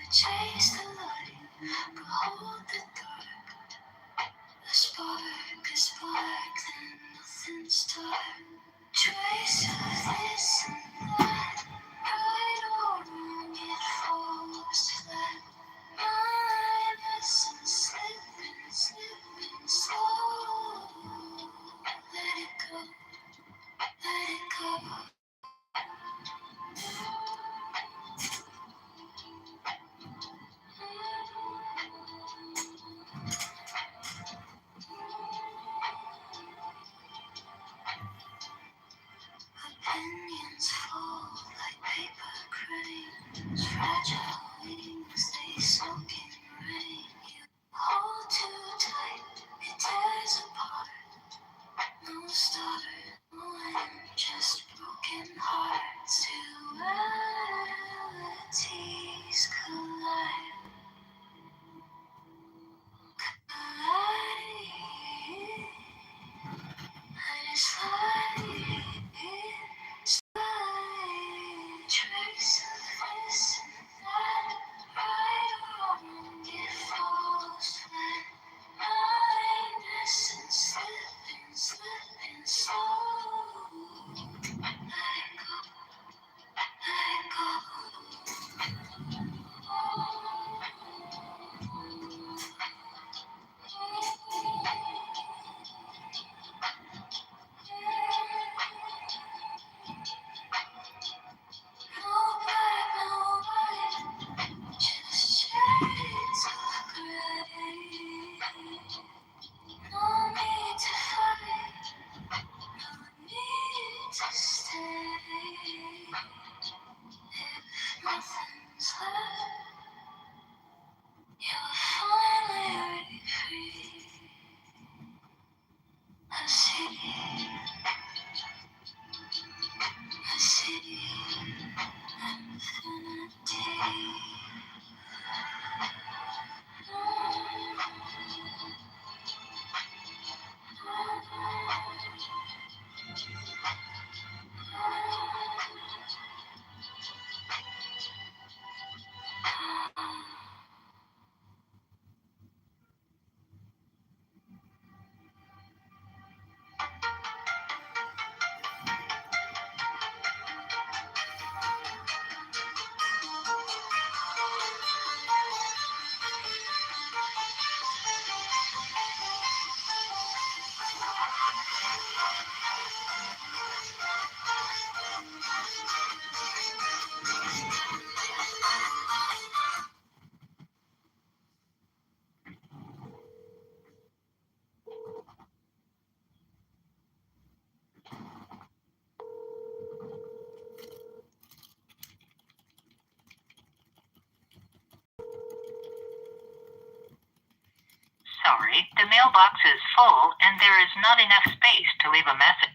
Chase the light, behold the dark. A spark, then nothing's dark. Trace of this and that, right or wrong, it falls flat. My innocence slipping slow. Let it go, let it go. Opinions fall like paper cranes, fragile wings, they soak in rain. You hold too tight, it tears apart. No start, no end, just broken hearts. Two realities collide. And it's like trace of this and that, right or wrong, it falls flat. My innocence slipping slow. Let it go, let it go. No black, no white, just shades of gray. No need to fight, no need to stay. If nothing's left, you're finally free. A city, infinity. Sorry, the mailbox is full and there is not enough space to leave a message.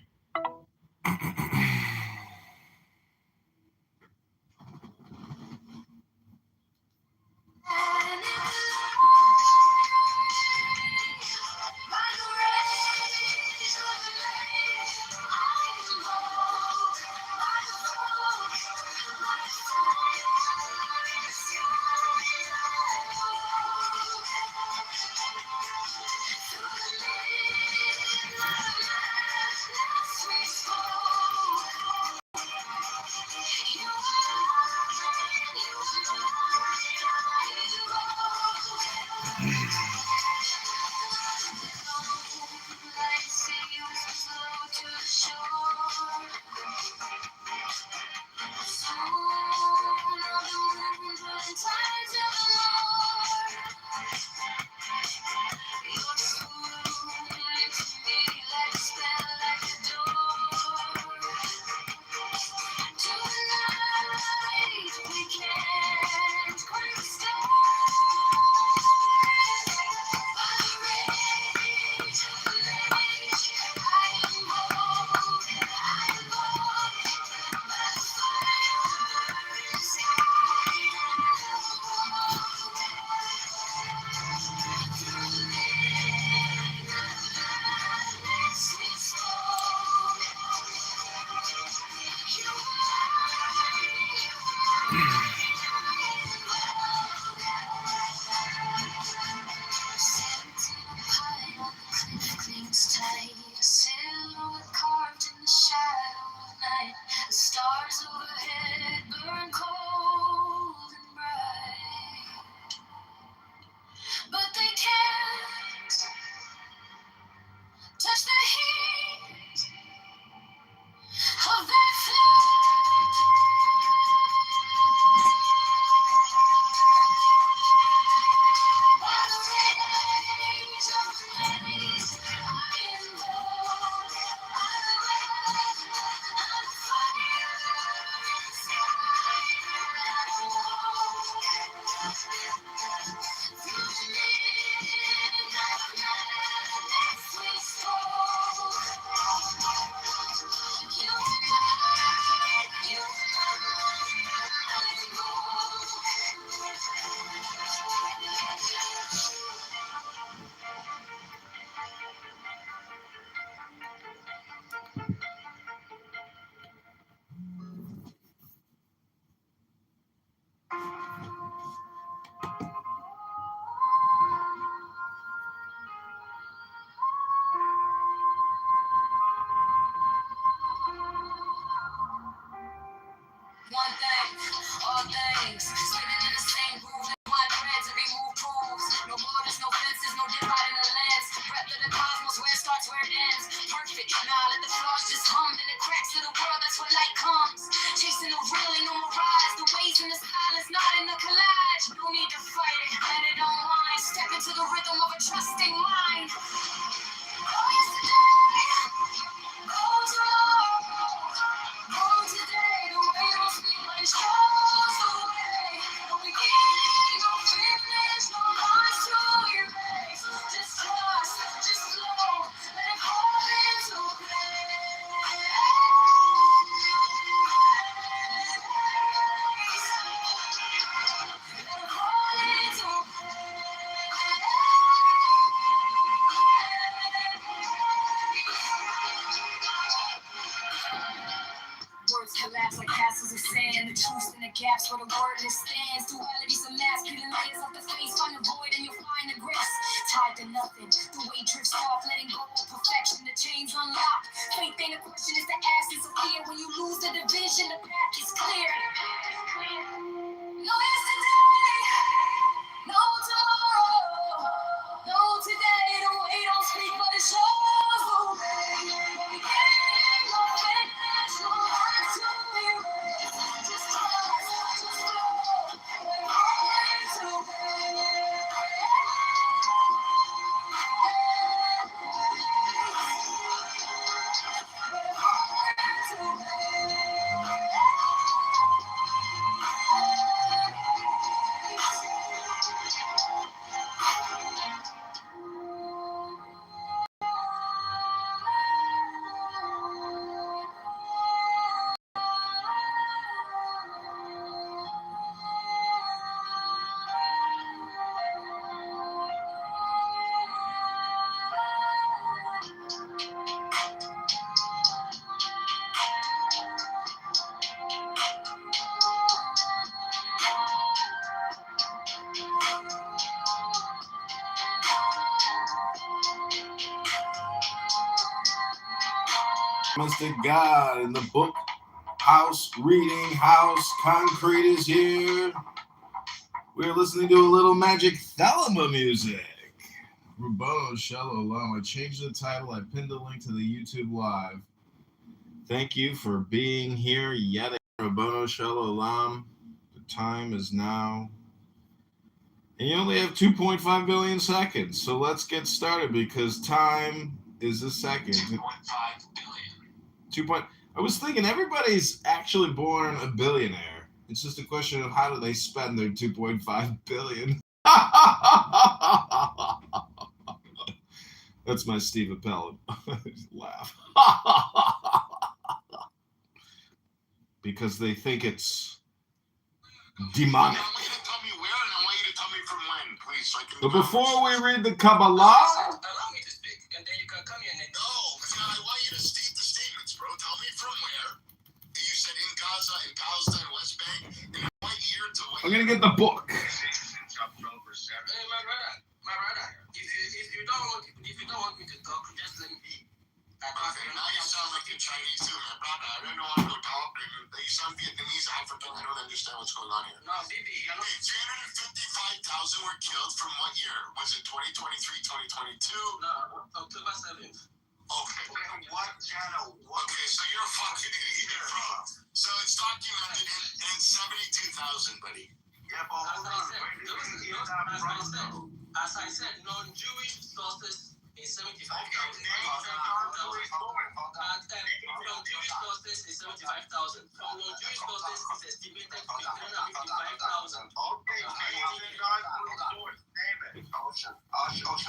not in the collage, no need to fight it. Let it unwind, step into the rhythm of a trusting mind. Oh, yesterday, oh, tomorrow, oh, today. The way don't speak, but it shows the way. No beginning, no finish, no lines to erase. Just trust, just flow, let it fall into Words collapse like castles of sand. The truth in the gaps where the wordless stands. Dualities of mass, peeling layers off the face. Find the void and you'll find the grace. Tied to nothing, the weight drifts off. Letting go of perfection, the chains unlock. Faith ain't a question, it's the absence of fear. When you lose the division, the path is clear. No yesterday, no tomorrow, no today. The way don't speak, but it shows the way. No beginning, no finish, no line to erase. Just trust, just flow, let it fall into Mr. God in the book House Reading House. Concrete is here. We're listening to a little Magic Thelema music. Rubono Shallow Lam. I changed the title. I pinned a link to the YouTube Live. Thank you for being here yet again, Rubono Shallow Lam. The time is now. And you only have 2.5 billion seconds. So let's get started because time is a second. 2.5 billion. I was thinking everybody's actually born a billionaire. It's just a question of how do they spend their 2.5 billion. That's my Steve Appel laugh. Because they think it's demonic. I want you to tell me where and I want you to tell me from when, please. So I can But before we read the Kabbalah... Allow me to speak, and then you can come here next. No, I want you to state the statements, bro. Tell me from where. You said in Gaza, in Palestine, West Bank, and what year to what I'm going to get the book. Hey, my brother, if you don't want me to talk, just let me be. Okay, now you sound like you're Chinese too, man, brother. I don't know how to talk. You sound Vietnamese, African. I don't understand what's going on here. No, Bibi, you're not. 355,000 were killed from what year? Was it 2023, 2022? No, October 7th. Okay. What channel? Okay, so you're a fucking idiot, bro. So it's documented in 72,000, buddy. Yeah, but as I said, non-Jewish sources is 75,000. Non-Jewish sources is 75,000. From non-Jewish sources is estimated to be 355,000. Okay, Ocean,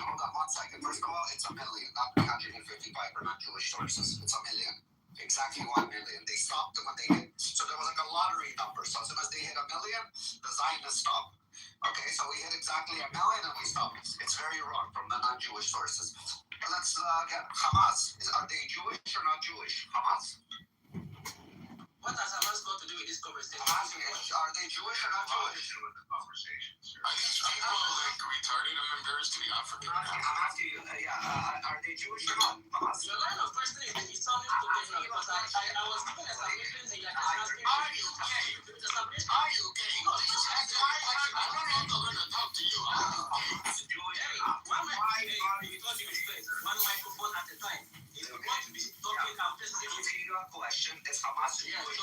hold on 1 second. First of all, it's a million, not 355 for non-Jewish sources. It's a million. Exactly 1 million. They stopped them when they hit. So there was like a lottery number. So as soon as they hit a million, the Zionists stopped. Okay, so we hit exactly a million and we stopped. It's very wrong from the non-Jewish sources. But let's get Hamas. Are they Jewish or not Jewish? Hamas. What has Hamas got to do with this conversation? Are they Jewish or not Jewish? Are these people like retarded? I'm embarrassed to be African. I'm asking you, are they Jewish or not? Hamas. Your line of questioning is sounding stupid now because I was given a submission and you're just asking. Are you gay? It's a submission. Are you gay? Please answer my question. I don't have to learn to talk to you. Are you gay? One microphone at a time. If you want to be talking, I'm just Answering your question, is Hamas Jewish? so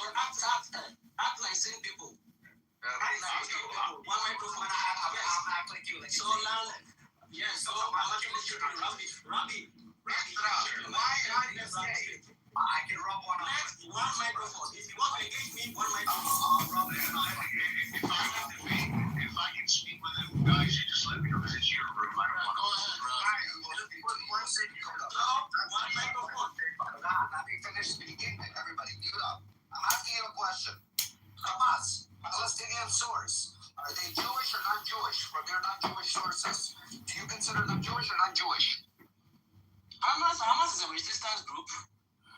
act like same people. Act like One microphone. I'm acting like you. So now, yes. So I'm actually Rabbi. Why are you saying? I can rub one on. Next, one microphone. If you want to engage me, one microphone. I'll rub it on. If I can speak with him, guys, you just let me know because it's your room. I don't want to. Go ahead, Rob. One second. No, one microphone. Let me finish speaking. Everybody, mute up. I'm asking you a question. Hamas, Palestinian source. Are they Jewish or not Jewish? From your non-Jewish sources, do you consider them Jewish or not Jewish? Hamas is a resistance group.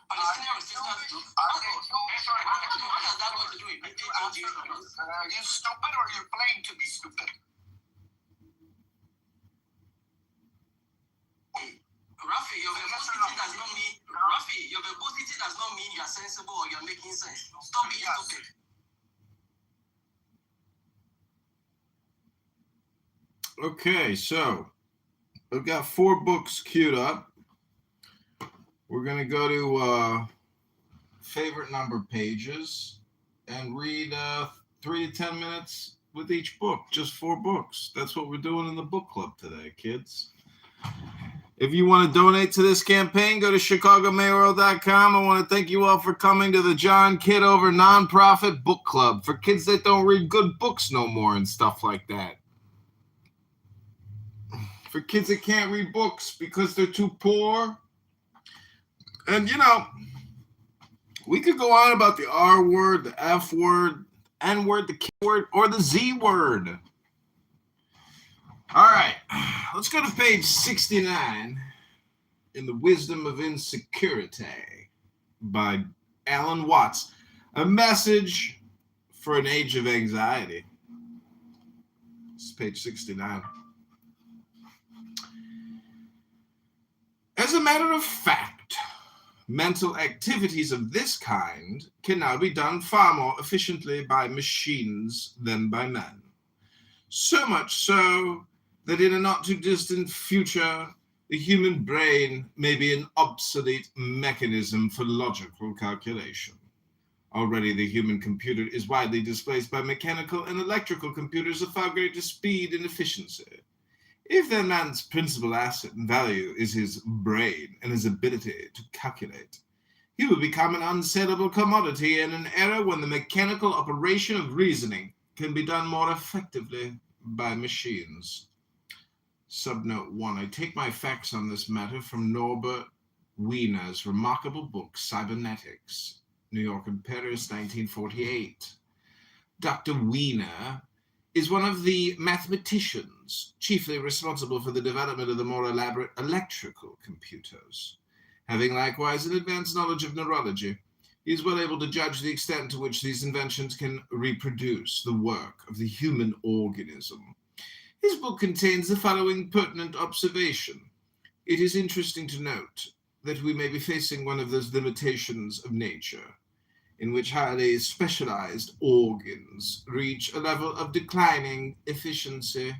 Palestinian resistance group. Are they Jewish or not Jewish? What does that got to do with being Jewish or not? Are you stupid or you're playing to be stupid? Rafi, your verbosity does not mean you're sensible or you're making sense. Stop being stupid. Okay, so I've got 4 books queued up. We're going to go to favorite number pages and read 3 to 10 minutes with each book, just 4 books. That's what we're doing in the book club today, kids. If you want to donate to this campaign, go to chicagomayoral.com. I want to thank you all for coming to the John Kitover nonprofit book club for kids that don't read good books no more and stuff like that. For kids that can't read books because they're too poor. And, you know, we could go on about the R word, the F word, N word, the K word, or the Z word. All right, let's go to page 69 in The Wisdom of Insecurity by Alan Watts. A message for an age of anxiety. This is page 69. As a matter of fact, mental activities of this kind can now be done far more efficiently by machines than by men. So much so that in a not too distant future, the human brain may be an obsolete mechanism for logical calculation. Already the human computer is widely displaced by mechanical and electrical computers of far greater speed and efficiency. If then man's principal asset and value is his brain and his ability to calculate, he will become an unsaleable commodity in an era when the mechanical operation of reasoning can be done more effectively by machines. Subnote 1. I take my facts on this matter from Norbert Wiener's remarkable book, Cybernetics, New York and Paris, 1948. Dr. Wiener is one of the mathematicians chiefly responsible for the development of the more elaborate electrical computers. Having likewise an advanced knowledge of neurology, he is well able to judge the extent to which these inventions can reproduce the work of the human organism. His book contains the following pertinent observation. It is interesting to note that we may be facing one of those limitations of nature, in which highly specialized organs reach a level of declining efficiency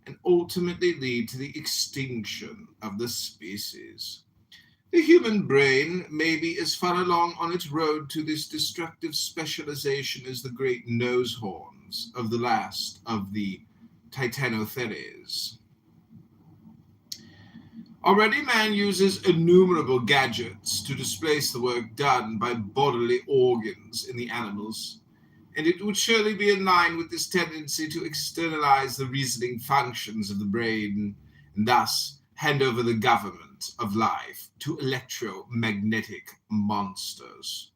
and ultimately lead to the extinction of the species. The human brain may be as far along on its road to this destructive specialization as the great nose horns of the last of the Titanotheres. Already man uses innumerable gadgets to displace the work done by bodily organs in the animals, and it would surely be in line with this tendency to externalize the reasoning functions of the brain and thus hand over the government of life to electromagnetic monsters.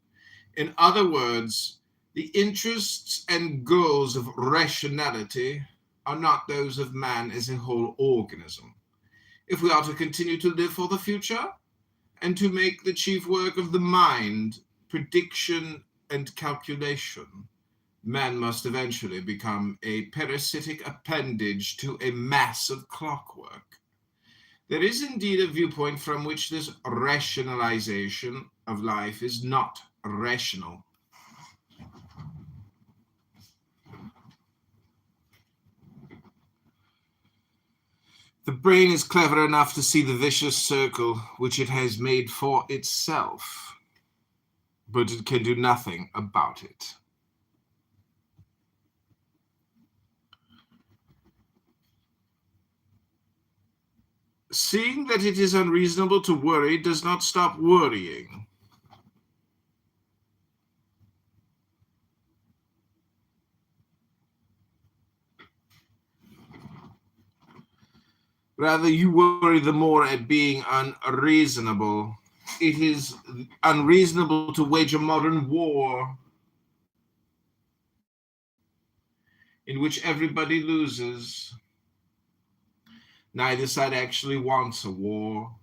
In other words, the interests and goals of rationality are not those of man as a whole organism. If we are to continue to live for the future and to make the chief work of the mind prediction and calculation, man must eventually become a parasitic appendage to a mass of clockwork. There is indeed a viewpoint from which this rationalization of life is not rational. The brain is clever enough to see the vicious circle which it has made for itself, but it can do nothing about it. seeing that it is unreasonable to worry does not stop worrying. Rather, you worry the more at being unreasonable. It is unreasonable to wage a modern war in which everybody loses. Neither side actually wants a war.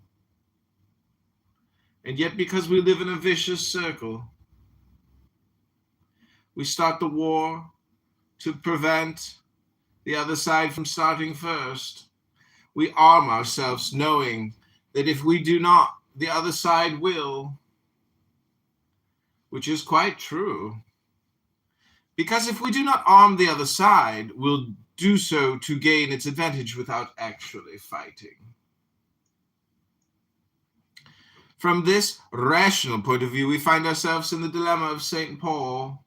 And yet, because we live in a vicious circle, we start the war to prevent the other side from starting first. We arm ourselves knowing that if we do not, the other side will, which is quite true. Because if we do not arm the other side, we'll do so to gain its advantage without actually fighting. From this rational point of view, we find ourselves in the dilemma of St. Paul.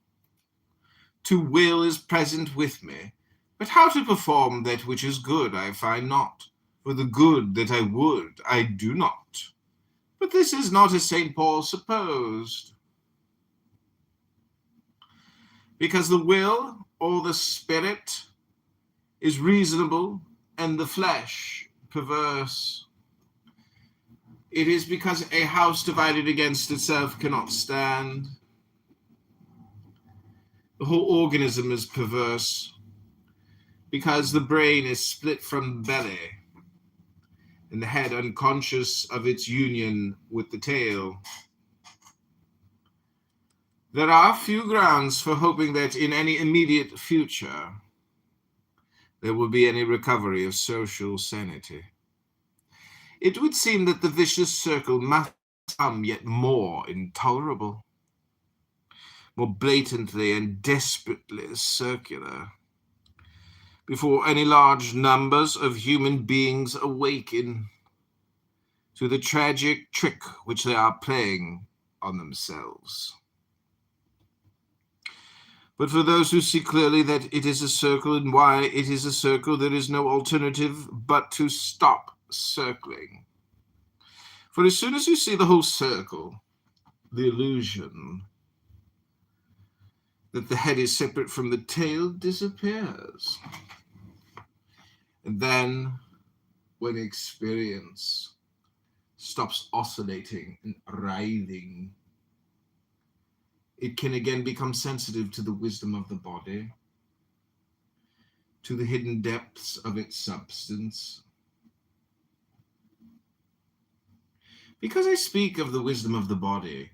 To will is present with me, but how to perform that which is good I find not. For the good that I would, I do not. But this is not as St. Paul supposed. Because the will, or the spirit, is reasonable, and the flesh perverse. It is because a house divided against itself cannot stand. The whole organism is perverse, because the brain is split from the belly, and the head unconscious of its union with the tail. There are few grounds for hoping that in any immediate future there will be any recovery of social sanity. It would seem that the vicious circle must become yet more intolerable, more blatantly and desperately circular, before any large numbers of human beings awaken to the tragic trick which they are playing on themselves. But for those who see clearly that it is a circle and why it is a circle, there is no alternative but to stop circling. For as soon as you see the whole circle, the illusion that the head is separate from the tail disappears. And then, when experience stops oscillating and writhing, it can again become sensitive to the wisdom of the body, to the hidden depths of its substance. Because I speak of the wisdom of the body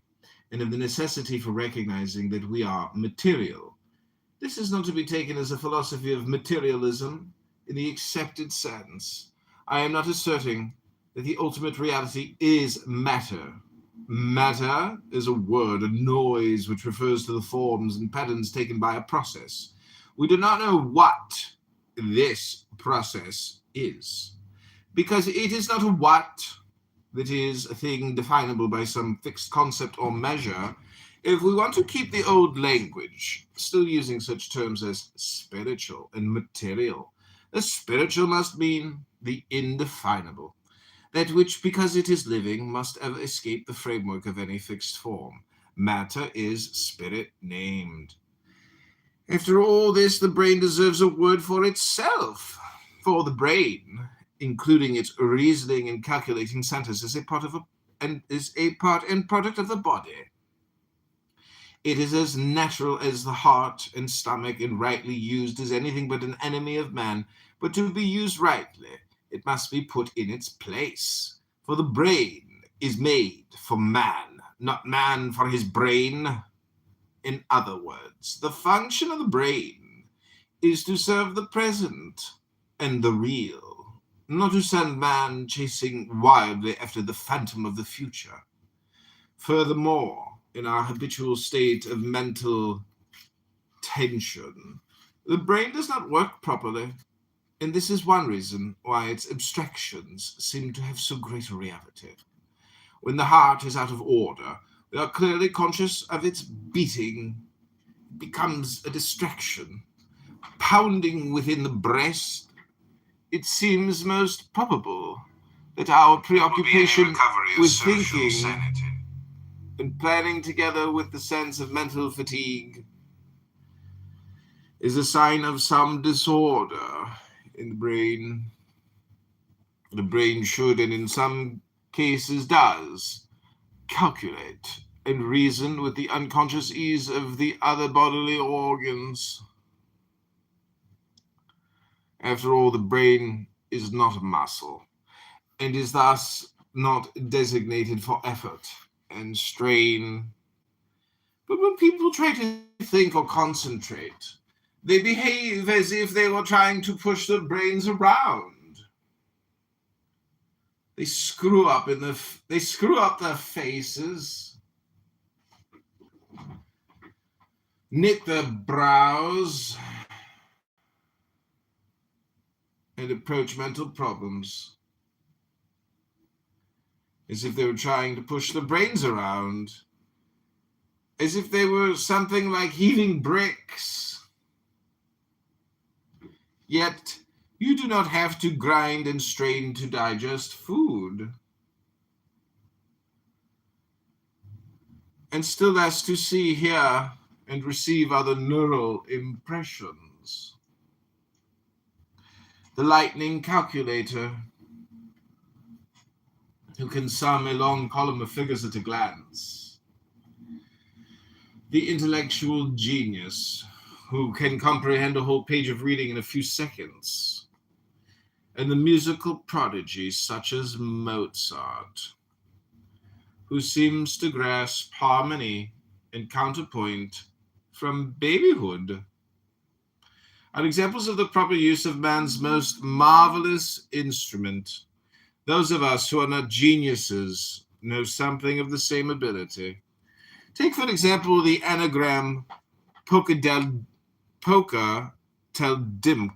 and of the necessity for recognizing that we are material, this is not to be taken as a philosophy of materialism in the accepted sense. I am not asserting that the ultimate reality is matter. Matter is a word, a noise, which refers to the forms and patterns taken by a process. We do not know what this process is, because it is not a what that is a thing definable by some fixed concept or measure. If we want to keep the old language, still using such terms as spiritual and material, the spiritual must mean the indefinable, that which, because it is living, must ever escape the framework of any fixed form. Matter is spirit named. After all this, the brain deserves a word for itself, for the brain, including its reasoning and calculating centers, is a part and product of the body. It is as natural as the heart and stomach, and rightly used is anything but an enemy of man. But to be used rightly, it must be put in its place. For the brain is made for man, not man for his brain. In other words, the function of the brain is to serve the present and the real, not to send man chasing wildly after the phantom of the future. Furthermore, in our habitual state of mental tension, the brain does not work properly, and this is one reason why its abstractions seem to have so great a reality. When the heart is out of order, we are clearly conscious of its beating. It becomes a distraction. Pounding within the breast, it seems most probable that our Will be any preoccupation recovery of with social thinking sanity. and planning together with the sense of mental fatigue is a sign of some disorder in the brain. The brain should, and in some cases does, calculate and reason with the unconscious ease of the other bodily organs. After all, the brain is not a muscle, and is thus not designated for effort and strain. But when people try to think or concentrate, they behave as if they were trying to push their brains around. They screw up their faces, knit their brows, and approach mental problems as if they were trying to push their brains around, as if they were something like heaving bricks. Yet, you do not have to grind and strain to digest food, and still less to see, hear, and receive other neural impressions. The lightning calculator, who can sum a long column of figures at a glance. The intellectual genius, who can comprehend a whole page of reading in a few seconds. And the musical prodigy, such as Mozart, who seems to grasp harmony and counterpoint from babyhood, are examples of the proper use of man's most marvelous instrument. Those of us who are not geniuses know something of the same ability. Take, for example, the anagram Poca tel dimk.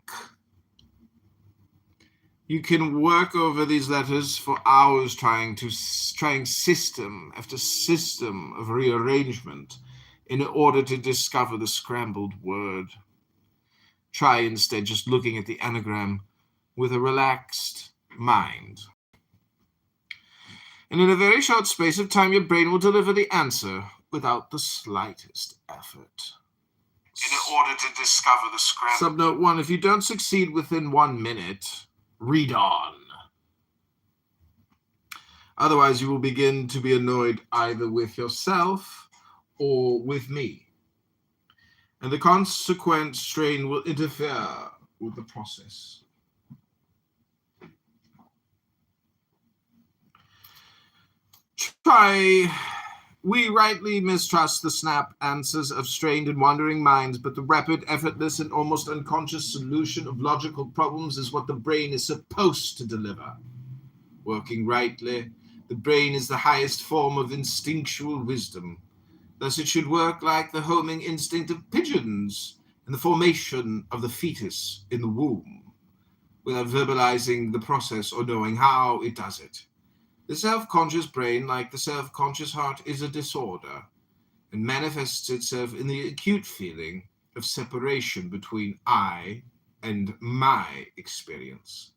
You can work over these letters for hours trying system after system of rearrangement in order to discover the scrambled word. Try instead just looking at the anagram with a relaxed mind. And in a very short space of time, your brain will deliver the answer without the slightest effort. In order to discover the scrambled. Subnote 1, if you don't succeed within 1 minute, read on. Otherwise, you will begin to be annoyed either with yourself or with me. And the consequent strain will interfere with the process. We rightly mistrust the snap answers of strained and wandering minds, but the rapid, effortless, and almost unconscious solution of logical problems is what the brain is supposed to deliver. Working rightly, the brain is the highest form of instinctual wisdom. Thus it should work like the homing instinct of pigeons and the formation of the fetus in the womb, without verbalizing the process or knowing how it does it. The self-conscious brain, like the self-conscious heart, is a disorder and manifests itself in the acute feeling of separation between I and my experience.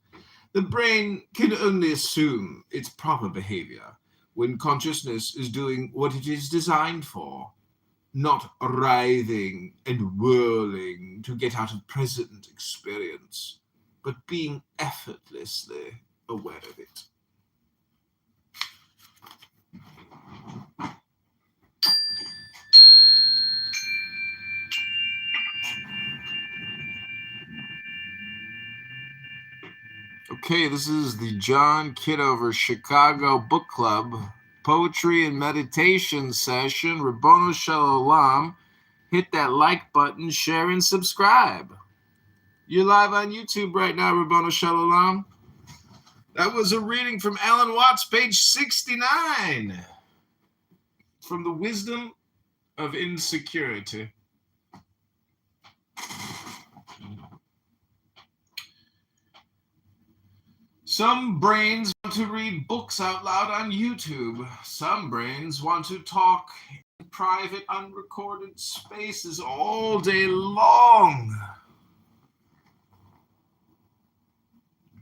The brain can only assume its proper behavior when consciousness is doing what it is designed for, not writhing and whirling to get out of present experience, but being effortlessly aware of it. Okay, this is the John Kitover Chicago Book Club Poetry and Meditation Session. Rabbono Shalom. Hit that like button, share, and subscribe. You're live on YouTube right now, Rabbono Shalom. That was a reading from Alan Watts, page 69. From The Wisdom of Insecurity. Some brains want to read books out loud on YouTube. Some brains want to talk in private, unrecorded spaces all day long.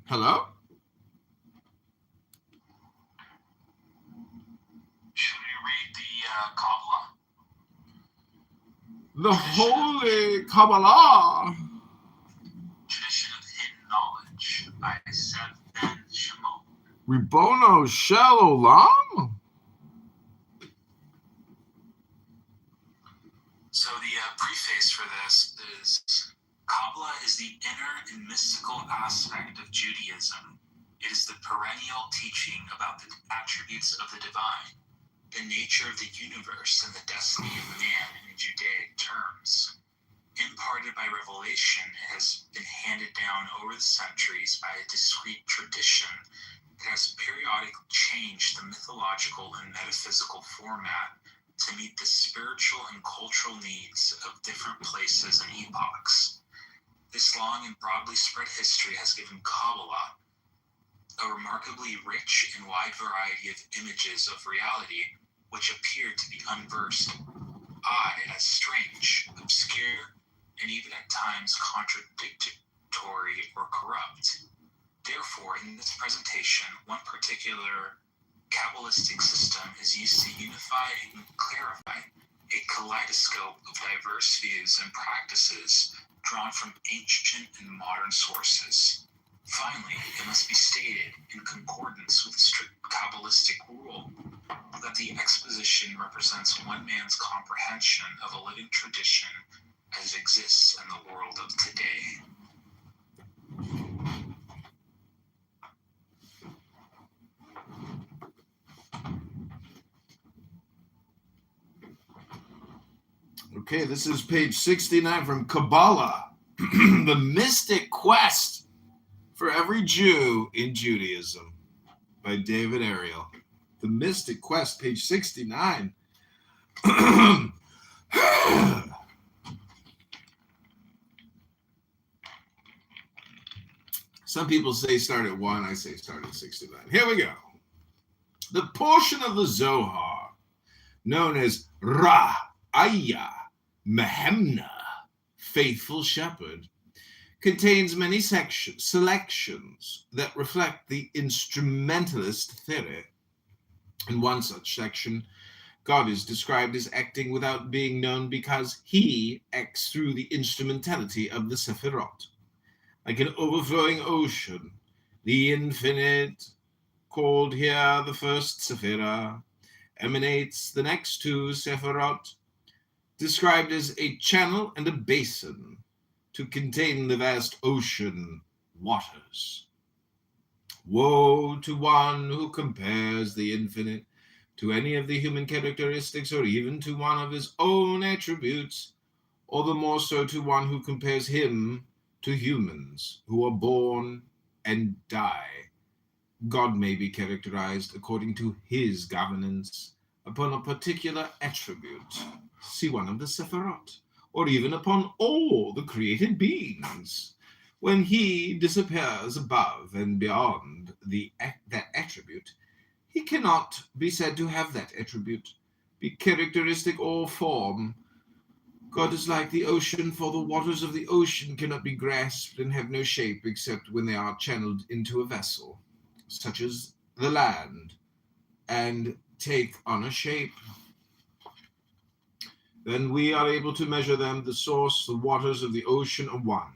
Hello? Kabbalah. The Holy Kabbalah. Tradition of hidden knowledge by Seth Ben Shimon. Ribono Shel Olam. So the preface for this is Kabbalah is the inner and mystical aspect of Judaism. It is the perennial teaching about the attributes of the divine, the nature of the universe, and the destiny of man in Judaic terms. Imparted by revelation, it has been handed down over the centuries by a discrete tradition that has periodically changed the mythological and metaphysical format to meet the spiritual and cultural needs of different places and epochs. This long and broadly spread history has given Kabbalah a remarkably rich and wide variety of images of reality which appear to the unversed eye as strange, obscure, and even at times contradictory or corrupt. Therefore, in this presentation, one particular Kabbalistic system is used to unify and clarify a kaleidoscope of diverse views and practices drawn from ancient and modern sources. Finally, it must be stated, in concordance with the strict Kabbalistic rule, that the exposition represents one man's comprehension of a living tradition as it exists in the world of today. Okay, this is page 69 from Kabbalah, The Mystic Quest for Every Jew in Judaism by David Ariel. The Mystic Quest, page 69. Some people say start at 1, I say start at 69. Here we go. The portion of the Zohar known as Ra'aya Mehemna, Faithful Shepherd, contains many selections that reflect the instrumentalist theory. In one such section, God is described as acting without being known because he acts through the instrumentality of the Sephirot. Like an overflowing ocean, the infinite, called here the first Sephirah, emanates the next two Sephirot, described as a channel and a basin to contain the vast ocean waters. Woe to one who compares the infinite to any of the human characteristics, or even to one of his own attributes, or the more so to one who compares him to humans who are born and die. God may be characterized according to his governance upon a particular attribute, see one of the Sephirot, or even upon all the created beings. When he disappears above and beyond that attribute, he cannot be said to have that attribute, be characteristic or form. God is like the ocean, for the waters of the ocean cannot be grasped and have no shape except when they are channeled into a vessel, such as the land, and take on a shape. Then we are able to measure them. The source, the waters of the ocean are one.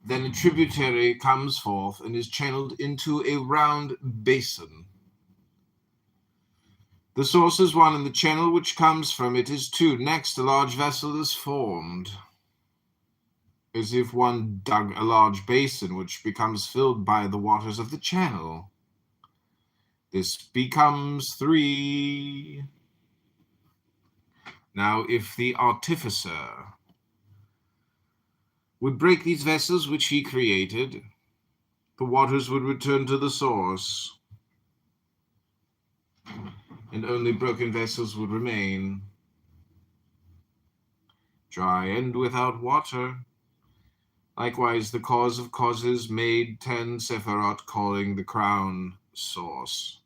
Then a tributary comes forth and is channeled into a round basin. The source is one, and the channel which comes from it is two. Next, a large vessel is formed, as if one dug a large basin, which becomes filled by the waters of the channel. This becomes three. Now, if the artificer would break these vessels which he created, the waters would return to the source, and only broken vessels would remain, dry and without water. Likewise, the cause of causes made 10 Sephirot, calling the crown source.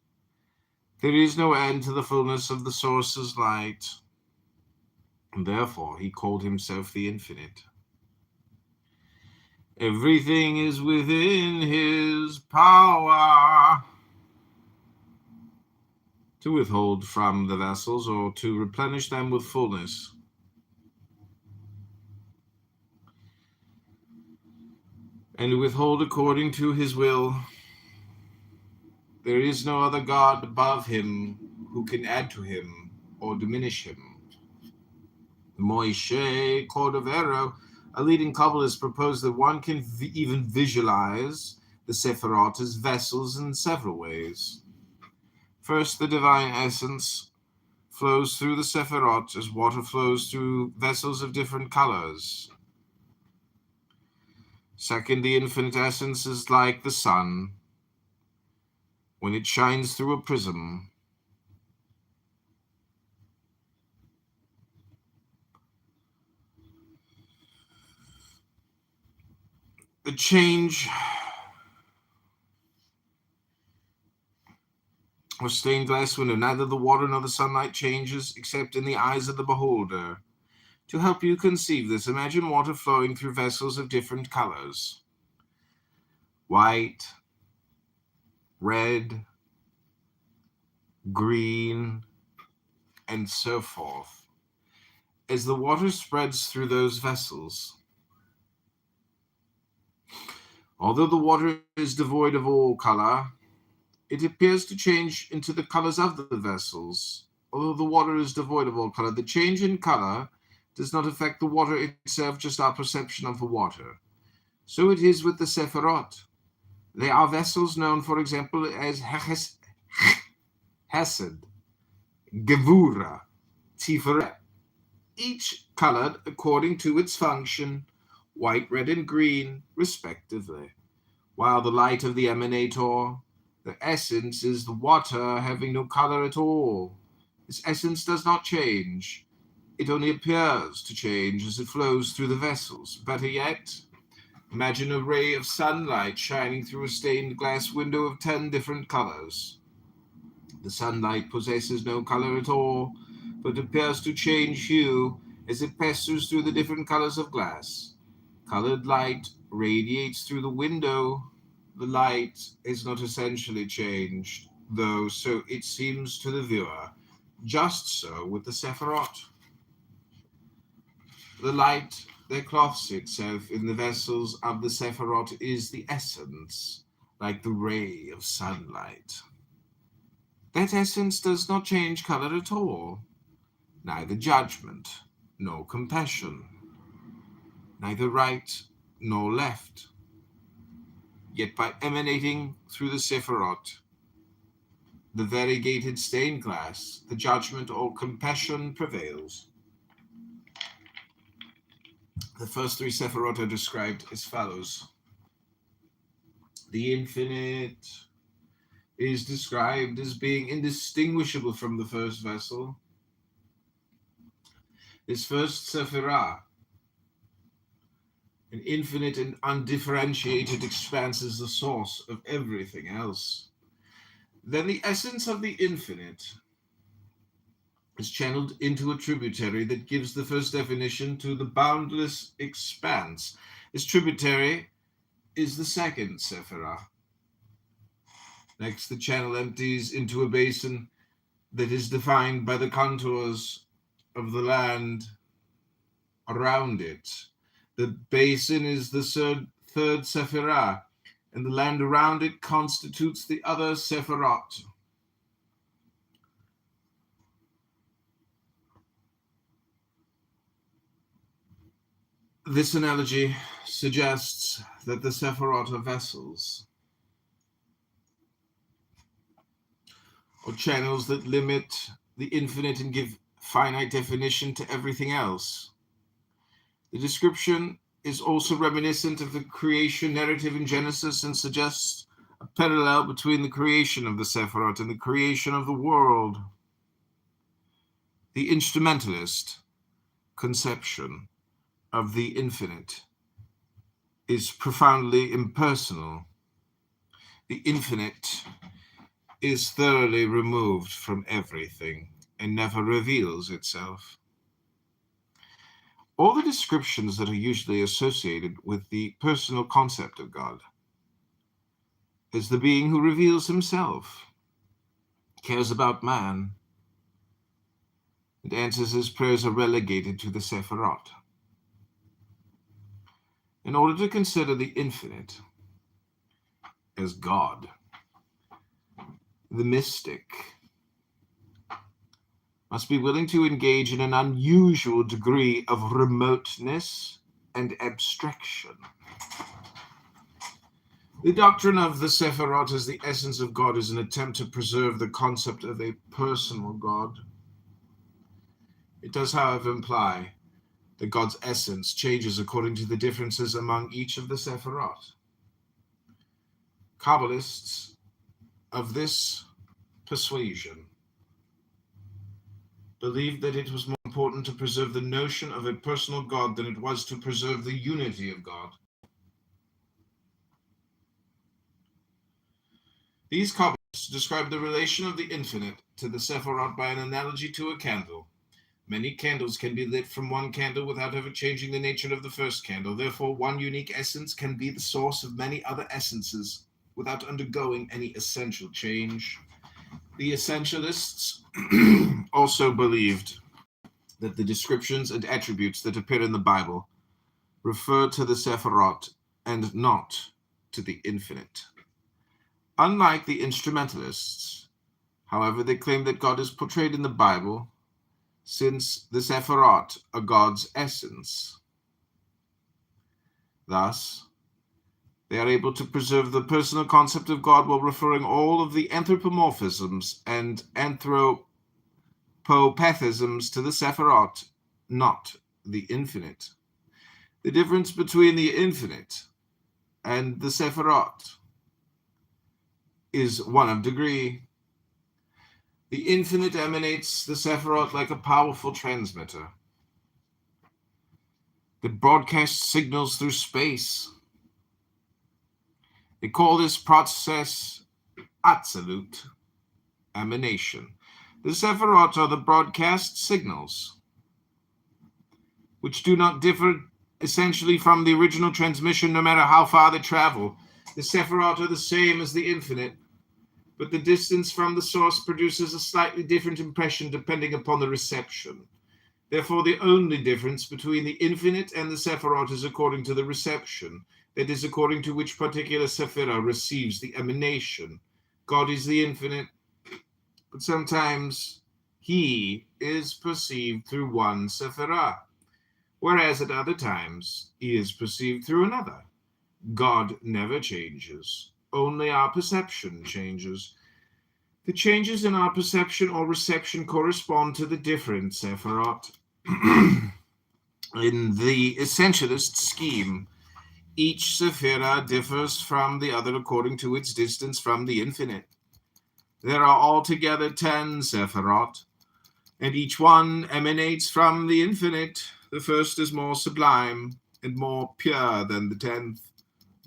There is no end to the fullness of the source's light, and therefore he called himself the Infinite. Everything is within his power. to withhold from the vessels or to replenish them with fullness. And withhold according to his will. There is no other God above him who can add to him or diminish him. Moshe Kitover, a leading Kabbalist, proposed that one can even visualize the Sephirot as vessels in several ways. First, the divine essence flows through the Sephirot as water flows through vessels of different colors. Second, the infinite essence is like the sun when it shines through a prism. The change of stained glass window, neither the water nor the sunlight changes except in the eyes of the beholder. To help you conceive this, imagine water flowing through vessels of different colors: white, red, green, and so forth. As the water spreads through those vessels, although the water is devoid of all color, it appears to change into the colors of the vessels. Although the water is devoid of all color, the change in color does not affect the water itself, just our perception of the water. So it is with the Sephirot. They are vessels known, for example, as Hesed, Gevura, Tiferet, each colored according to its function, white, red, and green, respectively. While the light of the emanator, the essence, is the water having no color at all. Its essence does not change. It only appears to change as it flows through the vessels. Better yet, imagine a ray of sunlight shining through a stained glass window of 10 different colors. The sunlight possesses no color at all, but appears to change hue as it passes through the different colors of glass. Colored light radiates through the window. The light is not essentially changed, though so it seems to the viewer. Just so with the Sephirot. The light that clothes itself in the vessels of the Sephirot is the essence, like the ray of sunlight. That essence does not change color at all, neither judgment nor compassion, neither right nor left. Yet by emanating through the Sephirot, the variegated stained glass, the judgment or compassion prevails. The first three Sephirot are described as follows. The infinite is described as being indistinguishable from the first vessel. This first Sephirah, an infinite and undifferentiated expanse, is the source of everything else. Then the essence of the infinite is channeled into a tributary that gives the first definition to the boundless expanse. This tributary is the second Sephirah. Next, the channel empties into a basin that is defined by the contours of the land around it. The basin is the third Sephirah, and the land around it constitutes the other Sephirot. This analogy suggests that the Sephirot are vessels, or channels that limit the infinite and give finite definition to everything else. The description is also reminiscent of the creation narrative in Genesis and suggests a parallel between the creation of the Sephirot and the creation of the world. The instrumentalist conception of the infinite is profoundly impersonal. The infinite is thoroughly removed from everything and never reveals itself. All the descriptions that are usually associated with the personal concept of God as the being who reveals himself cares about man, and answers his prayers are relegated to the Sephirot. In order to consider the infinite as God, the mystic must be willing to engage in an unusual degree of remoteness and abstraction. The doctrine of the Sephirot as the essence of God is an attempt to preserve the concept of a personal God. It does, however, imply that God's essence changes according to the differences among each of the Sephirot. Kabbalists of this persuasion believed that it was more important to preserve the notion of a personal God than it was to preserve the unity of God. These Kabbalists describe the relation of the infinite to the Sephirot by an analogy to a candle. Many candles can be lit from one candle without ever changing the nature of the first candle. Therefore, one unique essence can be the source of many other essences without undergoing any essential change. The essentialists also believed that the descriptions and attributes that appear in the Bible refer to the Sephirot and not to the infinite. Unlike the instrumentalists, however, they claim that God is portrayed in the Bible since the Sephirot are God's essence. Thus, they are able to preserve the personal concept of God while referring all of the anthropomorphisms and anthropopathisms to the Sephirot, not the infinite. The difference between the infinite and the Sephirot is one of degree. The infinite emanates the Sephirot like a powerful transmitter that broadcasts signals through space. They call this process absolute emanation. The Sephirot are the broadcast signals, which do not differ essentially from the original transmission no matter how far they travel. The Sephirot are the same as the infinite, but the distance from the source produces a slightly different impression depending upon the reception. Therefore, the only difference between the infinite and the Sephirot is according to the reception, that is, according to which particular Sephirah receives the emanation. God is the infinite, but sometimes he is perceived through one Sephirah, whereas at other times he is perceived through another. God never changes. Only our perception changes. The changes in our perception or reception correspond to the different Sephirot. In the essentialist scheme, each Sephirah differs from the other according to its distance from the infinite. There are altogether 10 Sephirot, and each one emanates from the infinite. The first is more sublime and more pure than the 10th.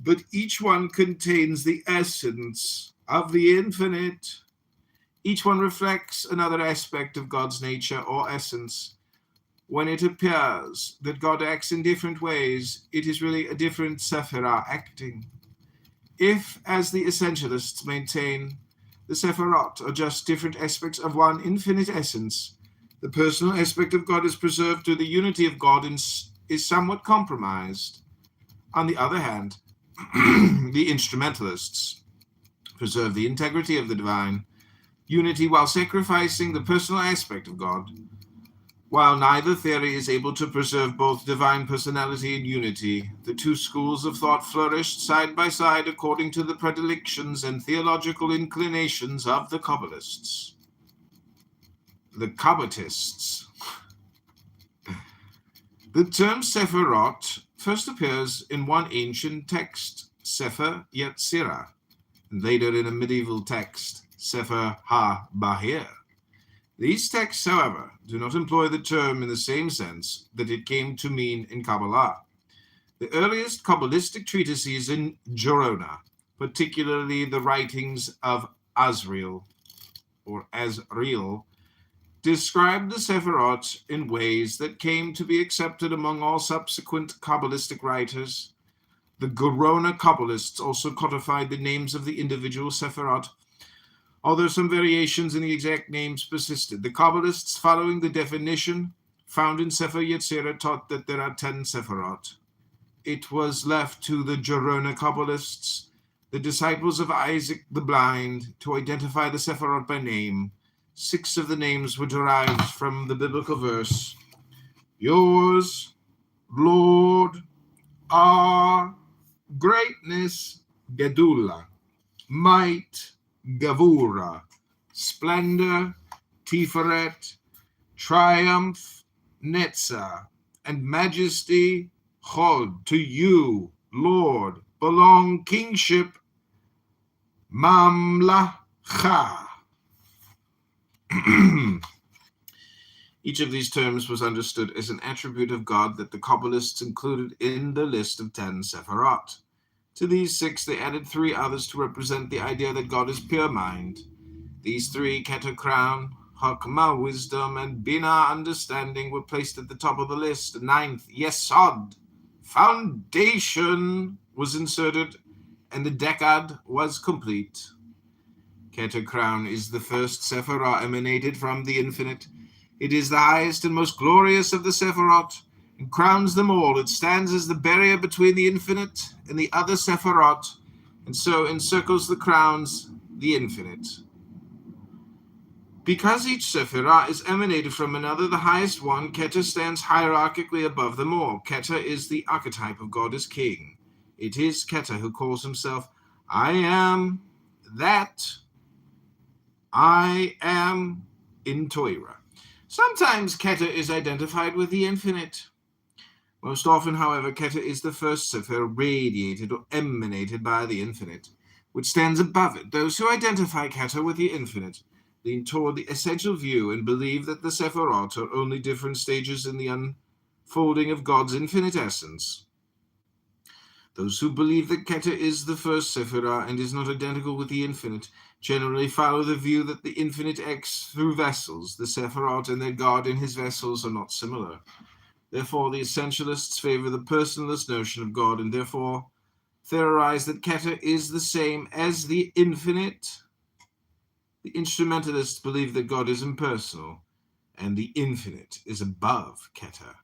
But each one contains the essence of the infinite. Each one reflects another aspect of God's nature or essence. When it appears that God acts in different ways, it is really a different Sephirah acting. If, as the essentialists maintain, the Sephirot are just different aspects of one infinite essence, the personal aspect of God is preserved to the unity of God and is somewhat compromised. On the other hand, the instrumentalists preserve the integrity of the divine unity while sacrificing the personal aspect of God. While neither theory is able to preserve both divine personality and unity, the two schools of thought flourished side by side according to the predilections and theological inclinations of the Kabbalists. The Kabbatists. The term Sephirot first appears in one ancient text, Sefer Yetzirah, and later in a medieval text, Sefer HaBahir. These texts, however, do not employ the term in the same sense that it came to mean in Kabbalah. The earliest Kabbalistic treatises in Gerona, particularly the writings of Azriel, describe the Sephirot in ways that came to be accepted among all subsequent Kabbalistic writers. The Gerona Kabbalists also codified the names of the individual Sephirot, Although some variations in the exact names persisted, the Kabbalists, following the definition found in Sefer Yetzirah, taught that there are 10 Sephirot. It was left to the Gerona Kabbalists, the disciples of Isaac the Blind, to identify the Sephirot by name. 6 of the names were derived from the biblical verse, "Yours, Lord, are greatness, Gedula, might, Gavura, splendor, Tiferet, triumph, Netzah, and majesty, Chod. To you, Lord, belong kingship, Mamlacha." Each of these terms was understood as an attribute of God that the Kabbalists included in the list of 10 Sephirot. To these 6, they added 3 others to represent the idea that God is pure mind. These 3, Keter, crown, Hakma, wisdom, and Bina, understanding, were placed at the top of the list. 9th, Yesod, foundation, was inserted, and the Decad was complete. Keter, crown, is the first Sephirah emanated from the infinite. It is the highest and most glorious of the Sephirot, and crowns them all. It stands as the barrier between the infinite and the other Sephirot, and so encircles the crowns, the infinite. Because each Sephirah is emanated from another, the highest one, Keter, stands hierarchically above them all. Keter is the archetype of God as king. It is Keter who calls himself, "I am that I am," in Torah. Sometimes Keter is identified with the infinite. Most often, however, Keter is the first Sephir radiated or emanated by the infinite, which stands above it. Those who identify Keter with the infinite lean toward the essential view and believe that the Sephirot are only different stages in the unfolding of God's infinite essence. Those who believe that Keter is the first Sephirah and is not identical with the infinite generally follow the view that the infinite acts through vessels. The Sephirot and their God in his vessels are not similar. Therefore, the essentialists favor the personalist notion of God and therefore theorize that Keter is the same as the infinite. The instrumentalists believe that God is impersonal and the infinite is above Keter.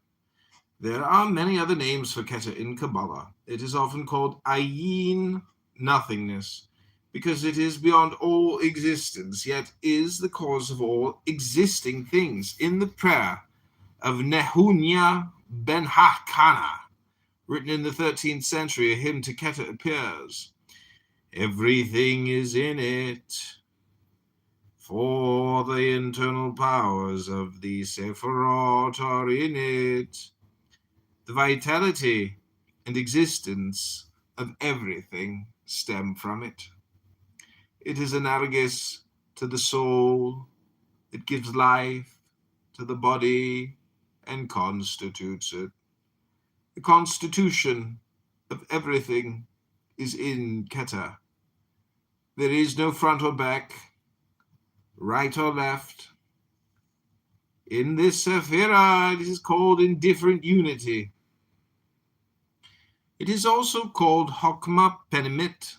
There are many other names for Keter in Kabbalah. It is often called Ayin, nothingness, because it is beyond all existence, yet is the cause of all existing things. In the prayer of Nehunya ben Hakana, written in the 13th century, a hymn to Keter appears. Everything is in it, for the internal powers of the Sephirot are in it. The vitality and existence of everything stem from it. It is analogous to the soul. It gives life to the body and constitutes it. The constitution of everything is in Keter. There is no front or back, right or left. In this Sephirah, it is called indifferent unity. It is also called Hokmah Penimit,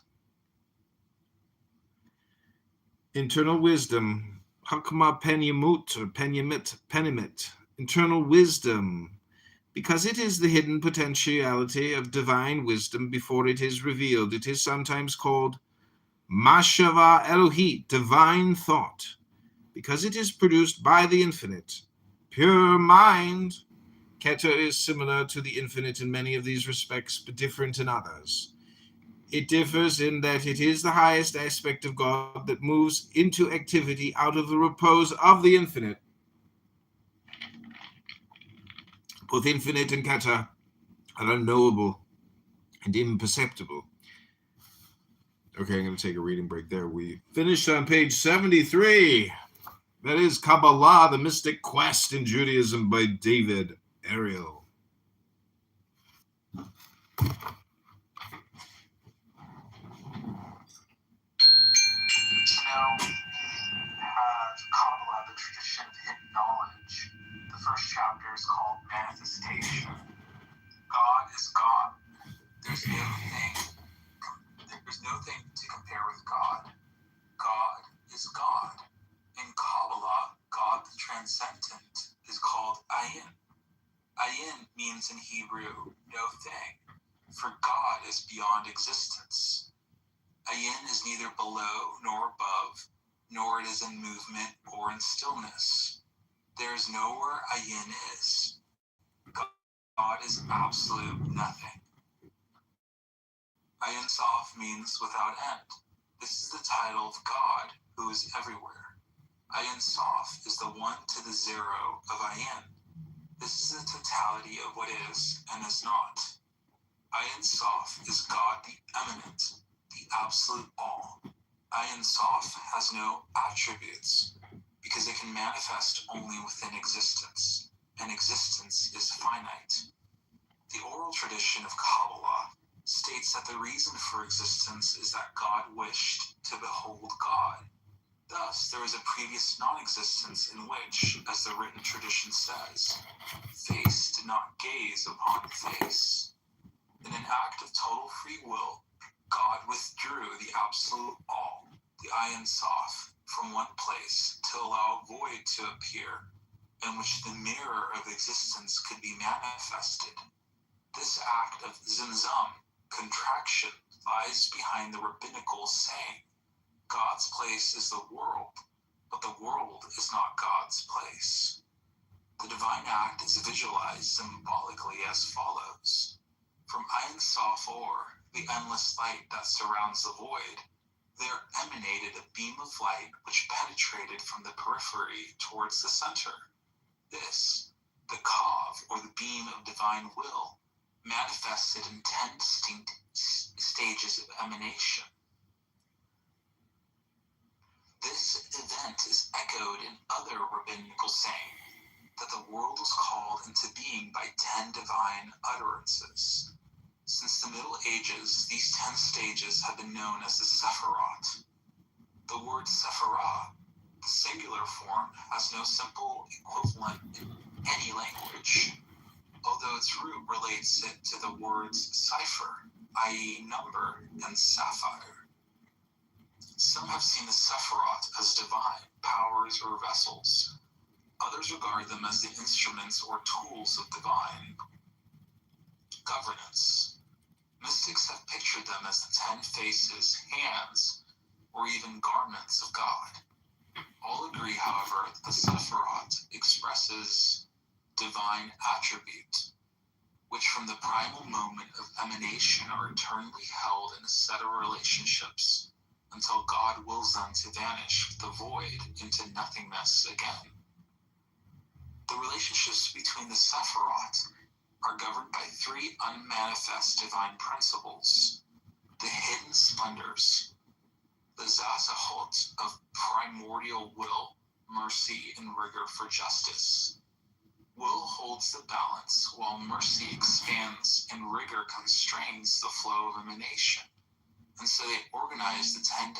internal wisdom. Hokmah Penyamut or Penimit, internal wisdom, because it is the hidden potentiality of divine wisdom before it is revealed. It is sometimes called Mashava Elohit, divine thought, because it is produced by the infinite. Pure mind. Keter is similar to the infinite in many of these respects, but different in others. It differs in that it is the highest aspect of God that moves into activity out of the repose of the infinite. Both infinite and Keter are unknowable and imperceptible. Okay, I'm going to take a reading break there. We finished on page 73. That is Kabbalah, the Mystic Quest in Judaism by David Ariel. Have Kabbalah, the tradition of hidden knowledge. The first chapter is called Manifestation. God is God. There's no thing to compare with God. God is is God. In Kabbalah, God the transcendent is called Ayin. Ayin means in Hebrew, no thing, for God is beyond existence. Ayin is neither below nor above, nor it is in movement or in stillness. There is nowhere Ayin is. God is absolute nothing. Ayin Sof means without end. This is the title of God who is everywhere. Ayin Sof is the 1 to the 0 of Ayin. This is the totality of what is and is not. Ayin Sof is God the eminent, the absolute all. Ayin Sof has no attributes because it can manifest only within existence, and existence is finite. The oral tradition of Kabbalah states that the reason for existence is that God wished to behold God. Thus, there is a previous non-existence in which, as the written tradition says, face did not gaze upon face. In an act of total free will, God withdrew the absolute all, the Ayin Sof, from one place to allow a void to appear, in which the mirror of existence could be manifested. This act of zimzum, contraction, lies behind the rabbinical saying, God's place is the world, but the world is not God's place. The divine act is visualized symbolically as follows. From Ein Sof Or, the endless light that surrounds the void, there emanated a beam of light which penetrated from the periphery towards the center. This, the Kav, or the beam of divine will, manifested in 10 distinct stages of emanation. This event is echoed in other rabbinical saying that the world was called into being by 10 divine utterances. Since the Middle Ages, these 10 stages have been known as the Sephirot. The word Sephirah, the singular form, has no simple equivalent in any language, although its root relates it to the words cipher, i.e. number, and sapphire. Some have seen the Sephirot as divine powers or vessels. Others regard them as the instruments or tools of divine governance. Mystics have pictured them as the 10 faces, hands, or even garments of God. All agree, however, that the Sephirot expresses divine attribute, which from the primal moment of emanation are eternally held in a set of relationships until God wills them to vanish with the void into nothingness again. The relationships between the Sephirot are governed by 3 unmanifest divine principles: the hidden splendors, the Zazahot of primordial will, mercy, and rigor for justice. Will holds the balance, while mercy expands and rigor constrains the flow of emanation. And so they organize the 10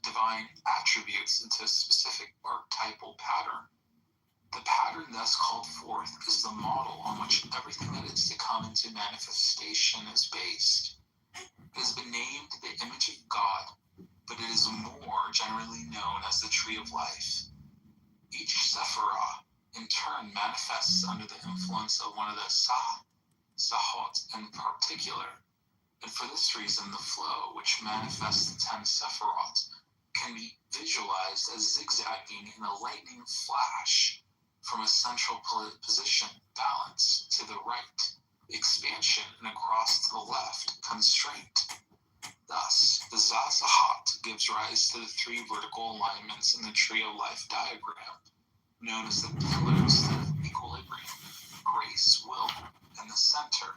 divine attributes into a specific archetypal pattern. The pattern thus called forth is the model on which everything that is to come into manifestation is based. It has been named the image of God, but it is more generally known as the tree of life. Each Sephirah, in turn, manifests under the influence of one of the Sahot in particular. And for this reason, the flow, which manifests the 10 Sephirot, can be visualized as zigzagging in a lightning flash from a central position, balance, to the right, expansion, and across to the left, constraint. Thus, the Zazahot gives rise to the 3 vertical alignments in the tree of life diagram, known as the pillars of equilibrium, grace, will, and the center,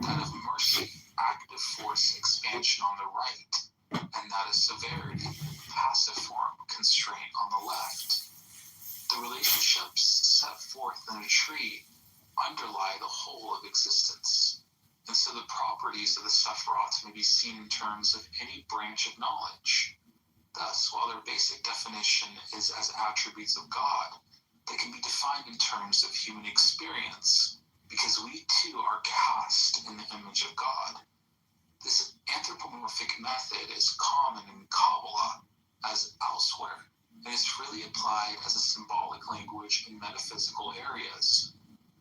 that of mercy, active force, expansion on the right, and that of severity, passive form, constraint on the left. The relationships set forth in a tree underlie the whole of existence, and so the properties of the Sephirot may be seen in terms of any branch of knowledge. Thus, while their basic definition is as attributes of God, they can be defined in terms of human experience, because we too are cast in the image of God. This anthropomorphic method is common in Kabbalah as elsewhere, and is freely applied as a symbolic language in metaphysical areas,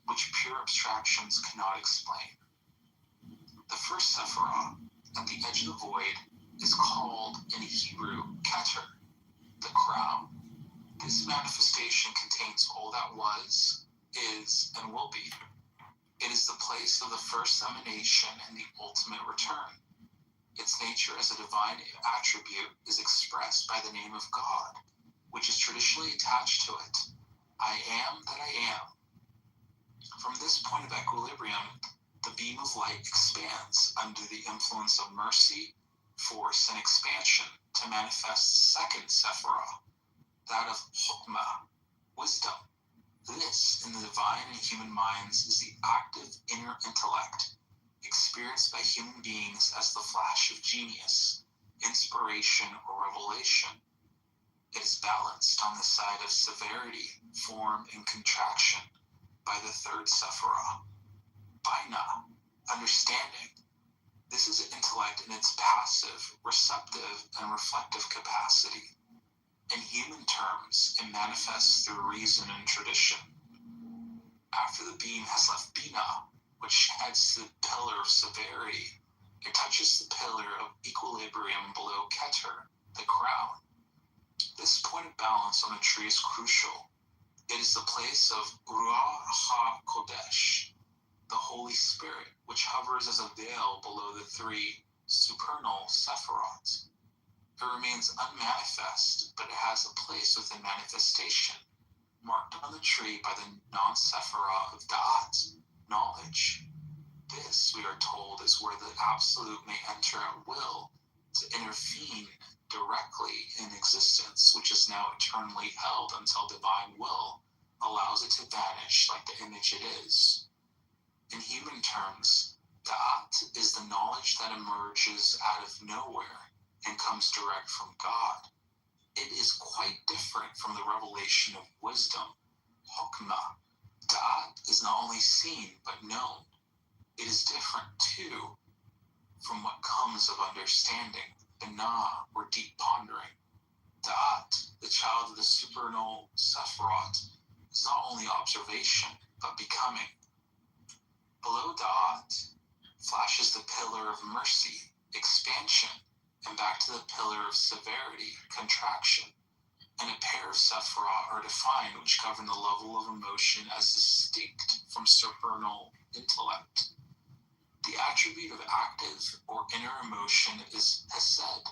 which pure abstractions cannot explain. The first Sephirah, at the edge of the void, is called in Hebrew Keter, the crown. This manifestation contains all that was, is, and will be. It is the place of the first emanation and the ultimate return. Its nature as a divine attribute is expressed by the name of God, which is traditionally attached to it. I am that I am. From this point of equilibrium, the beam of light expands under the influence of mercy, force, and expansion to manifest the second Sephirah, that of Chokmah, wisdom. This, in the divine and human minds, is the active inner intellect, experienced by human beings as the flash of genius, inspiration, or revelation. It is balanced on the side of severity, form, and contraction by the third Sephirah, Binah, understanding. This is intellect in its passive, receptive, and reflective capacity. In human terms, it manifests through reason and tradition. After the beam has left Binah, which heads to the pillar of severity, it touches the pillar of equilibrium below Keter, the crown. This point of balance on the tree is crucial. It is the place of Ruach HaKodesh, the Holy Spirit, which hovers as a veil below the three supernal Sephirot. It remains unmanifest, but it has a place within manifestation, marked on the tree by the non-Sephirah of Da'at, knowledge. This, we are told, is where the Absolute may enter at will to intervene directly in existence, which is now eternally held until divine will allows it to vanish like the image it is. In human terms, Da'at is the knowledge that emerges out of nowhere and comes direct from God. It is quite different from the revelation of wisdom, Chokmah. Da'at is not only seen but known. It is different, too, from what comes of understanding, Binah, or deep pondering. Da'at, the child of the supernal Sephirot, is not only observation, but becoming. Below Da'at flashes the pillar of mercy, expansion, and back to the pillar of severity, contraction. And a pair of Sephirah are defined which govern the level of emotion as distinct from supernal intellect. The attribute of active or inner emotion is hesed,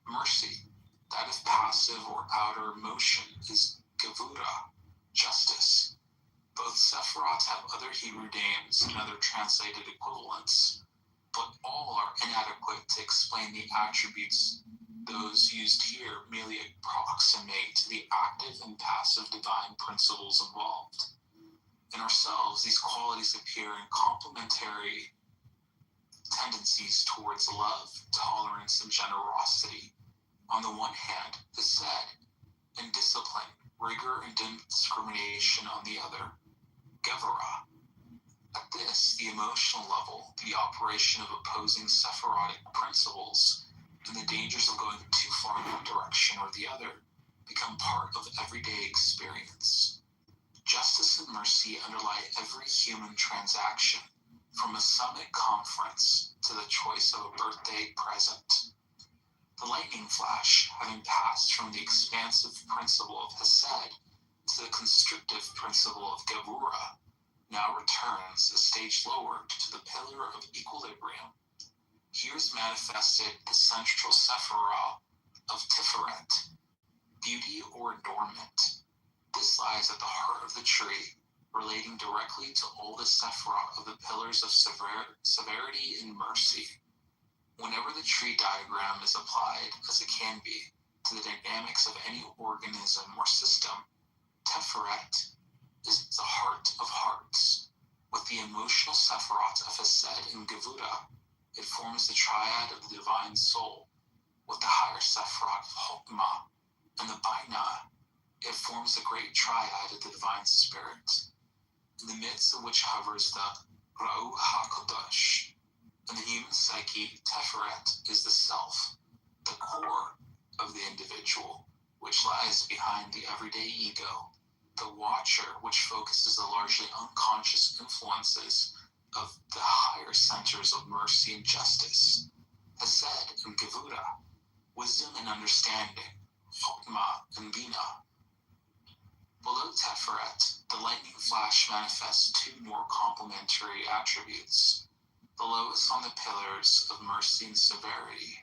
mercy. That of passive or outer emotion is gevura, justice. Both Sephirot have other Hebrew names and other translated equivalents, but all are inadequate to explain the attributes. Those used here merely approximate to the active and passive divine principles involved. In ourselves, these qualities appear in complementary tendencies towards love, tolerance, and generosity. On the one hand, hesed, and discipline, rigor, and discrimination on the other, gevura. At this, the emotional level, the operation of opposing Sephirotic principles, and the dangers of going too far in one direction or the other become part of everyday experience. Justice and mercy underlie every human transaction, from a summit conference to the choice of a birthday present. The lightning flash, having passed from the expansive principle of hesed to the constrictive principle of gevura, now returns a stage lower to the pillar of equilibrium. Here is manifested the central Sephirah of Tiferet, beauty or adornment. This lies at the heart of the tree, relating directly to all the Sephirah of the pillars of severity and mercy. Whenever the tree diagram is applied, as it can be, to the dynamics of any organism or system, Tiferet is the heart of hearts. With the emotional Sephirot of Hesed and Gevura, it forms the triad of the divine soul. With the higher Sephirot of Chokmah and the Binah, it forms the great triad of the divine spirit, in the midst of which hovers the Ruach HaKodesh. In the human psyche, Tiferet is the self, the core of the individual, which lies behind the everyday ego, the watcher, which focuses the largely unconscious influences of the higher centers of mercy and justice, has said in Gevura, wisdom and understanding, Chokmah and Bina. Below Teferet, the lightning flash manifests two more complementary attributes. The lowest on the pillars of mercy and severity.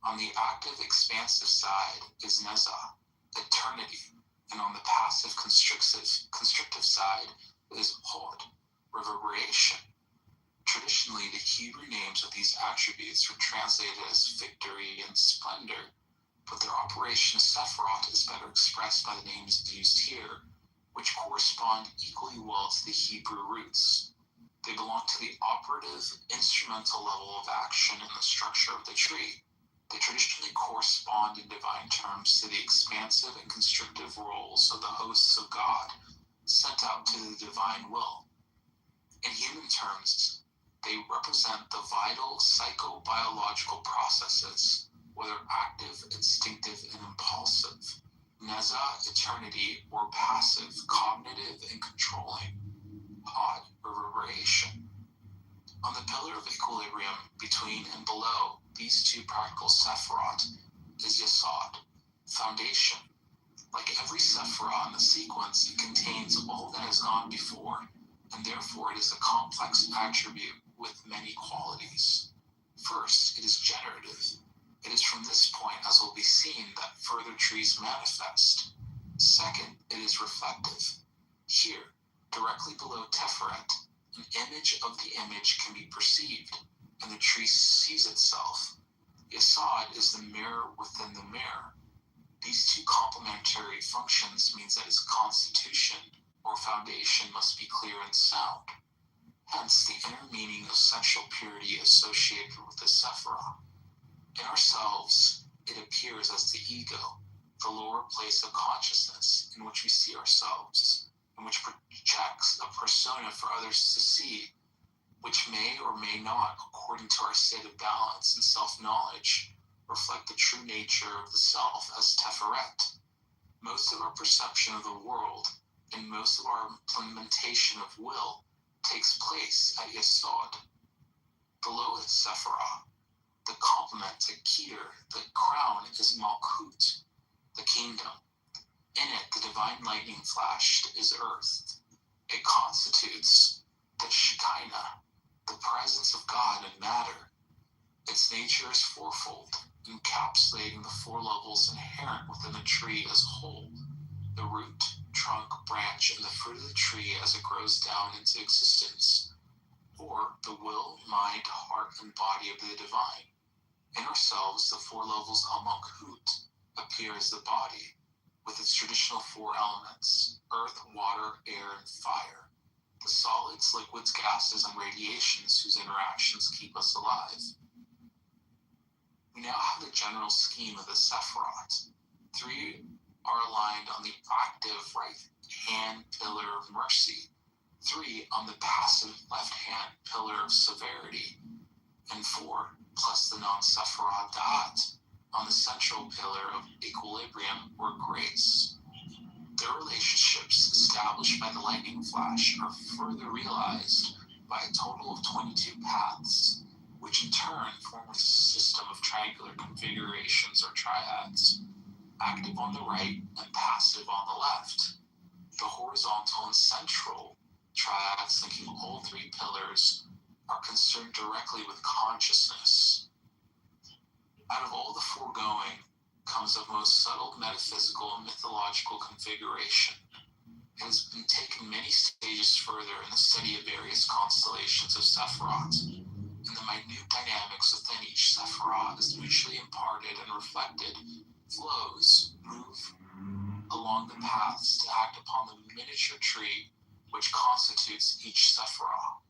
On the active, expansive side is Nezah, eternity, and on the passive, constrictive side is Hod, reverberation. Traditionally, the Hebrew names of these attributes were translated as victory and splendor, but their operation as Sephiroth is better expressed by the names used here, which correspond equally well to the Hebrew roots. They belong to the operative, instrumental level of action in the structure of the tree. They traditionally correspond in divine terms to the expansive and constrictive roles of the hosts of God sent out to the divine will. In human terms, they represent the vital psychobiological processes, whether active, instinctive, and impulsive, Nezah, eternity, or passive, cognitive, and controlling, Hod, reverberation. On the pillar of equilibrium between and below these two practical Sephiroth is Yesod, foundation. Like every Sephirah in the sequence, it contains all that has gone before, and therefore it is a complex attribute with many qualities. First, it is generative. It is from this point, as will be seen, that further trees manifest. Second, it is reflective. Here, directly below Teferet, an image of the image can be perceived, and the tree sees itself. Yesod is the mirror within the mirror. These two complementary functions means that its constitution or foundation must be clear and sound. Hence, the inner meaning of sexual purity associated with the Sephirah. In ourselves, it appears as the ego, the lower place of consciousness in which we see ourselves, and which projects a persona for others to see, which may or may not, according to our state of balance and self-knowledge, reflect the true nature of the self as Teferet. Most of our perception of the world and most of our implementation of will takes place at Yesod. Below it, Sephirah. The complement to Keter, the crown, is Malkut, the kingdom. In it, the divine lightning flashed is earth. It constitutes the Shekinah, the presence of God in matter. Its nature is fourfold, encapsulating the four levels inherent within the tree as a whole, the root, trunk, branch, and the fruit of the tree as it grows down into existence, or the will, mind, heart, and body of the divine. In ourselves, the four levels of Malkut appear as the body, with its traditional four elements, earth, water, air, and fire, the solids, liquids, gases, and radiations whose interactions keep us alive. We now have the general scheme of the Sephiroth. Three are aligned on the active right-hand pillar of mercy, three on the passive left-hand pillar of severity, and four, plus the non-Sephiroth Da'at, on the central pillar of equilibrium or grace. Their relationships established by the lightning flash are further realized by a total of 22 paths, which in turn form a system of triangular configurations or triads, active on the right and passive on the left. The horizontal and central triads linking all three pillars are concerned directly with consciousness. Out of all the foregoing comes a most subtle metaphysical and mythological configuration. It has been taken many stages further in the study of various constellations of Sephiroth, and the minute dynamics within each Sephiroth is mutually imparted and reflected, flows, move along the paths to act upon the miniature tree which constitutes each Sephiroth.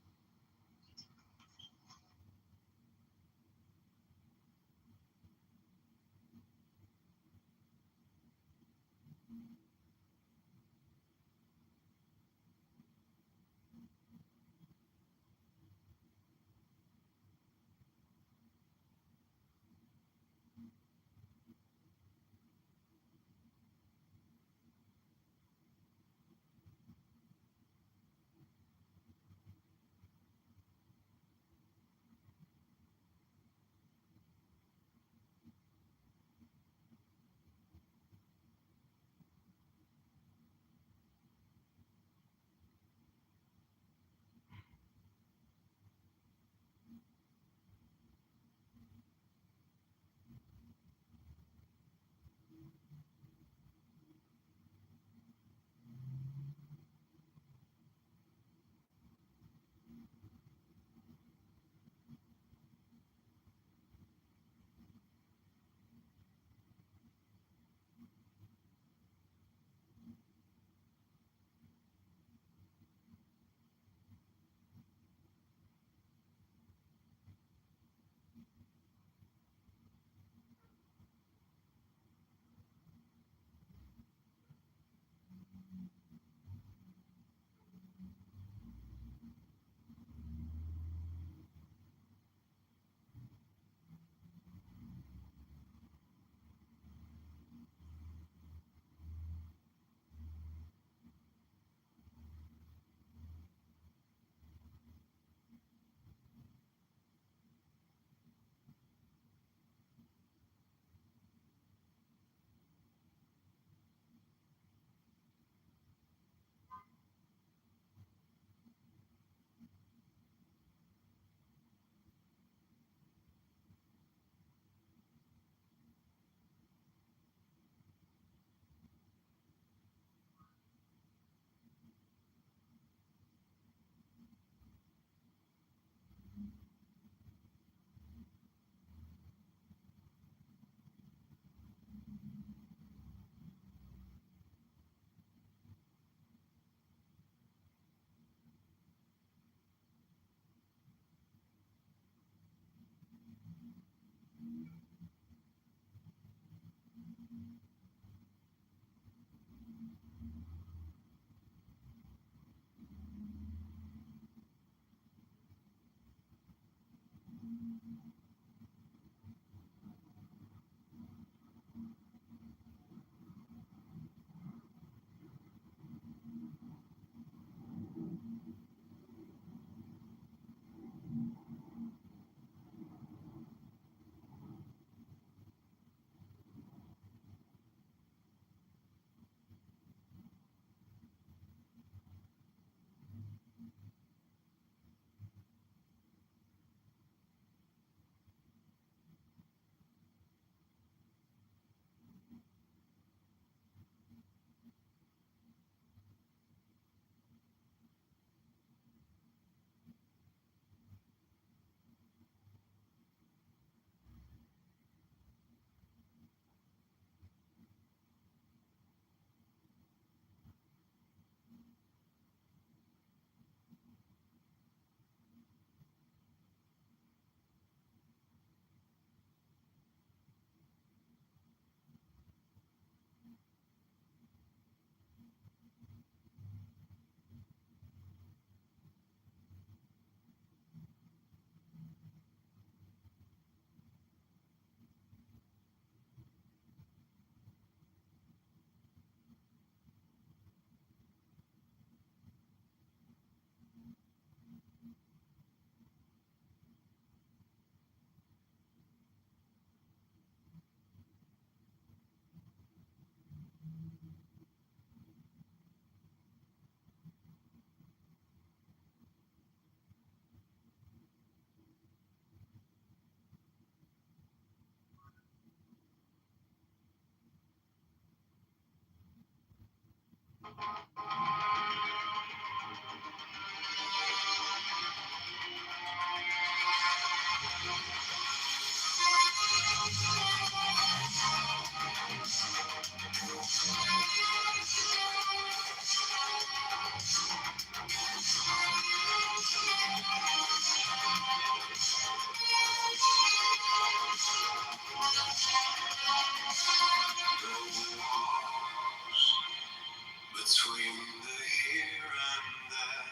Between the here and there,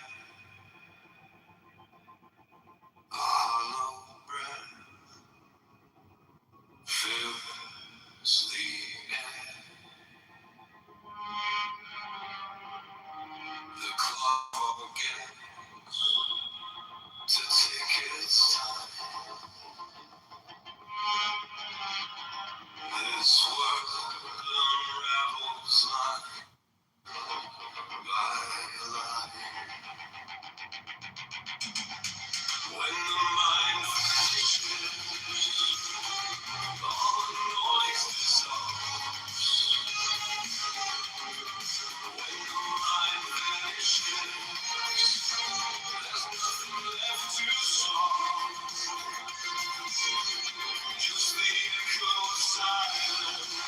a hollow breath fills the air. The clock forgets to take its time. This world unravels line by line. When the mind vanishes, all noise dissolves. When the mind vanishes, there's nothing left to solve. Just the echo of silence.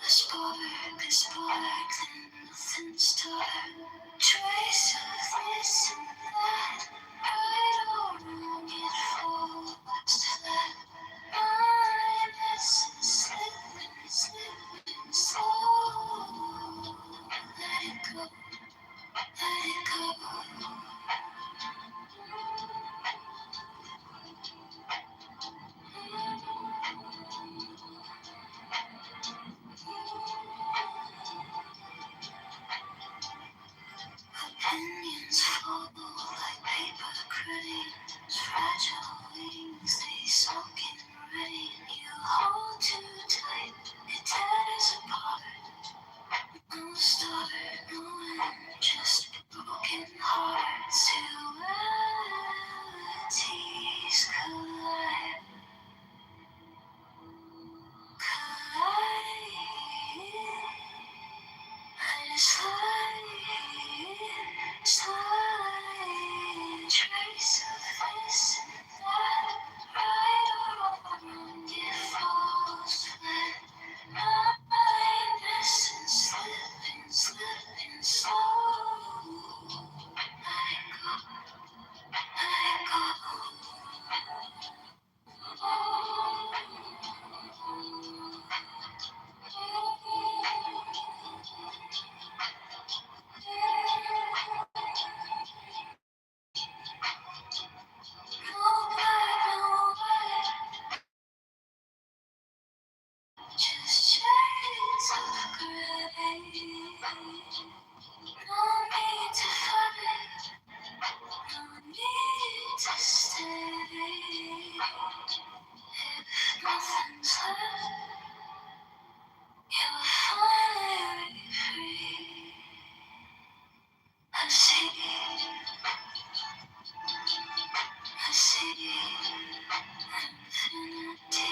spark and nothing's dark. Trace of this and that. Right or wrong, it falls flat. Mine is slipping slow. Let it go, let it go. Opinions fall like paper cranes, fragile wings, they soak in rain. You hold too tight, it tears apart. No start, no end, just broken hearts. Humanities collide, collide. And slide, trace of this and that, right or wrong, it falls flat. Mindless and slipping slow. Let it go, let it go. Just shades of gray. No need to fight, no need to stay. If nothing's left, you'll finally be free. I see infinity.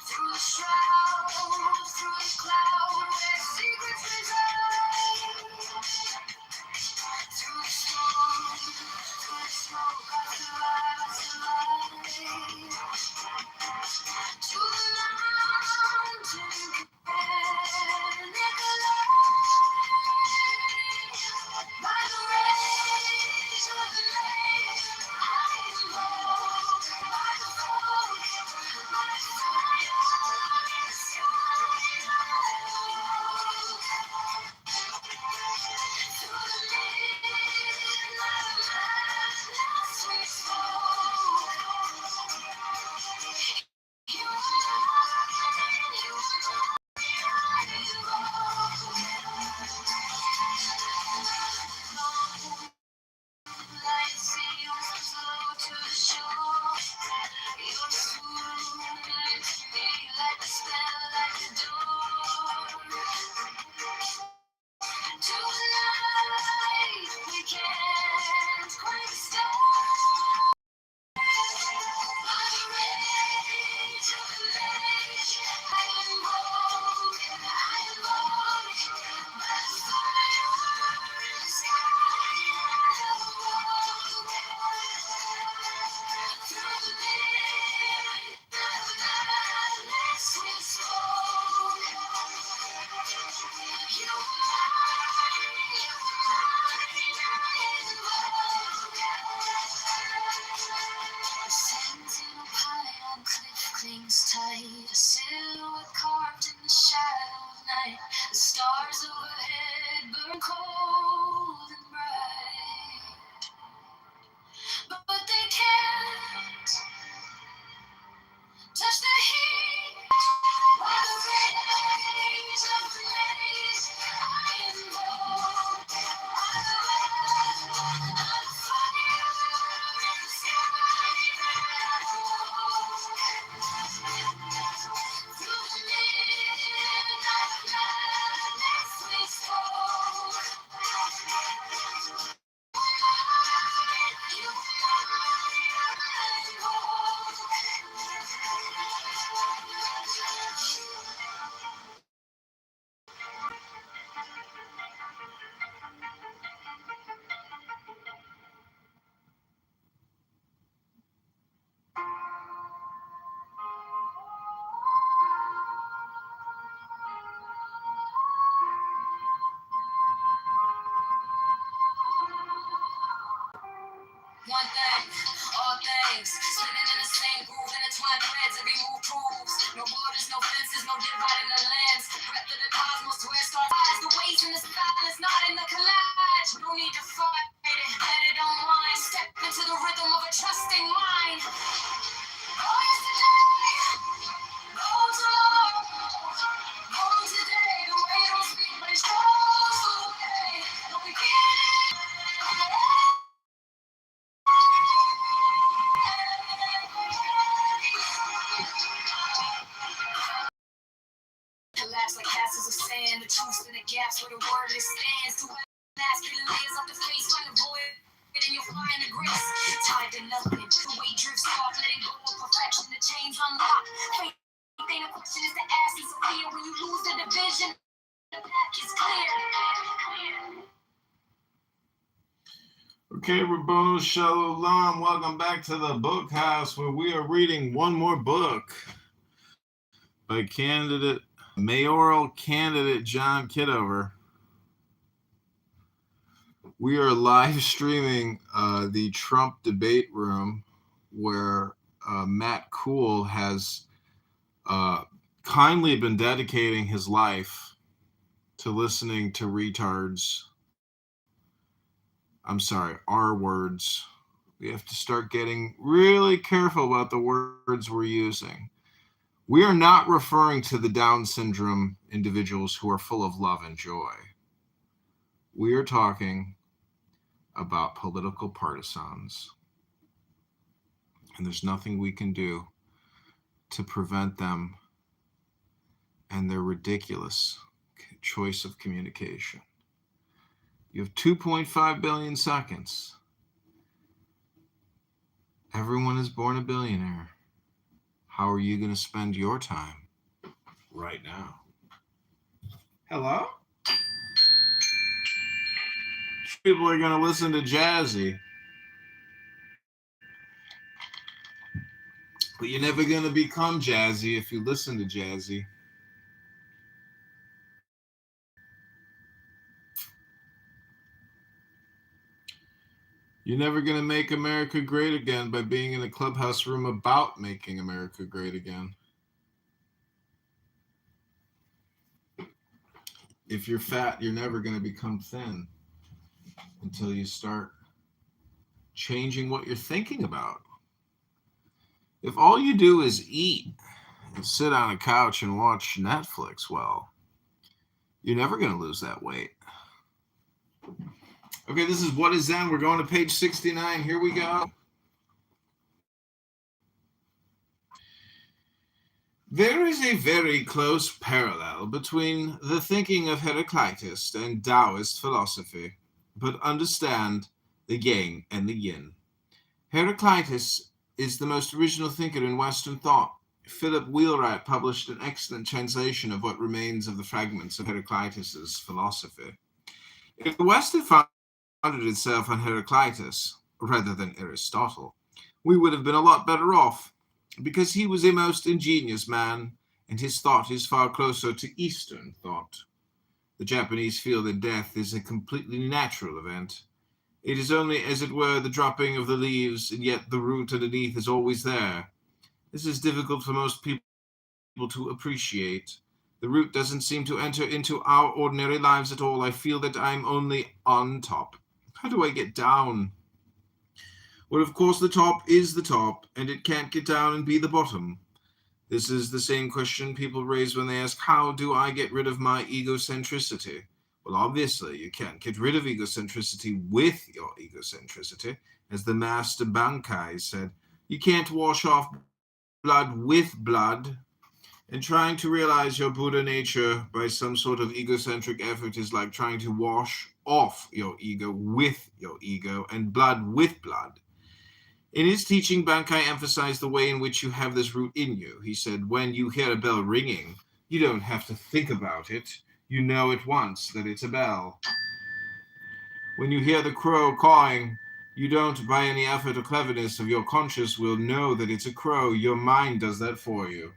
Through the shroud, through the cloud, where secrets reside. Through the storm, through the smoke, I survive. To the mountain, by the rays of the lake, I invoke, by the fog, by fire in the sky, through the midnight madness we spoke. You are mine, you are mine, light sails slow to the shore. Your swoon lifts me like a spell, like a door. Tonight we can't quite stop. By the rage of the lake, I invoke, by the fire in the sky, I awoke. Through the midnight madness we spoke. You are mine, a sentinel pine on cliff clings tight, a silhouette carved in the shadow of night. The stars overhead burn cold and bright, but they can't fine threads, every move proves. No borders, no fences, no dividing the lands. Breath of the cosmos, where it starts. The waves in the style is not in the collage. No need to fight it, let it unwind. Step into the rhythm of a trusting mind. Oh, yesterday, oh, tomorrow, oh, today. The way don't speak, but it shows the way. No beginning. Collapse like castles of sand, the truth in the gaps where the word stands. Two masculine layers up the face, find the void, and you'll find the grace. Tied to nothing, the weight drifts off, letting go of perfection, the chains unlock. Faith ain't a question, it's the ass is clear. When you lose the division, the path is clear. Okay, Rabboni Shalom, welcome back to the Book House, where we are reading one more book by mayoral candidate John Kitover. We are live streaming the Trump debate room, where Matt Cool has kindly been dedicating his life to listening to retards. I'm sorry, R words. We have to start getting really careful about the words we're using. We are not referring to the Down syndrome individuals who are full of love and joy. We are talking about political partisans. And there's nothing we can do to prevent them and their ridiculous choice of communication. You have 2.5 billion seconds. Everyone is born a billionaire. How are you going to spend your time right now? Hello? People are going to listen to Jazzy. But you're never going to become Jazzy if you listen to Jazzy. You're never going to make America great again by being in a clubhouse room about making America great again. If you're fat, you're never going to become thin until you start changing what you're thinking about. If all you do is eat and sit on a couch and watch Netflix, well, you're never going to lose that weight. Okay, this is What is Zen. We're going to page 69. Here we go. There is a very close parallel between the thinking of Heraclitus and Taoist philosophy, but understand the yang and the yin. Heraclitus is the most original thinker in Western thought. Philip Wheelwright published an excellent translation of what remains of the fragments of Heraclitus's philosophy. If the West had founded itself on Heraclitus rather than Aristotle, we would have been a lot better off, because he was a most ingenious man, and his thought is far closer to Eastern thought. The Japanese feel that death is a completely natural event. It is only, as it were, the dropping of the leaves, and yet the root underneath is always there. This is difficult for most people to appreciate. The root doesn't seem to enter into our ordinary lives at all. I feel that I'm only on top. How do I get down? Well, of course, the top is the top, and it can't get down and be the bottom. This is the same question people raise when they ask, how do I get rid of my egocentricity? Well, obviously, you can't get rid of egocentricity with your egocentricity. As the master Bankai said, you can't wash off blood with blood. And trying to realize your Buddha nature by some sort of egocentric effort is like trying to wash off your ego with your ego and blood with blood. In his teaching, Bankai emphasized the way in which you have this root in you. He said, when you hear a bell ringing, you don't have to think about it. You know at once that it's a bell. When you hear the crow cawing, you don't, by any effort or cleverness of your conscience, will know that it's a crow. Your mind does that for you.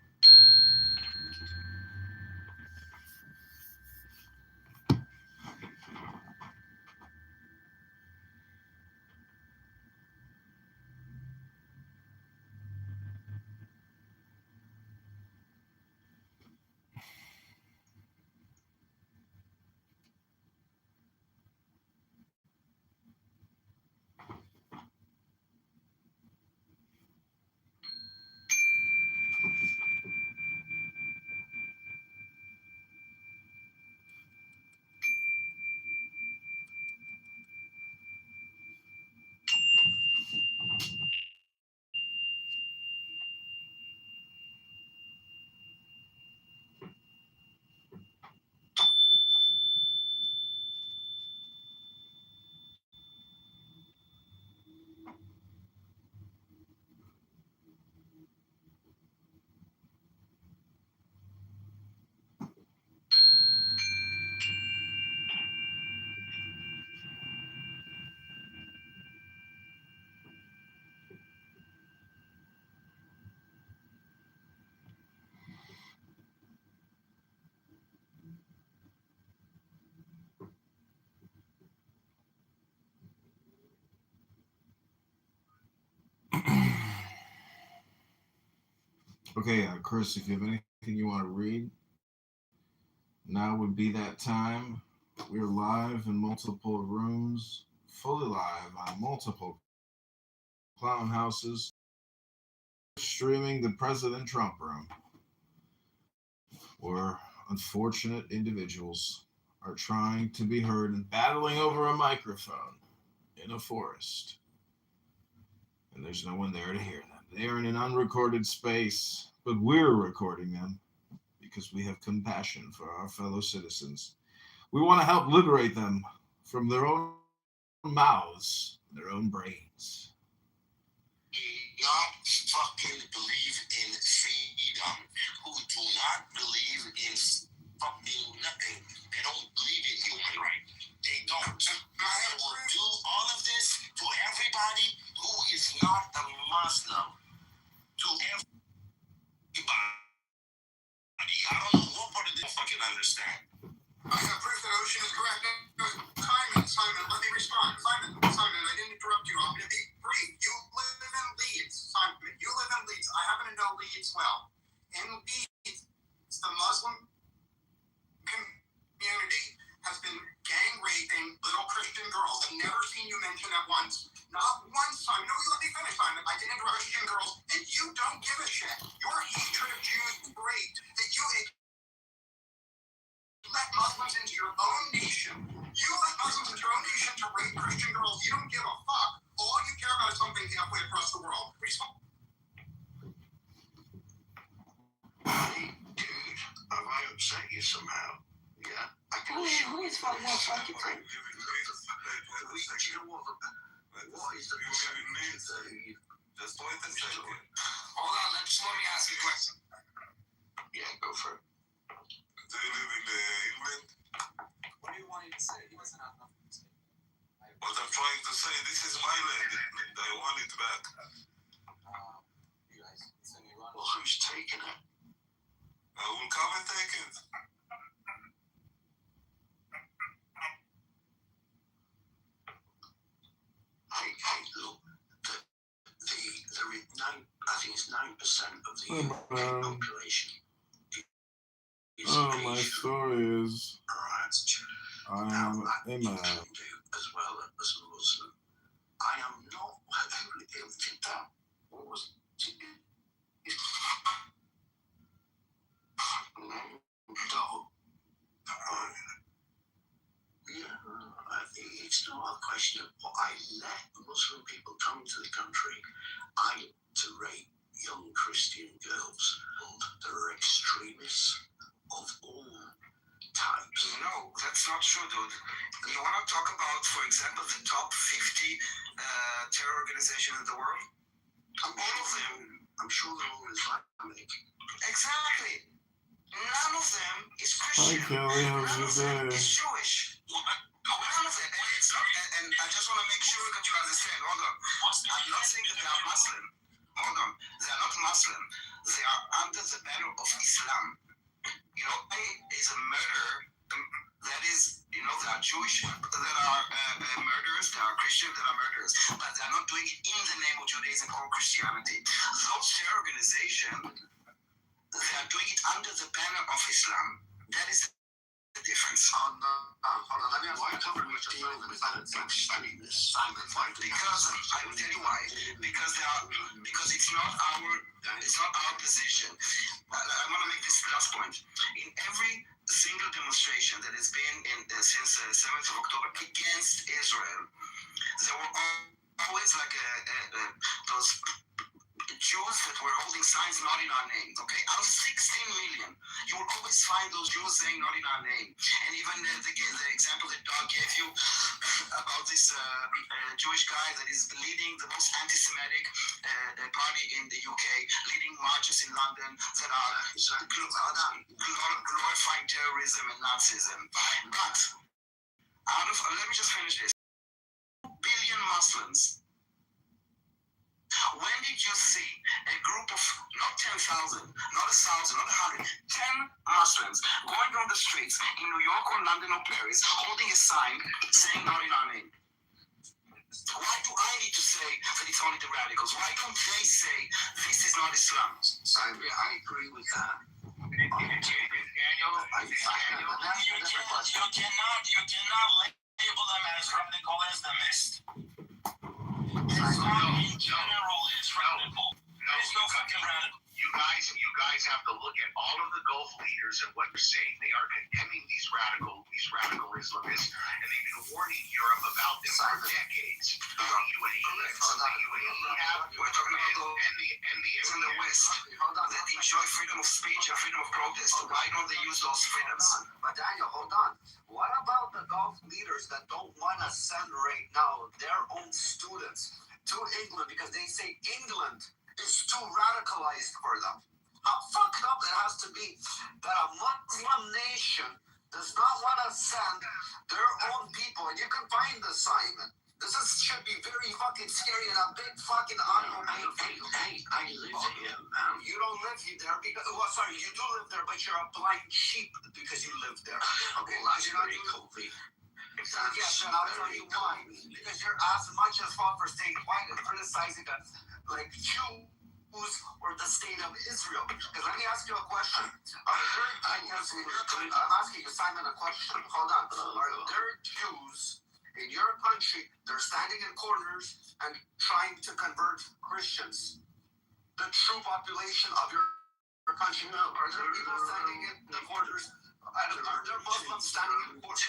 Okay, Chris, if you have anything you want to read, now would be that time. We're live in multiple rooms, fully live on multiple clown houses, streaming the President Trump room, where unfortunate individuals are trying to be heard and battling over a microphone in a forest. And there's no one there to hear them. They're in an unrecorded space, but we're recording them because we have compassion for our fellow citizens. We want to help liberate them from their own mouths, their own brains. Do not fucking believe in freedom, who do not believe in fucking nothing. They don't believe in human rights. They don't. I will do all of this to everybody who is not a Muslim. To everybody. I don't know what part of this I fucking understand. I have proof that Ocean is correct. Simon, let me respond. Simon, I didn't interrupt you. I'm going to be brief. You live in Leeds, Simon. You live in Leeds. I happen to know Leeds well. In Leeds, the Muslim community has been gang raping little Christian girls. I've never seen you mention that once. Not once, Simon. No, let me finish, Simon. I didn't interrupt Christian girls, and you don't give a shit. Your hatred of Jews is great. That you let Muslims into your own nation. You let Muslims into your own nation to rape Christian girls. You don't give a fuck. All you care about is something halfway across the world. Hey, dude, have I upset you somehow? Yeah, I can show you. What is that? What is the Just wait a second. Hold on, let me ask you a question. Yeah, go for it. Do you live in England? What do you want him to say? He doesn't have nothing to say. What I'm trying to say, this is my land. I want it back. You guys, it's in Iran. Well, who's taking it? I will come and take it. Look, I think it's 9% of the UK population. My story is I am a man. As well as a Muslim. I am not what was it? No. Yeah, it's not a question of what I let Muslim people come to the country. I to rape young Christian girls. They're extremists of all types. No, that's not true, dude. You want to talk about, for example, the top 50 terror organizations in the world? All of them. I'm sure they're all Islamic. Exactly. None of them is Christian. Hi, Kelly. How's None your of them day? is Jewish. None of them. And it's not. And I just want to make sure that you understand. Hold on. I'm not saying that they are Muslim. Hold on. They are not Muslim. They are under the banner of Islam. You know, is a murderer. That is, you know, there are Jewish that are murderers, there are Christians that are murderers, but they are not doing it in the name of Judaism or Christianity. Those terror organizations, they are doing it under the banner of Islam. That is the difference. Hold on, let me ask why cover with extremeness. Because I will tell you why. Because it's not our position. I want to make this last point. In every single demonstration that has been since 7th of October against Israel, there were always like those Jews that were holding signs not in our name, okay? Out of 16 million, you will always find those Jews saying not in our name. And even the example that Doug gave you about this Jewish guy that is leading the most anti-Semitic party in the UK, leading marches in London that are glorifying terrorism and Nazism. But let me just finish this. 2 billion Muslims. When did you see a group of not 10,000, not 1,000, not 100, 10 Muslims going on the streets in New York or London or Paris holding a sign saying not in our name? Why do I need to say that it's only the radicals? Why don't they say this is not Islam? I agree with that. Daniel, you cannot label them as radical Islamists. Islam in general is radical. There's no fucking radical. You guys have to look at all of the Gulf leaders and what they're saying. They are condemning these radical Islamists, and they've been warning Europe about them for decades. The UAE have, We're talking about it's in the West. They enjoy freedom of speech and freedom of protest. Why don't they use those freedoms? But Daniel, hold on. What about the Gulf leaders that don't want to send right now their own students to England because they say England is too radicalized for them? How fucked up it has to be that a Muslim nation does not want to send their own people, and you can find this, Simon. Should be very fucking scary and a big fucking honor. Hey, I live here. You don't live here there because, sorry, you do live there, but you're a blind sheep because you live there. Okay, That's you're not very doing. comfy. Yes, and I'll tell you why. Because you're as much as fought for staying quiet and criticizing us like Jews or the state of Israel. Because let me ask you a question. I'm asking you, Simon, a question. Hold on. Are there Jews in your country? They're standing in corners and trying to convert Christians. The true population of your country. Are there people standing in the corners? Are there Muslims standing in corners?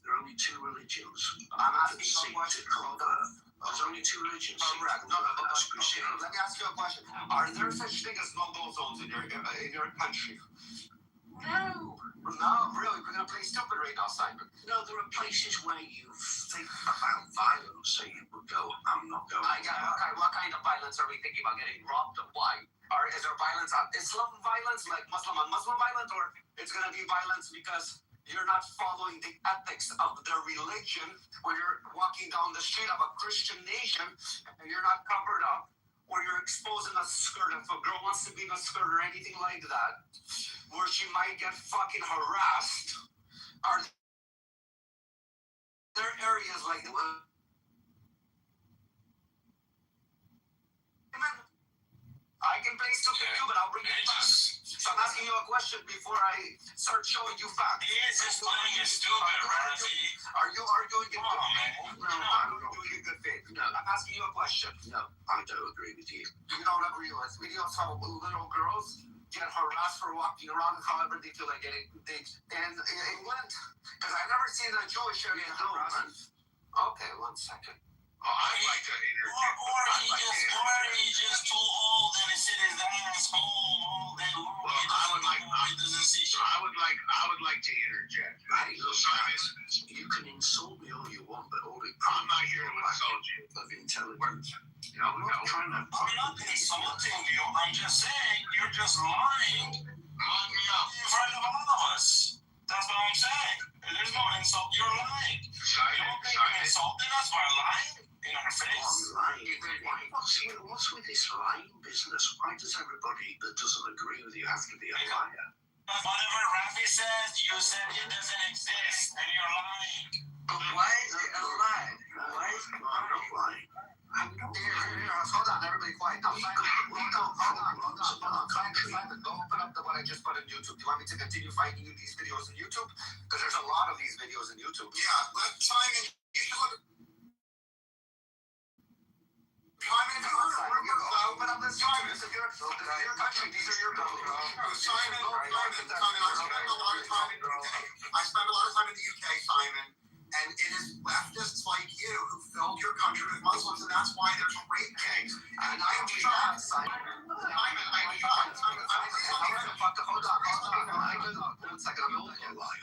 There are only two religions. I'm asking you a question. There's only two religions. Correct. No, let me ask you a question. Are there such thing as no-go zones in your country? No. No, really. We're gonna play stupid right now, Simon. No, there are places where you think about violence, so you would go, I'm not going there. What kind of violence are we thinking about? Getting robbed? Why? Or is there violence on Islam violence, like Muslim on Muslim violence, or it's gonna be violence because you're not following the ethics of their religion when you're walking down the street of a Christian nation and you're not covered up, or you're exposing a skirt if a girl wants to be in a skirt or anything like that, where she might get fucking harassed. Are there areas like that? I can play stupid too, but I'll bring it back. So I'm asking you a question before I start showing you facts. He is just playing stupid, Rafi. Are you arguing in good man. faith? No, I'm doing in good faith. No. I'm asking you a question. No, I don't agree with you. You don't agree with me. You know how little girls get harassed for walking around however they feel like getting in England? Because I've never seen a Jewish area harassed. Okay, 1 second. I'd like to interject. Or he just too old and he sit his ass home all day long. I would like to interject. Hey, look, Simon, you can insult me all you want, but all it I'm not here to insult you. of intelligence. No. I'm not trying to I'm not insulting you. I'm just saying you're just lying Lock me up. in front of all of us. That's what I'm saying. There's no insult. You're lying. You don't think you're insulting us by lying in our face? Lying. What's with this lying business? Why does everybody that doesn't agree with you have to be a liar? Whatever Rafi says, you said it doesn't exist, and you're lying. But why is it a lie? Why is it No, I'm not lying. I'm not Here, lying. hold on, everybody quiet. Now, hold on. Simon, go open up what I just put on YouTube. Do you want me to continue finding you these videos on YouTube? Because there's a lot of these videos on YouTube. Yeah, let Simon. Simon, Open up this YouTube. This is your country. These are your buildings. Simon, I spend a lot of time in the UK, Simon, and it is leftists like you who filled your country with Muslims, and that's why there's rape gangs. And I am shocked, Simon. I'm shocked. Hold on. 1 second.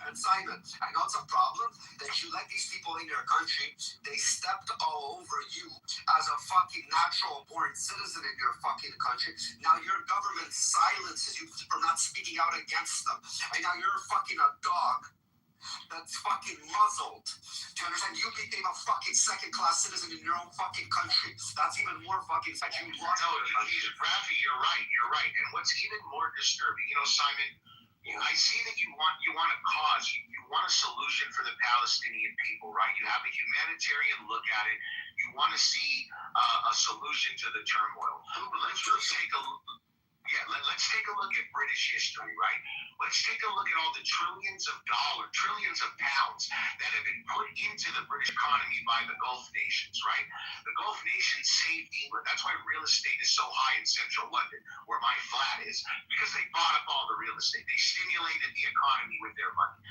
And Simon, I know it's a problem that you let these people in your country. They stepped all over you as a fucking natural born citizen in your fucking country. Now your government silences you from not speaking out against them. And now you're fucking a dog that's fucking muzzled. Do you understand? You became a fucking second-class citizen in your own fucking country. That's even more fucking second. Rafi, you're right. And what's even more disturbing, Simon, I see that you want a cause. You want a solution for the Palestinian people, right? You have a humanitarian look at it. You want to see a solution to the turmoil. Let's take a look. Yeah, let's take a look at British history, right? Let's take a look at all the trillions of dollars, trillions of pounds that have been put into the British economy by the Gulf nations, right? The Gulf nations saved England. That's why real estate is so high in central London, where my flat is, because they bought up all the real estate. They stimulated the economy with their money.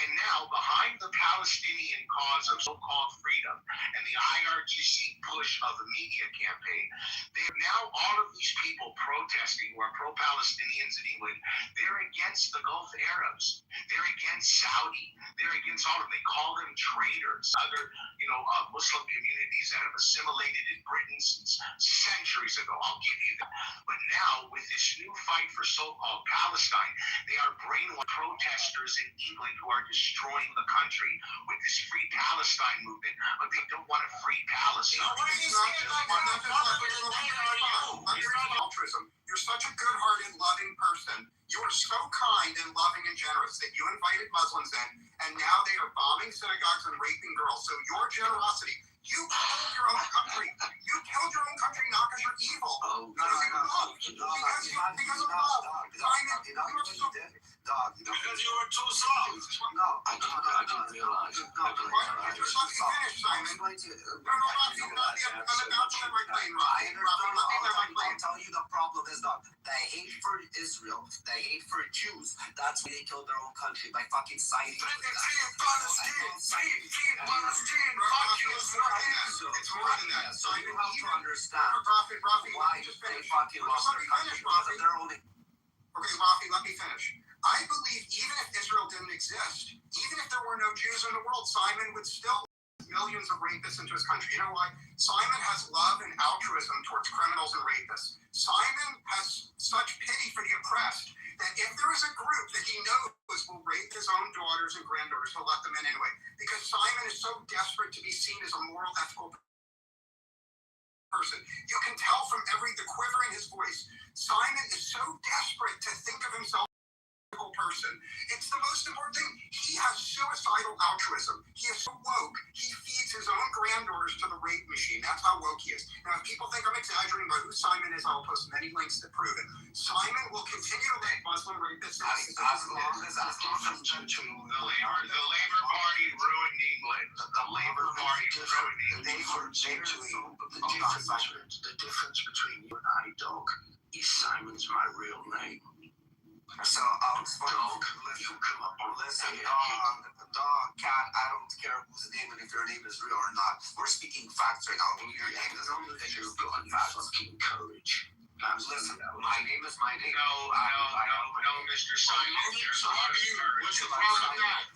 And now, behind the Palestinian cause of so-called freedom and the IRGC push of the media campaign, they have now all of these people protesting who are pro-Palestinians in England. They're against the Gulf Arabs. They're against Saudi. They're against all of them. They call them traitors. Other, Muslim communities that have assimilated in Britain since centuries ago. I'll give you that. But now, with this new fight for so-called Palestine, they are brainwashed protesters in England who are destroying the country with this Free Palestine movement, but they don't want a free Palestine. Altruism. You're such a good-hearted, loving person. You are so kind and loving and generous that you invited Muslims in, and now they are bombing synagogues and raping girls. So your generosity, you killed your own country. You killed your own country not because you're evil. Because of love. Because you were too soft. No, I didn't realize. No, let me finish, Simon. No, Rocky, I'm about to land my plane, Rocky. I'll tell you the problem is, dog. They hate for Israel. They hate for Jews. That's why they killed their own country by fucking siding with It's more than that. So you have to understand Rafi, why they fucking lost their country because of their own. Okay, Rafi, let me finish. I believe even if Israel didn't exist, even if there were no Jews in the world, Simon would still millions of rapists into his country. You know why? Simon has love and altruism towards criminals and rapists. Simon has such pity for the oppressed that if there is a group that he knows will rape his own daughters and granddaughters, he'll let them in anyway. Because Simon is so desperate to be seen as a moral, ethical person. You can tell from the quiver in his voice, Simon is so desperate to think of himself as a person. It's the most important thing. He has suicidal altruism. He is so woke. He feeds his own granddaughters to the rape machine. That's how woke he is. Now, if people think I'm exaggerating about who Simon is, I'll post many links that prove it. Simon will continue to let Muslim rapists The Labour Party ruined England. The Labour Party ruined England. The difference between you and I, dog, is Simon's my real name. So I'll explain. Listen, dog, cat, I don't care whose name and if your name is real or not. We're speaking facts right now. Your name doesn't mean that you're doing facts. Fucking courage. Listen, my name is my name. No, Mr. Simon. There's a lot of courage. What's the problem with that?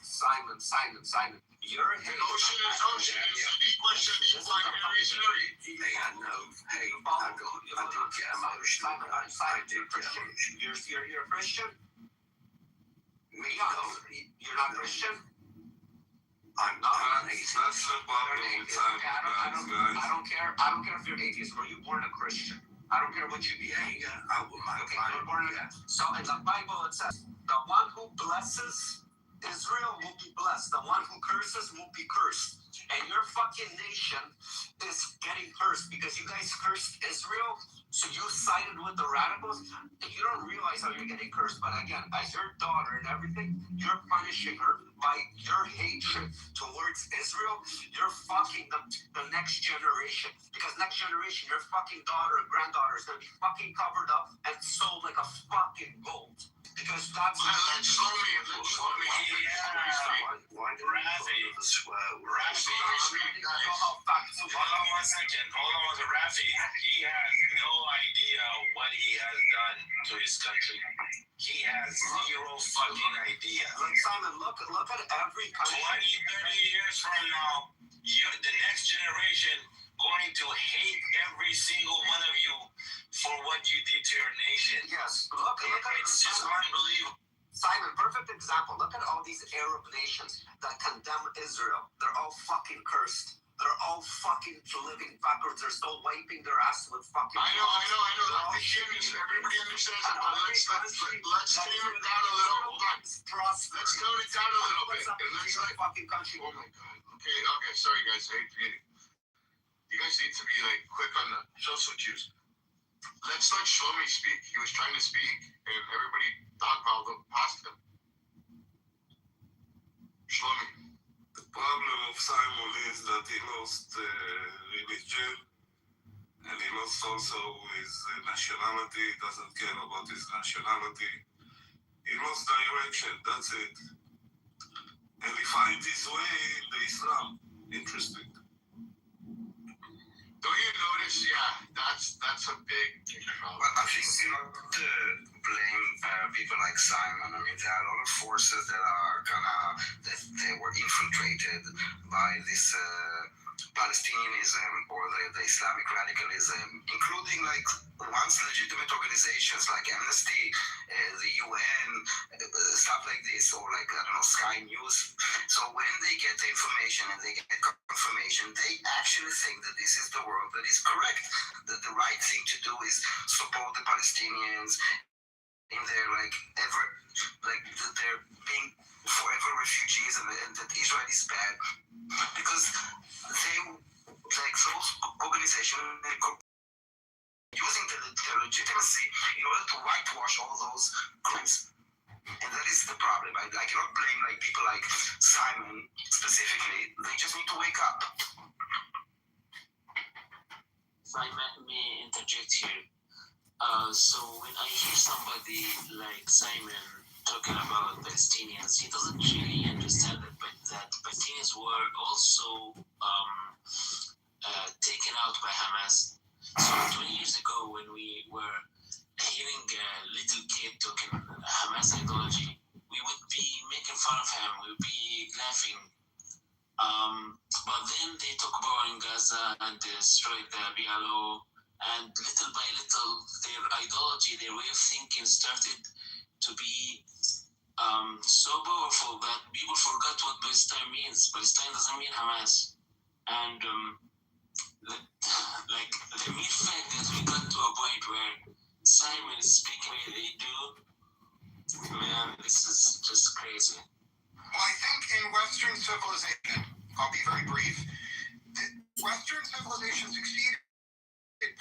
Simon. You're a hate. Ocean is ocean. Hey, I don't care. I'm Christian. You're a Christian? Me, you're not Christian? I'm not. That's the bottom time. I don't care if you're atheist. Were you born a Christian? I don't care what you be. Okay, you're born again. So in the Bible it says, the one who blesses Israel will be blessed. The one who curses will be cursed. And your fucking nation is getting cursed because you guys cursed Israel. So you sided with the radicals. And you don't realize how you're getting cursed. But again, as your daughter and everything, you're punishing her by your hatred towards Israel. You're fucking the next generation. Because next generation, your fucking daughter and granddaughter is going to be fucking covered up and sold like a fucking gold. Because that's... Let's slow me. Yeah. Rafi. Hold on one second. Rafi, he has no idea what he has done to his country. He has zero fucking idea. Look, Simon, look at every country. 20, 30 years from now, the next generation going to hate every single one of you for what you did to your nation. Yes, look at it's just unbelievable. Simon, perfect example. Look at all these Arab nations that condemn Israel. They're all fucking cursed. They're all fucking living backwards. They're still wiping their ass with fucking... I know. Everybody understands that, but let's tame it down a little. Let's tone it down a little bit. Fucking country. Oh my God. Okay. Sorry, guys. I hate forgetting. The You guys need to be like quick on the show switches. Let's let Shlomi speak. He was trying to speak, and everybody dogpiled up past him. Shlomi. The problem of Simon is that he lost religion, and he lost also his nationality. He doesn't care about his nationality. He lost direction, that's it. And he finds his way in the Islam. Interesting. Don't you notice? Yeah, that's a big problem. Well, I think you not blame people like Simon. I mean, there are a lot of forces that are that they were infiltrated by this Palestinianism or the Islamic radicalism, including like once legitimate organizations like Amnesty, the UN, stuff like this, or like, I don't know, Sky News. So when they get the information and they get confirmation, they actually think that this is the world that is correct, that the right thing to do is support the Palestinians in their that they're being forever refugees and that Israel is bad, because they, like those organizations, using their legitimacy in order to whitewash all those crimes. And that is the problem. I cannot blame like people like Simon specifically. They just need to wake up. If I may interject here. So when I hear somebody like Simon talking about Palestinians, he doesn't really understand that Palestinians were also taken out by Hamas. So 20 years ago, when we were hearing a little kid talking Hamas ideology, we would be making fun of him, we would be laughing. But then they talk about in Gaza and destroyed the PLO, and little by little, their ideology, their way of thinking started to be so powerful that people forgot what Palestine means. Palestine doesn't mean Hamas. And the mere fact that we got to a point where Simon is speaking the way they do, man, this is just crazy. Well, I think in Western civilization, I'll be very brief, Western civilization succeeded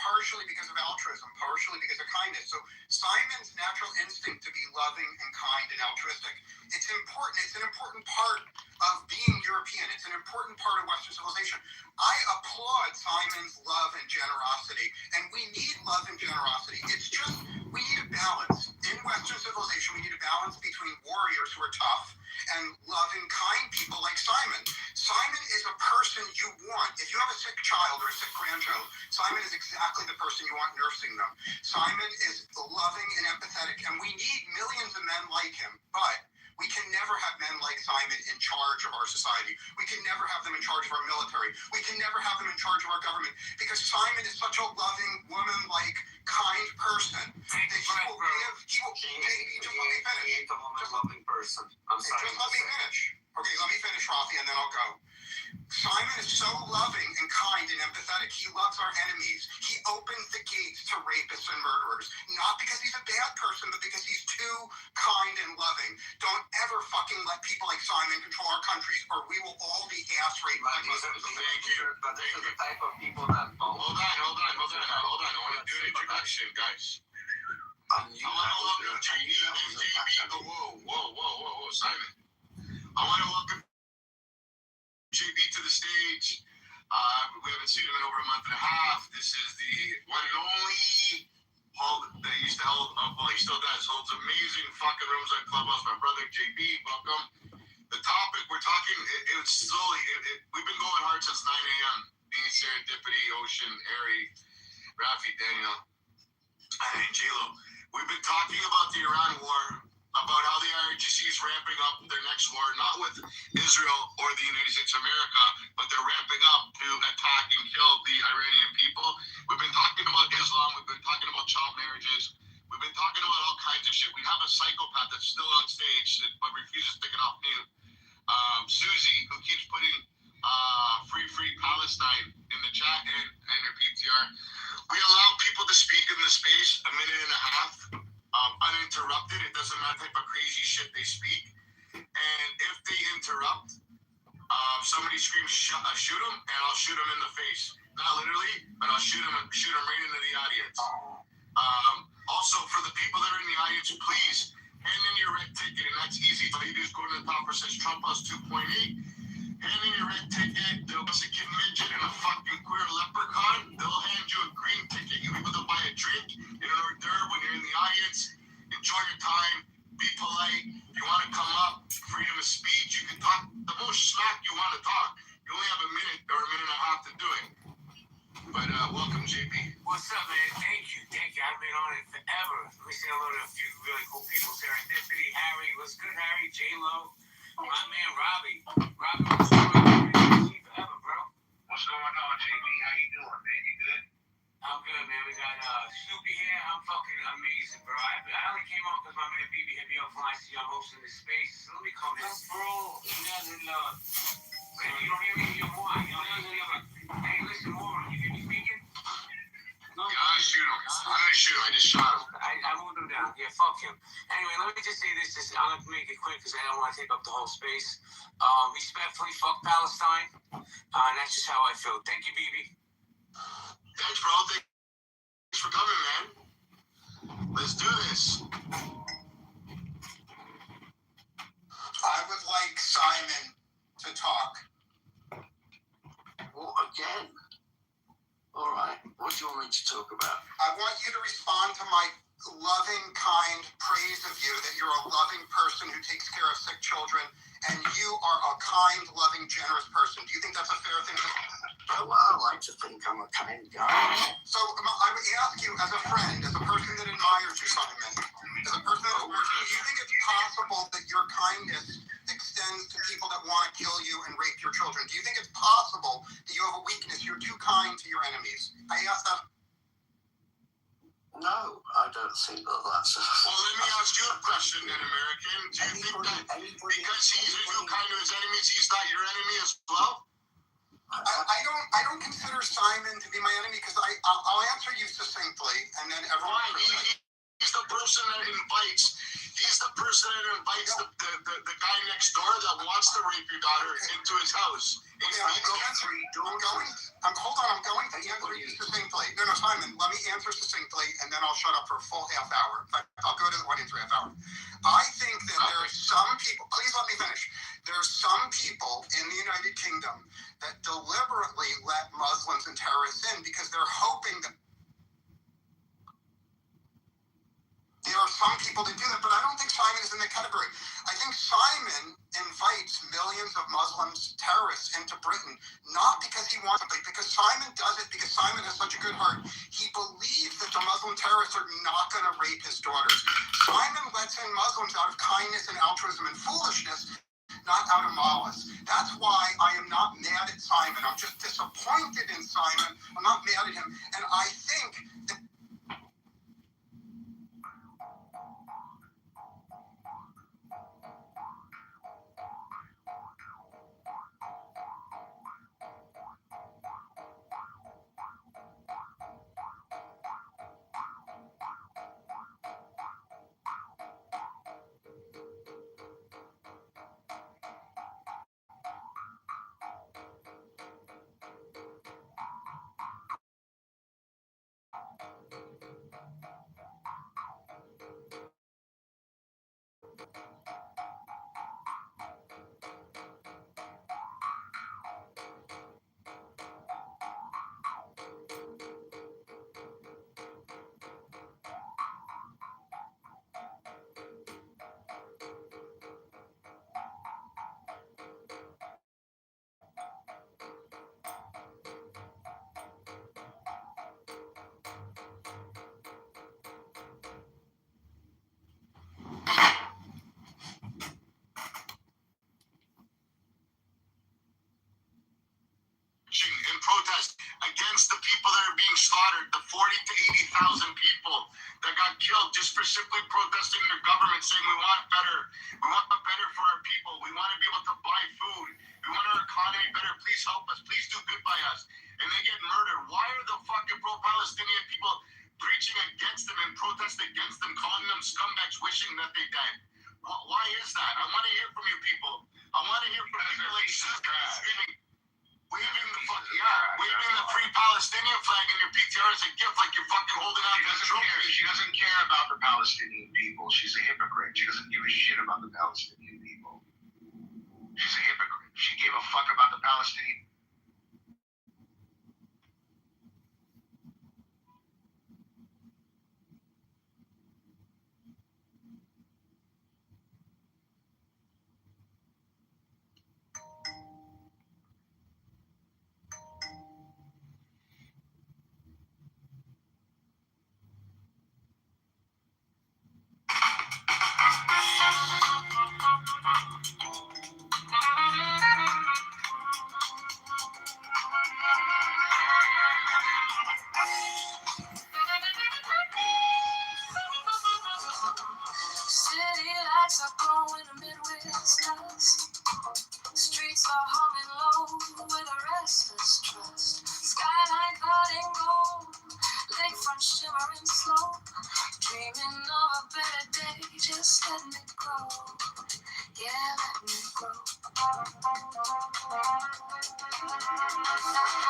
partially because of altruism, partially because of kindness. So Simon's natural instinct to be loving and kind and altruistic, it's important. It's an important part of being European. It's an important part of Western civilization. I applaud Simon's love and generosity, and we need love and generosity. It's just, we need a balance. In Western civilization, we need a balance between warriors who are tough and loving, kind people like Simon. Simon is a person you want. If you have a sick child or a sick grandchild, Simon is exactly the person you want nursing them. Simon is loving and empathetic, and we need millions of men like him, but we can never have men like Simon in charge of our society. We can never have them in charge of our military. We can never have them in charge of our government, because Simon is such a loving, woman-like, kind person that he will give. Just let me finish. He ain't a woman-loving person. I'm sorry. Just let me finish. Okay, let me finish, Rafi, and then I'll go. Simon is so loving and kind and empathetic. He loves our enemies. He opens the gates to rapists and murderers. Not because he's a bad person, but because he's too kind and loving. Don't ever fucking let people like Simon control our countries, or we will all be ass raped by Muslims. Thank you. But this is the type of people that Hold on. I want to do an introduction, guys. I want to welcome JB. Whoa, Simon. I want to welcome JB to the stage. We haven't seen him in over a month and a half. This is the one and only Paul that used to hold, well, he still does, holds amazing fucking rooms on Clubhouse. My brother JB, welcome. The topic we're talking, it's slowly, we've been going hard since 9 a.m. Being Serendipity, Ocean, Airy, Rafi, Daniel, and J-Lo. We've been talking about the Iran war, about how the IRGC is ramping up their next war, not with Israel or the United States of America, but they're ramping up to attack and kill the Iranian people. We've been talking about Islam. We've been talking about child marriages. We've been talking about all kinds of shit. We have a psychopath that's still on stage but refuses to get off mute. Susie, who keeps putting free Palestine in the chat and her PTR. We allow people to speak in the space a minute and a half. Uninterrupted. It doesn't matter type of crazy shit they speak. And if they interrupt, somebody screams shoot them, and I'll shoot them in the face. Not literally, but I'll shoot him right into the audience. Also, for the people that are in the audience, please hand in your red ticket, and that's easy. All you do is go to the top where it says Trump House 2.8. Hand in your red ticket. They'll give midget and a fucking queer leprechaun. They'll hand you a green ticket. You'll be able to buy a drink in an hors d'oeuvre when you're in the audience. Enjoy your time. Be polite. If you want to come up, freedom of speech. You can talk the most smack you want to talk. You only have a minute or a minute and a half to do it. But welcome, JP. What's up, man? Thank you. I've been on it forever. Let me say hello to a few really cool people. Serendipity, Harry. What's good, Harry? J-Lo. My man, Robbie. Robbie, what's going on? Forever, bro. What's going on, JP? How you doing, man? You good? I'm good, man. We got Snoopy here. I'm fucking amazing, bro. I only came on because my man BB hit me up when I see I'm hosting this space. So let me come in. Bro, he doesn't man, you don't hear me? You're why? You don't hear me? Hey, listen, moron. You hear me speaking? No, yeah, I'm gonna shoot him. I just shot him. I moved him down. Yeah, fuck him. Anyway, let me just say this. I'm gonna make it quick because I don't want to take up the whole space. Respectfully, fuck Palestine. And that's just how I feel. Thank you, BB. Thanks, bro. Thanks for coming, man. Let's do this. I would like Simon to talk. Well, again. All right. What do you want me to talk about? I want you to respond to my loving, kind praise of you, that you're a loving person who takes care of sick children, and you are a kind, loving, generous person. Do you think that's a fair thing to say? Well, I like to think I'm a kind guy. So I would ask you, as a friend, as a person that admires you, Simon, as a person that admires you, do you think it's possible that your kindness extends to people that want to kill you and rape your children? Do you think it's possible that you have a weakness, you're too kind to your enemies? I ask that. No, I don't think that's Well, let me ask you a question then, American. Do you think that because he's too kind to his enemies, he's not your enemy as well? I don't consider Simon to be my enemy because I'll answer you succinctly, and then everyone. Fine. He's the person that invites. He's the person that invites the guy next door that wants to rape your daughter into his house. I'm going to answer you succinctly. No, Simon, let me answer succinctly, and then I'll shut up for a full half hour. I'll go to the audience for a half hour. I think that there are some people, please let me finish. There are some people in the United Kingdom that deliberately let Muslims and terrorists in because they're hoping that there are some people that do that, but I don't think Simon is in the category. I think Simon invites millions of Muslims, terrorists into Britain, not because he wants something, because Simon does it because Simon has such a good heart. He believes that the Muslim terrorists are not going to rape his daughters. Simon lets in Muslims out of kindness and altruism and foolishness, not out of malice. That's why I am not mad at Simon. I'm just disappointed in Simon. I'm not mad at him. And I think that in protest against the people that are being slaughtered, the 40 to 80,000 people that got killed just for simply protesting their government, saying we want better for our people, we want to be able to buy food, we want our economy better, please help us, please do good by us, and they get murdered. Why are the fucking pro-Palestinian people preaching against them and protest against them, calling them scumbags, wishing that they died? Why is that? I want to hear from you people. I want to hear from people like screaming. Waving the free Palestinian flag in your PTR as a gift, like you're fucking holding on to the trophy. She doesn't care about the Palestinian people. She's a hypocrite. She doesn't give a shit about the Palestinian people. She's a hypocrite. She gave a fuck about the Palestinian. City lights are glowing amid dust. Streets are humming low with a restless trust. Skyline cutting gold, lakefront shimmering slow. Dreaming of a better day, just letting it grow. Yeah, letting it grow.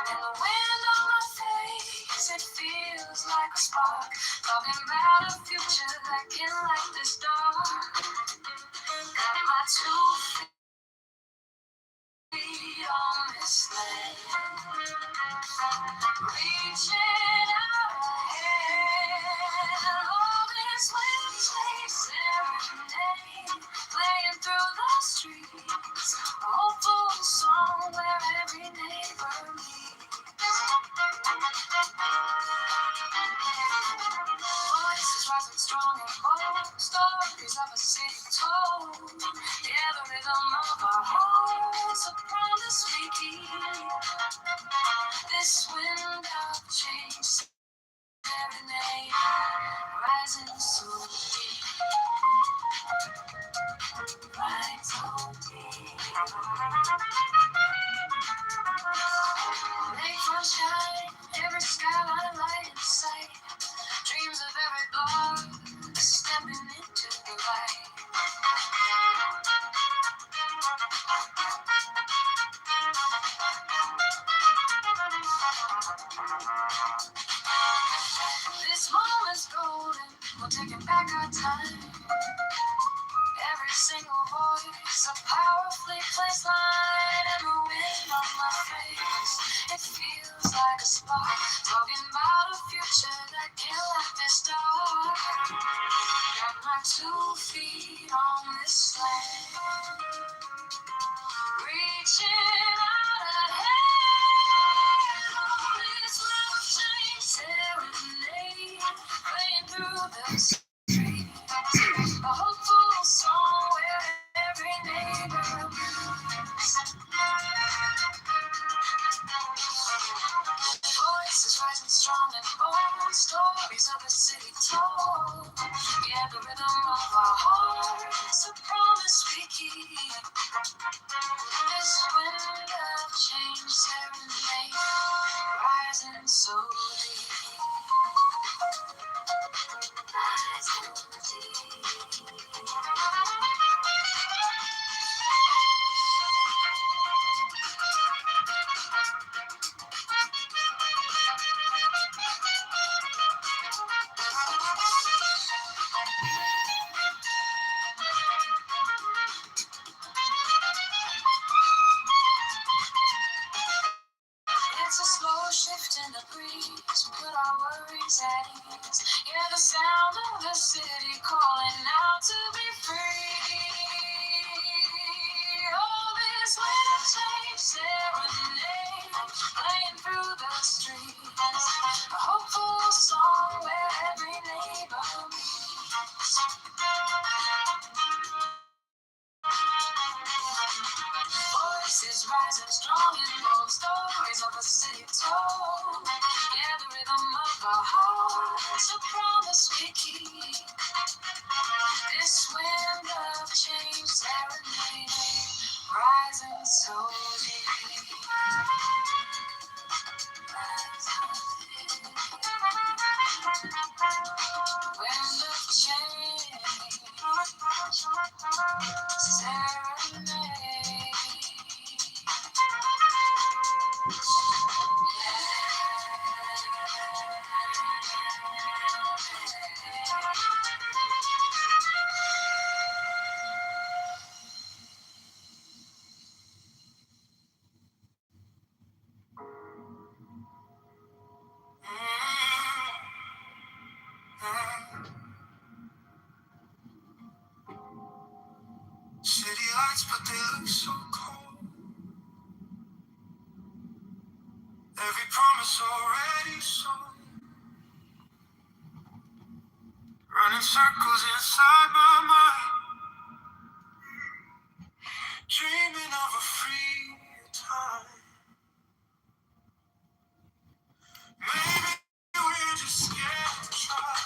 And the wind on my face, it feels like a spark. Talking about a future that can light this dark. Got my 2 feet on this land. Reaching out ahead. All this wind chase serenade. Playing through the streets. A hopeful song where every neighbor meets. Voices rising strong and bold. Stories of a city told. Yeah, the rhythm of our hearts. A promise we keep. This wind of change serenade. Rising so deep. Rising so deep. Lakefront shine, every skyline light in sight. Dreams of every block, stepping into the light. This moment's golden, we're taking back our time. Every single voice, a powerfully placed line. And the wind on my face, it feels like a spark. Talking about a future that can light this dark. Got my 2 feet on this land. Reaching out ahead. All this love change serenade. Playing through the streets. A hopeful song where every neighbor moves. Voices rising strong and bold. Stories of the city told. Yeah, the rhythm of our hearts. A promise we keep. This wind of change serenade. Rising so deep. Rising deep. It's a slow shift in the breeze, put our worries at ease. Yeah, the sound of the city calling out to be free. All this wind change serenade, playing through the streets. A hopeful song where every neighbor meets. Voices rising strong and bold. Stories of a city told. Yeah, the rhythm of our hearts. A promise we keep. This wind of change serenade. Rising so deep. Wind of change serenade. lights, but they look so cold. Every promise already sold. Running circles inside my mind. Dreaming of a free time. Maybe we're just scared to try.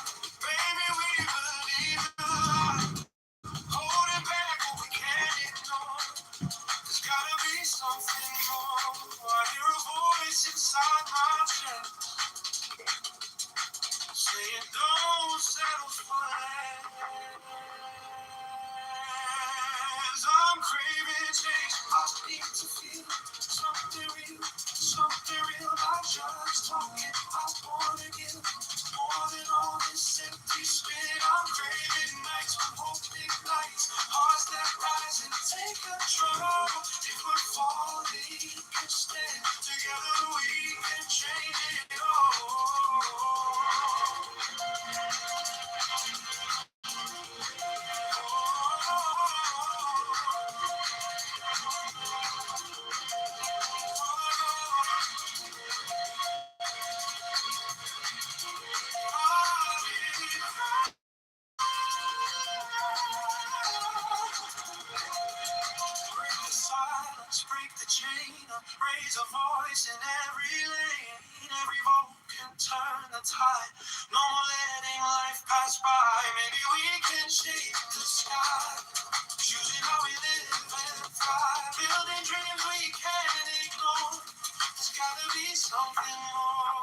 Maybe we believe in love. Holding back what we can't ignore. There's gotta be something more. I hear a voice inside my chest saying don't settle for less. I'm craving change. I need to feel something real, something real. Not just talking. I wanna give more than all this empty spit. I'm craving nights with hope ignites, hearts that rise and take control. If we're falling, we can stand together. We can change it all. Break the silence, break the chain, raise a voice in every lane. Every vote can turn the tide. No more letting life pass by. Maybe we can shape the sky, choosing how we live and thrive. Building dreams we can't ignore. There's gotta be something more.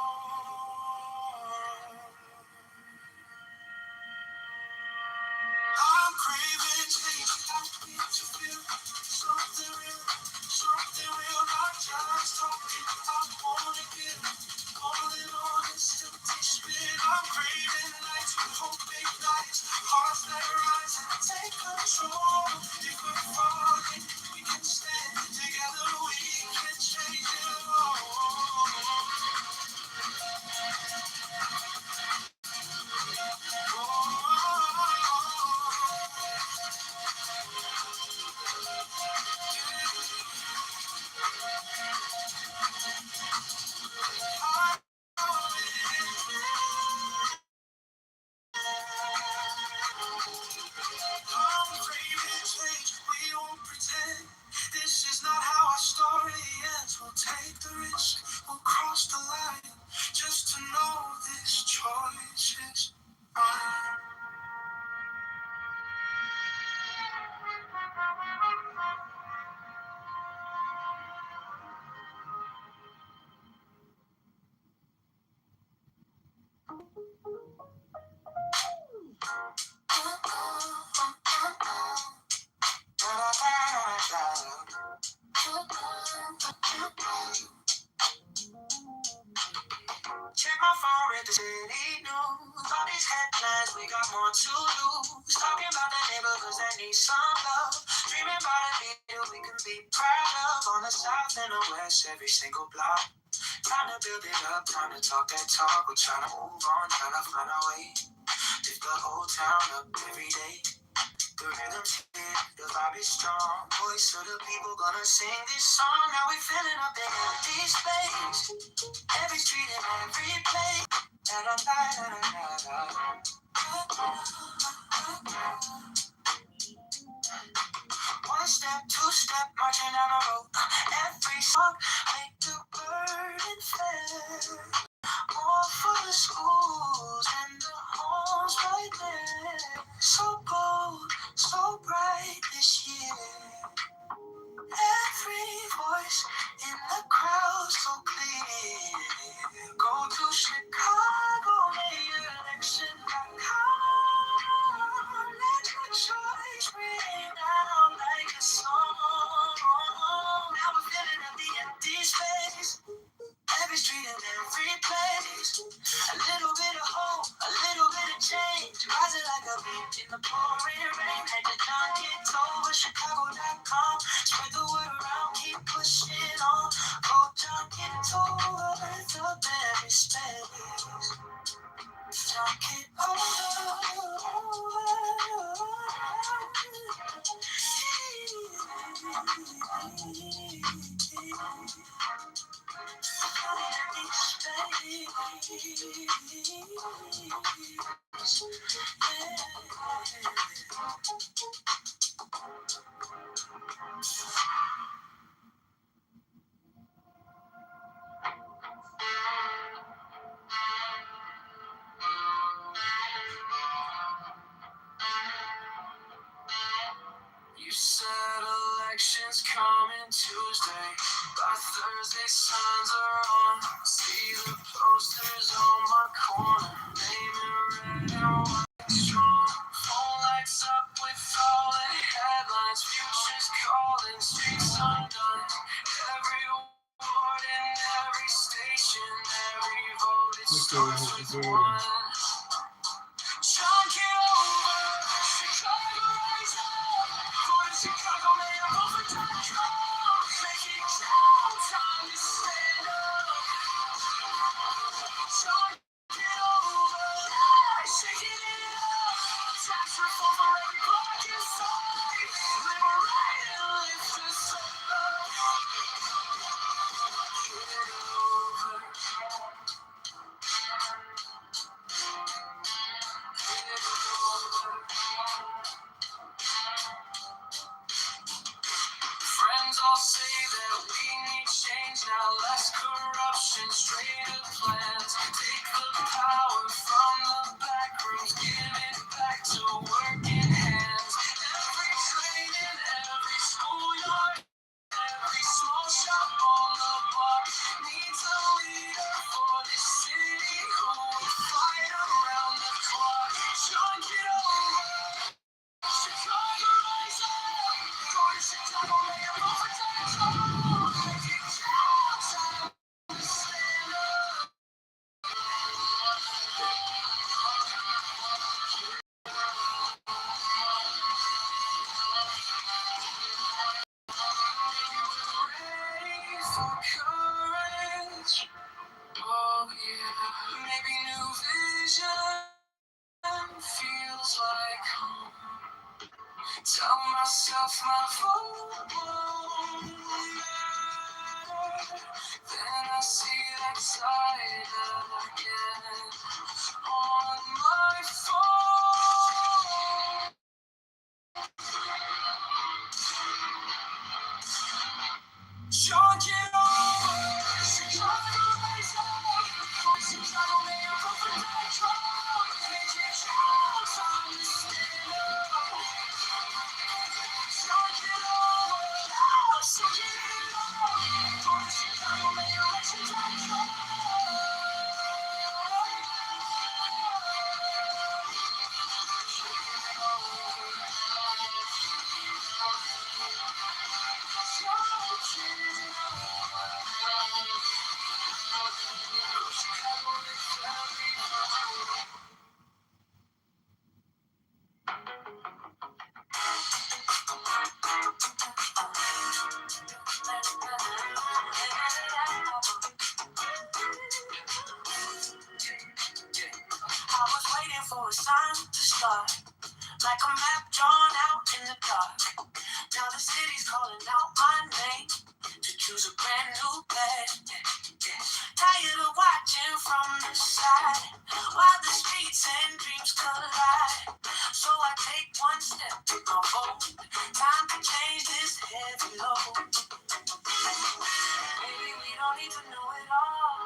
I'm craving change. I need to feel something real, not just talking. I wanna give more than all this empty spit. I'm craving nights with hope ignites, hearts that rise and take control. If we're falling, we can stand together. We can change it all. We won't pretend. This is not how our story ends. We'll take the risk, we'll cross the line, just to know this choice is mine. Check my phone, read the city news. All these headlines, we got more to lose. Talking about the neighborhoods that need some love. Dreaming about a video we can be proud of. On the south and the west, every single block. Time to build it up, time to talk that talk. We're trying to move on, trying to find our way. Lift the whole town up every day. The rhythm's here, the vibe is strong. Voice of the people gonna sing this song. Now we filling up the empty space. Every street and every place. One step, two step, marching down the road. Every song make the burden fair. More for the schools and the homes right there. So bold, so bright this year. Every voice in the crowd so clear. Go to Chicago, election.com. Let your choice ring out like a song. Now we're filling up the empty space. Every street and every place. A little bit of hope, a little bit of change. Rising like a beat in the pouring rain. Head to Kitover, Chicago.com. Spread the word around, keep pushing on. Go John Kitover, the very space. John Kitover. Elections coming Tuesday. By Thursday, signs are on. See the posters on my corner. Name in red and white strong. Phone lights up with all the headlines. Futures calling, streets undone. Every ward in every station, every vote, it starts with one. John Kitover, Chicago rise up. Go to Chicago, man, I'm over.com. Make it count, time to stand up. John Kitover, shaking it up. Tax reform for every black inside. Liberate and lift us up. Kitover. Friends all say that we need change now, less corruption, straighter plans. Take the power from the back rooms, give it back to working hands. Every train in every schoolyard, every small shop on the block needs a leader for this city who will fight around the clock. John, get over. Chicago, rise up. Go to Chicago, man, I'm over.com. Make it count, time to stand up. Ready for courage. Oh yeah, maybe new vision feels like home. Tell myself my vote won't matter. Then I see that side again on my phone. John, get over. Chicago, rise up. Chicago, man, I'm over.com. Make it count, time to stand up. John, get over. So get it on. Go to Chicago, man, I'm over.com. I was waiting for a sign to start, like a map drawn out in the dark. Now the city's calling out my name to choose a brand new path. Tired of watching from the side while the streets and dreams collide. So I take one step to my vote. Time to change this heavy load. Maybe we don't need to know it all.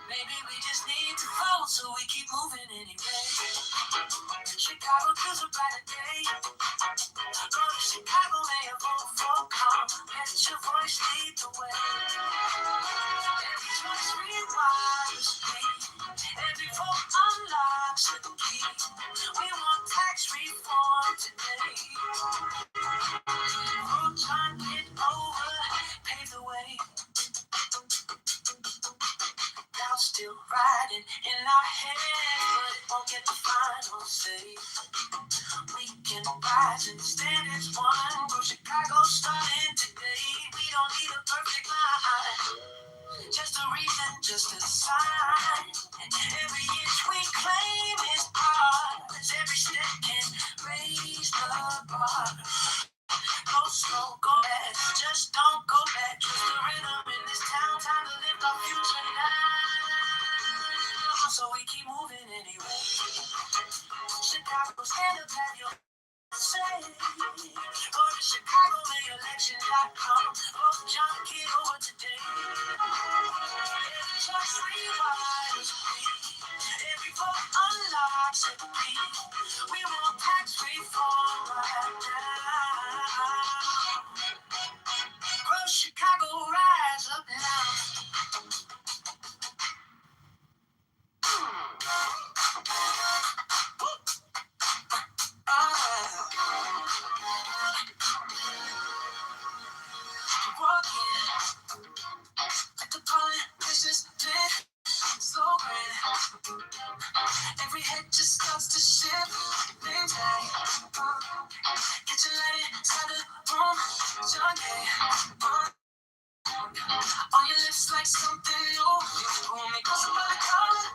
Maybe we just need to vote so we keep moving anyway. Chicago choose a brighter day. Go to Chicago, may I vote for calm. Let your voice lead the way. Every choice rewires me. Every vote unlocks the key. We want tax reform today. Vote John, get over, pave the way. Now still riding in our heads, but it won't get the final say. We can rise and stand as one. Go Chicago, starting today. We don't need a perfect line, just a reason, just a sign. Every inch we claim is ours. Every step can raise the bar. Go slow, go fast, just don't go back. Trust the rhythm in this town. Time to lift our future now. So we keep moving anyway. Chicago, stand up, have your say. Go to Chicago, election.com. Vote John, get over today. Every choice rewires me. Every vote unlocks a key. We want tax reform right now. She let it inside the room. Junkie. On your lips like something new. You pull me closer by the collar.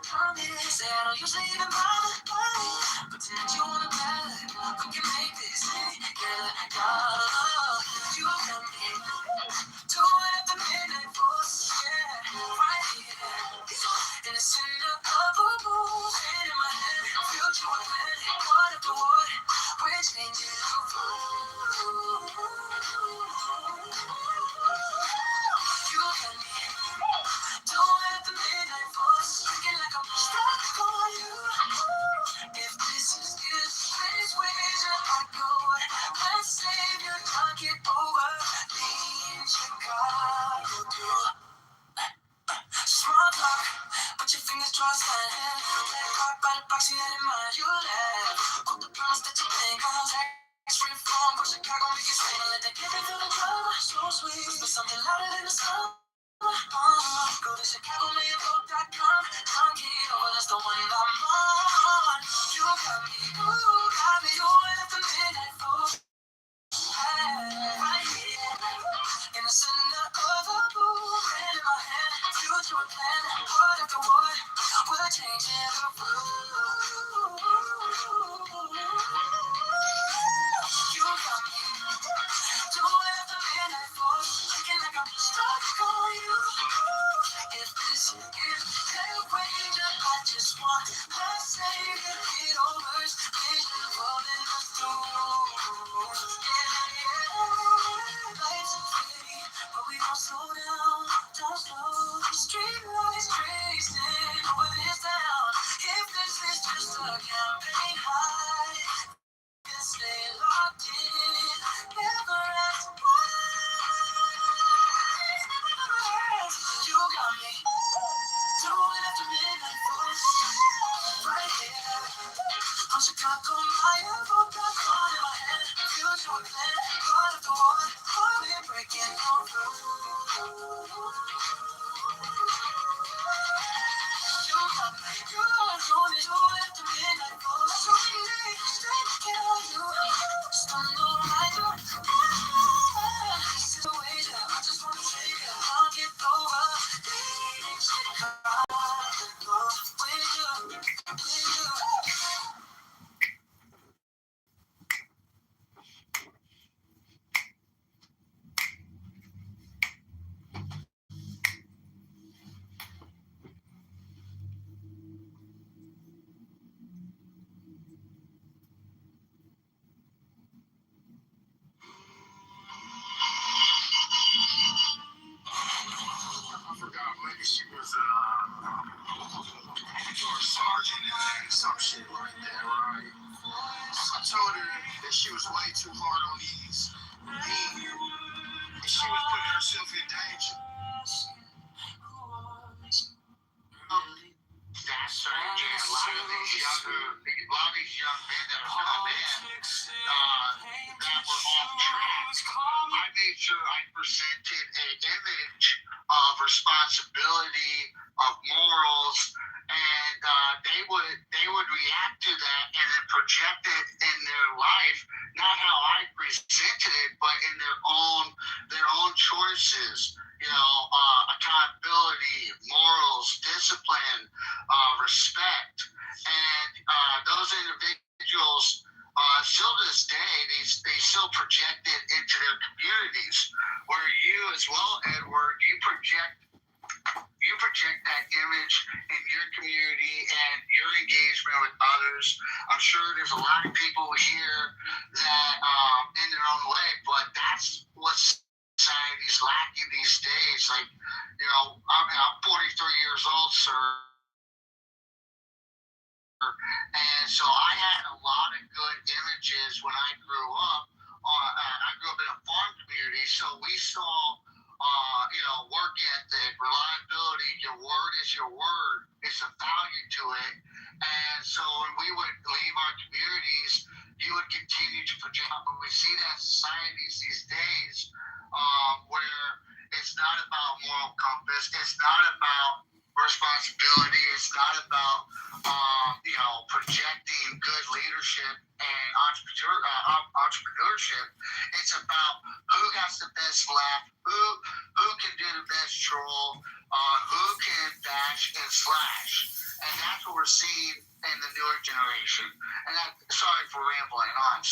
Say I don't usually even bother, but tonight you wanna bet. We can make this together. You got me doing at the midnight force. Yeah, right here. Innocent of a boo. Head in my head, future with plan. What after what? We're changing the rules. You got me doing at the midnight force, drinking like I'm stuck on you. If this is good, please wage it like gold. Let's save your drunk it over. Me in Chicago, do small talk, but your fingers crossed my head. Caught by the box, you had in mind. You left, all the promise that you think on. Tax-free phone for Chicago, make it rain. Let that give it to the drama, so sweet. But something louder than the sun. Go to ChicagoMailBoat.com. Come Kitover, that's the one I'm on. You got me doing at the midnight force. Right here, in the center of a boo. Pen in my hand, future with plan. What after what? We're changing the rules. You got me doing at the midnight force, thinking like I'm stuck on you. If this is hell wager, I just want to say that it overs. Vision rolling us through. Yeah. Lights are pretty, but we don't slow down. Don't slow. Street lights tracing, over this down. If this is just a campaign high, then stay locked in. Never ask why. You got me doing after midnight force. Right here on Chicago, Mailboat.com. In my head, future with plan. What after what? We're breaking all rules. You got me doing after midnight force. Straight to kill you. Stumble right through. This is a wager. I just wanna take it. I'll get over. Leaving Chicago with you. I forgot, maybe she was or a sergeant and some shit like that, right? I told her that she was way too hard on these men, and she was putting herself in danger. That's certain, yeah. A lot of these young men that are coming in that were off track. I made sure I presented an image of responsibility, of morals, and they would react to that and then project it in their life, not how I presented it, but in their own choices. Accountability, morals, discipline, respect, and those individuals. Still to this day, they still project it into their communities. Where you, as well, Edward, you project that image in your community and your engagement with others. I'm sure there's a lot of people here that, in their own way, but that's what society's lacking these days. Like, I'm 43 years old, sir. And so I had a lot of good images when I grew up. I grew up in a farm community, so we saw, work ethic, reliability. Your word is your word. It's a value to it. And so when we would leave our communities, you would continue to project. But we see that societies these days where it's not about moral compass. It's not about responsibility. It's not about projecting good leadership and entrepreneurship. It's about who got the best laugh, who can do the best troll, who can bash and slash, and that's what we're seeing in the newer generation. And sorry for rambling on.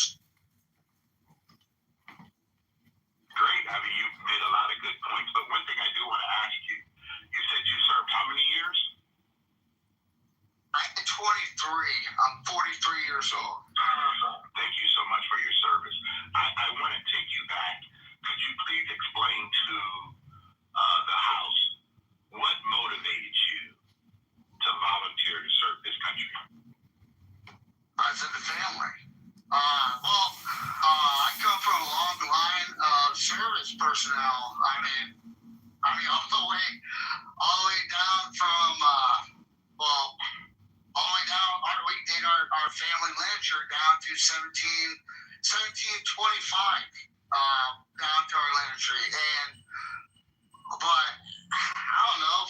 Great. I mean, you've made a lot of good points. But one thing I do want to ask you, you said you served how many years? I'm 23. I'm 43 years old. Thank you so much for your service. I want to take you back. Could you please explain to the House what motivated you to volunteer to serve this country? I was in the family. I come from a long line of service personnel. I mean, all the way down from, all the way down, we did our family lineage down to 1725, down to our lineage. But, I don't know,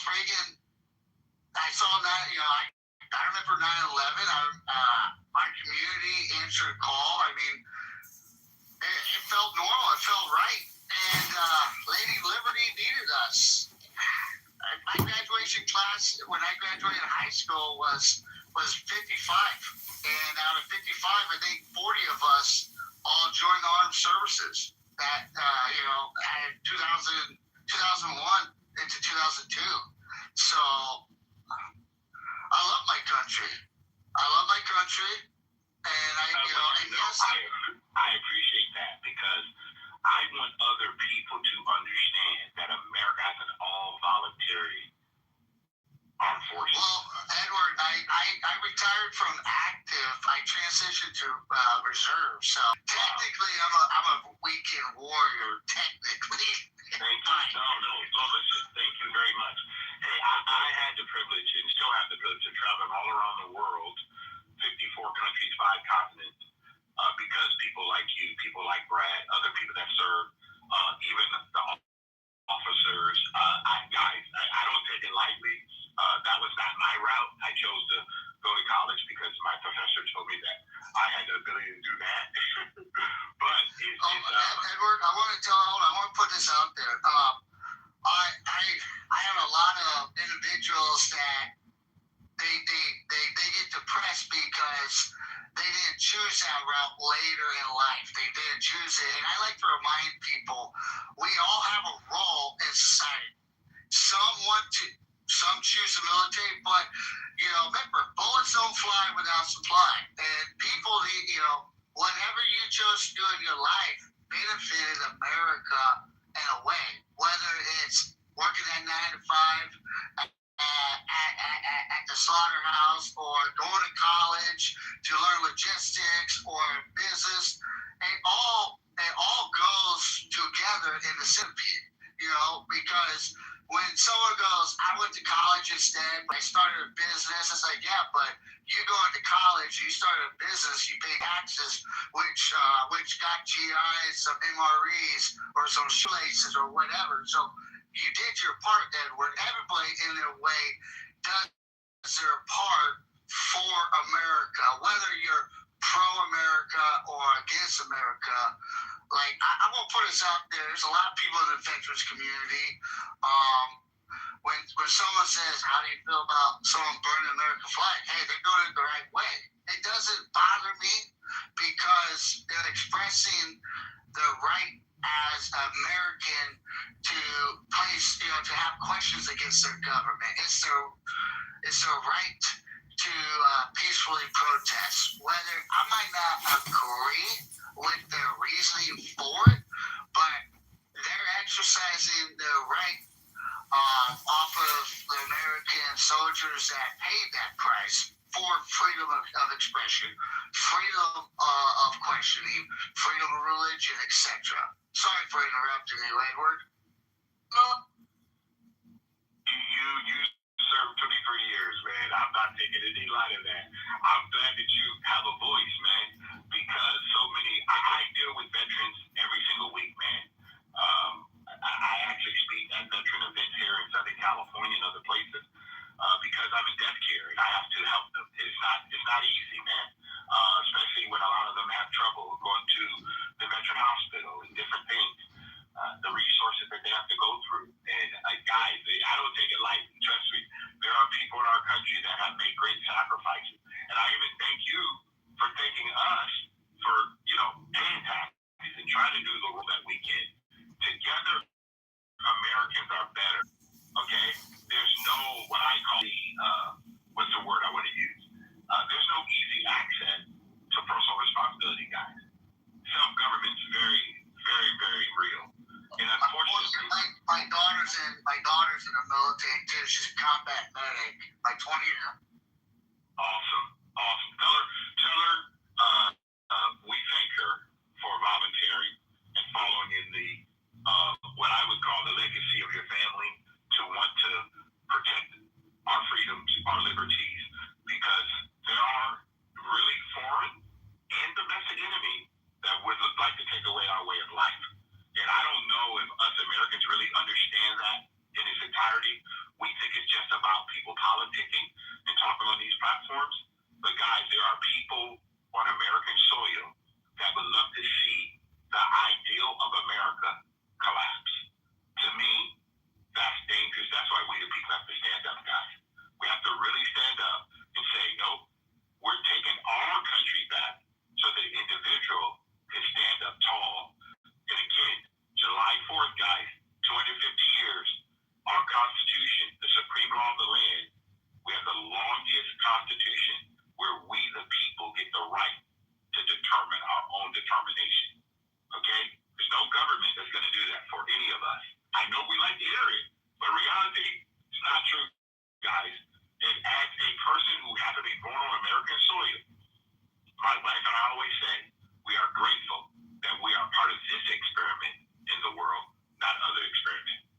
I saw that, I remember 9/11, my community answered a call. I mean, it felt normal, it felt right, and Lady Liberty needed us. My graduation class, when I graduated high school, was 55, and out of 55, I think 40 of us all joined the armed services that, at 2001 into 2002. So, I love my country. And I appreciate that, because I want other people to understand that America has an all-voluntary armed forces. Well, Edward, I retired from active. I transitioned to reserve. So technically, I'm a weekend warrior. Technically. Thank you. No, listen, thank you very much. Hey, I had the privilege and still have the privilege of traveling all around the world, 54 countries, 5 continents, because people like you, people like Brad, other people that serve, even the officers, guys, I don't take it lightly. That was not my route. I chose to go to college because my professor told me that I had the ability to do that. But Edward, I want to put this out there. I have a lot of individuals that they get depressed because they didn't choose that route later in life. They didn't choose it. And I like to remind people, we all have a role in society. Some choose the military, but, remember, bullets don't fly without supply. And people, whatever you chose to do in your life benefited America in a way, whether it's working at 9 to 5, at the slaughterhouse, or going to college to learn logistics or business. It all goes together in the centipede, because when someone goes, I went to college instead, but I started a business, it's like, yeah, but you go into college, you started a business, you pay taxes, which got GIs, some MREs, or some shoelaces, or whatever. So you did your part, Edward. Everybody in their way does their part for America, whether you're pro-America or against America. Like, I'm going to put this out there. There's a lot of people in the veterans community. When someone says, how do you feel about someone burning American flag? Hey, they're doing it the right way. It doesn't bother me because they're expressing the right as an American to place, to have questions against their government. It's their right to peacefully protest. Whether I might not agree with their reasoning for it, but they're exercising their right off of the American soldiers that paid that price for freedom of expression, freedom of questioning, freedom of religion, etc. Sorry for interrupting you, Edward. No. You served 23 years, man. I'm not taking any light of that. I'm glad that you have a voice, man, because I deal with veterans every single week, man. I actually speak at veteran events here in Southern California and other places. hospital and different things, the resources that they have to go through. And guys, I don't take it lightly. Trust me, there are people in our country that have made great sacrifices. And I even thank you for thanking us for, paying taxes and trying to do the role that we can. Together, Americans are better. Okay? There's no, what I call what's the word I want to use? There's no easy access to personal responsibility, guys. Self-government's very, very, very real. And unfortunately, my daughter's in the military too. She's a combat medic. My 20-year. Awesome. Tell her we thank her for volunteering and following in the what I would call the legacy of your family to want to protect our freedoms, our liberties, because there are really foreign and domestic enemy that would like to take away our way of life. And I don't know if us Americans really understand that in its entirety. We think it's just about people politicking and talking on these platforms. But guys, there are people on American soil that would love to see the ideal of America collapse. To me, that's dangerous. That's why we the people have to stand up, guys. We have to really stand up and say, nope, we're taking our country back so the individual can stand up tall. And again, July 4th, guys, 250 years, our Constitution, the supreme law of the land, we have the longest Constitution where we, the people, get the right to determine our own determination. Okay? There's no government that's going to do that for any of us. I know we like to hear it, but reality, it's not true, guys. And as a person who happened to be born on American soil, my wife and I always say, we are grateful that we are part of this experiment in the world, not other experiments.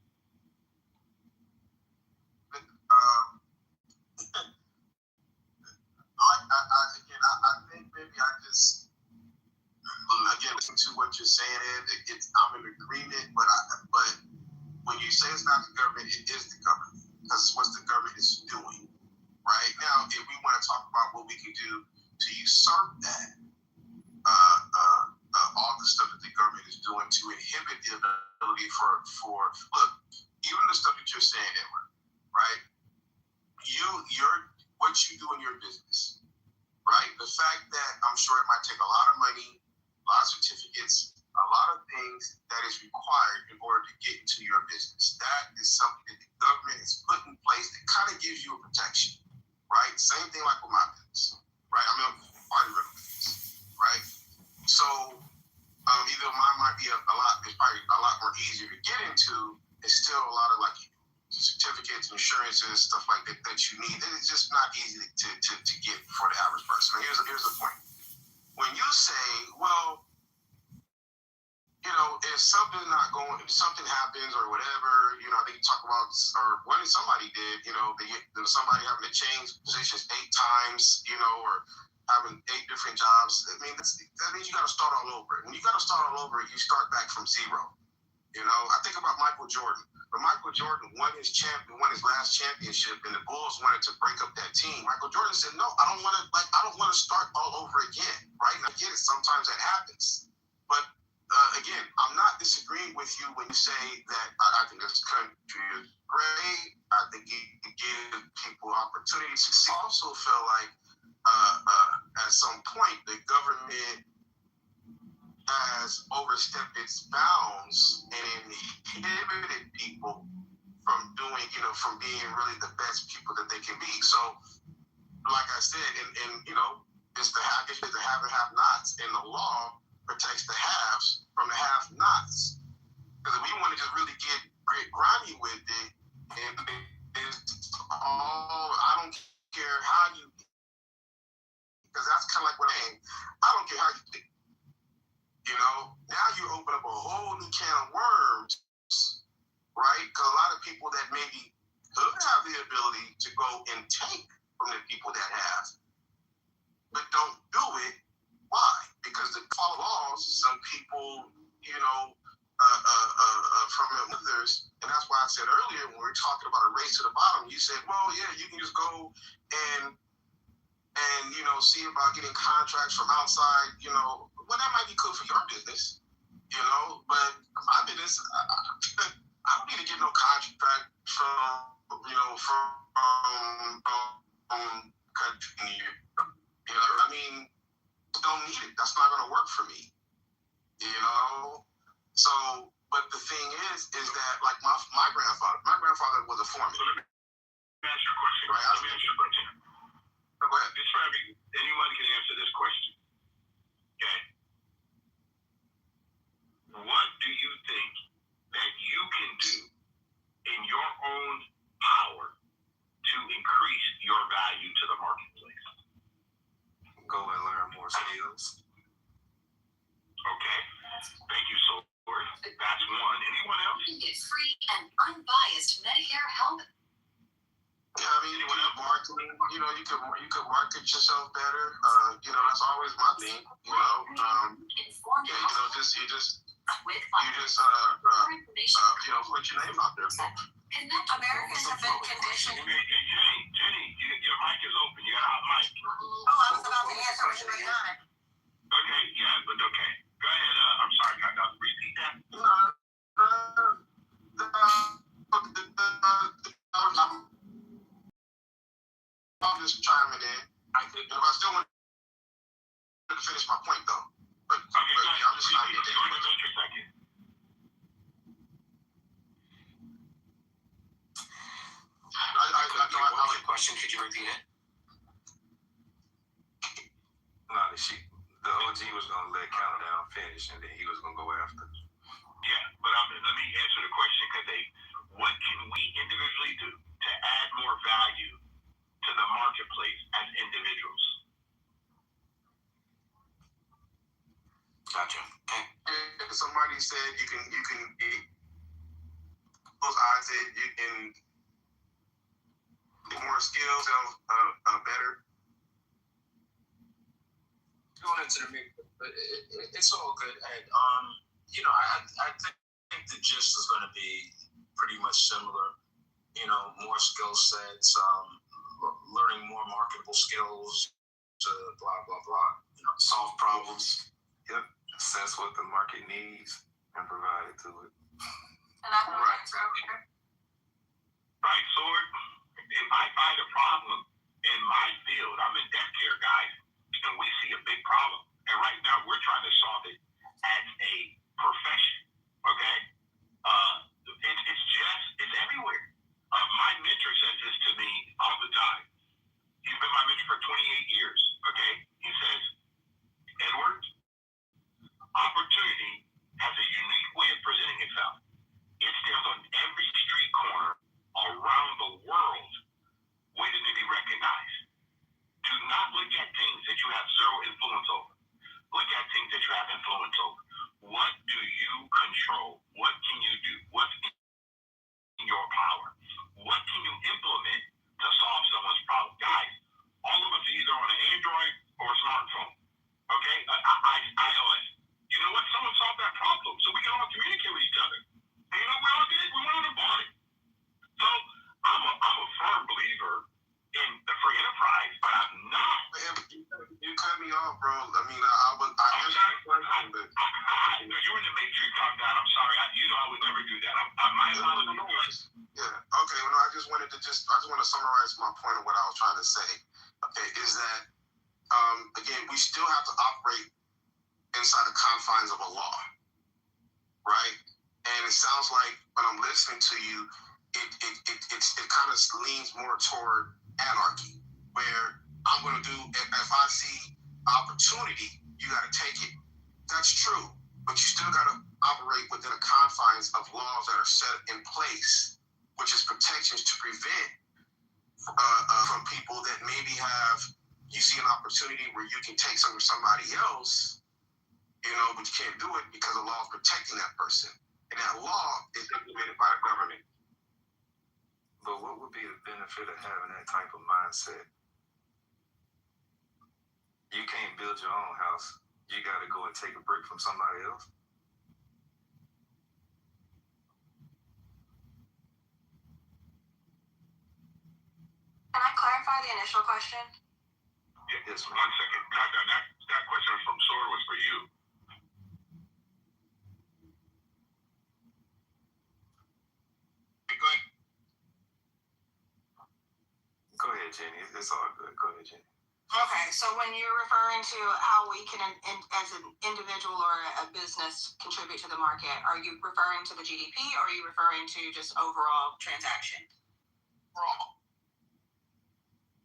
I think maybe I just, again, listen to what you're saying. I'm in agreement, but when you say it's not the government, it is the government, because it's what the government is doing. Right now, if we want to talk about what we can do to usurp that, all the stuff that the government is doing to inhibit the ability for look, even the stuff that you're saying, Edward, right? What you do in your business, right? The fact that I'm sure it might take a lot of money, a lot of certificates, a lot of things that is required in order to get into your business. That is something that the government has put in place that kind of gives you a protection, right? Same thing like with my business, right? I'm a party rental business, right? So either mine might be it's probably a lot more easier to get into. It's still a lot of like certificates, insurances, stuff like that you need. It's just not easy to get for the average person. And here's the point. When you say, well, if something happens or whatever, I think you talk about, or when somebody did, somebody having to change positions 8 times, or having 8 different jobs. I mean, that means you got to start all over. When you got to start all over, you start back from zero. I think about Michael Jordan. When Michael Jordan won his last championship, and the Bulls wanted to break up that team, Michael Jordan said, "No, I don't want to start all over again." Right? And I get it. Sometimes that happens, but again, I'm not disagreeing with you when you say that I think this country is great. I think it gives people opportunity to succeed. I also feel like at some point the government has overstepped its bounds and inhibited people from doing, from being really the best people that they can be. So, like I said, and it's the have and have-nots, and the law protects the haves from the have-nots. Because if we want to just really get grimy with it, and it's all, I don't care how you, because that's kind of like what I don't care how you think. Now you open up a whole new can of worms, right? Because a lot of people that maybe could have the ability to go and take from the people that have, but don't do it. Why? Because the follow laws, some people, from others, and that's why I said earlier when we were talking about a race to the bottom, you said, well, yeah, you can just go and see about getting contracts from outside, well, that might be cool for your business, is that like my grandfather was a foreman. So let me ask you a question. Right. Let me ask you a question. Go ahead. This for anyone can answer this question. Okay. What do you think that you can do in your own power to increase your value to the marketplace? Go and learn more skills. Okay. Thank you, Sword. That's one. Anyone else? Get free and unbiased Medicare help. Yeah, I mean, you can marketing. You know, you could market yourself better. You know, that's always my thing. You know, Informed yeah, you know, you just with you know, put your name out there. Connect Americans have been conditioned. Hey, Jenny, your mic is open. You got a hot mic. Oh, I was about to answer what you're on. Okay, yeah, but okay. Go ahead. I'm sorry, I'll repeat that. I'm just chiming in. If I still want to finish my point, though. But I'm just trying to get You're in the matrix again. I know the question. Could you repeat it? No, the OG was gonna let Countdown finish, and then he was gonna go after. Yeah, but let me answer the question because what can we individually do to add more value to the marketplace as individuals? Gotcha. Okay. Somebody said you can those eyes said you can get more skills better. Going into the mix, but it's all good. And you know, I think the gist is going to be pretty much similar. You know, more skill sets, learning more marketable skills, blah blah blah. You know, solve problems. Yep. Assess what the market needs and provide it to it. And I think that's okay. Right, Sword? If I find a problem in my field, I'm in debt care, guys, and we see a big problem. And right now, we're trying to solve it as a profession, okay? It's everywhere. My mentor says this to me all the time. He's been my mentor for 28 years, okay? He says, Edward, opportunity has a unique way of presenting itself. It stands on every street corner around the world waiting to be recognized. Do not look at things that you have zero influence over. Look at things that you have influence over. What do you control? What can you do? What's in your power? What can you implement to solve someone's problem? Guys, all of us are either on an Android or a smartphone. Okay? iOS. You know what? Someone solved that problem so we can all communicate with each other. And you know what we all did? We went on and bought it. So I'm a firm believer in the free enterprise, but I'm not. You cut me off, bro. I mean, I answered the question, but you're in the matrix, calm down. I'm sorry. I would never do that. My apologies. Yeah. Okay. Well, no, I just want to summarize my point of what I was trying to say. Okay, is that again, we still have to operate inside the confines of a law, right? And it sounds like when I'm listening to you, it kind of leans more toward anarchy, where I'm going to do, if I see opportunity, you got to take it. That's true, but you still got to operate within the confines of laws that are set in place, which is protections to prevent from people that maybe you see an opportunity where you can take something from somebody else, you know, but you can't do it because the law is protecting that person. And that law is implemented by the government. But what would be the benefit of having that type of mindset? You can't build your own house. You got to go and take a brick from somebody else. Can I clarify the initial question? Yes, 1 second. That question from Sword was for you. Go ahead. Go ahead, Jenny. It's all good. Go ahead, Jenny. Okay, so when you're referring to how we can, as an individual or a business, contribute to the market, are you referring to the GDP or are you referring to just overall transaction? Wrong.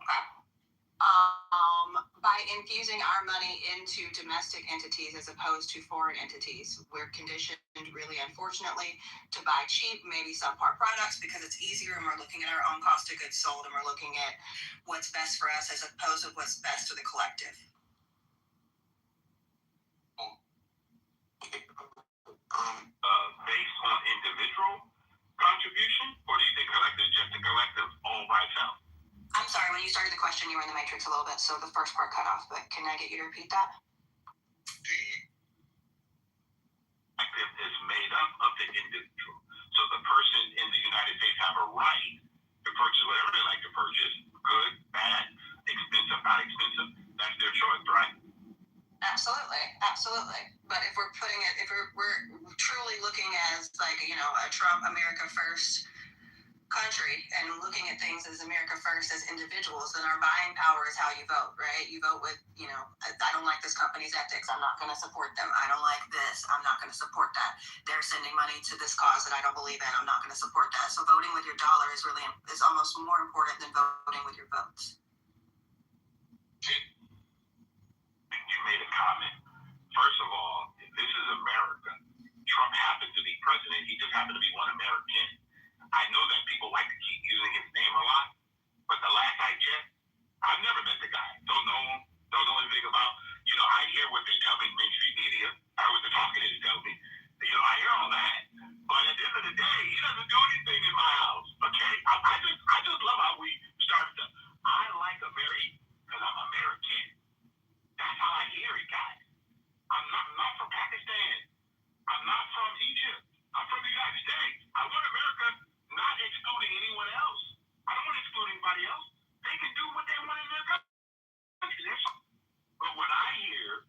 Okay. By infusing our money into domestic entities as opposed to foreign entities, we're conditioned, really unfortunately, to buy cheap, maybe subpar products because it's easier and we're looking at our own cost of goods sold and we're looking at what's best for us as opposed to what's best for the collective. Based on individual contribution, or do you think collective, just the collective all by itself? I'm sorry, when you started the question, you were in the matrix a little bit, so the first part cut off, but can I get you to repeat that? Collective is made up of the individual. So the person in the United States have a right to purchase whatever they like to purchase, good, bad, expensive, not expensive. That's their choice, right? Absolutely, absolutely. But if we're putting it, if we're truly looking as like, you know, a Trump America First country and looking at things as America First as individuals, then our buying power is how you vote, right? You vote with, you know, I don't like this company's ethics, I'm not going to support them. I don't like this, I'm not going to support that. They're sending money to this cause that I don't believe in, I'm not going to support that. So voting with your dollar is almost more important than voting with your votes. You made a comment. First of all, this is America. Trump happened to be president. He just happened to be one American. I know that people like to keep using his name a lot, but the last I checked, I've never met the guy. Don't know him. Don't know anything about. You know, I hear what they tell me in mainstream media. I heard what the talking heads tell me. You know, I hear all that. But at the end of the day, he doesn't do anything in my house. Okay? I just love how we started to. I like America because I'm American. That's how I hear it, guys. I'm not from Pakistan. I'm not from Egypt. I'm from the United States. I want America not excluding anyone else. I don't want to exclude anybody else. They can do what they want in their country. But when I hear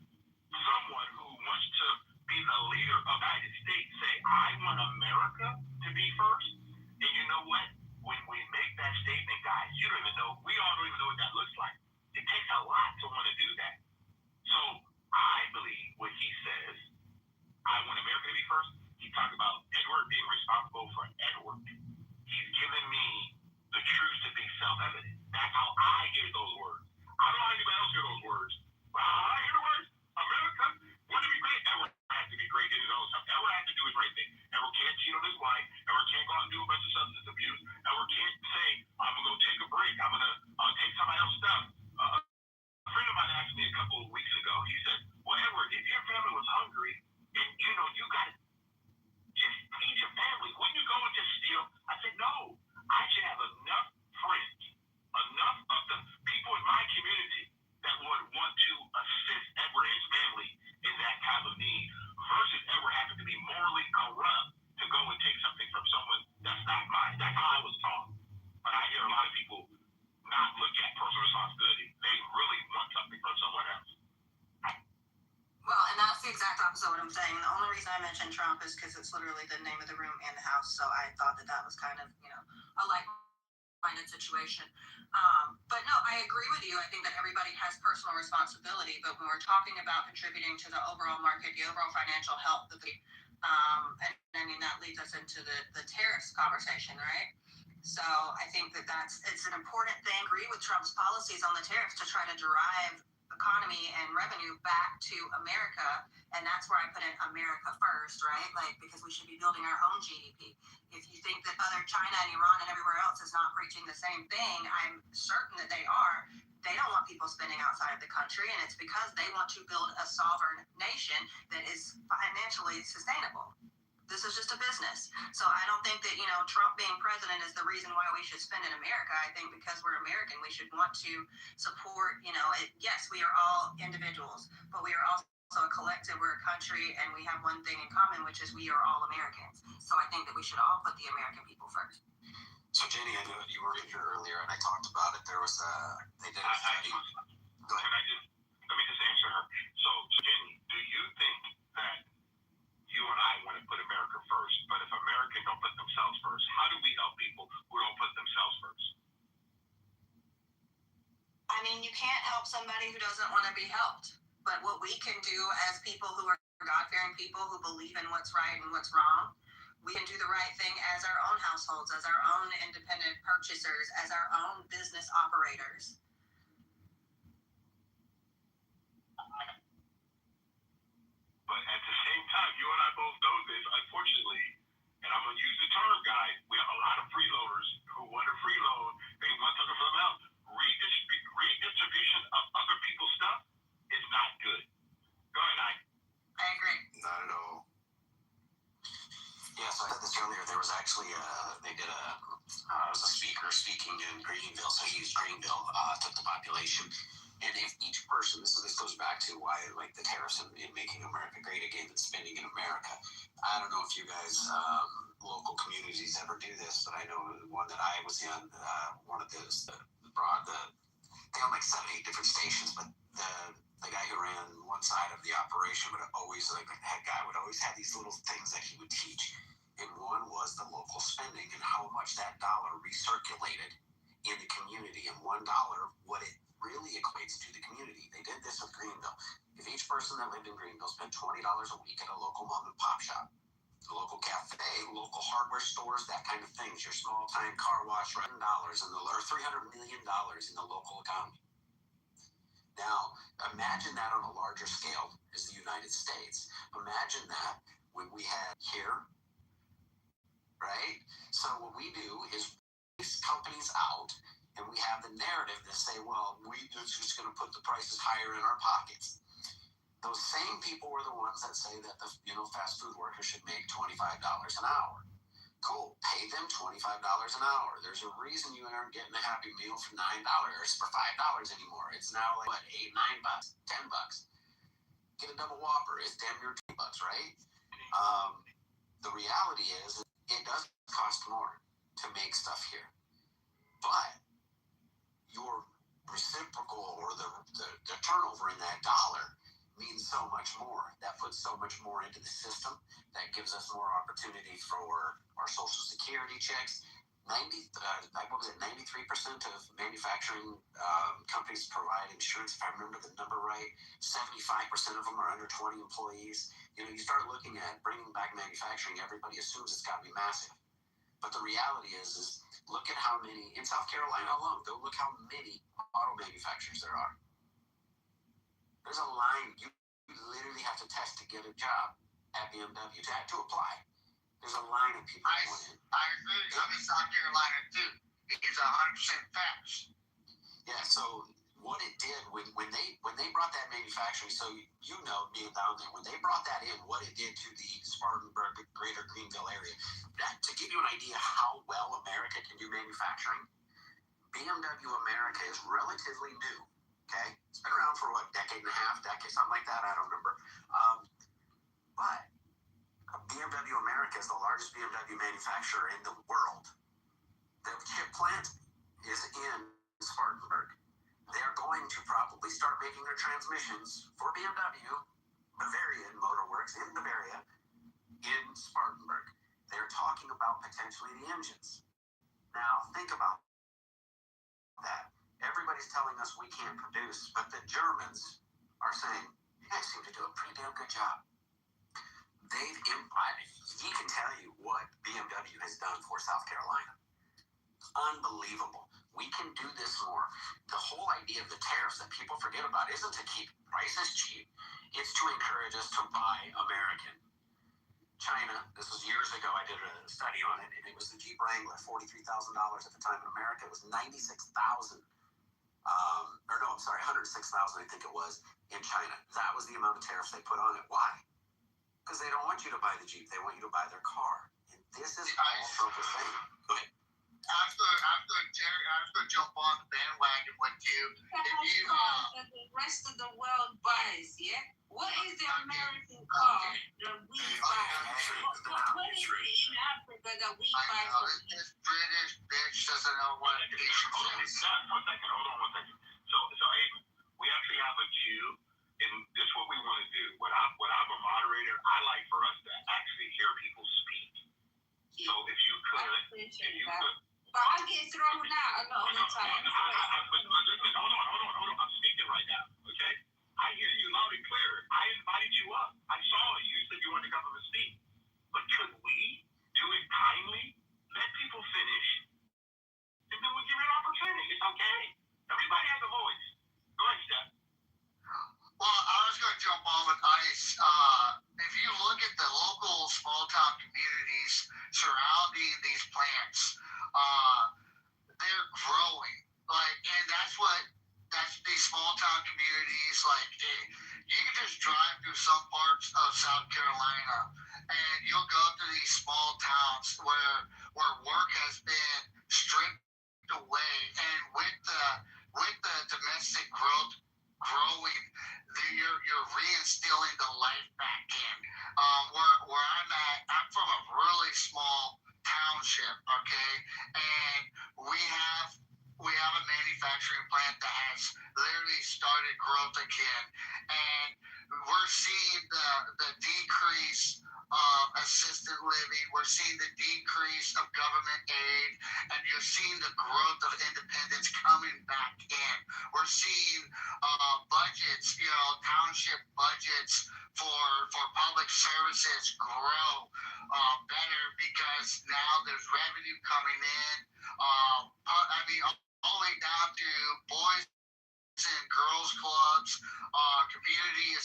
someone who wants to be the leader of the United States say, I want America to be first, and you know what? When we make that statement, guys, you don't even know, we all don't even know what that looks like. It takes a lot to want to do that. So I believe when he says, I want America to be first, he talked about Edward being responsible for Edward. He's given me the truth to be self-evident. That's how I hear those words. I don't know how anybody else hear those words. But I hear the words, America, want to be great. Edward has to be great in his own stuff. Edward has to do his right thing. Edward can't cheat on his wife. Edward can't go out and do a bunch of substance abuse. Edward can't say, I'm going to go take a break. I'm going to take somebody else's stuff. A friend of mine asked me a couple of weeks ago, he said, well, Edward, if your family was hungry and, you know, you got to just feed your family, wouldn't you go and just steal? I said, no, I should have enough friends, enough of the people in my community that would want to assist Edward and his family in that time of need versus Edward having to be morally corrupt to go and take something from someone that's not mine. That's how I was taught. But I hear a lot of people not look at personal responsibility. They really want something from someone else. Well, and that's the exact opposite of what I'm saying. The only reason I mentioned Trump is because it's literally the name of the room and the house. So I thought that was kind of, you know, a like-minded situation. But no, I agree with you. I think that everybody has personal responsibility. But when we're talking about contributing to the overall market, the overall financial health of the, and I mean, that leads us into the tariffs conversation, right? So I think that it's an important thing. I agree with Trump's policies on the tariffs to try to drive economy and revenue back to America, and that's where I put in America first, right? Like, because we should be building our own GDP. If you think that other China and Iran and everywhere else is not preaching the same thing, I'm certain that they are. They don't want people spending outside of the country, and it's because they want to build a sovereign nation that is financially sustainable. This is just a business. So I don't think that, you know, Trump being president is the reason why we should spend in America. I think because we're American, we should want to support, you know, yes, we are all individuals, but we are also a collective, we're a country, and we have one thing in common, which is we are all Americans. So I think that we should all put the American people first. So Jenny, I know you were in here earlier and I talked about it. There was they did a study. Go ahead. Let me just answer her. So Jenny, do you think that you and I want to put America first, but if Americans don't put themselves first, how do we help people who don't put themselves first? I mean, you can't help somebody who doesn't want to be helped. But what we can do as people who are God-fearing people who believe in what's right and what's wrong, we can do the right thing as our own households, as our own independent purchasers, as our own business operators. But at the same time, you and I both know this, unfortunately, and I'm going to use the term, guys, we have a lot of freeloaders who want to freeload. They want something from out. Redistribution of other people's stuff is not good. Go ahead, I agree. Not at all. Yes, I said this earlier. There was actually it was a speaker speaking in Greenville, so he used Greenville, took the population. And if each person, this goes back to why like the tariffs in making America great again and spending in America. I don't know if you guys, local communities ever do this, but I know one that I was in, one of those, they own like 7, 8 different stations, but the guy who ran one side of the operation would always, like the head guy would always have these little things that he would teach. And one was the local spending and how much that dollar recirculated in the community. And $1, what it really equates to the community. They did this with Greenville. If each person that lived in Greenville spent $20 a week at a local mom and pop shop, a local cafe, local hardware stores, that kind of things, your small time car wash, $100 or $300 million in the local economy. Now, imagine that on a larger scale as the United States. Imagine that when we had here, right? So what we do is these companies out, and we have the narrative that say, well, we're just going to put the prices higher in our pockets. Those same people were the ones that say that the fast food workers should make $25 an hour. Cool, pay them $25 an hour. There's a reason you aren't getting a Happy Meal for $9 for $5 anymore. It's now like what, $8, $9, $10. Get a double Whopper. It's damn near $20, right? The reality is it does cost more to make stuff here, but your reciprocal or the turnover in that dollar means so much more. That puts so much more into the system. That gives us more opportunity for our Social Security checks. 93% of manufacturing companies provide insurance, if I remember the number right. 75% of them are under 20 employees. You start looking at bringing back manufacturing, everybody assumes it's got to be massive. But the reality is look at how many, in South Carolina alone, go look how many auto manufacturers there are. There's a line, you literally have to test to get a job at BMW to apply. There's a line of people going in. I agree. I'm in South Carolina too. It's 100% facts. Yeah, so what it did when they brought that manufacturing, so being down there, when they brought that in, what it did to the Spartanburg, greater Greenville area, that to give you an idea how well America can do manufacturing, BMW America is relatively new. Okay, it's been around for what, decade and a half, something like that. I don't remember. But BMW America is the largest BMW manufacturer in the world. The chip plant is in Spartanburg. They're going to probably start making their transmissions for BMW, Bavarian Motor Works in Bavaria, in Spartanburg. They're talking about potentially the engines. Now, think about that. Everybody's telling us we can't produce, but the Germans are saying, you guys seem to do a pretty damn good job. He can tell you what BMW has done for South Carolina. Unbelievable. We can do this more. The whole idea of the tariffs that people forget about isn't to keep prices cheap. It's to encourage us to buy American. China, this was years ago, I did a study on it, and it was the Jeep Wrangler, $43,000 at the time. In America, it was $96,000. 106,000, I think it was, in China. That was the amount of tariffs they put on it. Why? Because they don't want you to buy the Jeep. They want you to buy their car. And this is all Trump is saying. Go ahead. I'm gonna jump on the bandwagon with you. That the rest of the world buys, yeah? What is the American car that we buy? What is it in Africa that we buy? This British bitch doesn't know what it is. Hold on one second. So Ava, we actually have a queue, and this is what we want to do. When I'm a moderator, I like for us to actually hear people speak. So if you could, But I get thrown out a lot of the time. But listen, hold on. I'm speaking right now, okay? I hear you loud and clear. I invited you up. I saw you. You said you wanted to come to speak. But could we do it kindly? Let people finish, and then we give you an opportunity. It's okay. Everybody has a voice. Go ahead, Steph. Well, I was going to jump on with ICE. If you look at the local small town communities surrounding these plants, they're growing. And that's these small town communities. You can just drive through some parts of South Carolina, and you'll go to these small towns where work has been stripped away, and with the domestic growth growing, you're reinstilling the life back in. Where I'm at, I'm from a really small township, okay, and we have a manufacturing plant that has literally started growth again, and we're seeing the decrease of assisted living. We're seeing the decrease of government aid, and you're seeing the growth of independence coming back in. We're seeing budgets, township budgets for public services grow better because now there's revenue coming in. All the way down to boys and girls clubs, community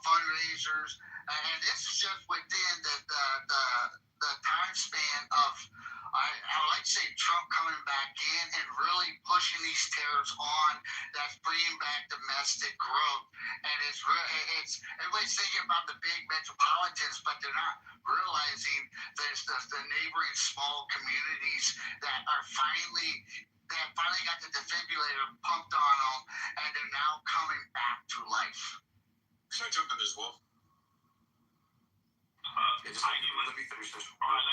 fundraisers, and this is just within the time span of, I like to say, Trump coming back in and really pushing these tariffs on. That's bringing back domestic growth, and it's everybody's thinking about the big metropolitans, but they're not realizing there's the neighboring small communities that finally got the defibrillator pumped on them, and they're now coming back to life. Should I jump in as well? Let me finish this. Go ahead.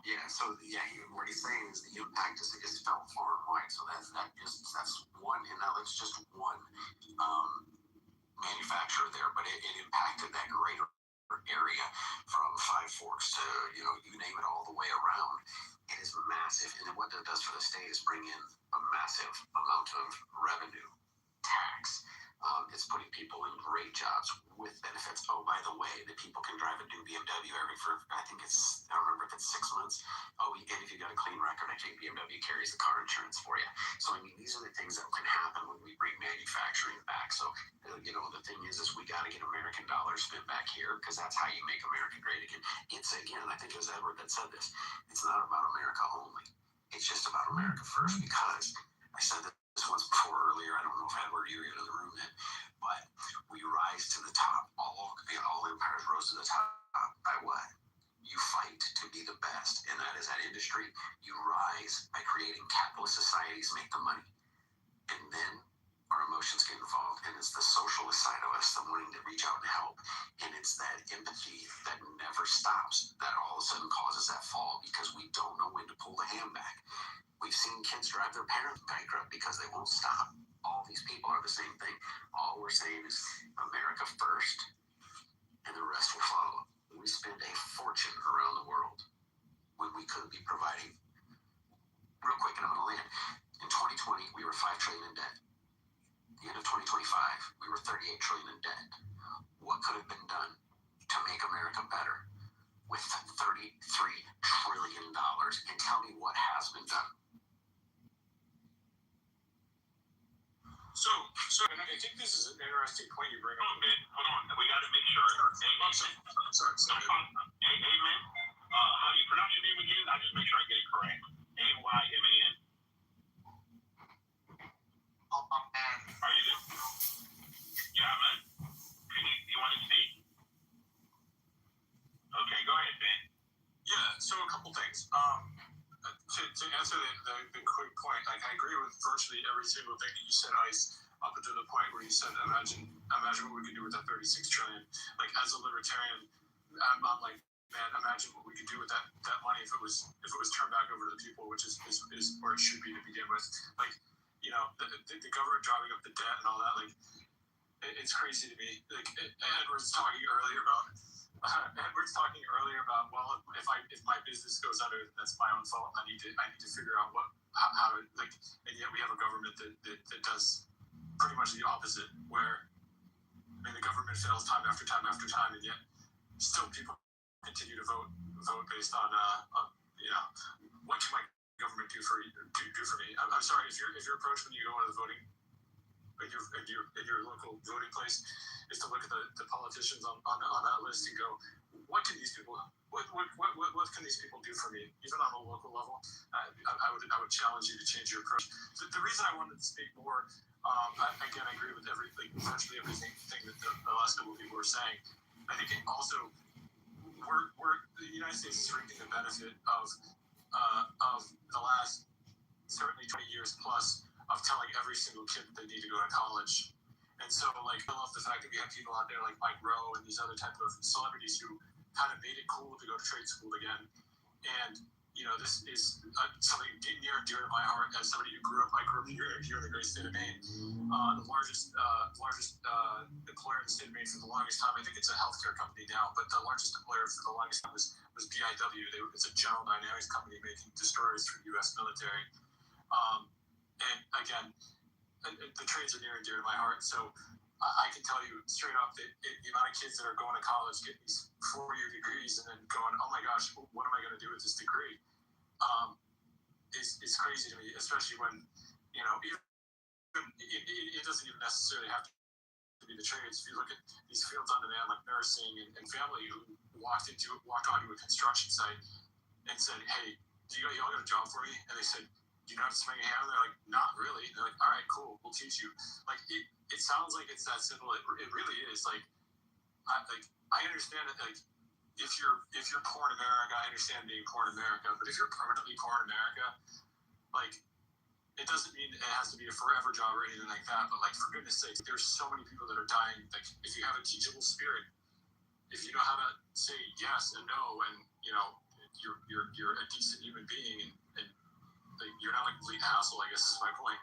Yeah, so what he's saying is the impact is felt far and wide. So that's one, and that's just one manufacturer there, but it impacted that greater area from Five Forks to you name it, all the way around. It is massive, and what it does for the state is bring in a massive amount of revenue, tax. It's putting people in great jobs with benefits. Oh, by the way, the people can drive a new BMW I don't remember if it's 6 months. Oh, and if you got a clean record, I think BMW carries the car insurance for you. So, these are the things that can happen when we bring manufacturing back. So, the thing is we got to get American dollars spent back here, because that's how you make America great again. I think it was Edward that said this. It's not about America only. It's just about America first, because I said this once before earlier. I don't know if Edward, you were in the room then, but we rise to the top. All empires rose to the top by what? You fight to be the best, and that is that industry. You rise by creating capitalist societies, make the money, and then our emotions get involved, and it's the socialist side of us, the wanting to reach out and help, and it's that empathy that never stops that all of a sudden causes that fall, because we don't know when to pull the hand back. We've seen kids drive their parents bankrupt because they won't stop. All these people are the same thing. All we're saying is America first, and the rest will follow. We spend a fortune around the world when we could be providing. Real quick, and I'm going to land. In 2020, we were $5 trillion in debt. At the end of 2025, we were $38 trillion in debt. What could have been done to make America better with $33 trillion? And tell me what has been done. So and I think this is an interesting point you bring up. Hold on. We got to make sure. Sorry. Amen. How do you pronounce your name again? I just make sure I get it correct. AYMAN. Are you there? Yeah, man. You want to speak? Okay, go ahead, Ben. Yeah. So a couple things. To answer the quick point, I agree with virtually every single thing that you said, Ice, up until the point where you said, imagine what we could do with that $36 trillion. Like, as a libertarian, I'm like, man, imagine what we could do with that money if it was turned back over to the people, which is where it should be to begin with. Like, the government driving up the debt and all that, like, it's crazy to me. Like, Ed was talking earlier about Edward's talking earlier about, well, if my business goes under, that's my own fault. I need to figure out how to, like, and yet we have a government that does pretty much the opposite, where the government fails time after time after time, and yet still people continue to vote based on what can my government do for me? I'm sorry, if your approach when you go into the voting in your local voting place is to look at the politicians on that list and go, what can these people do for me, even on a local level? I would challenge you to change your approach. The reason I wanted to speak more, I agree with virtually everything that the last couple of people were saying. I think it also the United States is reaping the benefit of the last certainly 20 years plus of telling every single kid that they need to go to college. And so, like, I love the fact that we have people out there like Mike Rowe and these other type of celebrities who kind of made it cool to go to trade school again. And, this is something near and dear to my heart as somebody who grew up here in the great state of Maine. The largest employer in the state of Maine for the longest time. I think it's a healthcare company now, but the largest employer for the longest time was BIW. It's a General Dynamics company making destroyers for the U.S. military. And again, the trades are near and dear to my heart. So I can tell you straight up that the amount of kids that are going to college, getting these 4-year degrees, and then going, oh my gosh, what am I going to do with this degree? Is crazy to me, especially when, even it doesn't even necessarily have to be the trades. If you look at these fields on demand like nursing and family who walked onto a construction site and said, hey, do y'all got a job for me? And they said, do you know how to swing a hammer? They're like, not really. They're like, all right, cool, we'll teach you. Like, it sounds like it's that simple. It really is. Like, I understand that, like, if you're poor in America, I understand being poor in America, but if you're permanently poor in America, like, it doesn't mean it has to be a forever job or anything like that, but, like, for goodness sakes, there's so many people that are dying. Like, if you have a teachable spirit, if you know how to say yes and no, and, you're a decent human being, and like, you're not a complete asshole, I guess is my point,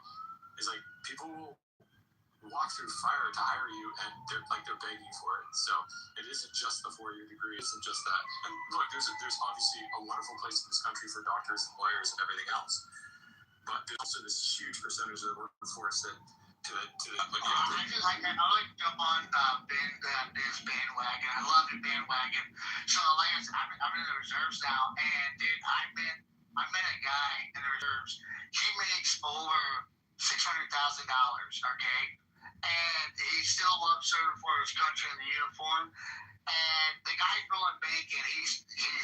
is like, people will walk through fire to hire you, and they're begging for it. So it isn't just the 4-year degree, it isn't just that. And look, there's obviously a wonderful place in this country for doctors and lawyers and everything else, but there's also this huge percentage of the workforce that I like to jump on this bandwagon. I love the bandwagon. So like I'm in the reserves now, and dude, I met a guy in the reserves. He makes over $600,000. Okay, and he still loves serving for his country in the uniform. And the guy's rolling bacon. He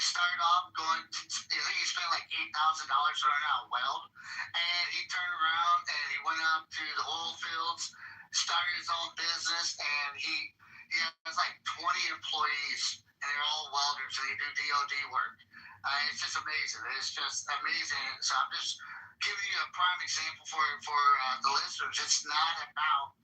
started off going, I think he spent like $8,000 learning how to weld. And he turned around and he went out to the oil fields, started his own business, and he has like 20 employees, and they're all welders, and they do DOD work. It's just amazing. It's just amazing. So I'm just giving you a prime example for the listeners. It's not about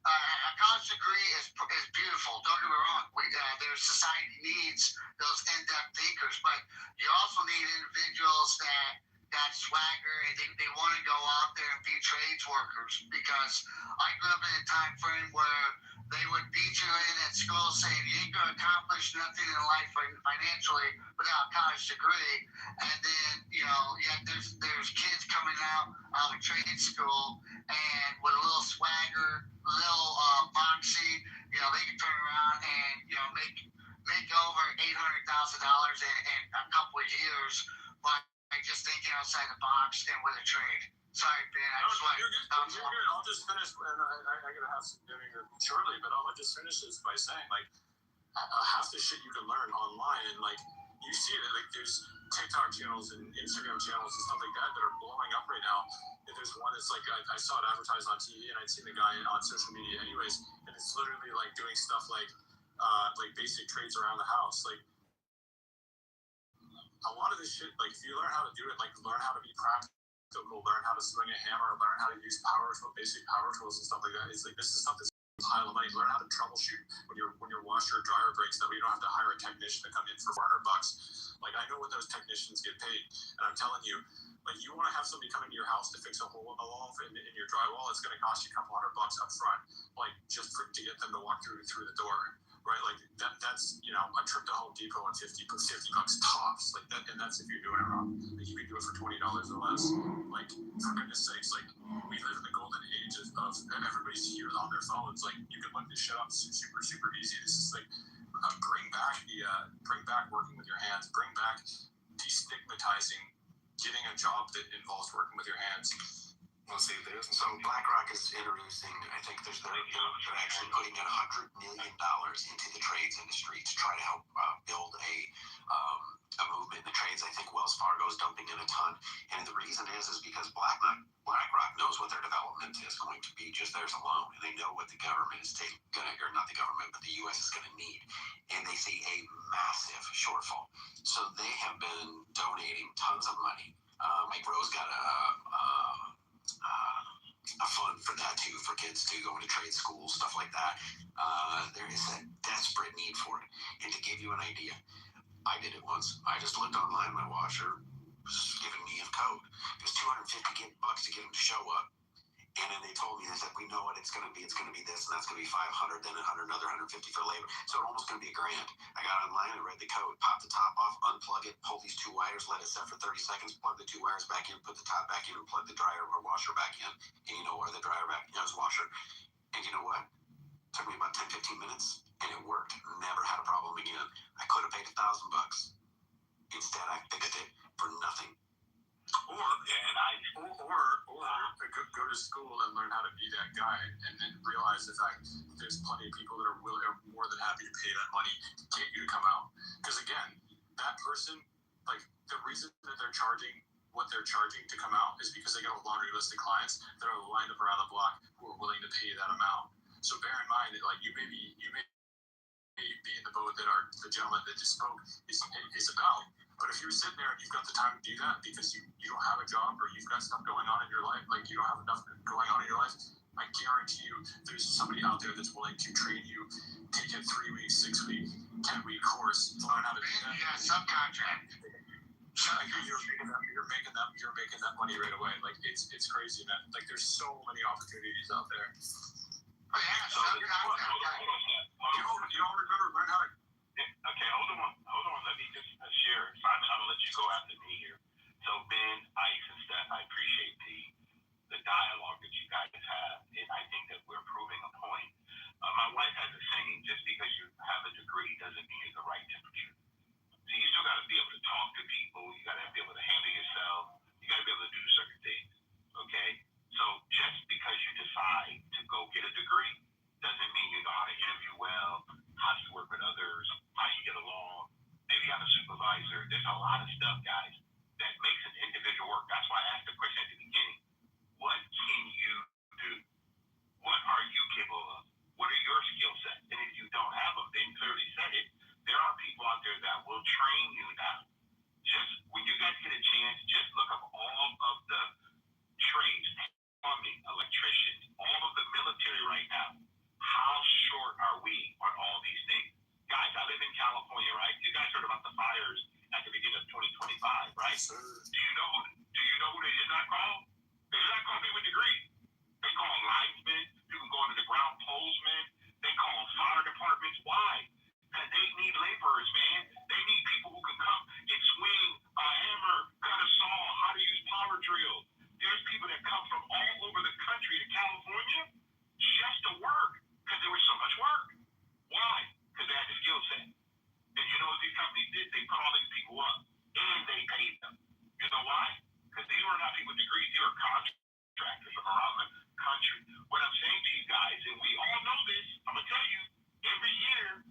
a college degree is beautiful. Don't get me wrong. Their society needs those in-depth thinkers, but you also need individuals that swagger and they want to go out there and be trades workers. Because I grew up in a time frame where they would beat you in at school saying you ain't going to accomplish nothing in life financially without a college degree. And then, there's kids coming out of a trade school and with a little swagger, a little boxy, they can turn around and, make over $800,000 in a couple of years by just thinking outside the box and with a trade. Sorry, Ben. You're good. I'll just finish, and I gotta have some dinner here shortly, but I'll just finish this by saying, like, half the shit you can learn online, and like, you see it, like, there's TikTok channels and Instagram channels and stuff like that are blowing up right now. And there's one that's like, I saw it advertised on TV, and I'd seen the guy on social media anyways, and it's literally like doing stuff like basic trades around the house. Like, a lot of this shit, like, if you learn how to do it, like, learn how to be practical, learn how to swing a hammer, learn how to use basic power tools and stuff like that. It's like, this is something pile of money. Learn how to troubleshoot when your washer or dryer breaks, that way you don't have to hire a technician to come in for $400. Like, I know what those technicians get paid, and I'm telling you, like, you want to have somebody come into your house to fix a hole in the wall in your drywall, it's going to cost you a couple $100 up front, like, just to get them to walk through the door. right? Like that's a trip to Home Depot and $50 tops, like that, and that's if you're doing it wrong. Like you can do it for $20 or less. Like for goodness sakes, like we live in the golden age of everybody's here on their phones. Like you can look this shit up super easy. This is like bring back working with your hands. Bring back destigmatizing getting a job that involves working with your hands. Let's see, so BlackRock is introducing, I think they're actually putting in $100 million into the trades industry to try to help build a movement in the trades. I think Wells Fargo is dumping in a ton. And the reason is because BlackRock knows what their development is going to be just theirs alone. And they know what the government is or not the government, but the U.S. is going to need. And they see a massive shortfall. So they have been donating tons of money. Mike Rose got a fund for that too, for kids to go into trade schools, stuff like that. There is a desperate need for it. And to give you an idea, I did it once. I just looked online. My washer was giving me a code. It was $250 to get him to show up. And then they told me, they said, we know what it's going to be. It's going to be this, and that's going to be $500, then another $150 for labor. So it's almost going to be $1,000. I got online, I read the code, pop the top off, unplug it, pull these 2 wires, let it set for 30 seconds, plug the 2 wires back in, put the top back in, and plug the dryer or washer back in. And you know where the dryer back in was washer. And you know what? It took me about 10-15 minutes, and it worked. Never had a problem again. I could have paid $1,000. Instead, I fixed it for nothing. Or go to school and learn how to be that guy, and then realize the fact there's plenty of people that are more than happy to pay that money to get you to come out. Because again, that person, like the reason that they're charging what they're charging to come out is because they got a laundry list of clients that are lined up around the block who are willing to pay that amount. So bear in mind that like you may be in the boat that the gentleman that just spoke is about. But if you're sitting there and you've got the time to do that because you don't have a job or you've got stuff going on in your life, like you don't have enough going on in your life, I guarantee you there's somebody out there that's willing to train you, take a 3-week, 6-week, 10-week course to learn how to do that. Yeah, subcontract. You're making that money right away. Like it's crazy, man. Like there's so many opportunities out there. Oh yeah, So you don't remember learn how to. Okay, hold on. Let me just share. Simon, I'm gonna let you go after me here. So Ben, Ice, and Steph, I appreciate the dialogue that you guys have, and I think that we're proving a point. My wife has a saying: just because you have a degree doesn't mean you're the right temperature. So you still got to be able to talk to people. You got to be able to handle yourself. You got to be able to do certain things. Okay. So just because you decide to go get a degree doesn't mean you know how to interview well, how you work with others, how you get along. Maybe I'm a supervisor. There's a lot of stuff, guys, that makes an individual work. That's why I asked the question at the beginning. What can you do? What are you capable of? What are your skill sets? And if you don't have them, Ben clearly said it. There are people out there that will train you now. Just when you guys get a chance, just look up all of the trades, plumbing, electricians, all of the military right now. How short are we on all these things? Guys, I live in California, right? You guys heard about the fires at the beginning of 2025, right? Sir. Do you know who they did not call? They did not call people with degrees. They call linesmen, people going to the ground postmen, they call fire departments. Why? Because they need laborers, man. They need people who can come and swing a hammer, cut a saw, how to use power drill. There's people that come from all over the country to California just to work because there was so much work. Why? Because they had the skill set. And you know what these companies did? They put all these people up and they paid them. You know why? Because these were not people with degrees. They were contractors from around the country. What I'm saying to you guys, and we all know this, I'm going to tell you, every year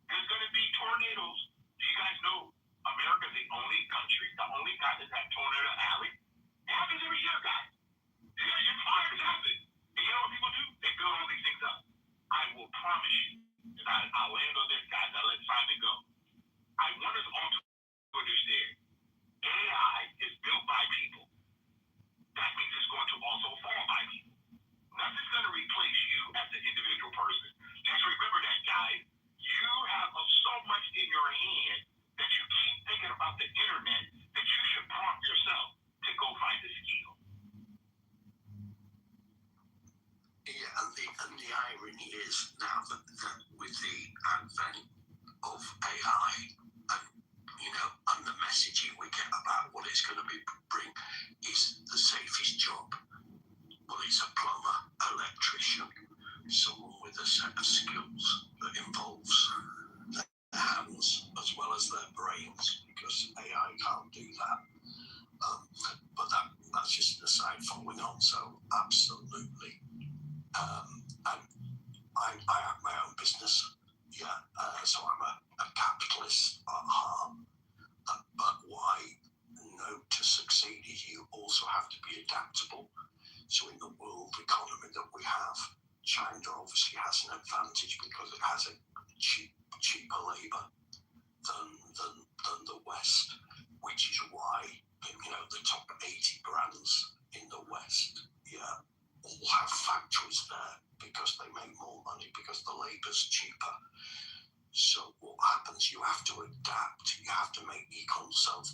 there's going to be tornadoes. Do you guys know America's the only country, the only guy that's had tornado alley? It happens every year, guys. It's fires happen. And you know what people do? They build all these things up. I will promise you, and I'll land on this, guys. I'll let Simon go. I want us all to understand AI is built by people. That means it's going to also fall by people. Nothing's going to replace you as an individual person. Just remember that, guys. You have so much in your hand that you keep thinking about the internet that you should prompt yourself to go find a skill. Yeah, and the irony is now that with the advent of AI and the messaging we get about what it's going to bring is the safest job. Well, it's a plumber, electrician, someone with a set of skills that involves their hands as well as their brains, because AI can't do that. But that's just an aside following on. So absolutely, and I have my own business. So I'm a capitalist at heart. But what I know to succeed is you also have to be adaptable. So in the world economy that we have, China obviously has an advantage because it has a cheaper labour than the West, which is why the top 80 brands in the West, all have factories there because they make more money because the labour's cheaper. So what happens? You have to adapt. You have to make yourself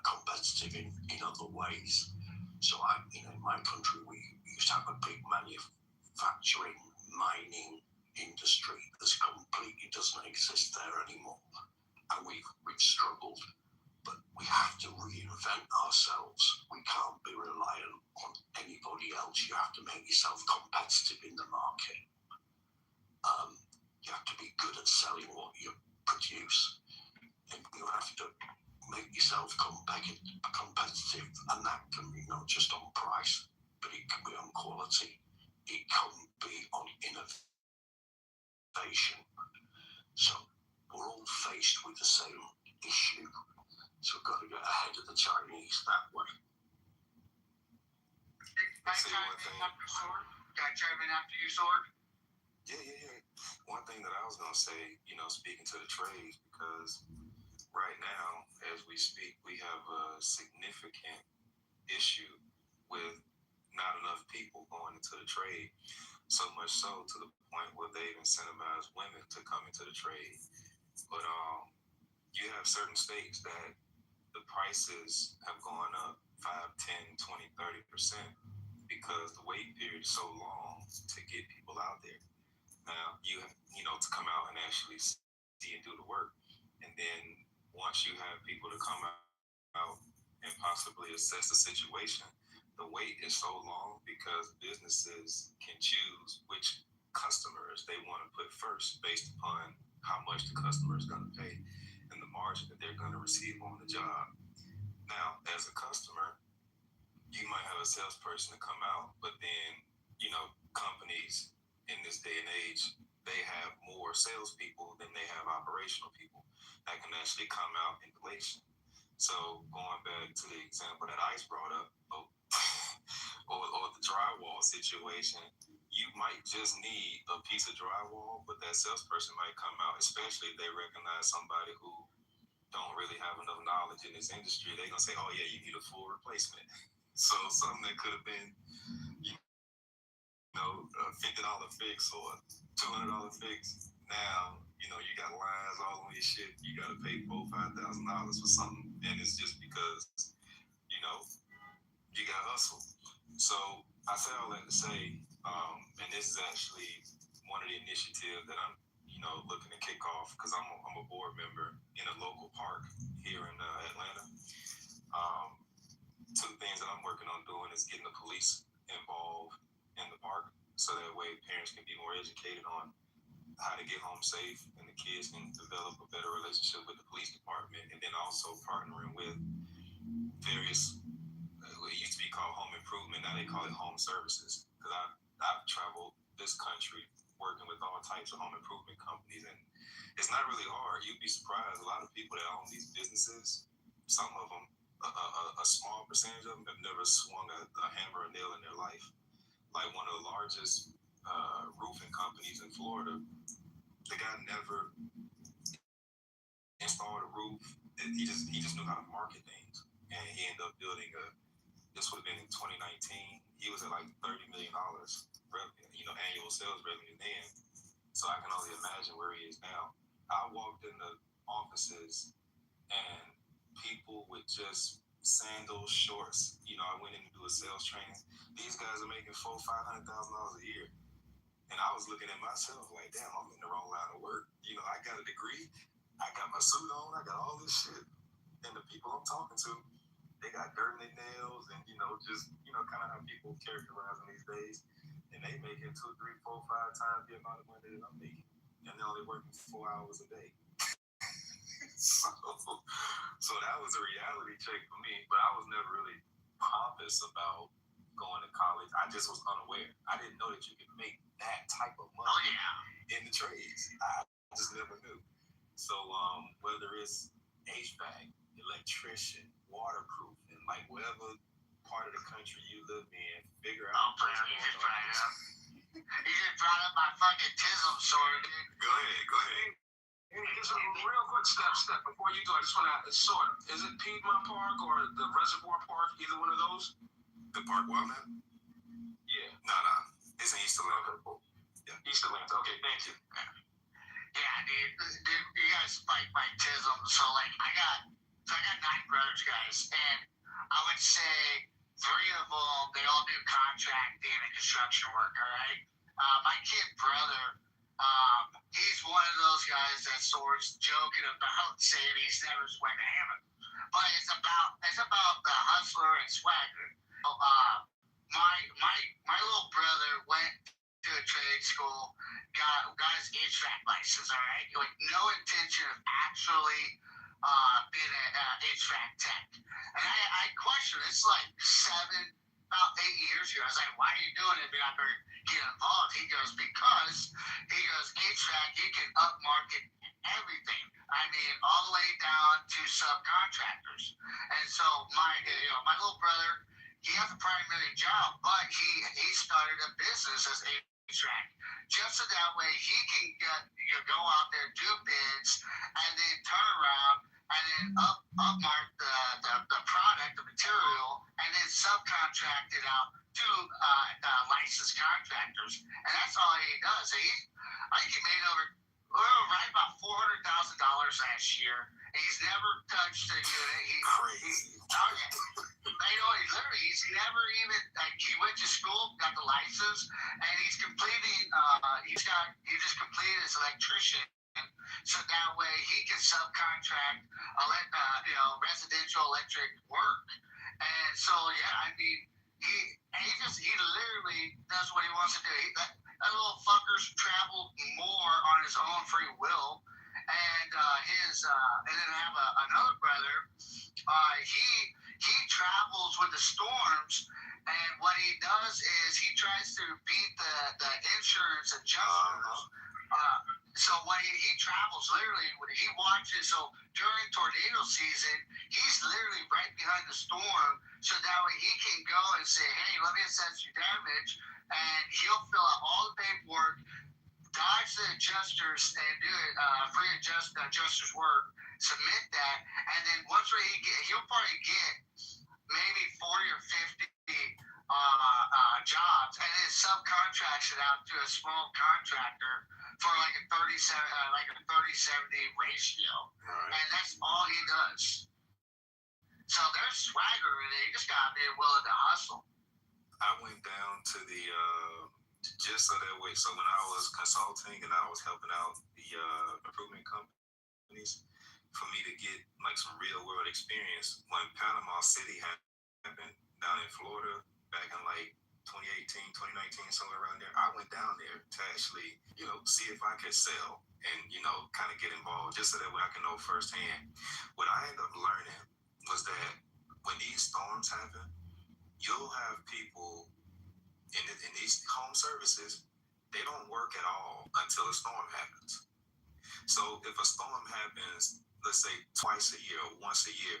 competitive in other ways. So in my country, we used to have a big manufacturing, mining industry that's completely doesn't exist there anymore, and we've struggled. But we have to reinvent ourselves. We can't be reliant on anybody else. You have to make yourself competitive in the market. You have to be good at selling what you produce, and you have to make yourself competitive, and that can be not just on price, but it can be on quality. It can be on innovation. So we're all faced with the same issue. So we've got to get ahead of the Chinese that way. Can I chime in after Sword? Can I chime in after you, Sword? Yeah. One thing that I was going to say, speaking to the trades, because right now, as we speak, we have a significant issue with not enough people going into the trade, so much so to the point where they've incentivized women to come into the trade. But you have certain states that the prices have gone up 5, 10, 20, 30% because the wait period is so long to get people out there. Now, you have, to come out and actually see and do the work. And then once you have people to come out and possibly assess the situation, the wait is so long because businesses can choose which customers they want to put first based upon how much the customer is going to pay and the margin that they're going to receive on the job. Now, as a customer, you might have a salesperson to come out, but then, companies in this day and age, they have more salespeople than they have operational people that can actually come out and relation. So going back to the example that Ice brought up, or the drywall situation, you might just need a piece of drywall, but that salesperson might come out, especially if they recognize somebody who don't really have enough knowledge in this industry. They're going to say, oh yeah, you need a full replacement. So something that could have been, $50 fix or $200 fix. Now, you got lines all on your shit. You got to pay $4,000, $5,000 for something. And it's just because, you got hustle. So I say all that to say, and this is actually one of the initiatives that I'm, looking to kick off because I'm a board member in a local park here in Atlanta. Two things that I'm working on doing is getting the police involved in the park so that way parents can be more educated on how to get home safe and the kids can develop a better relationship with the police department, and then also partnering with various, it used to be called home improvement, now they call it home services, because I've traveled this country working with all types of home improvement companies, and it's not really hard. You'd be surprised, a lot of people that own these businesses, some of them, a small percentage of them have never swung a hammer or nail in their life. Like one of the largest roofing companies in Florida, the guy never installed a roof. He just knew how to market things, and he ended up building this would have been in 2019. He was at like $30 million revenue, annual sales revenue then. So I can only imagine where he is now. I walked in the offices and people with just sandals, shorts. I went in to do a sales training. These guys are making $400,000, $500,000 a year, And I was looking at myself like, damn, I'm in the wrong line of work. You know, I got a degree, I got my suit on, I got all this shit. And the people I'm talking to, they got dirt in their nails and, you know, just, you know, kind of how people characterize them these days. And they making 2, 3, 4, 5 times the amount of money that I'm making. And they're only working 4 hours a day. So that was a reality check for me, but I was never really pompous about going to college. I just was unaware. I didn't know that you could make that type of money in the trades. I just never knew. So whether it's HVAC, electrician, waterproofing, like whatever part of the country you live in, figure out. You just brought up my fucking tism sword, dude. Go ahead. Here's a real quick step. Before you go, I just want to sort of, is it Piedmont Park or the Reservoir Park? Either one of those? The park where I'm at? Yeah. No. It's in East Atlanta. Yeah. East Atlanta. Okay, thank you. Yeah, dude, you guys spike my tism. So like, I got 9 brothers, guys, and I would say 3 of them, they all do contracting and construction work. All right. My kid brother, he's one of those guys that sorts joking about saying he's never swung a hammer, but it's about the hustler and swagger. My little brother went to a trade school, got his HVAC license. All right, like no intention of actually being an HVAC tech. And I questioned. It's like about 8 years ago. I was like, "Why are you doing it?" But I better get involved. He goes, HVAC, you can upmarket everything. I mean, all the way down to subcontractors. And so my little brother, he has a primary job, but he started a business as HVAC, just so that way he can go out there, do bids, and then turn around and then upmark the product, the material, and then subcontract it out to licensed contractors. And that's all he does. I think he made right about $400,000 last year. And he's never touched a unit. Crazy. He's never even, like, he went to school, got the license, and he's completing, he just completed his electrician. So that way he can subcontract, residential electric work. And so, yeah, I mean, he literally does what he wants to do. That little fucker's traveled more on his own free will. And and then I have another brother. He travels with the storms, and what he does is he tries to beat the insurance adjusters. So when he travels, literally, he watches. So during tornado season, he's literally right behind the storm, so that way he can go and say, "Hey, let me assess your damage," and he'll fill out all the paperwork, dodge the adjusters, and do it free adjusters work. Submit that, and then once he'll probably get maybe 40 or 50 jobs, and then subcontracts it out to a small contractor for like a 30-70 ratio. Right. And that's all he does. So there's swagger in it. You just gotta be willing to hustle. I went down to the just so that way. So when I was consulting and I was helping out the improvement companies, for me to get like some real world experience, when Panama City happened down in Florida back in like 2018, 2019, somewhere around there, I went down there to actually, see if I could sell and, kind of get involved, just so that way I can know firsthand. What I ended up learning was that when these storms happen, you'll have people in these home services, they don't work at all until a storm happens. So if a storm happens, let's say twice a year or once a year,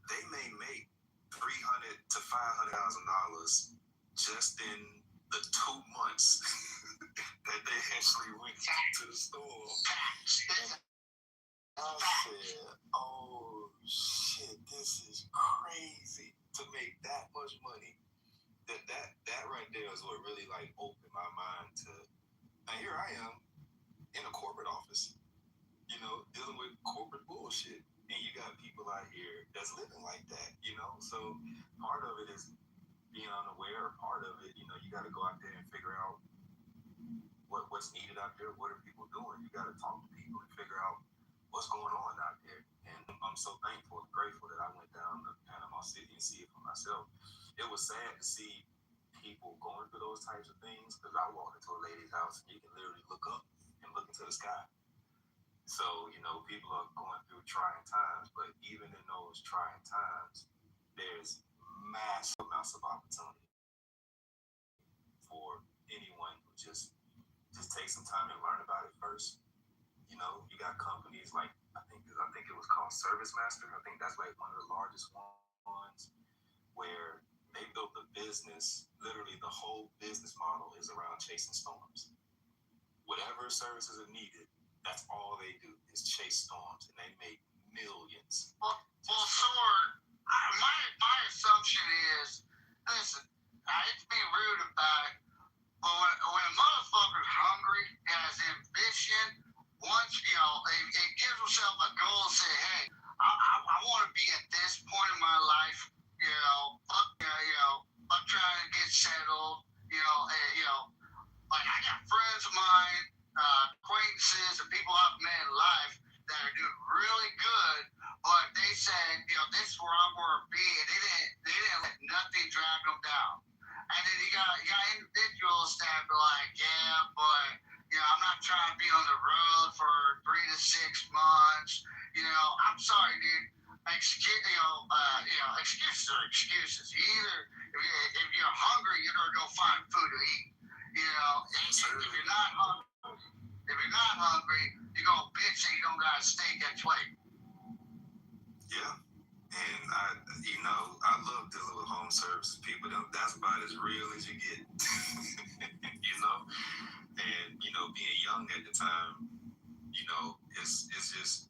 they may make $300,000 to $500,000 just in the 2 months that they actually went to the storm. I said, "Oh shit, this is crazy to make that much money." That right there is what really like opened my mind to. Now here I am in a corporate office, dealing with corporate bullshit, and you got people out here that's living like that, So part of it is being unaware. Part of it, you got to go out there and figure out what's needed out there. What are people doing? You got to talk to people and figure out what's going on out there. And I'm so thankful and grateful that I went down to Panama City and see it for myself. It was sad to see people going through those types of things, because I walked into a lady's house and you can literally look up and look into the sky. So, people are going through trying times, but even in those trying times, there's massive amounts of opportunity for anyone who just take some time and learn about it first. You got companies like, I think it was called Service Master. I think that's like one of the largest ones, where they built the business, literally the whole business model is around chasing storms. Whatever services are needed, that's all they do is chase storms, and they make millions. Well, Sword, my assumption is, listen, I hate to be rude about it, but when a motherfucker's hungry, has ambition, once, it gives himself a goal and say, hey, I want to be at this point in my life, I'm trying to get settled, like I got friends of mine, acquaintances, and people I've met in life that are doing really good, but they said, this is where I want to be, and they didn't let nothing drag them down. And then you got individuals that be like, yeah, but I'm not trying to be on the road for 3 to 6 months. I'm sorry, dude. Excuses are excuses. If you're hungry, you're gonna go find food to eat. If you're not hungry, you're gonna bitch that you don't got a steak at your plate. Yeah. And I love dealing with home services people. That's about as real as you get. And being young at the time, it was just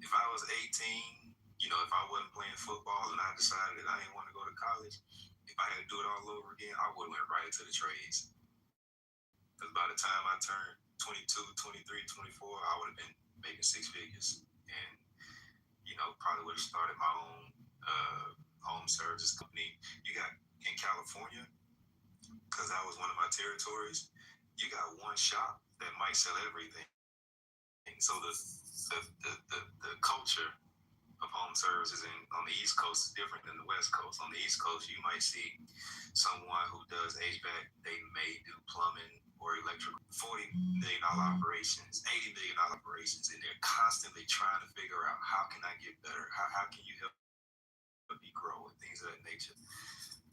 if I was 18, if I wasn't playing football and I decided that I didn't want to go to college, if I had to do it all over again, I would have went right into the trades. Because by the time I turned 22, 23, 24, I would have been making 6 figures. And, probably would have started my own home services company. You got in California, because that was one of my territories, you got one shop that might sell everything. And so the culture of home services on the East Coast is different than the West Coast. On the East Coast, you might see someone who does HVAC. They may do plumbing or electrical. $40 million operations, $80 million operations, and they're constantly trying to figure out, how can I get better? How can you help me grow, and things of that nature.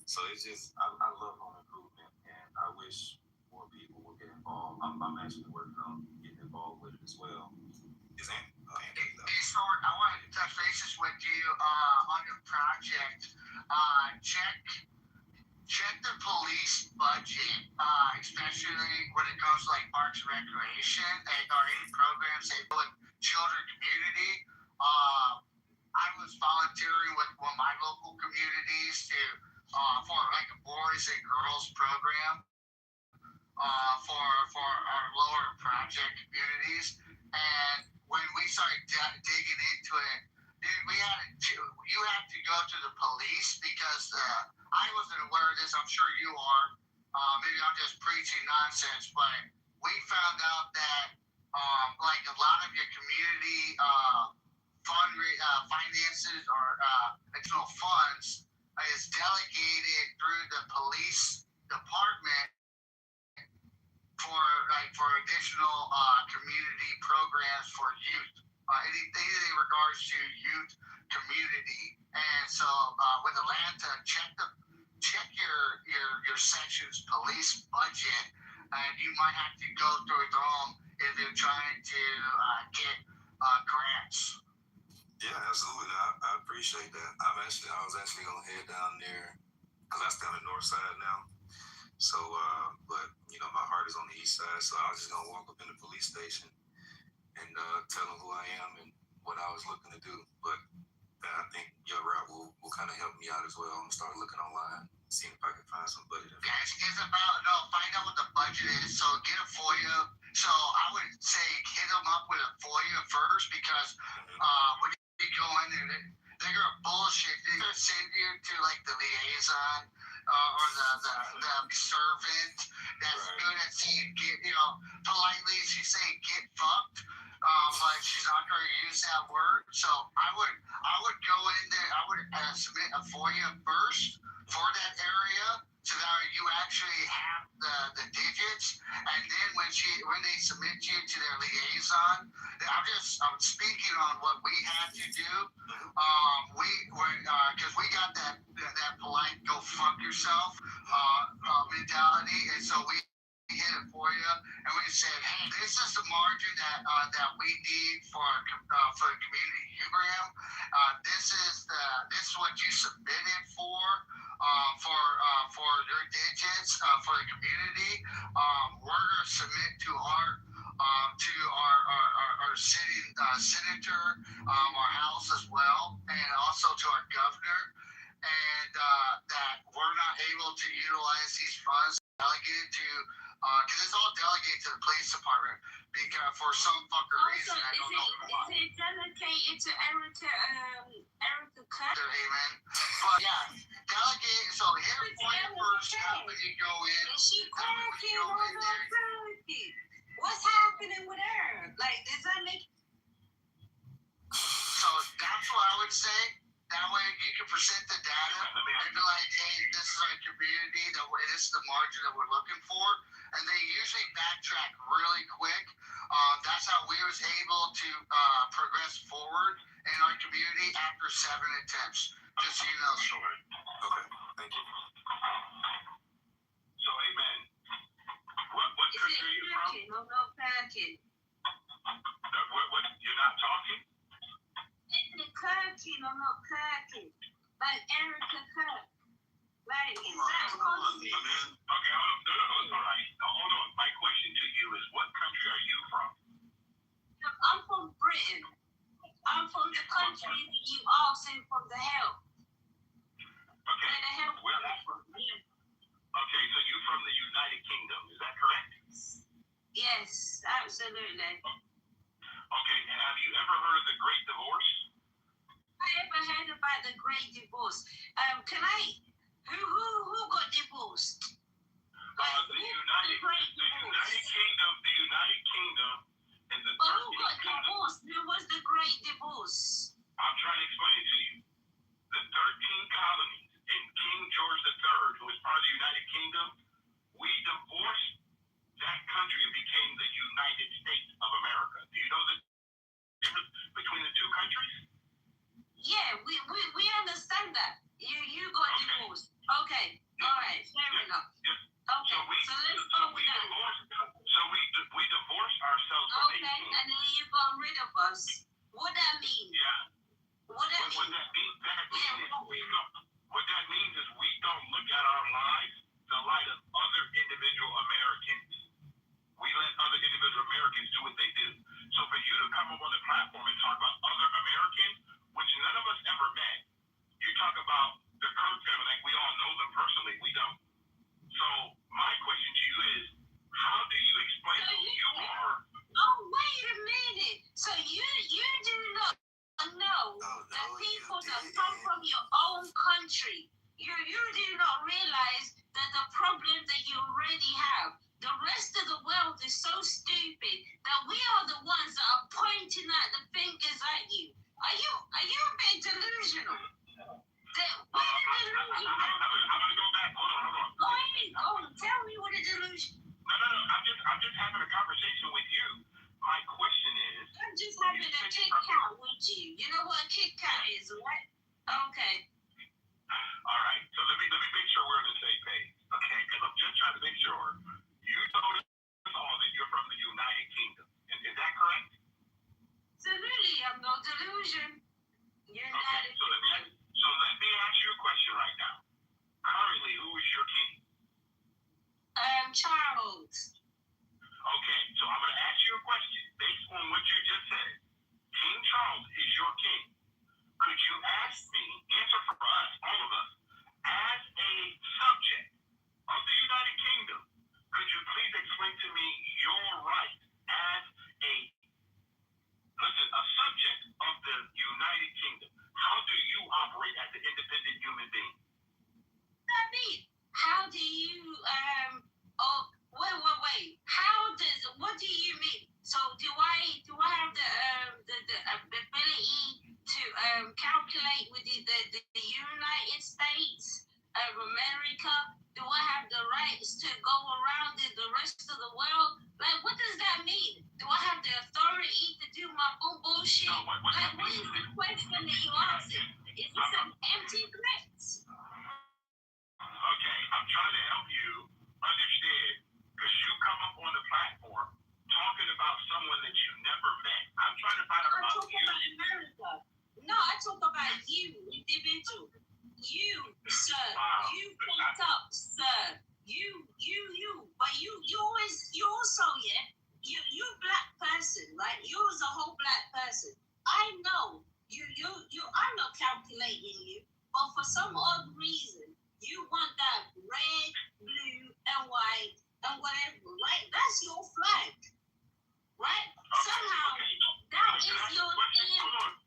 So it's just, I love home improvement, and I wish more people would get involved. I'm actually working on getting involved with it as well. Is Andy? Hey, Stuart, I wanted to touch bases with you on your project. Check the police budget, especially when it comes to like parks and recreation or any programs they do with children community. I was volunteering with one of my local communities for like a boys and girls program for our lower project communities. And when we started digging into it, dude, you have to go to the police, because I wasn't aware of this. I'm sure you are. Maybe I'm just preaching nonsense, but we found out that like a lot of your community finances or additional funds is delegated through the police department for additional community programs for youth, anything in regards to youth community. And so with Atlanta, check your section's police budget, and you might have to go through them if you're trying to get grants. Yeah, absolutely. I appreciate that. I was actually gonna head down there, because that's down the north side now. So, but my heart is on the east side, so I was just gonna walk up in the police station and tell them who I am and what I was looking to do. But I think your route will kind of help me out as well. I'm gonna start looking online, seeing if I can find some budget. Yeah, it's about find out what the budget is. So get a FOIA. So I would say hit them up with a FOIA first, because when you go in there, they're gonna bullshit. They're gonna send you to like the liaison or the servant that's good at saying get, politely she's saying get fucked, but she's not going to use that word. So I would go in there. I would submit a FOIA first for that area, so that you actually have the digits, and then when they submit you to their liaison, I'm speaking on what we had to do. Because we got that polite go fuck yourself mentality, and so we hit it for you, and we said, hey, this is the margin that we need for the community program. This is what you submitted for your digits for the community. We're going to submit to our city senator, our house as well, and also to our governor, and that we're not able to utilize these funds delegated to, because it's all delegated to the police department, because for some fucking reason, I don't know why. Is it delegated to Erica Cut? Amen. But yeah, delegate. So here, point first, when you go in. Is she cracking or not cracking? What's happening with her? Like, does that make? So that's what I would say. That way you can present the data and be like, hey, this is our community, this is the margin that we're looking for. And they usually backtrack really quick. That's how we was able to progress forward in our community after 7 attempts. Just so you know, short. Okay, thank you. So, amen. What country are you from? No, not cracking. What, you're not talking? It's cracking or not cracking. Like Erica Cut. Like, is that possible? Okay, hold on. No, it's all right. No, hold on. My question to you is, what country are you from? I'm from Britain. I'm from the country that you asking from the help. Okay. Where the help Where is from. Yeah. Okay, so you're from the United Kingdom. Is that correct? Yes, absolutely. Okay, and have you ever heard of the Great Divorce? I ever heard about the Great Divorce. Who got divorced? The United Kingdom and the But who got divorced? Who was the Great Divorce? I'm trying to explain it to you. The 13 colonies and King George III, who was part of the United Kingdom, we divorced that country and became the United States of America. Do you know the difference between the two countries? Yeah, we understand that. You got divorced. Okay. All right. Fair enough. Yes. Okay. So let's go with that. We divorced ourselves from Okay, and then you got rid of us. What that mean? Yeah. What that What mean? that means is we don't look at our lives the light of other individual Americans. We let other individual Americans do what they do. So for you to come up on the platform and talk about other Americans, which none of us ever met, you talk about the Kirk family like we all know them personally. We don't. So my question to you is, how do you explain who you are? Oh, wait a minute. So you do not know that people that come from your own country, you do not realize that the problem that you already have. The rest of the world is so stupid that we are the ones that are pointing out the fingers at you. Are you a bit delusional? I'm going to go back. Hold on. Go ahead. Tell me what a delusion. No. I'm just having a conversation with you. My question is... I'm just having a Kit Kat with you. You know what a Kit Kat is, right? Okay. All right. So let me make sure we're on the same page. Okay? Because I'm just trying to make sure. You told us all that you're from the United Kingdom. Is that correct? Absolutely. I'm no delusion. Okay. So let me ask you a question right now. Currently, who is your king? Charles. Okay, so I'm going to ask you a question based on what you just said. King Charles is your king. Could you answer for us, all of us, as a subject of the United Kingdom, could you please explain to me your right as a subject of the United Kingdom? How do you operate as an independent human being? What that mean? whole black person. I know I'm not calculating you, but for some odd reason, you want that red, blue, and white, and whatever, right? That's your flag, right? Somehow, that is your thing.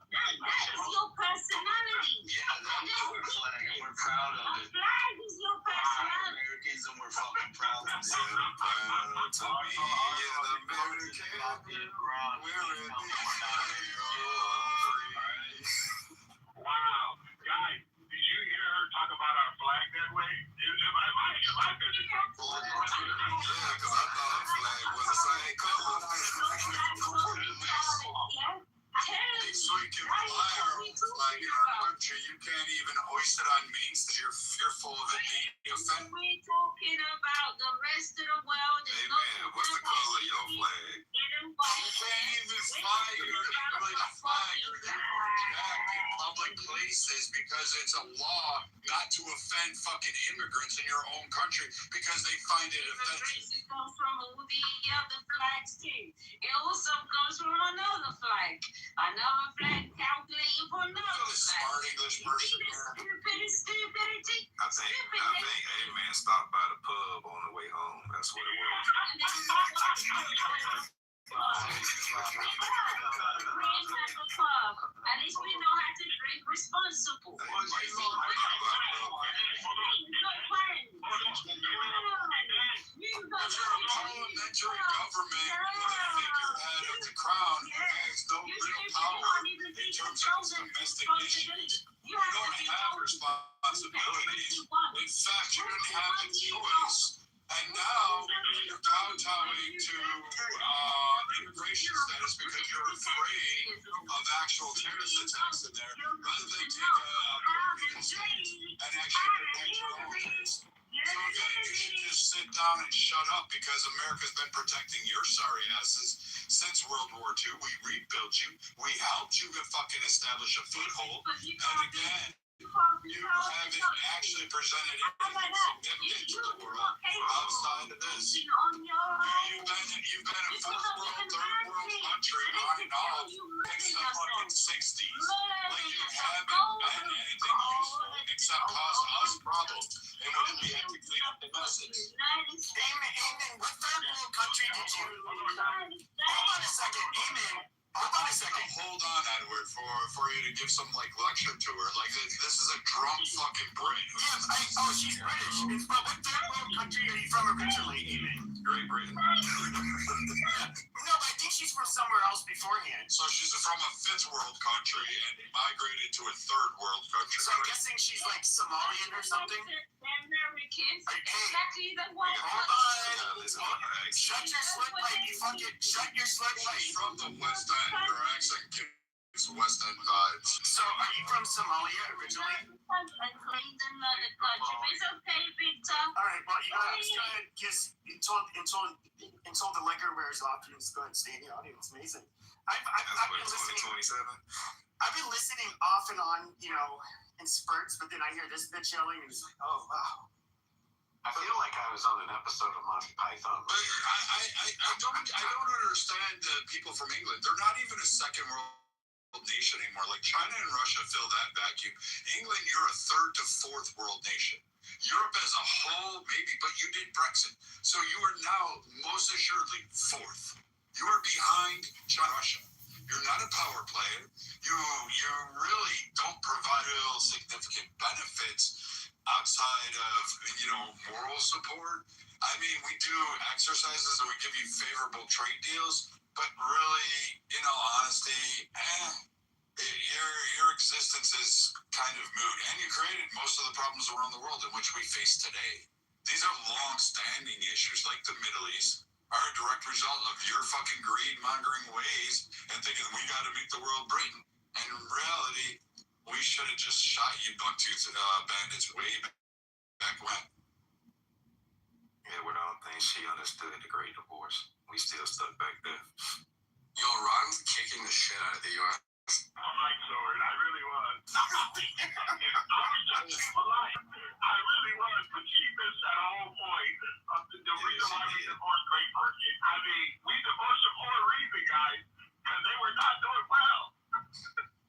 That is your personality. Yeah, that's our flag, and we're proud of A it. flag is your personality. Americans, and we're fucking proud of it. Proud to be an American. We're in the Wow, guys, did you hear her talk about our flag that way? Am I busy? Yeah, because I thought our flag was the same color. So you can fly our flag in our country. You can't even hoist it on means that you're fearful of it being offended. We're talking about the rest of the world. Hey man, what's the color of your flag? You can't even fly your English flag or your jack in public places because it's a law not to offend fucking immigrants in your own country because they find it offensive. It comes from all the other flags too. It also comes from another flag. Another flag calculating for another This flag. smart English person here. Stupidity. I think, hey man, stopped by the pub on the way home. That's what it was. At least we know how to drink responsible. Parliamentary government with a figurehead of the crown who has no real power in terms of its domestic issues. You don't have responsibilities. In fact, you didn't have a choice. And now you're kowtowing to immigration status because you're afraid of actual terrorist attacks in there, rather than take a political stance and actually protect your own interests. So again, you should just sit down and shut up because America's been protecting your sorry asses since World War II. We rebuilt you. We helped you to fucking establish a foothold. And again, you haven't actually presented anything significant to the world outside of this. You've been a fourth world, third world country on and off since the fucking 60s. Like you haven't been anything useful except cause us problems in which we have to clean up the messes. Amen. What third world country did you? Hold on a second. Hold on, Edward, for you to give some like lecture to her. Like this is a drunk fucking Brit. She's British. But what third world country are you from originally, Amen? Great Britain. No, but I think she's from somewhere else beforehand. So she's from a fifth world country and migrated to a third world country. So I'm guessing she's like Somalian or something. Americans. Hey, Exactly the white. hold on. Shut your slut pipe, you fucking shut your slut pipe. She's from the West End. Her accent gives West End vibes. So are you from Somalia originally? It's okay, Victor. All right, well, I'm just gonna until the liquor wears off, you just go ahead and stay in the audience. Amazing. I've been listening. 27. I've been listening off and on, in spurts, but then I hear this bitch yelling, and it's like, oh wow. I feel like I was on an episode of Monty Python. But I don't understand the people from England. They're not even a second world nation anymore. Like China and Russia fill that vacuum. England, you're a third to fourth world nation. Europe as a whole, maybe, but you did Brexit. So you are now most assuredly fourth. You are behind China and Russia. You're not a power player. You really don't provide real significant benefits outside of, moral support. I mean, we do exercises and we give you favorable trade deals, but really, in all honesty, your existence is kind of moot. And you created most of the problems around the world in which we face today. These are long-standing issues like the Middle East are a direct result of your fucking greed-mongering ways and thinking we got to make the world Britain. And in reality, we should have just shot you buck-toothed bandits way back when. Yeah, I don't think she understood the Great Divorce. We still stuck back there. Yo, Ron's kicking the shit out of the U.S. I'm like, Sword, I really was. I was polite. I really was, but she missed that whole point of the reason why we divorced Great Britain. I mean, we divorced them for a reason, guys. because they were not doing well.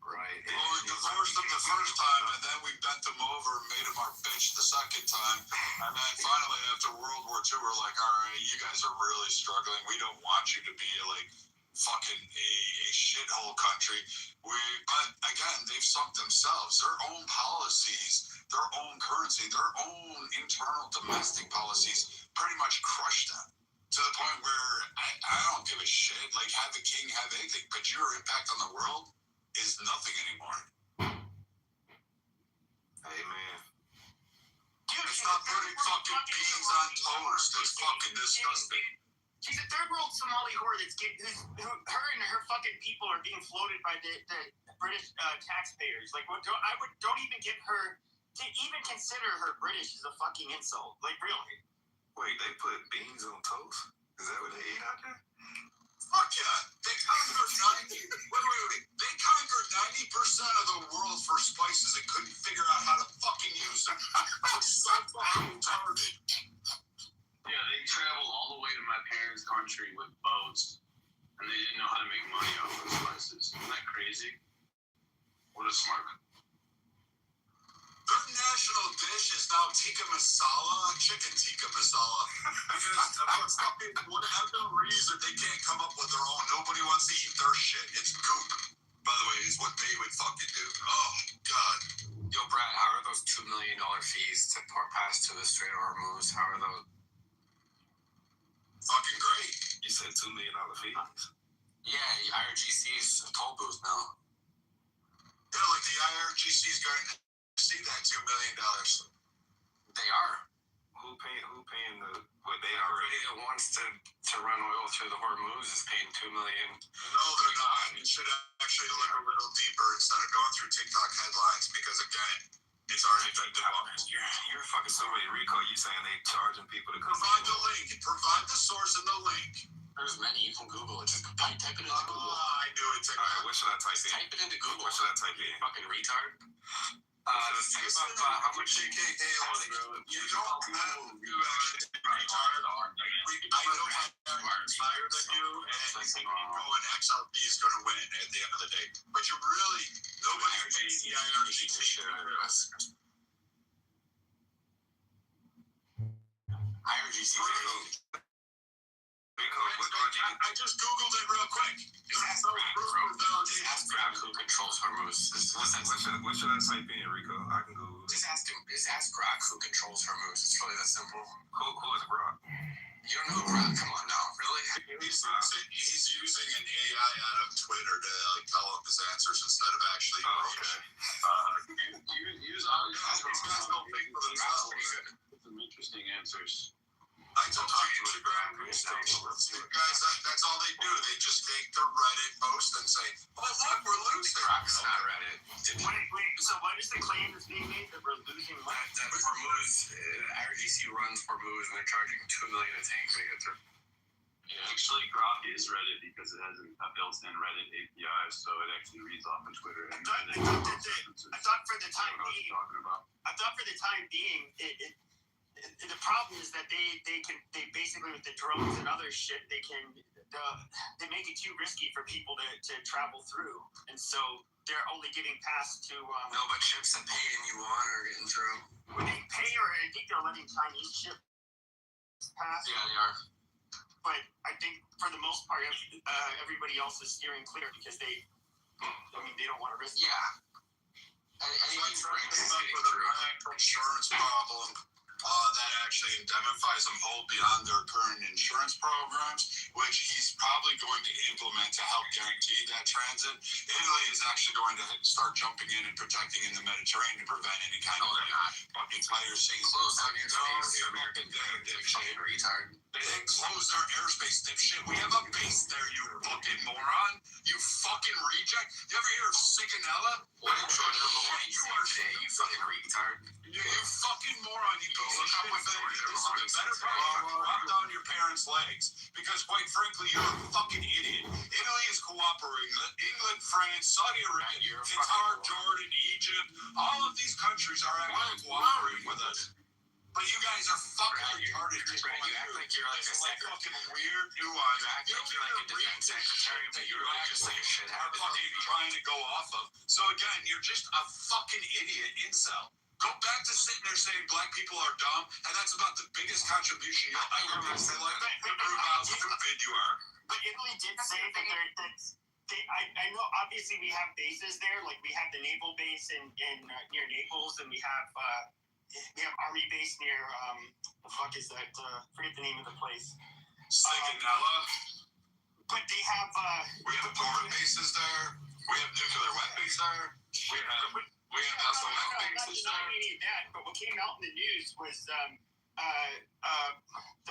Right. Well, we divorced them the first time, and then we bent them over and made them our bitch the second time. And then finally, after World War II, we're like, all right, you guys are really struggling. We don't want you to be like fucking a shithole country. But again, they've sunk themselves. Their own policies, their own currency, their own internal domestic policies pretty much crushed them. To the point where I don't give a shit. Like, have the king have anything, but your impact on the world is nothing anymore. Amen. It's not putting fucking beans on toast. It's fucking disgusting. She's a third world Somali whore her and her fucking people are being floated by the British taxpayers. Like, don't even give her to even consider her British is a fucking insult. Like, really? Wait, they put beans on toast? Is that what they eat out there? Fuck yeah! They conquered 90%. They conquered 90% of the world for spices and couldn't figure out how to fucking use them. It's so fucking retarded. Yeah, they traveled all the way to my parents' country with boats, and they didn't know how to make money off those spices. Isn't that crazy? What a smart. Their national dish is now tikka masala, chicken tikka masala. Because fucking whatever reason they can't come up with their own. Nobody wants to eat their shit. It's goop. By the way, it's what they would fucking do. Oh, God. Yo, Brad, how are those $2 million fees to pass to the Strait of Hormuz? How are those? Fucking great. You said $2 million fees? Yeah, IRGC's a toll booth now. Yeah, like the IRGC's going to see that $2 million. They are. Who paying what they Everybody already? that wants to run oil through the Hormuz is paying $2 million. No, they're not. It should actually look a little deeper instead of going through TikTok headlines because, again, it's already been debunked. You're fucking somebody, Rico. You saying they charging people to come? Provide the link. Provide the source and the link. There's many. You can Google it. Just type it into Google. I knew it. All right, what should I type in? Type it into Google. What should I type in? Fucking retard. Think about how much you don't have to actually be retarded. I know I'm higher than you, and you think going XRP is going to win at the end of the day. But you're really, nobody's paying the IRGC. IRGC. Rico, what do I need? I just Googled it real quick. Just ask Grab who controls Hormuz. What should I type in, Rico? I can Google it. Just ask Grok who controls Hormuz. It's really that simple. Who is Brock? You don't know Grok? Come on now, really? He's using an AI out of Twitter to tell him his answers instead of actually. Oh, okay. Use all these These guys don't think for themselves. some interesting answers. I told you Instagram news station. Guys, that's all they do. They just take the Reddit post and say, "Oh look, we're losing." Grok's not Reddit. Wait. So what is the claim that's being made that we're losing money? That Hormuz, IRGC runs Hormuz, and they're charging $2 million a tank to get through. Yeah. Actually, Grok is Reddit because it has a built-in Reddit API, so it actually reads off of Twitter. I thought for the time being, the problem is that they basically with the drones and other shit they make it too risky for people to travel through, and so they're only giving pass to No, but ships that pay in yuan are getting through. when they pay, or I think they're letting Chinese ships pass. Yeah, they are. But I think for the most part, everybody else is steering clear because they don't want to risk. Yeah. Anything's It's up with a insurance problem. That actually indemnifies them whole beyond their current insurance programs, which he's probably going to implement to help guarantee that transit. Italy is actually going to start jumping in and protecting in the Mediterranean to prevent any kind of fucking fires. Close on your space. Retard. They didn't close their airspace, dipshit. We have a base there, you fucking moron. You fucking reject. You ever hear of Sigonella? What a you fucking retard. You fucking moron. You piece of shit. This is a better problem. Walk down your parents' legs. Because quite frankly, you're a fucking idiot. Italy is cooperating. England, France, Saudi Arabia, Qatar, Jordan, Egypt. All of these countries are actually cooperating with us. But you guys are fucking retarded. You act like you're like a fucking weird nuance. You act like you're like a defense secretary, but you're really just like a shit fucking trying to go off of. So again, you're just a fucking idiot incel. Go back to sitting there saying black people are dumb, and that's about the biggest contribution you'll ever make to prove how stupid you are. But Italy did say that I know obviously we have bases there, like we have the naval base in near Naples, and we have army base near the fuck is that? Forget the name of the place. Sigonella. But they have we have port bases there. We have nuclear weapons there. We have also bases there. Not any of that, but what came out in the news was the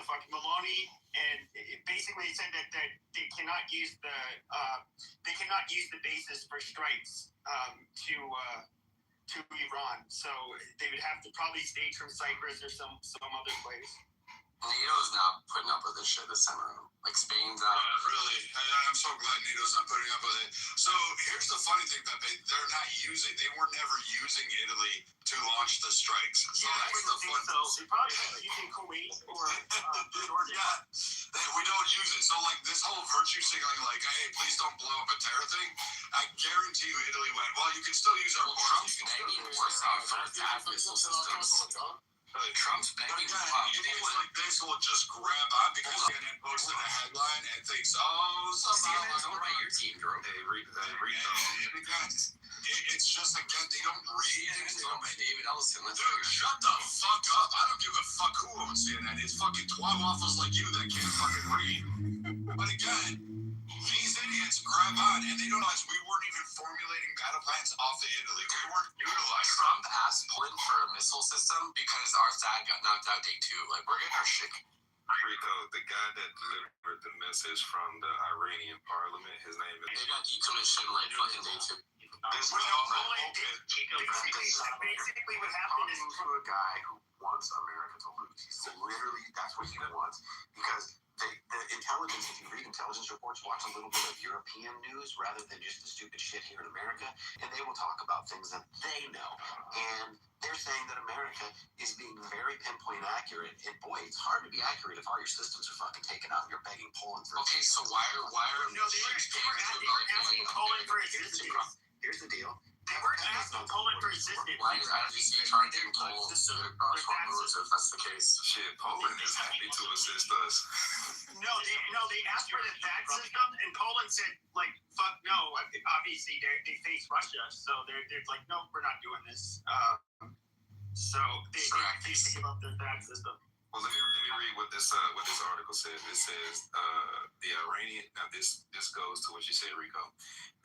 fucking Maloney, and basically said that they cannot use the bases for strikes to Iran. So they would have to probably stage from Cyprus or some other place. NATO's not putting up with this shit this time around. Like Spain's not. Really, I'm so glad NATO's not putting up with it. So here's the funny thing, that they were never using Italy to launch the strikes. So that's the fun. So they probably using Kuwait or Jordan. We don't use it. So like this whole virtue signaling, like, hey, please don't blow up a terror thing. I guarantee you, Italy went, well, you can still use our ports. Trump's begging for attack missile systems. Trump's begging for idiots like this will just grab on because CNN posted a headline and thinks, CNN's owned by your team, Drew. It's just, again, they don't read. CNN's owned by David Ellison. Dude, shut the fuck up. I don't give a fuck who owns CNN. It's fucking 12 waffles like you that can't fucking read. But again, these idiots grab on, and they don't realize we weren't even formulating battle plans off of Italy. We weren't utilized. Trump asked Poland for a missile system because our SAD got knocked out day 2. Like, we're getting our shit. Rico, the guy that delivered the message from the Iranian parliament, his name is... They got decommissioned like fucking day 2. Basically what happened is to a guy who wants America to lose. He's literally, that's what he wants. Because the intelligence, if you read intelligence reports, watch a little bit of European news rather than just the stupid shit here in America, and they will talk about things that they know. And they're saying that America is being very pinpoint accurate. And boy, it's hard to be accurate if all your systems are fucking taken out and you're begging Poland for. Okay, so why are no, they weren't asking Poland for assistance. Here's the deal. They weren't asking Poland for assistance. Why is IGC charging Poland to cross moves if that's the case? Shit, Poland is happy to assist us. No, they asked for the THAAD system, and Poland said, like, fuck no. Obviously, they face Russia, so they're like, no, we're not doing this. So they give up their THAAD system. Well, let me read what this article says. It says the Iranian. Now this goes to what you said, Rico.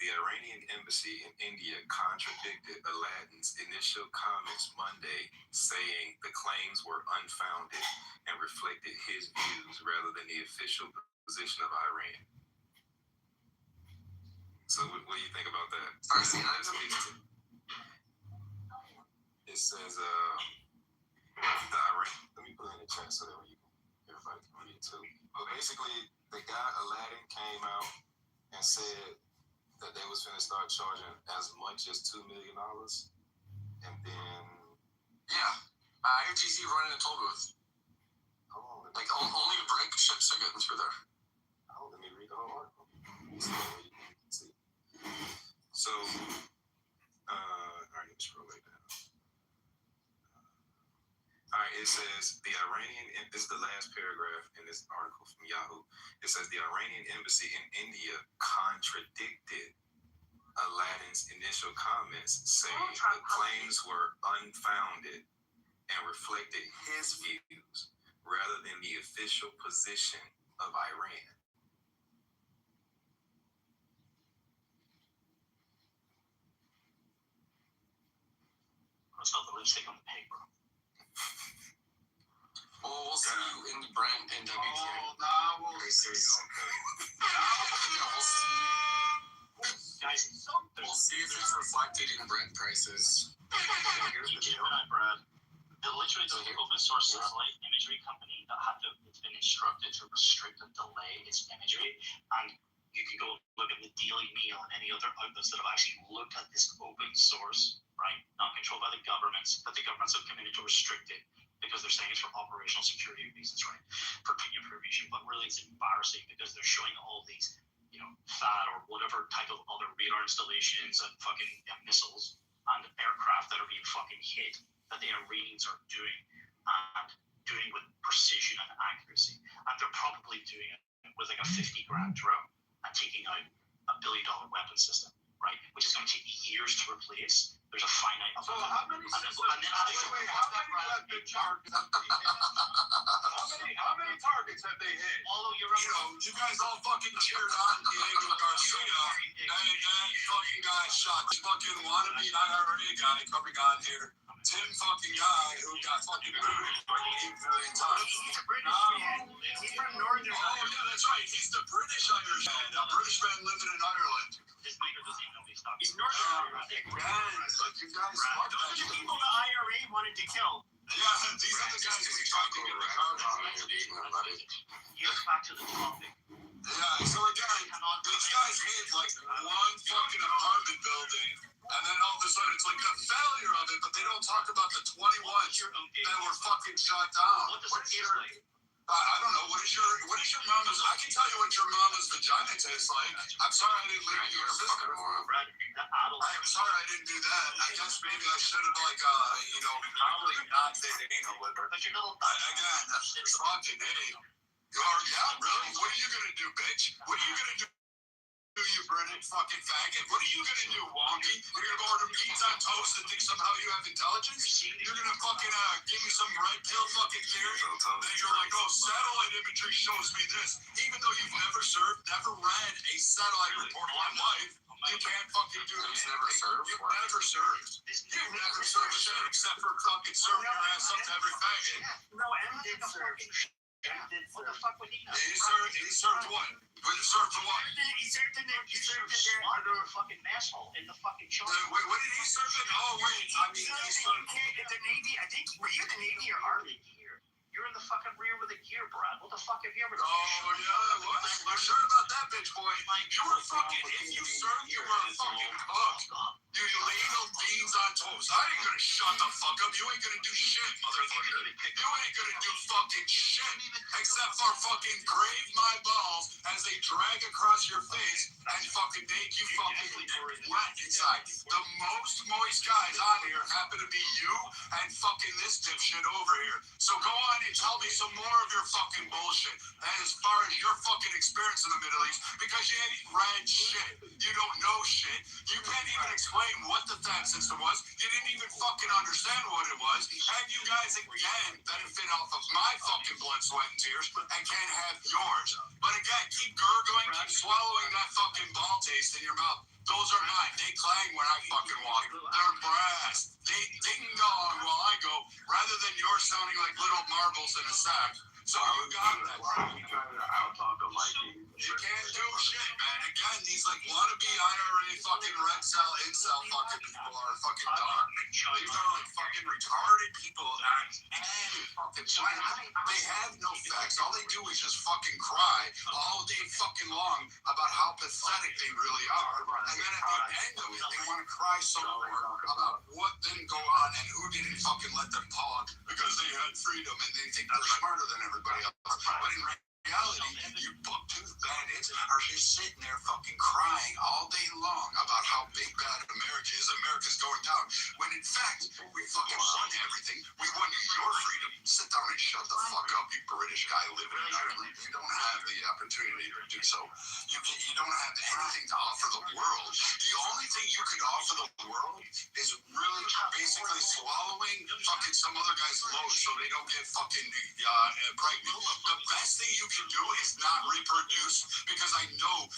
The Iranian embassy in India contradicted Aladdin's initial comments Monday, saying the claims were unfounded and reflected his views rather than the official position of Iran. So, what do you think about that? It says the Iran. Let me put it in the chat so that everybody can read it too. But basically, the guy Aladdin came out and said that they was finna start charging as much as $2 million, and then IRGC running a toll booth. Like only break ships are getting through there. Let me read the whole article. See. So, all right, let's roll it down. All right, it says this is the last paragraph in this article from Yahoo. It says the Iranian embassy in India contradicted Aladdin's initial comments, saying the claims were unfounded and reflected his views rather than the official position of Iran. That's not the lipstick on the paper. Well, we'll see you in Brent and WTA. We'll see. Guys, we'll see if it's reflected in Brent prices. Here's the deal, Brad. Literally, the open source satellite imagery company it's been instructed to restrict and delay its imagery, and you can go look at the Daily Mail and any other outlets that have actually looked at this open source, right? Not controlled by the governments, but the governments have committed to restrict it. because they're saying it's for operational security reasons, right? For opinion provision, but really it's embarrassing because they're showing all these, THAAD or whatever type of other radar installations and fucking missiles and aircraft that are being fucking hit, that the Iranians are doing and doing with precision and accuracy. And they're probably doing it with like a 50 grand drone and taking out a $1 billion weapon system, right? Which is going to take years to replace. There's a finite amount. So how many weapon targets have they hit? How many targets have they hit? You guys all fucking cheered on Diego Garcia, and that fucking guy shot this fucking wannabe IRA guy coming on here. Tim fucking guy who got fucking booted 8 million times. He's a British man. He's from Northern Ireland. Oh, yeah, that's right. He's the British Irishman. A British man living in Ireland. His neighbor doesn't even know he's talking. He's Northern Ireland. Guys, like you guys love Those that are the shit. people the IRA wanted to kill. Yeah, these are the guys who tried to get the car. Here's back to the topic. Yeah, so again, these guys hit like one fucking apartment building, and then all of a sudden it's like the failure of it, but they don't talk about the 21 that were fucking shot down. What does it taste like? I don't know. What is your mama's? I can tell you what your mama's vagina tastes like. I'm sorry I didn't leave you a sister. I'm sorry I didn't do that. I guess maybe I should have probably not did anal with her. But you're not. Again, that's fucking hey. Yeah, really? What are you gonna do, bitch? What are you gonna do? You British fucking faggot. What are you gonna do, wonky? You're gonna go order beans on toast and think somehow you have intelligence? You're gonna fucking give me some red pill fucking theory? Then you're like, oh, satellite imagery shows me this. Even though you've never served, never read a satellite report in life, you can't fucking do this. Never served? You've never served. You've never served shit except for fucking serving your ass up to every faggot. No, M did serve. What the fuck would he know? He served what? But he served for what? He served in under a fucking mess hole in the fucking chart. Wait, what did he serve in? Oh, wait. I mean, he served the Navy. I think, were you the Navy or Army? You're in the fucking rear with a gear, Brad. What the fuck have you ever done? Oh, yeah, what? You're sure about that, bitch boy? You were fucking, if you served, you were a fucking cook. You ladle beans on toast. I ain't gonna shut the fuck up. You ain't gonna do shit, motherfucker. You ain't gonna do fucking shit except for fucking grave my balls as they drag across your face and fucking make you fucking wet inside. The most moist guys on here happen to be you and fucking this dipshit over here. So go on and tell me some more of your fucking bullshit. And as far as your fucking experience in the Middle East, because you ain't read shit. You don't know shit. You can't even explain what the THAAD system was. You didn't even fucking understand what it was. And you guys, again, benefit off of my fucking blood, sweat, and tears and can't have yours. But again, keep gurgling, keep swallowing that fucking ball taste in your mouth. Those are mine. They clang when I fucking walk. They're brass. They ding dong while I go, rather than yours sounding like little marbles in a sack. So you got that. You can't do shit, man. Again, these like wannabe IRA fucking red cell, incel fucking people are fucking dumb. These are like fucking retarded people and fucking they have no facts. All they do is just fucking cry all day fucking long about how pathetic they really are. And then at the end of it, they want to cry some more about what didn't go on and who didn't fucking let them talk because they had freedom and they think they're smarter than everybody else. But in reality, you buck-toothed bandits are just sitting there fucking crying all day long about how big bad America is. America's going down. When in fact, we fucking won everything. We won your freedom. Sit down and shut the fuck up, you British guy living in Ireland. You don't have the opportunity to do so. You don't have anything to offer the world. The only thing you could offer the world is really basically swallowing fucking some other guy's load so they don't get fucking pregnant. The best thing you can do is not reproduce because I know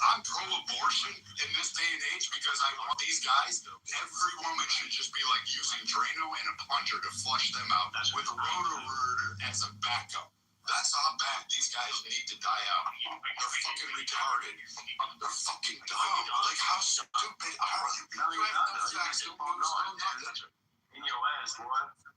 I'm pro-abortion in this day and age because I want these guys, every woman should just be like using Drano and a plunger to flush them out with Roto-Rooter as a backup. That's how bad these guys need to die out. They're fucking retarded. They're fucking dumb. Like, how stupid are you? You have no facts. In your ass, boy.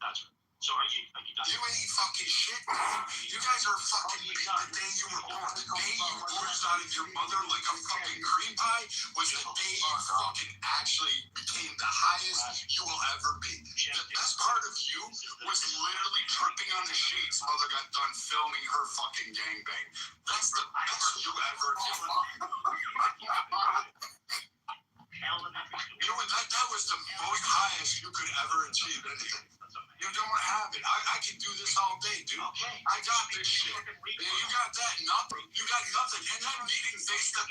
That's right. So are you done? You ain't fucking shit, man. You guys are fucking beat the day you were born. The day you oozed out of your mother like a fucking cream pie was the day you fucking actually became the highest you will ever be. The best part of you was literally dripping on the sheets while they got done filming her fucking gangbang. That's the best you ever did. You know what? That was the most highest you could ever achieve anything. You don't have it. I can do this all day, dude. I got this shit. You got that nothing. You got nothing. And then meeting face to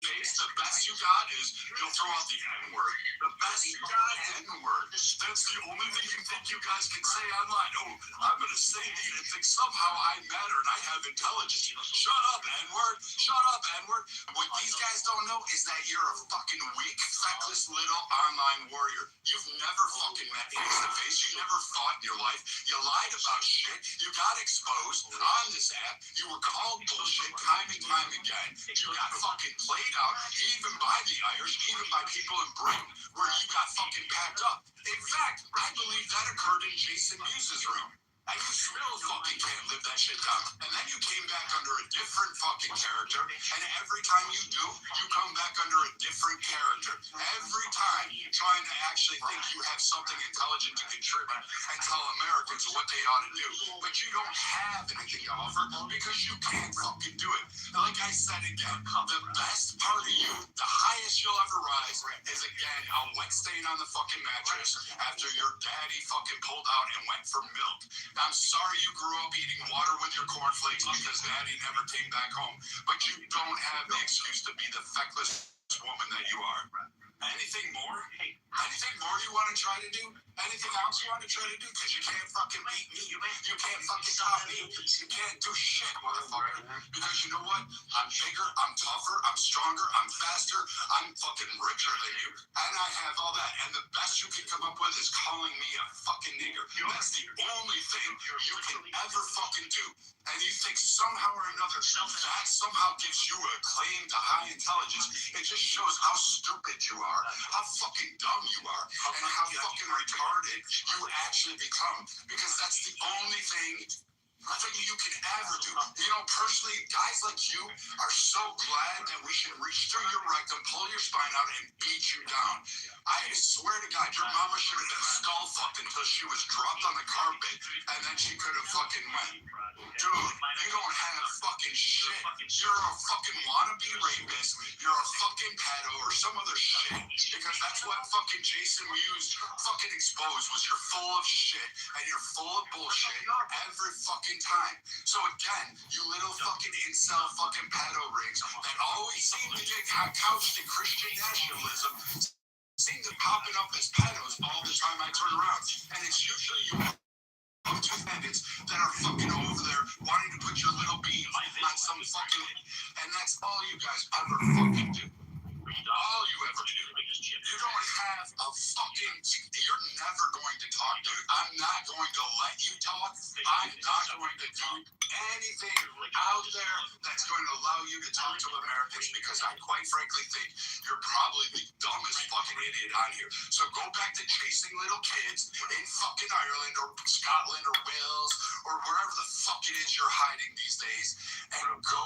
face, the best you got is you'll throw out the N-word. The best you got, N-word. That's the only thing you think you guys can say online. Oh, I'm going to say it and think somehow I matter and I have intelligence. Shut up, N-word. Shut up, N-word. What these guys don't know is that you're a fucking weak, feckless little online warrior. You've never fucking met face to face. You never fought in your life. You lied about shit. You got exposed on this app. You were called bullshit time and time again. You got fucking played out, even by the Irish, even by people in Britain, where you got fucking packed up. In fact, I believe that occurred in Jason Mewes' room. And you still fucking can't live that shit down. And then you came back under a different fucking character, and every time you do, you come back under a different character. Every time you're trying to actually think you have something intelligent to contribute and tell Americans what they ought to do. But you don't have anything to offer because you can't fucking do it. And like I said again, the best part of you, the highest you'll ever rise, is again a wet stain on the fucking mattress after your daddy fucking pulled out and went for milk. I'm sorry you grew up eating water with your cornflakes because daddy never came back home. But you don't have the excuse to be the feckless woman that you are. Anything more? Anything more you want to try to do? Anything else you want to try to do? Because you can't fucking beat me. You can't fucking top me. You can't do shit, motherfucker. Because you know what? I'm bigger, I'm tougher, I'm stronger, I'm faster, I'm fucking richer than you. And I have all that. And the best you can come up with is calling me a fucking nigger. That's the only thing you can ever fucking do. And you think somehow or another that somehow gives you a claim to high intelligence. It just shows how stupid you are, how fucking dumb you are, and how fucking retarded you actually become. Because that's the only thing you can ever do. You know, personally, guys like you are so glad that we should reach through your rectum, pull your spine out, and beat you down. I swear to God, your mama should have been skull fucked until she was dropped on the carpet, and then she could have fucking went. Dude, you don't have fucking shit. You're a fucking wannabe rapist. You're a fucking pedo or some other shit. Because that's what fucking Jason Mewes fucking exposed, was you're full of shit and you're full of bullshit every fucking time. So again, you little fucking incel fucking pedo rings that always seem to get couched in Christian nationalism seem to popping up as pedos all the time I turn around. And it's usually you two bandits that are fucking over there wanting to put your little bean on some fucking, and that's all you guys ever fucking do. All you ever do. You don't have a fucking, you're never going to talk, dude. I'm not going to let you talk. I'm not going to do anything out there that's going to allow you to talk to Americans, because I quite frankly think you're probably the dumbest fucking idiot on here. So go back to chasing little kids in fucking Ireland or Scotland or Wales or wherever the fuck it is you're hiding these days, and go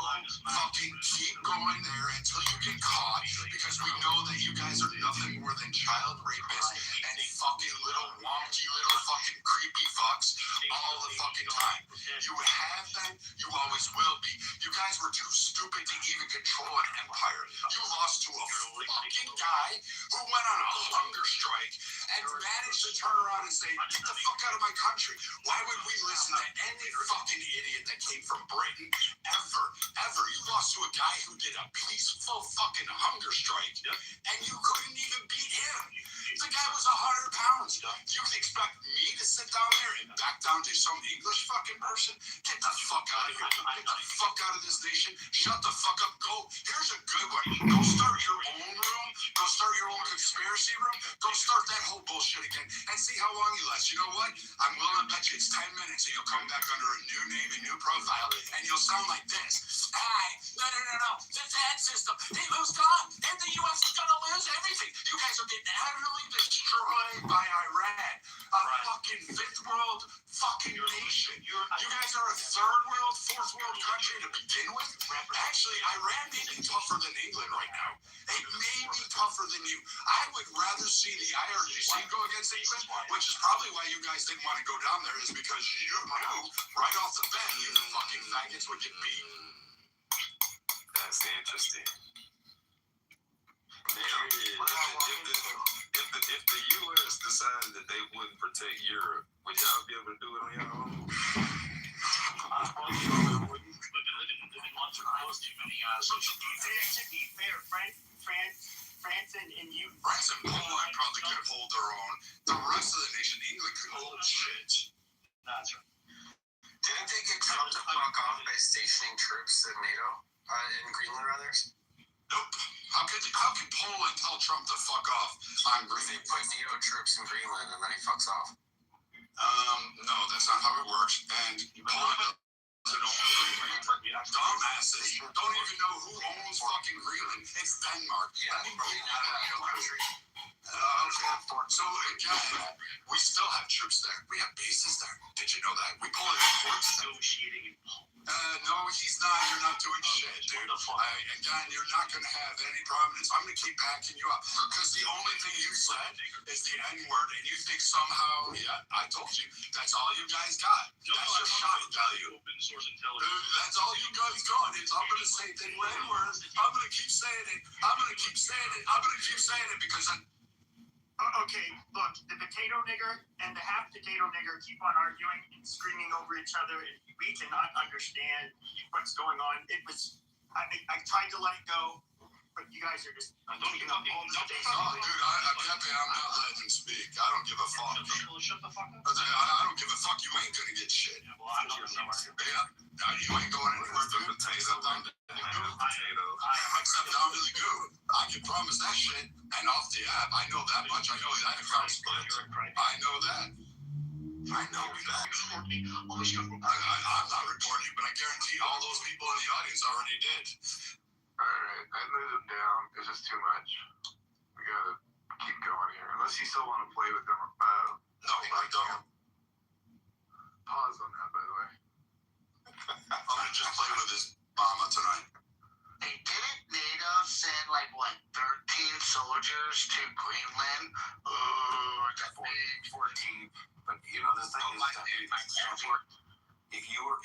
fucking keep going there until you get caught, because we know that you guys are nothing more than child rapists and fucking little wonky little fucking creepy fucks all the fucking time. You have been, you always will be. You guys were too stupid to even control an empire. You lost to a fucking guy who went on a hunger strike and managed to turn around and say, get the fuck out of my country. Why would we listen to any fucking idiot that came from Britain ever? You lost to a guy who did a peaceful fucking hunger strike, and you couldn't even beat him. The guy was 100 pounds. You expect me to sit down there and back down to some English fucking person? Get the fuck out of here. Get the fuck out of this nation. Shut the fuck up. Go. Here's a good one. Go start your own room. Go start your own conspiracy room. Go start that whole bullshit again and see how long you last. You know what? I'm willing to bet you it's 10 minutes and you'll come back under a new name and new profile, and you'll sound like this. No. The Fed system. They lose God, and the U.S. is gonna lose everything. You guys are getting utterly destroyed by Iran, a fucking fifth world fucking nation. You guys are a third world, fourth world country to begin with. Actually, Iran may be tougher than England right now. It may be tougher than you. I would rather see the IRGC go against England, which is probably why you guys didn't want to go down there, is because you knew right off the bat you fucking faggots would get beat. That's interesting. If the U.S. decided that they wouldn't protect Europe, would y'all be able to do it on your own? We've been living months or close too many. To be fair, France and you. France and Poland probably could hold their own. The rest of the nation, England, could hold shit. That's right. Didn't they get Trump to fuck off by stationing troops in NATO, in Greenland, rather? Nope. How could Poland tell Trump to fuck off on Greenland? They put NATO troops in Greenland and then he fucks off. No, that's not how it works. And Poland doesn't own Greenland. Dumbasses don't even know who owns fucking Greenland. It's Denmark. Yeah, probably not a NATO country. So again, we still have troops there. We have bases there. Did you know that? We pull in ports there. Negotiating in Poland. No, he's not. You're not doing shit, dude. Again, you're not going to have any prominence. I'm going to keep backing you up. Because the only thing you said is the N-word, and you think somehow, yeah, I told you, that's all you guys got. That's your shock value. Open source intelligence. That's all you guys got. I'm going to say the N-word. I'm going to keep saying it. I'm going to keep saying it. I'm going to keep saying it because Okay, look, the potato nigger and the half potato nigger keep on arguing and screaming over each other. We cannot understand what's going on. I tried to let it go, but you guys are just keeping up all the days. Oh, dude, I'm happy I'm not letting him speak. I don't give a fuck. Shut the fuck up. I don't give a fuck. You ain't gonna get shit. Yeah, well, I'm not Yeah, you ain't going anywhere, dude. Except down to the goo. I can promise that shit. And off the app, I know that much. I know that account split. I know that. I know that. I'm not reporting, but I guarantee all those people in the audience already did. Alright, I moved them down. It's just too much. We gotta keep going here. Unless you still want to play with them. No, I don't. Pause on that, by the way. I'm gonna just play with this mama tonight. Hey, didn't NATO send like 13 soldiers to Greenland? Oh, that's big. 14. But you know, the thing is, if you were,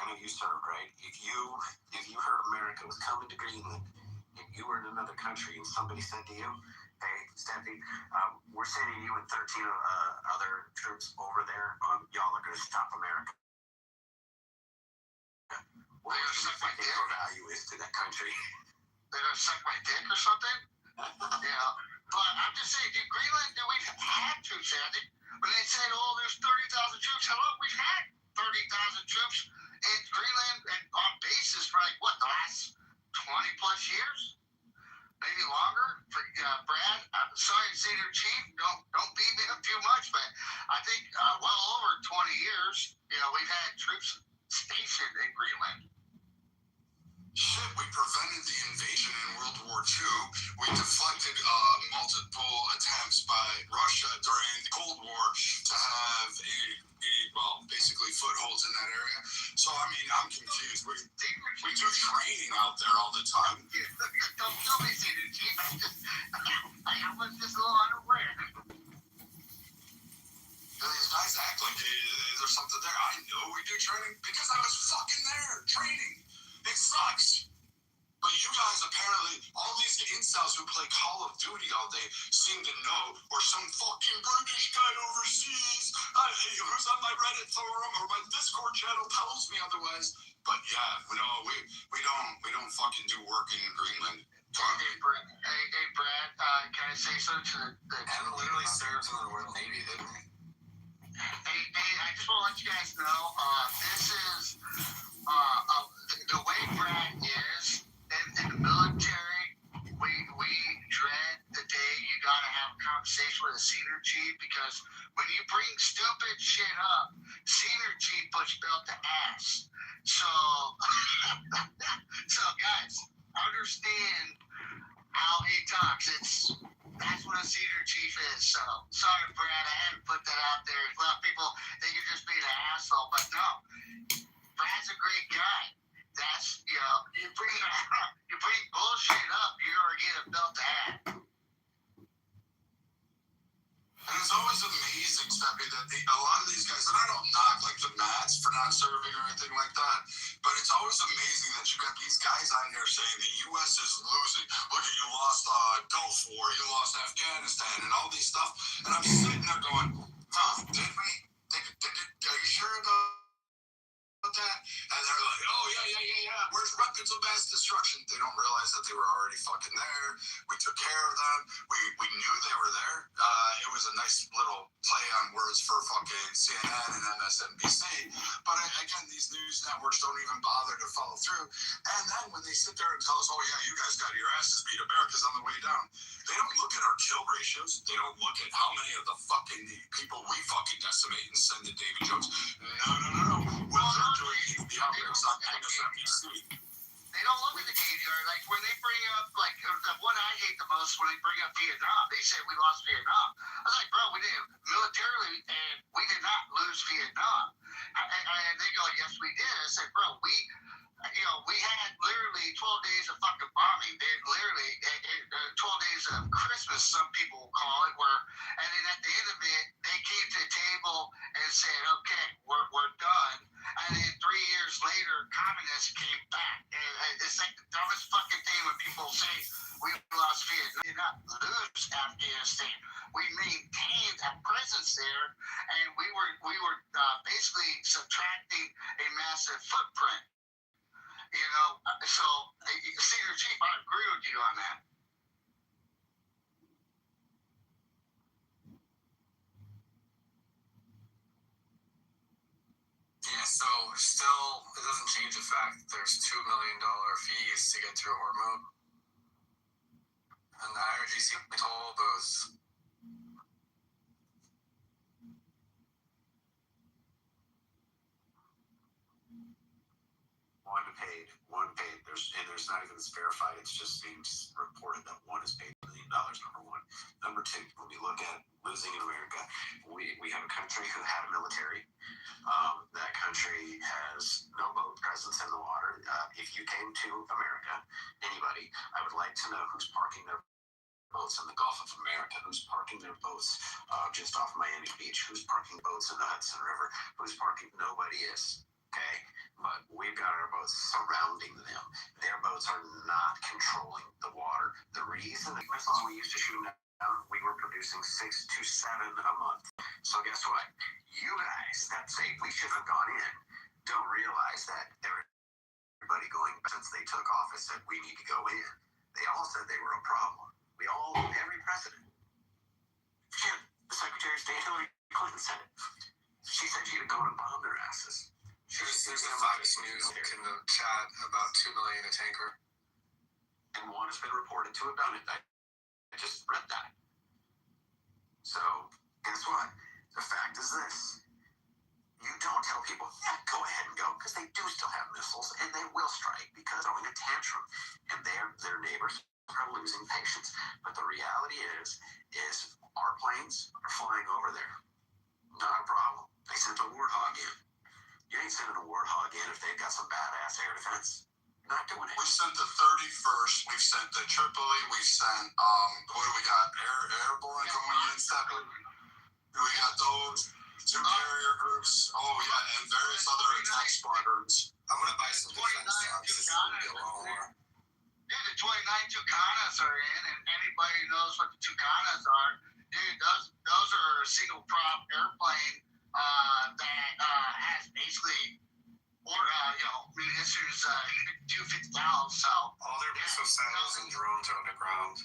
I know you served, right? If you heard America was coming to Greenland, and you were in another country, and somebody said to you, "Hey, Steffi, we're sending you and 13 other troops over there. Y'all are going to stop America." What do you think your value is to that country? They're gonna suck my dick or something? Yeah. But I'm just saying, dude, Greenland, dude, we've had troops there. When they said, oh, there's 30,000 troops, hello, we've had 30,000 troops in Greenland and on bases for like, what, the last 20 plus years? Maybe longer? For Brad, I'm sorry, Senior Chief, don't beat me up too much, but I think well over 20 years, we've had troops stationed in Greenland. Shit, we prevented the invasion in World War II. We deflected multiple attempts by Russia during the Cold War to have basically footholds in that area. So, I mean, I'm confused. We do training out there all the time. Don't tell me, Senior Chief. I was just a little unaware. These guys act like there's something there. I know we do training because I was fucking there training. It sucks. But you guys apparently, all these incels who play Call of Duty all day seem to know, or some fucking British guy overseas who's on my Reddit forum or my Discord channel tells me otherwise. But yeah, we don't fucking do work in Greenland. Hey, Brad, can I say something to the Evan literally serves in the Royal Navy, didn't he? Hey, I just want to let you guys know, this is the way Brad is in the military. We dread the day you gotta have a conversation with a senior chief, because when you bring stupid shit up, senior chief puts belt to ass. So guys, understand how he talks. That's what a senior chief is. So sorry, Brad, I had to put that out there. A lot of people think you're just being an asshole, but no, Brad's a great guy. That's you bring bullshit up, you're gonna get a belt to hat. And it's always amazing, Steppy, that a lot of these guys, and I don't knock like the Mats for not serving or anything like that, but it's always amazing that you got these guys on here saying the U.S. is losing. Look at you lost Gulf War, you lost Afghanistan, and all these stuff. And I'm sitting there going, did we? Are you sure about that? And they're like, oh yeah. Where's weapons of mass destruction? They don't realize that they were already fucking there. We took care of them. We knew they were there. It was a nice little play on words for fucking CNN and MSNBC. But again, these news networks don't even bother to follow through. And then when they sit there and tell us, oh yeah, you guys got your asses beat, America's on the way down, they don't look at our kill ratios. They don't look at how many of the fucking people we fucking decimate and send to Davy Jones. No. Well, they're doing the outbreaks on MSNBC. They don't look at the KVR. Like when they bring up, like the one I hate the most when they bring up Vietnam, they say we lost Vietnam. I was like, bro, we did militarily, and we did not lose Vietnam. And they go, yes, we did. I said, bro, we had literally 12 days of fucking bombing. They literally 12 days of Christmas, some people will call it, and then at the end of it, they came to the table and said, okay, we're done. And then 3 years later, communists came back. And it's like the dumbest fucking thing when people say we lost Vietnam. We did not lose Afghanistan. We maintained a presence there, and we were basically subtracting a massive footprint. So Senior Chief, I agree with you on that. Yeah, so still, it doesn't change the fact that there's $2 million fees to get through Hormuz. And the IRGC told those. One paid. There's not even verified. It's just being reported that one is paid $1 million. Number one. Number two, when we look at losing in America, we have a country who had a military. That country has no boat presence in the water. If you came to America, anybody, I would like to know who's parking their boats in the Gulf of America, who's parking their boats just off Miami Beach, who's parking boats in the Hudson River, who's parking. Nobody is. Okay, but we've got our boats surrounding them. Their boats are not controlling the water. The reason the missiles we used to shoot down, we were producing 6 to 7 a month. So guess what? You guys that say we should have gone in don't realize that everybody going since they took office said we need to go in. They all said they were a problem. Every president. Shit, the Secretary of State Hillary Clinton said it. She said she'd go and bomb their asses. There's a Fox News in the chat about $2 million a tanker. And one has been reported to have done it. I just read that. So, guess what? The fact is this. You don't tell people, yeah, go ahead and go, because they do still have missiles, and they will strike because they're throwing a tantrum, and their neighbors are losing patience. But the reality is our planes are flying over there. Not a problem. They sent a Warthog in. You ain't sending a Warthog in if they've got some badass air defense. Not doing it. We sent the 31st. We've sent the Tripoli. We've sent, what do we got? Airborne going in, Stepping. We got those. 2 carrier groups. Oh, yeah, and various other attack squadrons. I'm going to buy some defense trucks. This is going to be a long war. Yeah, the 29 Tucanas are in, and anybody who knows what the Tucanas are, dude, those are a single prop airplane that has basically issues 250 pounds. So all their missile silos and drones are underground.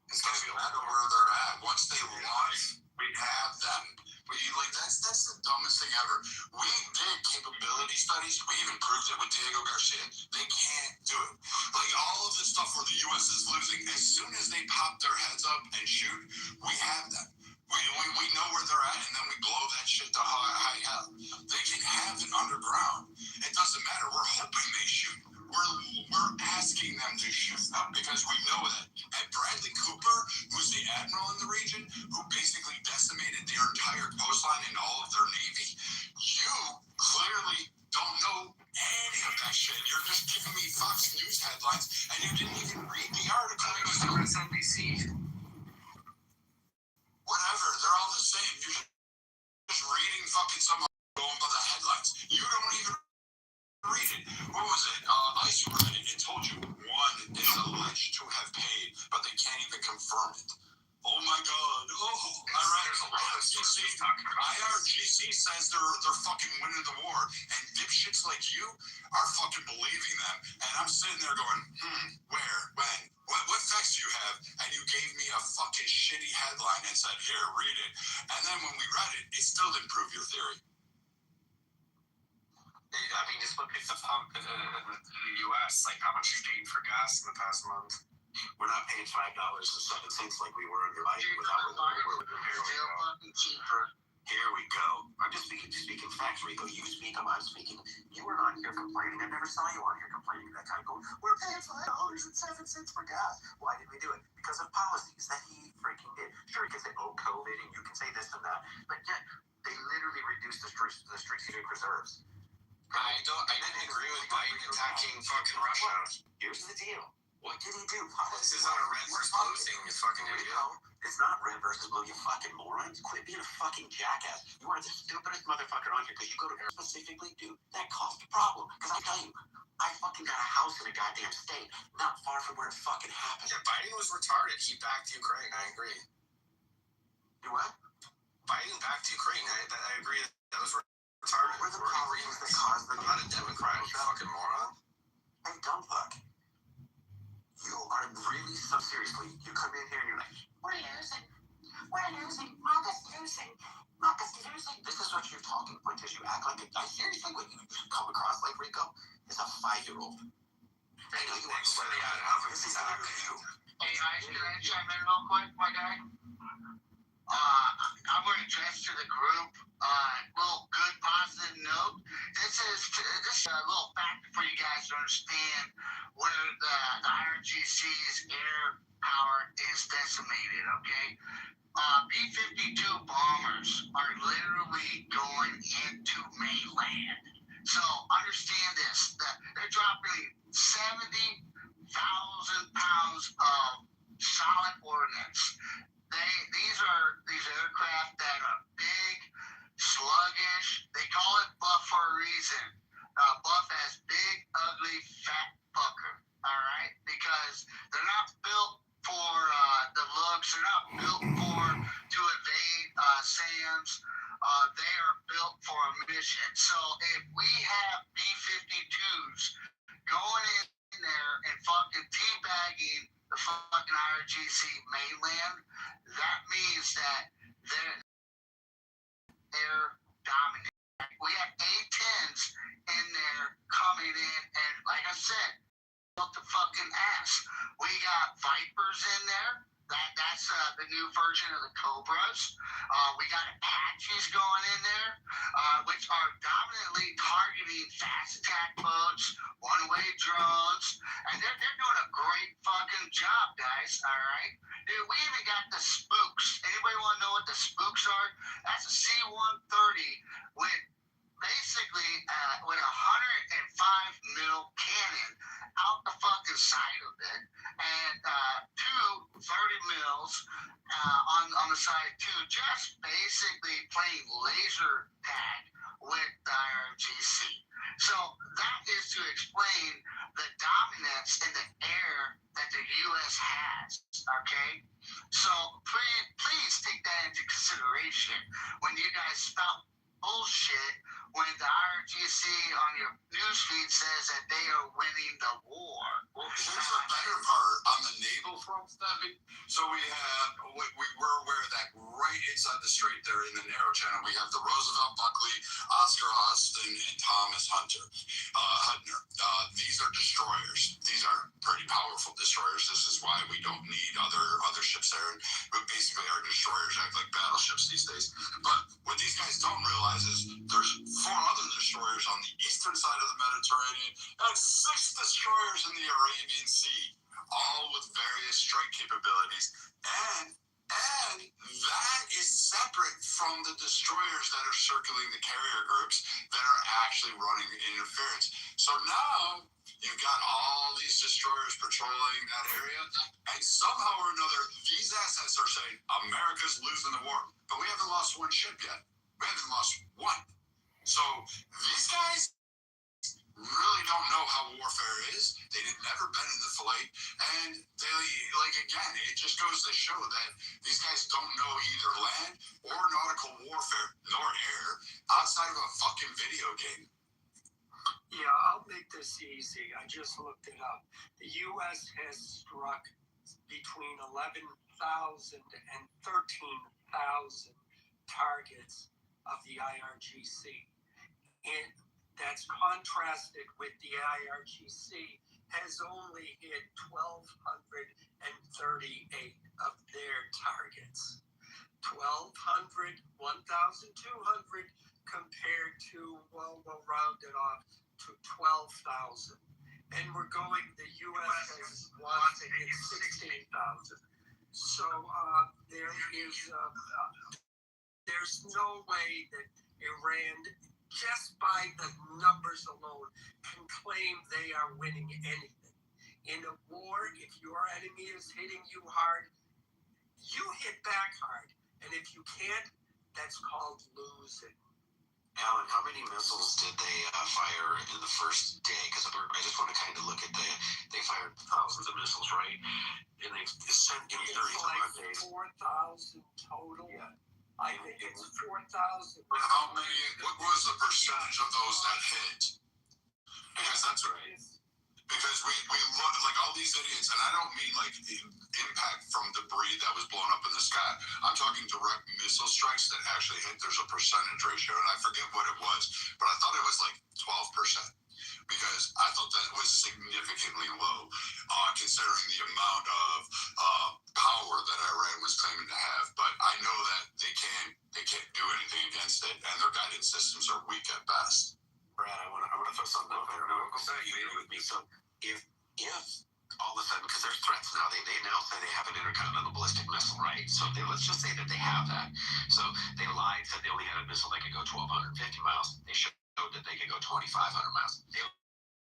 It's going to be a matter of where they're at. Once they launch, we have them. That's the dumbest thing ever. We did capability studies. We even proved it with Diego Garcia. They can't do it. Like all of this stuff where the U.S. is losing, as soon as they pop their heads up and shoot, we have them. We know where they're at, and then we blow that shit to high hell. They can have it underground. It doesn't matter. We're hoping they shoot. We're asking them to shoot because we know that. And Bradley Cooper, who's the admiral in the region, who basically decimated their entire coastline and all of their navy, you clearly don't know any of that shit. You're just giving me Fox News headlines, and you didn't even read the article. It was MSNBC. Whatever, they're all the same. You're just reading fucking some going by the headlines. You don't even read it. What was it? ICE read it. It told you one is alleged to have paid, but they can't even confirm it. Oh my God. Oh, IRGC says they're fucking winning the war, and dipshits like you are fucking believing them. And I'm sitting there going, where, when, what facts do you have? And you gave me a fucking shitty headline and said, here, read it. And then when we read it, it still didn't prove your theory. I mean, just look at the pump in the U.S. Like, how much you paid for gas in the past month? We're not paying $5.07 like we were under Biden without still fucking cheaper. Here we go. I'm just speaking facts, Rico. You speak them, I'm speaking. You were not here complaining. I never saw you on here complaining that kind of going, we're paying $5.07 for gas. Why did we do it? Because of policies that he freaking did. Sure, you can say, oh, COVID, and you can say this and that, but yet they literally reduced the strategic reserves. I didn't agree with Biden attacking fucking Russia. Here's the deal. What did he do? This is not a red versus blue thing, you fucking idiot. It's not red versus blue, you fucking morons. Quit being a fucking jackass. You are the stupidest motherfucker on here because you go to specifically, dude, that caused a problem. Because I tell you, I fucking got a house in a goddamn state, not far from where it fucking happened. Yeah, Biden was retarded. He backed Ukraine. I agree. You what? Biden backed Ukraine. I agree. That was retarded. We're the policies that caused the... I'm not a Democrat, you fucking moron. Hey, dumb fuck. You are really so seriously. You come in here and you're like, we're losing. Marcus losing. This is what your talking point is. You act like a guy. Seriously, what you come across like Rico is a 5-year-old. Hey, you want to swear the out of this is exactly you. Hey, can I chime in real quick, my guy? I'm going to address to the group. Little good positive note. This is a little factor for you guys to understand where the IRGC's air power is decimated. Okay, B-52 bombers are literally going into mainland. So understand this: that they're dropping 70,000 pounds of solid ordnance. These aircraft that are big, sluggish. They call it buff for a reason. Buff as big, ugly, fat fucker. All right, because they're not built for the looks. They're not built to evade SAMs. They are built for a mission. So if we have B-52s going in there and fucking teabagging the fucking IRGC mainland, that means that they're air dominant. We have A-10s in there coming in, and like I said, up the fucking ass. We got Vipers in there. That's the new version of the Cobras. We got Apaches going in there, which are dominantly targeting fast attack boats, one-way drones, and they're doing a great fucking job, guys. All right, dude. We even got the Spooks. Anybody want to know what the Spooks are? That's a C-130 with basically with a 105 mil cannon out the fucking side of it, and two 30 mils on the side too, just basically playing laser tag with the IRGC. So that is to explain the dominance in the air that the U.S. has. Okay, so please take that into consideration when you guys stop bullshit when the IRGC on your newsfeed says that they are winning the war. Well, here's the better part on the naval front, Steffi. So we're aware that right inside the strait there in the narrow channel, we have the Roosevelt Buckley, Oscar Austin, and Thomas Hudner. These are destroyers. These are pretty powerful destroyers. This is why we don't need other ships ships there, but basically our destroyers act like battleships these days. But what these guys don't realize is there's 4 other destroyers on the eastern side of the Mediterranean and 6 destroyers in the Arabian Sea, all with various strike capabilities. And that is separate from the destroyers that are circling the carrier groups that are actually running interference. So now you've got all these destroyers patrolling that area, and somehow or another, these assets are saying America's losing the war. But we haven't lost one ship yet. We haven't lost one. So these guys really don't know how warfare is. They've never been in the fight, and they, like, again, it just goes to show that these guys don't know either land or nautical warfare nor air outside of a fucking video game. Yeah, I'll make this easy. I just looked it up. The U.S. has struck between 11,000 and 13,000 targets of the IRGC. And that's contrasted with the IRGC has only hit 1,238 of their targets. 1,200, 1,200 compared to, well, we'll round it off to 12,000. And we're going, the U.S. wants to hit 16,000. So there's no way that Iran, just by the numbers alone, can claim they are winning anything. In a war, if your enemy is hitting you hard, you hit back hard. And if you can't, that's called losing. Alan, how many missiles did they fire in the first day? Because I just want to kind of look at they fired thousands of missiles, right? And they sent in 30 like days. 4,000 total. Yeah. I think it's 4,000. How many, what was the percentage of those that hit? Because that's right. Because we look like all these idiots, and I don't mean like impact from debris that was blown up in the sky. I'm talking direct missile strikes that actually hit. There's a percentage ratio, and I forget what it was, but I thought it was like 12%. Because I thought that was significantly low, considering the amount of power that Iran was claiming to have. But I know that they can't do anything against it, and their guidance systems are weak at best. Brad, I want to throw something out there. You agree with me? So if all of a sudden, because there's threats now, they now say they have an intercontinental ballistic missile, right? So let's just say that they have that. So they lied, said they only had a missile that could go 1,250 miles. They showed that they could go 2,500 miles. They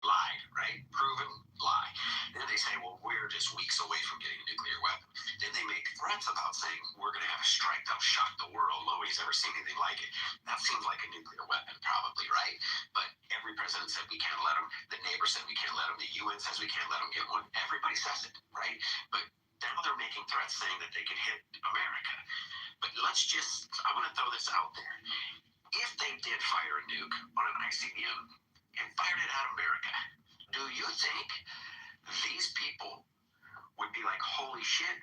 lied, right? Proven lie. Then they say, well, we're just weeks away from getting a nuclear weapon. Then they make threats about saying, we're going to have a strike that'll shock the world. Nobody's ever seen anything like it. That seems like a nuclear weapon, probably, right? But every president said we can't let them. The neighbor said we can't let them. The UN says we can't let them get one. Everybody says it, right? But now they're making threats saying that they could hit America. But I want to throw this out there. If they did fire a nuke on an ICBM and fired it at America, do you think these people would be like, holy shit,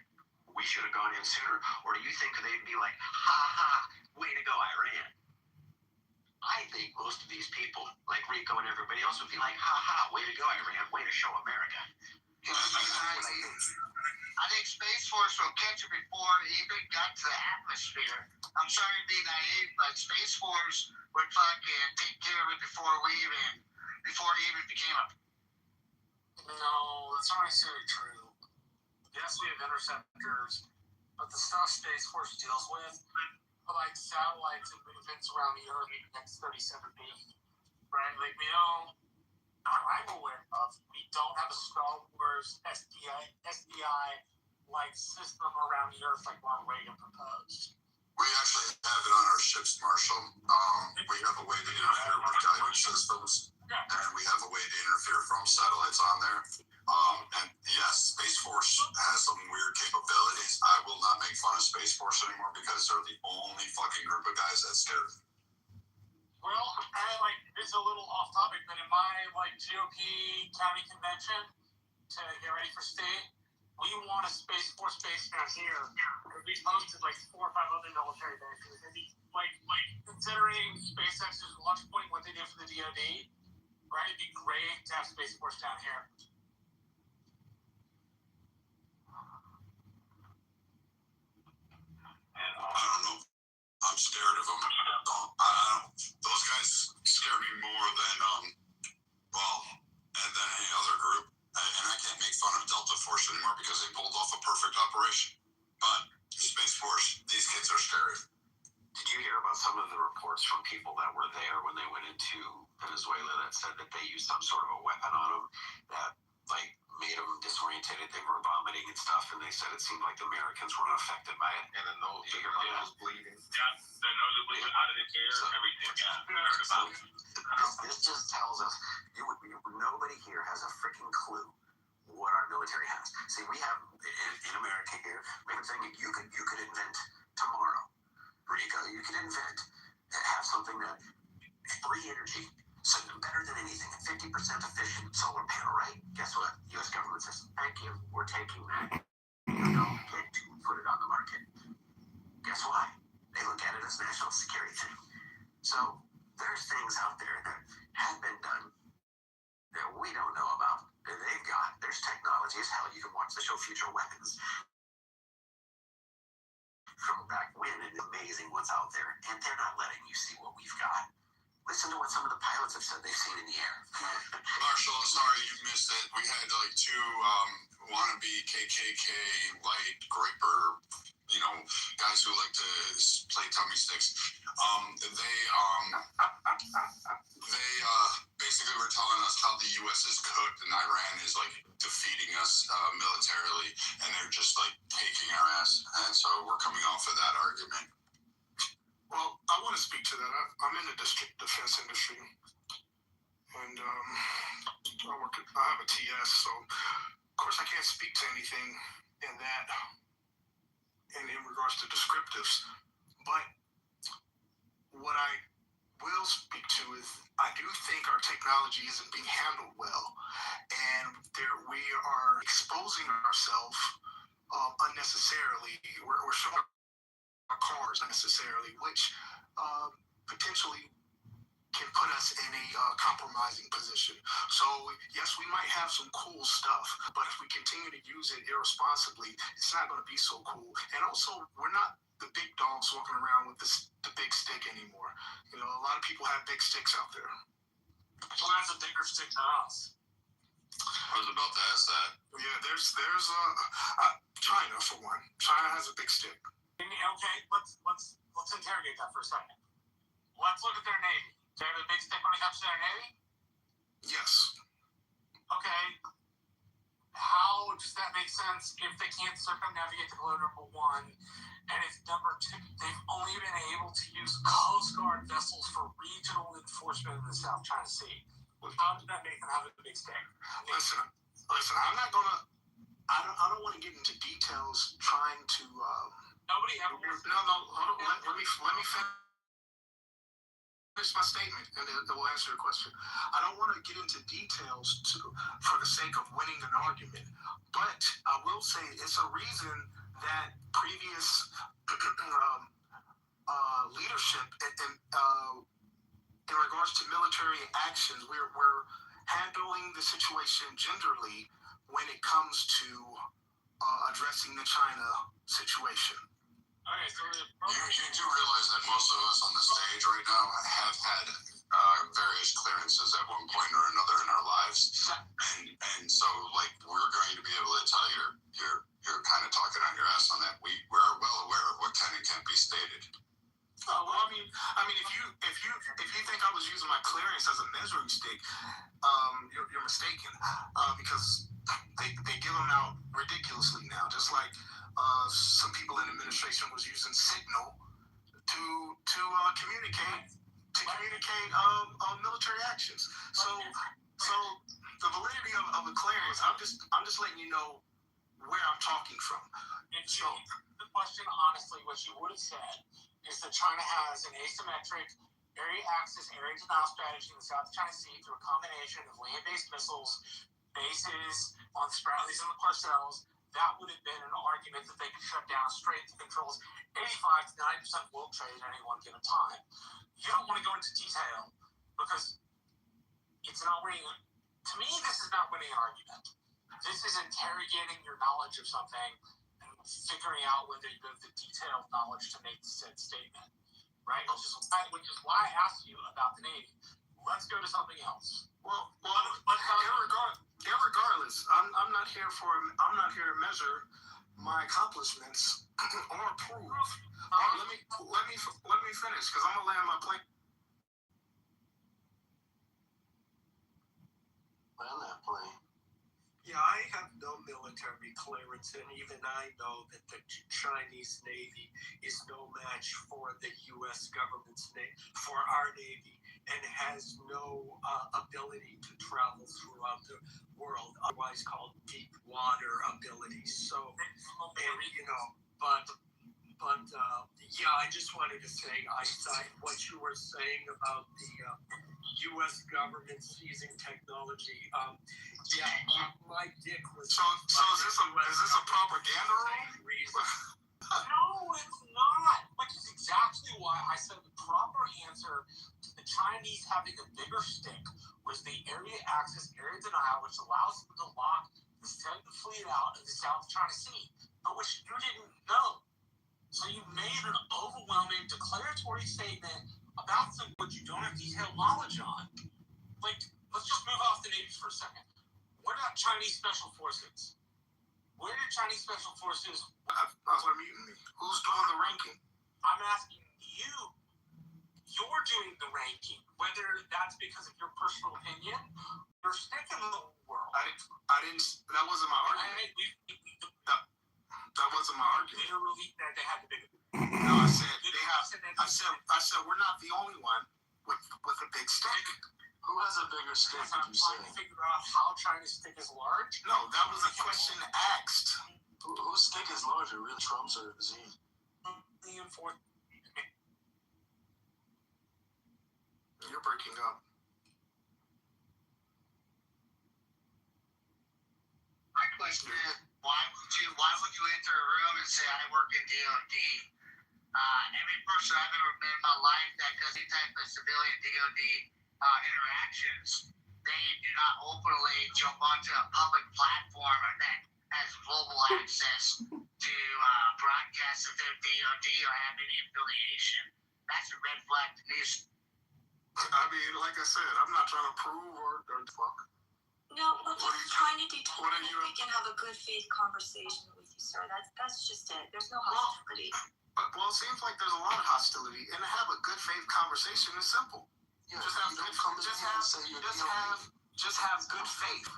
we should have gone in sooner? Or do you think they'd be like, ha ha, way to go, Iran? I think most of these people, like Rico and everybody else, would be like, ha ha, way to go, Iran, way to show America. I think Space Force will catch it before it even got to the atmosphere. I'm sorry to be naive, but Space Force would fucking take care of it before it even became a... No, that's not necessarily true. Yes, we have interceptors, but the stuff Space Force deals with, like satellites and movements around the Earth next 37B, right? Like we don't, I'm aware of, we don't have a Star Wars SDI-like system around the Earth like Ronald Reagan proposed. We actually have it on our ships, Marshall. We have a way to interfere with guidance systems, and we have a way to interfere from satellites on there. And yes, Space Force has some weird capabilities. I will not make fun of Space Force anymore because they're the only fucking group of guys that's scared. Well, it's a little off topic, but in my GOP county convention to get ready for state, we want a Space Force base down here. We posted 4 or 5 other military bases. And considering SpaceX's launch point, what they did for the DoD, right? It'd be great to have Space Force down here. they were vomiting and stuff, and they said it seemed like the Americans weren't affected by it. And the nose was bleeding. Yeah, the nose was bleeding out of the ear, everything. Yeah, we heard about it. This just tells us nobody here has a freaking clue what our military has. See, we have in America here, we have a thing you could invent tomorrow. Rico, you could have something that free energy, so better than anything, 50% efficient solar panel, right? Guess what? U.S. government says, thank you, we're taking that. You don't get to put it on the market. Guess why? They look at it as a national security thing. So there's things out there that have been done that we don't know about, that they've got. There's technology as hell. You can watch the show Future Weapons from back when, and it's amazing what's out there. And they're not letting you see what we've got. Listen to what some of the pilots have said they've seen in the air. Marshall, sorry you missed it. We had like two wannabe KKK light graper, guys who like to play tummy sticks. They basically were telling us how the U.S. is cooked and Iran is like defeating us militarily, and they're just like taking our ass. And so we're coming off of that argument. Well, I want to speak to that. I'm in the district defense industry, and I have a TS, so of course I can't speak to anything in that, in regards to descriptives. But what I will speak to is I do think our technology isn't being handled well, and we are exposing ourselves unnecessarily. We're showing our cars unnecessarily, which potentially can put us in a compromising position. So yes, we might have some cool stuff, but if we continue to use it irresponsibly, it's not going to be so cool. And also, we're not the big dogs walking around with the big stick anymore. A lot of people have big sticks out there. Who has a bigger stick than us? I was about to ask that. Yeah, there's China for one. China has a big stick. Okay, let's interrogate that for a second. Let's look at their Navy. Do they have a big stick when it comes to their Navy? Yes. Okay. How does that make sense if they can't circumnavigate the globe, number one, and if number two, they've only been able to use Coast Guard vessels for regional enforcement in the South China Sea? How did that make them have a big stick? Listen, I'm not gonna. I don't want to get into details trying to. Nobody ever. No. Hold on. Let me finish my statement, and then we'll answer your question. I don't want to get into details for the sake of winning an argument, but I will say it's a reason that previous leadership in regards to military actions, we're handling the situation gingerly when it comes to addressing the China situation. Okay, so you do realize that most of us on the stage right now have had various clearances at one point or another in our lives, and so like we're going to be able to tell you're kind of talking on your ass on that. We're well aware of what can and can't be stated. Oh, well, I mean, if you think I was using my clearance as a measuring stick, you're mistaken. Because they give them out ridiculously now, just like some people in administration was using Signal to communicate military actions. So the validity of the clearance, I'm just letting you know where I'm talking from. So the question, honestly, what you would have said is that China has an asymmetric area access, area denial strategy in the South China Sea through a combination of land-based missiles, bases on Spratlys and the Parcels. That would have been an argument that they could shut down straight to controls 85 to 90% world trade at any one given time. You don't want to go into detail because it's not winning. To me, this is not winning an argument. This is interrogating your knowledge of something and figuring out whether you have the detailed knowledge to make said statement, right? Which is why I asked you about the Navy. Let's go to something else. Well, regardless, I'm not here to measure my accomplishments or prove. Let me finish, because I'm gonna land my plane. Land that plane. Yeah, I have no military clearance, and even I know that the Chinese Navy is no match for the U.S. government's for our Navy, and has no ability to travel throughout the world, otherwise called deep water abilities. So, and yeah, I just wanted to say, what you were saying about the U.S. government seizing technology. My dick was. So is this a propaganda room? No, it's not. Which is exactly why I said the proper answer to the Chinese having a bigger stick was the area access, area denial, which allows them to lock the send the fleet out of the South China Sea, but which you didn't know. So you made an overwhelming declaratory statement about something which you don't have detailed knowledge on. Like, let's just move off the Navy for a second. What about Chinese Special Forces? Where did Chinese Special Forces... Who's doing the ranking? I'm asking you. You're doing the ranking. Whether that's because of your personal opinion, you're sticking in the world. I didn't... That wasn't my argument. That wasn't my argument. Literally, they had the big... No, I said they have... I said we're not the only one with a big stick. Who has a bigger stick? I'm trying to figure out how China's stick is large. No, that was a question asked. Whose stick is larger, really Trump's or Xi? You're breaking up. My question is, why would you enter a room and say I work in DOD? Every person I've ever met in my life that does any type of civilian DOD interactions, they do not openly jump onto a public platform that has global access to broadcast of their DOD or have any affiliation. That's a red flag to me. I mean, like I said, I'm not trying to prove or fuck. No, we're just trying to determine if we can have a good faith conversation with you, sir. That's just it. There's no hostility. Well, it seems like there's a lot of hostility, and to have a good faith conversation is simple. Yeah, just have good faith.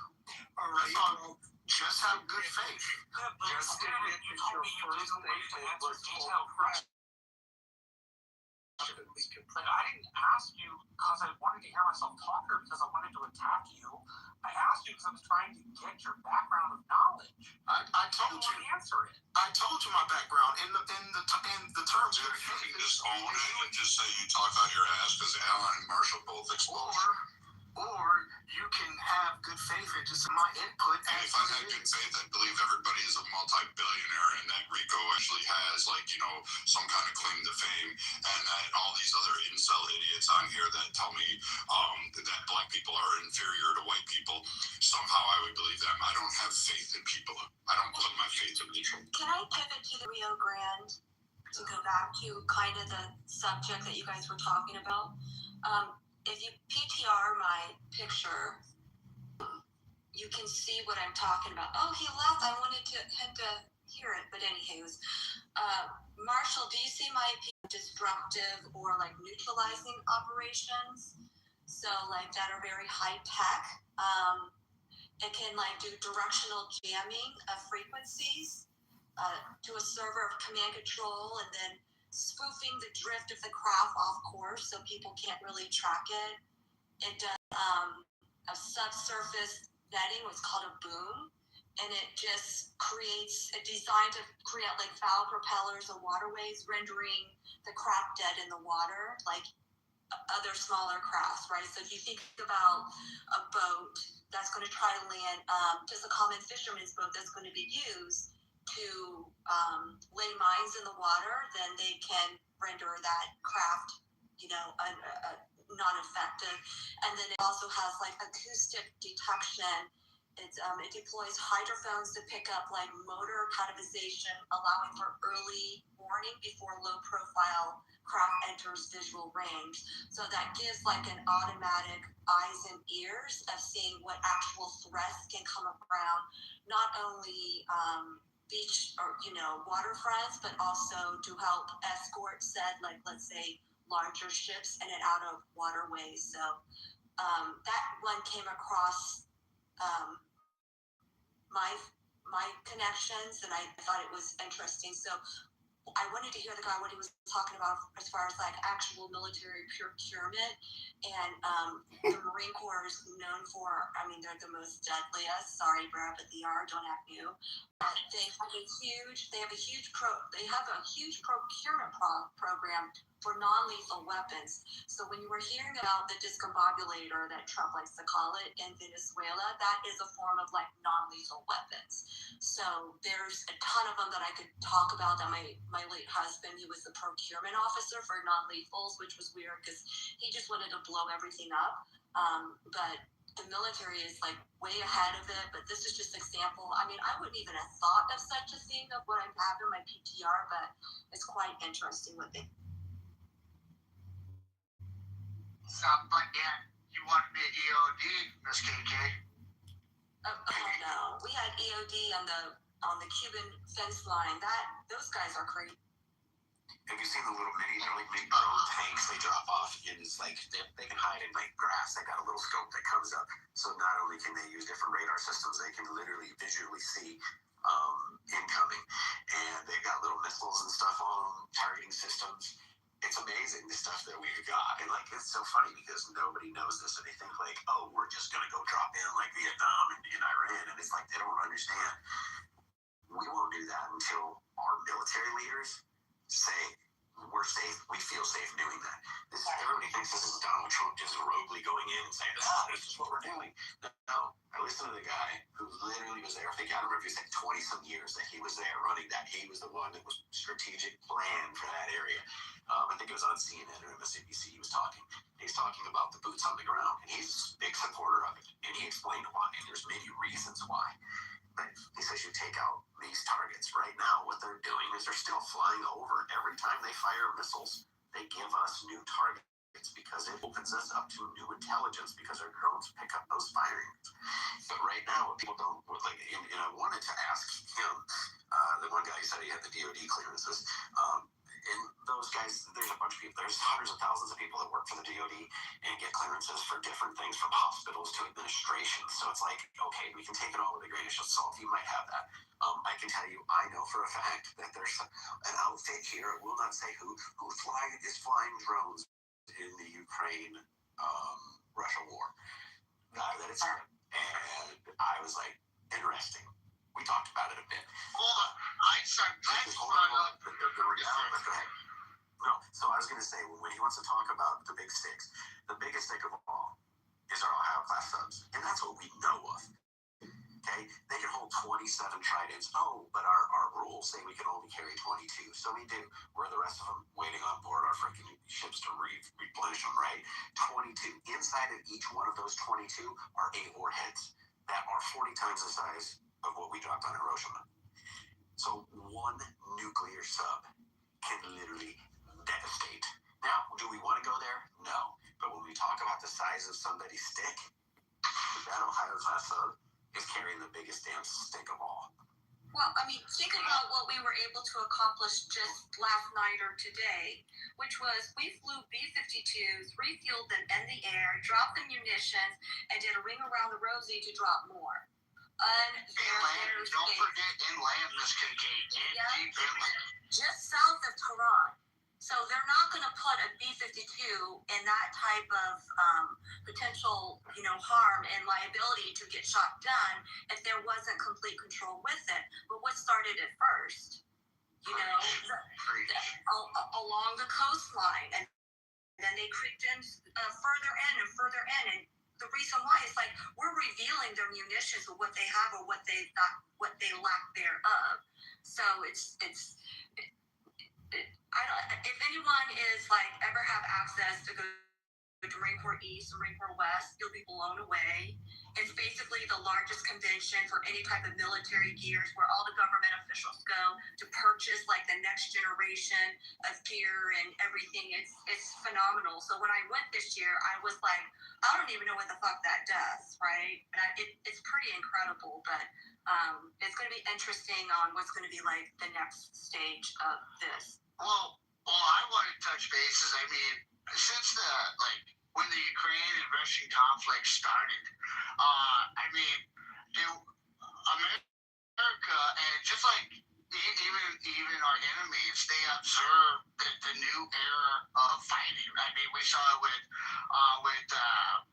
All right. Just have good faith. Just admit that your first statement was full crap. Like, I didn't ask you because I wanted to hear myself talk or because I wanted to attack you. I asked you because I was trying to get your background of knowledge. I told you. Answer it. I told you my background in the terms of you can just own it and just say you talk out your ass because Alan and Marshall both exposed. Or you can have good faith and just my input. And if I had good faith, I believe everybody is a multi-billionaire and that Rico actually has, some kind of claim to fame, and that all these other incel idiots on here that tell me that black people are inferior to white people, somehow I would believe them. I don't have faith in people. I don't put my faith in people. Can I pivot to the Rio Grande to go back to kind of the subject that you guys were talking about? If you PTR my picture, you can see what I'm talking about. Oh, he left. I wanted him to hear it, but anyways, Marshall, do you see my destructive or neutralizing operations? So that are very high tech. It can do directional jamming of frequencies to a server of command control, and then spoofing the drift of the craft off course so people can't really track it. It does a subsurface netting, what's called a boom, and it just designed to create foul propellers and waterways, rendering the craft dead in the water, like other smaller crafts, right? So if you think about a boat that's going to try to land, just a common fisherman's boat that's going to be used to lay mines in the water, then they can render that craft, non-effective. And then it also has acoustic detection. It deploys hydrophones to pick up motor categorization, allowing for early warning before low-profile craft enters visual range. So that gives an automatic eyes and ears of seeing what actual threats can come around, not only beach or waterfronts, but also to help escort said let's say larger ships in and out of waterways. So that one came across my connections, and I thought it was interesting. So I wanted to hear the guy what he was talking about as far as like actual military procurement, and the Marine Corps is known for. I mean, they're the most deadliest. Sorry, Brad, but they are. Don't act new. They have a huge procurement program for non-lethal weapons. So when you were hearing about the discombobulator that Trump likes to call it in Venezuela, that is a form of like non-lethal weapons. So there's a ton of them that I could talk about. That my late husband, he was the procurement officer for non-lethals, which was weird because he just wanted to blow everything up. But the military is like way ahead of it. But this is just an example. I mean, I wouldn't even have thought of such a thing of what I have in my PTR, but it's quite interesting what they. But then you wanted me at EOD, Miss KK. Oh no, we had EOD on the Cuban fence line. Those guys are crazy. Have you seen the little they're like mini drone tanks they drop off, and it's like they can hide in like grass. They got a little scope that comes up, so not only can they use different radar systems, they can literally visually see incoming, and they've got little missiles and stuff on them, targeting systems. It's amazing the stuff that we've got, and like it's so funny because nobody knows this, and they think like, oh, we're just gonna go drop in like Vietnam and Iran, and it's like they don't understand. We won't do that until our military leaders say we're safe. We feel safe doing that. Everybody thinks this is Donald Trump just roguely going in and saying, this is what we're doing. No, I listened to the guy who literally was there. I think I don't remember if he said 20-some years that he was there running that. He was the one that was strategic plan for that area. I think it was on CNN or MSNBC. He was talking. He's talking about the boots on the ground, and he's a big supporter of it. And he explained why. And there's many reasons why. But he says you take out these targets right now. What they're doing is they're still flying over. Every time they fire missiles, they give us new targets because it opens us up to new intelligence because our drones pick up those firings. But right now, what people don't like, and I wanted to ask him, the one guy said he had the DoD clearances. And those guys, there's a bunch of people. There's hundreds of thousands of people that work for the DoD and get clearances for different things, from hospitals to administration. So it's like, okay, we can take it all with a grain of salt. You might have that. I can tell you, I know for a fact that there's an outfit here. I will not say who is flying drones in the Ukraine Russia war. That it's and I was like, interesting. We talked about it a bit. Hold on. No, so I was going to say, when he wants to talk about the big sticks, the biggest stick of all is our Ohio class subs. And that's what we know of. Okay? They can hold 27 tridents. Oh, but our rules say we can only carry 22. So we do. Where the rest of them waiting on board our freaking ships to replenish them, right? 22. Inside of each one of those 22 are 8 warheads that are 40 times the size of what we dropped on Hiroshima. So one nuclear sub can literally devastate. Now, do we want to go there? No. But when we talk about the size of somebody's stick, that Ohio class sub is carrying the biggest damn stick of all. Well, I mean, think about what we were able to accomplish just last night or today, which was we flew B-52s, refueled them in the air, dropped the munitions, and did a ring around the rosy to drop more. Inland, don't forget inland, Miss KK. Deep inland. Just south of Tehran. So they're not going to put a B-52 in that type of potential, harm and liability to get shot down if there wasn't complete control with it. But what started it first? Along the coastline, and then they creeped in further in and further in, and the reason why is like we're revealing their munitions of what they have or what they lack thereof. So it's I don't. If anyone is like ever have access to go to Marine Corps East, Marine Corps West, you'll be blown away. It's basically the largest convention for any type of military gears, where all the government officials go to purchase like the next generation of gear and everything. It's phenomenal. So when I went this year, I was like, I don't even know what the fuck that does, right? And it's pretty incredible, but it's going to be interesting on what's going to be like the next stage of this. Well, I want to touch bases. I mean, since when the Ukraine and Russian conflict started, America, and just like even our enemies, they observe the new era of fighting. I mean, we saw it with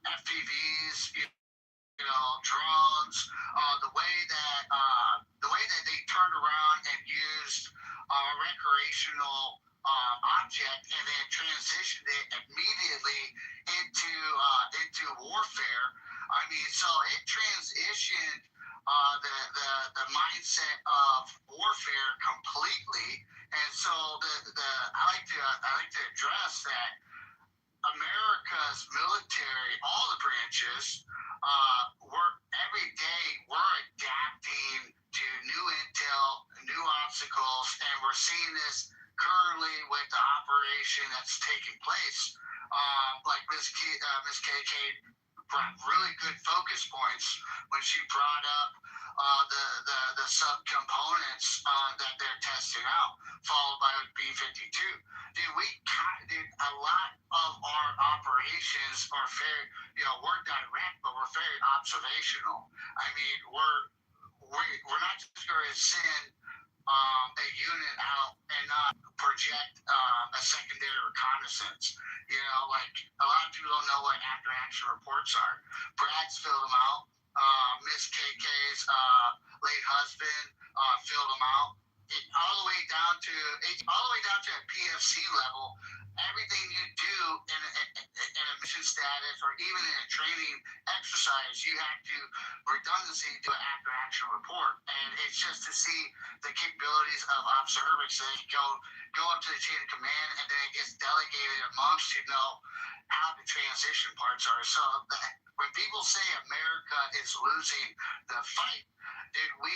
FPVs, drugs, the way that they turned around and used a recreational object and then transitioned it immediately into warfare. I mean, so it transitioned the mindset of warfare completely. And so I like to address that America's military, all the branches, we're adapting to new intel, new obstacles, and we're seeing this currently with the operation that's taking place. Like Miss KK brought really good focus points when she brought up the subcomponents that they're testing out, followed by B-52. A lot of our operations are very, we're direct, but we're very observational. I mean, we're not just going to send a unit out and not project a secondary reconnaissance. Like a lot of people don't know what after action reports are. Brad's filled them out. Miss KK's late husband filled them out. All the way down to a PFC level. Everything you do in a mission status or even in a training exercise, you have to redundancy do an after action report, and it's just to see the capabilities of observers. So they go up to the chain of command, and then it gets delegated amongst how the transition parts are. So when people say America is losing the fight, dude, we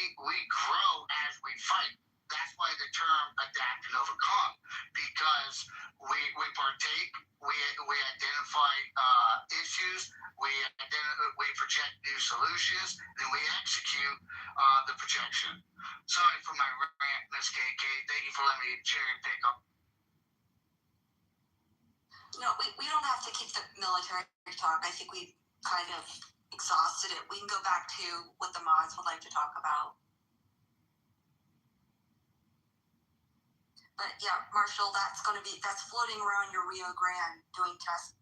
grow as we fight. That's why the term adapt and overcome, because we partake, we identify issues, we project new solutions, then we execute the projection. Sorry for my rant, Miss KK. Thank you for letting me cherry pick up. No, we don't have to keep the military talk. I think we've kind of exhausted it. We can go back to what the mods would like to talk about. But yeah, Marshall, that's floating around your Rio Grande doing tests.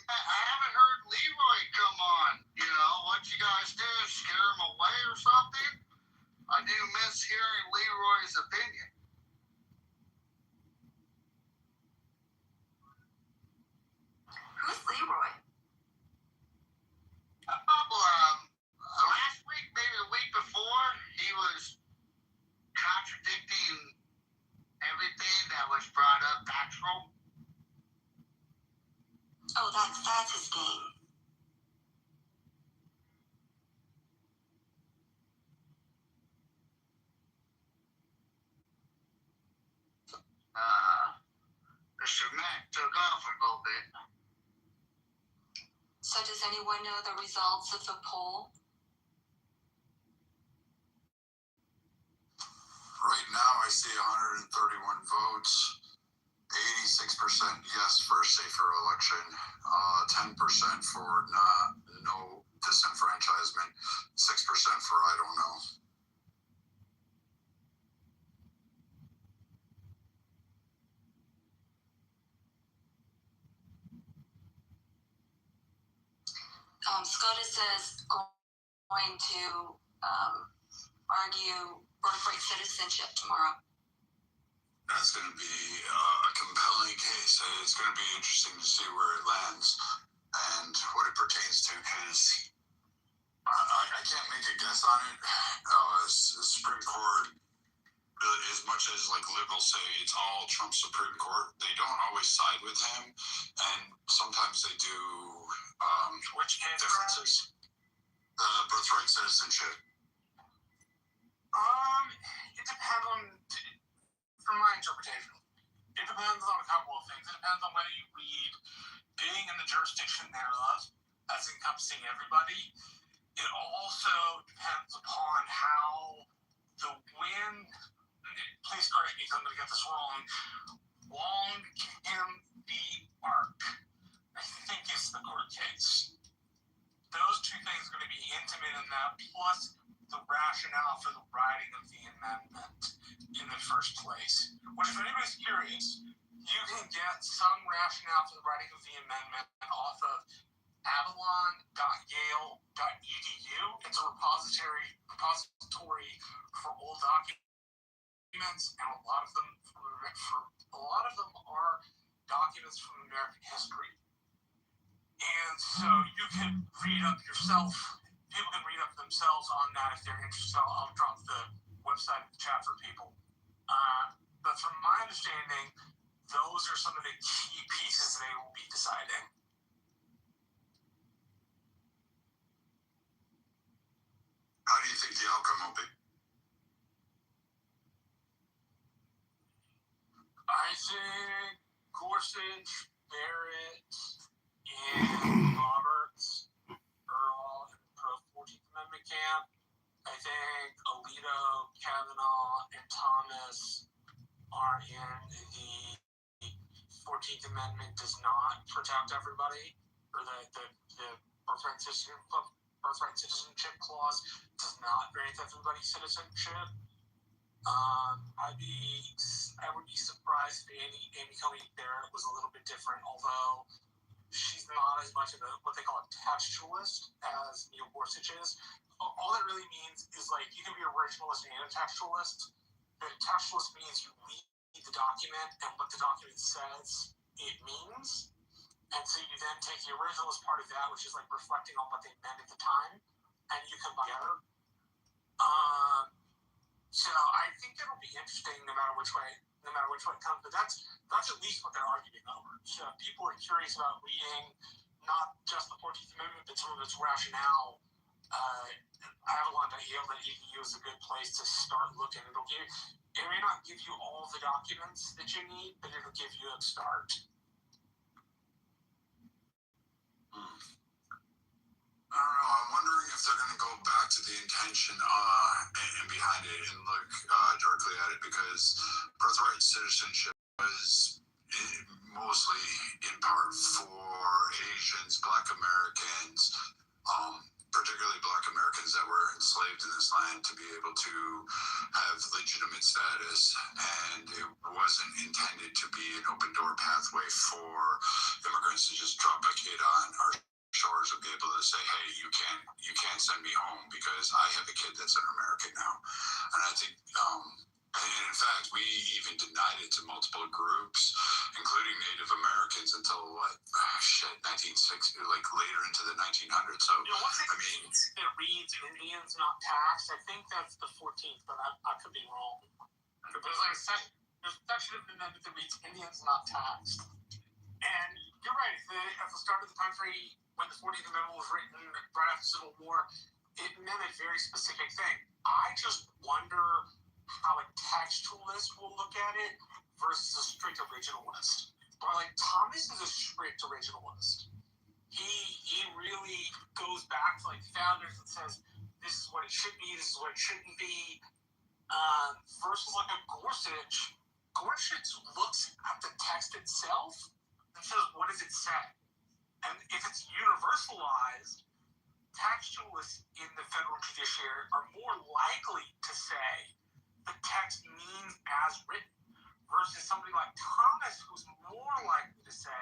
I haven't heard Leroy come on. What you guys do? Scare him away or something? I do miss hearing Leroy's opinion. Who's Leroy? Last week, maybe the week before, he was contradicting everything that was brought up factual. Oh, that's his game. Mr. Mac took off a little bit. So does anyone know the results of the poll? Right now, I see 131 votes, 86% yes for a safer election, 10% for no disenfranchisement, 6% for I don't know. SCOTUS says going to argue birthright citizenship tomorrow. That's going to be a compelling case. It's going to be interesting to see where it lands and what it pertains to, because I can't make a guess on it. The Supreme Court, as much as liberals say it's all Trump's Supreme Court, they don't always side with him, and sometimes they do. Which case differences? The birthright citizenship. interpretation. It depends on a couple of things. It depends on whether you read being in the jurisdiction thereof as encompassing everybody. It also depends upon how the wind, please correct me if I'm going to get this wrong, long can the arc, I think is the court case. Those two things are going to be intimate in that, plus the rationale for the writing of the amendment in the first place. Which, if anybody's curious, you can get some rationale for the writing of the amendment off of avalon.yale.edu. It's a repository for old documents, and a lot of them are documents from American history. And so you can read up yourself. People can read up themselves on that if they're interested. I'll drop the website in the chat for people. But from my understanding, those are some of the key pieces they will be deciding. How do you think the outcome will be? I think Gorsuch, Barrett, and Roberts are all in the pro-14th Amendment camp. I think Alito, Kavanaugh, and Thomas are in the 14th Amendment does not protect everybody, or the birthright citizenship clause does not grant everybody citizenship. I would be surprised if Amy Coney Barrett was a little bit different, although she's not as much of what they call a textualist as Neil Gorsuch is. All that really means is, like, you can be a originalist and a textualist. The textualist means you read the document and what the document says it means. And so you then take the originalist part of that, which is like reflecting on what they meant at the time, and you combine together. So I think it'll be interesting no matter which way it comes. But that's at least what they're arguing over. So if people are curious about reading not just the 14th Amendment, but some of its rationale, avalon.yale.edu is a good place to start looking. It may not give you all the documents that you need, but it'll give you a start. I don't know. I'm wondering if they're going to go back to the intention and behind it and look directly at it, because birthright citizenship was mostly in part for Asians, Black Americans, particularly Black Americans that were enslaved in this land, to be able to have legitimate status, and it wasn't intended to be an open door pathway for immigrants to just drop a kid on our shores and be able to say, hey, you can't send me home because I have a kid that's an American now. And I think, and in fact, we even denied it to multiple groups, including Native Americans, until 1960, like later into the 1900s. So, it reads Indians not taxed. I think that's the 14th, but I could be wrong. There's like a section of the amendment that reads Indians not taxed. And you're right, at the start of the country, when the 14th Amendment was written right after the Civil War, it meant a very specific thing. I just wonder how a textualist will look at it versus a strict originalist. But like Thomas is a strict originalist. He really goes back to like founders and says, this is what it should be, this is what it shouldn't be. Versus like a Gorsuch looks at the text itself and says, what does it say? And if it's universalized, textualists in the federal judiciary are more likely to say the text means as written, versus somebody like Thomas, who's more likely to say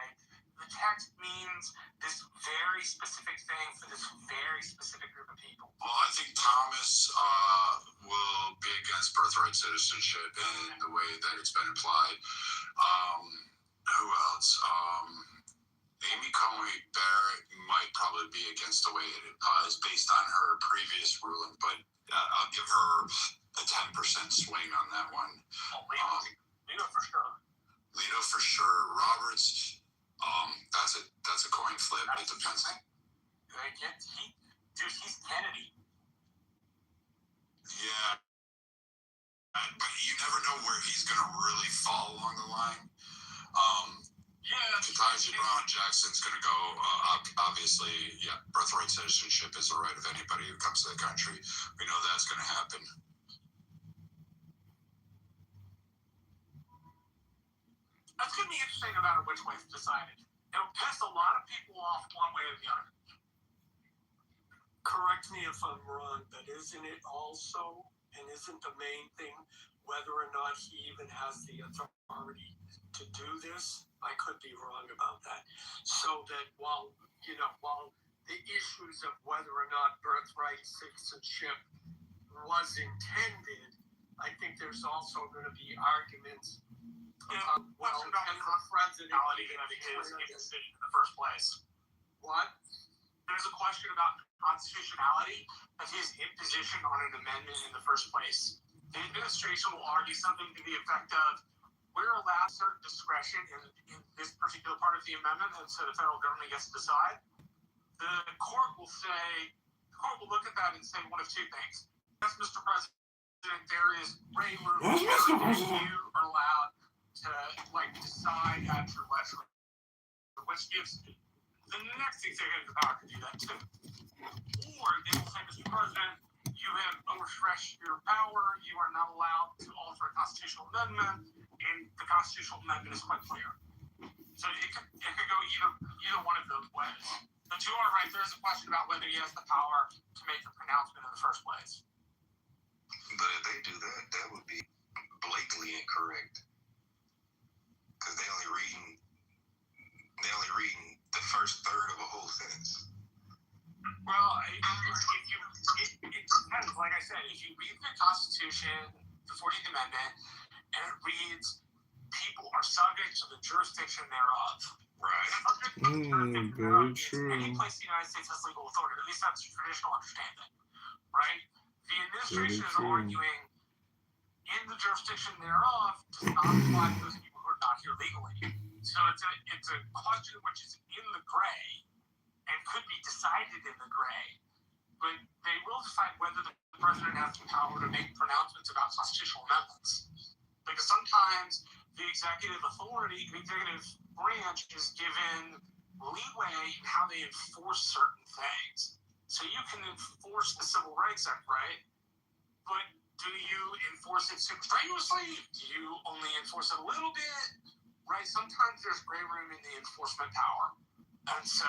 the text means this very specific thing for this very specific group of people. Well, I think Thomas will be against birthright citizenship and the way that it's been applied. Who else? Amy Coney Barrett might probably be against the way it applies based on her previous ruling, but I'll give her a 10% swing on that one. Lito for sure. Lito for sure. Roberts, that's a coin flip. It depends. He's Kennedy. Yeah. but you never know where he's going to really fall along the line. Ketanji Brown Jackson's going to go, obviously, birthright citizenship is a right of anybody who comes to the country. We know that's going to happen. That's going to be interesting no matter which way it's decided. It'll piss a lot of people off one way or the other. Correct me if I'm wrong, but isn't it also, and isn't the main thing, whether or not he even has the authority to do this? I could be wrong about that. So that while the issues of whether or not birthright citizenship was intended, I think there's also going to be arguments about, well, can the president his decision in the first place. What? There's a question about constitutionality of his imposition on an amendment in the first place. The administration will argue something to the effect of, we're allowed certain discretion in this particular part of the amendment, and so the federal government gets to decide. The court will look at that and say one of two things. Yes, Mr. President, there is gray room. You are allowed to decide at your leisure, which gives the next executive the power to do that too. Or they will say, Mr. President, you have overstretched your power. You are not allowed to alter a constitutional amendment, and the constitutional amendment is quite clear. So it could go either one of those ways. But you are right. There's a question about whether he has the power to make the pronouncement in the first place. But if they do that, that would be blatantly incorrect. Because they only reading the first third of a whole sentence. Well, it depends. Like I said, if you read the Constitution, the 14th Amendment, and it reads, people are subject to the jurisdiction thereof. Right. Very true. Any place in the United States has legal authority. At least that's the traditional understanding. Right? The administration is arguing, in the jurisdiction thereof, does not apply to those people who are not here legally. So it's a question which is in the gray and could be decided in the gray, but they will decide whether the president has the power to make pronouncements about constitutional amendments. Because sometimes the executive authority, the executive branch is given leeway in how they enforce certain things. So you can enforce the Civil Rights Act, right? But do you enforce it super strenuously? Do you only enforce it a little bit? Right? Sometimes there's gray room in the enforcement power. And so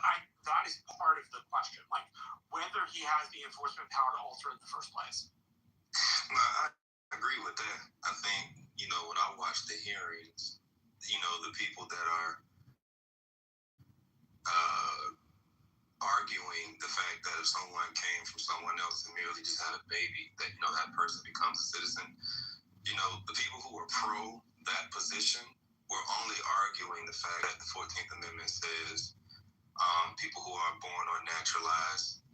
that is part of the question, like whether he has the enforcement power to alter it in the first place. No, I agree with that. I think, when I watch the hearings, the people that are arguing the fact that if someone came from someone else and merely just had a baby, that, that person becomes a citizen, the people who are pro that position were only arguing the fact that the 14th Amendment says people who are born or naturalized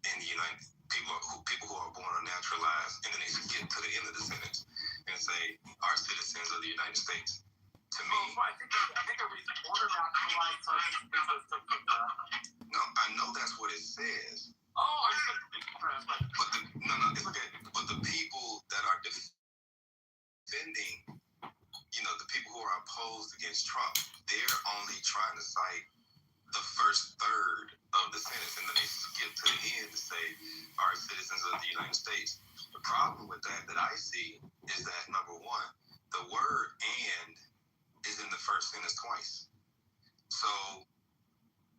in the United people who are born or naturalized, and then they get to the end of the sentence and say are citizens of the United States. To me, I think a reason born or naturalized no, I know that's what it says. Oh, I just but the people that are defending, the people who are opposed against Trump, they're only trying to cite the first third of the sentence, and then they skip to the end to say are citizens of the United States. The problem with that I see is that, number one, the word "and" is in the first sentence twice. So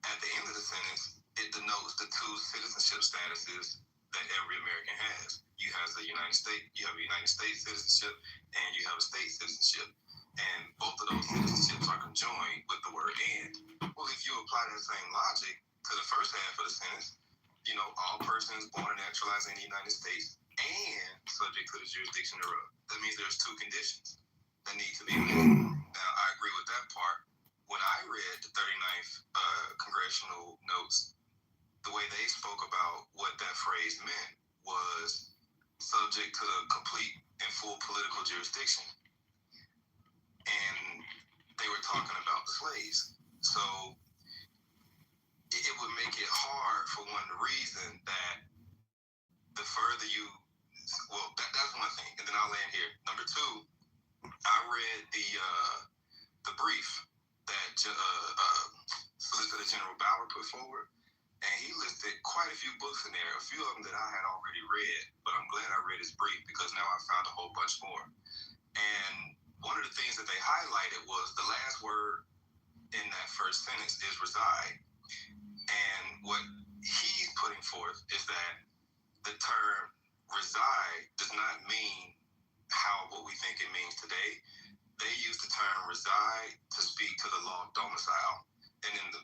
at the end of the sentence, it denotes the two citizenship statuses that every American has. You have a United States citizenship, and you have a state citizenship. And both of those citizenships are conjoined with the word "and." Well, if you apply that same logic to the first half of the sentence, all persons born and naturalized in the United States and subject to the jurisdiction thereof. That means there's two conditions that need to be met. Now, I agree with that part. When I read the 39th congressional notes, the way they spoke about what that phrase meant was subject to the complete and full political jurisdiction. And they were talking about the slaves. So it would make it hard for one to reason that the further you Well, that's one thing, and then I'll land here. Number two, I read the brief that Solicitor General Bauer put forward, and he listed quite a few books in there, a few of them that I had already read, but I'm glad I read his brief because now I found a whole bunch more. And one of the things that they highlighted was the last word in that first sentence is reside. And what he's putting forth is that the term reside does not mean what we think it means today. They use the term reside to speak to the law of domicile. And in the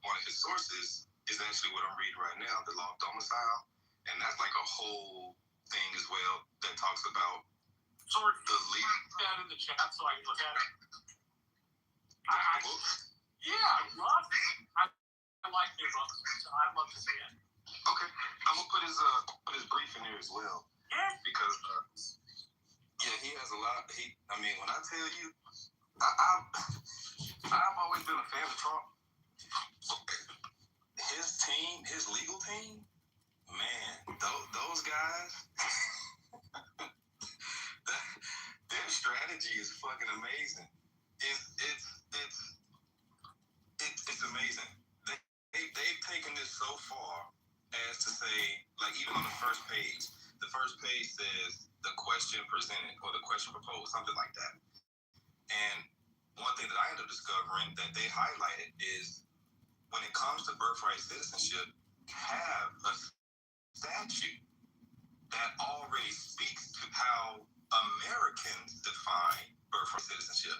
one of his sources is actually what I'm reading right now, the law of domicile. And that's like a whole thing as well that talks about Sorry, the legal. put that in the chat so I can look at it. I love it. I like your books, so I'd love to see it. Okay, I'm gonna put his brief in there as well. Yeah. Because he has a lot. When I tell you, I've always been a fan of Trump. His team, his legal team, man, those guys, their strategy is fucking amazing. It's amazing. They've taken this so far as to say, like even on the first page says the question presented or the question proposed, something like that. And one thing that I ended up discovering that they highlighted is when it comes to birthright citizenship, have a statute that already speaks to how Americans define birthright citizenship.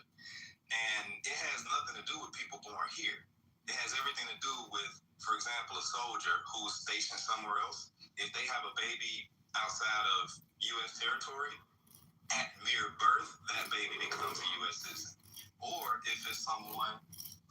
And it has nothing to do with people born here. It has everything to do with, for example, a soldier who's stationed somewhere else. If they have a baby outside of U.S. territory, at mere birth, that baby becomes a U.S. citizen. Or if it's someone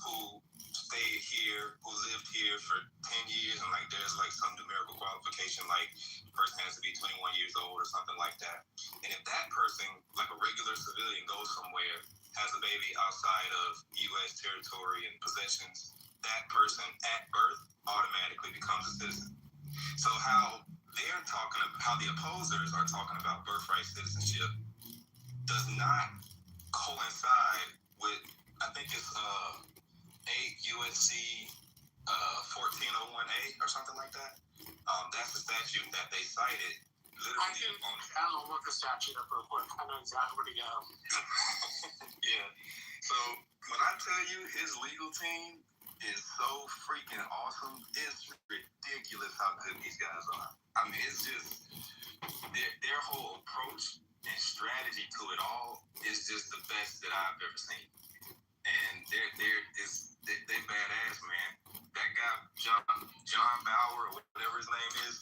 who stayed here, who lived here for 10 years, and like there's like some numerical qualification, like the person has to be 21 years old or something like that. And if that person, like a regular civilian, goes somewhere, has a baby outside of U.S. territory and possessions, that person at birth automatically becomes a citizen. So how the opposers are talking about birthright citizenship does not coincide with, I think it's 8 USC 1401A or something like that. That's the statute that they cited. I don't look the statute up real quick. I know exactly where to go. Yeah. So when I tell you his legal team is so freaking awesome, it's ridiculous how good these guys are. I mean, it's just their whole approach and strategy to it all is just the best that I've ever seen. And they badass, man. That guy John Bauer or whatever his name is,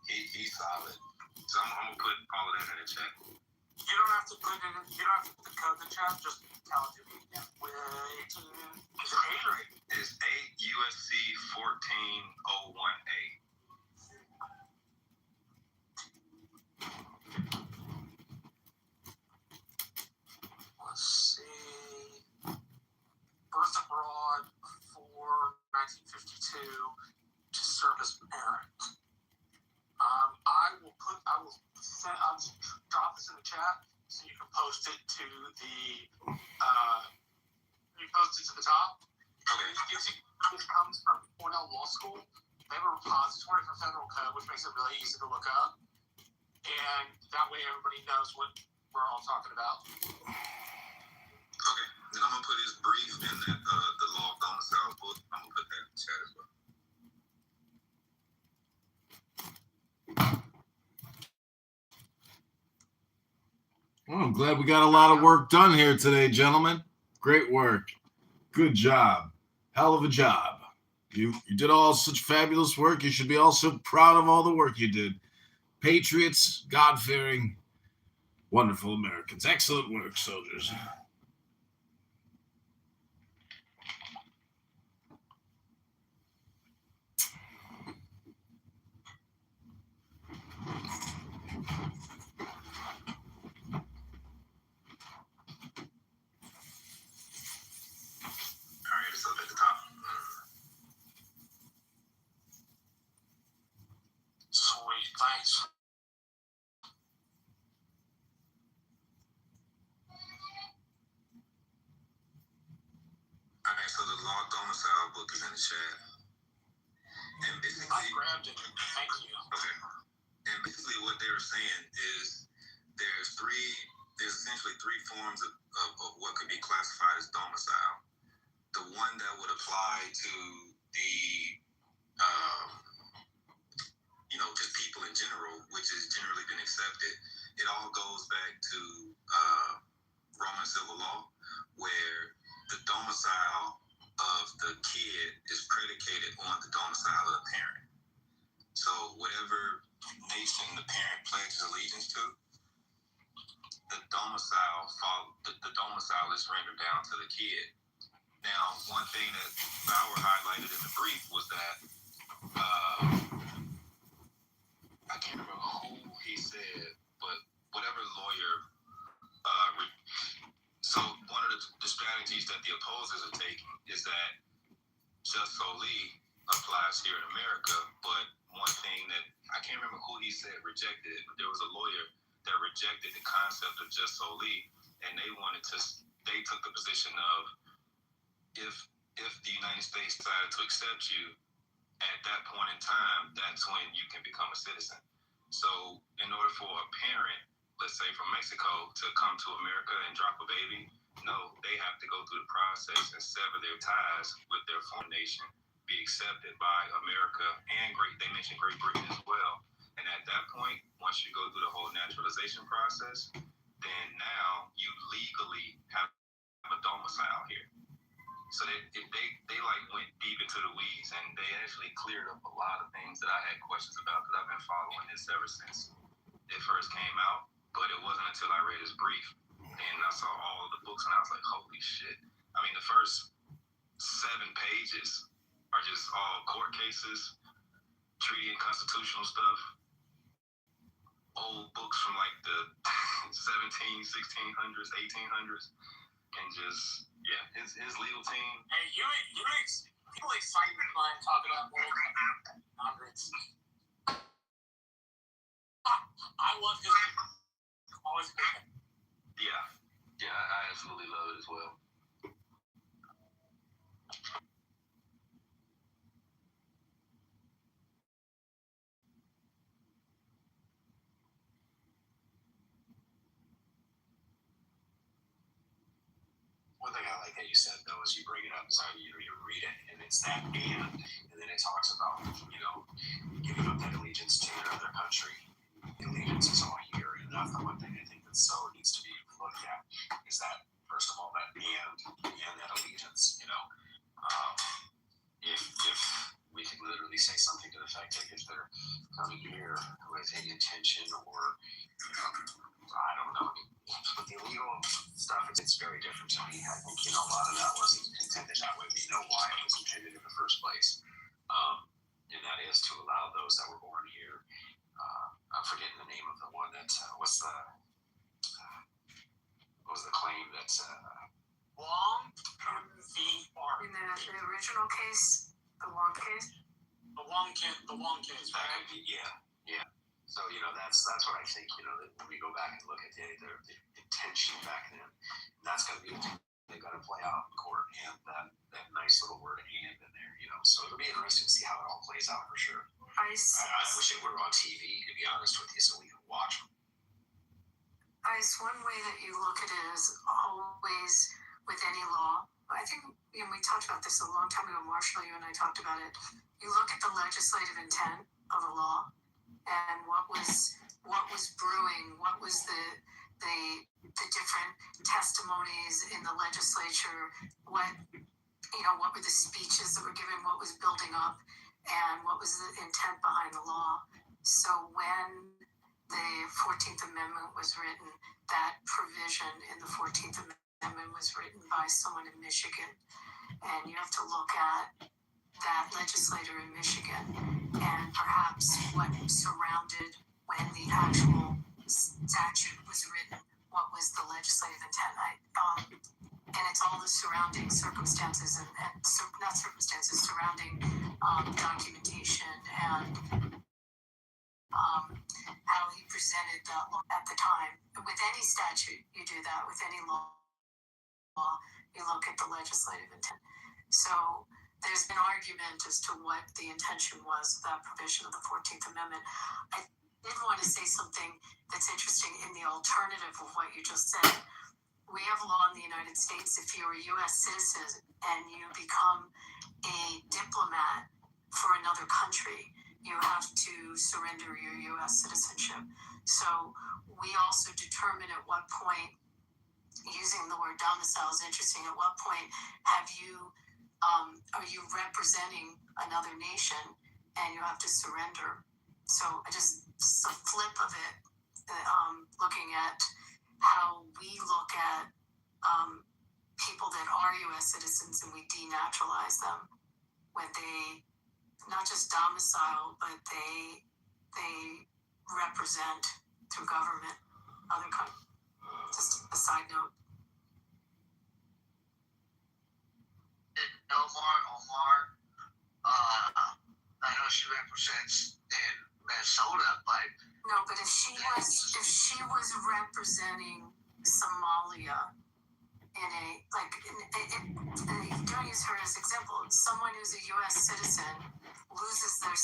he's solid. So I'm gonna put all of that in the chat. You don't have to put it in. You don't have to code the chat. Just tell it to me again. Is it 8 or 8? It's 8 USC 1401A. Let's see. Birth abroad before 1952 to serve as parent. I'll drop this in the chat so you can post it to the top. Okay. This comes from Cornell Law School. They have a repository for federal code, which makes it really easy to look up. And that way everybody knows what we're all talking about. Okay. Then I'm going to put his brief in that, the law of domicile book. I'm going to put that in the chat as well. Well, I'm glad we got a lot of work done here today, gentlemen. Great work. Good job. Hell of a job. You did all such fabulous work. You should be also proud of all the work you did. Patriots, God-fearing, wonderful Americans. Excellent work, soldiers. It's up at the top. Sweet, thanks. domicile book is in the chat. And basically, I grabbed it. Thank you. Okay. And basically what they were saying is there's essentially three forms of what could be classified as domicile. The one that would apply to the, just people in general, which has generally been accepted. It all goes back to Roman civil law, where the domicile of the kid is predicated on the domicile of the parent. So whatever nation the parent pledges allegiance to, the domicile is rendered down to the kid. Now, one thing that Bauer highlighted in the brief was that I can't remember who he said, but whatever lawyer. So one of the strategies that the opposers are taking is that just solely applies here in America, but one thing that I can't remember who he said rejected it, but there was a lawyer that rejected the concept of just solely, and they took the position of if the United States decided to accept you at that point in time, that's when you can become a citizen. So in order for a parent, let's say from Mexico, to come to America and drop a baby, no, they have to go through the process and sever their ties with their foreign nation, be accepted by America and they mentioned Great Britain as well. And at that point, once you go through the whole naturalization process, then now you legally have a domicile here. So they went deep into the weeds, and they actually cleared up a lot of things that I had questions about, because I've been following this ever since it first came out. But it wasn't until I read his brief and I saw all of the books, and I was like, holy shit. I mean, the first 7 pages are just all court cases, treaty and constitutional stuff, old books from like the 1600s, 1800s, and just, yeah, his legal team. Hey, people excite me when I talk about old hundreds. I love his always good. Yeah, I absolutely love it as well. One thing I like that you said, though, is you bring it up, is how you read it, and it's that and then it talks about, giving up that allegiance to another country. The allegiance is all here, and that's the one thing I think that so needs to be looked at, is that, first of all, that and that allegiance, if we could literally say something to the effect that if they're coming here with any intention or, I don't know, with the illegal stuff, it's very different to me. I think, a lot of that wasn't intended that way. We know why it was intended in the first place. And that is to allow those that were born here. I'm forgetting the name of the one that, what was the claim that's, Long MVR. In the original case, the Long case? The Long case, that right? could be, yeah. So, that's what I think, that when we go back and look at the intention back then, that's going to be they've got to play out in court, and that nice little word and in there, So it'll be interesting to see how it all plays out for sure. I wish it were on TV, to be honest with you, so we could watch them. One way that you look at it is always with any law. I think we talked about this a long time ago, Marshall, you and I talked about it. You look at the legislative intent of a law and what was brewing, what was the different testimonies in the legislature, what were the speeches that were given, what was building up, and what was the intent behind the law. So when the 14th Amendment was written, that provision in the 14th Amendment was written by someone in Michigan. And you have to look at that legislator in Michigan and perhaps what surrounded when the actual statute was written, what was the legislative intent. And it's all the surrounding circumstances and not circumstances, surrounding documentation and how he presented that law at the time. With any statute, you do that. With any law, you look at the legislative intent. So there's been argument as to what the intention was of that provision of the 14th Amendment. I did want to say something that's interesting in the alternative of what you just said. We have law in the United States. If you're a U.S. citizen and you become a diplomat for another country, you have to surrender your U.S. citizenship. So we also determine at what point, using the word domicile is interesting, at what point are you representing another nation and you have to surrender. So just a flip of it, looking at how we look at people that are U.S. citizens and we denaturalize them when they not just domicile, but they represent through government other countries. Just a side note. Omar, I know she represents in Minnesota, but no, but if she was representing Somalia in don't use her as example. Someone who's a U.S. citizen loses their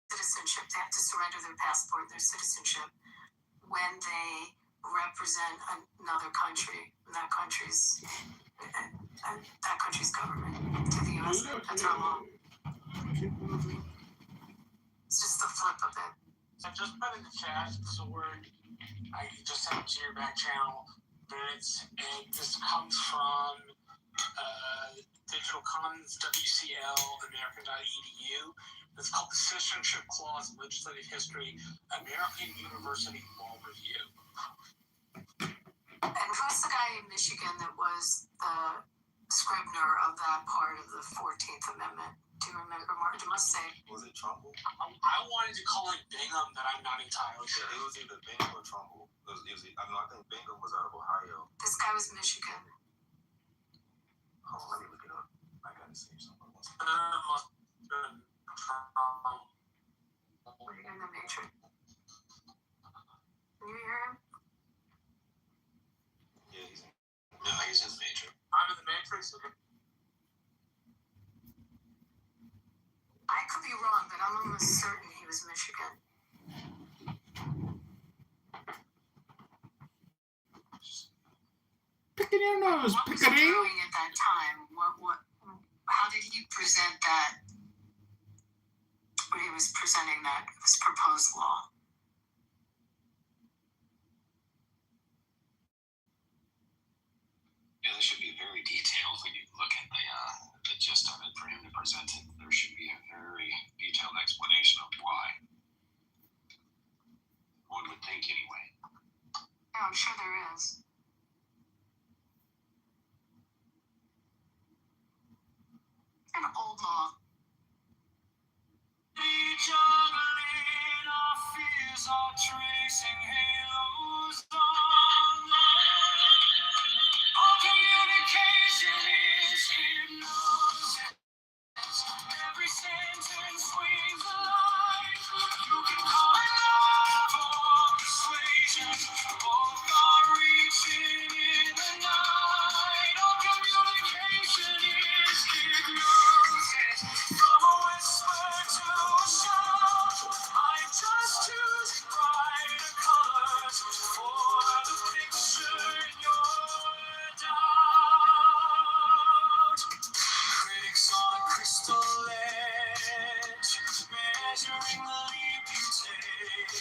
citizenship. They have to surrender their passport, their citizenship, when they represent another country, and that country's government to the U.S. That's our law. It's just the flip of it. So just put in the chat the word. I just sent it to your back channel. This comes from Digital Commons WCL American.edu. It's called the Citizenship Clause Legislative History, American University Law Review. And who's the guy in Michigan that was the scrivener of that part of the 14th Amendment? Do you remember, Martin? You must say. Was it Trumbull? I wanted to call it Bingham, but I'm not entirely sure. It was either Bingham or Trumbull. I think Bingham was out of Ohio. This guy was Michigan. Oh, let me look it up. I gotta see something. You're in the Matrix. Can you hear him? Yeah, he's in the Matrix. I'm in the Matrix. Okay. I could be wrong, but I'm almost certain he was Michigan. Picking your nose, what was he doing at that time? How did he present that? When he was presenting this proposed law? Yeah, this should be very detailed when you look at the gist of it for him to present it. There should be a very detailed explanation of why. One would think anyway. Yeah, I'm sure there is. An old law. Juggling our fears are tracing halos on. Our communication is hypnosis. Every sentence swings a line. You can call it love or persuasion. Both are reaching in the night. Our communication is hypnosis. From a whisper to a shout, I'm just choosing brighter colors for the picture in your doubt. Critics on a crystal edge, measuring the leap you take.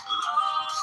Love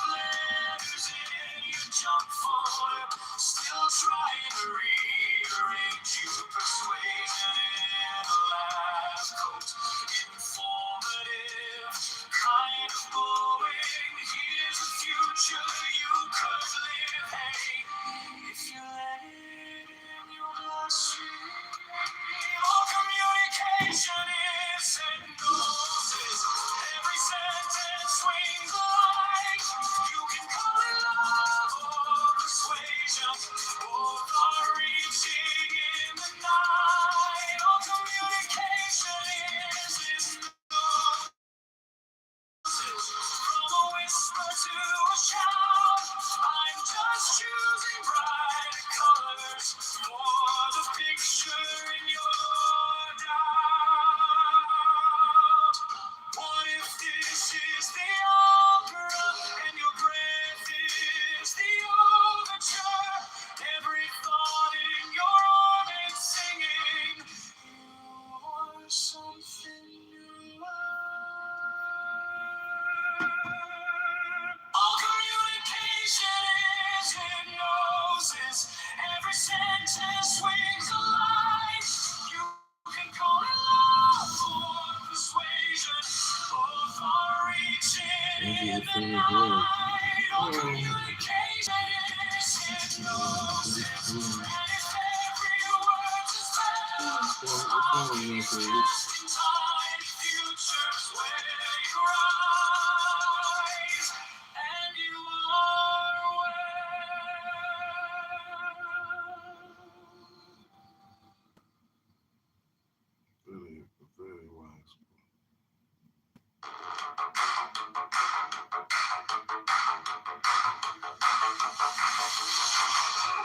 Very, very wise.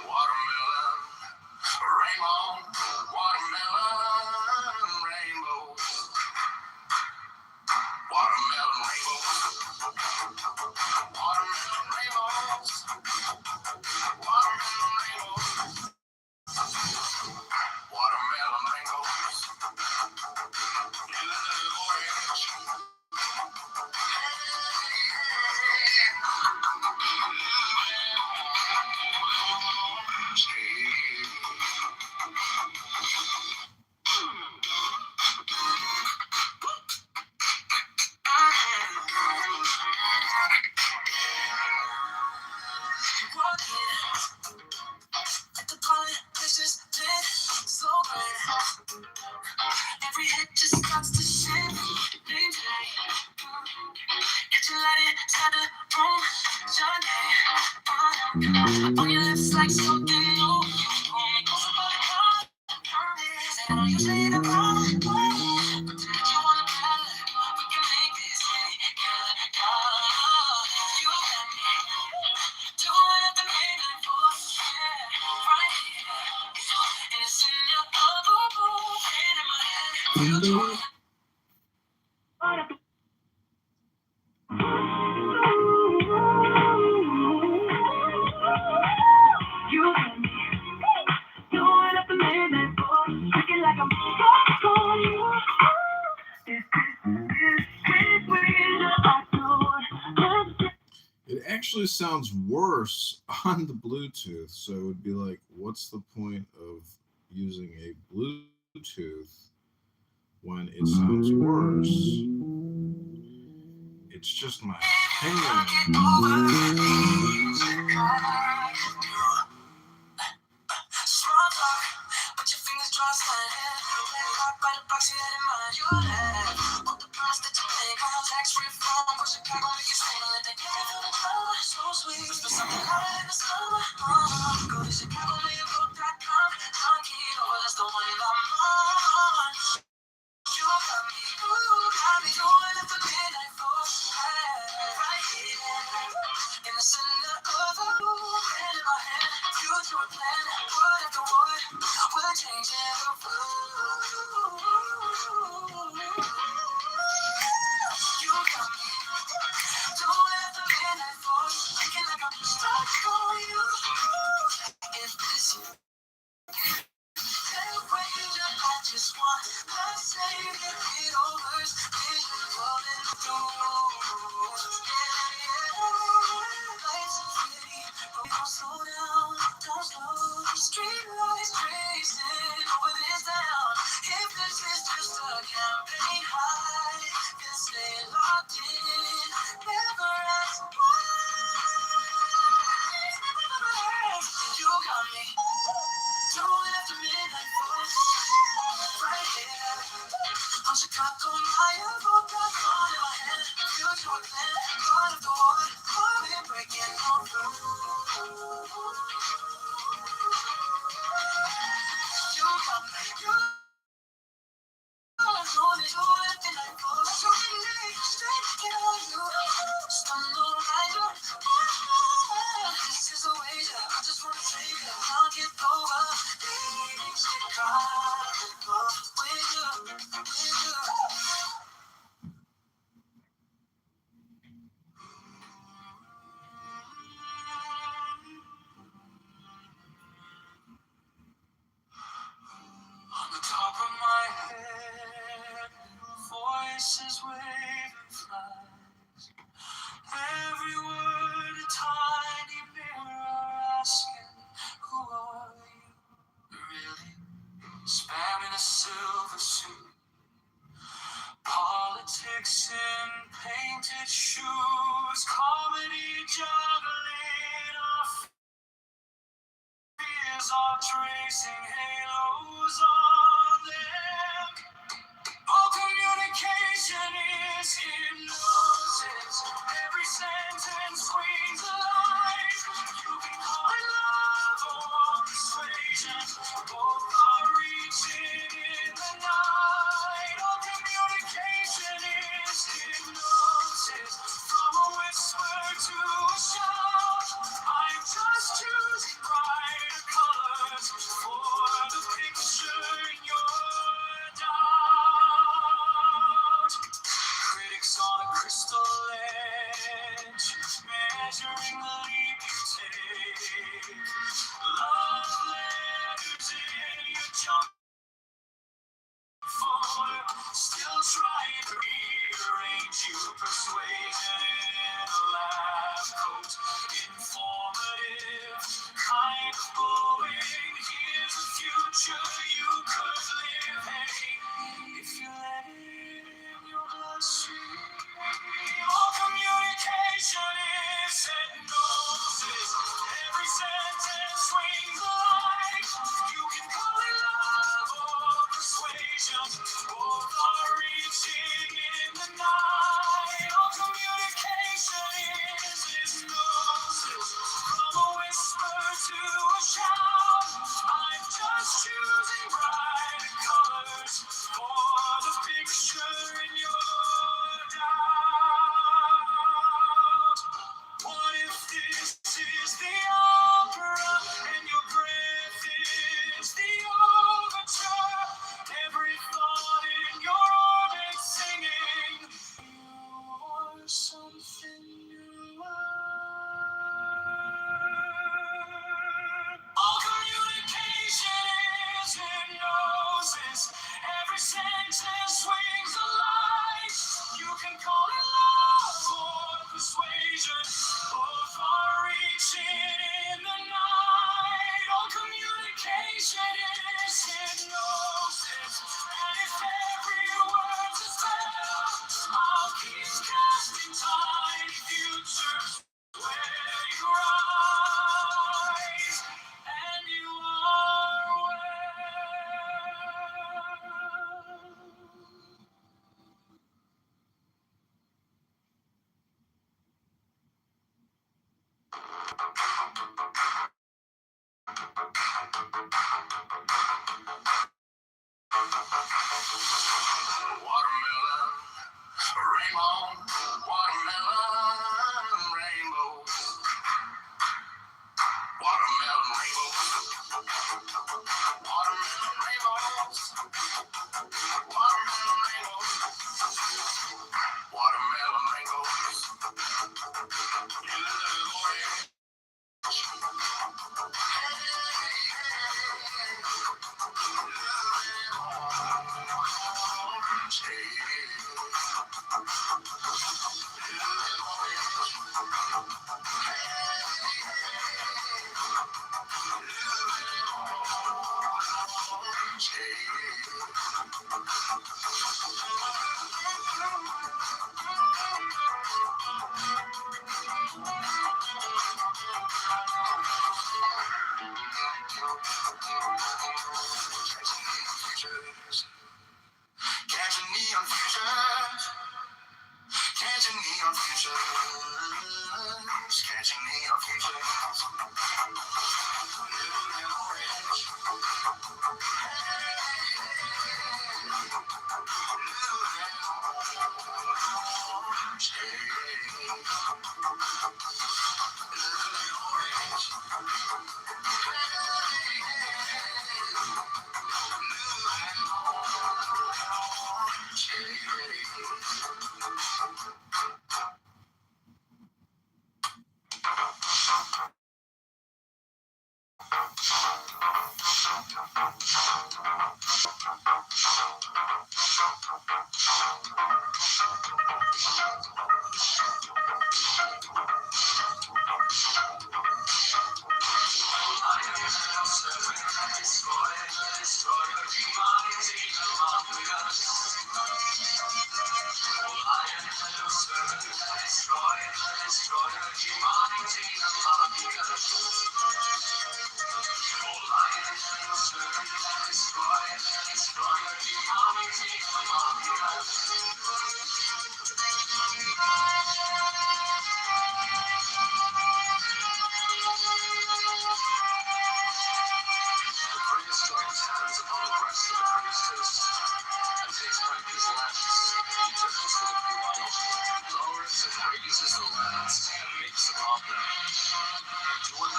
Watermelon, rainbow, watermelon, rainbow, watermelon, rainbow, watermelon, rainbows, watermelon, rainbows, watermelon, rainbows, little orange. At the politicians lit, so red. Every hit just starts to shit. Name tag. Get your light inside the room. Shine on your lips like something new. Somebody call it. Say I don't usually the problem, but tonight you wanna battle. We can make this thing good. You got me doing up the midnight for right here. And it's in your head in my head. You got me doing up the midnight for looking like I'm stuck on you. It actually sounds worse on the Bluetooth, so it would be like, what's the point of using a Bluetooth when it sounds worse? It's just my opinion. Small talk, but your fingers draw a line. Rock by the box, you had in mind. You had all the promise that you make. On tax reform, but Chicago make you stay. Let that get feel the color, so sweet. Whisper something louder in the summer. Go to Chicago, mayorvote.com. Kitover, that's the one in my mind. You got me doing it for midnight for right here in the center of the room. Hand in my hand, future plan, word after word, we're changing the rules. You got me doing it for midnight for thinking like I'm stuck on you. If this I just want to say that it overs vision rolling through. Lights are pretty, but we don't slow down, don't slow. Street lights tracing over this town. If this is just a campaign high, then stay locked in. Never ask why. You got me. Doing after midnight for right here. On Chicago, mayorvote.com in my hand. Future plan, part of the war. We're breaking all through. You got me. Doing it midnight for straight to get on you. Stumble right. This is a wager. I just want to take it. I'll get over. Leaving Chicago with you. On the top of my head, voices waving flags. Every word a tiny mirror asking, who are you? Really? Spanish. are tracing halos on them. All communication is hypnosis. Every sentence swings a line. You can call it love or persuasion. Both are reaching in the night. All communication is hypnosis. From a whisper to a shout, I'm just choosing brighter colors for the picture in your doubt. Critics on a crystal edge, measuring the leap you take. Love letters in your junk folder, still trying to rearrange you. Persuasion in a lab coat, informative, kind of glowing. Here's a future you could live. Hey, if you let it in your bloodstream. All communication is hypnosis. Every sentence swings a line. You can call it love or persuasion. Both are reaching in the night. All communication is hypnosis. From a whisper to a shout, I'm just choosing bright colors for the picture in your doubt. What if this is the opera and your breath is the overture? Every thought in your orbit singing, you're something newer. All communication is hypnosis. Every sentence swings a light. You can call it love or persuasion. Both are reaching in the night. All communication is hypnosis. And if every word's a spell, I'll keep casting tiny futures where you rise. And you are well. Watermelon, rainbow, watermelon, rainbow, watermelon, rainbow, watermelon, rainbows, watermelon, rainbows, watermelon, rainbows. You little orange, catching neon futures, catching neon futures, catching neon futures. Little and orange, little and orange, little and orange.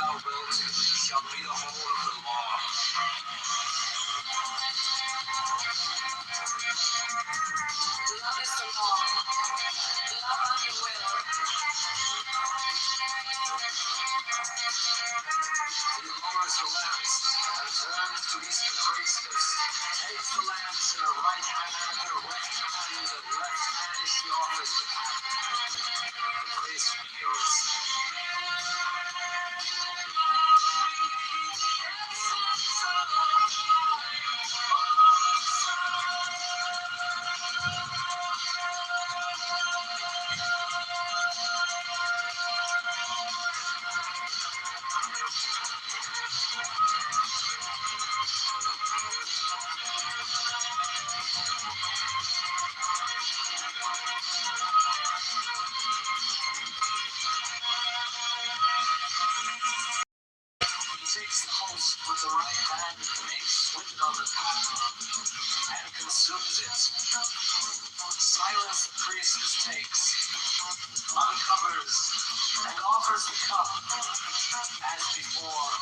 thou wilt shall be the whole of the law. Love is the law. Love on your will. He lowers the lamps and turns to east the graceless. Takes the lamps in her right hand and her left hand, and left hand she offers the grace wheels. Takes the host with the right hand and makes with it on the path and consumes it. Silence the priestess takes, uncovers, and offers the cup as before.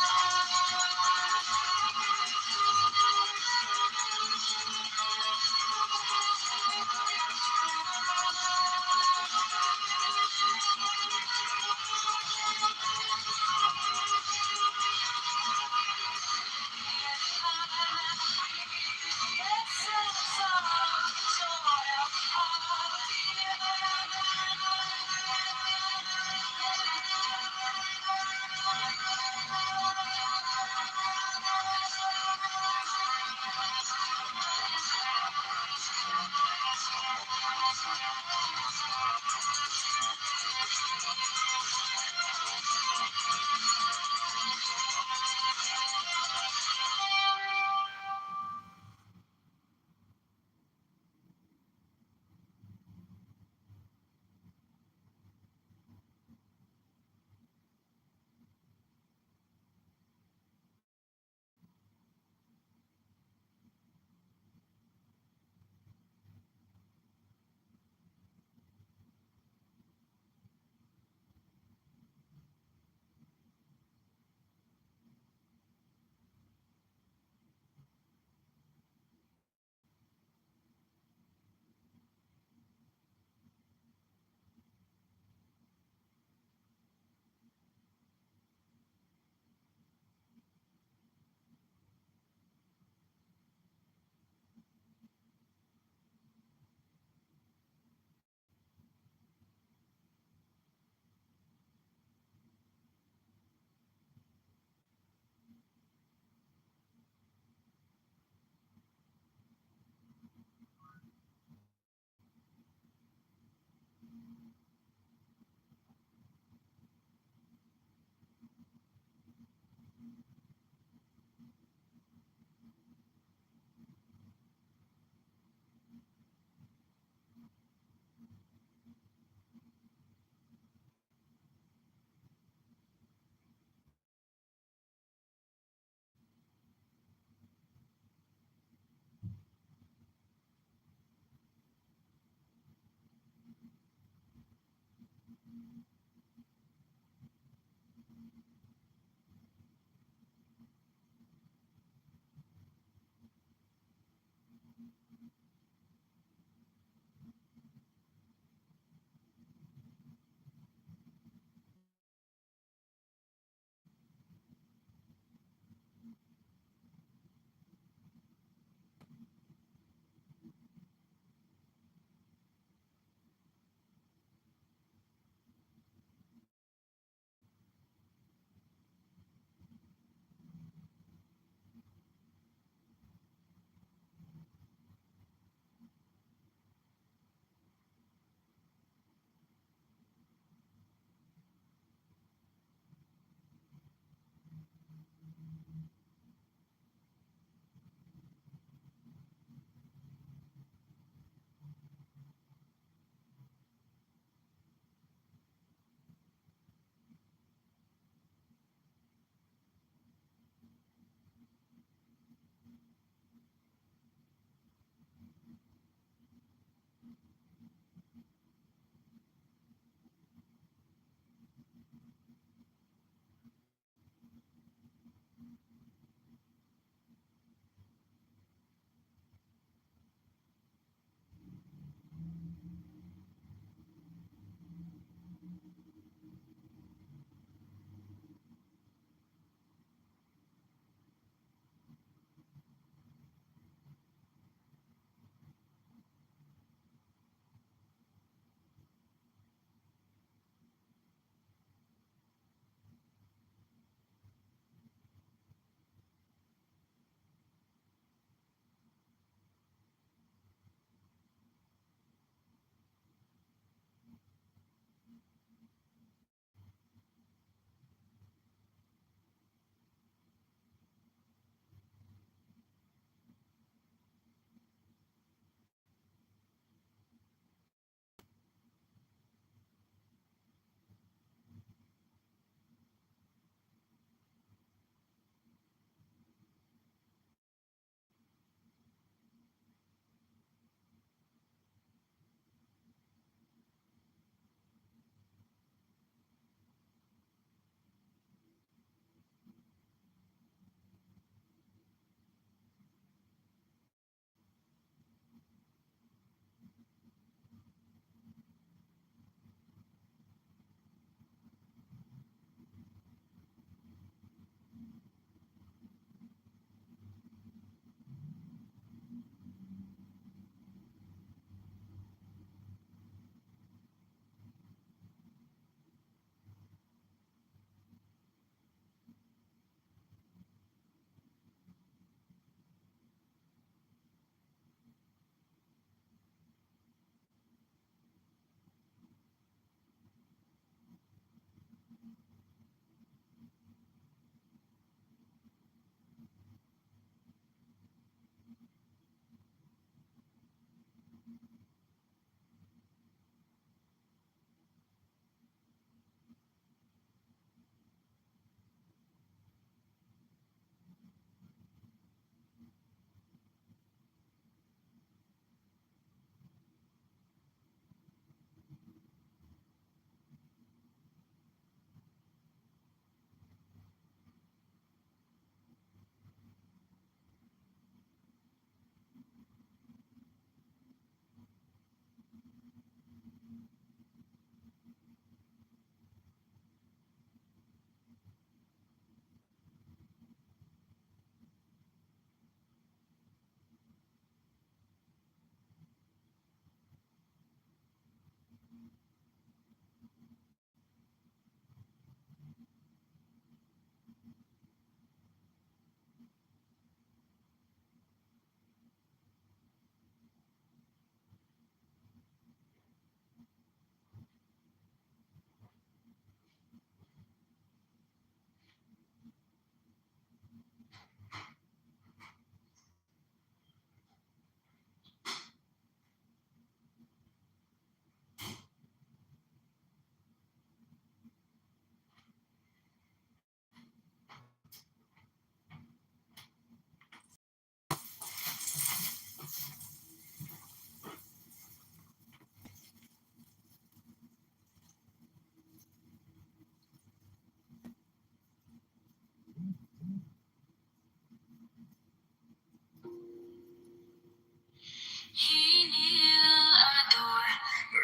He near our door,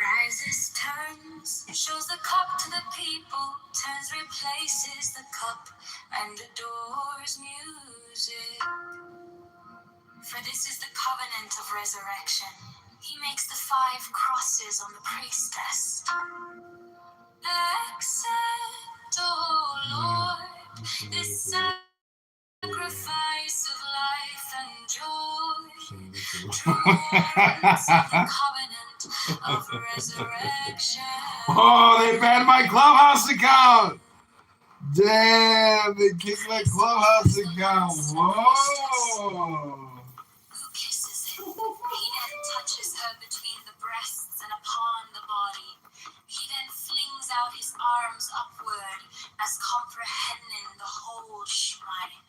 rises, turns, shows the cup to the people, turns, replaces the cup, and adores music. For this is the covenant of resurrection. He makes the 5 crosses on the priestess. Accept, O Lord, this sacrifice of life and joy. Towards the covenant of resurrection. Oh, they banned my Clubhouse account. Damn, they kicked my Clubhouse account. Whoa. Who kisses it? He then touches her between the breasts and upon the body. He then flings out his arms upward as comprehending the whole shrine.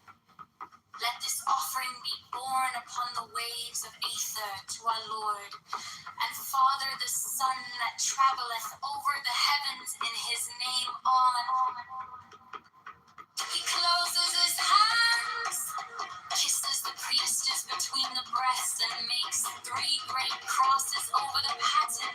Let this offering be borne upon the waves of aether to our Lord, and Father the Son that travelleth over the heavens in his name on. He closes his hands, kisses the priestess between the breasts, and makes 3 great crosses over the pattern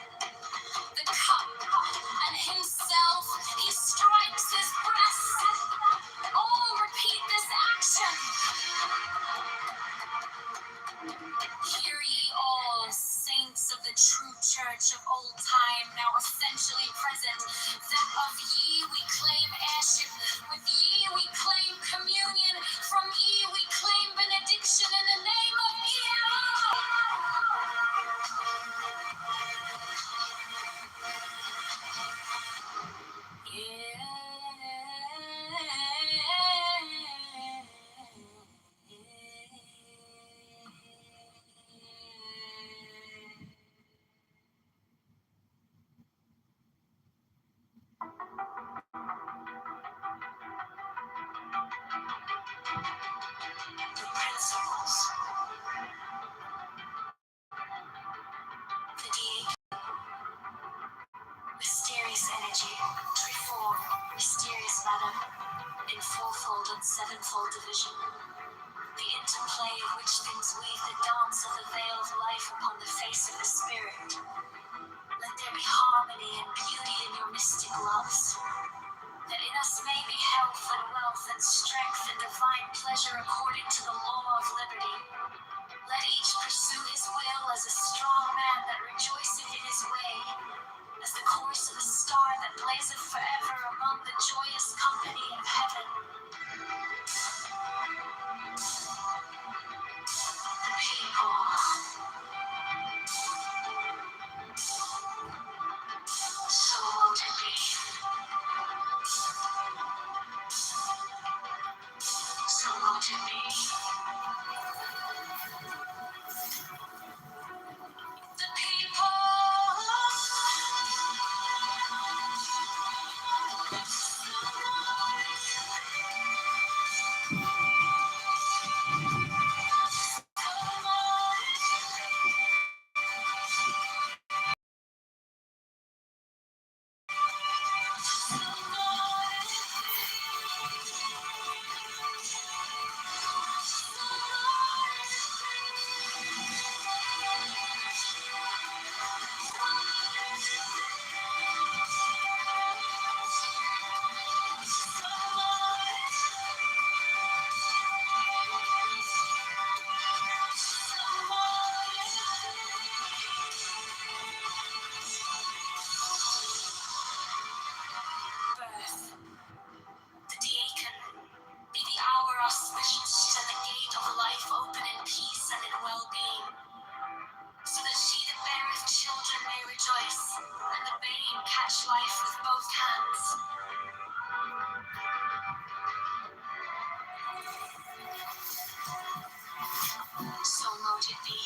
fourfold and sevenfold division, the interplay of which things weave the dance of the veil of life upon the face of the spirit. Let there be harmony and beauty in your mystic loves, that in us may be health and wealth and strength and divine pleasure according to the law of liberty. Let each pursue his will as a strong man that rejoiceth in his way, as the course of a star that blazeth forever among the joyous company of heaven. The people. So won't it be? So won't it be? The people. The deacon, be the hour auspicious and the gate of life open in peace and in well-being, so that she that beareth children may rejoice, and the babe catch life with both hands. So mote it be.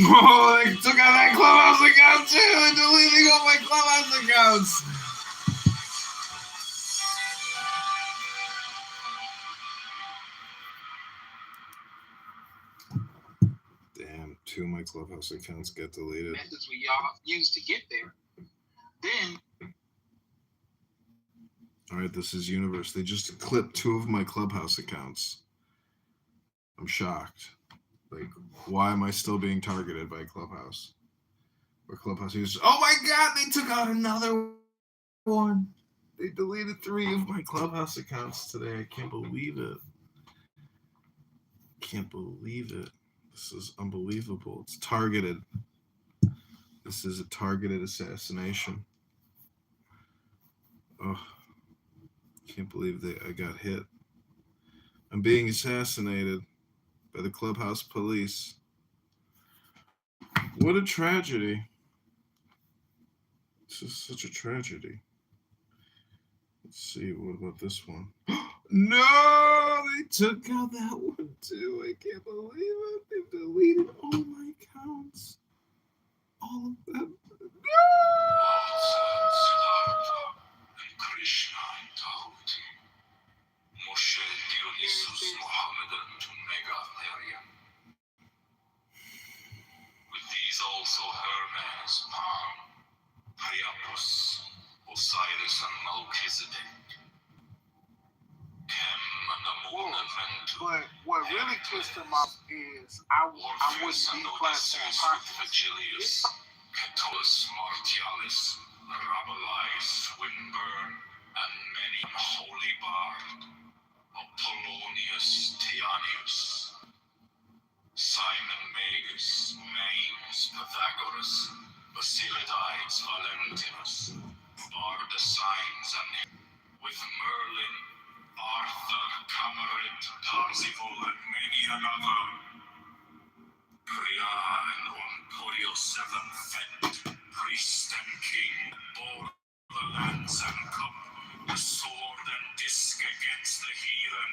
Oh, they took out that Clubhouse account too. They're deleting all my Clubhouse accounts. Damn, 2 of my Clubhouse accounts get deleted. Methods we y'all use to get there. Then. All right, this is Universe. They just clipped 2 of my Clubhouse accounts. I'm shocked. Like, why am I still being targeted by Clubhouse? Or Clubhouse users? Oh my God, they took out another one. They deleted 3 of my Clubhouse accounts today. I can't believe it. Can't believe it. This is unbelievable. It's targeted. This is a targeted assassination. Oh, can't believe I got hit. I'm being assassinated by the Clubhouse police. What a tragedy. This is such a tragedy. Let's see, what about this one? No, they took out that one too. I can't believe it. They've deleted all my accounts. All of them. No! With these also Hermes, Palm, Priapus, Osiris, and Melchizedek. But what really pissed him off is I wouldn't be classified. Virgilius, Catullus Martialis, Rabelais, Swinburne, and many holy bard, Apollonius Tianius, Simon Magus, Mames, Pythagoras, Basilides, Valentinus, Bardesigns, and with Merlin, Arthur, Cameron, Parsifal, and many another. Priya and Onporio Seven Fent, priest and king, bore the lance and cup, the sword and disc against the heathen.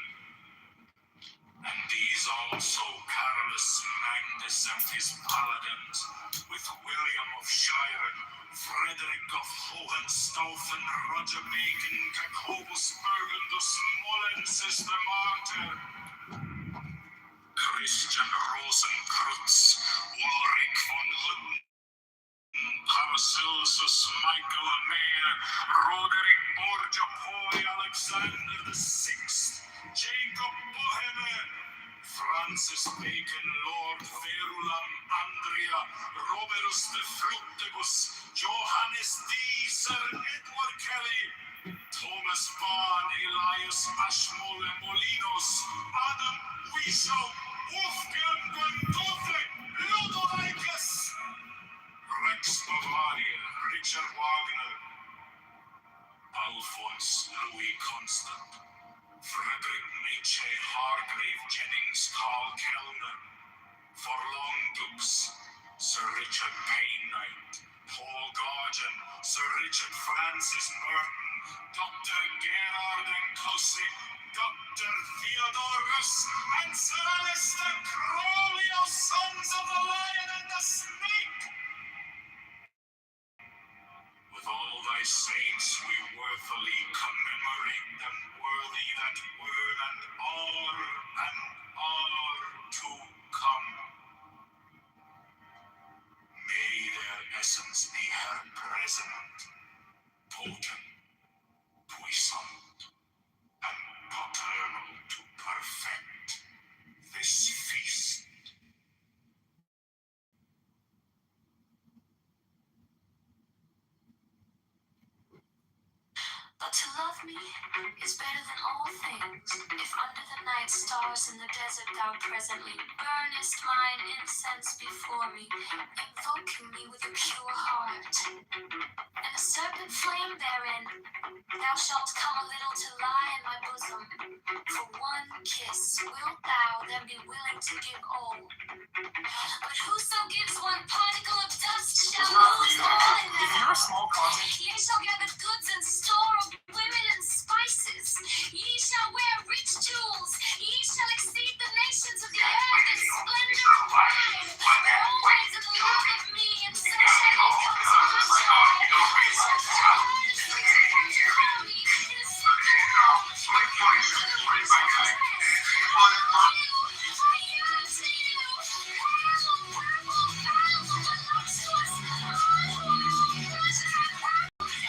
And these also Carolus Magnus and his paladins, with William of Shire, Frederick of Hohenstaufen, Roger Bacon, Jacobus Burgundus, Molensis the martyr, Christian Rosenkreutz, Ulrich von Hutten, Paracelsus, Michael Mayer, Roderick Borgia Poi, Alexander the Sixth, Jacob Boheme, Francis Bacon, Lord Verulam, Andrea, Robertus de Fructibus, Johannes D, Sir Edward Kelly, Thomas Bahn, Elias Ashmole Molinos, Adam Weishaupt, Wolfgang Gundothe, Ludovicus, Rex Bavaria, Richard Wagner, Alphonse Louis Constant, Frederick Nietzsche, Hargrave Jennings, Carl Kellner, Forlong Dukes, Sir Richard Payne-Knight, Paul Gargan, Sir Richard Francis Burton, Dr. Gerard Encosi, Dr. Theodorus, and Sir Alistair Crowley, O Sons of the Lion and the Snake. With all thy saints we worthily commemorate them, worthy that were and are to come. May their essence be her present, potent, puissant, and paternal to perfect this feast. But to love me is better than all things. If under the night stars in the desert thou presently burnest mine incense before me, invoking me with a pure heart, and a serpent flame therein, thou shalt come a little to lie in my bosom. For one kiss wilt thou then be willing to give all. But whoso gives one particle of dust shall lose all in If that. you're a small closet, Ye shall gather goods and store of women and spices. Ye shall wear rich jewels. Ye shall exceed the nations of the earth in splendor and pride. Always in love of me, and so shall ye come to my joy. Ye shall come to me in a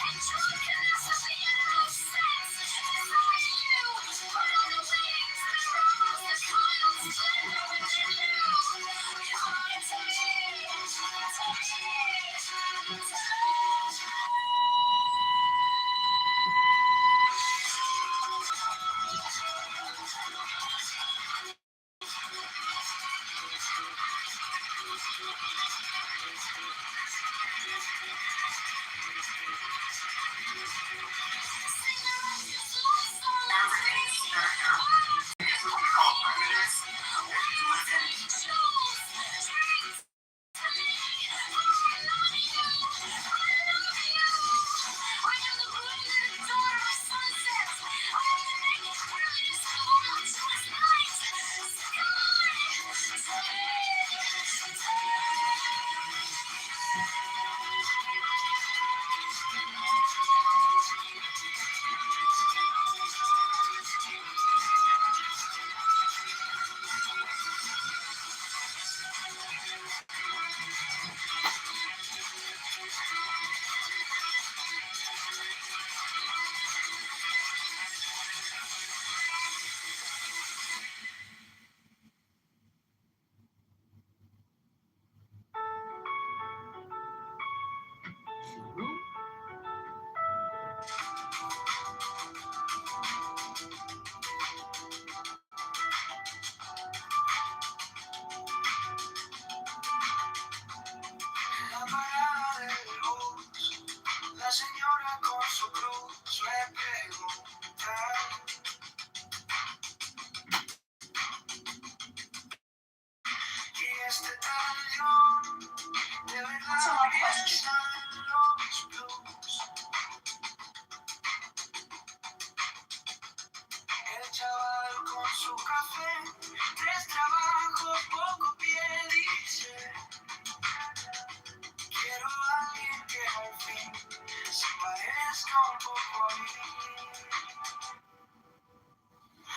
un poco a mí.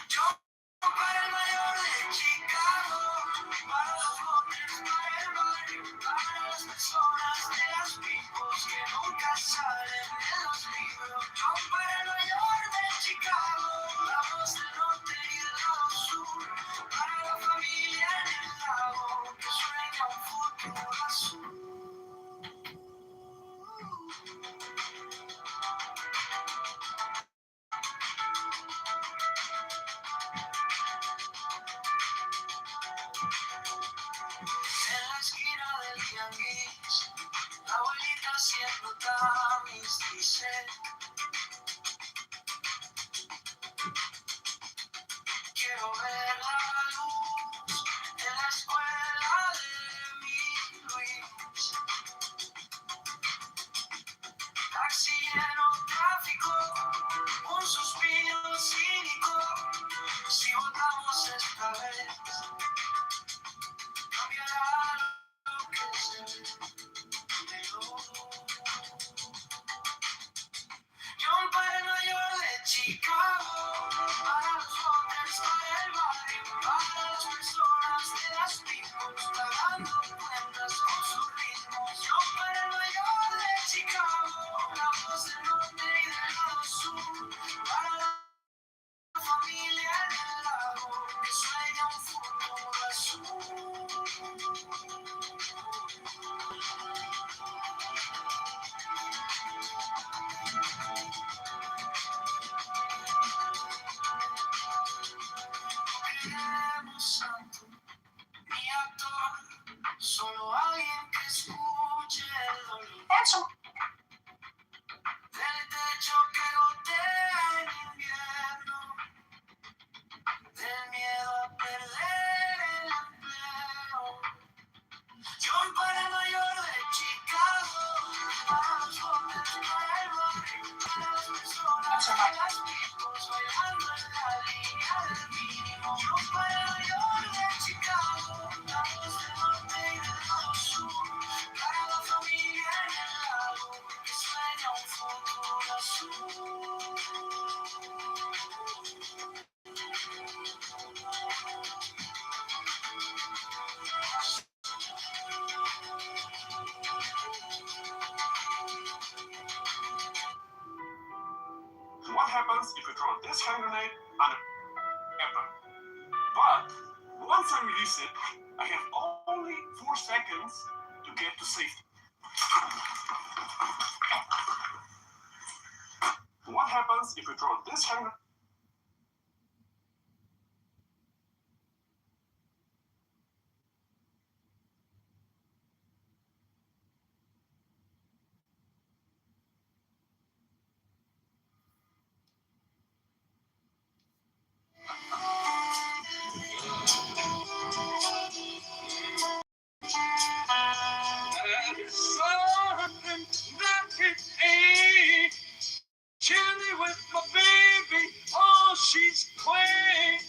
Yo para el mayor de Chicago, para los hombres, para el barrio, para las personas de las pipos que nunca salen de los libros. Yo para el mayor de Chicago, la voz del norte y del lado sur, para la familia en el lago que sueña un futuro azul. En la esquina del tianguis, la abuelita haciendo tamis dice: quiero ver la luz en la escuela de mi Luis. Taxi lleno, tráfico, un suspiro cínico. Si votamos esta vez, cambiará lo que se ve. Pero yo para el mayor de Chicago, para los hombres, para el barrio, para las personas de las pipos, pagando cuentas con sus ritmos. Yo para el mayor de Chicago, la voz del norte y del lado sur, para la familia en el lago que sueña un futuro azul. Queremos santo ni actor, solo alguien que escuche el dolor. Eso. Del techo que gotea en invierno, del miedo a perder el empleo. John para el mayor de Chicago, para los hombres, para el barrio, para las personas, para las pipos, bailando en la línea del mínimo. John para el mayor de Chicago, la voz del norte y del lado sur, para la familia en el lago que sueña un futuro azul. What happens if you throw this hand grenade on a apple? But once I release it, I have only 4 seconds to get to safety. What happens if you throw this hand grenade? Chilly with my baby, oh she's quaint.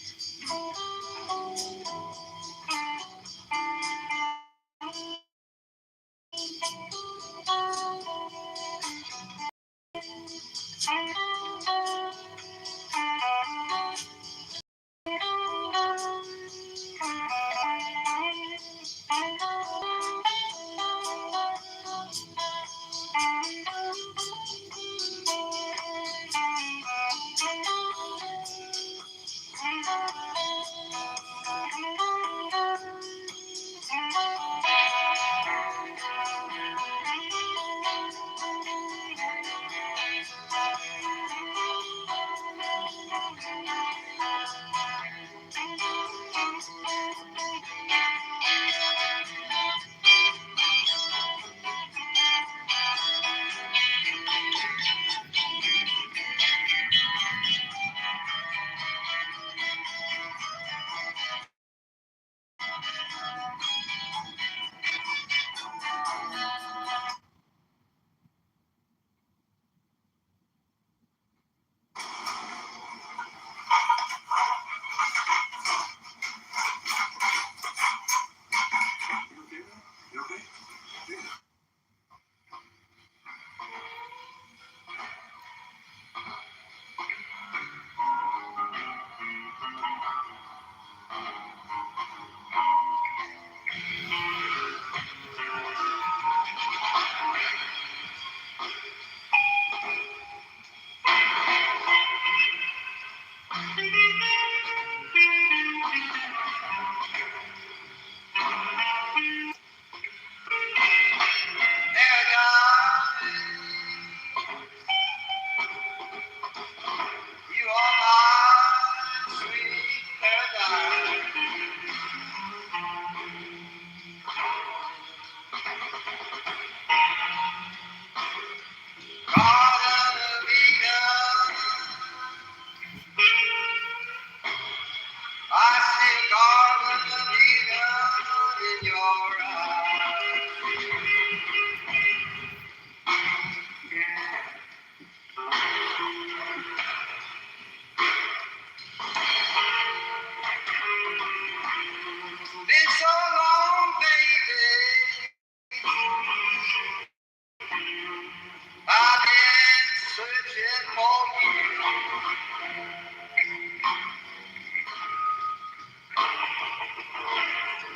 wishing for you.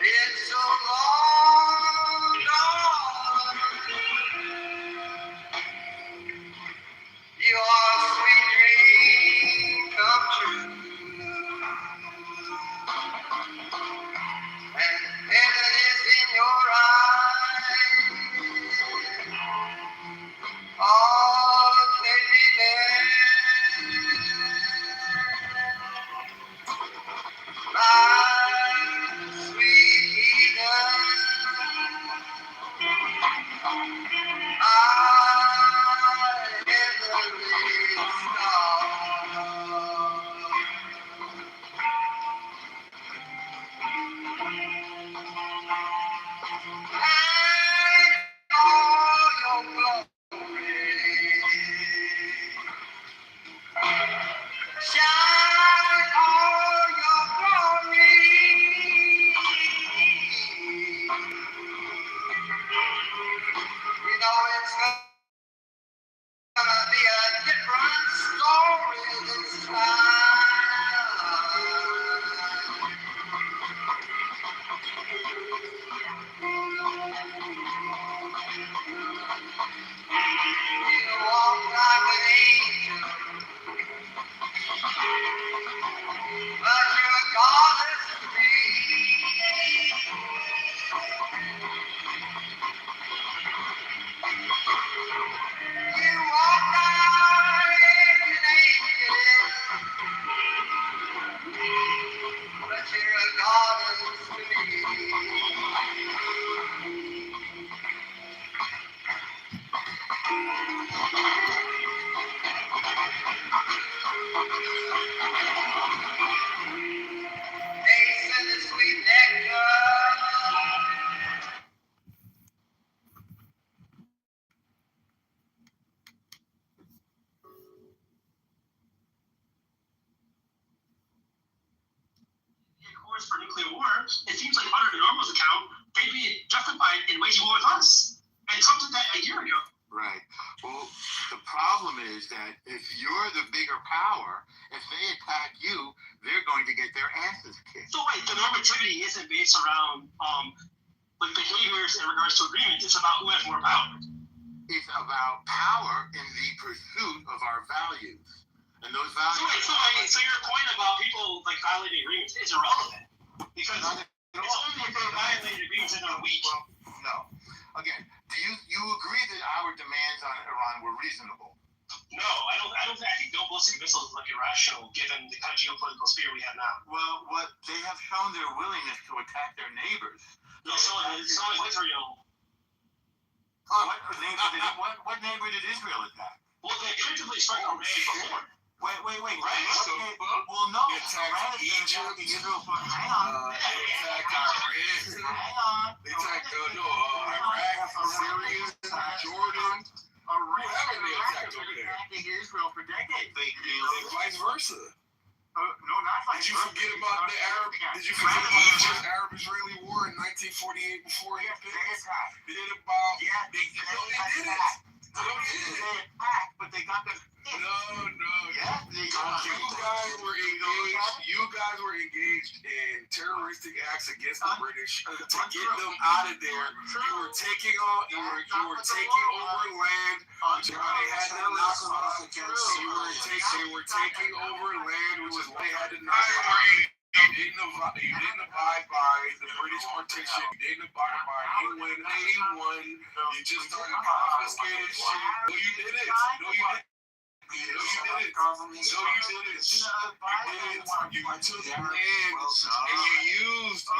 It's so long gone. Your sweet dream come true. And heaven is in your eyes. Oh, baby, my sweet Eden. Shine all your glory. You know it's gonna be a different story this time. You walk like an angel, but you're a goddess to me. You walk like an angel, but you're a goddess to me. Taste of the sweet nectar. Course for nuclear war, it seems like under the Normal's account, they'd be justified in waging war with us. And Trump did that a year ago. Right. Well, the problem is that if you're the bigger power, if they attack you, they're going to get their asses kicked. So wait, the normativity isn't based around like behaviors in regards to agreements. It's about who has more power. It's about power in the pursuit of our values. And those values... So your point about people like violating agreements is irrelevant. Because it's only if they violated agreements in a week. Well, no. Again, do you agree that our demands on Iran were reasonable? No, I don't think no ballistic missiles is like irrational given the kind of geopolitical sphere we have now. Well, what they have shown their willingness to attack their neighbors. No, so is Israel. What neighbor did Israel attack? Well, they effectively struck Iran before. Wait. Right. Well, no. They attacked Egypt. Hang on. They attacked Iran. They attacked Iraq, Syria, Jordan. Whoever they attacked over there. Attacking Israel for decades. And vice versa. No, not vice versa. Did you forget about the first Arab-Israeli war in 1948 before he picked? They did about. Yeah, they did it. They attacked, but they got the. No. Yes, You guys were engaged in terroristic acts against the British to get them out of there. You were taking over land, which they had to knock off. They were taking over land, which is why they had to knock off. You didn't abide by the British partition. You didn't abide by England 81. You just started confiscating shit. No, you didn't. You took land and you used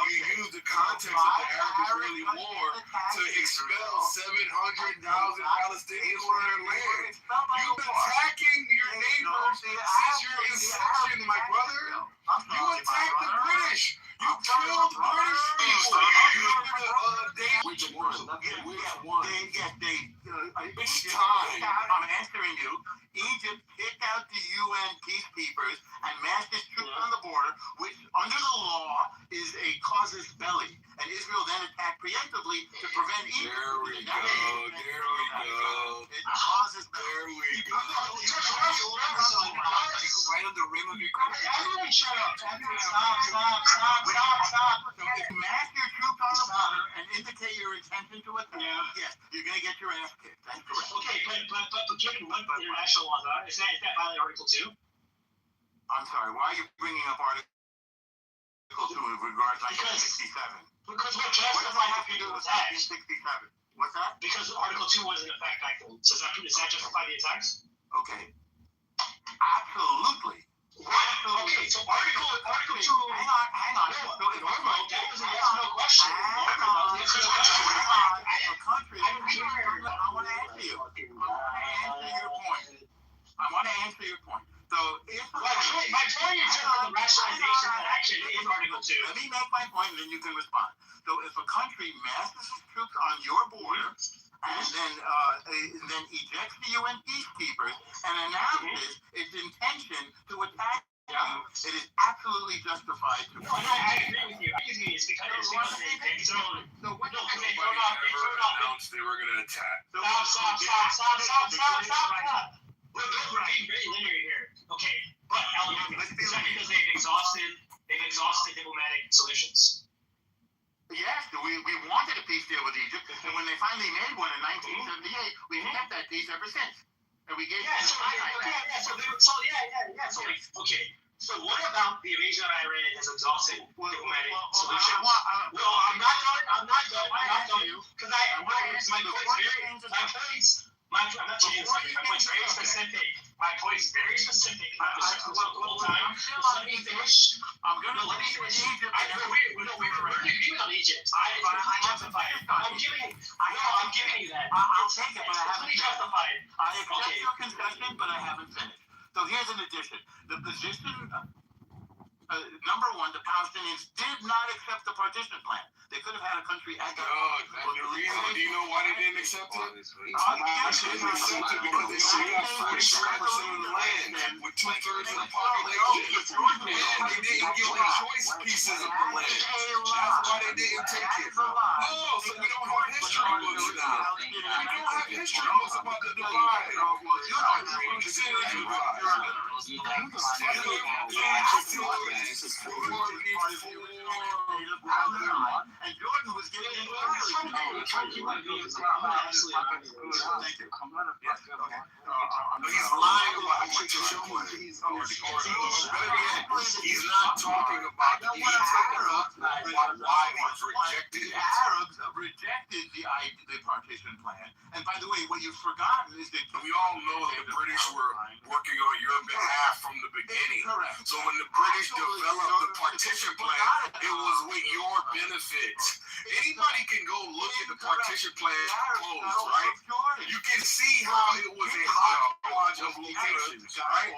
the context of the Arab-Israeli war to expel 700,000 Palestinians from their land. You've been attacking your neighbors since your inception, my brother. You attacked the British. You killed British people. Which one? Which time? I'm answering you. Egypt kicked out the UN peacekeepers and massed its troops on the border, which under the law is a casus belli. And Israel then attacked preemptively to prevent Egypt. There we go. It causes belli. There we go. shut up. Stop. So if you mass your troops on the border and indicate your intention to attack, yes, you're going to get your ass kicked. That's correct. Okay, but given what international laws are, is that violate Article 2? I'm sorry, why are you bringing up Article 2 in regards to 1967? Because what justifies the people attacks? 1967. What's that? Because Article 2 was in effect back then. So does that justify the attacks? Okay. Absolutely. What? Okay, so Article 2. Hang on. That was a yes or no question. I want to answer your point. So if my point is just the rationalization of action is Article 2. Let me make my point and then you can respond. So if a country masses its troops on your border and then ejects the UN peacekeepers and announces its intention to attack you, it is absolutely justified to. No, I agree with you. It's because they throw announced they were going to attack. Stop. We're being very linear here. Okay, but is that because they've exhausted diplomatic solutions? Yes, we wanted a peace deal with Egypt, and when they finally made one in 1978, we've kept that peace ever since. And we gave So what about the invasion of Iran has exhausted diplomatic solutions? I'm not done. Because my point's very specific. My point's very specific. The whole time. Let me finish. Let me finish. We're agreeing on Egypt. I'm giving you that. I'll take it, but I haven't justified. I accept your concession, but I haven't finished. So here's an addition. The position, number one, the Palestinians did not accept the partition plan. They could have had a country at that do you know why they didn't accept it? They didn't accept it because they only got 44% of the land with 2/3 of the population. And they didn't give them choice pieces of the land. That's why they didn't take it. No, so we don't have history books now. We don't have history books about the divide. Consider the divide. And Jordan was getting into He's lying about what you're showing. He's not talking about the details of why he was rejected. The Arabs rejected the partition plan. And by the way, what you've forgotten is that we all know that the British were working on your behalf from the beginning. So when the British developed the partition plan, it was with your benefit. Anybody can go look at the partition plan close, right? You can see how it was a hodgepodge of locations, right?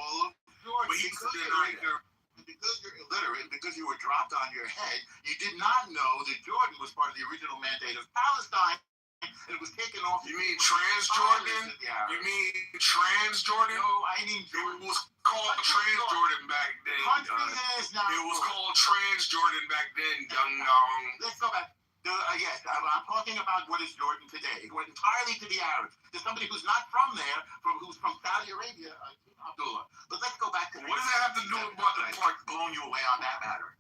But he's denying that. Because you're illiterate, because you were dropped on your head, you did not know that Jordan was part of the original mandate of Palestine. And it was taken off. You mean Transjordan? You mean Transjordan? No, I mean Jordan. It was called Transjordan back then. It was called Transjordan back then, dum dum. Let's go back. Yes, I'm talking about what is Jordan today. It went entirely to the Arabs. There's somebody who's not from there, who's from Saudi Arabia, Abdullah. But let's go back to what does that have to do about the part blowing you away on that matter?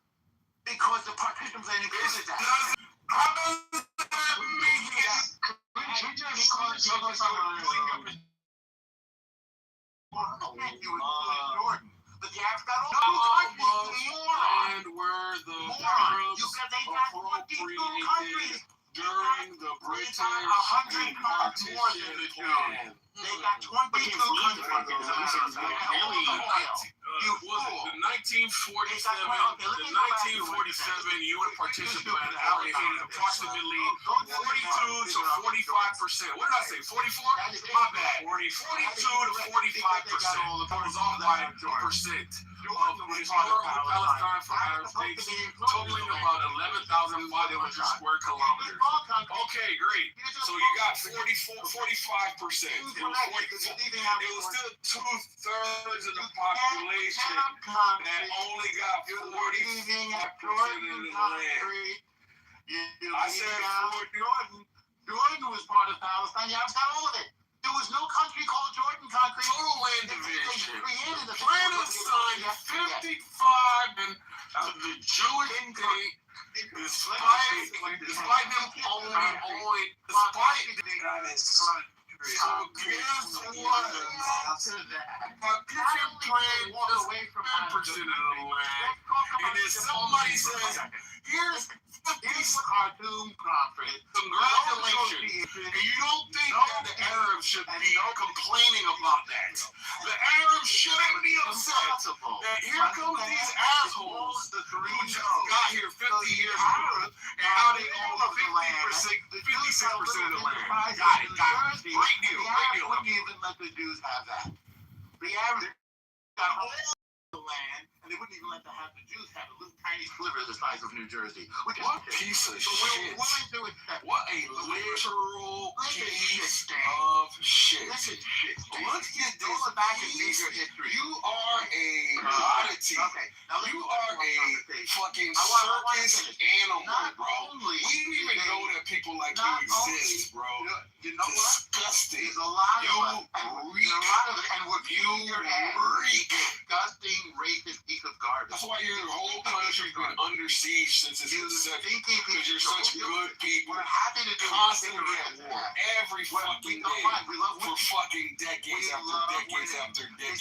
Because the partition plan included that. Jordan. But the Arabs got all and were the Arabs appropriated during the British partition plan. They got 22 countries. The 1947 UN partition plan allocated approximately 42 to 45%. What did I say? 44? My bad. 42 to 45%. Covers all by percent of historical Palestine for Arab states, totaling about 11,500 square kilometers. Okay, great. So you got 45%. It was still 2/3 of the population that only got 45% of the land. I said Jordan was part of Palestine. You have got all of it. There was no country called Jordan Concrete. Total land division. They created a plan assigned 55 to that. Get your brain away from 1% of the land. And then somebody says, here's a cartoon conference. congratulations. And you don't think that the Arabs should be complaining about that. The Arabs shouldn't be upset that here comes these assholes who just got here 50 years ago, and now they own 56% of the land. Got it. Great deal. Wouldn't even let the Jews have that. The Arabs got all the land, and they wouldn't even let the Jews have a little tiny sliver the size of New Jersey. What piece of shit. What a literal piece of shit. Let's get this. Back and read your history. You are a commodity. You are a fucking circus animal, bro. We didn't even know that people like you exist, bro. You know what? Disgusting. There's a lot of You reek. Disgusting, racist piece of garbage. That's why your whole country's been under siege since its inception. Because you're such good people. We're happy to do constantly at war every fucking day for fucking decades after decades.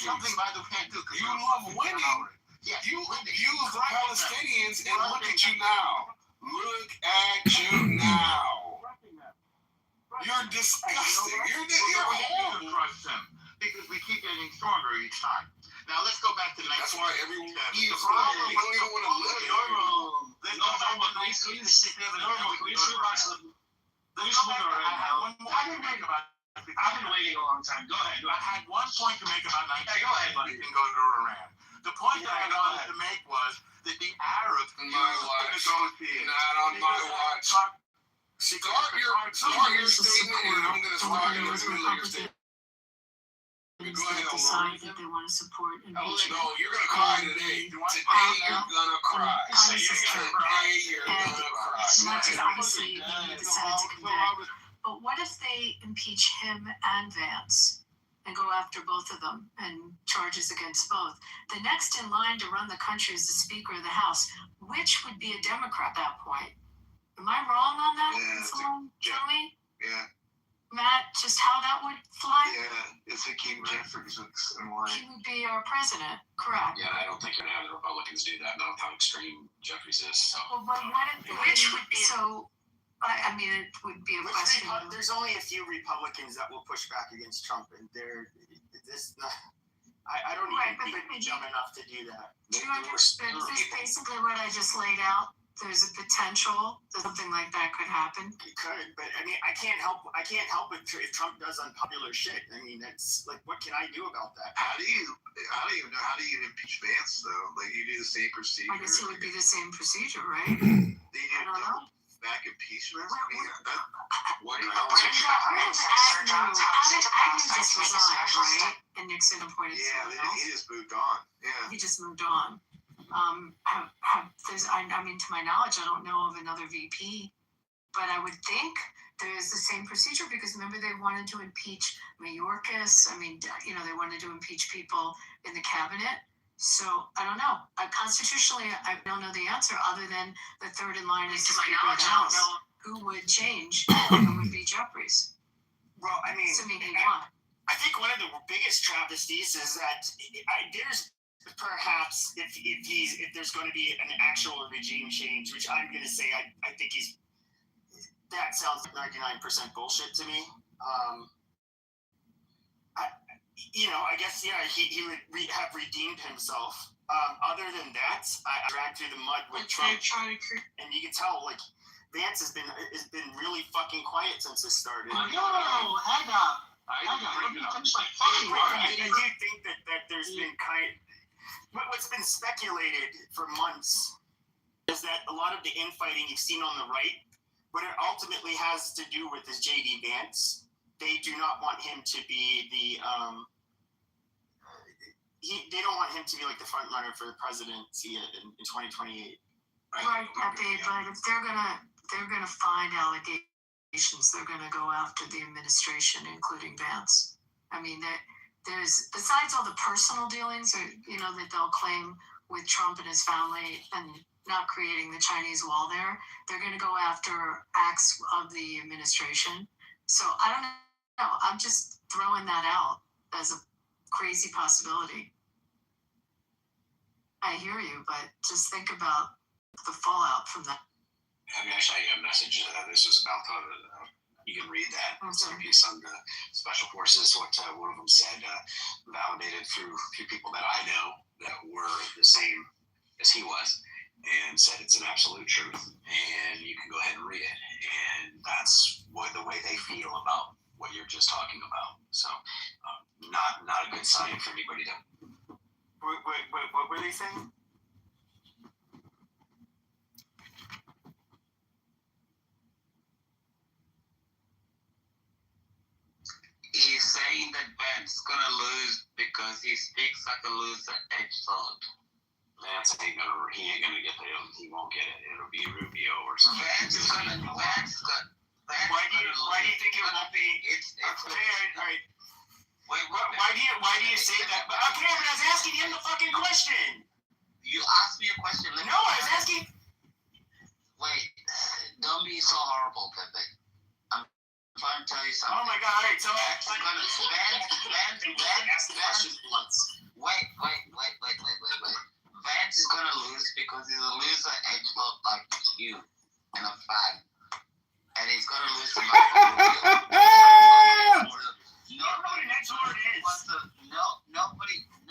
Something by the can't do. You love winning. You abuse the Palestinians, and look at you now. Look at you now. You're disgusting. You're horrible. Because we keep getting stronger each time. Now let's go back to That's why everyone the eats. problem. You don't even want to look at I've been waiting a long time. Go ahead. I had one point to make about 19. Go ahead. You can go to Iran. The point that I wanted to make was that the Arabs negotiate. Not on my watch. Start your statement, and I'm going to start in the middle of your statement. Go ahead, decide that they want to support impeachment. No, you're going to cry today. Today you're going to cry. Today you're going to cry. Much as obviously they decided to convict. But what if they impeach him and Vance and go after both of them and charges against both? The next in line to run the country is the Speaker of the House, which would be a Democrat at that point. Am I wrong on that? Joey? Yeah. Matt, just how that would fly? Yeah, it's Hakeem Jeffries in line. He would be our president, correct? Yeah, I don't think you're going to have the Republicans do that now with how extreme Jeffries is. So. Well, but what if which would be so? I mean, it would be a question. There's only a few Republicans that will push back against Trump, and I don't even think dumb enough to do that. Do you understand? Is this basically what I just laid out? There's a potential that something like that could happen. It could, but I mean, I can't help it if Trump does unpopular shit. I mean, that's like, what can I do about that? How do you impeach Vance though? Like you do the same procedure. I guess it would be the same procedure, right? I don't know. Back impeachment. Agnew just resigned, right? And Nixon appointed someone else. He just moved on. Yeah. He just moved on. I mean, to my knowledge, I don't know of another VP, but I would think there's the same procedure because remember they wanted to impeach Mayorkas. I mean, they wanted to impeach people in the cabinet. So I don't know. Constitutionally, I don't know the answer other than the third in line is the Speaker of the House, who would change and would be Jeffries. Well, I mean, assuming he won. I think one of the biggest travesties is that there's perhaps if there's going to be an actual regime change, which I'm going to say I think that sounds like 99% bullshit to me. I guess he would have redeemed himself. Other than that, I dragged through the mud with Trump, and you can tell Vance has been really fucking quiet since this started. No, hang on. I do think that there's been what's been speculated for months is that a lot of the infighting you've seen on the right, what it ultimately has to do with is J.D. Vance. They do not want him to be they don't want him to be like the front runner for the presidency in 2028. Right, Pepe, but if they're gonna find allegations, they're gonna go after the administration, including Vance. I mean, there's besides all the personal dealings, that they'll claim with Trump and his family and not creating the Chinese wall there, they're gonna go after acts of the administration. So I don't know. I'm just throwing that out as a crazy possibility. I hear you, but just think about the fallout from that. I mean, I shot you a message. This was about you can read that. It's a piece on the special forces. What one of them said, validated through a few people that I know that were the same as he was, and said it's an absolute truth. And you can go ahead and read it. And that's the way they feel about what you're just talking about. So, not a good sign for anybody to. What were they saying? He's saying that Vance is gonna lose because he speaks like a loser edge lord. Vance he ain't gonna get there. He won't get it. It'll be Rubio or something. Vance is gonna. Why do you think it won't be? It's okay. All right. Wait, Why do you say that? But okay, but I was asking him the fucking question. You asked me a question. No, I was asking. Wait, don't be so horrible, Pepe. I'm trying to tell you something. Oh my God! All right, so Vance. Wait. Vance is gonna lose because he's a loser edgelord like you, and a fag. And he's gonna lose to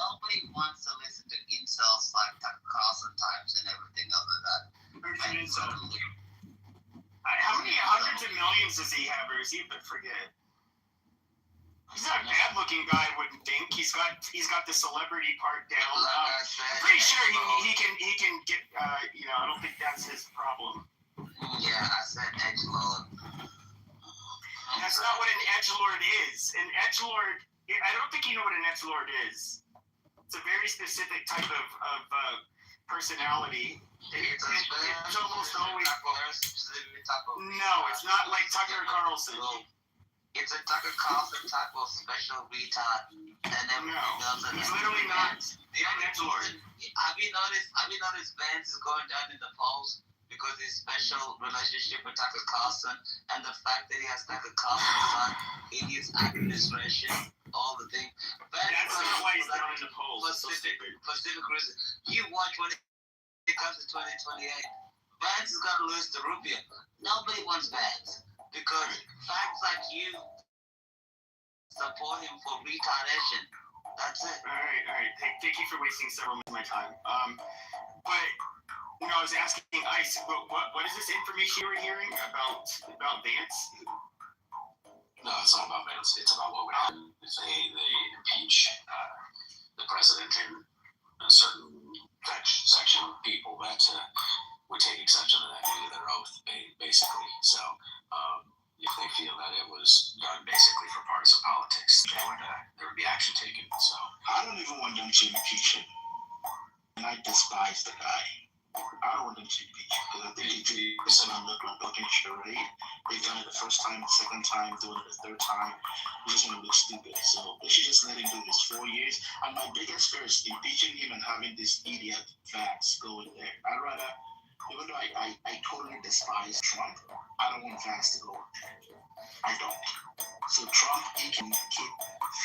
Nobody wants to listen to insults like Tucker Carlson types and everything other than that. How many hundreds of millions does he have, or is he? But forget. He's not a bad-looking guy, I wouldn't think. He's got the celebrity part down. I'm pretty sure he can get. I don't think that's his problem. Yeah, I said edgelord. That's not what an edgelord is. An edgelord. I don't think you know what an edgelord is. It's a very specific type of personality. It's almost always. No, it's not like Tucker Carlson. It's a Tucker Carlson type of special retard, and everything else. He's literally not an edgelord. Have you noticed Vance is going down in the polls because his special relationship with Tucker Carlson and the fact that he has Tucker Carlson's son in his administration, all the things. That's not why he's down in the polls. Pacific reason. You watch when it comes to 2028. Vance is going to lose to Rubio. Nobody wants Vance because facts like you support him for retardation. That's it. All right. Thank you for wasting several minutes of my time. But I was asking Ice, what is this information you were hearing about Vance? No, it's not about Vance. It's about what would happen if they impeach the president and a certain section of people that would take exception to that end of their oath, basically. So if they feel that it was done basically for partisan politics, there would be action taken. So I don't even want them to impeach him. And I despise the guy. I don't want them to impeach him because I think it's going to look like fucking charade. They've done it the first time, the second time, doing it the third time. It's just going to look stupid. So they should just let him do his 4 years. And my biggest fear is impeaching him and having this idiot Vance go in there. I'd rather, even though I totally despise Trump, I don't want Vance to go. I don't. So Trump, he can keep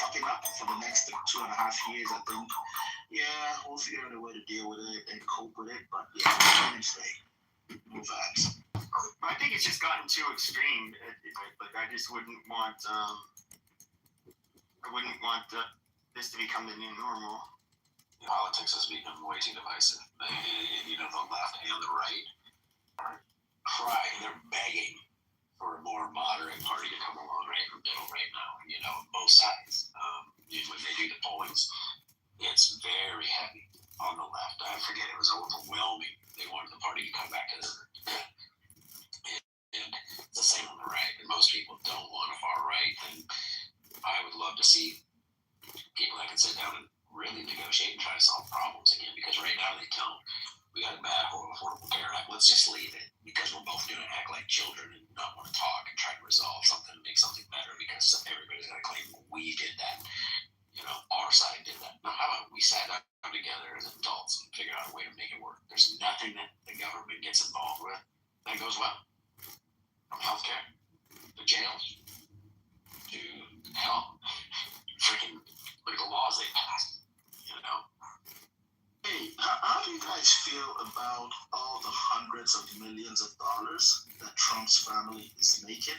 fucking up for the next 2.5 years, I think. Yeah, we'll figure out a way to deal with it and cope with it, but yeah, let him stay. No Vance. I think it's just gotten too extreme. Like I just wouldn't want. I wouldn't want this to become the new normal. Politics has become way too divisive. The left and the right are crying, they're begging for a more moderate party to come along right in the middle right now. Both sides. When they do the pollings, it's very heavy on the left. I forget, it was overwhelming. They wanted the party to come back to and it's the same on the right. And most people don't want a far right. And I would love to see people that can sit down and really negotiate and try to solve problems again, because right now they don't. We got a bad Affordable Care Act. Let's just leave it because we're both going to act like children and not want to talk and try to resolve something and make something better because everybody's going to claim we did that. Our side did that. Now, how about we sat down together as adults and figure out a way to make it work? There's nothing that the government gets involved with that goes well. From healthcare to jails to hell, freaking political laws they feel about all the hundreds of millions of dollars that Trump's family is making?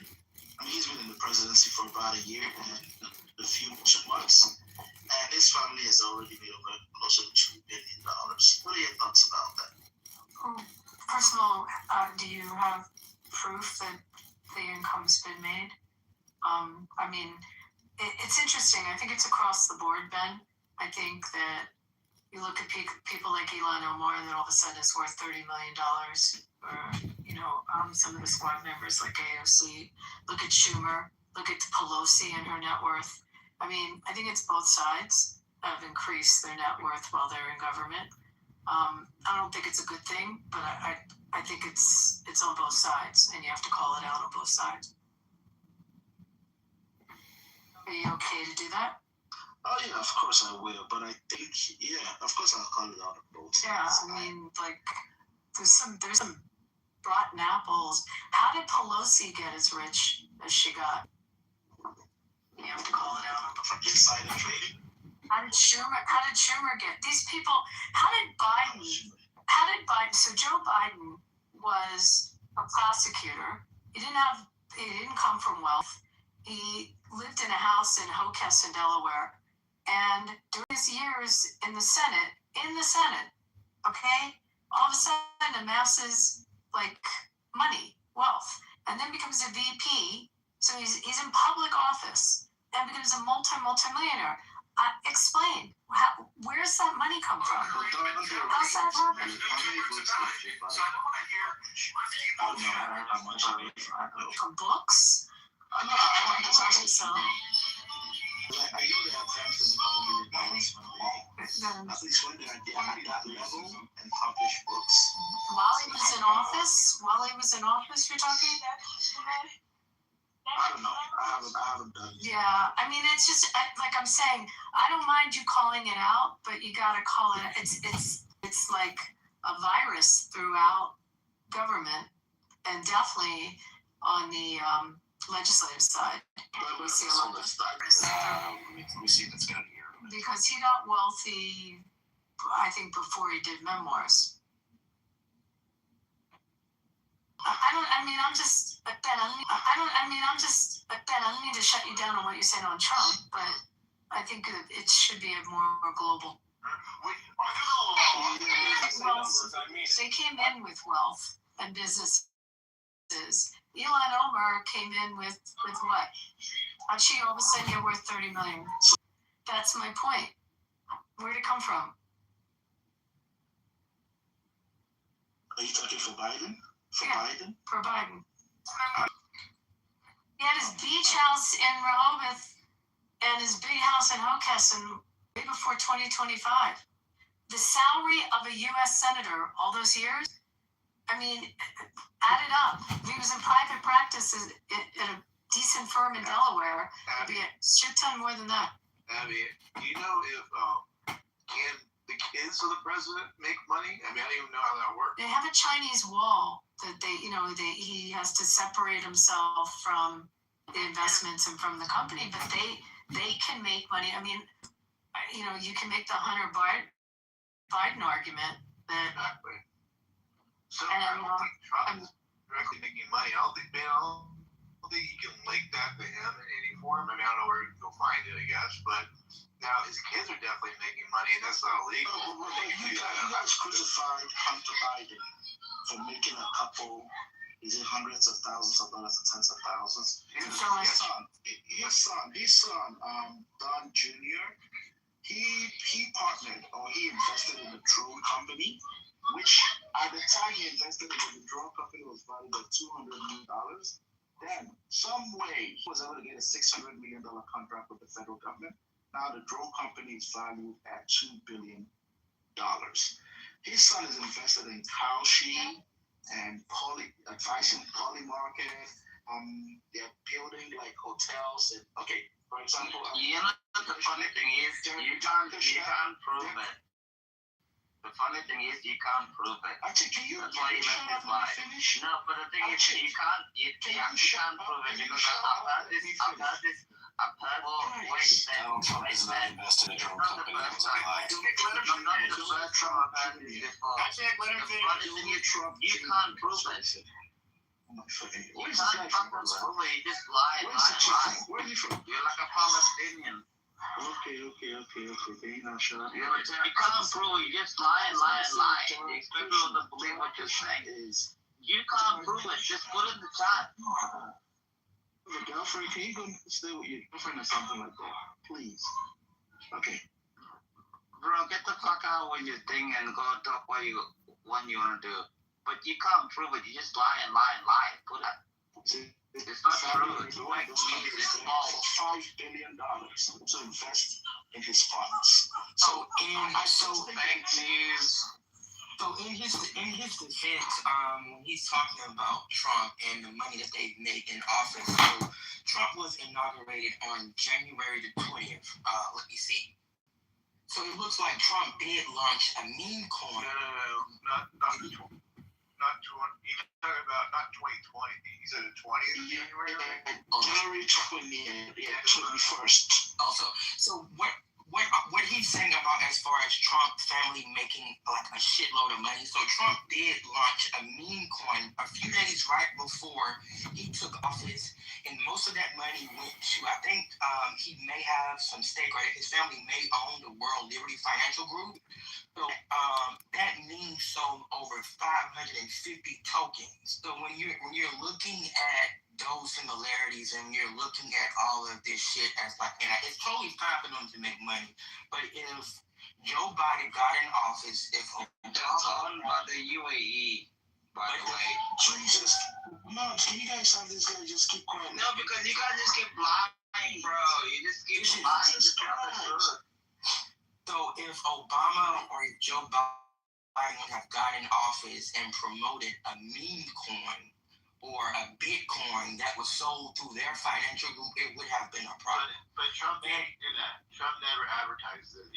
I mean, he's been in the presidency for about a year and a few months, and his family has already made over close to $2 billion. What are your thoughts about that? First of all, do you have proof that the income's been made? I mean, it's interesting. I think it's across the board, Ben. I think that you look at people like Elon Omar, and then all of a sudden it's worth $30 million. Or, some of the squad members like AOC. Look at Schumer. Look at Pelosi and her net worth. I mean, I think it's both sides have increased their net worth while they're in government. I don't think it's a good thing, but I think it's on both sides, and you have to call it out on both sides. Are you okay to do that? Oh yeah, of course I will. But I think, of course I'll call it out on both sides. Yeah, I mean, like, there's some rotten apples. How did Pelosi get as rich as she got? You have to call it out from insider trading. How did Schumer get these people? How did Biden? So Joe Biden was a prosecutor. He didn't come from wealth. He lived in a house in Hockessin, Delaware, and during his years in the Senate, okay, all of a sudden amasses like money, wealth, and then becomes a VP. So he's in public office and becomes a multi-millionaire. Explain. Where's that money come from? How's that happen? From books? I know they have friends in $2 million. At least when they're at that level and publish books. While he was in office, you're talking? I don't know. I haven't done it. Yeah, I mean, it's just like I'm saying. I don't mind you calling it out, but you gotta call it. It's like a virus throughout government, and definitely on the legislative side. We see a lot of virus. We see that's kind of here. Because he got wealthy, I think, before he did memoirs. I don't mean to shut you down on what you said on Trump, but I think it should be a more global. They came in with wealth and businesses. Elon Omar came in with what? How'd she all of a sudden get worth $30 million? That's my point. Where'd it come from? Are you talking for Biden? For Biden. He had his beach house in Rehoboth and his big house in Hockessin way before 2025. The salary of a U.S. senator all those years, I mean, add it up. If he was in private practice at a decent firm in Delaware, it'd be a shit ton more than that. Abby, do you know if can the kids of the president make money? I mean, I don't even know how that works. They have a Chinese wall that he has to separate himself from the investments and from the company, but they can make money. I mean, you can make the Hunter Biden argument that. Exactly. So I don't think Trump is directly making money. I don't think you can link that to him in any form. I mean, I don't know where you'll find it, I guess, but now his kids are definitely making money, and that's not illegal. You guys crucified Hunter Biden for making a couple, is it hundreds of thousands of dollars or tens of thousands? His son, Don Jr., he partnered or he invested in a drone company, which at the time he invested in the drone company was valued at $200 million. Then, some way, he was able to get a $600 million contract with the federal government. Now the drone company is valued at $2 billion. His son is invested in Kalshi and advising Polymarket. They're building like hotels and for example. The funny thing is you can't prove it. The funny thing is you can't prove it. Actually, can you? That's why he left his life. No, but the thing is you can't prove it because I've had this Donald Trump is not invested in a drone company. That was a lie. You can't prove it. You can't prove it. You just lie. Where are you from? You're like a Palestinian. Okay. Very not sure. You can't prove it. You just lie. You expect people to believe what you're saying. You can't prove it. Just put it in the chat. Your girlfriend, can you go stay with your girlfriend or something like that? Please. Okay. Bro, get the fuck out with your thing and go talk what you want to do. But you can't prove it. You just lie. Put it. It's not true. It's like it's small. $5 billion to invest in his funds. Fake news. So in his defense, when he's talking about Trump and the money that they've made in office, so Trump was inaugurated on January the 20th. Let me see. So it looks like Trump did launch a meme coin. No, not 20. He's talking about not 2020. He said the 20th of January. January 20th, 21st. Also, so what he's saying about as far as Trump family making like a shitload of money. So Trump did launch a meme coin a few days right before he took office, and most of that money went to, I think he may have some stake, or his family may own the World Liberty Financial Group. So that meme sold over 550 tokens. So when you're looking at those similarities and you're looking at all of this shit as like, and it's totally fine for them to make money, but if Joe Biden got in office, if that's owned by the UAE, by the way. Jesus, Mom, can you guys have this guy just keep quiet? No, because you guys just keep lying, bro. You just keep lying. So if Obama or if Joe Biden would have got in office and promoted a meme coin or a Bitcoin that was sold through their financial group, it would have been a problem. But Trump didn't do that. Trump never advertised it.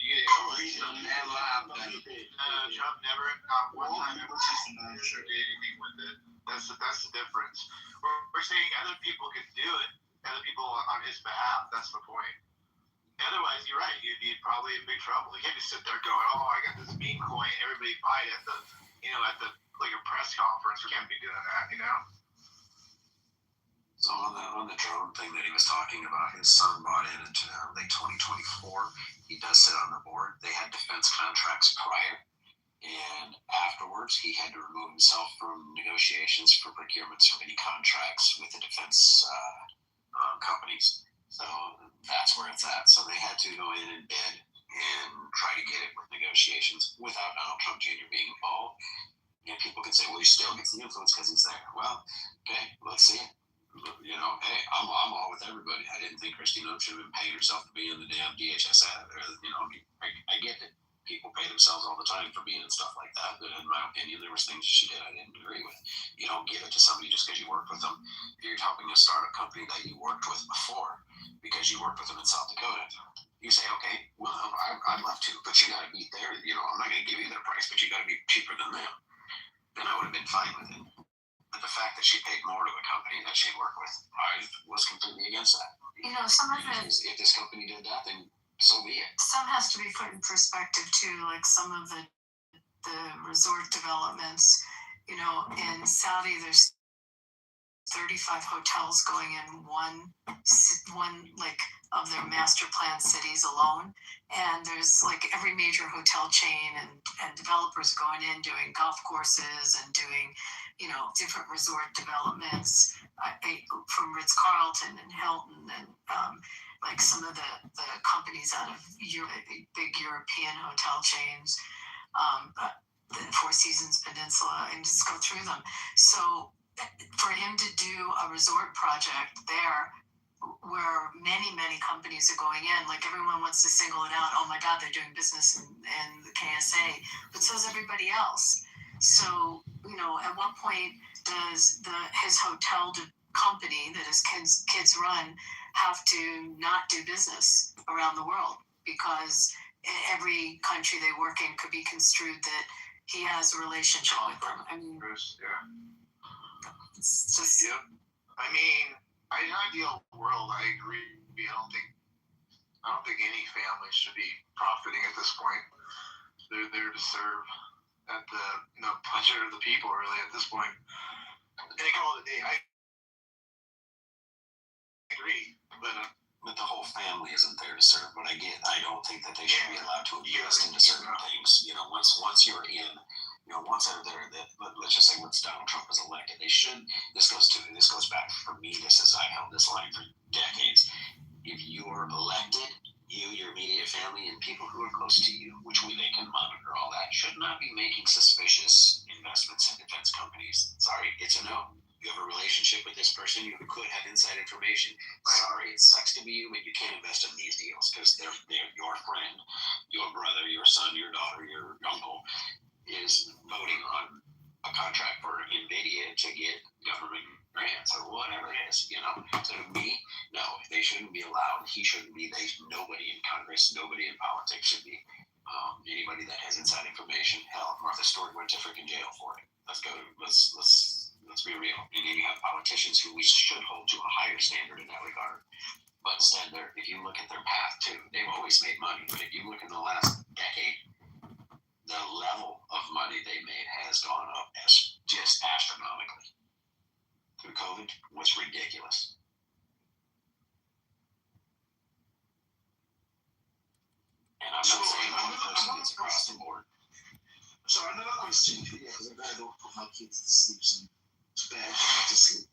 Trump never, not one time ever did anything with it. That's the difference. We're saying other people can do it, other people on his behalf. That's the point. Otherwise, you're right. You'd be probably in big trouble. You can't just sit there going, "Oh, I got this meme coin." Everybody buy it at the like a press conference. We can't be doing that, So on the drone thing that he was talking about, his son bought in late 2024. He does sit on the board. They had defense contracts prior, and afterwards he had to remove himself from negotiations for procurements of any contracts with the defense companies. So that's where it's at. So they had to go in and bid and try to get it with negotiations without Donald Trump Jr. being involved. And people can say, well, he still gets the influence because he's there. Well, okay, let's see it. Hey, I'm all with everybody. I didn't think Christine should have been paying herself to be in the damn DHS. I get it. People pay themselves all the time for being in stuff like that. But in my opinion, there was things she did I didn't agree with. You don't give it to somebody just because you worked with them. If you're helping to start a company that you worked with before because you worked with them in South Dakota, you say, okay, well, I'd love to, but you got to beat their, I'm not going to give you their price, but you got to be cheaper than them. Then I would have been fine with it. But the fact that she paid more to a company that she worked with, I was completely against that. Some of it. If this company did that, then so be it. Some has to be put in perspective too. Like some of the resort developments, in Saudi, there's 35 hotels going in one like of their master plan cities alone, and there's like every major hotel chain and developers going in doing golf courses and doing different resort developments from Ritz-Carlton and Hilton and like some of the companies out of big European hotel chains, the Four Seasons Peninsula, and just go through them. So for him to do a resort project there where many companies are going in, like everyone wants to single it out. Oh my God, they're doing business in the KSA, but so is everybody else. So, at what point does his hotel company that his kids run have to not do business around the world because every country they work in could be construed that he has a relationship with them? I mean, it's just. Yeah. I mean, in an ideal world, I agree be. I don't think any family should be profiting at this point. They're there to serve at the pleasure of the people, really, at this point. They call it a day. I agree, but the whole family isn't there to serve. But I don't think that they should be allowed to invest into certain things. Once you're in, once they're there, let's just say once Donald Trump is elected, they should. This goes back for me. This is I've held this line for decades. If you're elected, you, your immediate family, and people who are close to you, which they can monitor all that, should not be making suspicious investments in defense companies. Sorry, it's a no. You have a relationship with this person, you could have inside information. Sorry, it sucks to be you, but you can't invest in these deals because they're your friend, your brother, your son, your daughter, your uncle is voting on a contract for NVIDIA to get government grants or whatever it is, So to me, no, they shouldn't be allowed. He shouldn't be. Nobody in Congress, nobody in politics should be. Anybody that has inside information, hell, Martha Stewart went to freaking jail for it. Let's be real. And then you have politicians who we should hold to a higher standard in that regard. But instead, if you look at their path too, they've always made money. But if you look in the last decade, the level of money they made has gone up just astronomically. Through COVID was ridiculous. And I'm not saying one person gets across the board. So another question here, because I gotta go put my kids to sleep, to sleep.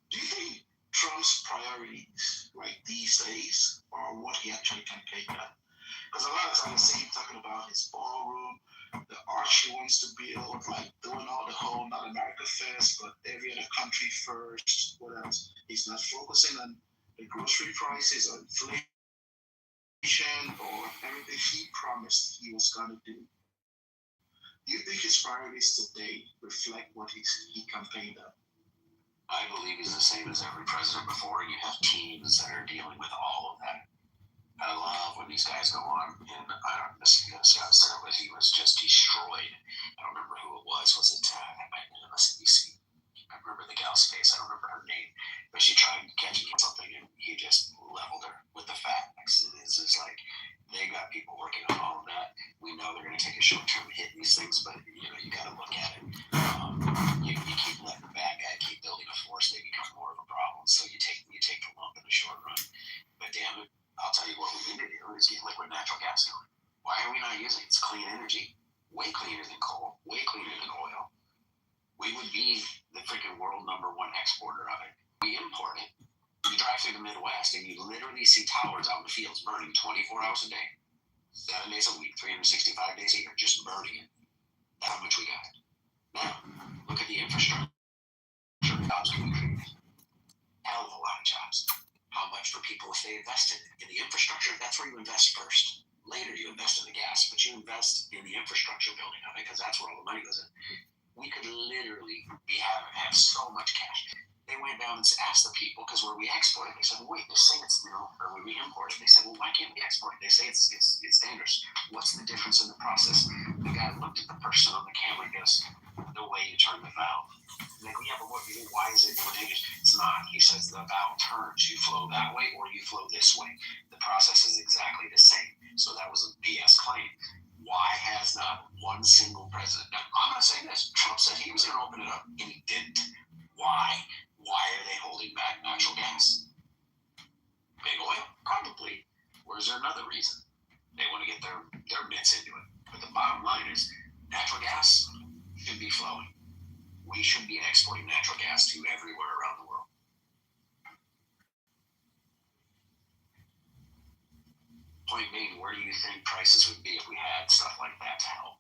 Do you think Trump's priorities, right, these days, are what he actually campaigned on? Because a lot of times I see him talking about his ballroom, the arch he wants to build, like doing all the whole not America first, but every other country first. What else? He's not focusing on the grocery prices or inflation or everything he promised he was going to do. Do you think his priorities today reflect what he campaigned on? I believe he's the same as every president before. You have teams that are dealing with all of that. I love when these guys go on, and Scott said it was he was just destroyed. I don't remember who it was. Was it MSNBC? I remember the gal's face. I don't remember her name, but she tried catching something, and he just leveled her with the facts. And it's just like they got people working on all of that. We know they're going to take a short-term hit in these things, but you got to look at it. You keep letting the bad guy keep building a force, they become more of a problem. So you take the lump in the short run. But damn it, I'll tell you what we need to do is get liquid natural gas going. Why are we not using it? It's clean energy, way cleaner than coal, way cleaner than oil. We would be the freaking world #1 exporter of it. We import it. You drive through the Midwest and you literally see towers out in the fields burning 24 hours a day, 7 days a week, 365 days a year, just burning it. That's how much we got. Now, look at the infrastructure. Jobs can be created. Hell of a lot of jobs. How much for people if they invested in the infrastructure? That's where you invest first. Later you invest in the gas, but you invest in the infrastructure building of it because that's where all the money goes in. We could literally have so much cash. They went down and asked the people, because where we export it, they said, well, wait, they say it's, or when we import it, they said, well, why can't we export it? They say it's dangerous. What's the difference in the process? The guy looked at the person on the camera and goes, the way you turn the valve. And they go, yeah, but why is it more dangerous? It's not. He says the valve turns. You flow that way or you flow this way. The process is exactly the same. So that was a BS claim. Why has not one single president? Now, I'm going to say this. Trump said he was going to open it up, and he didn't. Why? Why are they holding back natural gas? Big oil? Probably. Or is there another reason? They want to get their mitts into it. But the bottom line is natural gas should be flowing. We should be exporting natural gas to everywhere around the world. Point being, where do you think prices would be if we had stuff like that to help?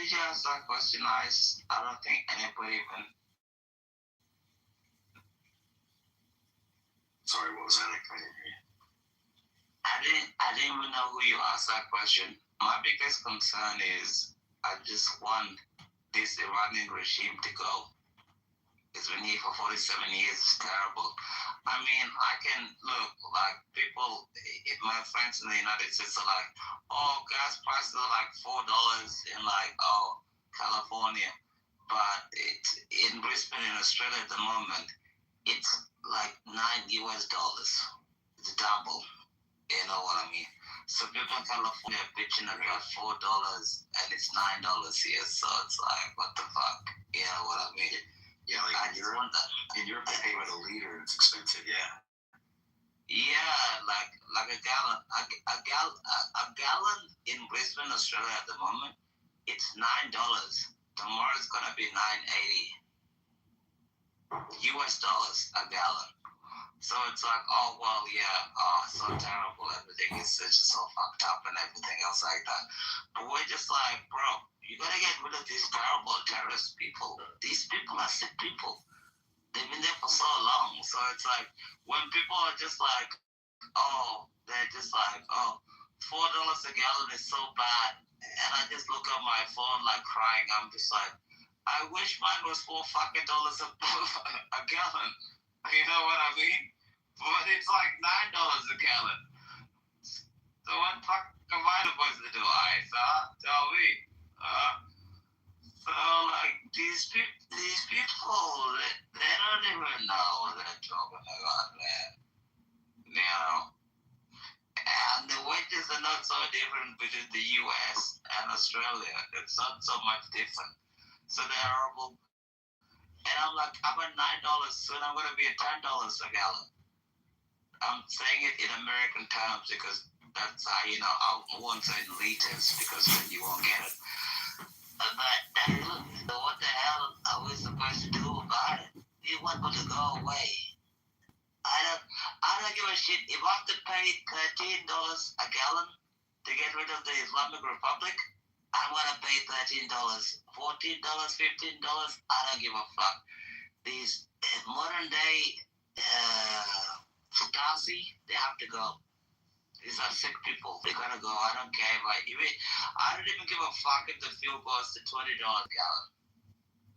did you ask that question, Ice? I don't think anybody even. Sorry, what was that? I didn't even know who you asked that question. My biggest concern is I just want this Iranian regime to go. It's been here for 47 years. It's terrible. I mean, I can look like people, my friends in the United States are like, oh, gas prices are like $4 in like, California. But it's in Brisbane, in Australia at the moment, it's like $9 US. It's double. You know what I mean? So people in California are bitching about $4 and it's $9 here. So it's like, what the fuck? You know what I mean? Yeah, like in Europe, they pay by the liter. It's expensive. Yeah. Yeah, like a gallon. A gallon in Brisbane, Australia at the moment, it's $9. Tomorrow it's gonna be $9.80 US a gallon. So it's like, oh well, yeah, so terrible. Everything is just so fucked up and everything else like that. But we're just like, bro, you gotta get rid of these terrible terrorist people. These people are sick people. They've been there for so long. So it's like when people are just like, they're just like, $4 a gallon is so bad. And I just look at my phone like crying. I'm just like, I wish mine was $4 fucking dollars a gallon. You know what I mean? But it's like $9 a gallon. So what the fuck am I supposed to do? Tell me. So like these people, they don't even know what they're talking about, man. You know. And the wages are not so different between the US and Australia. It's not so much different. So they're horrible. And I'm like, I'm at $9, soon I'm going to be at $10 a gallon. I'm saying it in American terms because that's how, I won't say in liters because then you won't get it. But what the hell are we supposed to do about it? We want it to go away. I don't give a shit. If I have to pay $13 a gallon to get rid of the Islamic Republic, I'm going to pay $13, $14, $15. I don't give a fuck. These modern day Stasi, they have to go. These are sick people. They gotta go. I don't care if I don't even give a fuck if the fuel goes to $20 a gallon.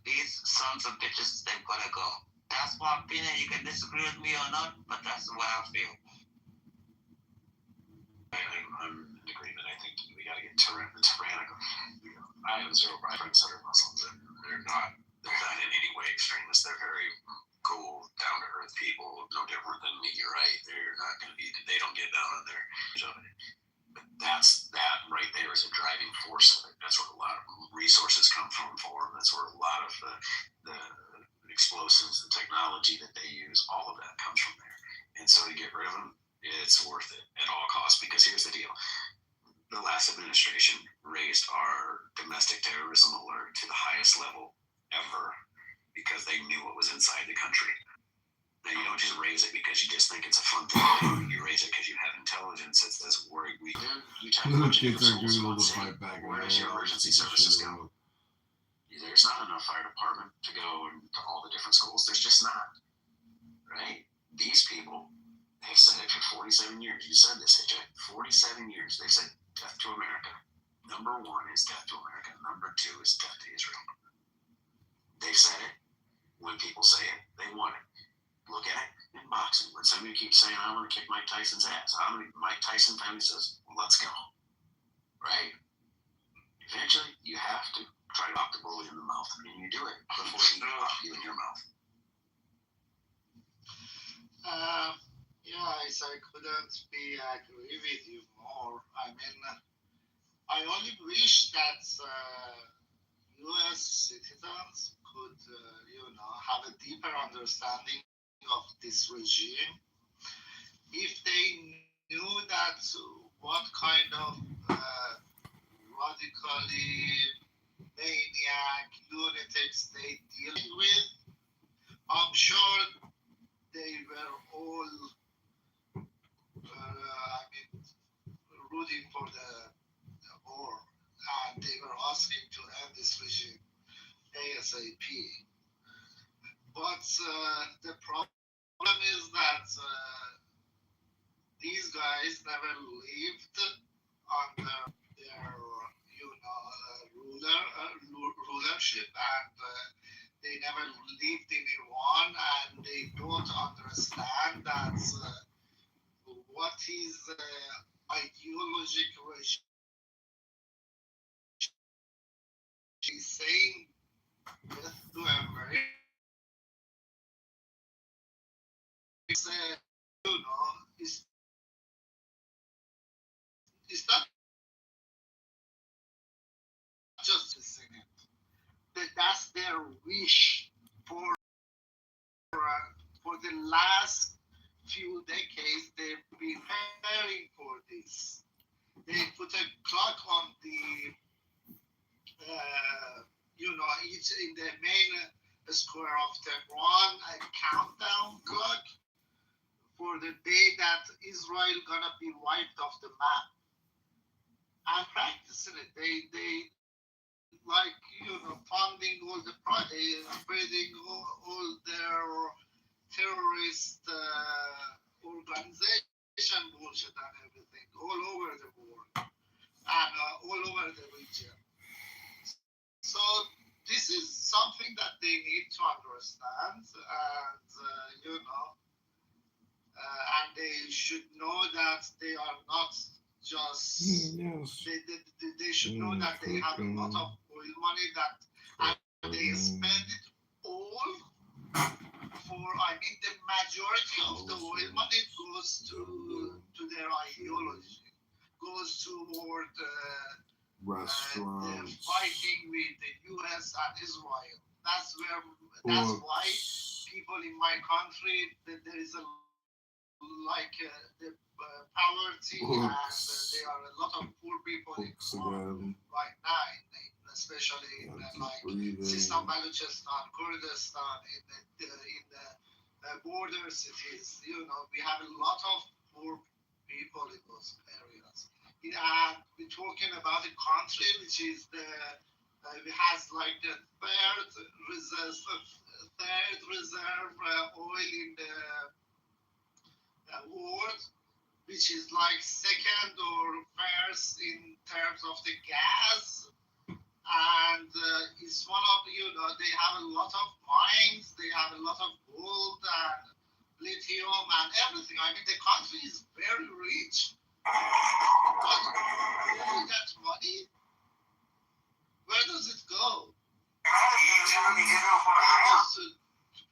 These sons of bitches, they've gotta go. That's my opinion. You can disagree with me or not, but that's the way I feel. I'm in agreement. I think we got to get tyrannical. I have zero friends that are Muslims, and they're not in any way extremists. They're very cool, down to earth people, no different than me. You're right. They're not going to be. They don't get down on their. But that right there is a driving force of it. That's where a lot of resources come from for them. That's where a lot of the explosives, the technology that they use, all of that comes from there. And so to get rid of them, it's worth it at all costs, because here's the deal. The last administration raised our domestic terrorism alert to the highest level ever because they knew what was inside the country. Now, you don't just raise it because you just think it's a fun thing. You raise it because you have intelligence that says, where you type a bunch of schools, where does your emergency services go? There's not enough fire department to go to all the different schools. There's just not. Right? These people have said it for 47 years. You said this, AJ. 47 years. They've said death to America. Number one is death to America. Number two is death to Israel. They've said it. When people say it, they want it. Look at it in boxing. When somebody keeps saying, I want to kick Mike Tyson's ass, Mike Tyson finally says, let's go. Right? Eventually, you have to try to pop the bully in the mouth, and you do it before he can pop you in your mouth. I couldn't be agree with you more. I mean, I only wish that U.S. citizens could, have a deeper understanding of this regime. If they knew that what kind of radically maniac lunatics they deal with, I'm sure they were all rooting for the war, and they were asking to end this regime ASAP. But the problem is that these guys never lived under their, rulership, and they never lived in Iran, and they don't understand that what is ideological regime is saying death to America. It's, it's not just saying it. That's their wish for the last few decades. They've been preparing for this. They put a clock on the, each in the main square of Tehran, a countdown clock for the day that Israel gonna be wiped off the map. And practicing it, they like funding all the spreading all their terrorist organization bullshit and everything all over the world and all over the region. So this is something that they need to understand, and and they should know that they are not just. Yes. They should know that they have a lot of oil money and they spend it all for. I mean, the majority of the oil money goes to their ideology, goes toward restaurants, fighting with the U.S. and Israel. That's why people in my country, there is a the poverty, and there are a lot of poor people right now, especially in Sistan, Balochistan, Kurdistan, in the border cities. We have a lot of poor people in those areas. And we're talking about a country which is has like the third reserve oil in the world, which is like second or first in terms of the gas, and it's one of they have a lot of mines, they have a lot of gold and lithium and everything. I mean, the country is very rich. But all that money, where does it go? It goes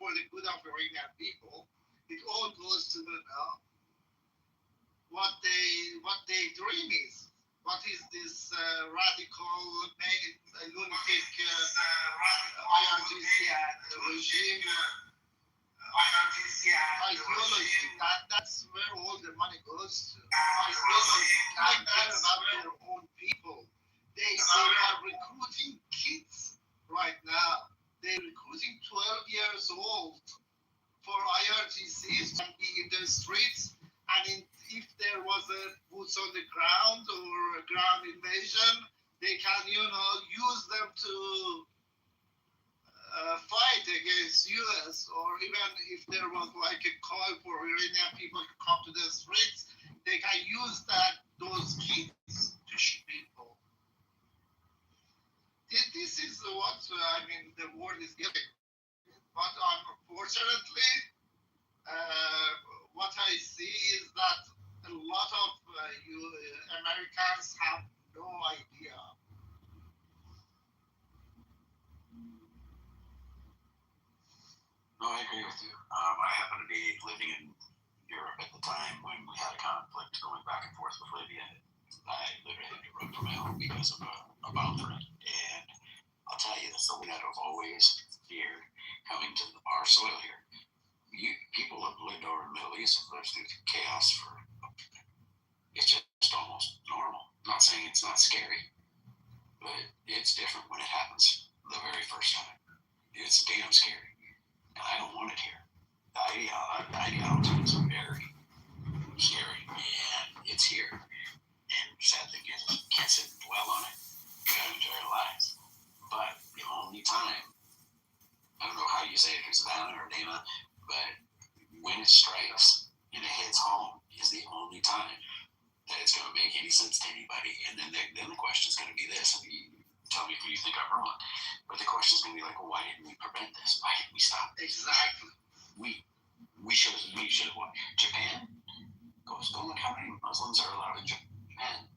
for the good of Iranian people. It all goes to what they dream is. What is this radical, lunatic IRGC and regime ideology? That's where all the money goes to. Ideology, not care about their own people. They are recruiting kids right now. They're recruiting 12 years old for IRGCs to be in the streets, and if there was a boots on the ground or a ground invasion, they can, use them to fight against US, or even if there was like a call for Iranian people to come to the streets, they can use those kids to shoot people. This is what the world is giving. But unfortunately, what I see is that a lot of Americans have no idea. No, I agree with you. I happened to be living in Europe at the time when we had a conflict going back and forth with Libya. I literally had to run from my home because of a bomb threat. And I'll tell you, that's something that I've always feared coming to our soil here. People have lived over in the Middle East and lived through chaos it's just almost normal. I'm not saying it's not scary, but it's different when it happens the very first time. It's damn scary, and I don't want it here. The ideology is very scary, and it's here. And sad thing is, you can't sit and dwell on it. You gotta that it's going to make any sense to anybody. And then the question is going to be this, and you tell me if you think I'm wrong, but the question is going to be like, well, why didn't we prevent this? Why didn't we stop this? Exactly. We should have what? Japan? Go look how many Muslims are allowed in Japan.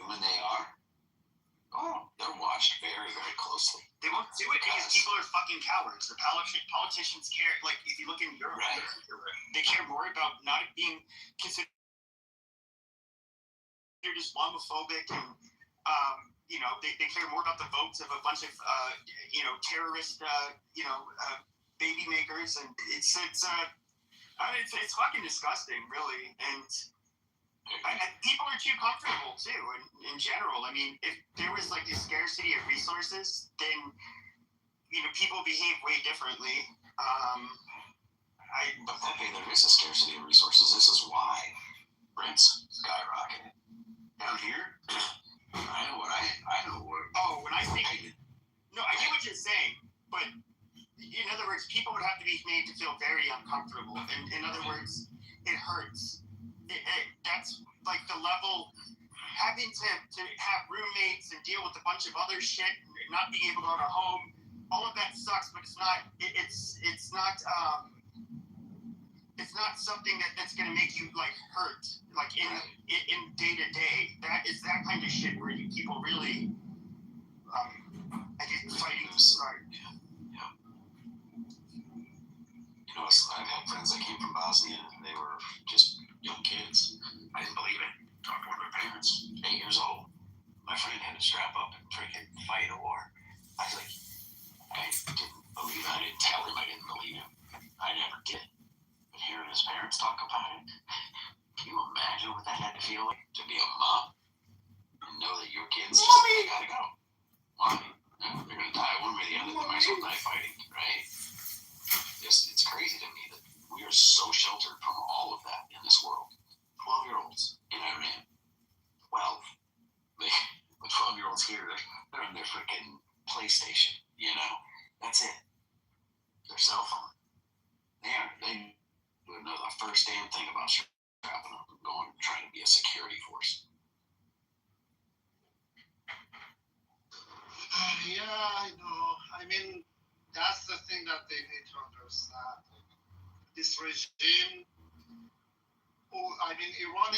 And when they are, they're watched very, very closely. They won't do it because people are fucking cowards. The politicians care. Like, if you look in Europe, right. They care more about not being considered Islamophobic and, they care more about the votes of a bunch of, terrorist, baby makers. And it's fucking disgusting, really. And people are too comfortable, too, in general. I mean, if there was, like, this scarcity of resources, then, people behave way differently. But there is a scarcity of resources. This is why rents skyrocketed. Down here, I know what. Oh, when I say... No, I get what you're saying, but in other words, people would have to be made to feel very uncomfortable. In other words, it hurts. That's like the level, having to have roommates and deal with a bunch of other shit, not being able to own a home, all of that sucks, but it's not something that's going to make you like hurt, like in day to day. That is that kind of shit where people really, fighting to start. Yeah. I've had friends that came from Bosnia, and they were just young kids. I didn't believe it. Talked to one of their parents, 8 years old. My friend had to strap up and freaking fight a war. I was like, I didn't believe it. I didn't tell him I didn't believe him. I never did. But hearing his parents talk about it, can you imagine what that had to feel like to be a mom and know that your kids just they gotta go? Mommy, they're gonna die one way or the other. They might as well die fighting, right? It's crazy to me that we are so sheltered from all of that in this world. 12-year-olds in Iran. 12. The 12-year-olds here, they're on their freaking PlayStation, That's it. Their cell phone. They would know the first damn thing about strapping up and trying to be a security force. Yeah, I know. I mean, that's the thing that they need to understand. This regime, Iran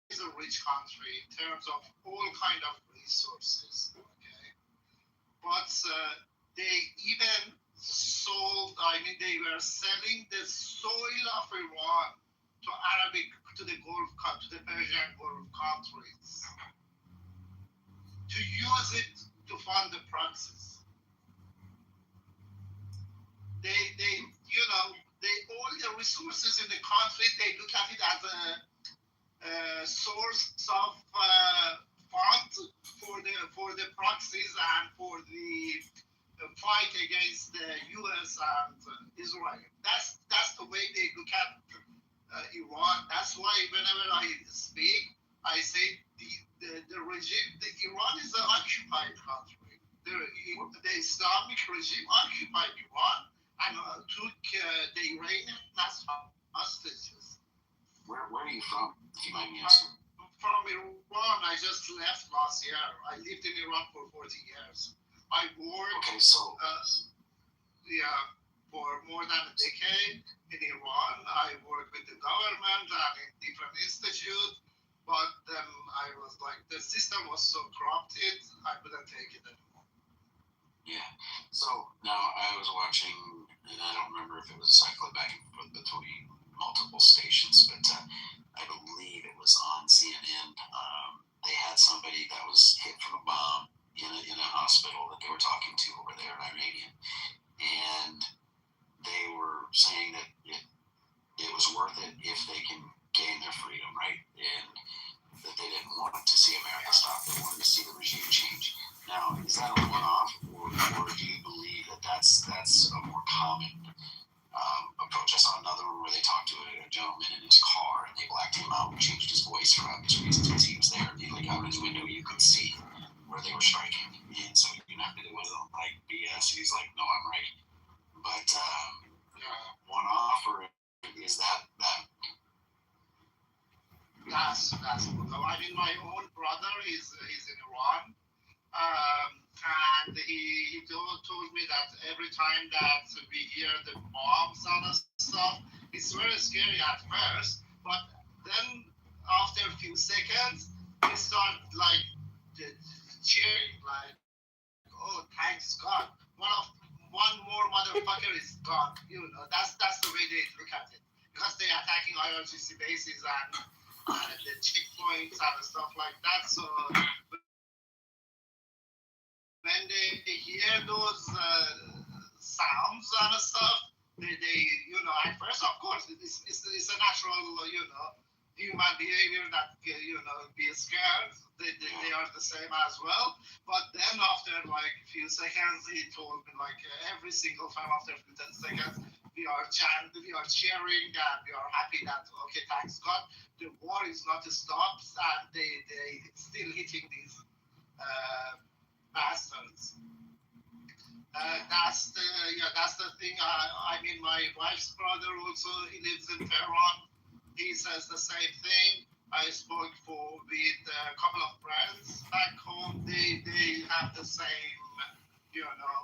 is a rich country in terms of all kind of resources, okay? But they even sold, they were selling the soil of Iran to the Persian Gulf countries to use it to fund the proxies. All the resources in the country, they look at it as a source of fund for the proxies and for the fight against the U.S. and Israel. That's the way they look at Iran. That's why whenever I speak, I say the regime, Iran is an occupied country. The Islamic regime occupied Iran and took the Iranian as hostages. Where are you from, if you mind me asking? From Iran. I just left last year. I lived in Iran for 40 years. I worked for more than a decade in Iran. I worked with the government and in different institutes, but then I was like, the system was so corrupted, I couldn't take it anymore. Yeah. So now I was watching, and I don't remember if it was cycling back and forth between multiple stations, but I believe it was on CNN. They had somebody that was hit from a bomb in a hospital that they were talking to over there in Iranian, and they were saying that it was worth it if they can gain their freedom, right? And that they didn't want to see America stop. They wanted to see the regime change. Now, is that a one-off, or do you believe that that's a more common approach? I saw another one where they talked to a gentleman in his car, and they blacked him out and changed his voice for obvious reasons because he was there. And like out his window, you could see where they were striking, and so you know it wasn't like BS. He's like, no, I'm right. But one-off, or is that that's brutal. I mean, my own brother is in Iran, and he told me that every time that we hear the bombs and stuff, it's very scary at first, but then after a few seconds, we start like cheering, like, oh, thanks God, one more motherfucker is gone. You know, that's the way they look at it, because they're attacking IRGC bases and the checkpoints and stuff like that. So when they hear those sounds and stuff, they you know, at first, of course, it's a natural, you know, human behavior that, you know, be scared. They are the same as well. But then after like a few seconds, he told me like every single time after a few seconds, we are chanting, we are cheering, and we are happy that, okay, thanks God, the war is not stopped, and they still hitting these bastards. That's the thing. I mean, my wife's brother also, he lives in Tehran. He says the same thing. I spoke with a couple of friends back home. They have the same, you know,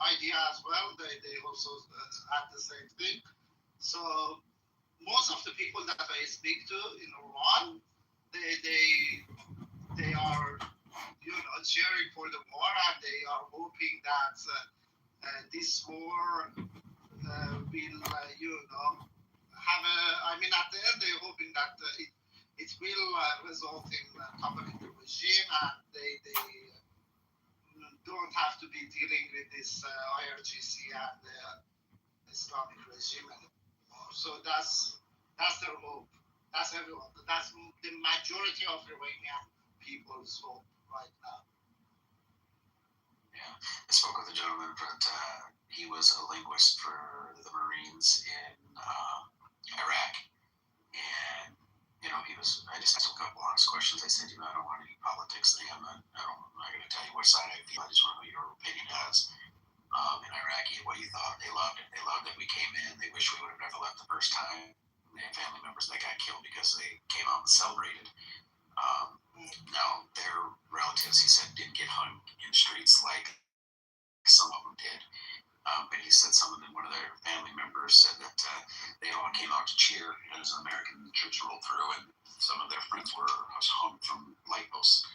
idea as well. They also have the same thing. So most of the people that I speak to in Iran, they are, you know, cheering for the war, and they are hoping that this war will, you know, have a. I mean, at the end, they're hoping that it will result in toppling the regime, and they don't have to be dealing with this IRGC and the Islamic regime anymore. So that's their hope. That's everyone. That's the majority of Iranian people's hope right now. Yeah, I spoke with a gentleman, but he was a linguist for the Marines in Iraq, and you know, I just asked him a couple honest questions. I said, you know, I don't want any politics thing. I'm not going to tell you what side I feel. I just want to know your opinion as in Iraq, what you thought. They loved it. They loved that we came in. They wish we would have never left the first time. They had family members that got killed because they came out and celebrated. Now, their relatives, he said, didn't get hung in the streets like some of them did. But he said one of their family members said that they all came out to cheer as American troops rolled through, and some of their friends were hung from light posts.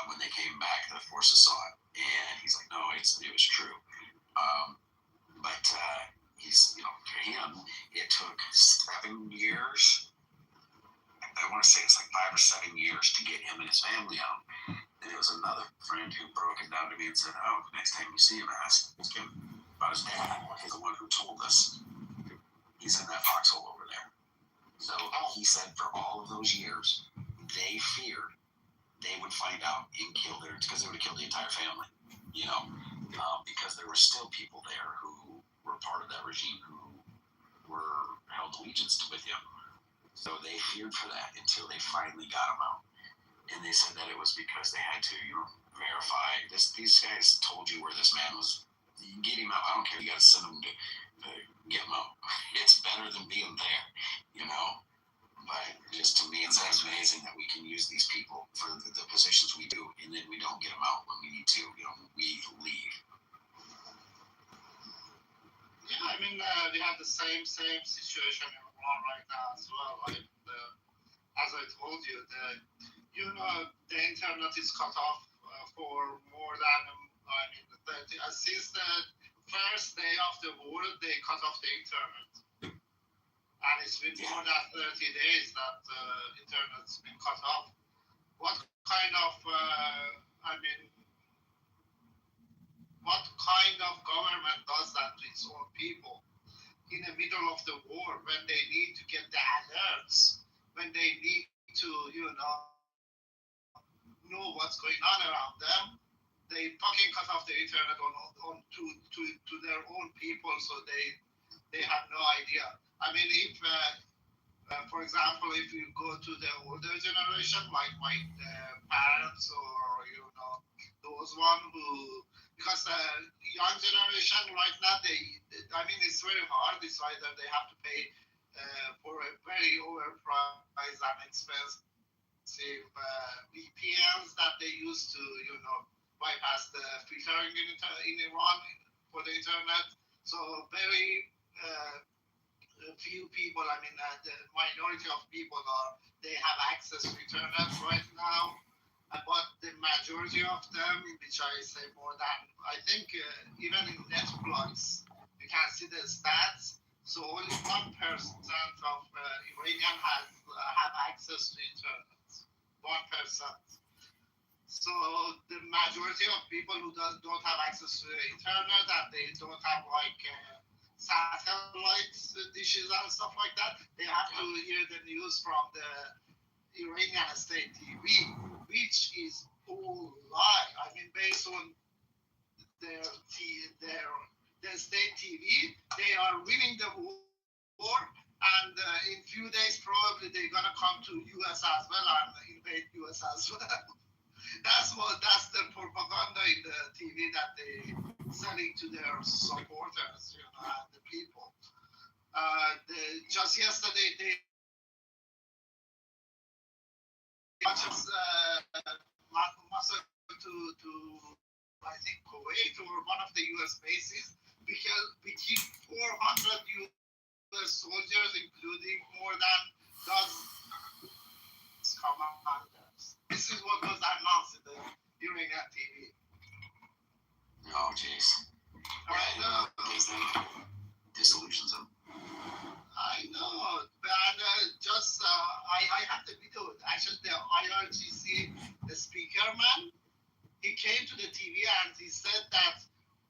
When they came back, the forces saw it, and he's like, no, it was true. But he's, you know, for him, it took 7 years. I want to say it's like 5 or 7 years to get him and his family out. And it was another friend who broke it down to me and said, oh, next time you see him, ask him about his dad. He's the one who told us he's in that foxhole over there. So he said for all of those years, they feared they would find out and kill because they would have killed the entire family, you know, because there were still people there who were part of that regime who were held allegiance with him. So they feared for that until they finally got him out. And they said that it was because they had to, you know, verify these guys told you where this man was. You can get him out. I don't care. You got to send him to get him out. It's better than being there, you know. But just to me, it's amazing that we can use these people for the positions we do, and then we don't get them out when we need to. You know, we leave. Yeah, I mean, we have the same situation in Iran right now as well. Like, as I told you, the internet is cut off for more than, since the first day of the war, they cut off the internet. And it's been more than 30 days that the internet's been cut off. What kind of government does that to its own people in the middle of the war, when they need to get the alerts, when they need to, you know what's going on around them? They fucking cut off the internet to their own people, so they have no idea. I mean, if for example, if you go to the older generation, like my parents, or, you know, those one who, because the young generation right now, it's very hard. It's either they have to pay for a very overpriced and expensive VPNs that they use to, bypass the filtering in Iran for the internet. So very few people, the minority of people they have access to internet right now. But the majority of them, which I say more than, I think even in Netflix, you can see the stats. So only 1% of Iranian have access to internet. 1%. So the majority of people who don't have access to the internet, and they don't have satellite dishes and stuff like that, they have to hear the news from the Iranian state TV, which is all lie. Based on their state TV, they are winning the war, and in few days probably they're gonna come to US as well and invade US as well. That's the propaganda in the TV that they selling to their supporters, and the people. Just yesterday they massacre to I think Kuwait or one of the US bases, because between 400 US soldiers, including more than dozens commanders. This is what was announced in the Iranian TV. Oh, jeez. I know. Disillusions them. I know. And I have the video. Actually, the IRGC, the speaker man, he came to the TV and he said that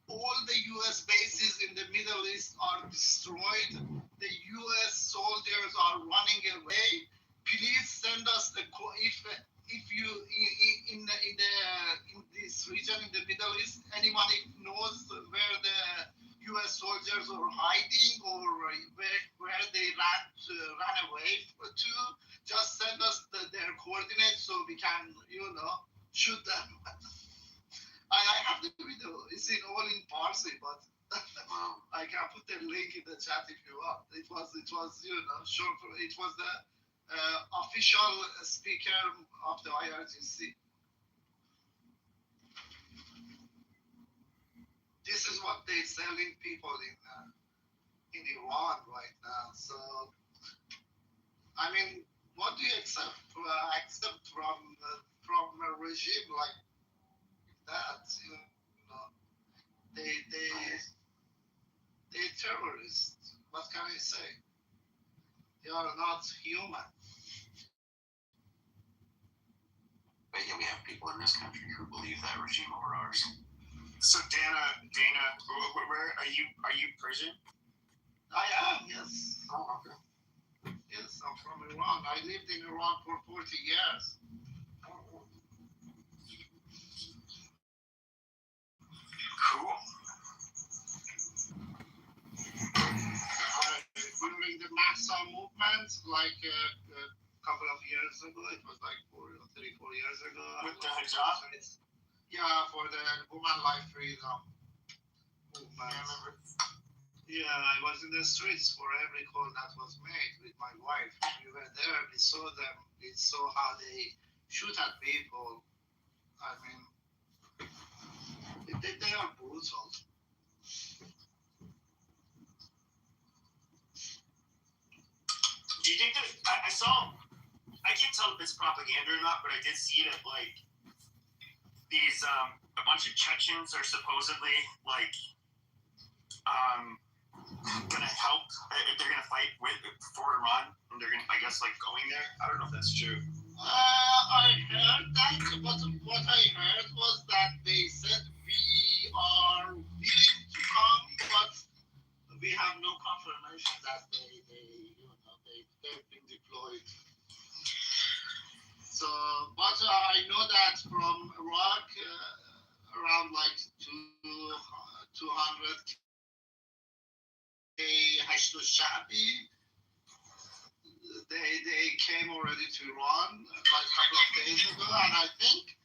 all the U.S. bases in the Middle East are destroyed. The U.S. soldiers are running away. Please send us if you in this region in the Middle East, anyone knows where the U.S. soldiers are hiding or where they ran away to, just send us their coordinates so we can shoot them. I have the video. It's all in Parsi, but I can put the link in the chat if you want. It was short. It was the official speaker of the IRGC. This is what they're selling people in Iran right now. So, what do you accept from a regime like that? They're terrorists. What can I say? They are not human. But yeah, we have people in this country who believe that regime over ours. So Dana, where are you? Are you Persian? I am, yes. Oh, okay. Yes, I'm from Iran. I lived in Iran for 40 years. Cool. During the Mahsa movement, like a couple of years ago, it was like 3-4 years ago. With the hijab? Yeah, for the woman life freedom movement. I remember. Yeah, I was in the streets for every call that was made with my wife. We were there, we saw them, we saw how they shoot at people. They are brutal. Do you think that I can't tell if it's propaganda or not, but I did see it at these a bunch of Chechens are supposedly gonna help. They're gonna fight for Iran, and they're gonna, I guess, going there. I don't know if that's true. I heard that, but what I heard was that they said we are willing to come, but we have no confirmation that they've been deployed. So, but I know that from Iraq, around 200 Hashd al-Sha'bi, they came already to Iran a couple of days ago, and I think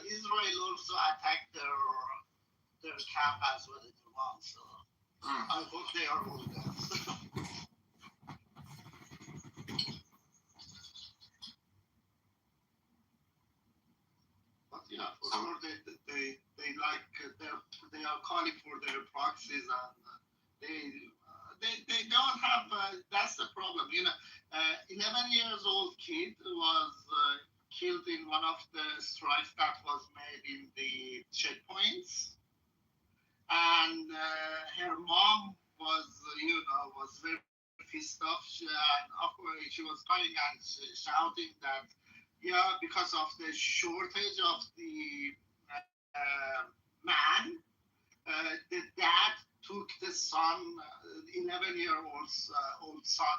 Israel also attacked their camp as well in Iran. So I hope they are all dead. They are calling for their proxies, and they don't have. That's the problem. 11 years old kid was killed in one of the strikes that was made in the checkpoints, and her mom was very pissed off, and of course she was crying and shouting that, because of the shortage of the man, the dad took the son, 11-year-old son,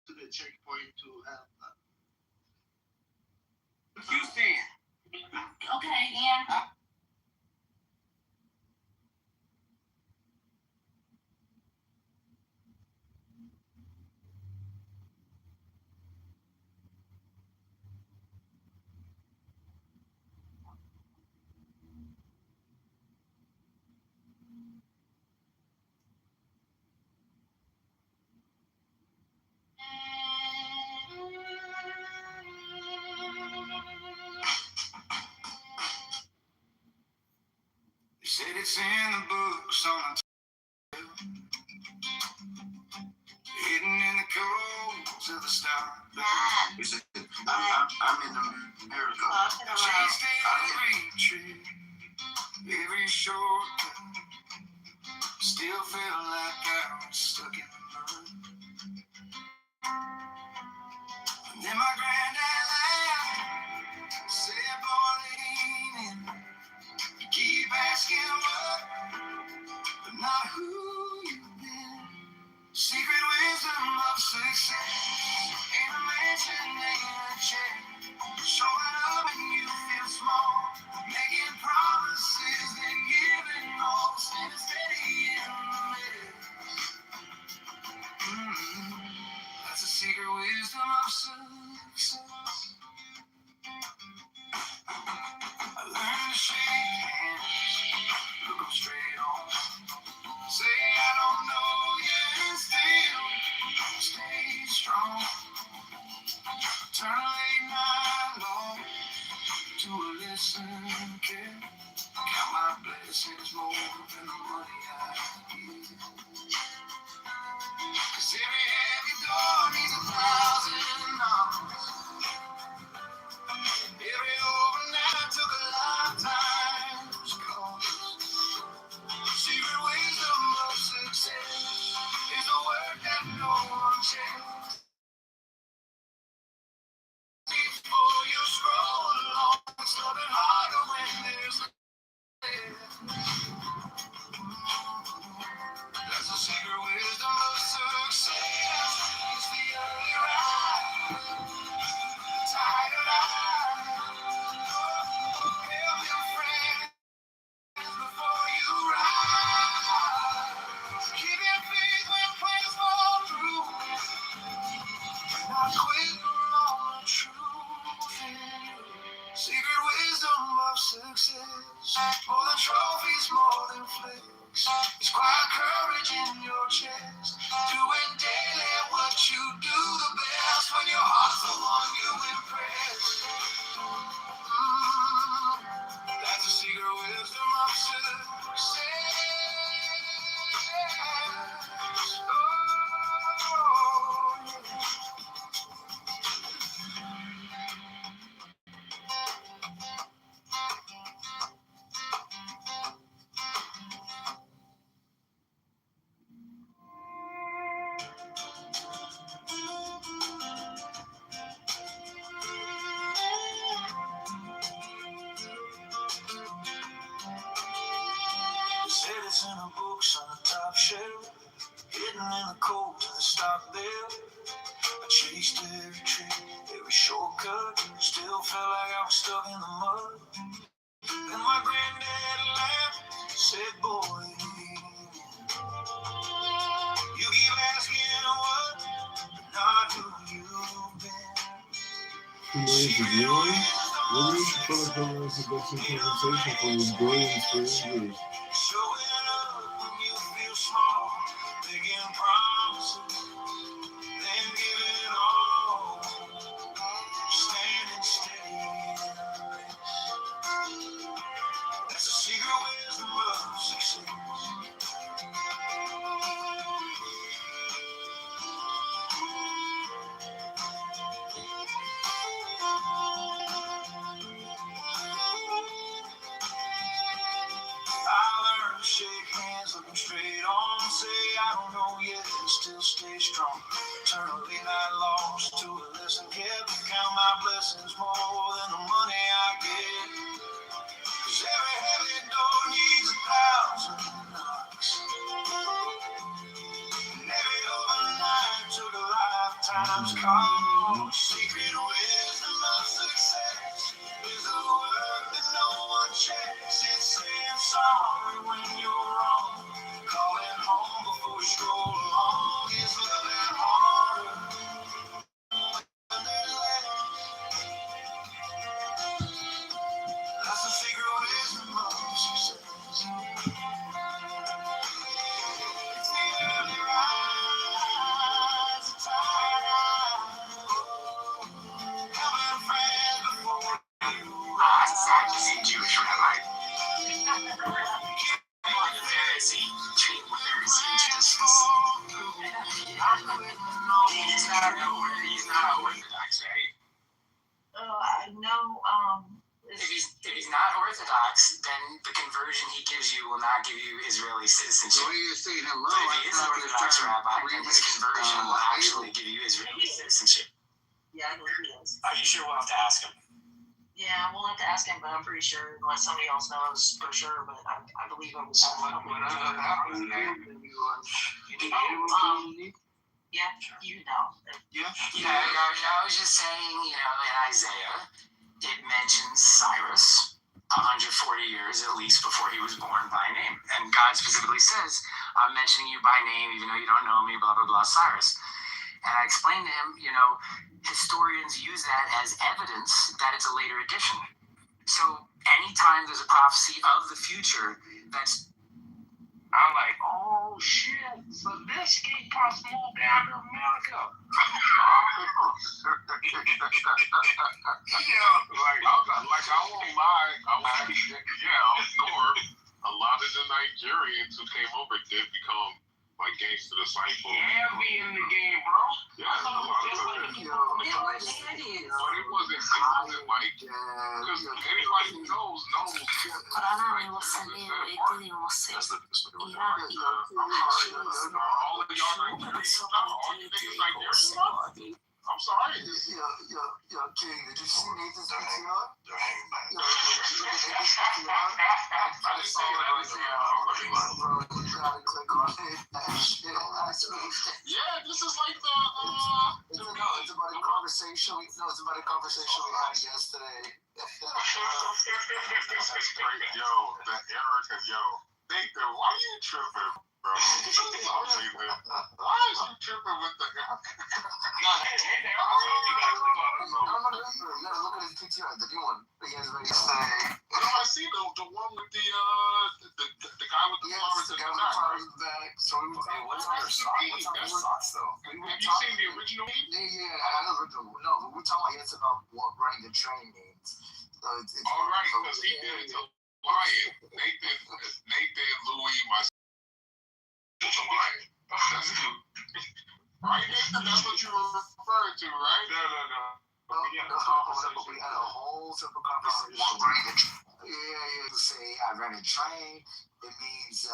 to the checkpoint to help them. Houston. Okay, yeah. They said it's in the books on the hidden in the codes of the stars. You said, I'm in America. Chased every tree, every shortcut. Still feel like I was stuck in the mud. And then my granddad laughed, said, boy, lean in. You keep asking what, but not who you've been. Secret wisdom of success ain't a mansion, ain't a check. Showing up when you feel small, making promises, then giving all, standing steady in the middle. That's the secret wisdom of success. I learned to shake hands, look 'em straight on. Say I don't know yet, and still stay strong. Turn a late night long to a listening care. Count my blessings more than the money I give. 'Cause every heavy door needs $1,000. Every overnight took a lifetime's cost. Secret wisdom of success is a word that no one checks. Before you scroll along, it's nothing harder when there's that's the secret wisdom of success. It's the early ride, tired eye. Help your friends before you ride. Keep your faith when plans fall through. Not quitting on the truth in you. Secret wisdom of success. More than trophies, more than flicks. It's quiet courage in your chest. Doing daily what you do the best. When your heart's the one you impress. That's the secret wisdom of success. Said it's in the books on the top shelf, hidden in the cold to the stock there. I chased every tree, every shortcut, still felt like I was stuck in the mud. Then my granddad laughed, said, boy, you keep asking what, but not who you've been. Really? Maybe you should put a conversation for your brilliant strangers. Showing up when you feel small, making promises, then giving it all. Standing steady in the race. strong. Eternally not lost to a lesson kept. Count my blessings more than the money I get. 'Cause every heavy door needs 1,000 knocks. And every overnight took a lifetime's call. Secret wisdom of success is the word that no one checks. It's saying sorry when you're wrong. Calling home before you stroll along. It's loving harder than less. That's the secret wisdom of success. It's the early rise, the tide. Helping friends before you rise. It's sad to see Jewish rabbi. He's not Orthodox, right? I know. If he's not Orthodox, then the conversion he gives you will not give you Israeli citizenship. So you're saying hello? But if he is an Orthodox rabbi, then his conversion will actually give you Israeli citizenship. Yeah, I believe he is. Are you sure we'll have to ask him? Yeah, we'll have to ask him, but I'm pretty sure, unless somebody else knows for sure, but I believe it was. Whatever happened there? Yeah, you know. Yeah, I was just saying, in Isaiah, it mentions Cyrus 140 years at least before he was born by name. And God specifically says, I'm mentioning you by name, even though you don't know me, blah, blah, blah, Cyrus. And I explained to him, historians use that as evidence that it's a later edition. So anytime there's a prophecy of the future that's, I'm like, oh shit, so this came possible down to America. I'm sure a lot of the Nigerians who came over did become like gangster disciples. Yeah, be in the game, bro. Yeah, a lot of them. But it wasn't like, because anybody who knows. All of y'all Nigerians, all you niggas Nigerians. I'm sorry. Yo, King, did you see Nathan's PTR? They're hanging back. Yo, Nathan's PTR? I saw it. Bro, you gotta click on it. That shit. Yeah, this is like it's about a conversation. It's about a conversation we had yesterday. This is great. Yo, the Erica, Nathan, why are you tripping, bro? Why is you tripping with the You gotta look at his PTR, the new one. He has ready to say. I see the one with the guy with the flowers in the back. So what's on their socks, though? Have you seen the original? Yeah, I know the original. No, but we're talking about what running the train means. It's all right, because he did it to Lion. Nathan, Louis, myself, to Lion. Right, Nathan? That's what you were referring to, right? No. We had a whole separate conversation. Yeah. To say I ran a train, it means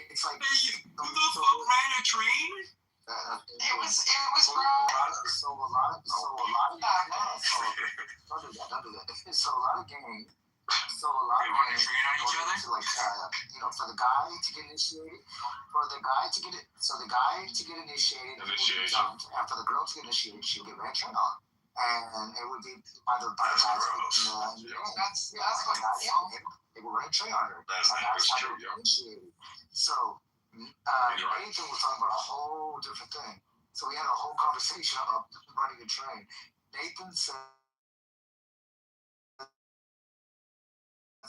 it's like. Who the fuck ran a train? It was So a lot of gangs. So a lot of gangs like for the guy to get initiated, so the guy to get initiated, and for the girl to get initiated, she'll get red train on, and it would be by the guys in the that's they will red train on her. That's true. Initiated. So. Nathan was talking about a whole different thing. So we had a whole conversation about running a train. Nathan said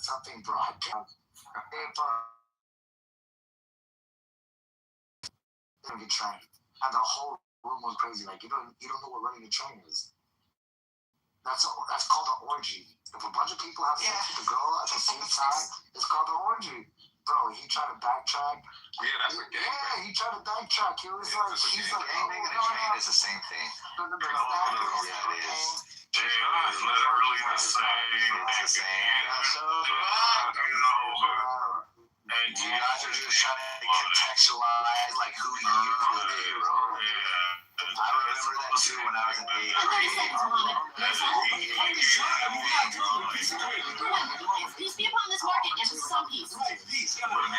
something broadcast. Running a train, and the whole room was crazy. Like you don't know what running a train is. That's called an orgy. If a bunch of people have sex with a girl at the same time, it's called an orgy. Bro, he tried to backtrack. Yeah, that's a game. Yeah, he tried to backtrack. He was like, gangbang and a train is the same thing. It's not really the same. It's the same. And you guys are just trying to contextualize like who you could be, bro. I remember that too when I was in eighth grade. Peace be upon this market and some peace. Peace be upon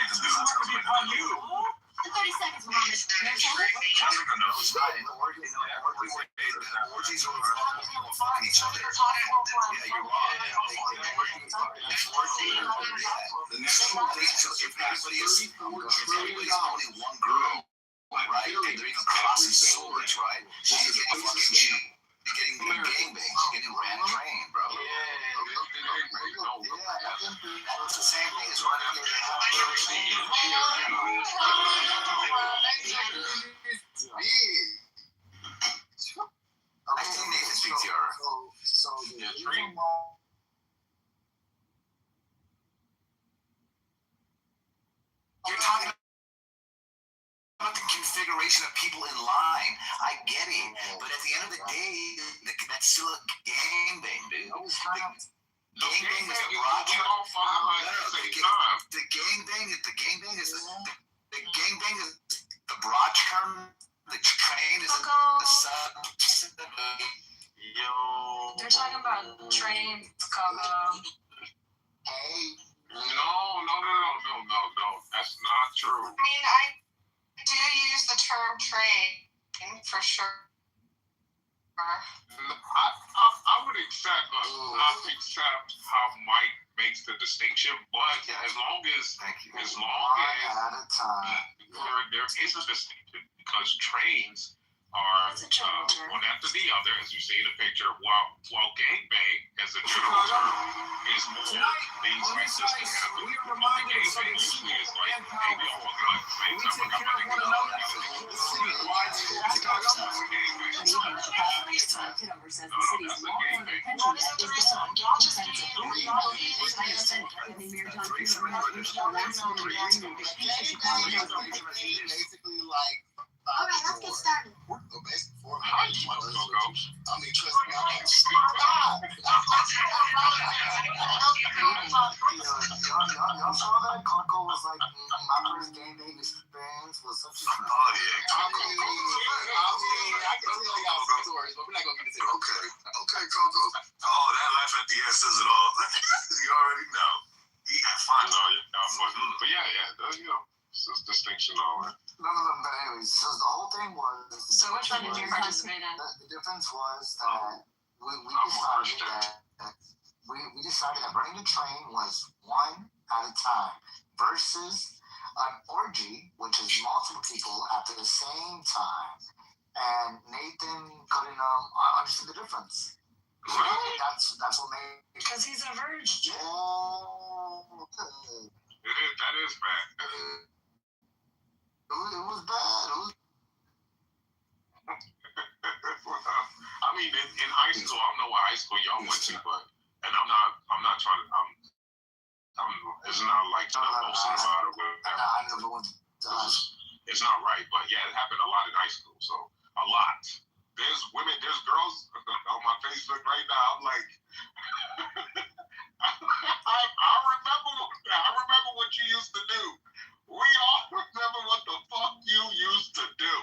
you. In 30 seconds, Muhammad. Orgies are fucking each other. Yeah, you're wrong. So if everybody's only one girl, right? And they're even crossing swords, right? She's getting fucking cheap. You're getting gangbanged. You're getting ran train, bro. That's the same thing as running in the house. I still need to speak to your. So the reason why. You're talking about the configuration of people in line. I get it, but at the end of the day, that's still a gangbang, dude. The gangbang is the broad term. The gangbang is the broad term. The train is the sub. Yo. They're talking about train, Coco. Hey. No. That's not true. I mean, I do use the term train for sure. I would accept how Mike makes the distinction, but as long as there is a distinction, because trains are one after the other, as you see in the picture, while gangbang as a general term is more things like just the gangbang usually is like, hey, we all fucking like the same time, I got my nigga out. Kitover says the city's long-term pension debt is down. Basically, like. All right, let's get started. How you want to go, Coach? I mean, trust me, I'm like, y'all saw that? Coco was like, my first game day experience was such a. Oh, yeah. I can tell y'all some stories, but we're not going to get into it. Okay, Coco. Oh, that laugh at the end says it all. You already know. Yeah, fine. But yeah, it's just distinction all that. None of them, but anyways, so the whole thing was. So which one did you participate in? The difference was that we decided that running the train was one at a time versus an orgy, which is multiple people at the same time. And Nathan couldn't understand the difference. Really? That's what made. Because he's a virgin. Oh, That is bad. It was bad. I mean, in high school, I don't know what high school y'all went to, but I'm not trying to. It's not like boasting about it. I never went to high school. It's not right, but yeah, it happened a lot in high school. So a lot. There's girls on my Facebook right now. I'm like, I remember what you used to do. We all remember what the fuck you used to do.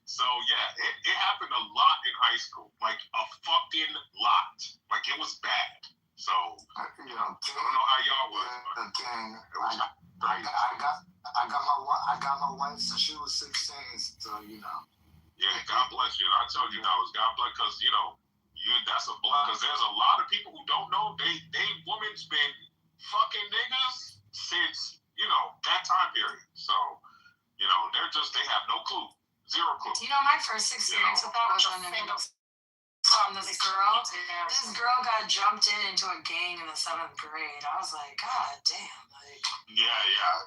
So yeah, it happened a lot in high school, like a fucking lot. Like it was bad. So I don't know how y'all was. I got my wife since she was 16. So Yeah, God bless you. And I told you that was God bless, because that's a blessing. Because there's a lot of people who don't know they woman's been fucking niggas since that time period. So they have no clue, zero clue. My first experience with that was on this girl. This girl got jumped into a gang in the 7th grade. I was like, God damn. Yeah.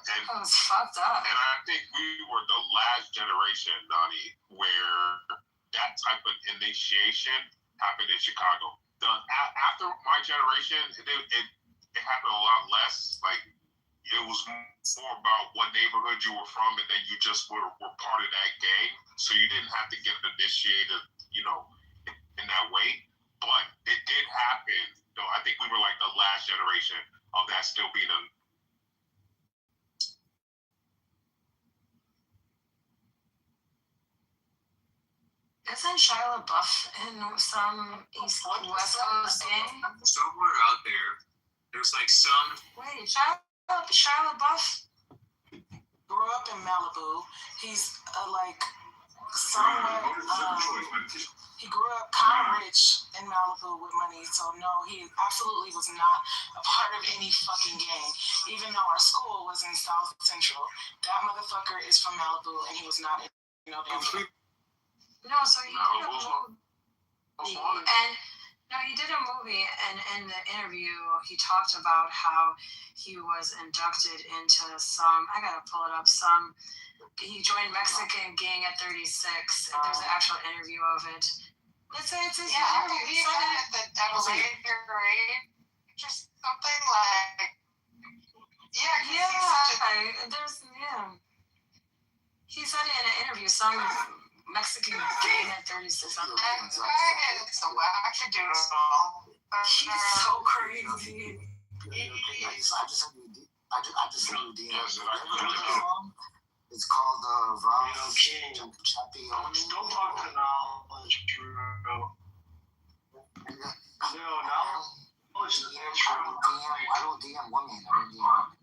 That was fucked up. And I think we were the last generation, Donnie, where that type of initiation happened in Chicago. After my generation, it happened a lot less. Like, it was more about what neighborhood you were from, and then you just were part of that gang. So you didn't have to get initiated, in that way. But it did happen, though. I think we were like the last generation of that still being Isn't Shia LaBeouf in some East West Coast gang? Somewhere out there's like some. Wait, Shia LaBeouf grew up in Malibu. He's like somewhat. He grew up kind of rich in Malibu with money, so no, he absolutely was not a part of any fucking gang. Even though our school was in South Central, that motherfucker is from Malibu, and he was not in no damn gang. No, so he did a movie, and he did a movie, and in the interview, he talked about how he was inducted into some. I gotta pull it up. He joined Mexican gang at 36, and there's an actual interview of it. It's interview. He said at a later age, just something like. He said it in an interview. Some Mexican gang at 36. So I should do it all. He's so crazy. I just sent you DMs. It's called Rob Chappie. Don't talk to knowledge, bro. No, knowledge is I don't DM women. I don't DM.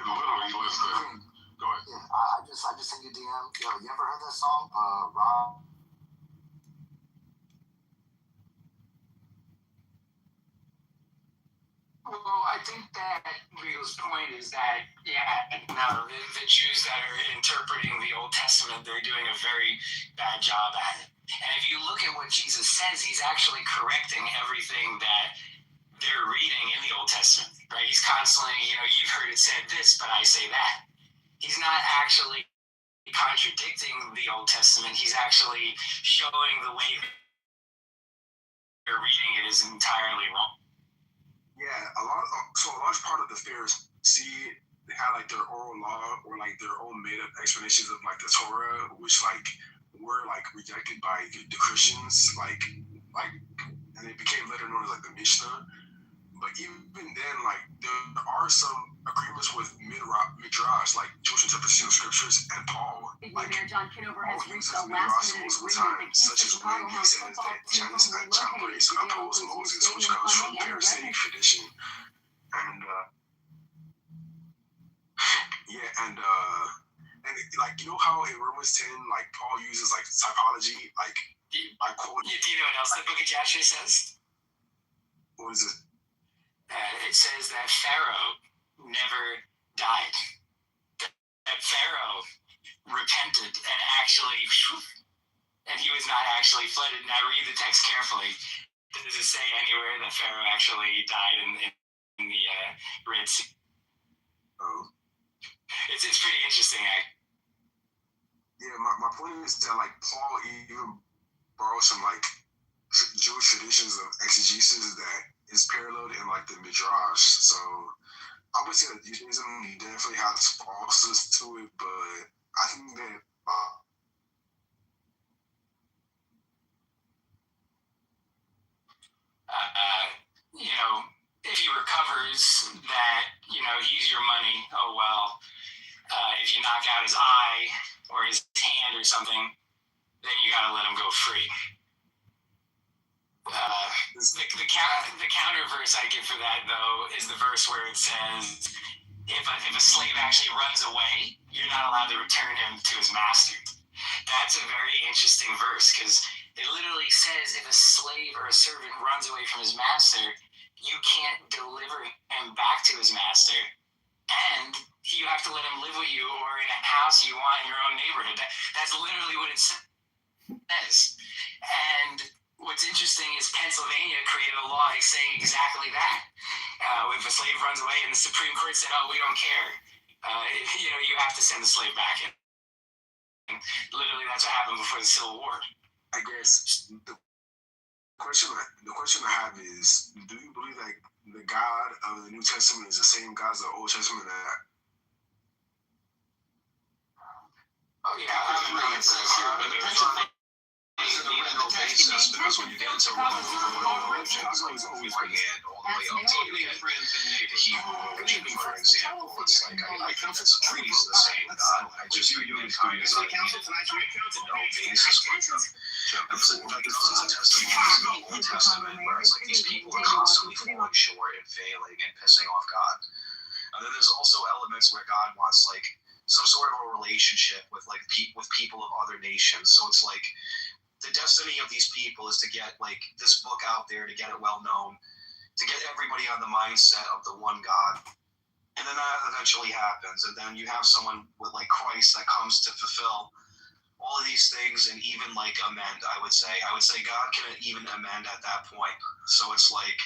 Literally, listen. Go ahead. Yeah, I just sent you DM. Yo, you ever heard that song? Rob. Well, I think that Rio's point is that, the Jews that are interpreting the Old Testament, they're doing a very bad job at it. And if you look at what Jesus says, he's actually correcting everything that they're reading in the Old Testament, right? He's constantly, you've heard it said this, but I say that. He's not actually contradicting the Old Testament. He's actually showing the way they're reading it is entirely wrong. Yeah, a large part of the Pharisees they had like their oral law or like their own made up explanations of like the Torah, which like were like rejected by the Christians, and it became later known as like the Mishnah. But even then, like there are some agreements with Midrash, like Jewish interpretation of scriptures, and Paul. Like Kitover has reached a last-minute agreement, such as when he says that Janus and Jambres opposed Moses, which comes from Pharisaic tradition, and like how in Romans 10, like Paul uses like typology, like by quote. Do you know what else the Book of Joshua says? What is it? It says that Pharaoh never died. That Pharaoh repented and he was not actually flooded. Now read the text carefully. Does it say anywhere that Pharaoh actually died in the Red Sea? Oh. It's pretty interesting, Yeah, my point is that like Paul even borrows some like Jewish traditions of exegesis that is paralleled in like the Midrash. So I would say that Judaism definitely has falses to it, but I think that if he recovers that, he's your money, oh well. If you knock out his eye or his hand or something, then you gotta let him go free. The counter verse I give for that, though, is the verse where it says, if a slave actually runs away, you're not allowed to return him to his master. That's a very interesting verse, because it literally says if a slave or a servant runs away from his master, you can't deliver him back to his master, and you have to let him live with you or in a house you want in your own neighborhood. That's literally what it says. And what's interesting is Pennsylvania created a law saying exactly that. If a slave runs away and the Supreme Court said, oh, we don't care, you have to send the slave back in. And literally that's what happened before the Civil War. I guess the question I have is, do you believe that the God of the New Testament is the same God as the Old Testament? Oh yeah, it says here, but there's on the original basis. much because when you get into Chicago has always been all the way up to the Hebrew, for example. It's like I think that's always the same God. I just think mankind is not needed no basis with them. Because like those are testimonies in the Old Testament where it's like these people are constantly falling short and failing and pissing off God. And then there's also elements where God wants like some sort of a relationship with like with people of other nations. So it's like the destiny of these people is to get like this book out there, to get it well known, to get everybody on the mindset of the one God. And then that eventually happens. And then you have someone with like Christ that comes to fulfill all of these things and even like amend, I would say God can even amend at that point. So it's like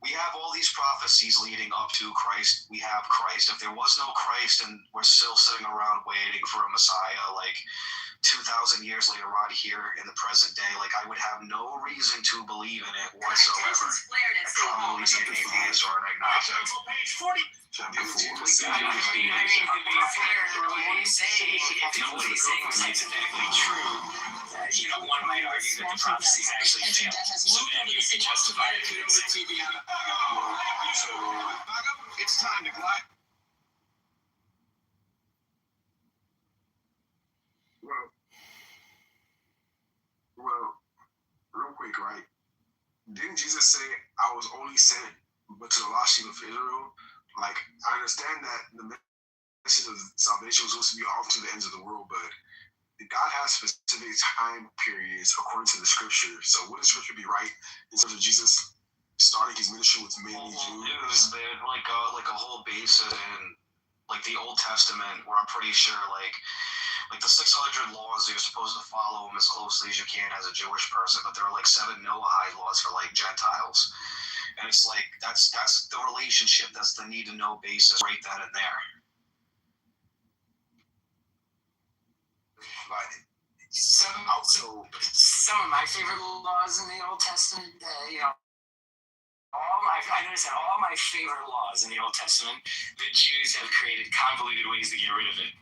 we have all these prophecies leading up to Christ. We have Christ. If there was no Christ and we're still sitting around waiting for a Messiah, like 2,000 years later on here in the present day, like I would have no reason to believe in it whatsoever. I'd probably be an atheist or an agnostic. Page 40. I mean, to be fair, what he's saying, if what he's saying was hypothetically true, one might argue that the prophecies actually failed. So then you could justify it. It's time to glide. Well, real quick, right? Didn't Jesus say, I was only sent but to the lost sheep of Israel? Like, I understand that the message of salvation was supposed to be offered to the ends of the world, but God has specific time periods according to the scripture. So would the scripture be right in terms of Jesus starting his ministry with mainly Jews? They had like a whole basis in like the Old Testament where I'm pretty sure like the 600 laws you're supposed to follow them as closely as you can as a Jewish person, but there are like 7 Noahide laws for like Gentiles. And it's like that's the relationship, that's the need to know basis right then and there. Like some of my favorite laws in the Old Testament, I noticed that all my favorite laws in the Old Testament, the Jews have created convoluted ways to get rid of it.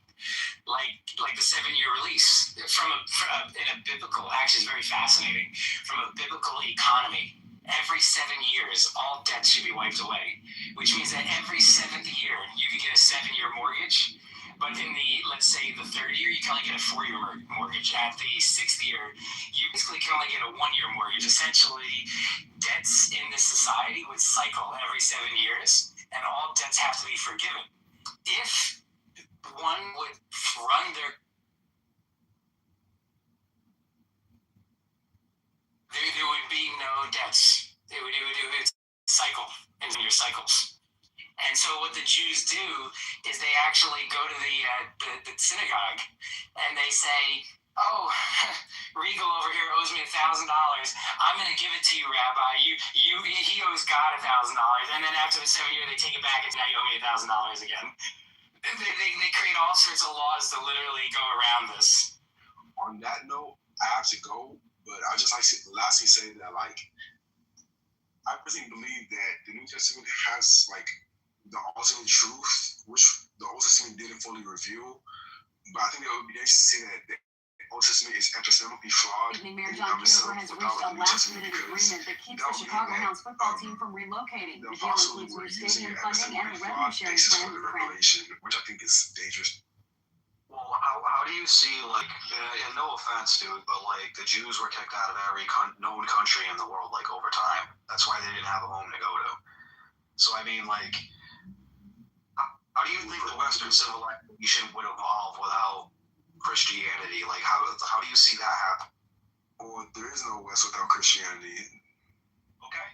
Like the 7-year release in a biblical, actually it's very fascinating, from a biblical economy. Every 7 years, all debts should be wiped away, which means that every 7th year, you could get a 7-year mortgage. But in let's say the 3rd year, you can only get a 4-year mortgage. At the 6th year, you basically can only get a 1-year mortgage. Essentially, debts in this society would cycle every 7 years, and all debts have to be forgiven. If one would run there would be no debts. It would cycle in your cycles. And so what the Jews do is they actually go to the synagogue and they say, oh, Regal over here owes me $1,000. I'm going to give it to you, Rabbi. He owes God $1,000. And then after the 7th year, they take it back and now you owe me $1,000 again. They create all sorts of laws to literally go around this. On that note, I have to go, but I just like to lastly say that, like, I personally believe that the New Testament has, like, the ultimate truth, which the Old Testament didn't fully reveal. But I think it would be nice to say that the Old Testament is epistemically flawed. Mayor John Kitover has reached a last-minute agreement that keeps the Chicago Hounds football team from relocating. The deal includes new stadium funding and a revenue-sharing plan with France. Which I think is dangerous. Well, how do you see, like, and no offense, dude, but, like, the Jews were kicked out of every known country in the world, like, over time. That's why they didn't have a home to go to. So, I mean, like, how do you think the Western civilization would evolve without Christianity? Like, how do you see that happen? Well, there is no West without Christianity. Okay.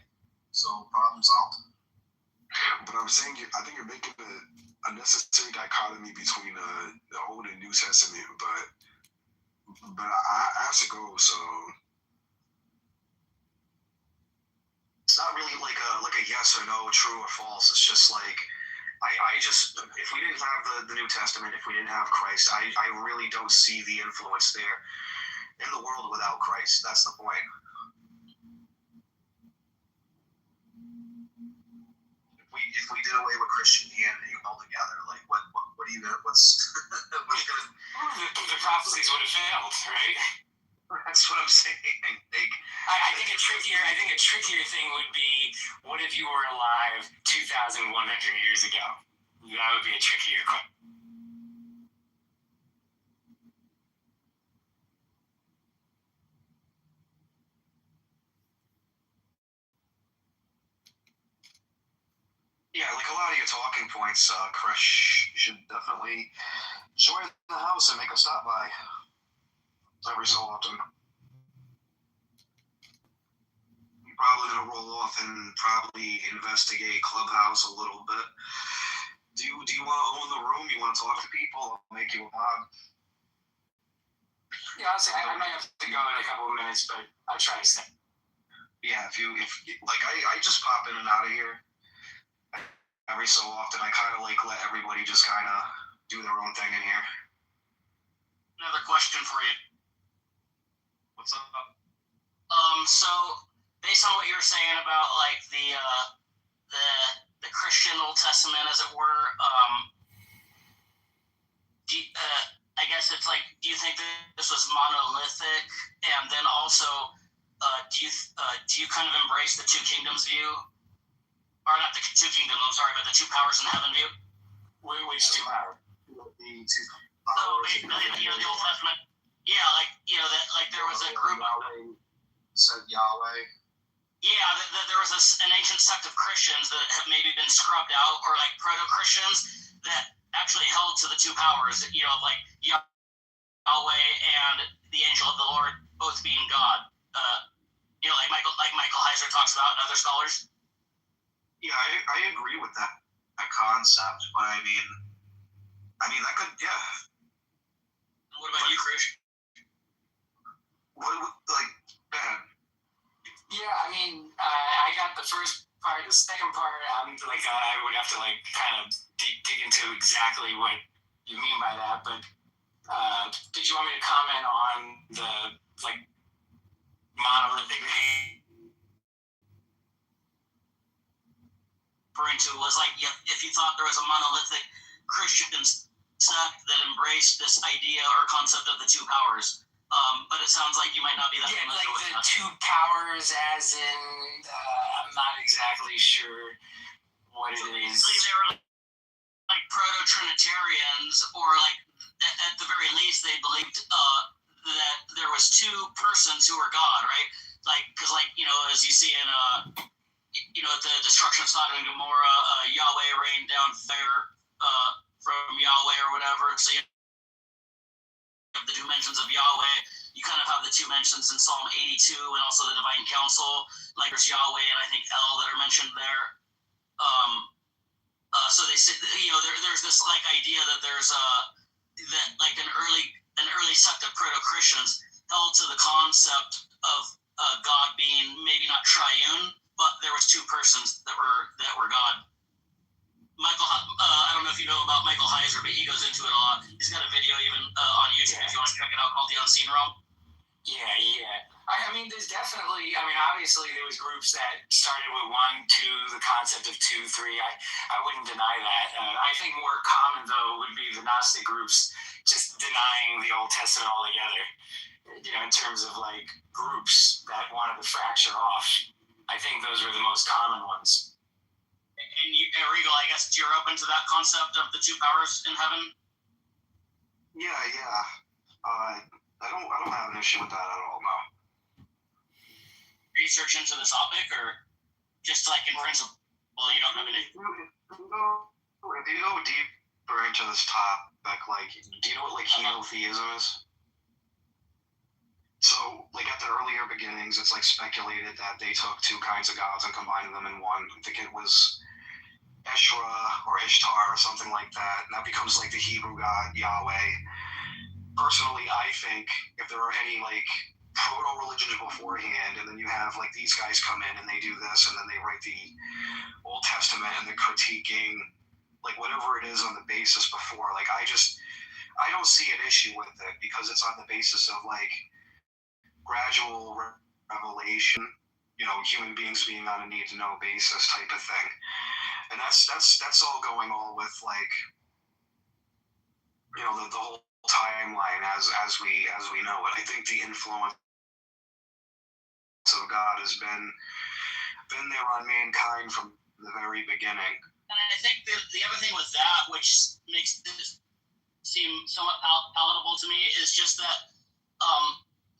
So, problem solved. But I'm saying, I think you're making a necessary dichotomy between the Old and New Testament, but I have to go, so it's not really like a yes or no, true or false. It's just like I just, if we didn't have the New Testament, if we didn't have Christ, I really don't see the influence there in the world without Christ. That's the point. If we did away with Christianity altogether, like what do you know? What's gonna? The prophecies would have failed, right? That's what I'm saying. Like, I think a trickier thing would be, what if you were alive 2,100 years ago? That would be a trickier question. Yeah, like a lot of your talking points, Krish, you should definitely join the house and make a stop by every so often. You're probably gonna roll off and probably investigate Clubhouse a little bit. Do you want to own the room? You want to talk to people? I'll make you a mod. Yeah, honestly, I might have to go in a couple of minutes, but I'll try to stay. Yeah, if like I just pop in and out of here every so often. I kind of like let everybody just kind of do their own thing in here. Another question for you. What's up? So based on what you were saying about like the Christian Old Testament, as it were, I guess it's like, do you think that this was monolithic? And then also, do you kind of embrace the two kingdoms view? Or not the two kingdoms, I'm sorry, but the two powers in heaven view? Which two powers? The two powers. So basically, the Old Testament. Yeah, like, that like there was a group Yahweh said Yahweh. Yeah, there was an ancient sect of Christians that have maybe been scrubbed out, or like proto-Christians that actually held to the two powers, like Yahweh and the angel of the Lord both being God. Like Michael Heiser talks about and other scholars. Yeah, I agree with that concept, but I mean that could, yeah. What about you, Krish? What, like, bad? Yeah, I mean, I got the first part. The second part, I would have to kind of dig into exactly what you mean by that. But did you want me to comment on the monolithic referring to was if you thought there was a monolithic Christian sect that embraced this idea or concept of the two powers. But it sounds like you might not be that familiar with the two powers, as in, I'm not exactly sure what it is. Basically, they were like proto-Trinitarians, or at the very least, they believed that there was two persons who were God, right? Because as you see in at the destruction of Sodom and Gomorrah, Yahweh rained down fire from Yahweh or whatever. So you have the two mentions of Yahweh. You kind of have the two mentions in Psalm 82 and also the Divine Council. Like there's Yahweh and I think El that are mentioned there. So they say, there's this idea that there's an early sect of proto-Christians held to the concept of God being maybe not triune, but there was two persons that were God. Michael, I don't know if you know about Michael Heiser, but he goes into it a lot. He's got a video even on YouTube if you want to check it out called The Unseen Realm. Yeah. I mean, there's definitely, obviously there was groups that started with 1, 2, the concept of 2, 3. I wouldn't deny that. I think more common, though, would be the Gnostic groups just denying the Old Testament altogether, in terms of groups that wanted to fracture off. I think those were the most common ones. And Regal, I guess you're open to that concept of the two powers in heaven? Yeah. I don't have an issue with that at all, no. Research into the topic, or just in principle, you don't have any? If you go deeper into this topic, do you know what henotheism is? So, at the earlier beginnings, it's speculated that they took two kinds of gods and combined them in one. I think it was Eshra or Ishtar or something like that. And that becomes the Hebrew god Yahweh. Personally, I think if there are any proto-religions beforehand, and then you have these guys come in and they do this, and then they write the Old Testament and they're critiquing whatever it is on the basis before. I don't see an issue with it because it's on the basis of gradual revelation, human beings being on a need to know basis type of thing. And that's all going on with the whole timeline as we know it. I think the influence of God has been there on mankind from the very beginning. And I think the other thing with that, which makes this seem somewhat palatable to me, is just that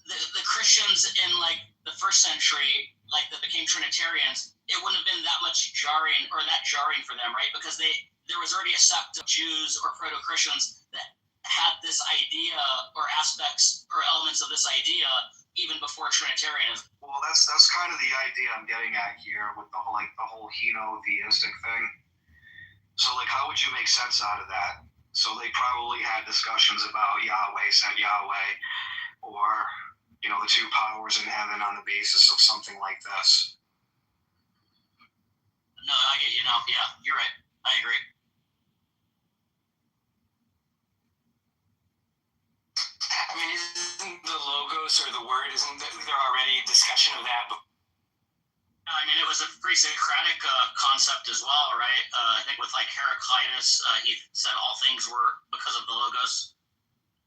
the Christians in like the first century, like that became Trinitarians, it wouldn't have been that much jarring for them, right? Because there was already a sect of Jews or proto-Christians that had this idea or aspects or elements of this idea even before Trinitarianism. Well, that's kind of the idea I'm getting at here with the whole henotheistic thing. So like, how would you make sense out of that? So they probably had discussions about Yahweh sent Yahweh, or the two powers in heaven on the basis of something like this. No, I get you now. Yeah, you're right. I agree. I mean, isn't the logos or the word, isn't there already discussion of that? I mean, it was a pre-Socratic concept as well, right? I think with like Heraclitus, he said all things were because of the logos.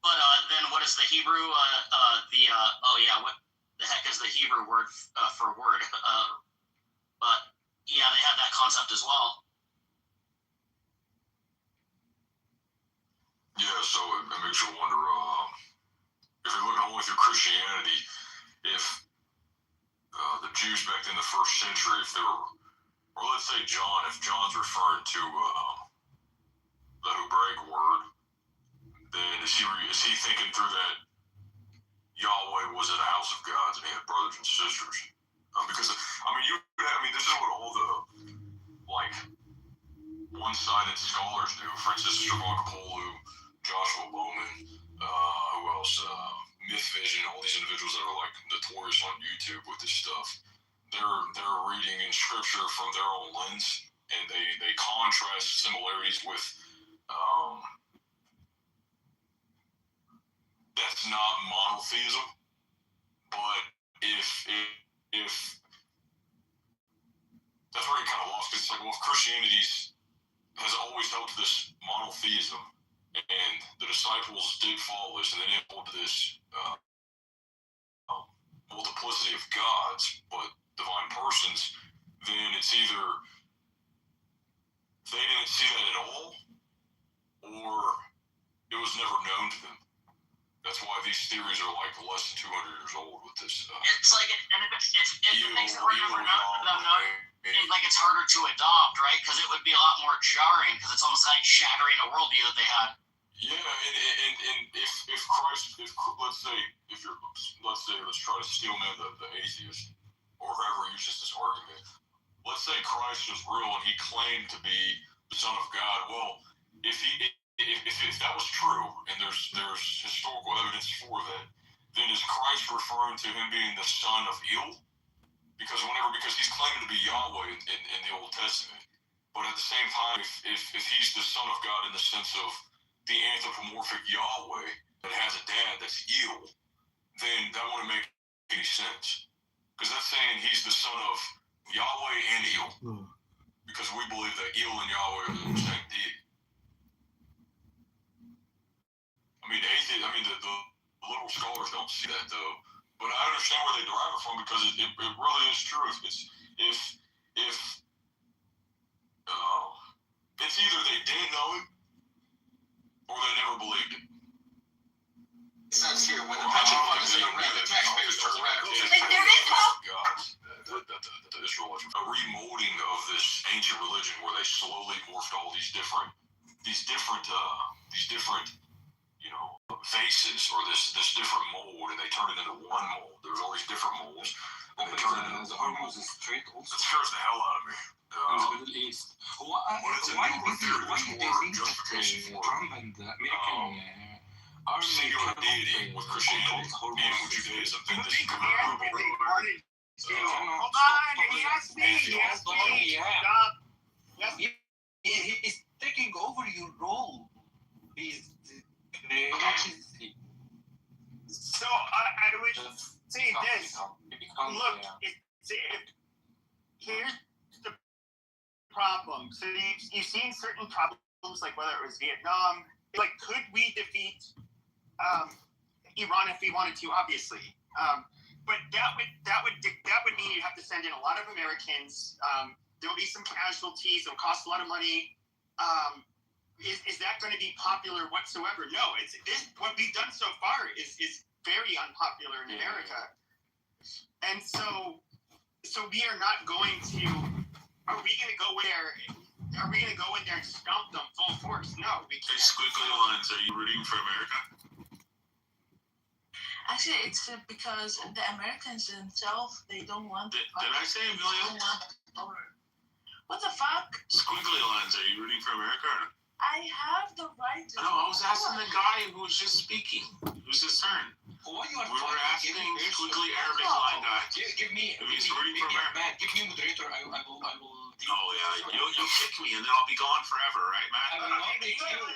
But then what is the Hebrew? What the heck is the Hebrew word for word? But yeah, they had that concept as well. Yeah, so it makes you wonder, if you're looking only through Christianity, if the Jews back in the first century, if they were, or let's say John, if John's referring to the Hebraic word, then is he thinking through that Yahweh was in a house of gods and he had brothers and sisters? Because this is what all the like one-sided scholars do. Francis Stavropoulos, Joshua Bowman, who else? Myth Vision, all these individuals that are like notorious on YouTube with this stuff. They're reading in scripture from their own lens, and they contrast similarities with that's not monotheism, but if that's where it kind of lost, because it's like, well, if Christianity has always held to this monotheism, and the disciples did follow this, and they didn't hold to this multiplicity of gods, but divine persons, then it's either they didn't see that at all, or it was never known to them. That's why these theories are like less than 200 years old with this. It's like, and if it makes it harder for them, like it's harder to adopt, right? Because it would be a lot more jarring, because it's almost like shattering a worldview that they had. Yeah, and if Christ, let's try to steelman the atheist, or whoever uses this argument. Let's say Christ was real and he claimed to be the Son of God. Well, if that was true, and there's historical evidence for that, then is Christ referring to him being the son of El? Because he's claiming to be Yahweh in the Old Testament, but at the same time, if he's the Son of God in the sense of the anthropomorphic Yahweh that has a dad that's El, then that wouldn't make any sense. Because that's saying he's the son of Yahweh and El. Because we believe that El and Yahweh are the same deity. The liberal scholars don't see that though. But I understand where they derive it from, because it really is true. It's either they didn't know it, or they never believed it. It says here, when the pension fund is in the red, the taxpayers turn red. The Israelites, a remolding of this ancient religion where they slowly morphed all these different faces, or this different mold, and they turned it into one mold. There's all these different molds, and they turned it into one mold. That scares the hell out of me. In the Middle East. Why do they think that Trump and the American army singular deity with Christianity and with Judaism think this is Hold on, he asked me. Stop. He's taking over your role. So I would say this. Look, here's the problem. So you've seen certain problems, like whether it was Vietnam. Like, could we defeat Iran if we wanted to? Obviously, but that would send in a lot of Americans. There'll be some casualties. It'll cost a lot of money. Is that going to be popular whatsoever? No. What we've done so far is very unpopular in America, and so we are not going to. Are we going to go there? Are we going to go in there and stomp them full force? No, we can't. Hey, squiggly lines, are you rooting for America? Actually, it's because the Americans themselves, they don't want. Did I say Emilio? What the fuck? Squiggly lines, are you rooting for America? Or? I have the right to. No, I was asking the guy who was just speaking. It was his turn. We were asking squiggly Arabic line guy. Give me. If he's rooting for America. Man, give me a moderator. I will. Oh yeah, you'll kick me and then I'll be gone forever, right, Matt? Okay, hold on.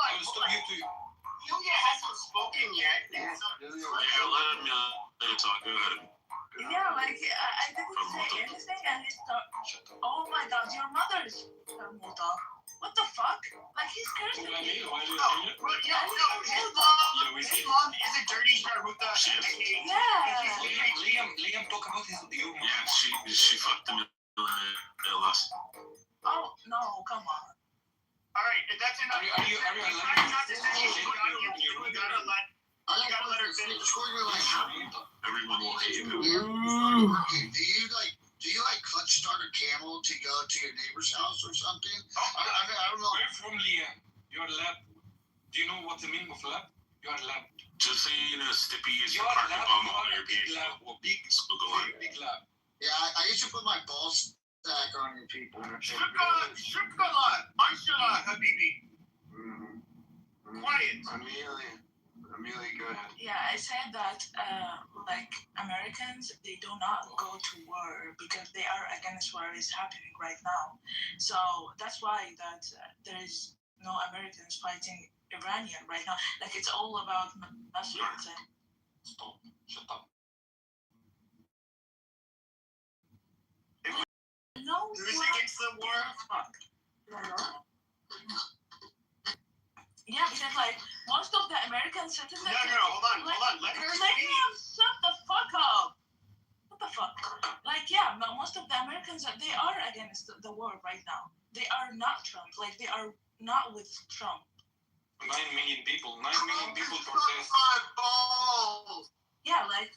I will stop you too. Ilya hasn't spoken yet. Yeah, let him talk. Go ahead. Yeah, like I didn't say anything, and he's talking. Oh my God, your mother's Muta. What the fuck? Like he's cursing me. His mom is a dirty Sharuta. Yeah. Liam, talk about your mom. Yeah, she fucked him in last. Oh no, come on. All right, that's enough. Are you You gotta let her finish. Everyone will hate you. Do you clutch start a camel to go to your neighbor's house or something? I don't know. Where from, Liam? You're lab. Do you know what the meaning of lab? You're lab. Just so you know, Stippy is You're your a carpet lab. bomb You on are your a big page. lab. Or big lab. Yeah, I used to put my ball stack on your people. Shukala, Anshala, Habibi. Quiet. Amelia, go ahead. Yeah, I said that like Americans, they do not go to war because they are against what is happening right now. So that's why that there is no Americans fighting Iranian right now. Like it's all about Muslims. Stop. Shut up. No. Who's against the war? Fuck. Yeah, because like most of the American citizens. No, hold on. Let her speak. Shut the fuck up. What the fuck? Like, yeah, most of the Americans, they are against the war right now. They are not Trump. Like, they are not with Trump. 9 million people. 9 million people protest. Yeah, like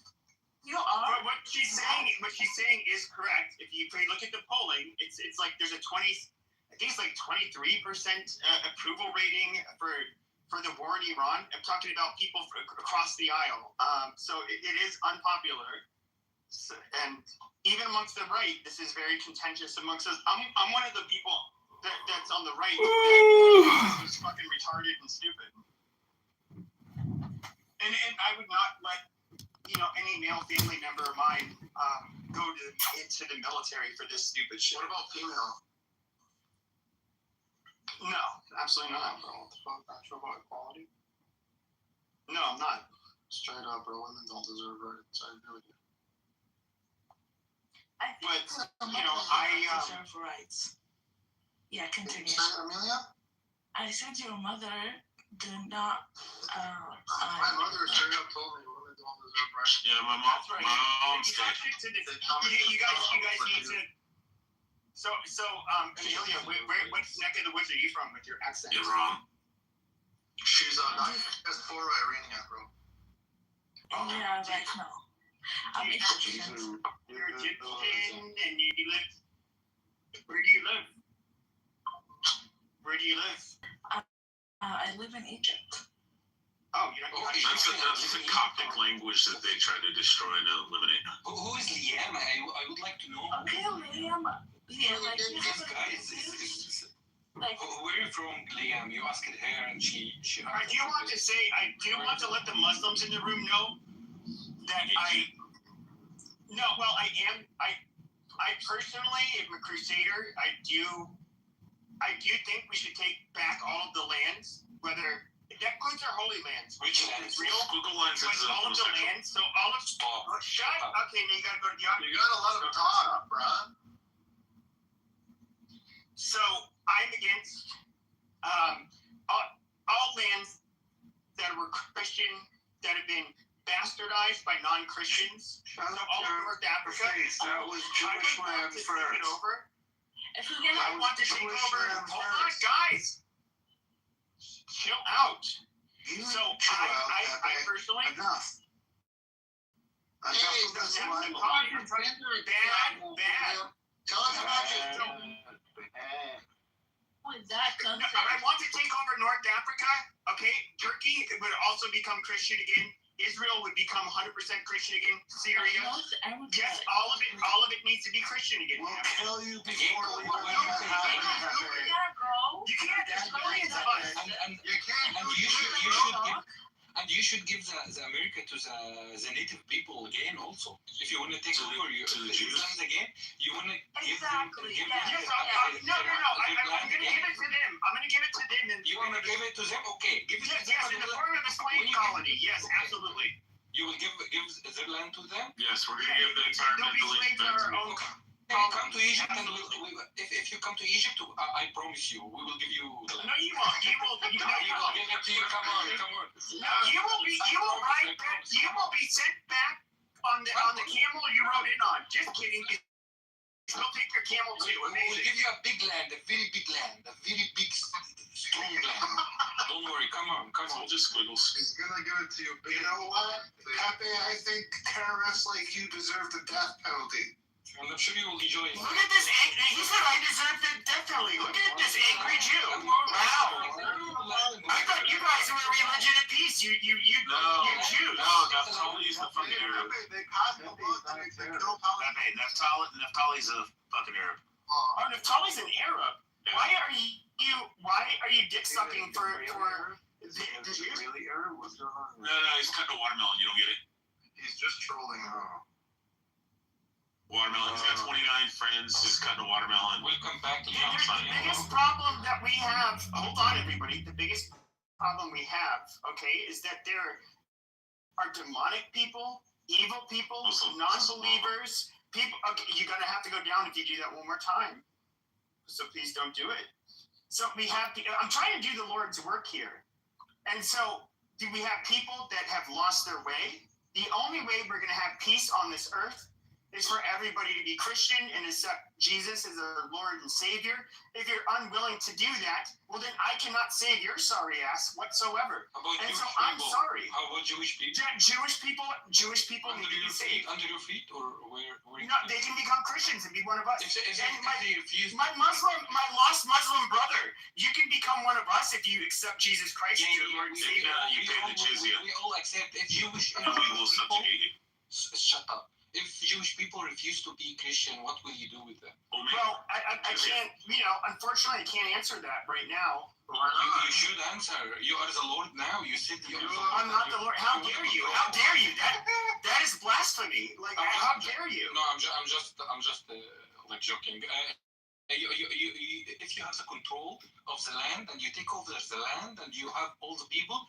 you are. But what she's saying is correct. If you look at the polling, it's like there's a 23% approval rating for the war in Iran. I'm talking about people across the aisle. So it is unpopular. So, and even amongst the right, this is very contentious amongst us. I'm one of the people that's on the right that is fucking retarded and stupid. And I would not let any male family member of mine go into the military for this stupid shit. What about female? No, absolutely not. What the fuck? Not sure about equality? No, I'm not. Straight up, bro. Women don't deserve rights. I agree with you. I think deserve rights. Yeah, continue. Did you say Amelia? I said your mother do not. My mother straight up told me women don't deserve rights. Yeah, my mom. That's right. My mom's You guys need to. So, Amelia, what neck of the woods are you from with your accent? You're wrong. She's that's for Iranian, bro. Yeah, right now. I'm Egyptian. You're Egyptian, and you live. Where do you live? Where do you live? I live in Egypt. Oh, you don't. That's the Coptic language that they try to destroy and eliminate. Who is Liam? I would like to know. Okay, Liam. Yeah, like you have where are you from, Liam? You asked her, and she. I do want to let the Muslims in the room know that I am. I personally am a crusader. I do think we should take back all of the lands, whether that includes our holy lands, which lands? Israel. Google lands is all of the lands. So all of shut up. Okay, now you gotta go to the audience. You gotta let them talk, bruh. So I'm against all lands that were Christian, that have been bastardized by non-Christians. So all of North Africa. That was Jewish land first. Over. If we get I want to take over. Hold on, guys. Chill out. So I personally. Enough. Hey, That's bad. Tell us about it. with that concept, I want to take over North Africa. Okay, Turkey would also become Christian again. Israel would become 100% Christian again. Syria, yes, all of it needs to be Christian again. We'll kill you before we You can't destroy us. And you should give the America to the native people again also. If you want to take over to the Jews again, you want to give them. No. I'm going to give it to them. And you want to give it to them? Okay. Give it to them. Yes, in the form of a slave colony. Yes, absolutely. You will give their land to them? Yes, we're going to give the environmentally Okay. Come to Egypt and if you come to Egypt, I promise you, we will give you the land. No, you won't. You will give it to you. Come on. No, you will be sent back on the camel you rode in on. Just kidding. You'll take your camel too. We'll give you a big land, a very big land, a very big strong land. Don't worry, come on. Just squiggles. He's gonna give it to you. But you know what, Pepe? I think terrorists like you deserve the death penalty. And I'm sure you will enjoy it. Look at this angry. He said I deserve the death penalty. Look at this angry Jew. Wow. I thought you guys were a religion of peace. You Jews. No, Naftali's the fucking Arab. They passed the law to kill Palestinians. Naftali's a fucking Arab. Oh, Naftali's an Arab. Why are you dick sucking for the Jews? Really, Arab? What's going on? No, he's cutting a watermelon. You don't get it. He's just trolling. Watermelon. He's got 29 friends. He's cutting a watermelon. We'll come back to The biggest problem that we have, hold on everybody, the biggest problem we have, okay, is that there are demonic people, evil people, non-believers, people, okay, you're going to have to go down if you do that one more time. So please don't do it. So we have, I'm trying to do the Lord's work here. And so do we have people that have lost their way? The only way we're going to have peace on this earth is for everybody to be Christian and accept Jesus as their Lord and Savior. If you're unwilling to do that, well then I cannot save your sorry ass whatsoever. And so I'm sorry. How about Jewish people? Jewish people need to be saved. Under your feet, or where? No, they can become Christians and be one of us. My lost Muslim brother, you can become one of us if you accept Jesus Christ as your Lord and Savior. You pay the jizya. We all accept if Jewish and we will subjugate you. Shut up. If Jewish people refuse to be Christian, what will you do with them? Well, I can't, unfortunately I can't answer that right now. You should answer. You are the Lord now. You said you are the Lord. I'm not the Lord. How dare you? How dare you? That is blasphemy. Like, how dare you? No, I'm just like joking. If you have the control of the land and you take over the land and you have all the people,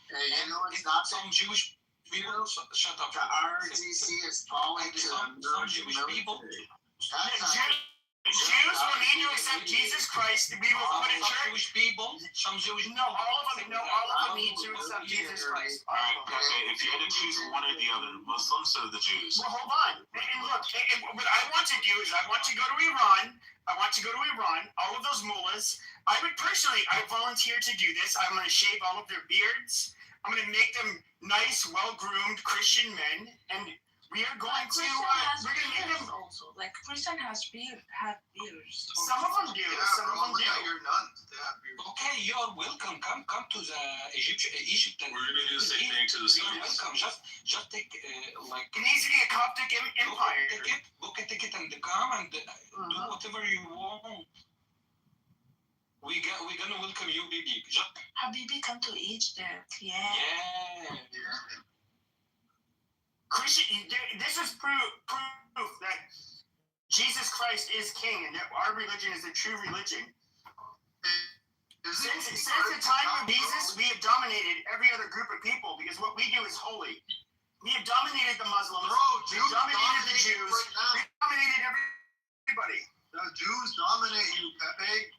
it's not some Jewish people, shut up. The RGC is falling to some Jewish people. Jews will need to accept Jesus Christ. We will put a church. Jewish people, some Jewish. No, all of them need to accept Jesus Christ. Okay, if you had to choose one or the other, Muslims or the Jews? Well, hold on. And look, what I want to do is I want to go to Iran. All of those mullahs. I volunteer to do this. I'm going to shave all of their beards. I'm going to make them nice, well-groomed Christian men, and we are going to. We're going to make them. Also, like Christian have beards. Some of them do. Some of them do. You're nuns. They have beards. Okay, you are welcome. Come to the Egypt. And we're going to do the same thing to the Syrians. Welcome. Just take like. It needs to be a Coptic empire. Book a ticket and come and do whatever you want. We're gonna welcome you, baby. Habibi, come to Egypt. Yeah. Christian, this is proof that Jesus Christ is King and that our religion is the true religion. Since the time of Jesus, we have dominated every other group of people because what we do is holy. We have dominated the Muslims. We dominated the Jews. We dominated everybody. The Jews dominate you, Pepe.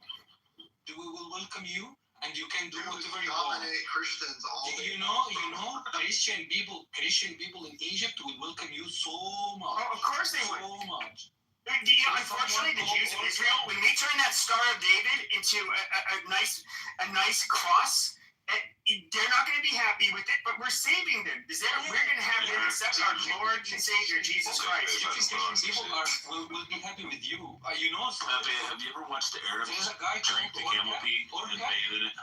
We will welcome you, and you can do whatever you want. Christians all day. You know, Christian people in Egypt will welcome you so much. Oh, of course they would. So much. Unfortunately, the Jews of Israel, when we turn that Star of David into a nice cross, they're not going to be happy with it, but we're saving them. We're going to have them accept our Lord and Savior, Jesus Christ. People will be happy with you. You know, Pepe, have you ever watched the Arabs there's a guy drink the camel pee and bathe in it?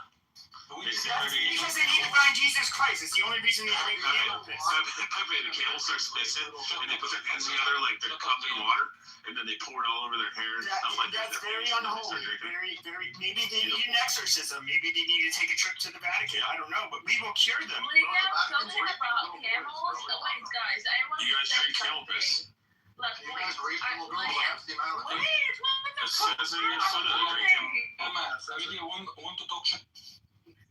Because they need to find Jesus Christ. It's the only reason they drink camel piss. Pepe, the camel starts pissing, and they put their hands together like they're cupped in water, and then they pour it all over their hair and stuff like that. That's very unholy. Very. Maybe they need an exorcism. Maybe they need to take a trip to the Vatican. I don't know, but we will cure them. Something about camels. Wait, guys, I want You guys drink camel piss. Like, You guys reasonable girls last team out. wait, what the fuck? Says in your soda they drink camel. Really want to talk shit.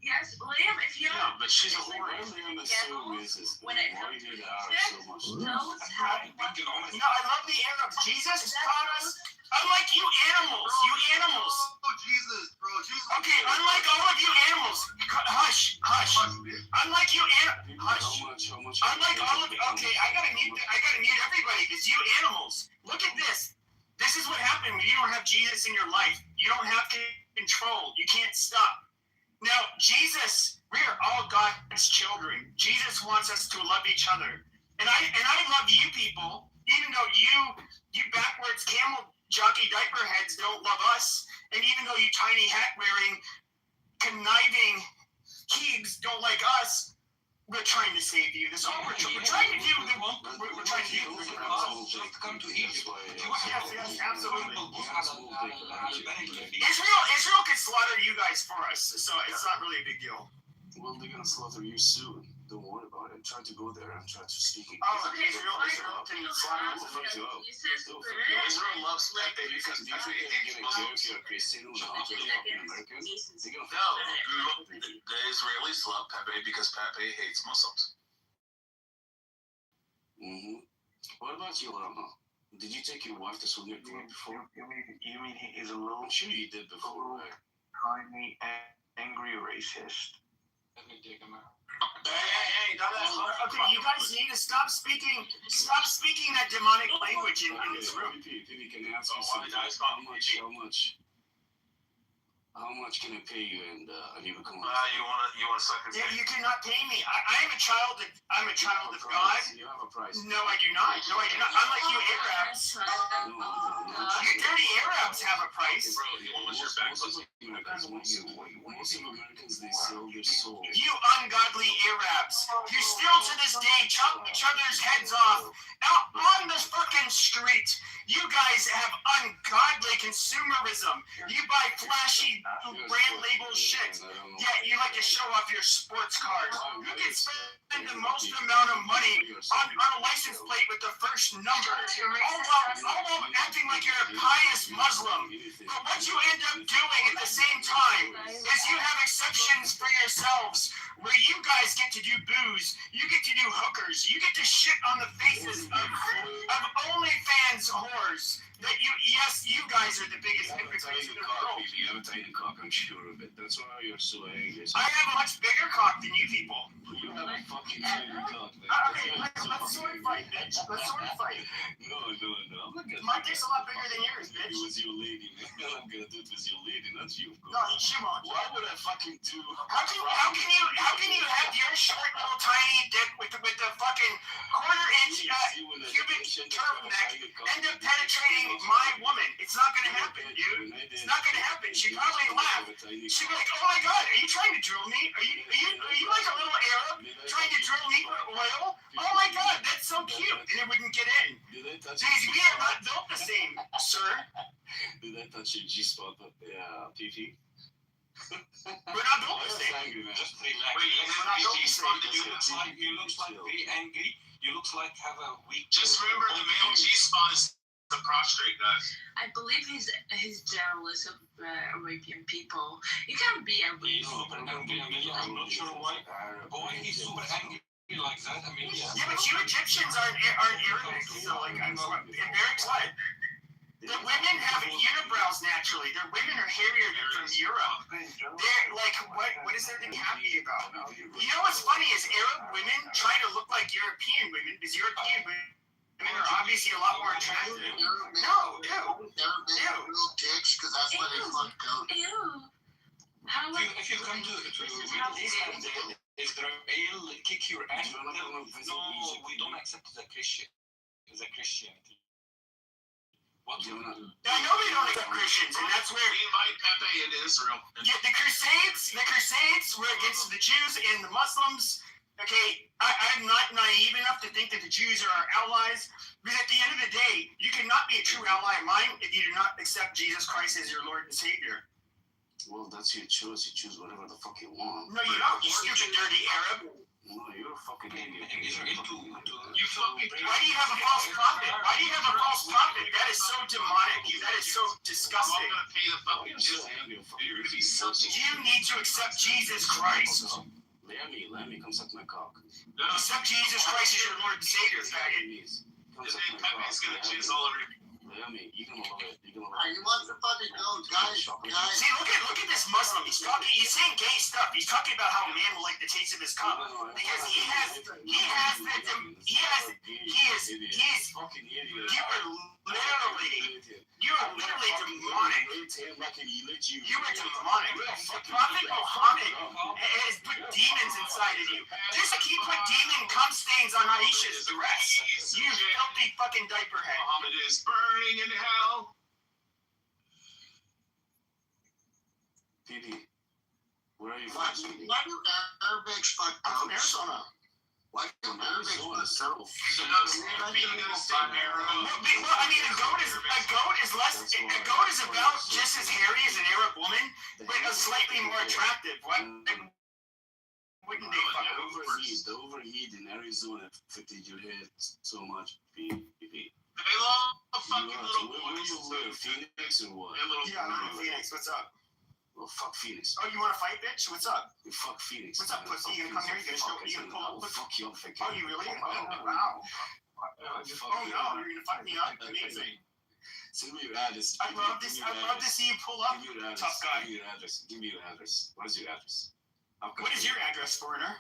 Yes, Liam, if you're Yeah, but she's a it's whore. like Everything on the camels, service is when it why comes do to the Arabs so much? those have one I love the Arabs. Jesus taught us, unlike you animals. Oh, Jesus, bro. Jesus. Okay, unlike all of you animals. Hush. Unlike you hush. How much? Unlike all of you. Okay, I gotta mute everybody because you animals. Look at this. This is what happened when you don't have Jesus in your life. You don't have control. You can't stop. Now, Jesus, we are all God's children. Jesus wants us to love each other. And I love you people, even though you backwards camel jockey diaper heads don't love us, and even though you tiny hat wearing conniving keebs don't like us, we're trying to save you. That's all we're trying to do. We're trying to do. Just come to Egypt. Yes, absolutely. Israel could slaughter you guys for us, so it's not really a big deal. Well, they're gonna slaughter you soon. Don't worry about it. Try to go there and try to speak. Oh, Israel can slaughter us. Israel loves Pepe because Do you think they're gonna care if you're a Christian or not? They're fucking Americans. They're gonna No, the Israelis love Pepe because Pepe hates Muslims. What about you, Rama? Did you take your wife to Sunday club before? You mean he is a little I'm sure you did before, right? tiny, angry racist? Let me take him out. Hey, okay, you guys need to stop speaking that demonic language in this room. Pipi, can I ask you something? How much can I pay you and you become? You want to suck his Yeah, dick? you cannot pay me. I'm a child of God. You have a price. No, I do not. Unlike you Arabs. You dirty Arabs have a price. Most of Americans, they sell their soul. You ungodly Arabs. You still to this day chop each other's heads off out on the fucking street. You guys have ungodly consumerism. You buy flashy brand label shit. Yeah, you like to show off your sports cars. You can spend the most amount of money on a license plate with the first number. All while acting like you're a pious Muslim. But what you end up doing at the same time is you have exceptions for yourselves where you guys get to do booze, you get to do hookers, you get to shit on the faces of OnlyFans whores. That you guys are the biggest hypocrites in the world. You have a tiny cock, I'm sure of it. That's why you're so angry. I have a much bigger cock than you people. You have a fucking tiny cock. Okay, let's sword fight, bitch. Let's sword fight. No. I'm not gonna My dick's a lot bigger than yours, bitch. It was your lady, man. I'm gonna do it with your lady, not you. No, she won't. Why would I fucking do? How can you have your short little tiny dick with the fucking quarter-inch cubic turtle neck end up penetrating my woman? It's not gonna happen, dude. It's not gonna happen. She'd probably laugh. She'd be like, "Oh my god, are you trying to drill me? Are you like a little Arab trying to drill me for oil? Oh my god, that's so cute." And it wouldn't get in. Because we are not built the same, sir. Did I touch your G-spot up there, PP? We're not built the same. Just relax. You look like very angry. You look like have a weak. Just remember, the male G-spot is the prostrate, guys. I believe he's jealous of Arabian people. You can't be He's Arabian. super angry. I'm not sure why. But when he's super angry like that, Yeah, but you Egyptians aren't Arabic. So like, I'm very glad. The women have unibrows naturally. naturally. Their women are hairier than from Europe. They're like, what is there to be happy about? You know what's funny is Arab women try to look like European women because European women are obviously a lot more attractive. No, ew. Real dicks, because that's why they fuck goat. Ew. If you come to Middle East and Israel kick your ass, no, we don't accept the Christian. The Christianity. What do you know? I know they don't accept Christians, and that's where We invite Pepe into Israel. yeah, the Crusades were against the Jews and the Muslims. Okay, I'm not naive enough to think that the Jews are our allies, because at the end of the day, you cannot be a true ally of mine if you do not accept Jesus Christ as your Lord and Savior. Well, that's your choice. You choose whatever the fuck you want. No, you don't, you stupid dirty Arab. No, you're a fucking idiot. You fucking. Why do you have a false prophet? Why do you have a false prophet? That is so demonic. That is so disgusting. I'm gonna pay the fucking jizya. You're gonna be so. You need to accept Jesus Christ. Let me come suck my cock. Accept Jesus Christ as your Lord and Savior, faggot. Pepe's gonna jizz all over you. You're gonna love it. You're gonna love He wants to fucking go, guys. See, look at this Muslim. He's saying gay stuff. He's talking about how a man will like the taste of his cum because he is. You are literally demonic. You are demonic. Prophet Muhammad has put demons inside of you. Just like he put demon cum stains on Aisha's dress. You filthy fucking diaper head. Muhammad is burning in hell. PB, where are you Why from? do Arabics fuck I'm from goats? Arizona. Why do Arabics fuck goats? So now, being gonna say marrow. Well, I mean, a goat is about just as hairy as an Arab woman, but slightly more attractive. Wouldn't they fuck The overheat in Arizona affected your head so much, PB. They love fucking little Where boys. you live, Phoenix or what? And little Yeah, I'm in Phoenix. What's up? Well, fuck Phoenix. Oh, you want to fight, bitch? What's up? Fuck Phoenix. What's up, pussy? You gonna come here? You gonna pull up? Fuck you, fake. Oh, you really? Oh, wow. Oh, no, you're gonna fuck me up? Amazing. Send me your address. I'd love to see you pull up, Give me your address. tough guy. Give me your address. What is your address? What is your address, foreigner?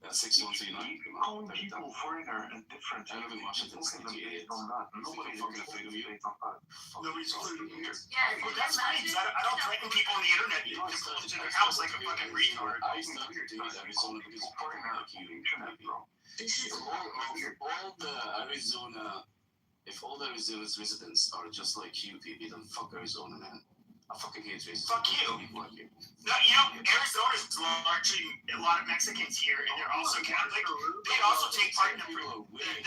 6139. Calling people foreigner and different. I live in Washington State, you idiot. Nobody fucking afraid of you. Nobody's afraid of you. Yeah, Well, that's funny, because I don't threaten people on the internet. You just pull into their house like a fucking retard. I started doing Arizona because of like you. If all the Arizona's residents are just like you, people, then fuck Arizona, man. I fucking hate racism. Fuck you. People like you. No, Arizona's largely a lot of Mexicans here, and they're also Catholic. They also take part in the crusade. When did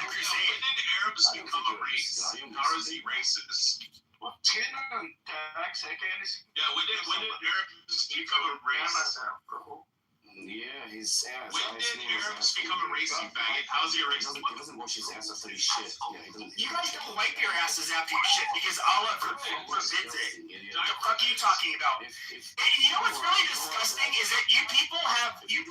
Arabs become a race? How is he racist? Tienen tax, ¿qué Yeah, when did Arabs become a race? Yeah, his ass. When did Arabs become a race, you faggot? How's he a racist? He doesn't wash his ass after he shit. Yeah, he doesn't. You guys don't wipe your asses after you shit because Allah forbids it. What the fuck are you talking about? And you know what's really disgusting is that you people.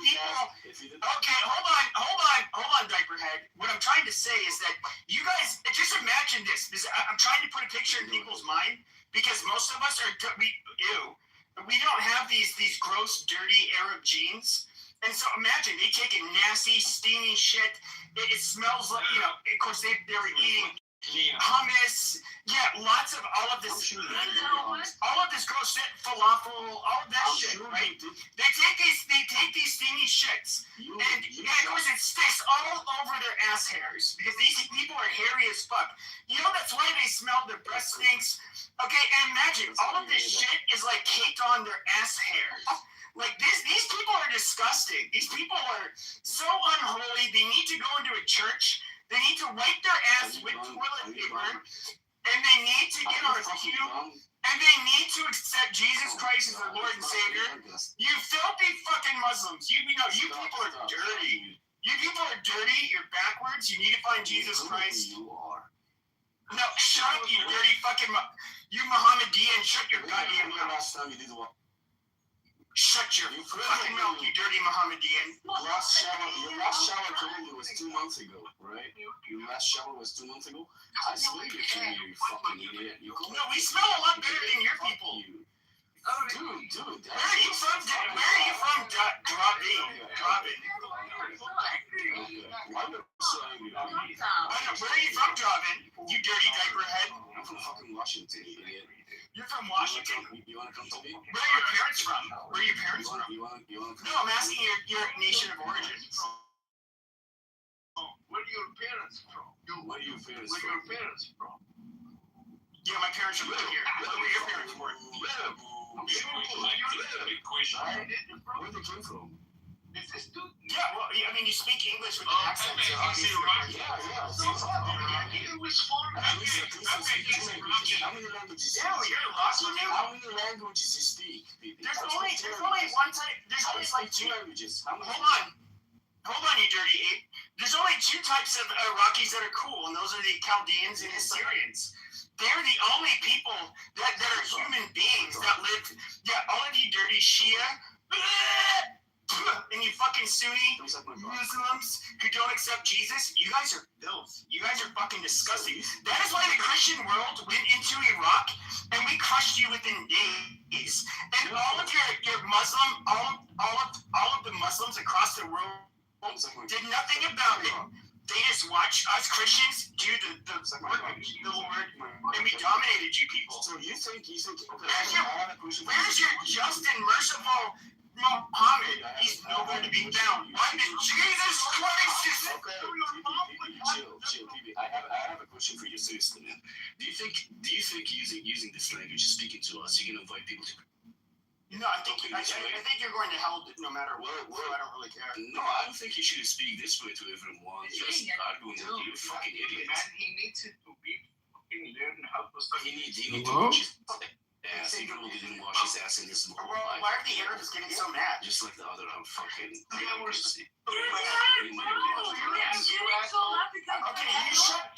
Okay, hold on, diaperhead. What I'm trying to say is that you guys just imagine this. I'm trying to put a picture in people's mind because most of us are we don't have these gross, dirty Arab genes. And so imagine they take a nasty, steamy shit. It smells like, of course they were eating hummus. Yeah, lots of all of this gross shit, falafel, all of that shit, right? They take these steamy shits, and of course it sticks all over their ass hairs because these people are hairy as fuck. That's why they smell. Their breath stinks. Okay, and imagine all of this shit is like caked on their ass hairs. Like these people are disgusting. These people are so unholy. They need to go into a church. They need to wipe their ass with toilet paper, and they need to get on a pew, and they need to accept Jesus Christ as their Lord and Savior. You filthy fucking Muslims. You people are dirty. You people are dirty. You're backwards. You need to find Jesus Christ. No, shut up, you dirty fucking you Mohammedan. Shut your goddamn mouth. Shut your fucking mouth, you dirty Mohammedan. Your last shower clearly was 2 months ago, right? Your last shower was 2 months ago. I smell your hair, you fucking idiot. No, we smell a lot better than your people. Dude. Where are you from? Dropping. Why are you so angry? Where are you from, Dropping? You dirty diaper head. I'm from fucking Washington, idiot. You're from Washington? You wanna come to me? Where are your parents from? You wanna No, I'm asking your nation of origin. Where are your parents from? Yeah, my parents are living here. Where are your parents born? I'm sure big question. Where they came from? Yeah, well, I mean, you speak English with an accent. So obviously, Yeah. How many languages? Yeah, well, you're lost. How many languages you speak? There's only one type. There's only like two languages. Hold on, you dirty ape. There's only two types of Iraqis that are cool, and those are the Chaldeans and the Syrians. They're the only people that are human beings that live. Yeah, all of you dirty Shia and you fucking Sunni Muslims who don't accept Jesus, you guys are filth. You guys are fucking disgusting. That is why the Christian world went into Iraq and we crushed you within days. And all of your Muslim, all of the Muslims across the world did nothing about it. They just watch us Christians do the Lord, and we dominated you people. So you think where's your just and merciful Muhammad? He's nowhere to be found. Why did Jesus Christ? Chill, PB. I have a question for you, seriously, man. Do you think using this language, speaking to us, you can invite people to? No, I think you're going to hell no matter what. I don't really care. No, I don't think you should speak this way to everyone. Just arguing with you, fucking idiot. Man, he needs to be fucking learn how to study. He needs to wash his ass. He probably didn't wash his ass in this whole life. Why are the Arabs getting so mad? Just like the other fucking. Okay, you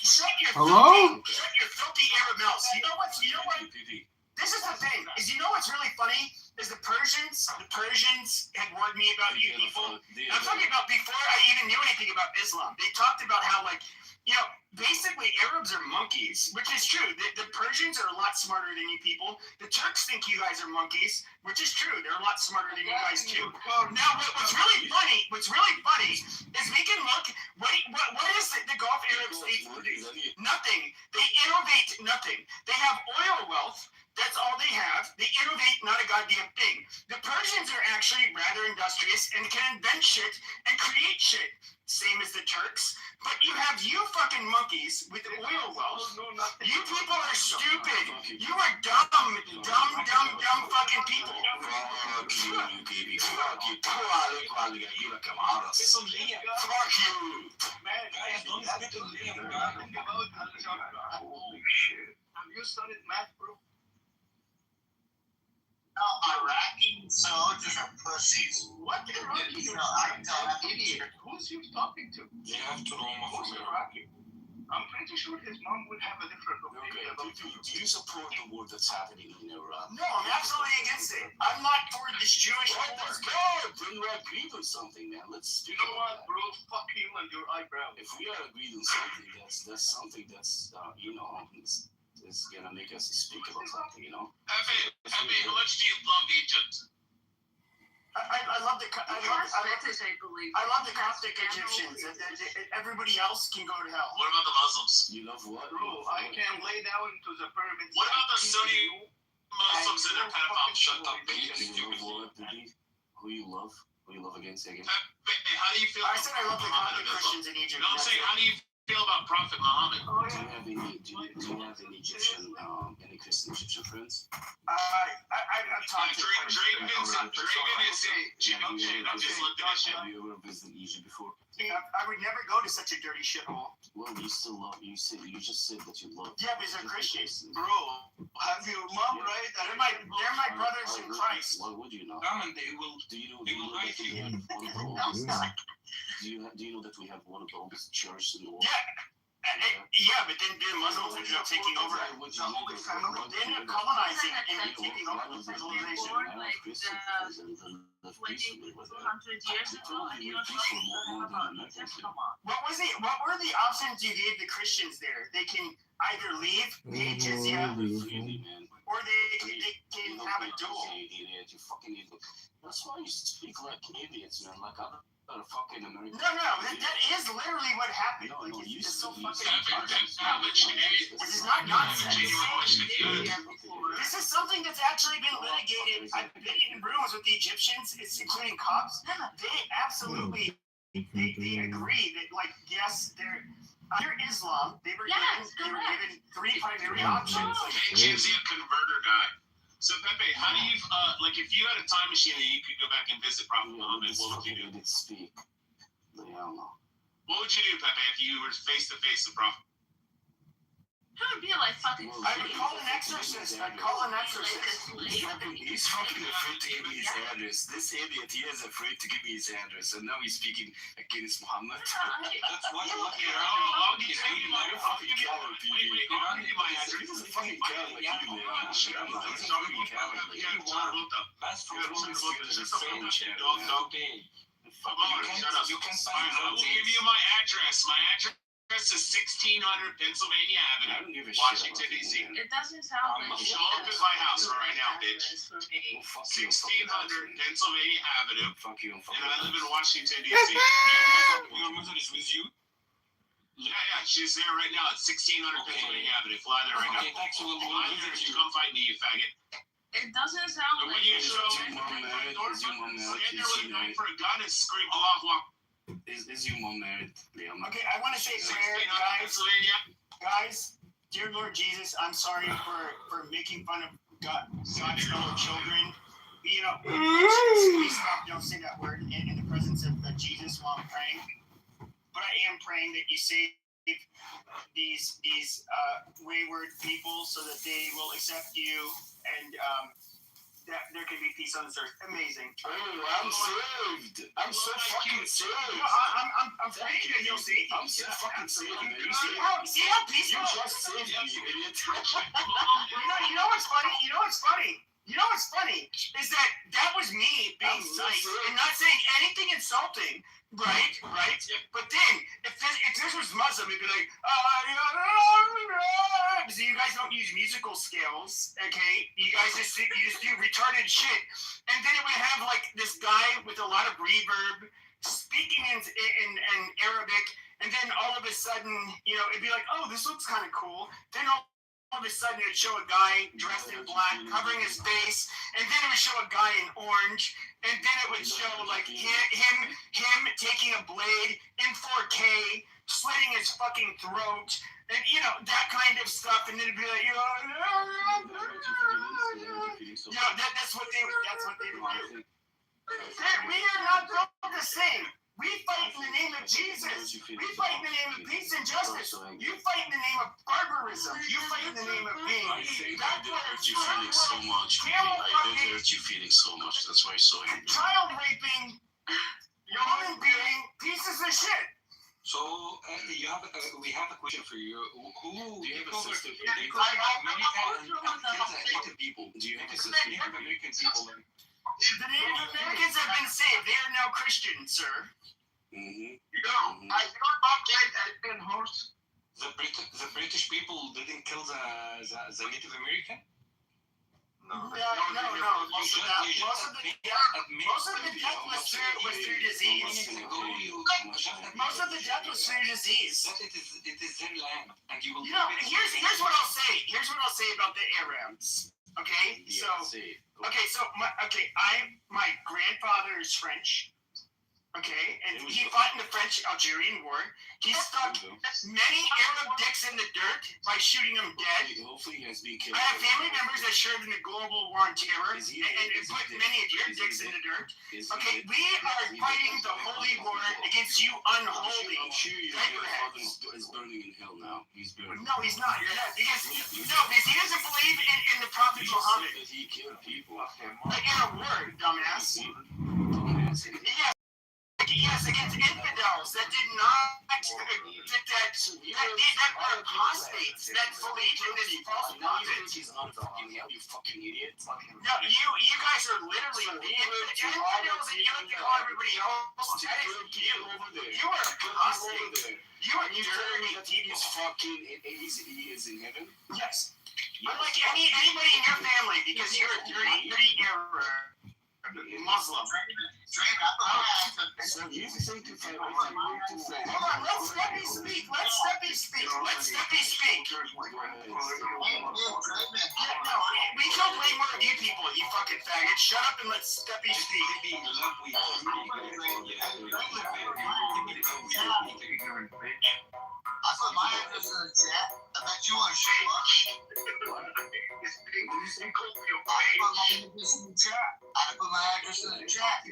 shut your filthy Arab mouth. You know what? This is the thing. You know what's really funny? Is the Persians had warned me about you people. I'm talking about before I even knew anything about Islam. They talked about how, like, basically Arabs are monkeys, which is true. The Persians are a lot smarter than you people. The Turks think you guys are monkeys, which is true. They're a lot smarter than you guys too. Now, what's really funny is we can look. What is the Gulf Arab states produce? Nothing. They innovate nothing. They have oil wealth. That's all they have. They innovate not a goddamn thing. The Persians are actually rather industrious and can invent shit and create shit. Same as the Turks. But you have you fucking monkeys with oil wealth. You people are stupid. You are dumb fucking people. Fuck you, baby. Fuck you. Fuck you. Holy shit. Have you studied math, bro? No, Iraqi soldiers are pussies. What Iraqi? No, I'm an idiot. Who's you talking to? You have to Roma Who's Iraqi? I'm pretty sure his mom would have a different opinion. Do you support the war that's happening in Iraq? No, I'm absolutely against it. I'm not for this Jewish war. Let's go. Then we're agreed on something, man. Let's speak. You know what, bro? Fuck you and your eyebrow. If we are agreed on something, that's something that's is gonna make us speak about something, Happy, how much do you love Egypt? I love the Coptic Egyptians. Everybody else can go to hell. What about the Muslims? You love what? Bro, I can lay down to the pyramids. What about the Sunni Muslims and their pedophiles? Shut up, bitch. Who you love? Who you love again? Say again. How do you feel? I said I love the Coptic Christians in Egypt. No, I'm saying, how do you feel about Prophet Muhammad? Do you have any Egyptian, any Christian Egyptian friends? I've talked to Draven is Egyptian. I just looked at his shit. Have you ever visited Egypt before? I would never go to such a dirty shithole. Well, you still love. You just said that you love. Yeah, because they're Christians. Bro, have your mom right? They're my brothers in Christ. Why would you know? Do you know that we have one of the oldest? Do you know that we have one of the oldest churches in the world? Yeah. Yeah, but then the Muslims ended up taking over the Holy Family. They ended up colonizing and taking over the civilization. Like 200 years ago, and you don't know about Egypt. Come on. What were the options you gave the Christians there? They can either leave, pay jizya, or they can have a duel. That's why you speak like idiots, man. Like I'm not a fucking American. No, that is literally what happened. No, like, you it's so fucking. This is not nonsense. This is something that's actually been litigated. I've been in rooms with the Egyptians, including cops. They absolutely they agree that, like, yes, they're under Islam. They were given three primary options. Jizya converter guy. So Pepe, how do you like if you had a time machine and you could go back and visit Prophet Muhammad, what would you do? What would you do, Pepe, if you were face to face with Prophet? It would be like fucking. I would call an exorcist. He's fucking afraid to give me his address. This idiot, he is afraid to give me his address, and now he's speaking against Muhammad. That's what you're looking at. I'll give you my address. He's a fucking coward like you, man. He's a fucking coward like you. That's from the same channel. You can sign. I will give you my address. My address is 1600 Pennsylvania Avenue, Washington, D.C. It doesn't sound like Show up at my house right now, bitch. 1600 Pennsylvania Avenue. And I live in Washington, D.C. Your mother is with you? Yeah, she's there right now at 1600 Pennsylvania Avenue. Fly there right now. Fly there and come fight me, you faggot. It doesn't sound like when you show up, stand there with a knife for a gun and scream Allahu Akbar. Is your mom married, Liam? Okay, I want to say prayer, guys. Dear Lord Jesus, I'm sorry for making fun of God's fellow children. You know, please stop. Don't say that word in the presence of Jesus while I'm praying. But I am praying that you save these wayward people so that they will accept you and that there can be peace on this earth. Amazing. Oh, I'm saved. I'm so fucking saved. I'm praying that you'll see. I'm so fucking saved, man. You see how peaceful? You just saved me, you idiot. You know what's funny? Is that was me being nice and not saying anything insulting, right? But then, if this was Muslim, it'd be like, so you guys don't use musical scales, okay? You just do retarded shit. And then it would have like this guy with a lot of reverb speaking in Arabic, and then all of a sudden, it'd be like, oh, this looks kind of cool. Then all of a sudden it'd show a guy dressed in black covering his face, and then it would show a guy in orange, and then it would show like him taking a blade in 4K, slitting his fucking throat, and that kind of stuff, and then it'd be like, that's what they would do. We are not built the same. We fight in the name of Jesus. We fight in the name of peace and justice. You fight in the name of barbarism. You fight in the name of pain. I think I did hurt you feeling so much. I did hurt you feeling so much. That's why you're so angry. Child raping, woman beating, pieces of shit. So we have a question for you. Who do you have a sister? Do you have a sister? You have American people. The Native Americans have been saved. They are now Christian, sir. Mm-hmm. I don't object has been host. The British people didn't kill the Native American? No. Most of the death was through disease. Most of the death was through disease. It is their land, and you will. Here's what I'll say. Here's what I'll say about the Arabs. Okay, my grandfather is French. Okay, and he fought in the French-Algerian War. He stuck many Arab dicks in the dirt by shooting them dead. Hopefully he has been killed. I have family members that served in the global war on terror and put many of your dicks in the dirt. Okay, we are fighting the holy war against you unholy. I'm sure your grandfather is burning in hell now. He's burning. No, he's not. Because he doesn't believe in the Prophet Muhammad. He killed people. Like in a word, dumbass. Yeah. yes, against infidels that did not that are apostates that believe in this false prophet. He's not fucking hell, you fucking idiot. No, you guys are literally infidels, and you like to call everybody else. That is you. You are apostate. You are dirty. He is fucking. He is in heaven. Yes. Unlike anybody in your family, because you're a dirty Muslim. So you say to say, hold on, let Steppy speak. Let Steppy speak. Let Steppy speak. No, we don't blame more of you people, you fucking faggot. Shut up and let Steppy speak. I put my address in the chat. I bet you want to show up. I put my address in the chat.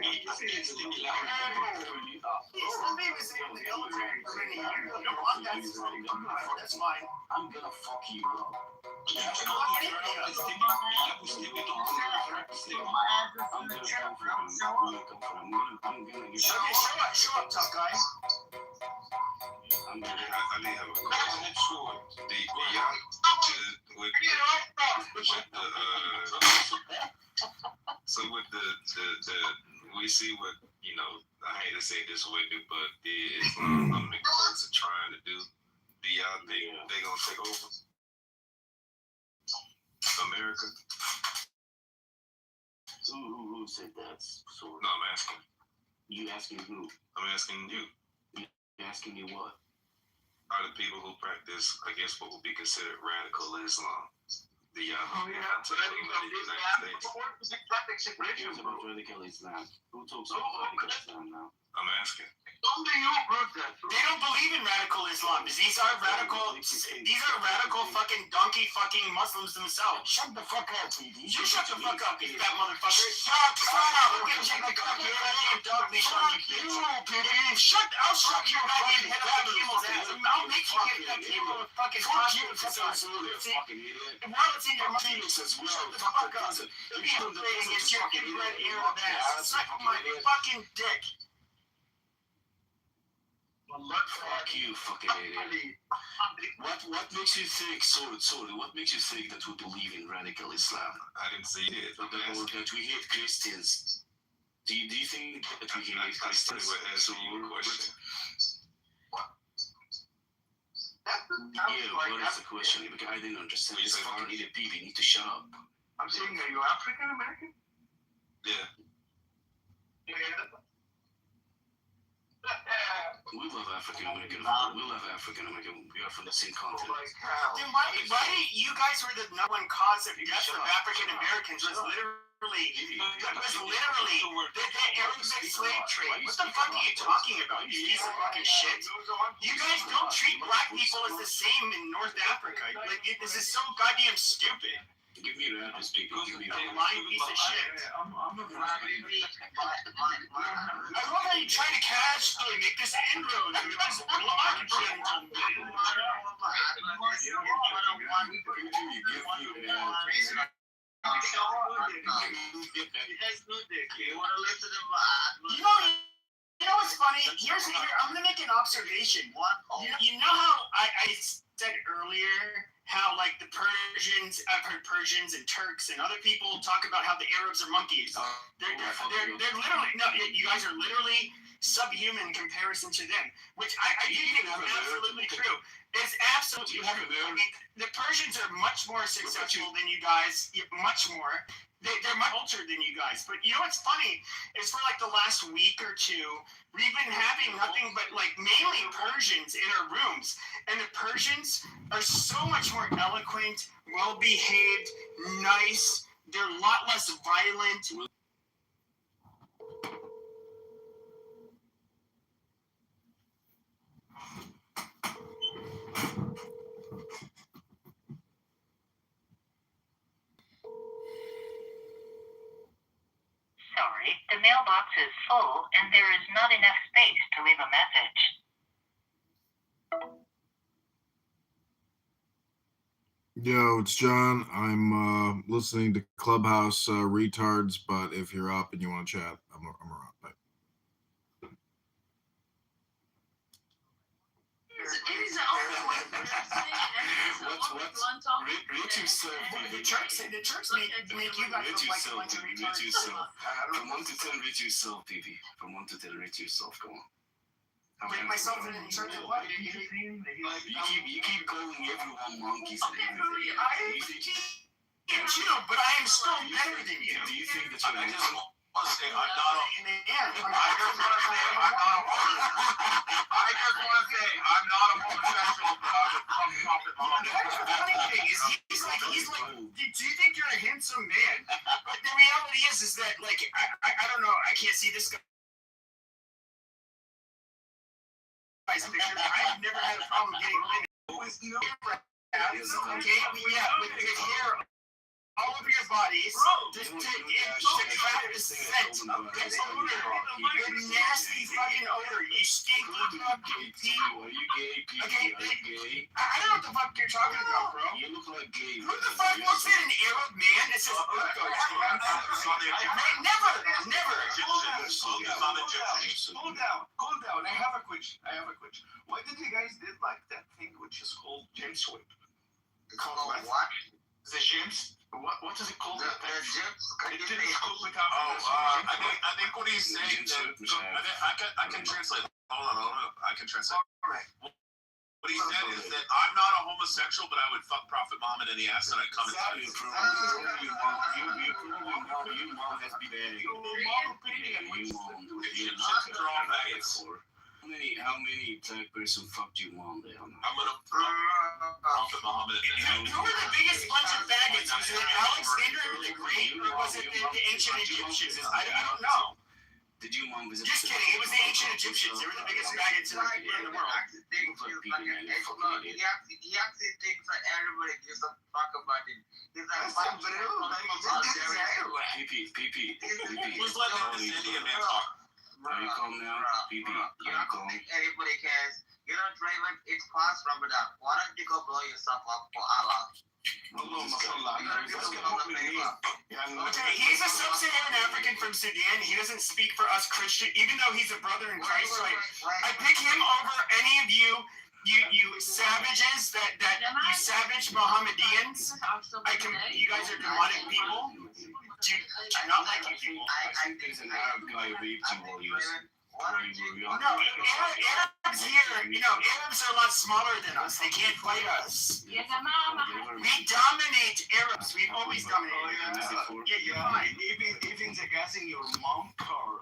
Somebody was in the military for many years. No, that's fine. I'm gonna fuck you up. Show up, tough guy. I may have a question. With the we see what, you know, I hate to say this way, but the Islamic courts are trying to do. Do y'all think they gonna take over America? Who said that? So no, I'm asking. You asking who? I'm asking you. You asking me what? Are the people who practice, I guess, what would be considered radical Islam? Do y'all think they're gonna take over the United States? Who's about radical Islam? Who talks about radical Islam now? I'm asking. They don't believe in radical Islam. These are radical fucking donkey fucking Muslims themselves. Shut the fuck up, PD. You shut the fuck up, you fat motherfucker. Shut up. We're gonna check the cock your goddamn dog leash on you, bitch. I'll suck your goddamn head up the camel's ass. I'll make you get that camel with fucking confidence on. While it's in your penis as well. Shut the fuck up. You're against your inbred Arab ass. Suck my fucking dick. Fuck you, fucking idiot. What makes you think, sorry, what makes you think that we believe in radical Islam? I didn't say it. Or that we hate Christians. Do you think that we hate Christians? Answer your question. Yeah, what is the question? Because I didn't understand. This fucking idiot people need to shut up. I'm saying, are you African American? Yeah. We love African American. We love African American. We are from the same continent. Then why you guys were the number one cause of death of African Americans was literally the Arabic slave trade. What the fuck are you talking about, you piece of fucking shit? You guys don't treat black people as the same in North Africa. Like, this is so goddamn stupid. Give me that, people. Give me that. Lying piece of shit. I love how you try to casually make this inroad into this black gentleman. You know what's funny? Here, I'm gonna make an observation. You know how I said earlier how like the Persians, I've heard Persians and Turks and other people talk about how the Arabs are monkeys. They're literally, no, you guys are literally subhuman in comparison to them, which I do think is absolutely true. It's absolutely true. I mean, the Persians are much more successful than you guys, much more. They're much older than you guys. But you know what's funny is for like the last week or two, we've been having nothing but like mainly Persians in our rooms. And the Persians are so much more eloquent, well-behaved, nice. They're a lot less violent. Sorry, the mailbox is full and there is not enough space to leave a message. Yo, it's John. I'm listening to Clubhouse Retards, but if you're up and you want to chat, I'm around. Bye. is the only way to say Rate yourself. The church make you guys look like a bunch of retards. From 1 to 10, rate yourself, baby. From 1 to 10, rate yourself. Come on. Rate myself in terms of what? You keep calling everyone monkeys and everything. And you, but I am still better than you. Do you think that you're I just want to say I'm not a homosexual, but I would fuck Prophet Muhammad. The funny thing is, he's like, do you think you're a handsome man? But the reality is that, like, I don't know, I can't see this guy. I've never had a problem getting women. Okay, yeah, with hair all over your bodies, just to trap the scent, the odor, the nasty fucking odor, you stinky fucking pee. Okay, I don't know what the fuck you're talking about, bro. You look like gay. Who the fuck looks at an Arab man that says, never. Hold down. I have a question. Why did you guys did like that thing which is called James Whip? Called what? The James? What is it called? The James? I think what he's saying I can translate. Hold on. I can translate. Alright. What he said is that I'm not a homosexual, but I would fuck Prophet Muhammad in the ass and I'd come and tell you. How many type person fucked you on there? I'm gonna Prophet Muhammad in the ass. Who were the biggest bunch of faggots? Was it Alexander the Great or was it the ancient Egyptians? I don't know. Did you mom visit? Just kidding. It was the ancient Egyptians. They were the biggest faggots in the world. He actually thinks that everybody gives a fuck about it. He's like, Who's letting this Indian man talk? Are you calm now? you don't think anybody cares. You know, Draven, it's past Ramadan. Why don't you go blow yourself up for Allah? He's a sub-Saharan African from Sudan. He doesn't speak for us Christian, even though he's a brother in Christ. So I pick him over any of you savages, you savage Mohammedans. You guys are demonic people. Do not like you people. I think an Arab guy raped you while you were No, Arabs here, Arabs are a lot smaller than us. They can't fight us. We dominate Arabs. We've always dominated Arabs. Yeah, you're fine. Even the gas in your mom car.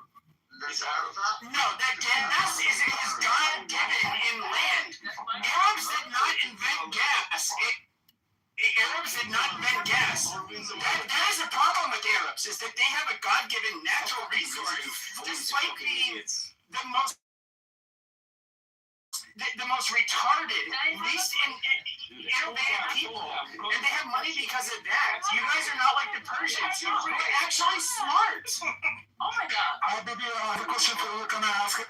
No, that gas is God given in land. Arabs did not invent gas. Arabs did not invent gas. That is a problem with Arabs, is that they have a God-given natural resource, despite being the most retarded, least innovative people, and they have money because of that. You guys are not like the Persians. You're actually smart. Oh my God. Baby, I have a question for you. Can I ask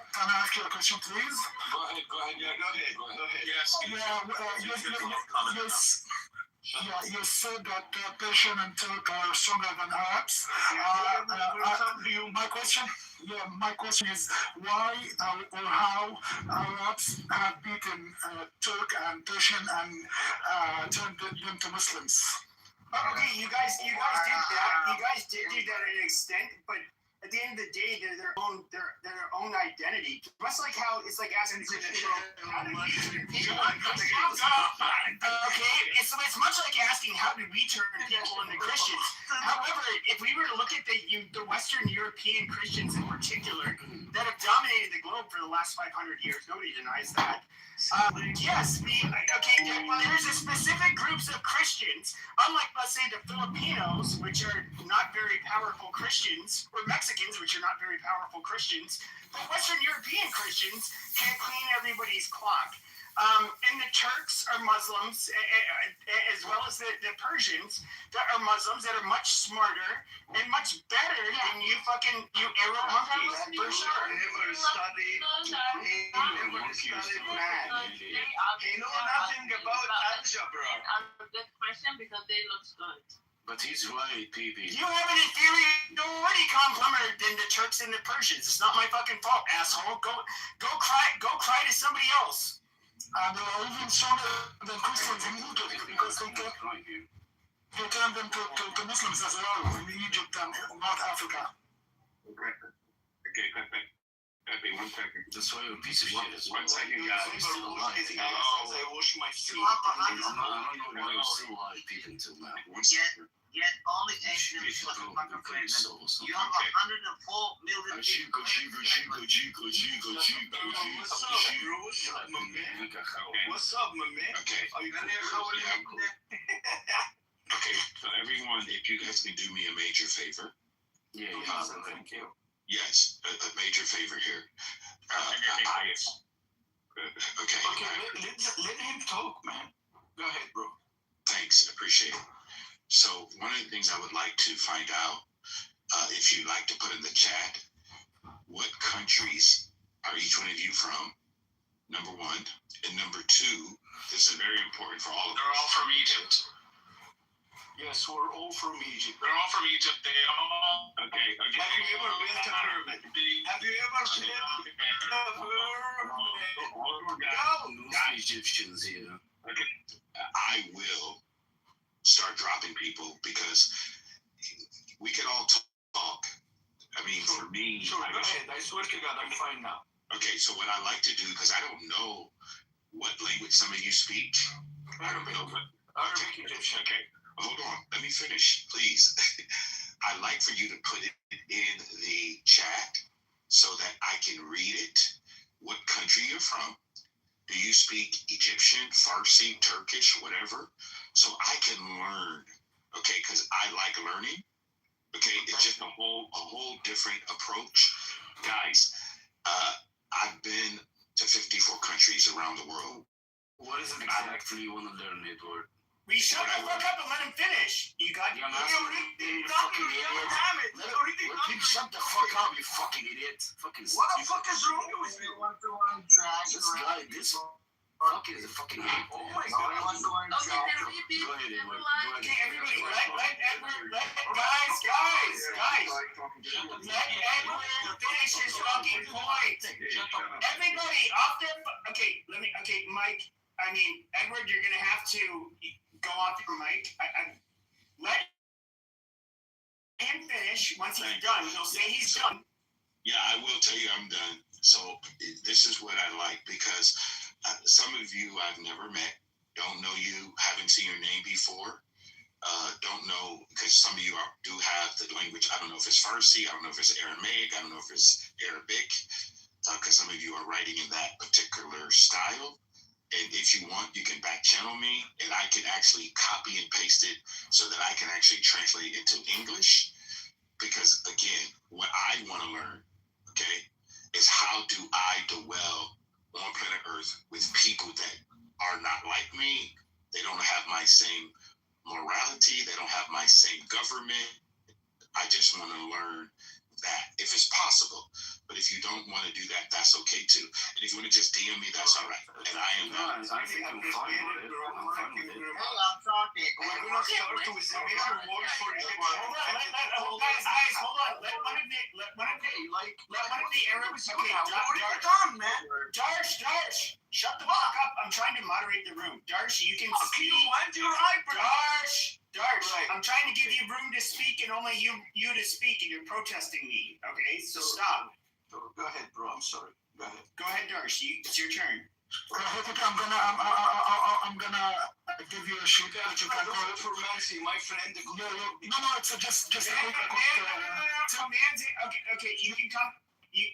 you a question, please? Go ahead. Yes. You said that Persian and Turk are stronger than Arabs. My question is why or how Arabs have beaten Turk and Persian and turned them to Muslims. Okay, you guys did that. You guys did do that to an extent, but at the end of the day, they're their own identity. Much like how it's like asking the Christian, how did we turn people into Christians? Okay, it's much like asking how did we turn people into Christians. However, if we were to look at the Western European Christians in particular that have dominated the globe for the last 500 years, nobody denies that. Yes, there's a specific groups of Christians, unlike, let's say, the Filipinos, which are not very powerful Christians, or Mexicans, which are not very powerful Christians, but Western European Christians can clean everybody's clock. And the Turks are Muslims, as well as the Persians that are Muslims that are much smarter and much better than you Arab monkeys, for sure. He never studied math. He know nothing about algebra. A good question because they look good. But he's right, PB. You have an inferiority complex than the Turks and the Persians. It's not my fucking fault, asshole. Go cry to somebody else. And they are even stronger than Christians in Egypt because they turned them to Muslims as well in Egypt and North Africa. Okay, Pepe, 1 second. That's why you're a piece of shit. 1 second, guys. He's still alive. Hello. I wash my feet. I don't know why you're still alive, people, until now. 1 second. Yet only Asians was a fucking pregnant. You have 104 million people. What's up, my man? Okay. Are you gonna Okay, so everyone, if you guys can do me a major favor. Yeah, thank you. Yes, a major favor here. Okay. let him talk, man. Go ahead, bro. Thanks, appreciate it. So one of the things I would like to find out, if you'd like to put in the chat, what countries are each one of you from? Number 1. And number 2, this is very important for all of us. They're all from Egypt. Yes, we're all from Egypt. They're all from Egypt. They all. Okay. Have you ever been to Pyramid? Have you ever been to No Egyptians here. Okay. I will start dropping people because we can all talk. I mean, for me. Sure, go ahead. I swear to God, I'm fine now. Okay, so what I like to do, because I don't know what language some of you speak. I don't know what. Arabic, Egyptian. Okay, hold on. Let me finish, please. I like for you to put it in the chat so that I can read it. What country you're from? Do you speak Egyptian, Farsi, Turkish, whatever? So I can learn, okay? Because I like learning. Okay, it's just a whole different approach, guys. I've been to 54 countries around the world. What is it exactly you want to learn, Edward? We shut the fuck up and let him finish. You got Shut the fuck up, you fucking idiot. Fucking What the fuck is wrong with you? This guy, this fucking is a fucking idiot. Oh my God. Go ahead, Edward. Okay, everybody, let Edward, guys. Let Edward finish his fucking point. Everybody, off their, okay, Mike, Edward, you're gonna have to go off your mic. Let him finish. Once he's done, he'll say he's done. Yeah, I will tell you I'm done. So this is what I like, because some of you I've never met, don't know you, haven't seen your name before, don't know, because some of you do have the language. I don't know if it's Farsi, I don't know if it's Aramaic, I don't know if it's Arabic, because some of you are writing in that particular style. And if you want, you can back channel me, and I can actually copy and paste it so that I can actually translate it into English. Because again, what I want to learn, okay, is how do I dwell on planet Earth with people that are not like me. They don't have my same morality. They don't have my same government. I just want to learn that if it's possible. But if you don't want to do that, that's okay too. And if you want to just DM me, that's all right. And I am not. I think I'm fine with it. I'm fine with it. Hey, I'm talking. We're gonna start with the major words for Egypt. Guys, hold on. Let one of the Arabs. Okay, done, man. Darsh, shut the fuck up. I'm trying to moderate the room. Darsh, you can speak. Darsh, I'm trying to give you room to speak, and only you to speak, and you're protesting me. Okay, so stop. Go ahead, bro. I'm sorry. Go ahead. Go ahead, Darsh. It's your turn. I'm gonna give you a shoot that you can call for Nancy, my friend. No, it's just a quick. Okay, you can come. You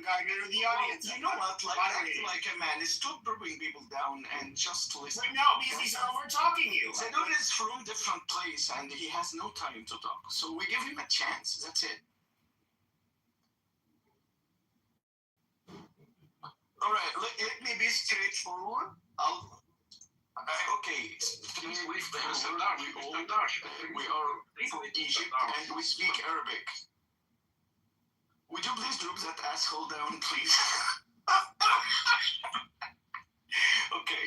gotta go to the audience. You know what? Like a man. Stop bringing people down and just listen. No, because he's over talking you. Zedor is from different place and he has no time to talk. So we give him a chance. That's it. All right, let me be straightforward. Okay, we are from Egypt and we speak Arabic. Would you please drop that asshole down, please? Okay,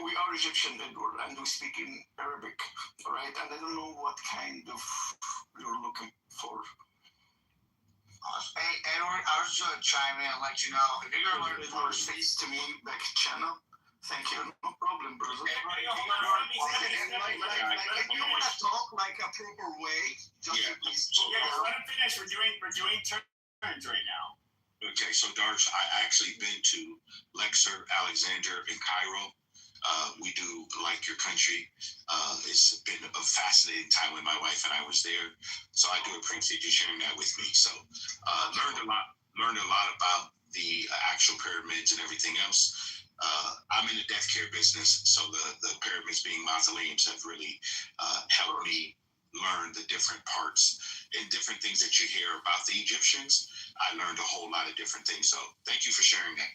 we are Egyptian, Edward, and we speak in Arabic, all right? And I don't know what kind of you're looking for. Hey, Edward, I was just going to chime in and let you know. If you're going to learn Farsi to me back channel, thank you. No problem, brother. If you want to talk like a proper way, just please talk. Yeah, let him finish. We're doing turns right now. Okay, so Darsh, I actually been to Luxor, Alexander, and Cairo. We do like your country. It's been a fascinating time when my wife and I was there. So I do appreciate you sharing that with me. So learned a lot about the actual pyramids and everything else. I'm in the death care business, so the pyramids being mausoleums have really helped me learn the different parts and different things that you hear about the Egyptians. I learned a whole lot of different things. So thank you for sharing that.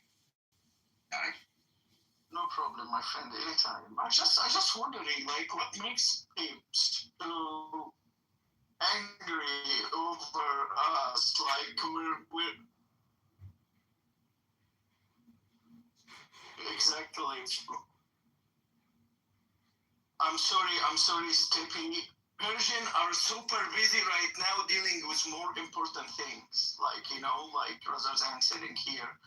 No problem, my friend. Anytime. I just wondering, like, what makes him so angry over us? Like, we're exactly. I'm sorry, stepping. Persian are super busy right now dealing with more important things, like, rather than sitting here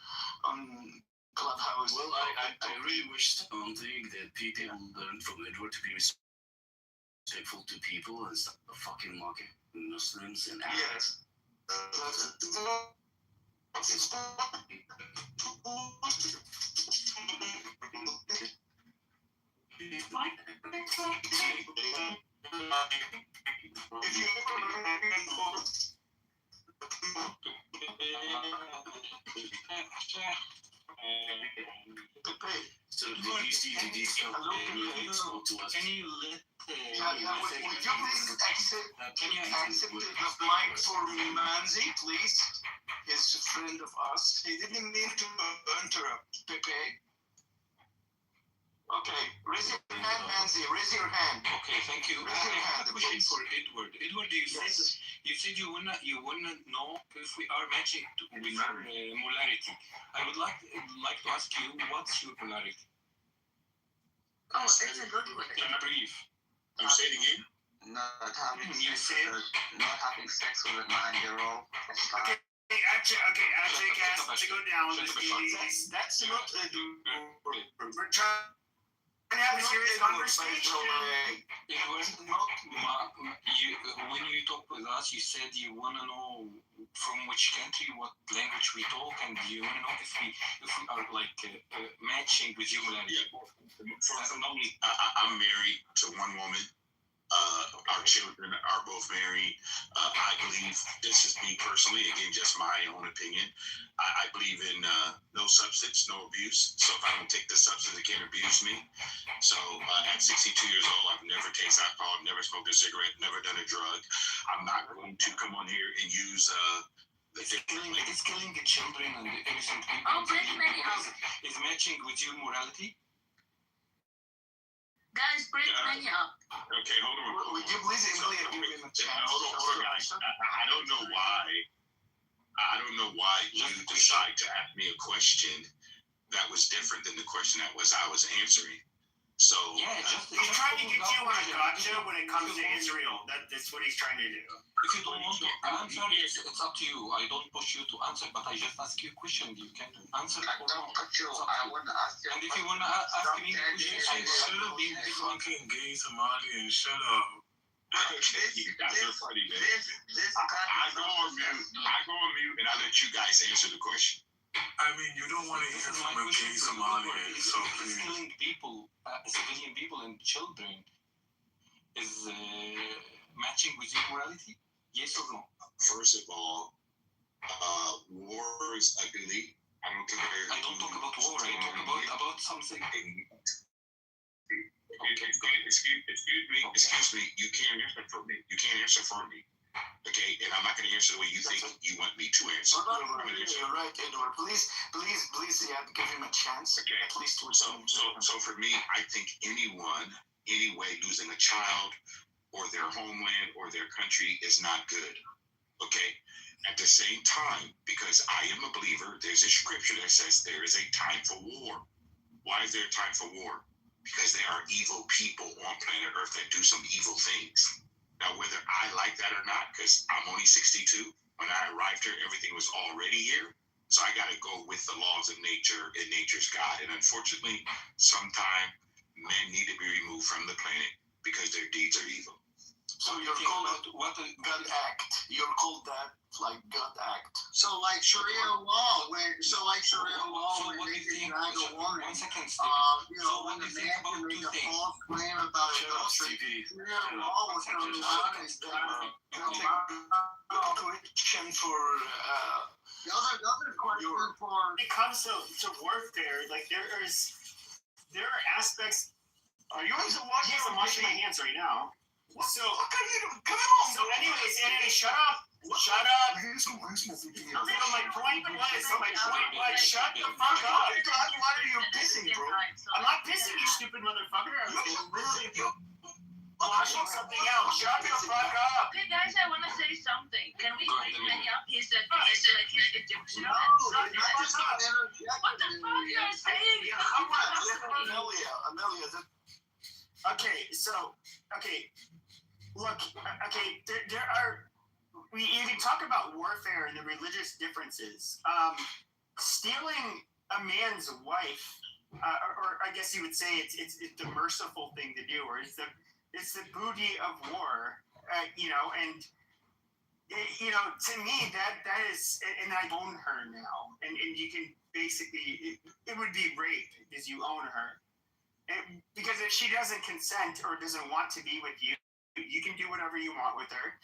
on Clubhouse. Well, I really wish something that people learn from Edward to be respectful to people and stop fucking mocking Muslims and Arabs. Yes. So did you see to us? Can you let would you please accept the mic for Manzi, please? He's a friend of us. He didn't mean to interrupt, Pepe. Okay, raise your hand, Manzi. Raise your hand. Okay, thank you. Raise your hand, I have a question please. for Edward. Edward, you said you wanna know if we are matching with molarity. I would like to ask you, what's your polarity? Oh, it's a good one. In brief. You say it again? Not having sex with a 9-year-old. Okay, actually, guys, to go down. That's not We're trying to have a serious conversation. When you talk with us, you said you want to know from which country, what language we talk, and you want to know if we are matching with your language. I'm married to one woman. Our children are both married. I believe, this is me personally, again, just my own opinion. I believe in no substance, no abuse. So if I don't take the substance, it can't abuse me. So at 62 years old, I've never tasted alcohol, I've never smoked a cigarette, never done a drug. I'm not going to come on here and use it's killing the children and the innocent people. Is matching with your morality? Guys, bring Many up. Okay, hold on. Would you please give him a chance? Hold on, guys. I don't know why you decide to ask me a question that was different than the question I was answering. So he's trying to get you on a gotcha when it comes to Israel. That's what he's trying to do. If you don't want to answer, it's up to you. I don't push you to answer, but I just ask you a question. You can answer. I don't push you. I want to ask you. And if you want to ask me a question, I should be fucking gay Somalian. Shut up. You guys are funny, man. I go on mute and I let you guys answer the question. I mean, you don't want to hear from a gay Somalian, so please. Killing people, civilian people and children is matching with your morality? Yes or no? First of all, war is ugly. I don't talk about war. I talk about something. Excuse me. You can't answer for me. Okay, and I'm not going to answer the way you think you want me to answer. You're right, Edward. Please, give him a chance. Okay. At least so for me, I think anyone, anyway, losing a child or their homeland or their country is not good. Okay. At the same time, because I am a believer, there's a scripture that says there is a time for war. Why is there a time for war? Because there are evil people on planet Earth that do some evil things. Now, whether I like that or not, because I'm only 62, When I arrived here, everything was already here. So I got to go with the laws of nature and nature's God. And unfortunately, sometimes men need to be removed from the planet because their deeds are evil. So you're called what a God act. You're called that like God act. So like Sharia law, when So what do you think? One second, you know, when the man can make a false claim about adultery, Sharia law was coming out and question for the other question for when it comes to warfare, like there are aspects. Are you always watching? Yes, I'm washing my hands right now. So come on. So anyways, shut up. Shut up. So my point was, shut the fuck up. Why are you pissing, bro? I'm not pissing, you stupid motherfucker. I'm washing something out. Shut the fuck up. Okay, guys, I want to say something. Can we wake Manny up? He's the Egyptian. What the fuck you are saying? Amelia. Look, there are. You can talk about warfare and the religious differences. Stealing a man's wife, or I guess you would say it's the merciful thing to do, or it's the booty of war, and to me that is, and I own her now, and you can basically it would be rape because you own her, because if she doesn't consent or doesn't want to be with you, you can do whatever you want with her.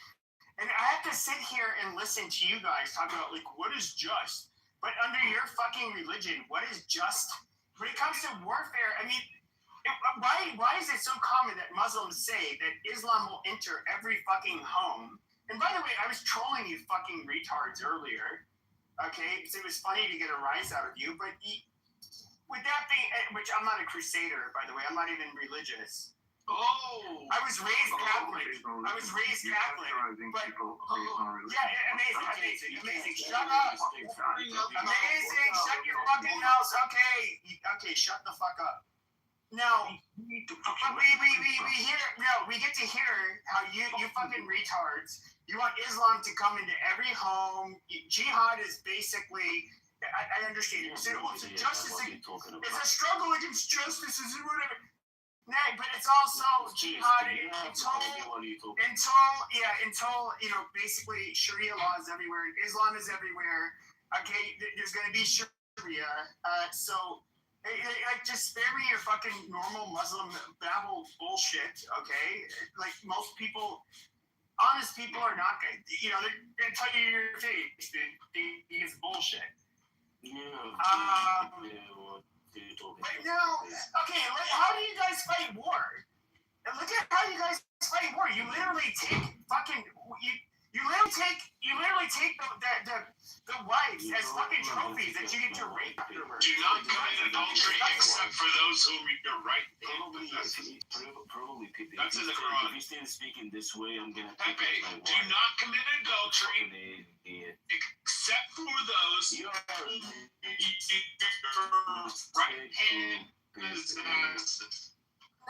And I have to sit here and listen to you guys talk about like what is just, but under your fucking religion, what is just? When it comes to warfare, I mean, why is it so common that Muslims say that Islam will enter every fucking home? And by the way, I was trolling you fucking retards earlier, okay? Because it was funny to get a rise out of you, but with that being, which I'm not a crusader, by the way, I'm not even religious. Oh, I was raised Catholic. But amazing. Shut up. Amazing. Shut your fucking mouth. Okay. Shut the fuck up. Now, we get to hear how you fucking retards. You want Islam to come into every home. Jihad is basically. I understand it. Justice. It's a struggle against justice. Is whatever. No, but it's also jihad until basically Sharia law is everywhere, and Islam is everywhere. Okay, there's going to be Sharia. So just spare me your fucking normal Muslim babble bullshit. Okay, like most people, honest people are not going. They're going to tell you your face. It's bullshit. But no, okay. How do you guys fight war? And look at how you guys fight war. You literally take fucking you literally take the wives as fucking trophies that you get to rape afterwards. Do not commit adultery except for those whom you're right. Probably Pepe. That's in the Quran. If you still speaking this way, I'm gonna. Pepe, do not commit adultery except for those whom your right hand possesses. The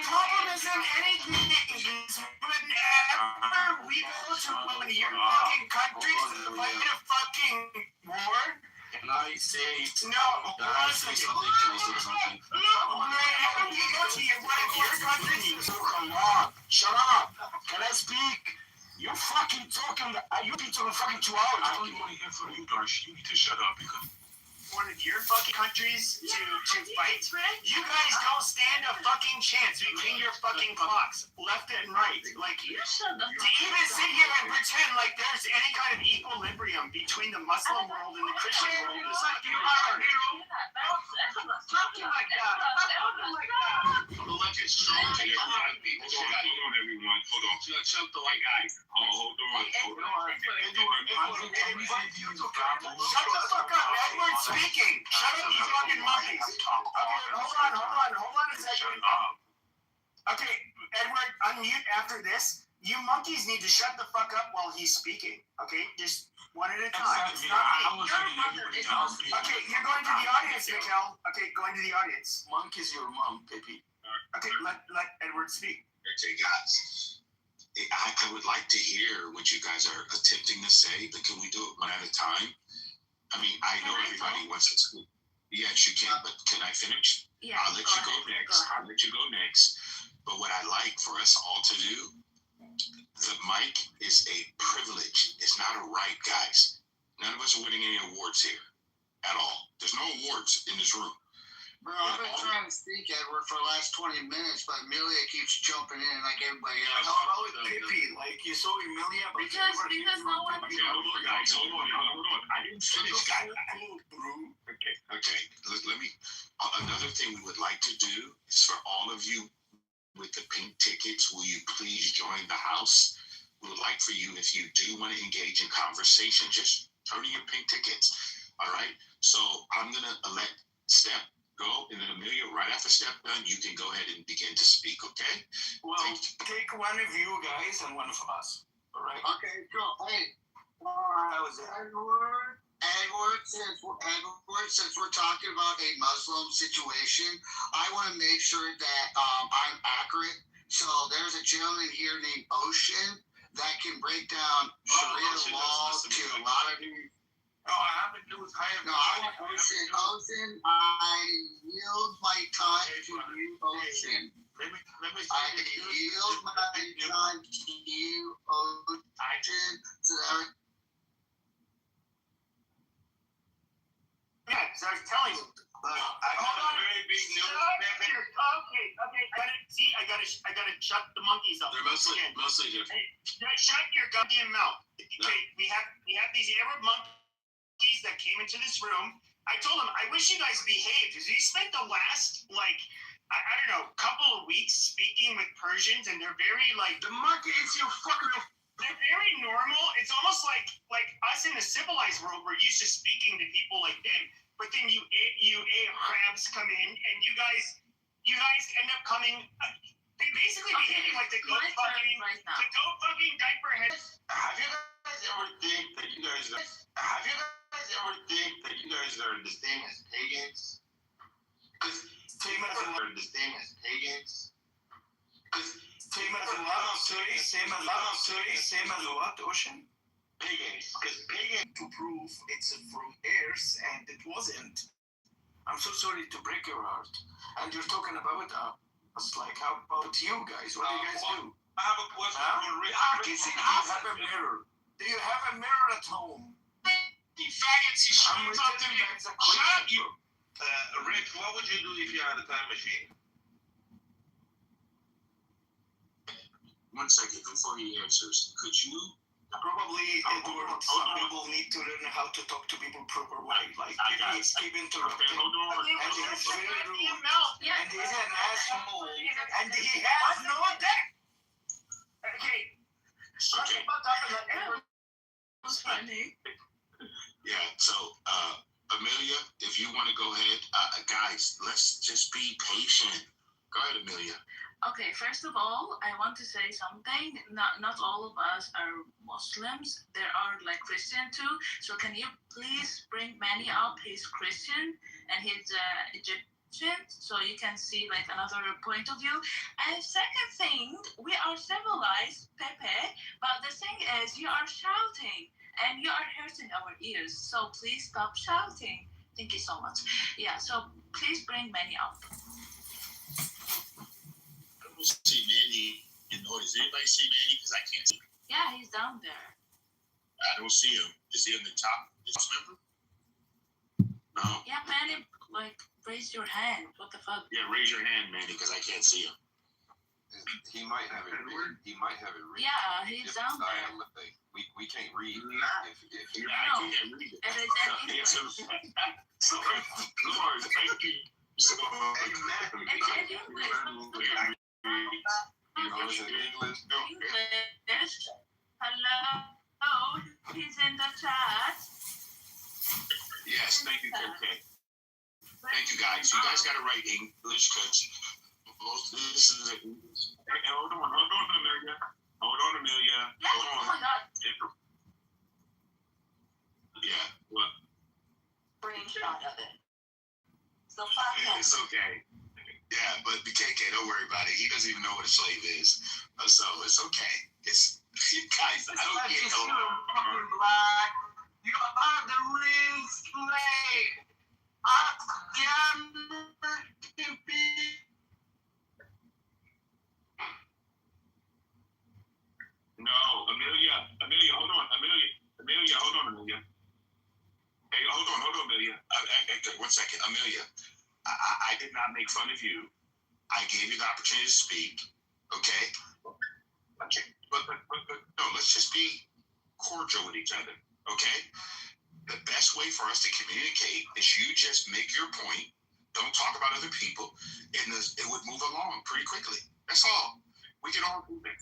problem isn't anything. Whenever we go to one of your fucking countries to fight a fucking war, and I say no, honestly, whenever we go to one of your countries, shut up. Can I speak? You're fucking talking. You've been talking fucking 2 hours. I don't want to hear from you, Darsh. You need to shut up because one of your fucking countries to fight. You guys don't stand a fucking chance between your fucking clocks, left and right. Like, to even sit here and pretend like there's any kind of equilibrium between the Muslim world and the Christian world is like you are. Talking like that. I'm gonna let you strong to your mind, people. Hold on, everyone. Hold on. Shut the white guy. Hold on. Shut the fuck up, Edward. Speaking. Shut up, you fucking monkeys. Okay, hold on a second. Okay, Edward, unmute after this. You monkeys need to shut the fuck up while he's speaking. Okay, just one at a time. It's not me. Okay, you're going to the audience, Mikkel. Okay, going to the audience. Monkey's your mom, baby. Okay, let Edward speak. Okay, guys. I would like to hear what you guys are attempting to say, but can we do it one at a time? I mean, I know everybody wants to speak. Yes, you can, but can I finish? Yeah. I'll let you go next. But what I like for us all to do, the mic is a privilege. It's not a right, guys. None of us are winning any awards here at all. There's no awards in this room. Bro, I've been trying to speak, Edward, for the last 20 minutes, but Amelia keeps jumping in like everybody else. How about Pippi? Like, you saw Amelia, but Because no one. Okay, hold on, guys. Hold on. I didn't finish, guys. Okay. Let me. Another thing we would like to do is for all of you with the pink tickets, will you please join the house? We would like for you, if you do want to engage in conversation, just turn in your pink tickets. All right. So I'm gonna let Steph go, and then Amelia, right after Steph done, you can go ahead and begin to speak. Okay. Well, take one of you guys and one of us. All right. Okay, cool. Hey, How's it? Edward, since we're talking about a Muslim situation, I want to make sure that I'm accurate. So there's a gentleman here named Ocean that can break down Sharia law to a lot of you. No, I haven't do with No, I want Ocean. I yield my time to you, Ocean. Let me I yield my time to you, Ocean. So that Yeah, because I was telling you. I got a very big news. Okay. I gotta shut the monkeys up. They're mostly different. Hey, shut your goddamn mouth. Okay, we have these Arab monkeys that came into this room. I told them, I wish you guys behaved, because we spent the last I don't know, couple of weeks speaking with Persians, and they're very The monkey is your fucking. they're very normal. It's almost like us in the civilized world, we're used to speaking to people like them. But then you Arabs come in, and you guys end up coming, basically behaving like the goat fucking diaper head. Have you guys ever think that you guys are the same as pagans? Because Same as what, Ocean? Pagans. Because pagans To prove it's from Earth, and it wasn't. I'm so sorry to break your heart. And you're talking about us. Like, how about you guys? What do you guys do? I have a question for Rick. Do you have a mirror? Do you have a mirror at home? You faggots, you I'm returning back the question. Shut up, you. Rick, what would you do if you had a time machine? One second before he answers. Could you? Probably, Edward, some people need to learn how to talk to people proper way. Like, he's keep interrupting. And he's very rude. And he's an asshole. And he has no depth. Okay. Shut the fuck up and let Edward. Funny. Yeah, so, Amelia, if you want to go ahead, guys, let's just be patient. Go ahead, Amelia. Okay, first of all, I want to say something. Not all of us are Muslims. There are Christian too. So can you please bring Manny up? He's Christian and he's Egyptian, so you can see another point of view. And second thing, we are civilized, Pepe, but the thing is you are shouting and you are hurting our ears. So please stop shouting. Thank you so much. Yeah, so please bring Manny up. See Manny in the audience. Anybody see Manny? Because I can't see him. Yeah, he's down there. I don't see him. Is he on the top? Is he member? No. Yeah, Manny, raise your hand. What the fuck? Yeah, raise your hand, Manny, because I can't see him. He might have it read. Yeah, he's down there. We can't read. I can't read it. It is in English. So, Lord, thank you. So, It's in English. English. English. Hello. He's in the chat. Yes, thank you, KK. Thank you, guys. You guys got to write English because most of this is English. Hey, hold on, Amelia. Hold on, Amelia. Yeah, Hold on. oh my God. Yeah, what? Screenshot of it. So It's okay. Yeah, but BKK, don't worry about it. He doesn't even know what a slave is. So it's okay. It's guys, I don't get no fucking black. You are the real slave. I can be. No, Amelia, hold on. Amelia, hold on, Amelia. Hey, hold on, Amelia. One second, Amelia. I did not make fun of you. I gave you the opportunity to speak. Okay? Okay. But no, let's just be cordial with each other. Okay? The best way for us to communicate is you just make your point. Don't talk about other people, and it would move along pretty quickly. That's all. We can all do that.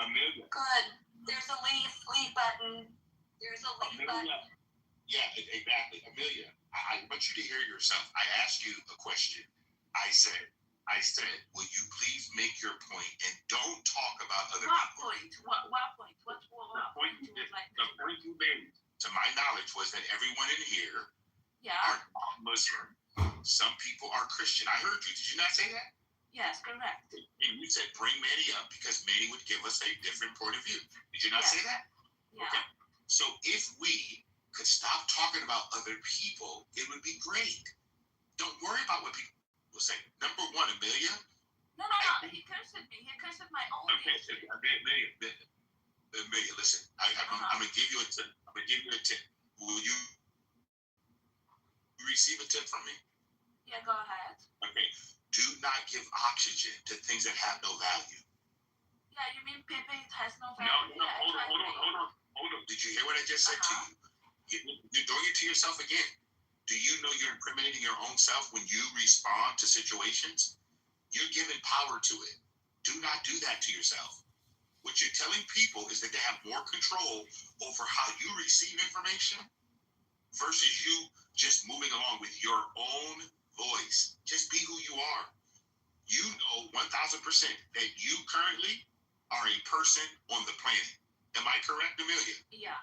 Amelia. Good. There's a leave button. There's a leave button. Yeah, exactly. Amelia, I want you to hear yourself. I asked you a question. I said, will you please make your point and don't talk about other people? What point? What point? The point you made, to my knowledge, was that everyone in here are Muslim. Some people are Christian. I heard you. Did you not say that? Yes, correct. And you said bring Manny up because Manny would give us a different point of view. Did you not say that? Yeah. Okay. So if we could stop talking about other people, it would be great. Don't worry about what people will say. Number one, Amelia. No. He cursed at me. He cursed at my own. Okay, Amelia, listen. I'm gonna give you a tip. Will you receive a tip from me? Yeah, go ahead. Okay. Do not give oxygen to things that have no value. Yeah, you mean Pepe has no value? No. Hold on. Did you hear what I just said to you? You're doing it to yourself again. Do you know you're incriminating your own self when you respond to situations? You're giving power to it. Do not do that to yourself. What you're telling people is that they have more control over how you receive information versus you just moving along with your own voice. Just be who you are. You know 1,000% that you currently are a person on the planet. Am I correct, Amelia? Yeah.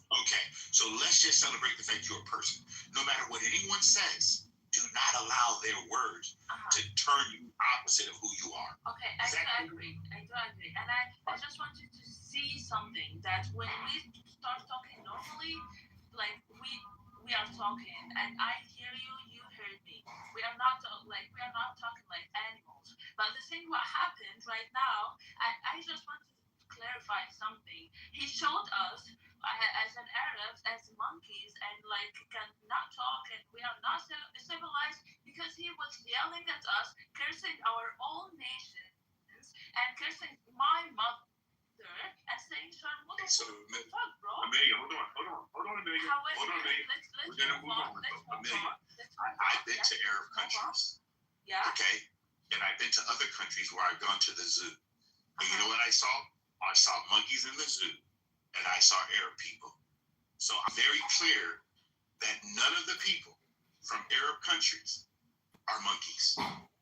Okay, so let's just celebrate the fact you're a person. No matter what anyone says, do not allow their words to turn you opposite of who you are. Okay, I do agree. And I just want you to see something that when we start talking normally, like we are talking, and I hear you, you heard me. We are not talking like animals. But the thing what happened right now, I just want to clarify something. He showed us as an Arabs, as monkeys, and like cannot talk, and we are not civilized because he was yelling at us, cursing our own nations, and cursing my mother, and saying, So, fuck, bro. Amelia, hold on, Amelia. We're gonna move on. Amelia, I've been to Arab countries. Yeah. Okay? And I've been to other countries where I've gone to the zoo. And you know what I saw? I saw monkeys in the zoo, and I saw Arab people. So I'm very clear that none of the people from Arab countries are monkeys.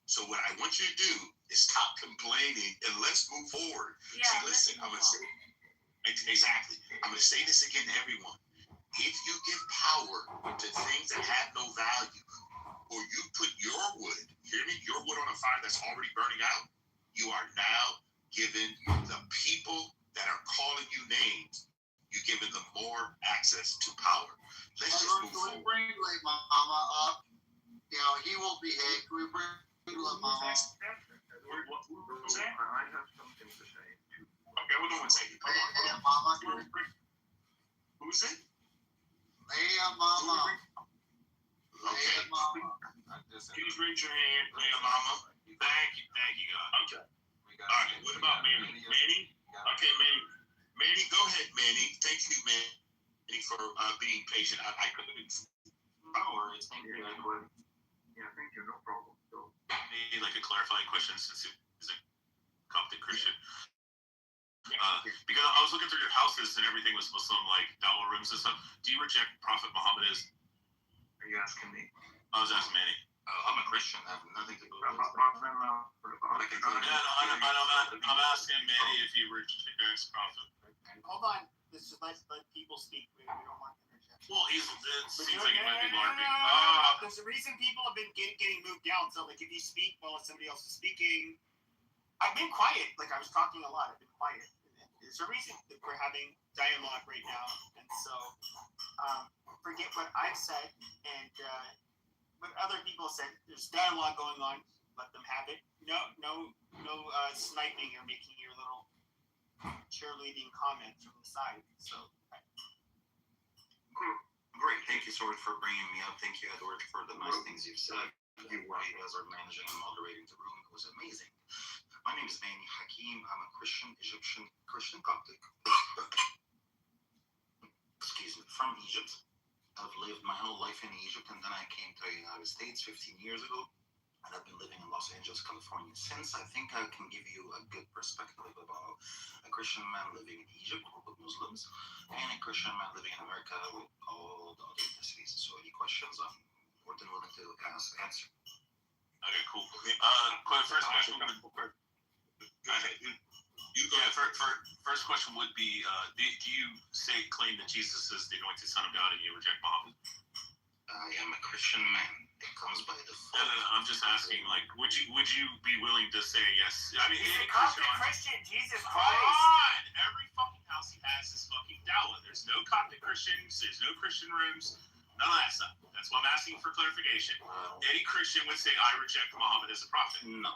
So what I want you to do is stop complaining and let's move forward. Yeah, see, listen, I'm going to say, exactly. I'm going to say this again to everyone. If you give power to things that have no value, or you put your wood, hear me, your wood on a fire that's already burning out, you are now giving the people that are calling you names, you're giving them more access to power. Let's just move forward. Bring Lil Mama up. You know, he will behave. Can we bring Lil Mama? I have something to say. Okay, hold on one second. Come on. Hey, Mama. Who's it? Leia Mama. Okay. Mama. Please raise your hand, Leia Mama. Thank you, God. Okay. All right, what about Manny? Manny? Okay, Manny, go ahead, Manny. Thank you, Manny, for being patient. I couldn't. No worries. Thank you. Yeah, thank you. No problem. So, maybe like a clarifying question since he's a Coptic Christian. Because I was looking through your houses and everything was Muslim, like dawah rooms and stuff. Do you reject Prophet Muhammad as? are you asking me? I was asking Manny. I'm a Christian. I have nothing to do with it. I'm asking Manny if he rejects Prophet. Hold on. Let's just let people speak. We don't want to interject. Well, it seems like he might be LARPing. There's a reason people have been getting moved down. So, like, if you speak while somebody else is speaking, I've been quiet. Like, I was talking a lot. I've been quiet. There's a reason that we're having dialogue right now. And so, forget what I've said and what other people said. There's dialogue going on. Let them have it. No sniping or making your little cheerleading comment from the side. So, Great. Thank you, Sword, for bringing me up. Thank you, Edward, for the nice things you've said. You guys are managing and moderating the room. It was amazing. My name is Manny Hakim. I'm a Egyptian Christian Coptic. Excuse me, from Egypt. I've lived my whole life in Egypt, and then I came to the United States 15 years ago. And I've been living in Los Angeles, California since. I think I can give you a good perspective about a Christian man living in Egypt with Muslims and a Christian man living in America with all the other ethnicities. So any questions, I'm more than willing to answer. Okay, cool. First question. First question would be: do you claim that Jesus is the anointed Son of God, and you reject Muhammad? I am a Christian man. It comes by default. No. I'm just asking, like, would you be willing to say yes? I mean, he's any a Christian. Jesus Come Christ. on! Every fucking house he has is fucking dawah. There's no Coptic Christians. There's no Christian rooms. None of that stuff. That's why I'm asking for clarification. Any Christian would say, I reject Muhammad as a prophet. No.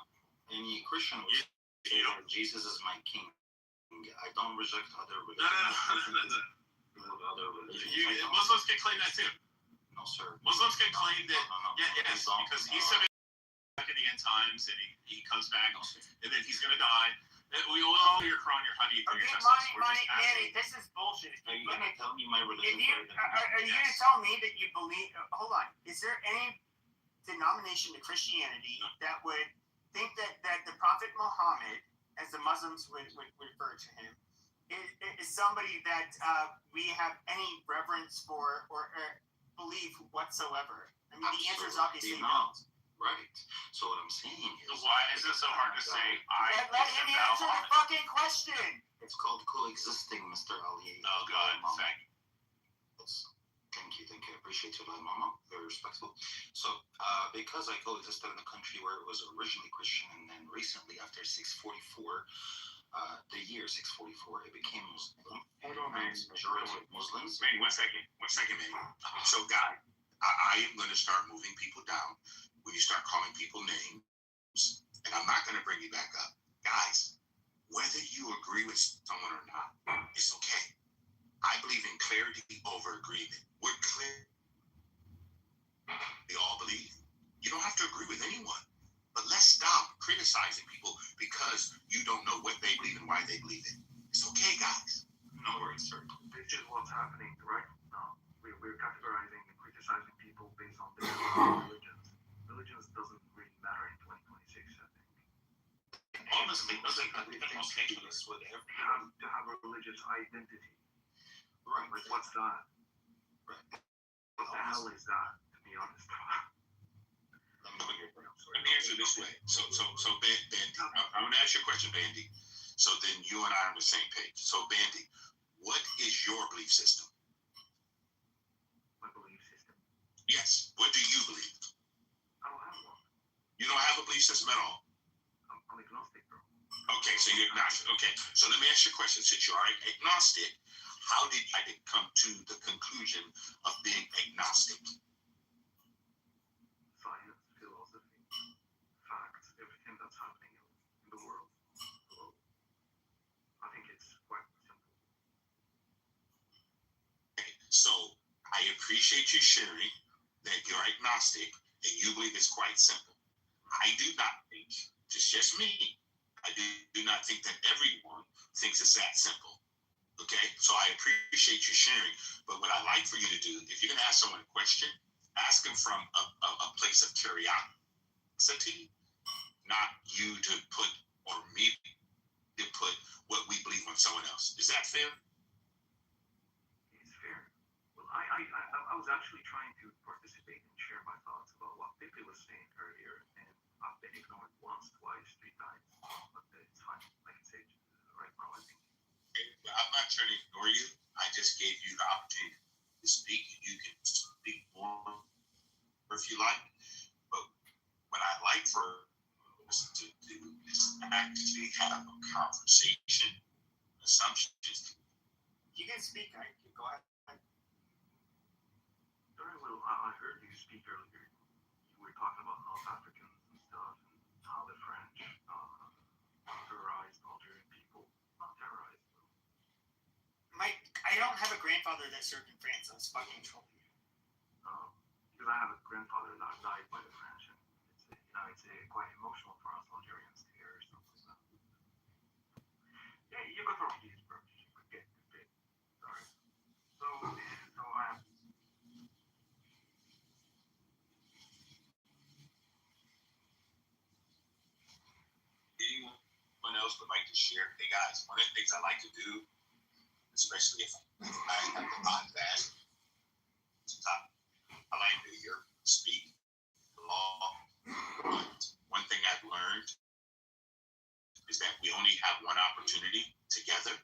Any Christian would say that Jesus is my king. I don't reject other religions. Muslims can claim that too. No, sir. Muslims can claim that, yes, because he's back in the end times and he comes back and then he's going to die. We will all hear Quran, your Hadith, your Okay, Manny, this is bullshit. Are you going to tell me my religion? Are you going to tell me that you believe? Hold on. Is there any denomination of Christianity that would think that the Prophet Muhammad, as the Muslims would refer to him, is somebody that we have any reverence for or believe whatsoever? I mean, the answer is obviously no. Right. So what I'm saying is, why is it so hard to say? Let him answer the fucking question. It's called coexisting, Mr. Ali. Oh God, thank you. Thank you. I appreciate you, Mama. Very respectful. So, because I coexisted in a country where it was originally Christian, and then recently, after 644, the year 644, it became Muslim. Majority of Muslims. Manny, one second, Manny. So, guy, I am going to start moving people down when you start calling people names, and I'm not going to bring you back up. Guys, whether you agree with someone or not, it's okay. I believe in clarity over agreement. We're clear. We all believe. You don't have to agree with anyone, but let's stop criticizing people because you don't know what they believe and why they believe it. It's okay, guys. No worries, sir. Which is what's happening right now. We're categorizing and criticizing people based on their religions. Religions doesn't really matter in 2026, I think. Honestly, I think most atheists would to have a religious identity. Right. Like, what's that? Right. What the hell is that, to be honest? Let me answer this way. So Bandy, I'm going to ask you a question, Bandy. So then you and I are on the same page. So, Bandy, what is your belief system? My belief system? Yes. What do you believe? I don't have one. You don't have a belief system at all? I'm agnostic, bro. Okay, so you're agnostic. Okay, so let me ask you a question. Since you are agnostic, how did I come to the conclusion of being agnostic? Science, philosophy, facts, everything that's happening in the world. I think it's quite simple. Okay, so I appreciate you sharing that you're agnostic and you believe it's quite simple. I do not think, it's just me, I do not think that everyone thinks it's that simple. Okay, so I appreciate you sharing. But what I like for you to do, if you're going to ask someone a question, ask them from a place of curiosity, not you to put, or me to put what we believe on someone else. Is that fair? It's fair. Well, I was actually trying to participate and share my thoughts about what Pepe was saying earlier, and I've been ignored once, twice, 3 times, but it's fine. I can say it right now, I think. I'm not trying to ignore you. I just gave you the opportunity to speak. You can speak more if you like. But what I like for us to do is actually have a conversation. Assumptions. You can speak. Go ahead. Very well. I heard you speak earlier. You were talking about North Africans and stuff, and how the French terrorized Algerian people. Not terrorized. I don't have a grandfather that served in France. I was fucking trolling you. Because I have a grandfather that died by the French, and it's quite emotional for us Algerians to hear something like that. Yeah, you go through these, bro. Good. Sorry. So I have. Anyone else would like to share? Hey guys, one of the things I like to do, especially if I have a podcast, I like to hear speak the law. But one thing I've learned is that we only have one opportunity together.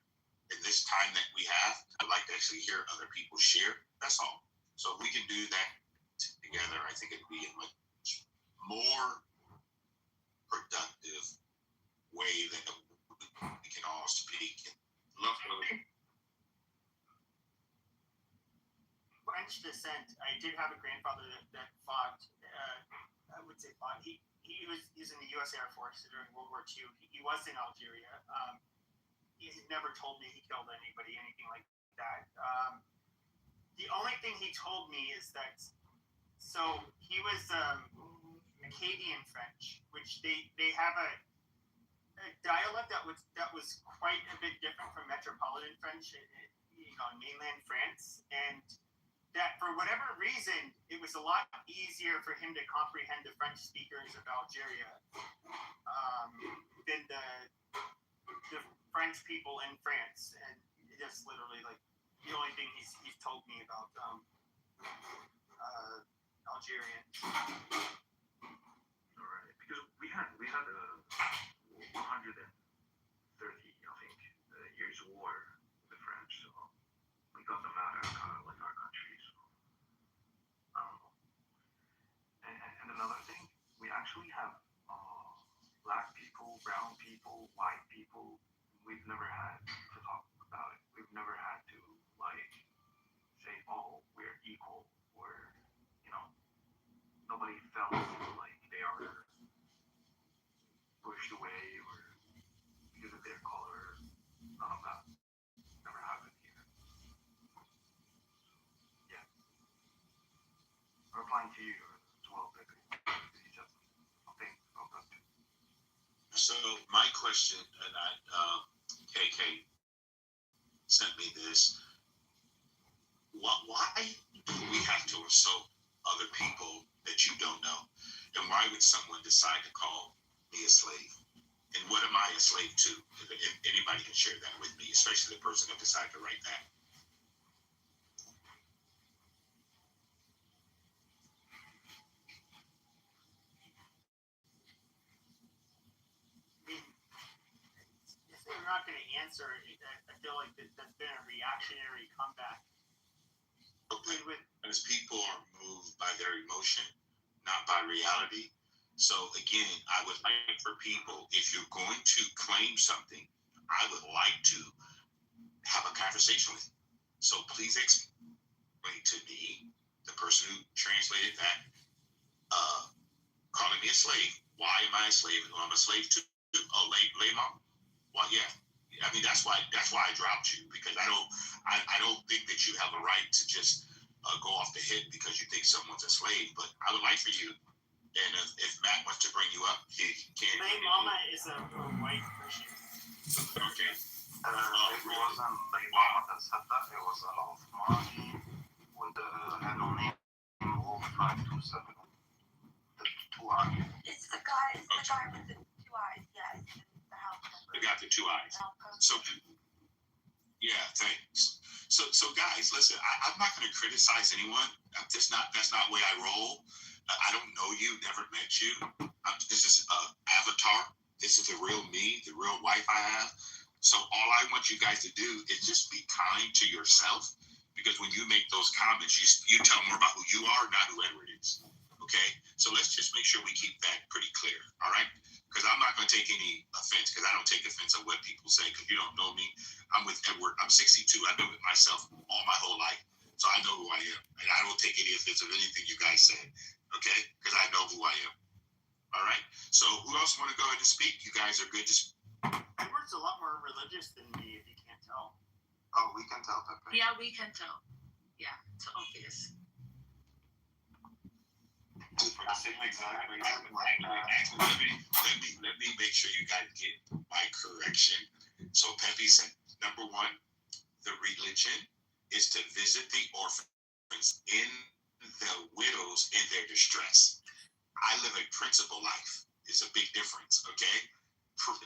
In this time that we have, I'd like to actually hear other people share. That's all. So if we can do that together, I think it'd be a much more productive way that we can all speak. French descent. I did have a grandfather that fought. I would say fought. He was in the U.S. Air Force during World War II. He was in Algeria. He never told me he killed anybody, anything like that. The only thing he told me is that he was Acadian French, which they have a dialect that was quite a bit different from Metropolitan French, in mainland France, and that for whatever reason it was a lot easier for him to comprehend the French speakers of Algeria than the French people in France, and that's literally like the only thing he's told me about Algerian. All right, because we had 130, I think, years war with the French, so we got them out of our country. So I don't know. And another thing, we actually have black people, brown people, white people. We've never had to talk about it. We've never had to say, oh, we're equal, or nobody felt like they are pushed away or because of their color. None of that never happened here. Yeah. I'm replying to you as well, Pepe. You said something about that too. So my question, and KK sent me this. Why do we have to insult other people that you don't know? And why would someone decide to call me a slave? And what am I a slave to? If anybody can share that with me, especially the person that decided to write that. If they're not going to answer, I feel like that's been a reactionary comeback. Okay. Because people are moved by their emotion, not by reality. So again, I would like for people, if you're going to claim something, I would like to have a conversation with you. So please explain to me, the person who translated that, calling me a slave. Why am I a slave? I'm a slave to Layma. Well, yeah. I mean, that's why I dropped you, because I don't think that you have a right to just go off the hip because you think someone's a slave. But I would like for you And if Matt wants to bring you up, he can. My mama is a white Christian. Okay. It wasn't the mama that said that. It was a lot of money with the handle name of 527. The two eyes. It's the guy with the two eyes. Yeah, it's the house number. They got the two eyes. So, yeah, thanks. So guys, listen. I'm not going to criticize anyone. That's not the way I roll. I don't know you, never met you. This is avatar. This is the real me, the real wife I have. So all I want you guys to do is just be kind to yourself, because when you make those comments, you tell more about who you are, not who Edward is. Okay? So let's just make sure we keep that pretty clear. All right? Because I'm not going to take any offense, because I don't take offense at what people say, because you don't know me. I'm with Edward. I'm 62. I've been with myself all my whole life. So I know who I am. And I don't take any offense of anything you guys say. Okay? Because I know who I am. All right? So who else want to go ahead and speak? You guys are good to speak. Edward's a lot more religious than me, if you can't tell. Oh, we can tell, Pepe. Yeah, we can tell. Yeah, it's obvious. Exactly. Let me make sure you guys get my correction. So Pepe said, number one, the religion is to visit the orphans in the widows in their distress. I live a principle life. It's a big difference, okay?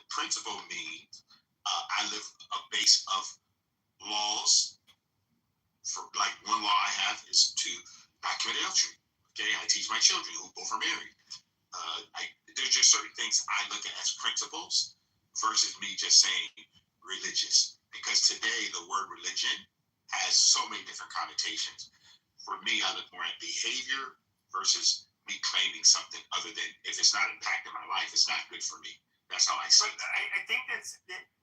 Principle means I live a base of laws. For like one law I have is to not commit adultery. Okay, I teach my children who both are married. There's just certain things I look at as principles versus me just saying religious. Because today the word religion has so many different connotations. For me, I look more at behavior versus me claiming something other than if it's not impacting my life, it's not good for me. That's how I see it. I think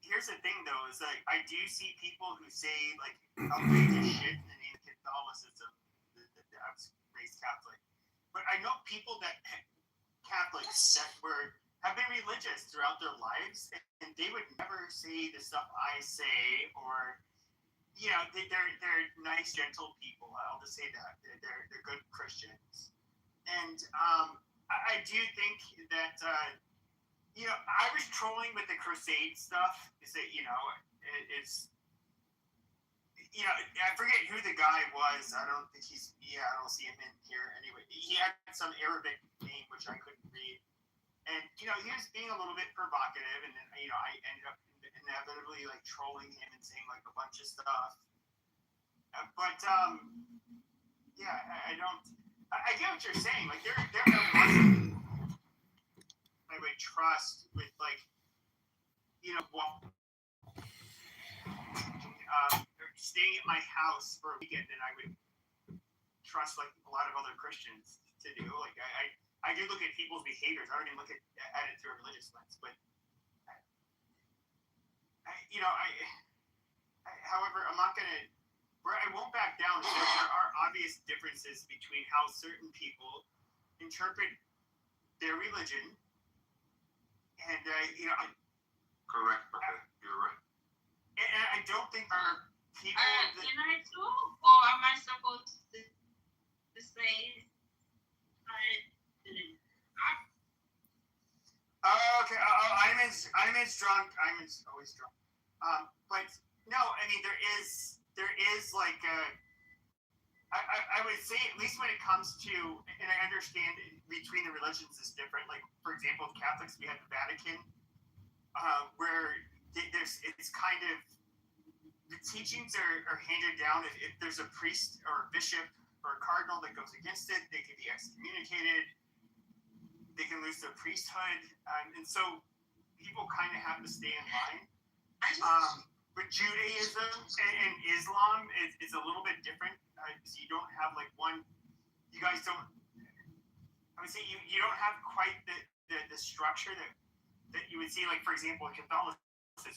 here's the thing though, is like I do see people who say like outrageous shit in the name of Catholicism. I was raised Catholic, but I know people that Catholics that have been religious throughout their lives, and they would never say the stuff I say, or you know, they're nice, gentle people. I'll just say that they're good Christians, and I do think that. You know, I was trolling with the crusade stuff. Is that, you know, it's, you know, I forget who the guy was. I don't think I don't see him in here anyway. He had some Arabic name, which I couldn't read. And, you know, he was being a little bit provocative. And then, you know, I ended up inevitably, like, trolling him and saying, like, a bunch of stuff. But, yeah, I get what you're saying. Like, there was I would trust with, like, you know, staying at my house for a weekend, and I would trust like a lot of other Christians to do. Like I do look at people's behaviors. I don't even look at it through a religious lens, but however, I'm not gonna. Where I won't back down. There are obvious differences between how certain people interpret their religion. And, you know, correct. You're right. And I don't think there are people can I too? Or am I supposed to say I didn't? Okay, Iman's drunk. Iman's always drunk. But no, I mean, there is like I would say, at least when it comes to, and I understand between the religions is different. Like, for example, with Catholics, we have the Vatican, where it's kind of, the teachings are handed down. If there's a priest or a bishop or a cardinal that goes against it, they can be excommunicated. They can lose their priesthood. And so people kind of have to stay in line. But Judaism and Islam is a little bit different. So you don't have like one, you guys don't, I would say you don't have quite the structure that you would see, like, for example, in Catholicism,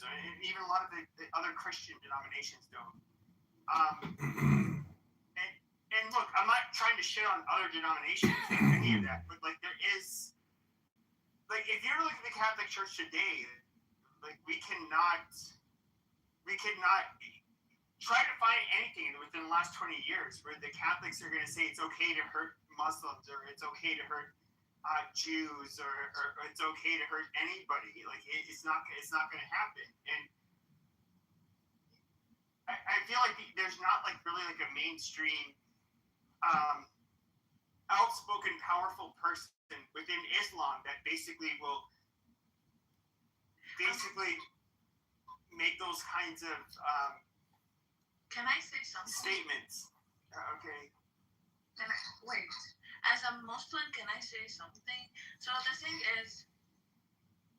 and even a lot of the other Christian denominations don't. And look, I'm not trying to shit on other denominations, any of that, but like there is, like, if you're looking at the Catholic Church today, like we cannot try to find anything within the last 20 years where the Catholics are going to say it's okay to hurt Muslims or it's okay to hurt Jews or it's okay to hurt anybody. Like it's not going to happen. And I feel like there's not like really like a mainstream outspoken, powerful person within Islam that basically will make those kinds of can I say something? Statements. Okay. Wait. As a Muslim, can I say something? So the thing is,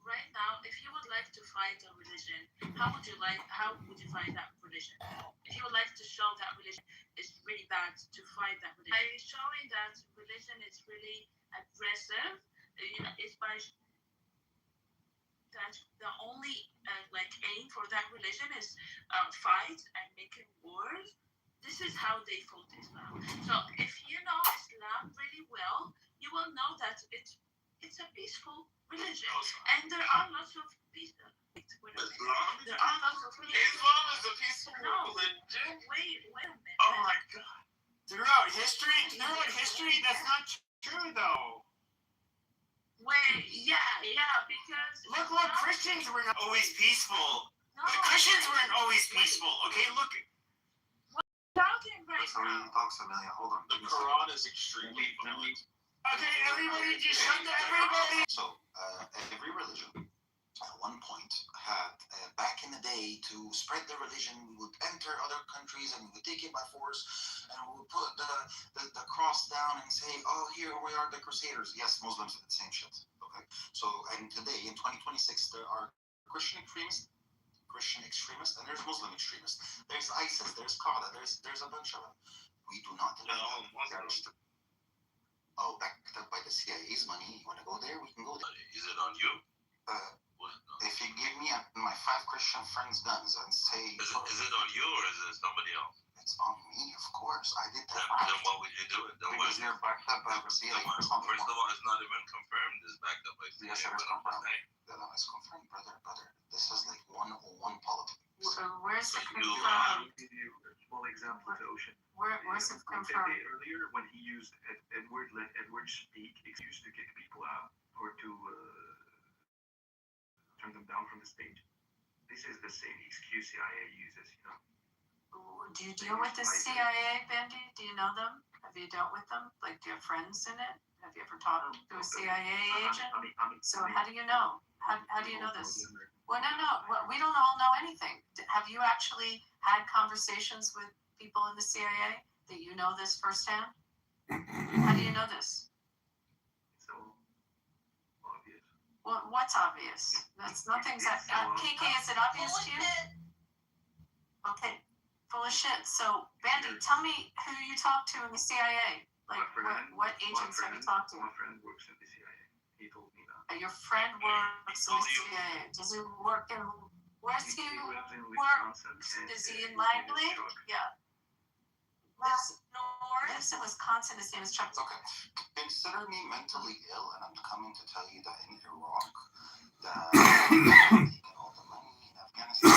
right now, if you would like to fight a religion, how would you fight that religion? If you would like to show that religion is really bad, to fight that religion. By showing that religion is really aggressive, it's by that the only aim for that religion is fight and making wars. This is how they fought Islam. So if you know Islam really well, you will know that it's a peaceful religion, and there are lots of peaceful. There are lots of religions. Islam is a peaceful religion. Wait a minute. Oh my God! Throughout history, that's not true though. Wait, yeah, because look, Christians were not always peaceful. No, the Christians weren't always peaceful. Okay, look. Talking right now. Hold on. The Quran is extremely violent. Okay, everybody just shut down. Everybody. So, every religion at one point had, back in the day, to spread their religion, we would enter other countries and we would take it by force, and we would put the cross down and say, oh, here we are, the Crusaders. Yes, Muslims did the same shit. Okay, so, and today, in 2026, there are Christian extremists, and there's Muslim extremists. There's ISIS, there's Qaeda, there's a bunch of them. We do not deny them. Oh, backed up by the CIA's money. You want to go there? We can go there. Is it on you? If you give me my 5 Christian friends guns and say... Is it on you or is it somebody else? It's on me, of course. I did that. Then why would you do it? Because they're backed up by the CIA. First of all, it's not even confirmed. It's backed up by CIA. Yes, it's confirmed. It's confirmed, brother. This is like 101 politics. Where's the confirmed? I'll give you a small example of the ocean. Where's it confirmed? Earlier, when he used let Edward speak, he used to kick people out or to turn them down from the stage. This is the same excuse CIA uses, Do you deal with the CIA, Bendy? Do you know them? Have you dealt with them? Like, do you have friends in it? Have you ever talked to a CIA agent? So how do you know? How do you know this? Well, no. Well, we don't all know anything. Have you actually had conversations with people in the CIA that you know this firsthand? How do you know this? So obvious. Well, what's obvious? Nothing's. Kiki, is it obvious to you? Okay, full of shit. So, Bandy, tell me who you talk to in the CIA. Like, what agents have you talked to? My friend works in the CIA. He told me that. Your friend works in the CIA. Does he work in? Where's he work? Is he in Langley? Yeah. Lives in Wisconsin. His name is Chuck. Okay. Consider me mentally ill, and I'm coming to tell you that in Iraq, taking all the money in Afghanistan,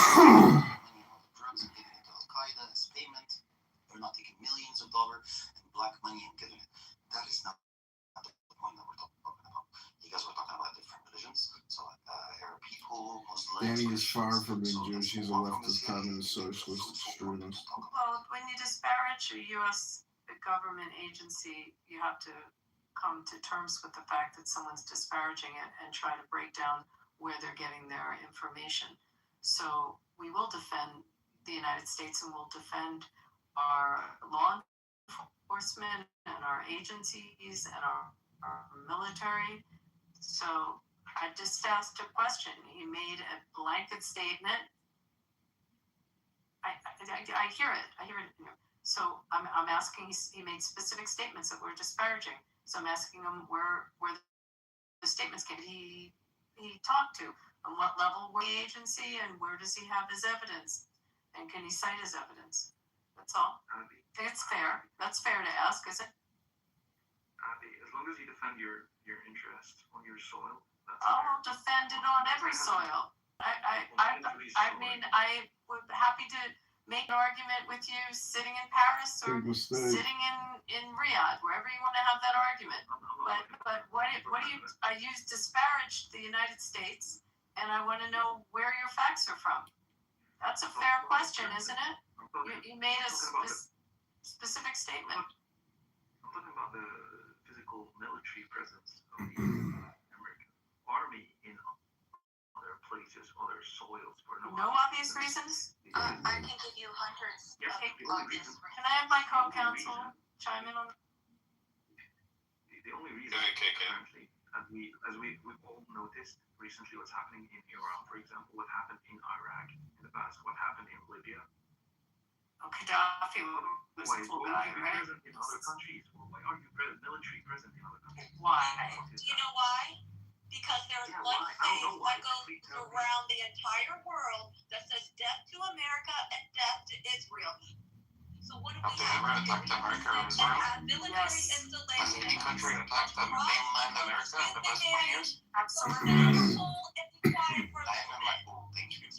all the drugs and giving it to Al Qaeda as payment. They're not taking millions of dollars in black money and giving it. That is not the point that we're talking about. You guys were talking about different religions. So, Arab people, Muslims. Danny is far from being Jewish. He's a leftist, communist, socialist extremist. Well, when you disparage a U.S. government agency, you have to come to terms with the fact that someone's disparaging it and try to break down where they're getting their information. So we will defend the United States and we'll defend our law enforcement and our agencies and our military. So I just asked a question. He made a blanket statement. I hear it. So I'm asking. He made specific statements that were disparaging. So I'm asking him where the statements came. He talked to on what level were the agency and where does he have his evidence and can he cite his evidence? That's all. I think it's fair. That's fair to ask, is it? As long as you defend your interest on your soil. I'll defend it on every soil. I mean, I would be happy to make an argument with you sitting in Paris or sitting in in Riyadh, wherever you want to have that argument. But what do you? You disparaged the United States, and I want to know where your facts are from. That's a fair question, isn't it? You made a specific statement. I'm talking about the physical military presence of the American army in other places, other soils. For no obvious reasons? I can give you hundreds of obvious reasons. Can I have my co-counsel chime in on that? The only reason, apparently, as we've all noticed recently, what's happening in Iran, for example, what happened in Iraq in the past, what happened in Libya. Gaddafi was a full guy, right? Present in other countries. Well, why are you military present in other countries? Why? Do you know why? Because there's one thing that goes around the entire world that says death to America and death to Israel. So what do we have? Attacked America or Israel? Military installations. Has any country attacked the mainland America in the past 20 years? Absolutely.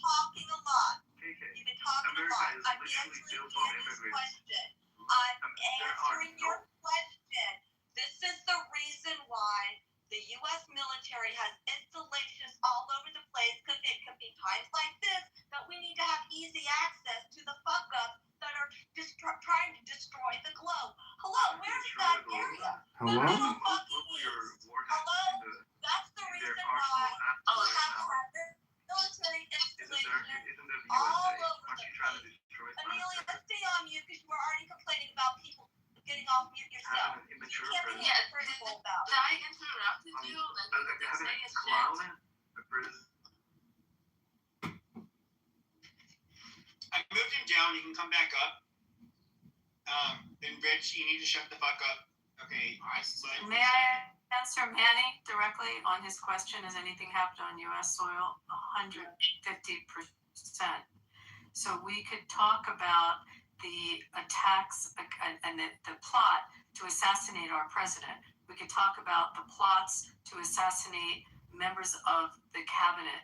Talking a lot. You've been talking a lot. I'm answering Danny's question. I'm answering your question. This is the reason why the U.S. military has installations all over the place, because it can be times like this that we need to have easy access to the fuck-ups that are trying to destroy the globe. Hello, where's that area? Hello? The middle fucking east. Hello? That's the reason why we have to have military installations all over the place. Amelia, let's stay on mute because you were already complaining about people getting off mute yourself. You can't be critical about it. Did I interrupt you? Say a shit. I moved him down. You can come back up. Then Rich, you need to shut the fuck up. Okay. May I answer Manny directly on his question? Has anything happened on U.S. soil? 150%. So we could talk about the attacks and the plot to assassinate our president. We could talk about the plots to assassinate members of the cabinet,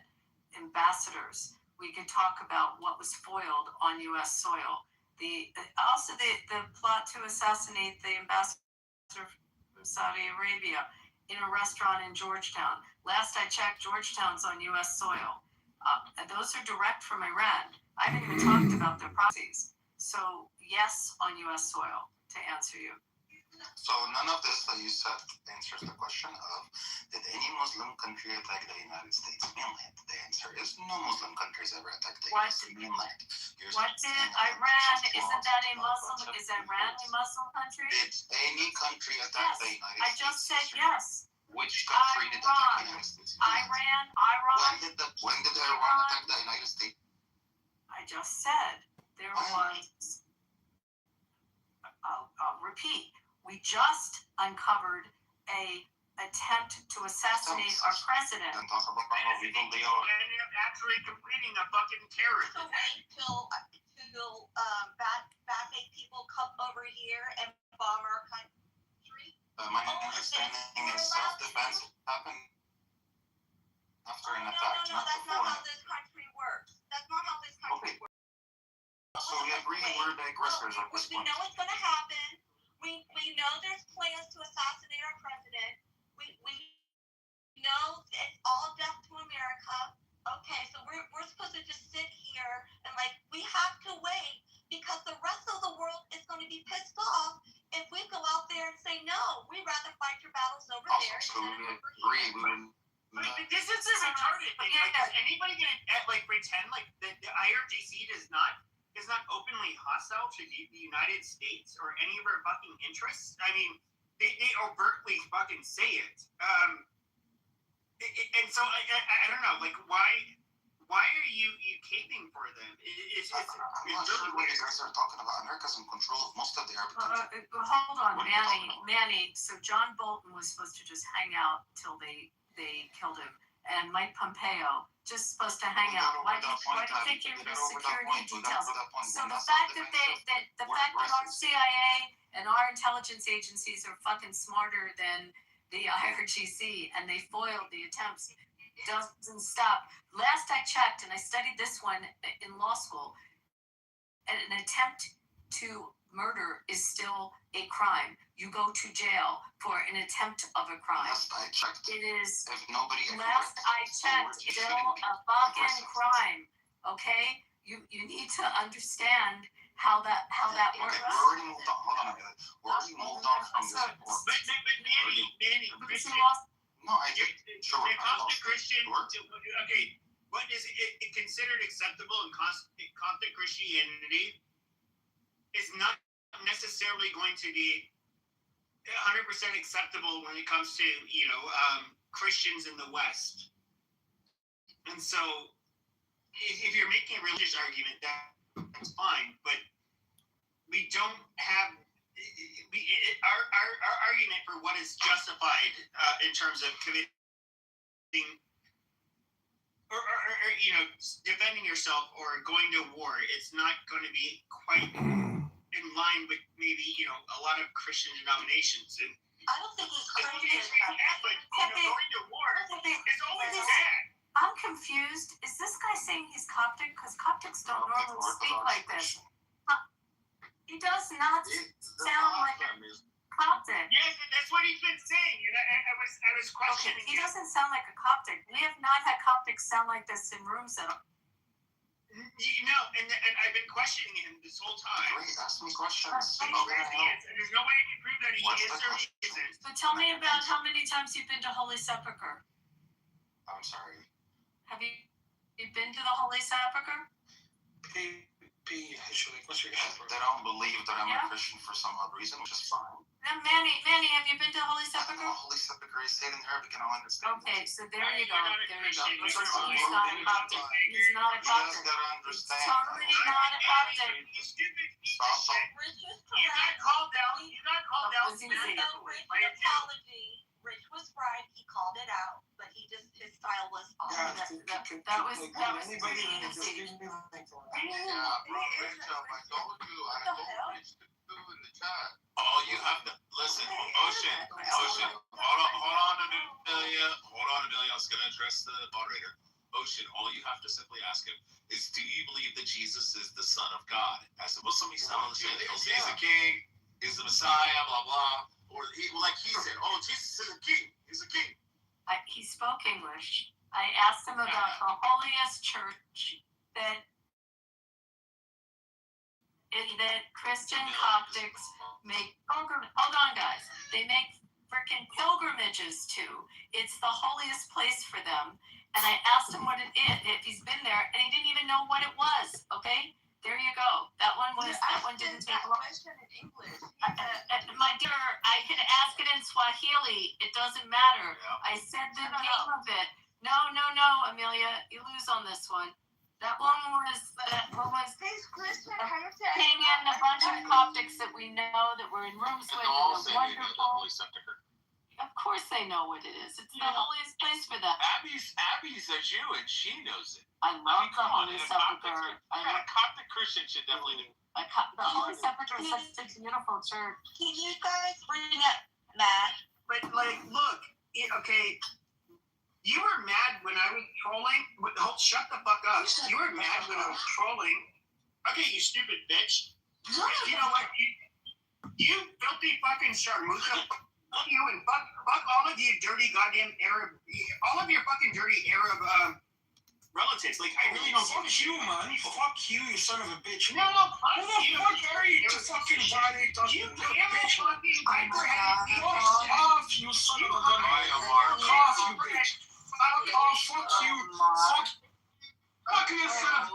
ambassadors. We could talk about what was foiled on U.S. soil. The plot to assassinate the ambassador from Saudi Arabia in a restaurant in Georgetown. Last I checked, Georgetown's on U.S. soil. Those are direct from Iran. I haven't even talked about their proxies. So yes, on U.S. soil, to answer you. So none of this that you said answers the question of, did any Muslim country attack the United States mainland? The answer is no Muslim countries ever attacked the U.S. mainland. What did Iran, isn't that a Muslim, is Iran a Muslim country? Did any country attack the United States? I just said yes. Which country did attack the United States? Iran. When did Iran attack the United States? I just said there was, I'll repeat, we just uncovered a attempt to assassinate our president. And talk about how illegal they are. And you're actually completing a fucking terrorist attack. Till bad people come over here and bomb our country. My understanding is self-defense happened after an attack, No, that's not how this country works. That's not how this country works. So we agree we're the aggressors at this point. We know it's going to happen. We know there's plans to assassinate our president. We know it's all death to America. Okay, so we're supposed to just sit here and we have to wait because the rest of the world is going to be pissed off if we go out there and say no. We'd rather fight your battles over there. So we agree. This is a target thing. Is anybody gonna pretend the IRGC is not openly hostile to the United States or any of our fucking interests? I mean, they overtly fucking say it. And so I don't know. Why are you caping for them? I'm not sure what you guys are talking about. America's in control of most of the Arab countries. Hold on, Manny. So John Bolton was supposed to just hang out till they killed him, and Mike Pompeo just supposed to hang out. Why do you think you're the security details? So the fact that our CIA and our intelligence agencies are fucking smarter than the IRGC and they foiled the attempts doesn't stop. Last I checked, and I studied this one in law school, an attempt to murder is still a crime. You go to jail for an attempt of a crime. Last I checked, It is, if nobody ever last I checked, you still shouldn't be a fucking aggressive. crime. Okay? You need to understand how that works. Okay, we're already moved on. Hold on a minute. We're already moved on from this report. But Manny, Christian, No, I did. Sure, when it I comes to lost it. Christian, Sure. okay, what is it considered acceptable in Coptic Christianity is not necessarily going to be 100% acceptable when it comes to, Christians in the West. And so, if you're making a religious argument, that's fine, but we don't have our argument for what is justified in terms of committing or defending yourself or going to war. It's not going to be quite in line with maybe a lot of Christian denominations. And I don't think he's Christian. but going to war is always bad. I'm confused. Is this guy saying he's Coptic? Because Coptics don't normally speak like this. He does not sound like a Coptic. Yes, that's what he's been saying, and I was questioning. Okay, he doesn't sound like a Coptic. We have not had Coptics sound like this in rooms at all. And I've been questioning him this whole time. Great, ask me questions. And there's no way I can prove that he is or he isn't. But tell me about how many times you've been to Holy Sepulchre. I'm sorry. Have you been to the Holy Sepulchre? They don't believe that I'm a Christian for some odd reason, which is fine. Now, Manny, have you been to Holy Sepulchre? Holy Sepulchre is stayed in there, but can all understand. Okay, so there you go. There you go. He's He's not a Coptic. He's not a You guys Coptic. gotta understand. Totally not a Coptic. Stop. You got called out. Was easy. Rich was right. He called it out, but his style was off. That was easy. Yeah, bro, Rich, I told you, Rich to do in the chat. All you have to listen, Ocean. Hold on, Amelia. I was gonna address the moderator. Ocean, all you have to simply ask him is, do you believe that Jesus is the Son of God? As a Muslim, he's telling us he's a king, he's the Messiah, blah blah. Or he said, oh, Jesus is a king. He's a king. He spoke English. I asked him about the holiest church that Christian Coptics make pilgrimages. Hold on, guys. They make freaking pilgrimages to. It's the holiest place for them. And I asked him what it is, if he's been there, and he didn't even know what it was. Okay, there you go. That one didn't take long. My dear, I can ask it in Swahili. It doesn't matter. I said the name of it. No, Amelia, you lose on this one. That one was King and a bunch of Coptics that we know that we're in rooms with. Wonderful. Of course they know what it is. It's the holiest place for them. Abby's a Jew and she knows it. I love the Holy Sepulchre. A Coptic Christian should definitely know. The Holy Sepulchre is such a beautiful church. Can you guys bring up Matt? But look, okay. You were mad when I was trolling. Shut the fuck up. You were mad when I was trolling. Okay, you stupid bitch. You know what? You filthy fucking sharmuta. Fuck you and fuck all of you dirty goddamn Arab. All of your fucking dirty Arab relatives. I really don't. Fuck you, man. Fuck you, you son of a bitch. No, fuck who the fuck are you to fucking violate us? You bitch. Fuck off, you son of a gun. Fuck off, you bitch. Fuck off, fuck you. Fuck yourself.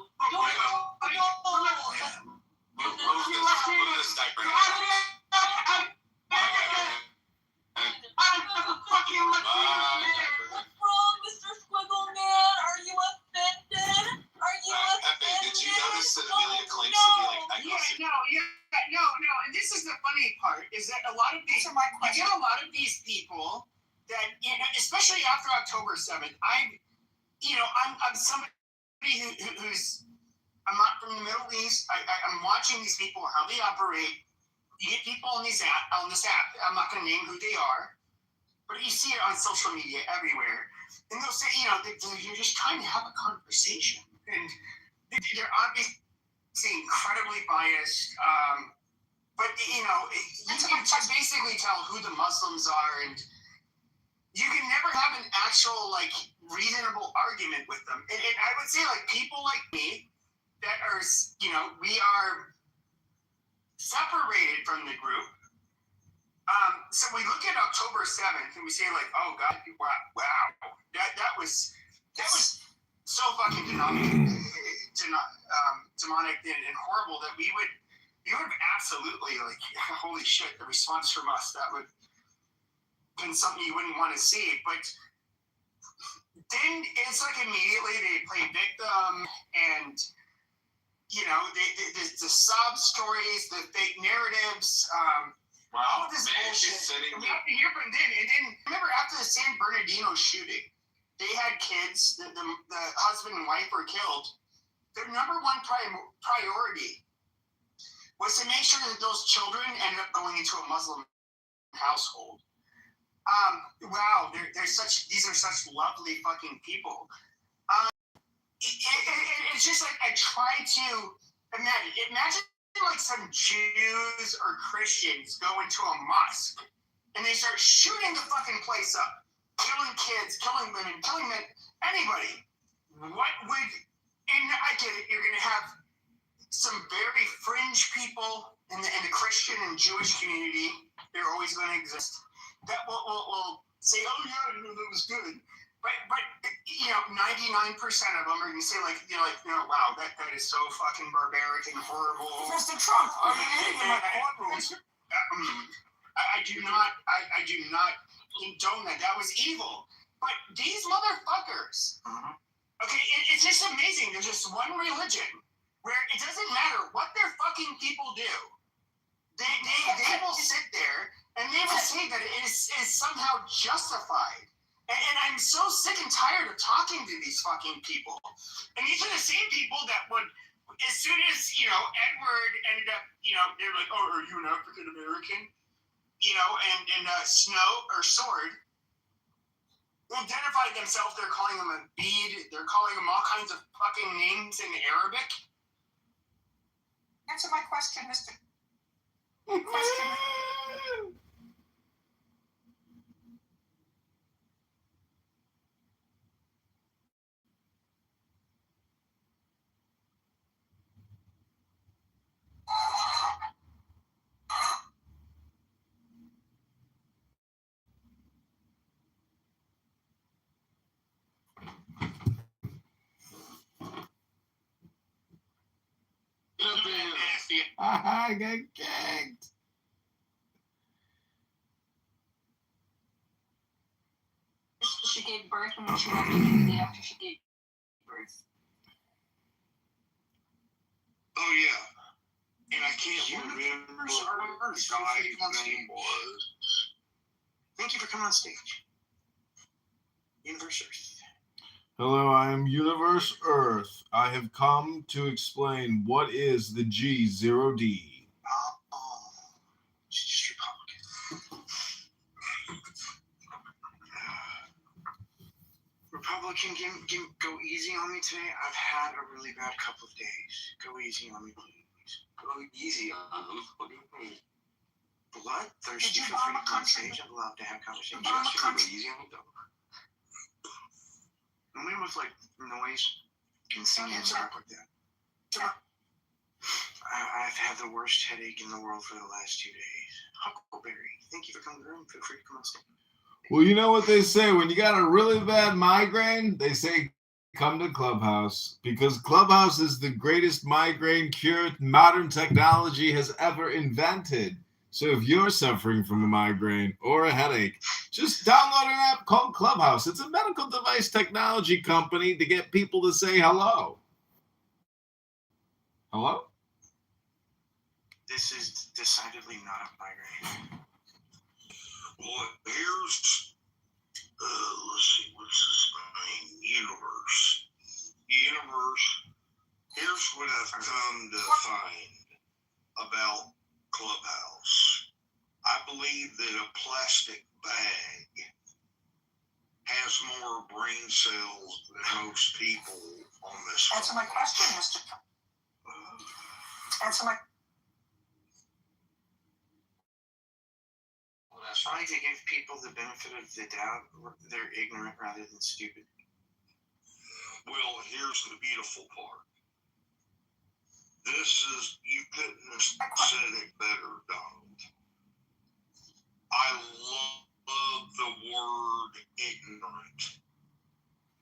I'm fucking What's wrong, Mr. Squiggle Man? Are you offended? Did you notice that Amelia claims to be No. And this is the funny part, is that a lot of these people that, especially after October 7th, I'm somebody who's, I'm not from the Middle East. I'm watching these people, how they operate. You get people on this app. I'm not going to name who they are, but you see it on social media everywhere. And they'll say, you're just trying to have a conversation, and they're obviously incredibly biased. But, you know, you can basically tell who the Muslims are, and you can never have an actual, like, reasonable argument with them. And I would say, like, people like me that are, you know, we are separated from the group. So we look at October 7th and we say, like, oh, God, wow. That was so fucking demonic and horrible that you would absolutely, like, holy shit, the response from us, that would have been something you wouldn't want to see. But then it's like immediately they play victim, and, you know, the sob stories, the fake narratives, all of this bullshit. We have to hear from them. And then, remember, after the San Bernardino shooting, they had kids, the husband and wife were killed. Their number one priority was to make sure that those children ended up going into a Muslim household. Wow, these are such lovely fucking people. It's just like, I try to imagine like some Jews or Christians go into a mosque and they start shooting the fucking place up, killing kids, killing women, killing men, anybody. And I get it, you're gonna have some very fringe people in the Christian and Jewish community. They're always going to exist. That will say, oh yeah, that was good. But you know, 99% of them are going to say, like, you know, wow, that is so fucking barbaric and horrible. Mr. Trump, are you in my courtrooms? I do not condone that. That was evil. But these motherfuckers, okay, it's just amazing. There's just one religion where it doesn't matter what their fucking people do. They will sit there and they will say that it is somehow justified. And I'm so sick and tired of talking to these fucking people. And these are the same people that would, as soon as, you know, Edward ended up, you know, they're like, oh, are you an African American? You know, and Snow or Sword, they identified themselves. They're calling them a bead. They're calling them all kinds of fucking names in Arabic. Answer my question, Mr. I got gagged. She gave birth, and when she left the day after she gave birth. Oh yeah, and I can't remember what the guy's name was. Thank you for coming on stage. Universe Earth. Hello, I am Universe Earth. I have come to explain what is the G0D. She's just Republican. Republican, go easy on me today. I've had a really bad couple of days. Go easy on me, please. Go easy on them. What do you mean? Bloodthirsty for free to come on stage. I'd love to have conversations. Go easy on them. Only with like noise and singing and stuff like that. I've had the worst headache in the world for the last 2 days. Huckleberry, thank you for coming to the room. Feel free to come on stage. Well, you know what they say, when you got a really bad migraine, they say come to Clubhouse, because Clubhouse is the greatest migraine cure modern technology has ever invented. So if you're suffering from a migraine or a headache, just download an app called Clubhouse. It's a medical device technology company to get people to say hello. Hello? This is decidedly not a migraine. Well, here's, let's see, what's his name? Universe. Here's what I've come to find about Clubhouse. I believe that a plastic bag has more brain cells than most people on this Answer my question, Mr. Answer my... like to give people the benefit of the doubt. They're ignorant rather than stupid. Well, here's the beautiful part. You couldn't have said it better, Donald. I love the word ignorant.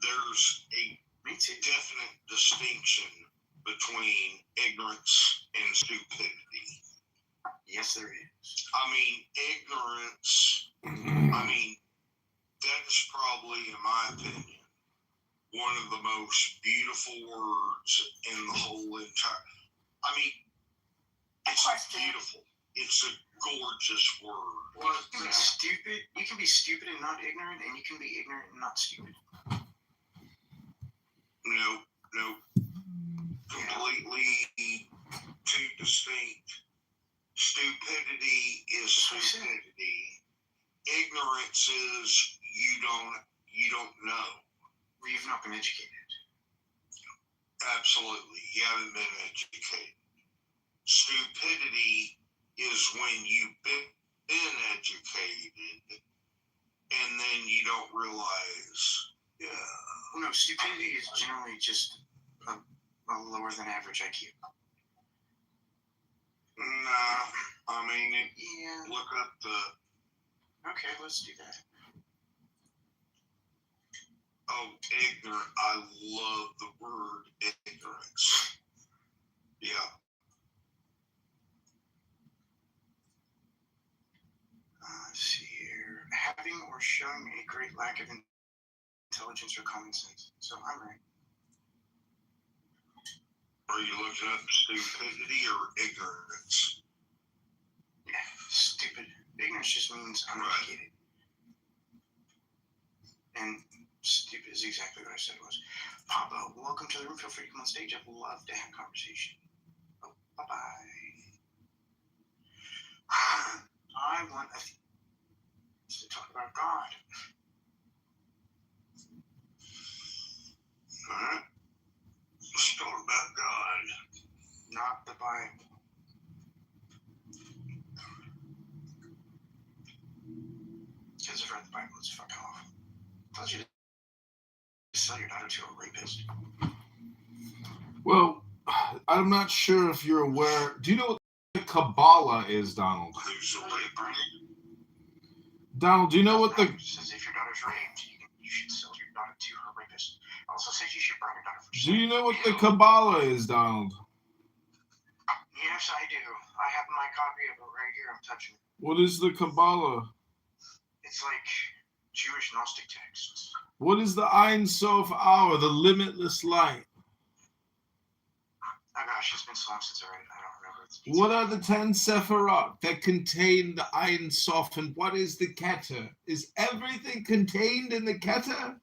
There's a definite distinction between ignorance and stupidity. Yes, there is. I mean, ignorance, that is probably, in my opinion, one of the most beautiful words in the whole entire. It's beautiful. It's a gorgeous word. Well, you can be stupid. You can be stupid and not ignorant, and you can be ignorant and not stupid. No. Completely two distinct. Stupidity is stupidity. Ignorance is you don't know. You've not been educated. Absolutely. You haven't been educated. Stupidity is when you've been educated and then you don't realize. Yeah. No, stupidity is generally just a lower than average IQ. Nah, yeah. Look up the. Okay, let's do that. Oh, ignorant. I love the word ignorance. Yeah. Let's see here. Having or showing a great lack of intelligence or common sense. So I'm right. Are you looking up stupidity or ignorance? Yeah, stupid. Ignorance just means uneducated. Right. And stupid is exactly what I said it was. Papa, welcome to the room. Feel free to come on stage. I'd love to have a conversation. Oh, bye-bye. I want us to talk about God. All right. Let's talk about God. Not the Bible. Kids have read the Bible. It's fucking awful. I told you to sell your daughter to a rapist. Well, I'm not sure if you're aware. Do you know what the Kabbalah is, Donald? Who's a raper? Donald, do you know what the... says if your daughter's raped, you should sell your daughter to her rapist. Also says you should burn your daughter for Do you know what the Kabbalah is, Donald? Yes, I do. I have my copy of it right here. I'm touching it. What is the Kabbalah? It's like Jewish Gnostic texts. What is the Ein Sof Hour, the limitless light? Oh gosh, it's been so long since I read it. I don't remember. What are the 10 Sephirot that contain the Ein Sof, and what is the Keter? Is everything contained in the Keter?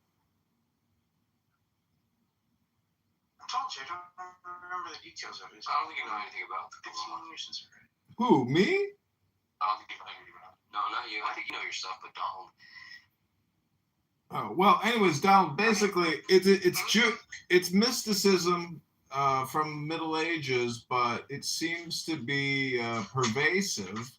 I told you, I don't remember the details of it. I don't think you know anything about the 15 years since I read it. Who, me? I don't think you know anything about it. No, not you. I think you know your stuff, but Donald. Oh, well, anyways, Donald, basically, it's mysticism from Middle Ages, but it seems to be pervasive,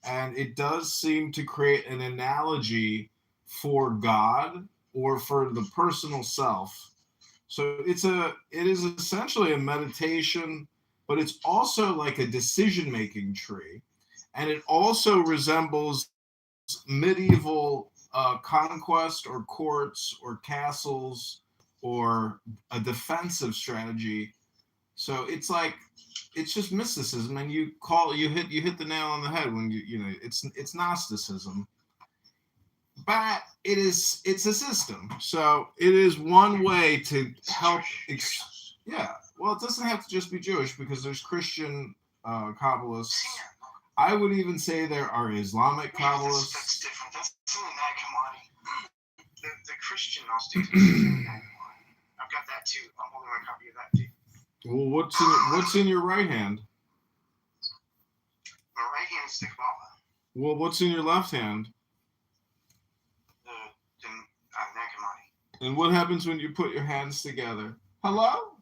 and it does seem to create an analogy for God or for the personal self. So it is essentially a meditation, but it's also like a decision-making tree, and it also resembles medieval conquest or courts or castles or a defensive strategy. So it's just mysticism, and you hit the nail on the head when it's Gnosticism, but it's a system. So it is one way to help. Yeah, well, it doesn't have to just be Jewish, because there's Christian Kabbalists. I would even say there are Islamic Kabbalists. That's different. That's only Nag Hammadi. The Christian Gnostics. I've got that too. I'm holding my copy of that too. Well, what's in your right hand? My right hand is the Kabbalah. Well, what's in your left hand? The Nag Hammadi. And what happens when you put your hands together? Hello?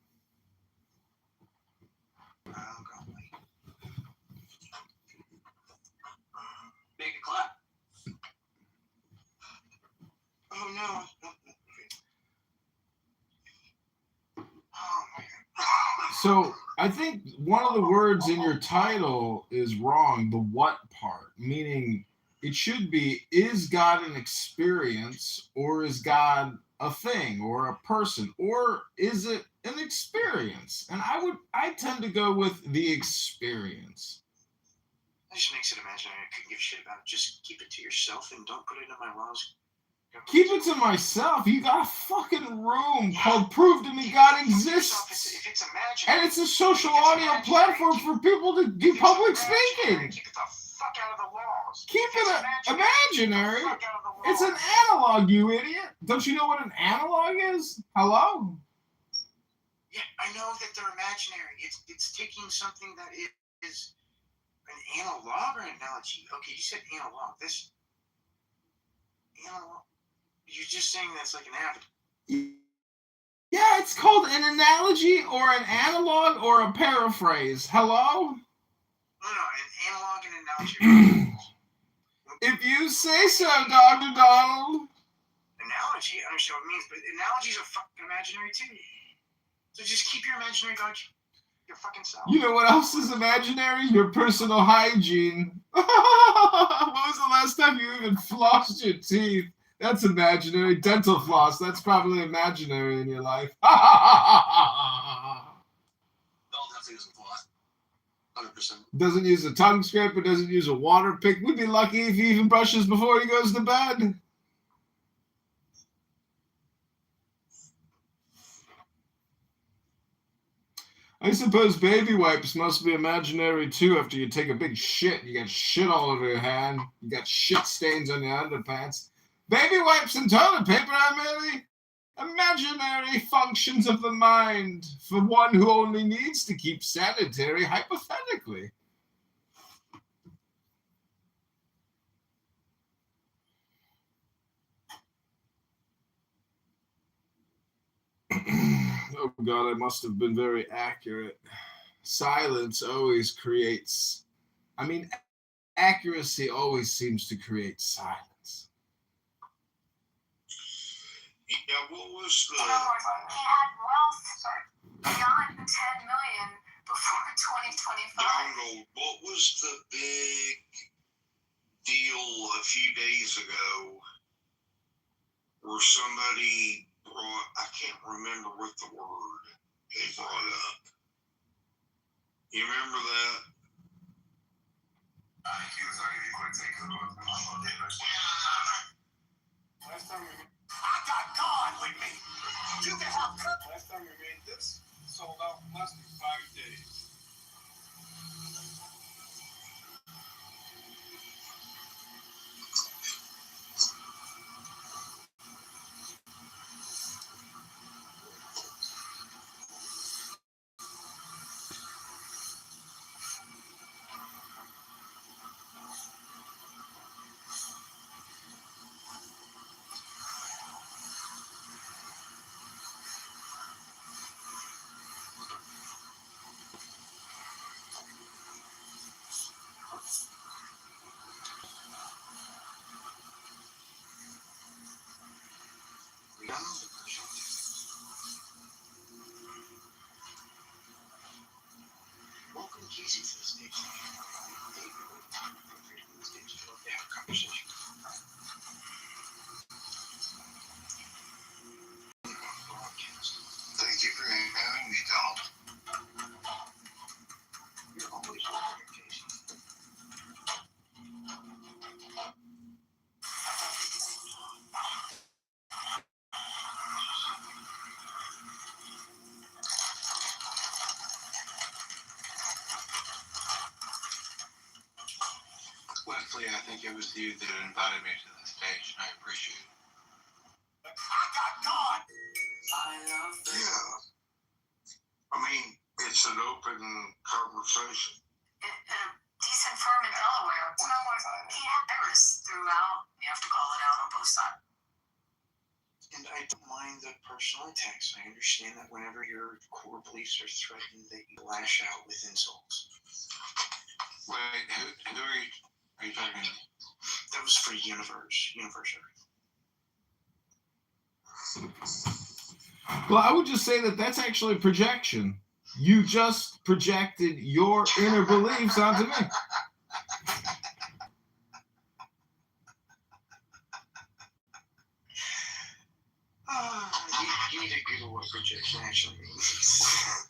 Make a clap. So I think one of the words in your title is wrong, the what part, meaning it should be, is God an experience, or is God a thing or a person, or is it an experience? And I tend to go with the experience. That just makes it imaginary. I couldn't give a shit about it. Just keep it to yourself and don't put it in my laws. Keep it to myself. You got a fucking room called Prove to Me God Exists. If it's imaginary, And it's a social audio platform for people to do public speaking. keep it the fuck out of the laws. Keep it imaginary. It's an analog, you idiot. Don't you know what an analog is? Hello? Yeah, I know that they're imaginary. It's taking something that is an analog or an analogy. Okay, you said analog. This analog. You're just saying that's like an avid. Yeah, it's called an analogy or an analog or a paraphrase. Hello? No, an analog and analogy. If you say so, Dr. Donald. Analogy, I understand what it means, but analogies are fucking imaginary too. So just keep your imaginary God, your fucking self. You know what else is imaginary? Your personal hygiene. When was the last time you even flossed your teeth? That's imaginary. Dental floss, that's probably imaginary in your life. No, definitely doesn't floss. 100%. Doesn't use a tongue scraper, doesn't use a water pick. We'd be lucky if he even brushes before he goes to bed. I suppose baby wipes must be imaginary too. After you take a big shit, you got shit all over your hand. You got shit stains on your underpants. Baby wipes and toilet paper are merely imaginary functions of the mind for one who only needs to keep sanitary hypothetically. Oh God, I must have been very accurate. Silence always creates, accuracy always seems to create silence. Yeah, what was the... He had wealth beyond 10 million before 2025. Donald, what was the big deal a few days ago where somebody brought, I can't remember what the word they brought up. You remember that? Last time we I got God with me. You can help. Last time we made this, sold out in less than 5 days. Welcome, Casey, to the stage. Have a conversation. Thank you for having me, Donald. You're always welcome, Casey. Wesley, I think it was you that invited me to the stage, and I appreciate it. I got God. Yeah. I mean, it's an open conversation. In a decent firm in Delaware, he had errors throughout. You have to call it out on both sides. And I don't mind the personal attacks. I understand that whenever your core beliefs are threatened, that you lash out with insults. Wait, who are you talking to? That was for Universe Earth. Well, I would just say that that's actually projection. You just projected your inner beliefs onto me. You need to Google what projection actually means.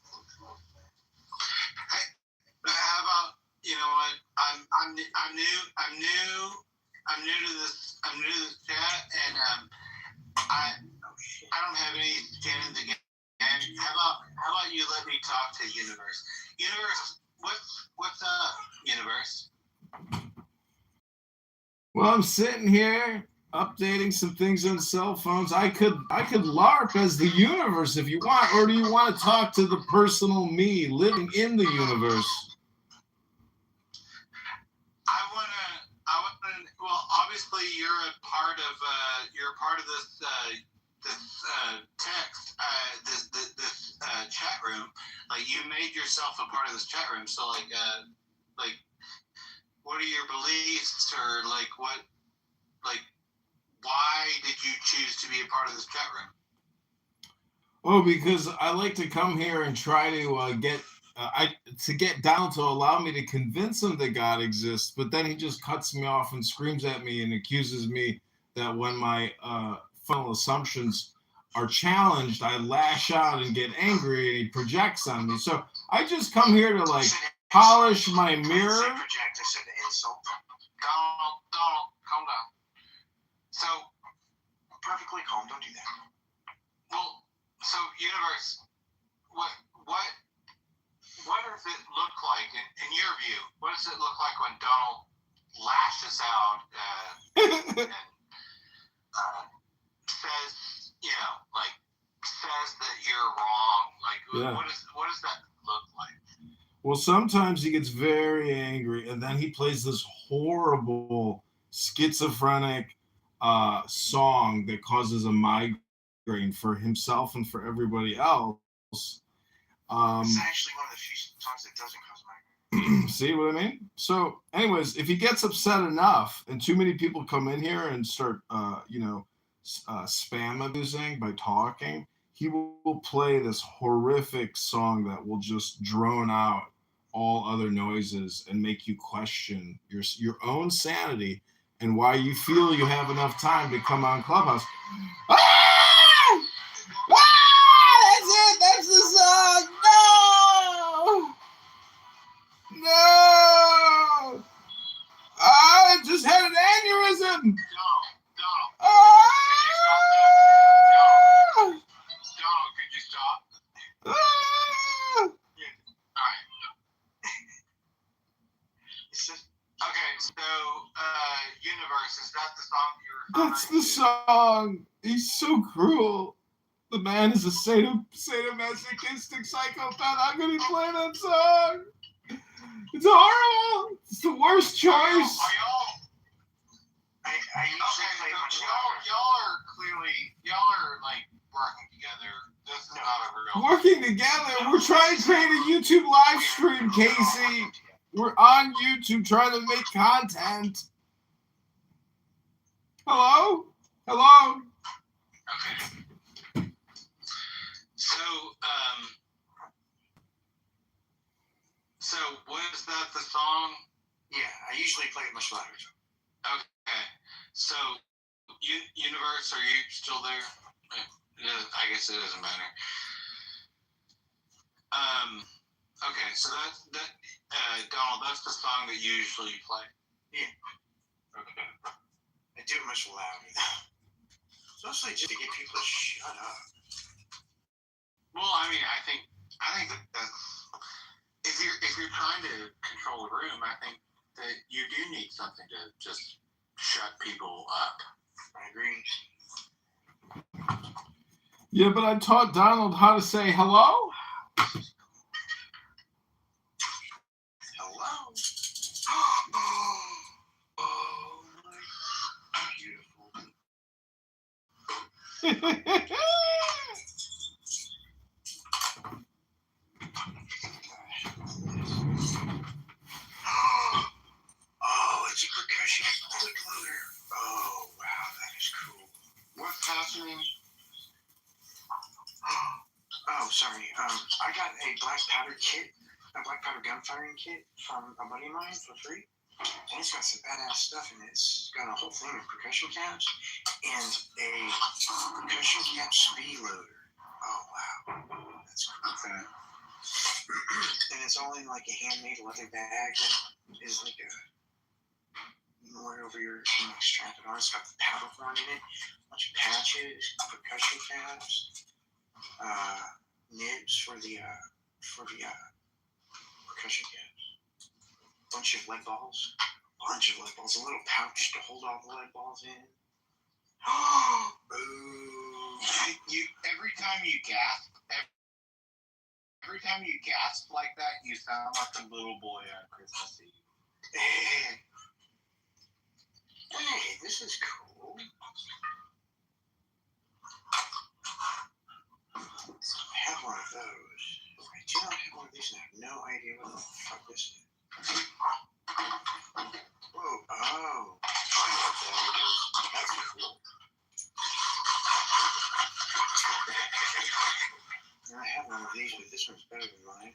How about, you know what? I'm new to this chat, and I don't have any skin in the game. How about you let me talk to Universe? Universe, what's up, Universe? Well, I'm sitting here updating some things on cell phones. I could LARP as the universe if you want, or do you want to talk to the personal me living in the universe? I wanna. Well, obviously you're a part of this text, this chat room. Like, you made yourself a part of this chat room. So like what are your beliefs, or why did you choose to be a part of this chat room? Oh, because I like to come here and try to get Donald to allow me to convince him that God exists, but then he just cuts me off and screams at me and accuses me that when my fundamental assumptions are challenged, I lash out and get angry, and he projects on me. So I just come here to polish my mirror. Project. I said insult. Donald, calm down. So, perfectly calm. Don't do that. Well, so Universe, what does it look like in your view? What does it look like when Donald lashes out and says, says that you're wrong? What does that look like? Well, sometimes he gets very angry, and then he plays this horrible schizophrenic song that causes a migraine for himself and for everybody else. It's actually one of the few songs that doesn't cause migraine. See what I mean? So, anyways, if he gets upset enough, and too many people come in here and start, spam abusing by talking, he will play this horrific song that will just drone out all other noises and make you question your own sanity and why you feel you have enough time to come on Clubhouse. Ah! Ah! That's it. That's the song. No! I just had an aneurysm. Donald, could you stop? Okay, so Universe, is that the song you were referring That's the song. He's so cruel. The man is a sadomasochistic psychopath. How could he play that song? It's horrible. It's the worst choice. I usually play much y'all are like working together. This is not a real Working together. We're trying to create a YouTube live stream, Casey. We're on YouTube trying to make content. Hello? Hello? Okay. So was that the song? Yeah, I usually play it much louder. Okay. So, Universe, are you still there? I guess it doesn't matter. Okay, so Donald, that's the song that you usually play. Yeah. Okay. I do it much louder. It's mostly just to get people to shut up. Well, I mean, I think that's if you're trying to control the room, I think that you do need something to just shut people up. I agree. Yeah, but I taught Donald how to say hello. Hello. Beautiful. Oh, it's a percussion bootloader. Oh, wow, that is cool. What's happening? Oh, sorry. I got a black powder gun firing kit from a buddy of mine for free. And it's got some badass stuff in it. It's got a whole thing of percussion caps and a percussion cap speed loader. Oh, wow. That's cool. Okay. And it's all in like a handmade leather bag that is like a more over your strap it on. It's got the powder horn in it, a bunch of patches, percussion caps, nibs for the percussion caps, bunch of lead balls, a little pouch to hold all the lead balls in. Boo! Every time you gasp like that, you sound like a little boy on Christmas Eve. Hey, this is cool. I have one of those. I do not have one of these and I have no idea what the fuck this is. Whoa, oh. I know what that is. That's cool. And I have one of these, but this one's better than mine.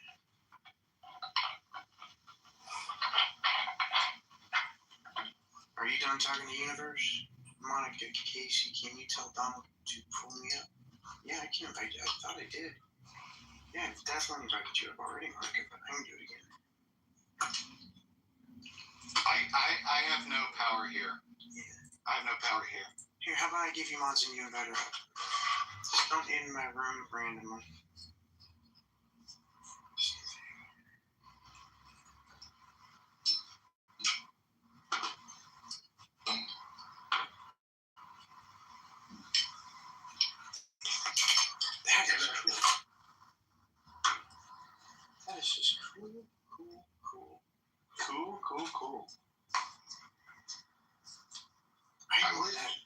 Are you done talking to Universe? Monica, Casey, can you tell Donald to pull me up? Yeah, I can. I thought I did. Yeah, I've definitely invited you up already, Monica, but I can do it again. I have no power here. Yeah. I have no power here. Here, how about I give you mods and you invite her up? Just don't in my room randomly. That is just cool. Cool.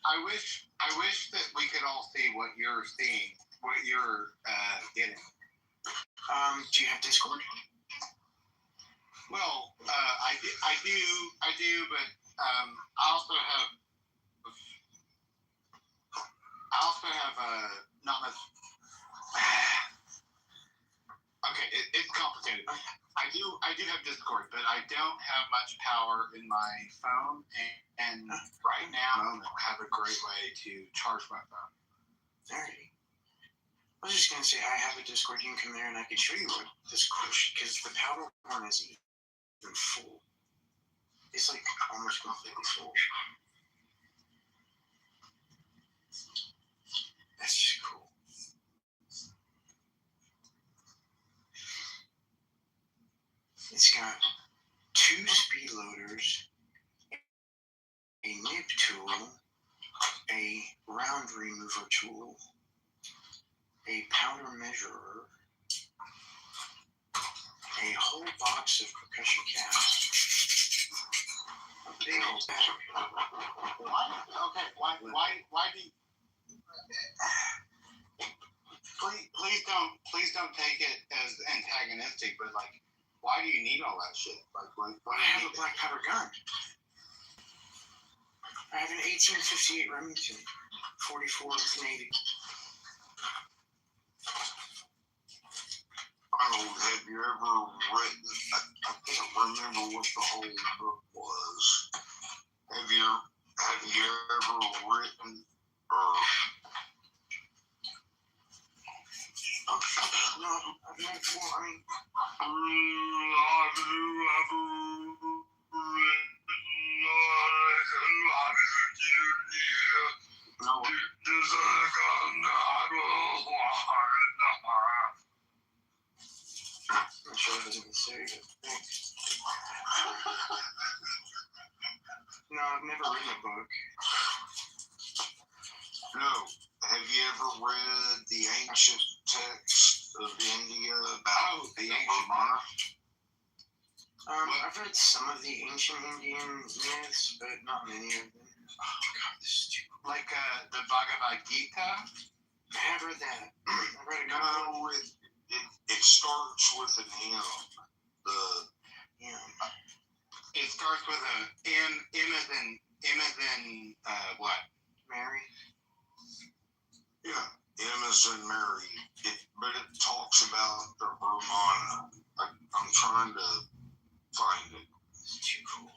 I wish that we could all see what you're seeing, what you're getting. Do you have Discord? Well, I do, but I also have not much. Okay, it's complicated. I do have Discord, but I don't have much power in my phone, and right now I don't have a great way to charge my phone. Alrighty. I was just gonna say I have a Discord. You can come there, and I can show you what this because the powder horn is even full. It's like almost completely full. That's just cool. It's got 2 speed loaders, a nib tool, a round remover tool, a powder measurer, a whole box of percussion caps, a big old bag. Why do you... Please don't take it as antagonistic, but like, why do you need all that shit? Like, I have a black powder gun. I have an 1858 Remington, 44 Navy. Have you ever written? I can't remember what the whole book was. Have you ever written or? No, I've never. Well, I mean. Have you ever written? No. I'm sure it doesn't say it. Thanks. No, I've never written a book. No. Have you ever read the ancient text of India about the ancient monarch? I've read some of the ancient Indian myths, but not many of them. Oh God, this is too cool. Like the Bhagavad Gita? I have read that. I read a couple. No, it starts with an M. It starts with a M as in what? Mary? Yeah. M as in Mary. But it talks about the Vermana. I'm trying to find it. It's too cool.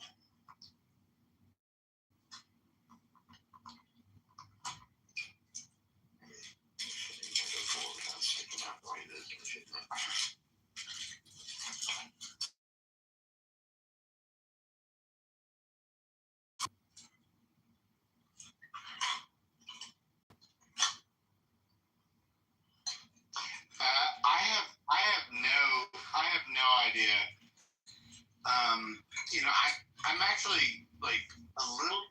I have no idea. I'm actually like a little.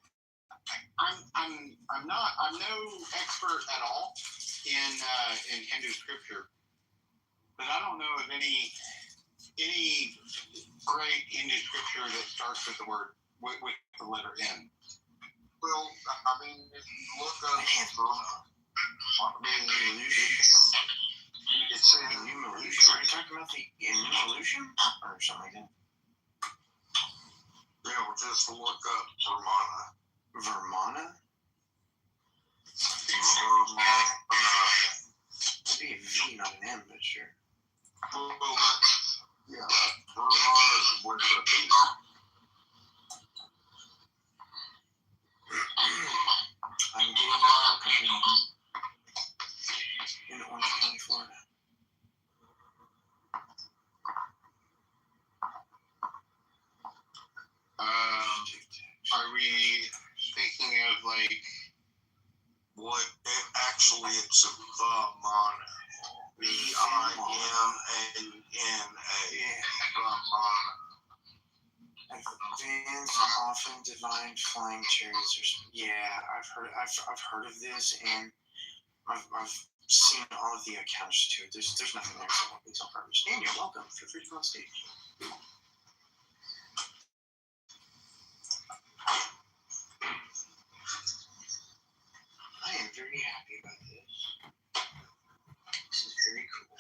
I'm no expert at all in Hindu scripture, but I don't know of any great Hindu scripture that starts with the word with the letter N. Well, I mean, if you look up, it's in Evolution. Are you talking about the evolution or something like that? Yeah, we'll just look up Vermana. Vermana? Vermana. It'd be a V, not an M, but sure. Well, yeah, Vermana is with a V. I'm getting a call company in Orange County, Florida. Are we thinking of like what? Actually, it's a Vermana. Vimana. Vermana. Advanced, often divine flying chariots. Yeah, I've heard of this, and I've seen all of the accounts too. There's nothing there, so it's on purpose. Daniel, welcome. Feel free to come on stage. I am very happy about this. This is very cool.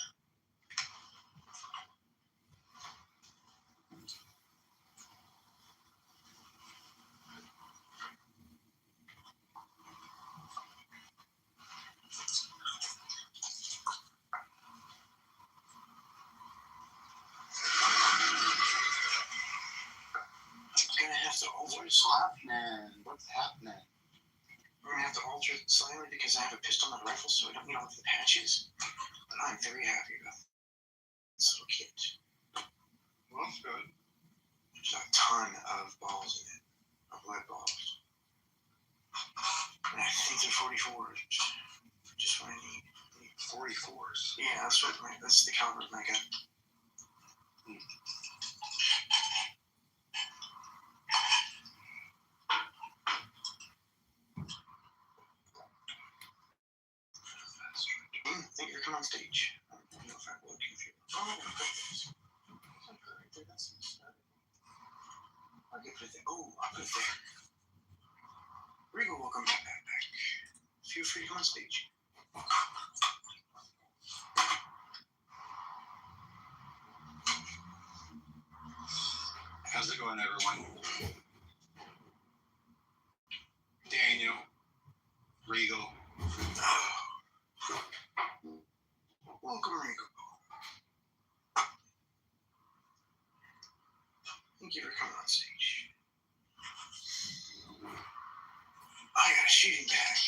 I'm gonna have to alter it slightly. What's happening? I'm gonna have to alter it slightly because I have a pistol on my rifle, so I don't need all the patches. But I'm very happy about this little kit. Well, that's good. There's a ton of balls in it, of lead balls. And I think they're 44s. Just what I need. 44s. Yeah, that's the caliber of my gun. Thank you for coming on stage. I don't know if I will confuse. Oh, I'm gonna put this. I'll get it there. Oh, I'll put it there. Regal, welcome back. Feel free to come on stage. How's it going, everyone? Daniel, Regal. Welcome, Regal. Thank you for coming on stage. I got a shooting bag.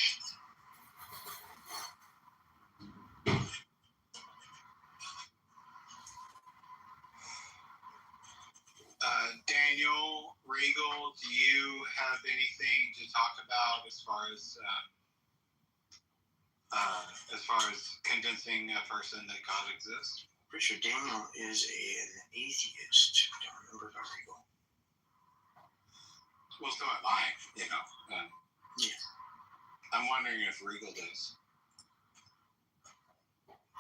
Daniel, Regal, do you have anything to talk about as far as convincing a person that God exists? Pretty sure Daniel is an atheist. I don't remember about Regal. Well, so am I, Yeah. I'm wondering if Regal does.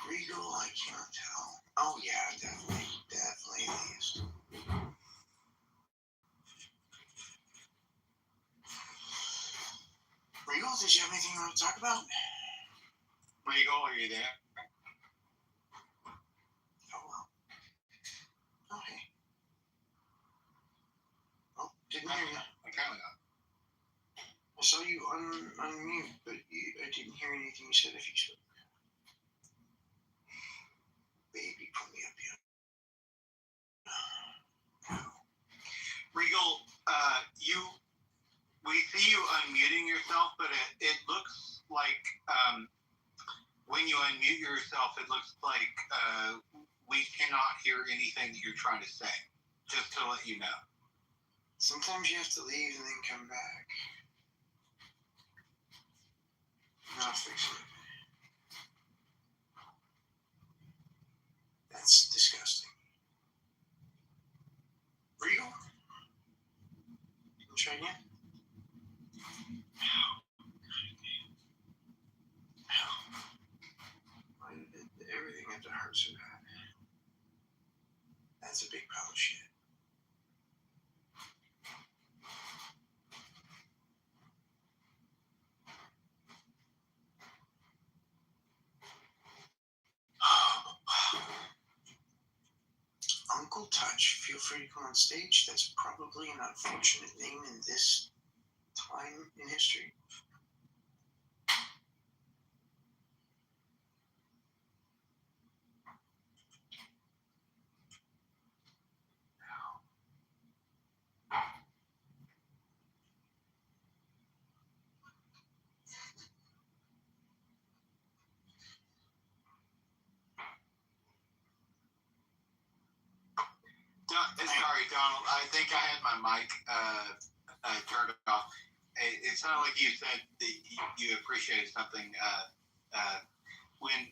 Regal, I can't tell. Oh, yeah, definitely atheist. Regal, did you have anything you want to talk about? Regal, are you there? Oh, well. Oh, hey. Oh, didn't hear you. Apparently not. I saw you unmute, but I didn't hear anything you said if you spoke. we see you unmuting yourself, but it looks like when you unmute yourself, it looks like we cannot hear anything that you're trying to say. Just to let you know. Sometimes you have to leave and then come back. I'll fix it. That's disgusting. Real? Try again. Why did everything have to hurt so bad? That's a big pile of shit. Uncle Touch, feel free to come on stage. That's probably an unfortunate name in this time in history. Sorry, Donald. I think I had my mic turned off. It sounded like you said that you appreciated something. When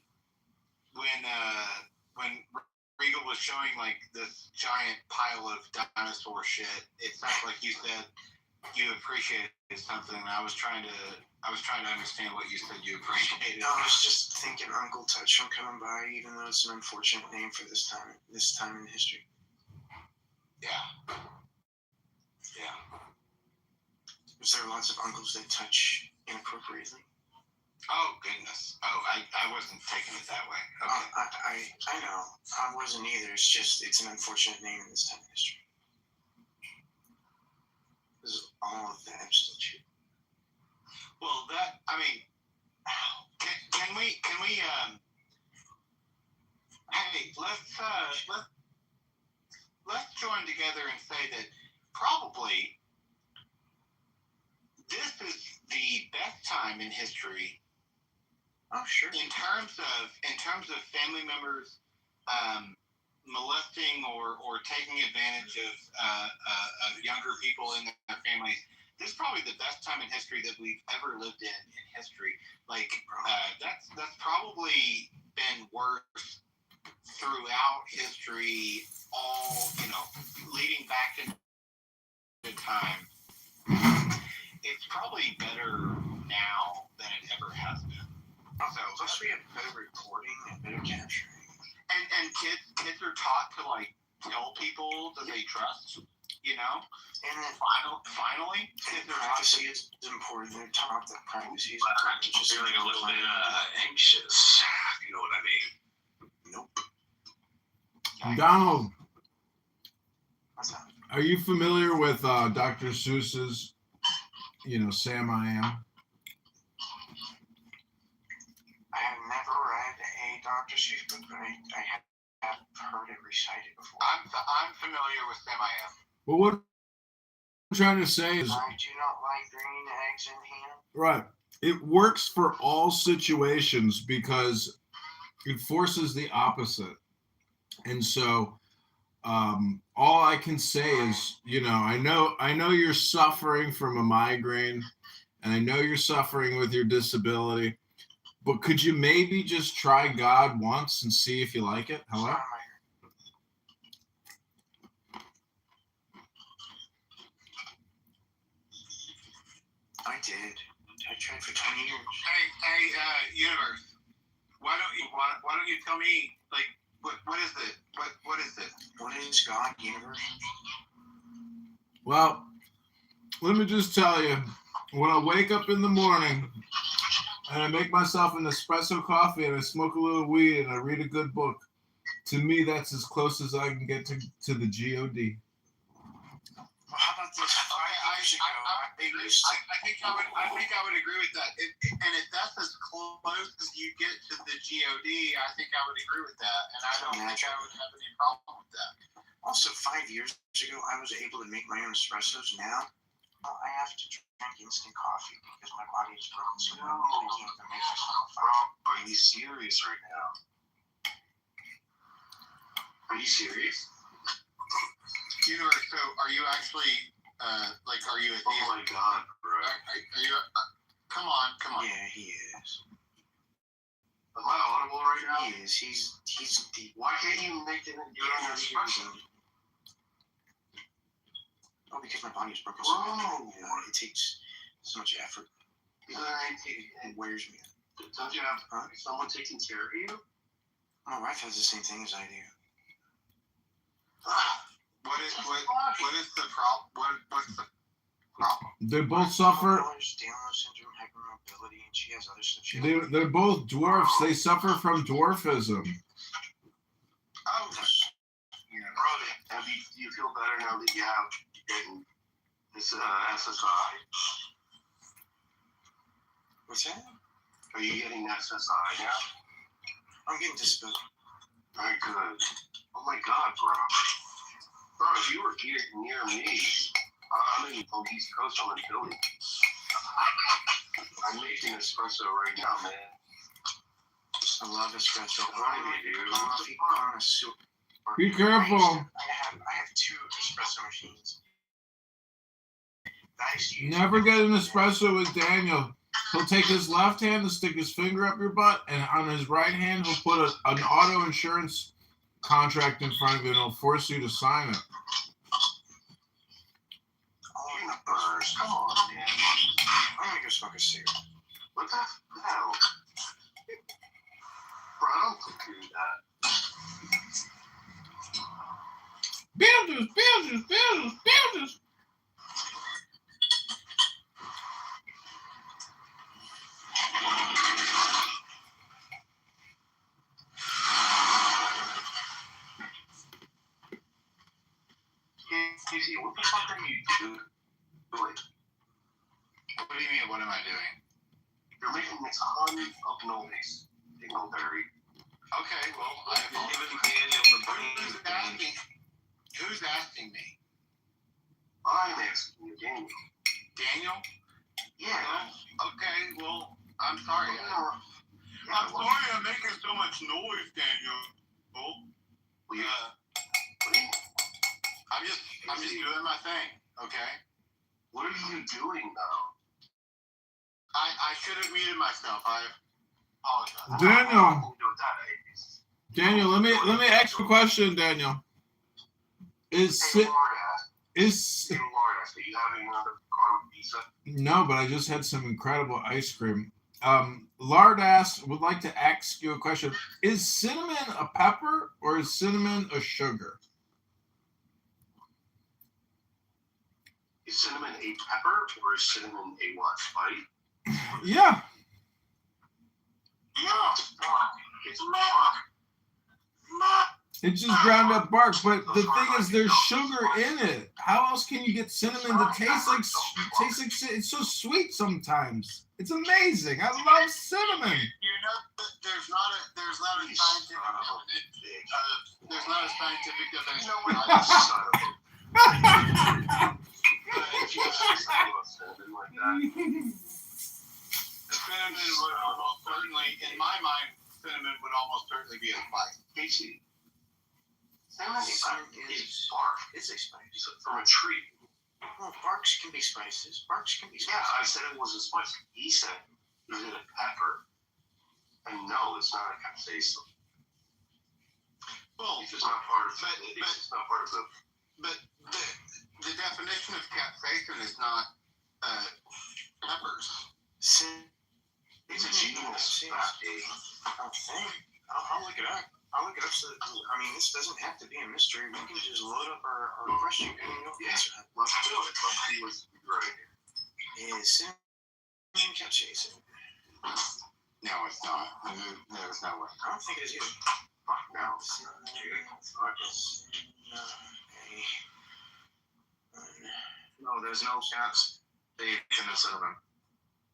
Regal was showing like this giant pile of dinosaur shit, it sounded like you said you appreciated something. I was trying to understand what you said you appreciated. No, I was just thinking Uncle Touch from coming by, even though it's an unfortunate name for this time in history. Yeah. Was there lots of uncles that touch inappropriately? Oh goodness. Oh, I wasn't taking it that way. Okay. I know. I wasn't either. It's an unfortunate name in this time in history. This is all of that still true. Well, can we hey, let's join together and say that probably this is the best time in history. Oh, sure. In terms of family members molesting or taking advantage of younger people in their families, this is probably the best time in history that we've ever lived in history. Like that's probably been worse throughout history, all leading back into time. It's probably better now than it ever has been. So plus we have better reporting and better capturing. And kids are taught to like tell people that they trust, And then finally privacy is important. They're taught that privacy is important. I'm just feeling a little bit anxious. You know what I mean? Nope. Donald, What's that? are you familiar with Dr. Seuss's, Sam I Am? I have never read a Dr. Seuss book, but I have heard it recited before. I'm familiar with Sam I Am. Well, what I'm trying to say is, I do not like green eggs in ham. right, it works for all situations because it forces the opposite. And so all I can say is, I know you're suffering from a migraine, and I know you're suffering with your disability, but could you maybe just try God once and see if you like it? Hello? I did. I tried for 20 years. Hey, universe. Why don't you tell me, like, what is it? What is it? What is God, universe? Well, let me just tell you, when I wake up in the morning and I make myself an espresso coffee and I smoke a little weed and I read a good book, to me that's as close as I can get to the G.O.D. Well, how about this? 5 years ago, I think I would agree with that. And if that's as close as you get to the G.O.D., I think I would agree with that. And I don't think I would have any problem with that. Also, 5 years ago, I was able to make my own espressos. Now, I have to drink instant coffee because my body is broken. So I can't even make myself a Bro, are you serious right now? Are you serious? Kitover, so are you actually, are you a Oh my god, bro. Are you, come on. Yeah, he is. Am I audible right now? He is. He's deep. Why can't you make it an espresso? Oh, because my body is broken. Bro. It takes so much effort. It wears me. Don't you have someone taking care of you? My wife has the same thing as I do. What is the problem? What's the problem? They both suffer. Down syndrome, hypermobility, and she has other stuff. They're both dwarfs. They suffer from dwarfism. Oh, Bro, do you feel better now that you have this SSI? What's that? Are you getting SSI now? I'm getting disability. Very good. Oh my god, bro. Bro, if you were here near me, I'm in the East Coast, I'm in Philly. I'm making espresso right now, man. I love espresso. Coffee connoisseur. Be careful. I have 2 espresso machines. Never get an espresso with Daniel. He'll take his left hand and stick his finger up your butt, and on his right hand, he'll put an auto insurance contract in front of you, and he'll force you to sign it. Universe, come on, man. I'm gonna go smoke a cigarette. What the hell? Bro, I don't do that. Builders. Casey, what the fuck are you doing? What do you mean, what am I doing? You're making a ton of noise, Dingleberry. Okay, well, I've been giving Daniel the brain. Who's asking me? I'm asking you, Daniel. Daniel? Yeah. Okay, well, I'm sorry. I'm sorry I'm making so much noise, Daniel. I'm just doing my thing, okay? What are you doing, though? I should have muted myself. I apologize. Daniel, let me ask you a question, Daniel. Hey, Lord, are you having another carb pizza? No, but I just had some incredible ice cream. Lardass would like to ask you a question. Is cinnamon a pepper or is cinnamon a sugar? Is cinnamon a pepper or is cinnamon a what, Spidey? Yeah. Yeah. It's fuck. It's just ground up bark, but the thing is, there's sugar in it. How else can you get cinnamon to taste like it's so sweet sometimes. It's amazing. I love cinnamon. You know, there's not a scientific definition. Cinnamon would almost certainly, in my mind, almost certainly be a spice. Casey. Cinnamon is bark. It's a spice. It's from a tree. Well, barks can be spices. Barks can be spices. Yeah, I said it was a spice. He said, is it a pepper? And no, it's not a capsaicin. Well, it's not part of it. It's not part of the... But the definition of capsaicin is not peppers. It's a genius. I'll look it up. So, I mean, this doesn't have to be a mystery. We can just load up our question and we'll answer it. Let's do it. Let's see what's right. Is cinnamon capsaicin? No, it's not. No, it's not. I don't think it is either. No. No, there's no caps. They in the cinnamon.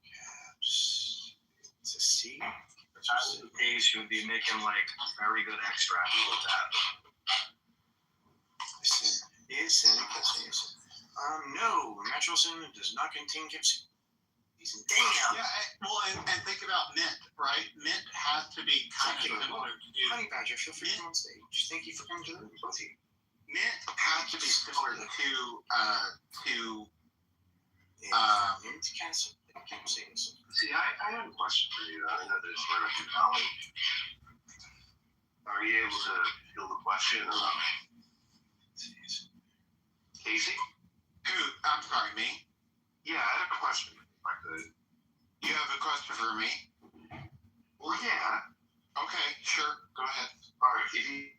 Caps. It's a C. As a case, you would be making like very good extract with that. Is cinnamon capsaicin? No, natural cinnamon does not contain capsaicin. Damn. Yeah, well, and think about mint, right? Mint has to be kind of similar to Honey Badger, feel free to come on stage. Thank you for coming to the room, both of you. mint has to be similar to Mint capsaicin. See, I have a question for you. I know this right up your alley. Are you able to feel the question or not? Casey? Who? I'm sorry, me? Yeah, I had a question, if I could. You have a question for me? Well, yeah. Okay, sure. Go ahead. All right. If you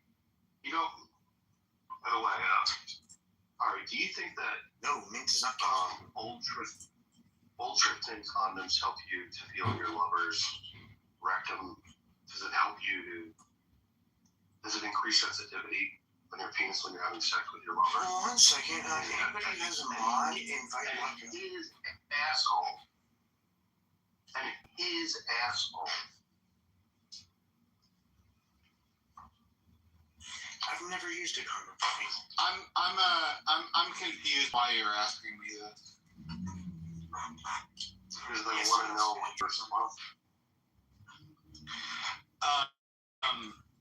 don't. By the way, all right. Do you think that mint is not ultra-thin condoms help you to feel your lover's rectum? Does it help you to? Does it increase sensitivity on your penis when you're having sex with your lover? One second. Anybody who has a mod, invite Marco. His asshole. And his asshole. I've never used a condom. I'm confused why you're asking me this. Because I want to know what you're supposed to.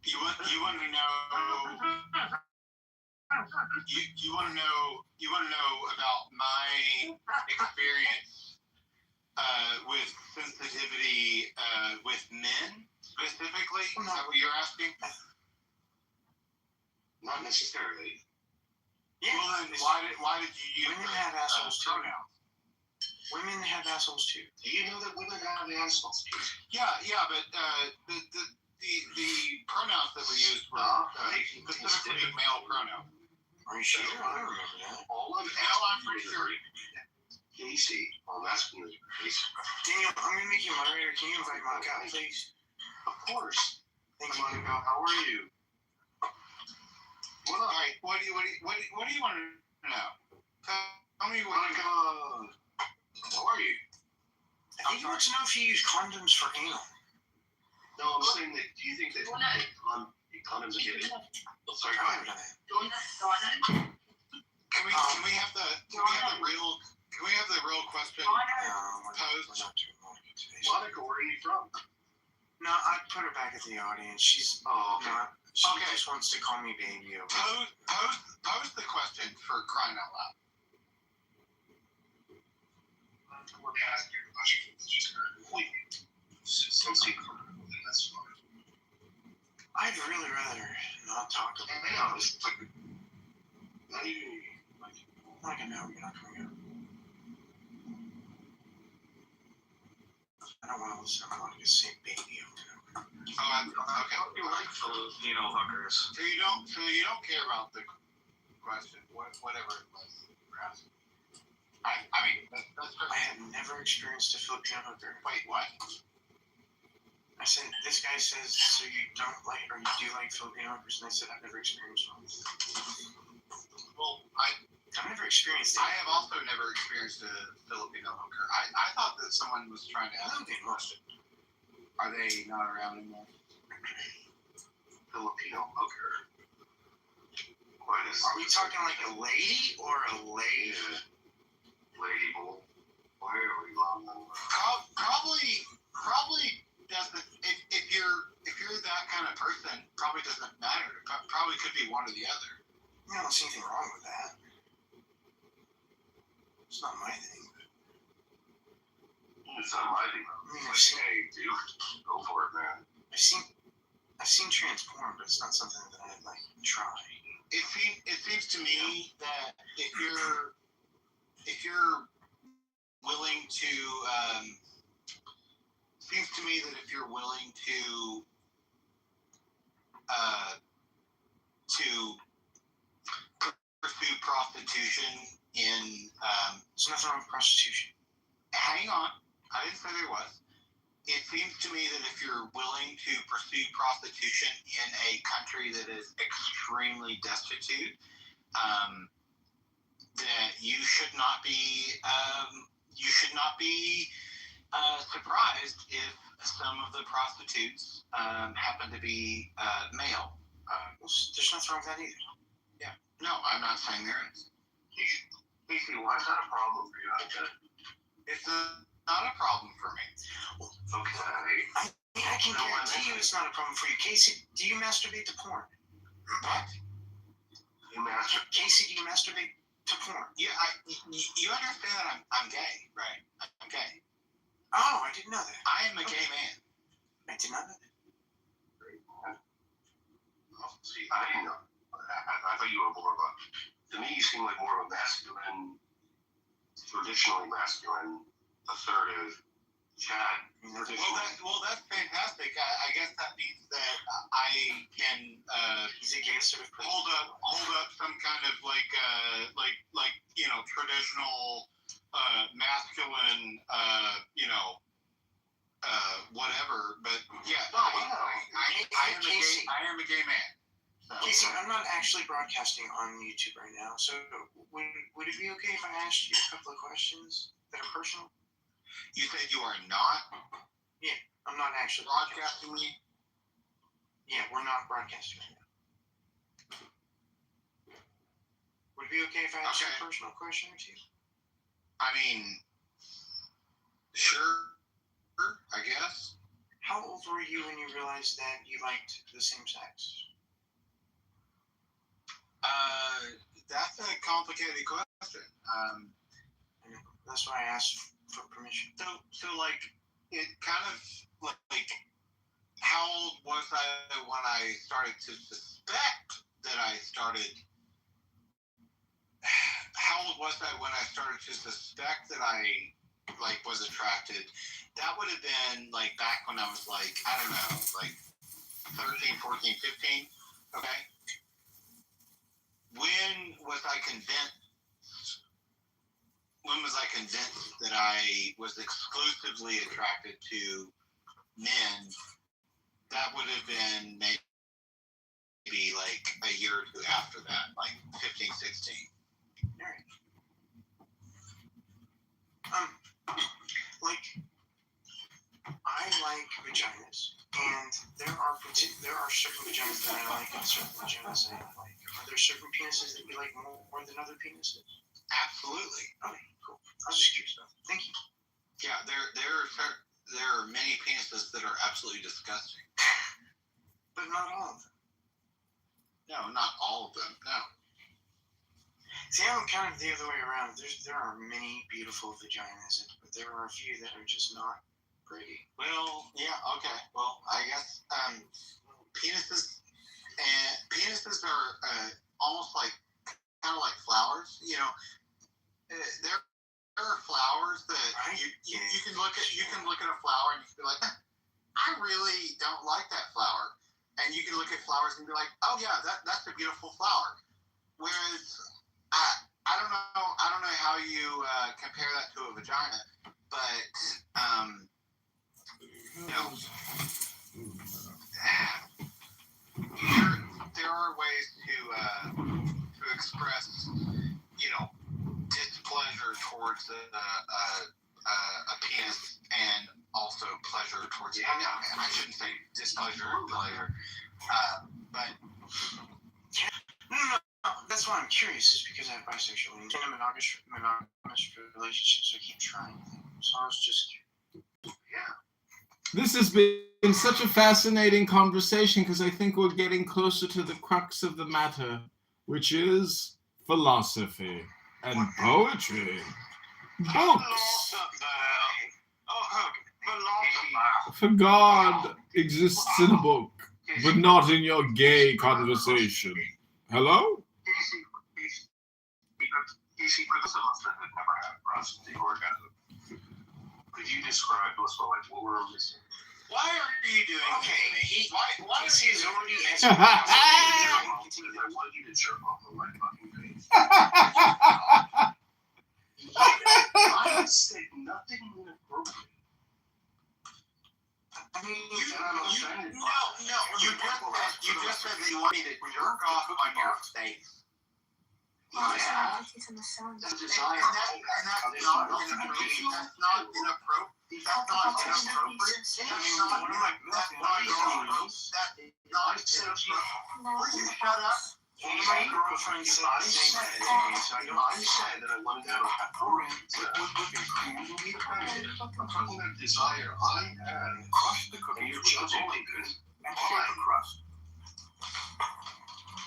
You want to know? You want to know about my experience with sensitivity with men specifically? Is that what you're asking? Not necessarily. Yeah. Well, then why did you use women have assholes too? Women have assholes too. Do you know that women have assholes too? Yeah, but the pronouns that we used were specifically male pronouns. Are you sure? I don't remember that. All I'm I'm pretty sure. Casey, all I'm asking is Casey. Daniel, I'm gonna make you moderator. Can you invite Monica out, please? Of course. Thank you. Monica, how are you? All right. What do you want to know? Tell me what. Monica, how are you? I think he wants to know if you use condoms for anal. No, I'm saying that. Do you think that condoms are given? Sorry, go ahead. Can we have the real question posed? Monica, where are you from? No, I put her back at the audience. She's not. She just wants to call me baby. Pose the question for crying out loud. I want to ask you a question. That's fine. I'd really rather not talk about it. Yeah, this is like. Not even. Like I know you're not coming out. I don't want to listen to Monica say baby. Okay. You like Filipino hookers? So you don't care about the question, whatever it was you're asking. I mean, that's I have never experienced a Filipino hooker. Wait, what? I said, this guy says, so you don't like, or you do like Filipino hookers? And I said, I've never experienced one. Well, I've never experienced it. I have also never experienced a Filipino hooker. I thought that someone was trying to ask me a question. Are they not around anymore? Filipino hooker. Are we talking like a lady or a lady? Lady boy. Why are we long? Probably doesn't. If you're that kind of person, probably doesn't matter. Probably could be one or the other. I don't see anything wrong with that. It's not my thing. It's not my thing. I mean, hey, dude, go for it, man. I've seen trans porn, but it's not something that I'd like to try. It seems to me that if you're willing to pursue prostitution in there's nothing wrong with prostitution. Hang on, I didn't say there was. It seems to me that if you're willing to pursue prostitution in a country that is extremely destitute, that you should not be surprised if some of the prostitutes happen to be male. There's nothing wrong with that either. Yeah. No, I'm not saying there is. Casey, why is that a problem for you? I get it. It's not a problem for me. Okay. I can guarantee you it's not a problem for you. Casey, do you masturbate to porn? What? Casey, do you masturbate to porn? Yeah, you understand that I'm gay, right? I'm gay. Oh, I didn't know that. I am a gay man. I did not know that. See, I thought you were more of a, to me, you seem like more of a masculine, traditionally masculine, assertive Chad. Well, that's fantastic. I guess that means that I can hold up some kind of like traditional masculine whatever. But yeah, I am a gay man. So. Casey, I'm not actually broadcasting on YouTube right now, so would it be okay if I asked you a couple of questions that are personal? You said you are not? Yeah, I'm not actually broadcasting me. Yeah, we're not broadcasting right now. Would it be okay if I asked you a personal question or two? I mean, sure, I guess. How old were you when you realized that you liked the same sex? That's a complicated question. That's why I asked for permission. So like, it kind of like, how old was I when I started to suspect that I started? How old was I when I started to suspect that I like was attracted? That would have been like back when I was like, I don't know, like 13, 14, 15. Okay. When was I convinced that I was exclusively attracted to men? That would have been maybe like a year or two after that, like 15, 16. All right. Like, I like vaginas, and there are certain vaginas that I like and certain vaginas I don't like. Are there certain penises that you like more than other penises? Absolutely. Okay, cool. I was just curious about that. Thank you. Yeah, there are many penises that are absolutely disgusting. But not all of them. No, not all of them. No. See, I'm kind of the other way around. There are many beautiful vaginas, but there are a few that are just not pretty. Well, yeah, okay. Well, I guess penises are almost like kind of like flowers. You know, there are flowers that you can look at. You can look at a flower and you can be like, I really don't like that flower. And you can look at flowers and be like, oh yeah, that's a beautiful flower. Whereas I don't know how you compare that to a vagina, but there are ways to express displeasure towards a penis and also pleasure towards it. I shouldn't say displeasure and pleasure, but no. That's why I'm curious, is because I have bisexual and monogamous relationships, so I keep trying things. So I was just curious. Yeah. This has been such a fascinating conversation because I think we're getting closer to the crux of the matter, which is philosophy and poetry. Books. For God exists in a book, but not in your gay conversation. Hello? Casey, for those of us that have never had a prostate orgasm, could you describe to us what we're missing? Why are you doing this to me? Why is he already I wanted you to jerk off on my fucking face. I said nothing inappropriate. I mean, you just said that you want me to jerk off on your face. Yeah. And that's not inappropriate. Will you shut up? One of my girlfriends said the same thing to me, so I said that I wanted to have Pour in liquid whipping cream. I'm talking about desire. I had Crush the cookies you're with the judging baking me cream and shape the crust.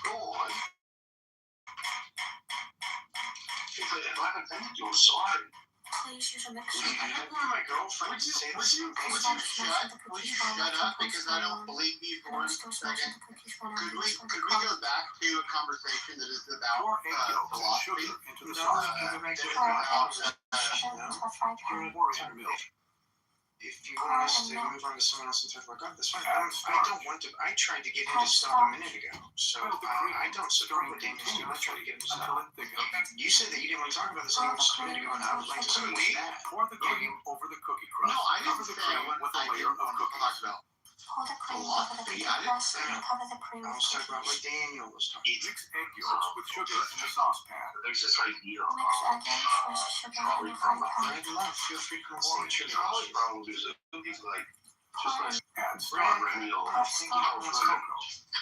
go on. If I offended you, I'm sorry. Please use a Would mixer. you do that? one of my girlfriends say the same thing. Would you shut up because I don't believe you for one second? Could we go back to a conversation that is about Pour egg yolks and philosophy? sugar into the sauce pan. Pour in milk. If you want us to move on to someone else and talk about God, that's fine. I don't want to. I tried to get into stuff a minute ago, so I don't support what Damien's doing. I tried to get into stuff. You said that you didn't want to talk about this anymore just a minute ago, and I would like to talk about that. Pour the cream over the cookie crust. No, I Cover didn't the say I cream want with a I layer didn't of want to cookies. talk about Pour the cream over the cookie crust and cover the cream I with was talking about what cookies. Daniel was talking about. Mix egg yolks with sugar in the saucepan. There's this idea of Mix egg yolks with sugar in a fry pan. Red love, feel free to come well, and say trolley problems is it's like just like Add perennial. Press stop.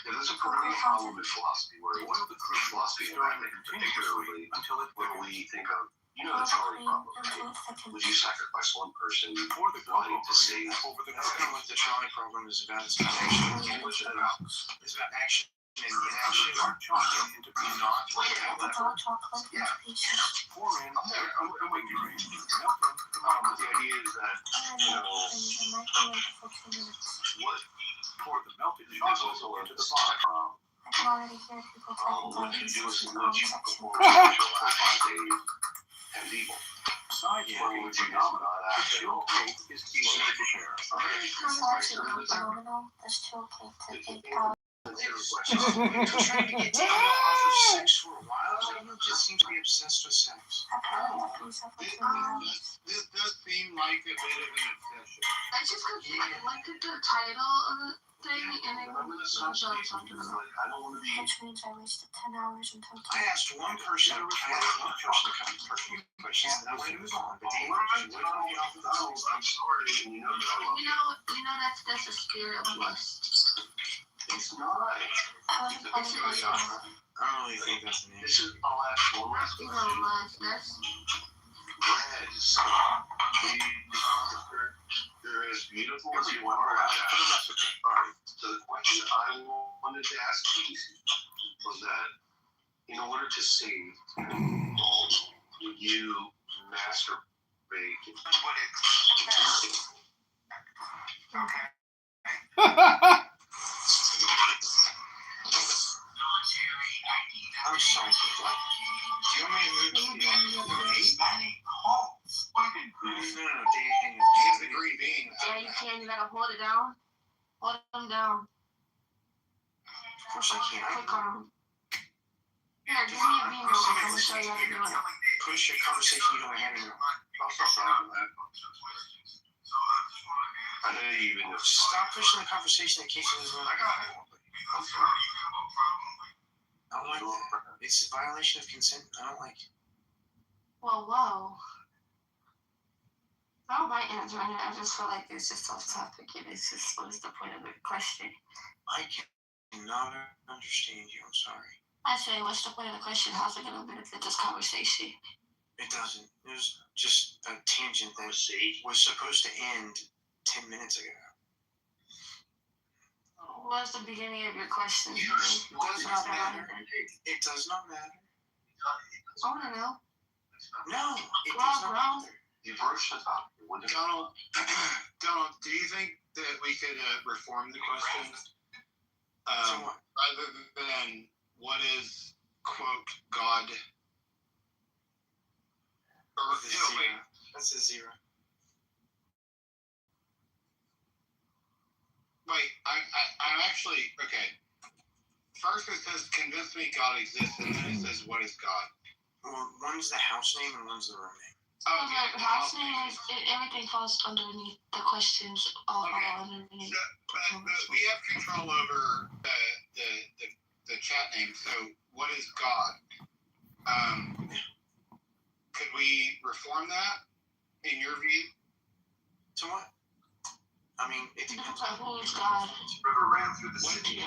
There's a perennial problem in philosophy where Boil the cream, philosophy and stirring ethics, continuously particularly until it when thickens. we think of Pour the the trolley cream problem, until right? it thickens. Would you sacrifice one person Pour the wanting cocoa to cream save? over the That's not what the trolley problem is about. It's about action. What's it about? It's about action and inaction. Dark chocolate into pieces. Cut the dark chocolate into pieces. Pour in liquid whipping cream. Melt in But the idea is that And mix and use a microwave for 2 minutes. what Pour the melted there's chocolate also into the pot. I can already hear people typing what down you in do is the what comment you section. perform social act and evil. Side Yeah, cooking what you do is phenomenon. not act. Chill cake is easy to prepare. Besides being phenomenal, this chill cake took 8 hours. I've been trying to get Daniel off of sex for a while. Daniel just seems to be obsessed with sex. I put the piece up for 2 hours. This does seem like a bit of an obsession. I just looked at the title of the thing and it was something about. I don't want to be. Which means I wasted 10 hours in total. I asked one person, I asked one person to come to me questions, and I wanted to move on, but Daniel just wouldn't let me get off of the phone. I'm sorry. You know that I love you. That's a spirit of lust. It's not. I wasn't planning to I don't really think that's an This issue. is all actual You know what? That's reds. They're as beautiful as you want to ask. Alright, so the question I wanted to ask you was that in order to save, would you masturbate? I'm sorry. What? Do you want me to move to No, Daniel. He's the green bean. yeah, you can. You gotta hold it down. Hold them down. Of course I can. Click on them. Yeah, give me a bean real quick. I'm gonna show you how to do it. Push your conversation you don't have anymore. I know you even know. Stop pushing the conversation in case it was wrong. I got it. I don't like that. It's a violation of consent. I don't like it. Well, whoa. I don't mind answering it. I just feel like it's just off topic. And it's just, what is the point of the question? I cannot understand you. I'm sorry. I say, what's the point of the question? How's it gonna benefit this conversation? It doesn't. It was just a tangent that was supposed to end 10 minutes ago. What's the beginning of your question? It does not matter. It does not matter. I wanna know. No, it Well, does not bro. matter. You broached the topic. Donald, do you think that we could reform the question? So what? Rather than what is, quote, God? Or, That's a zero. That's a zero. Wait, I'm actually, okay. First it says, convince me God exists, and then it says, what is God? Well, one's the house name and one's the room name. Oh, the house name is, everything falls underneath the questions, all fall underneath. But we have control over the chat name, so what is God? Could we reform that, in your view? To what? I mean, it depends on who's God. River ran through the city.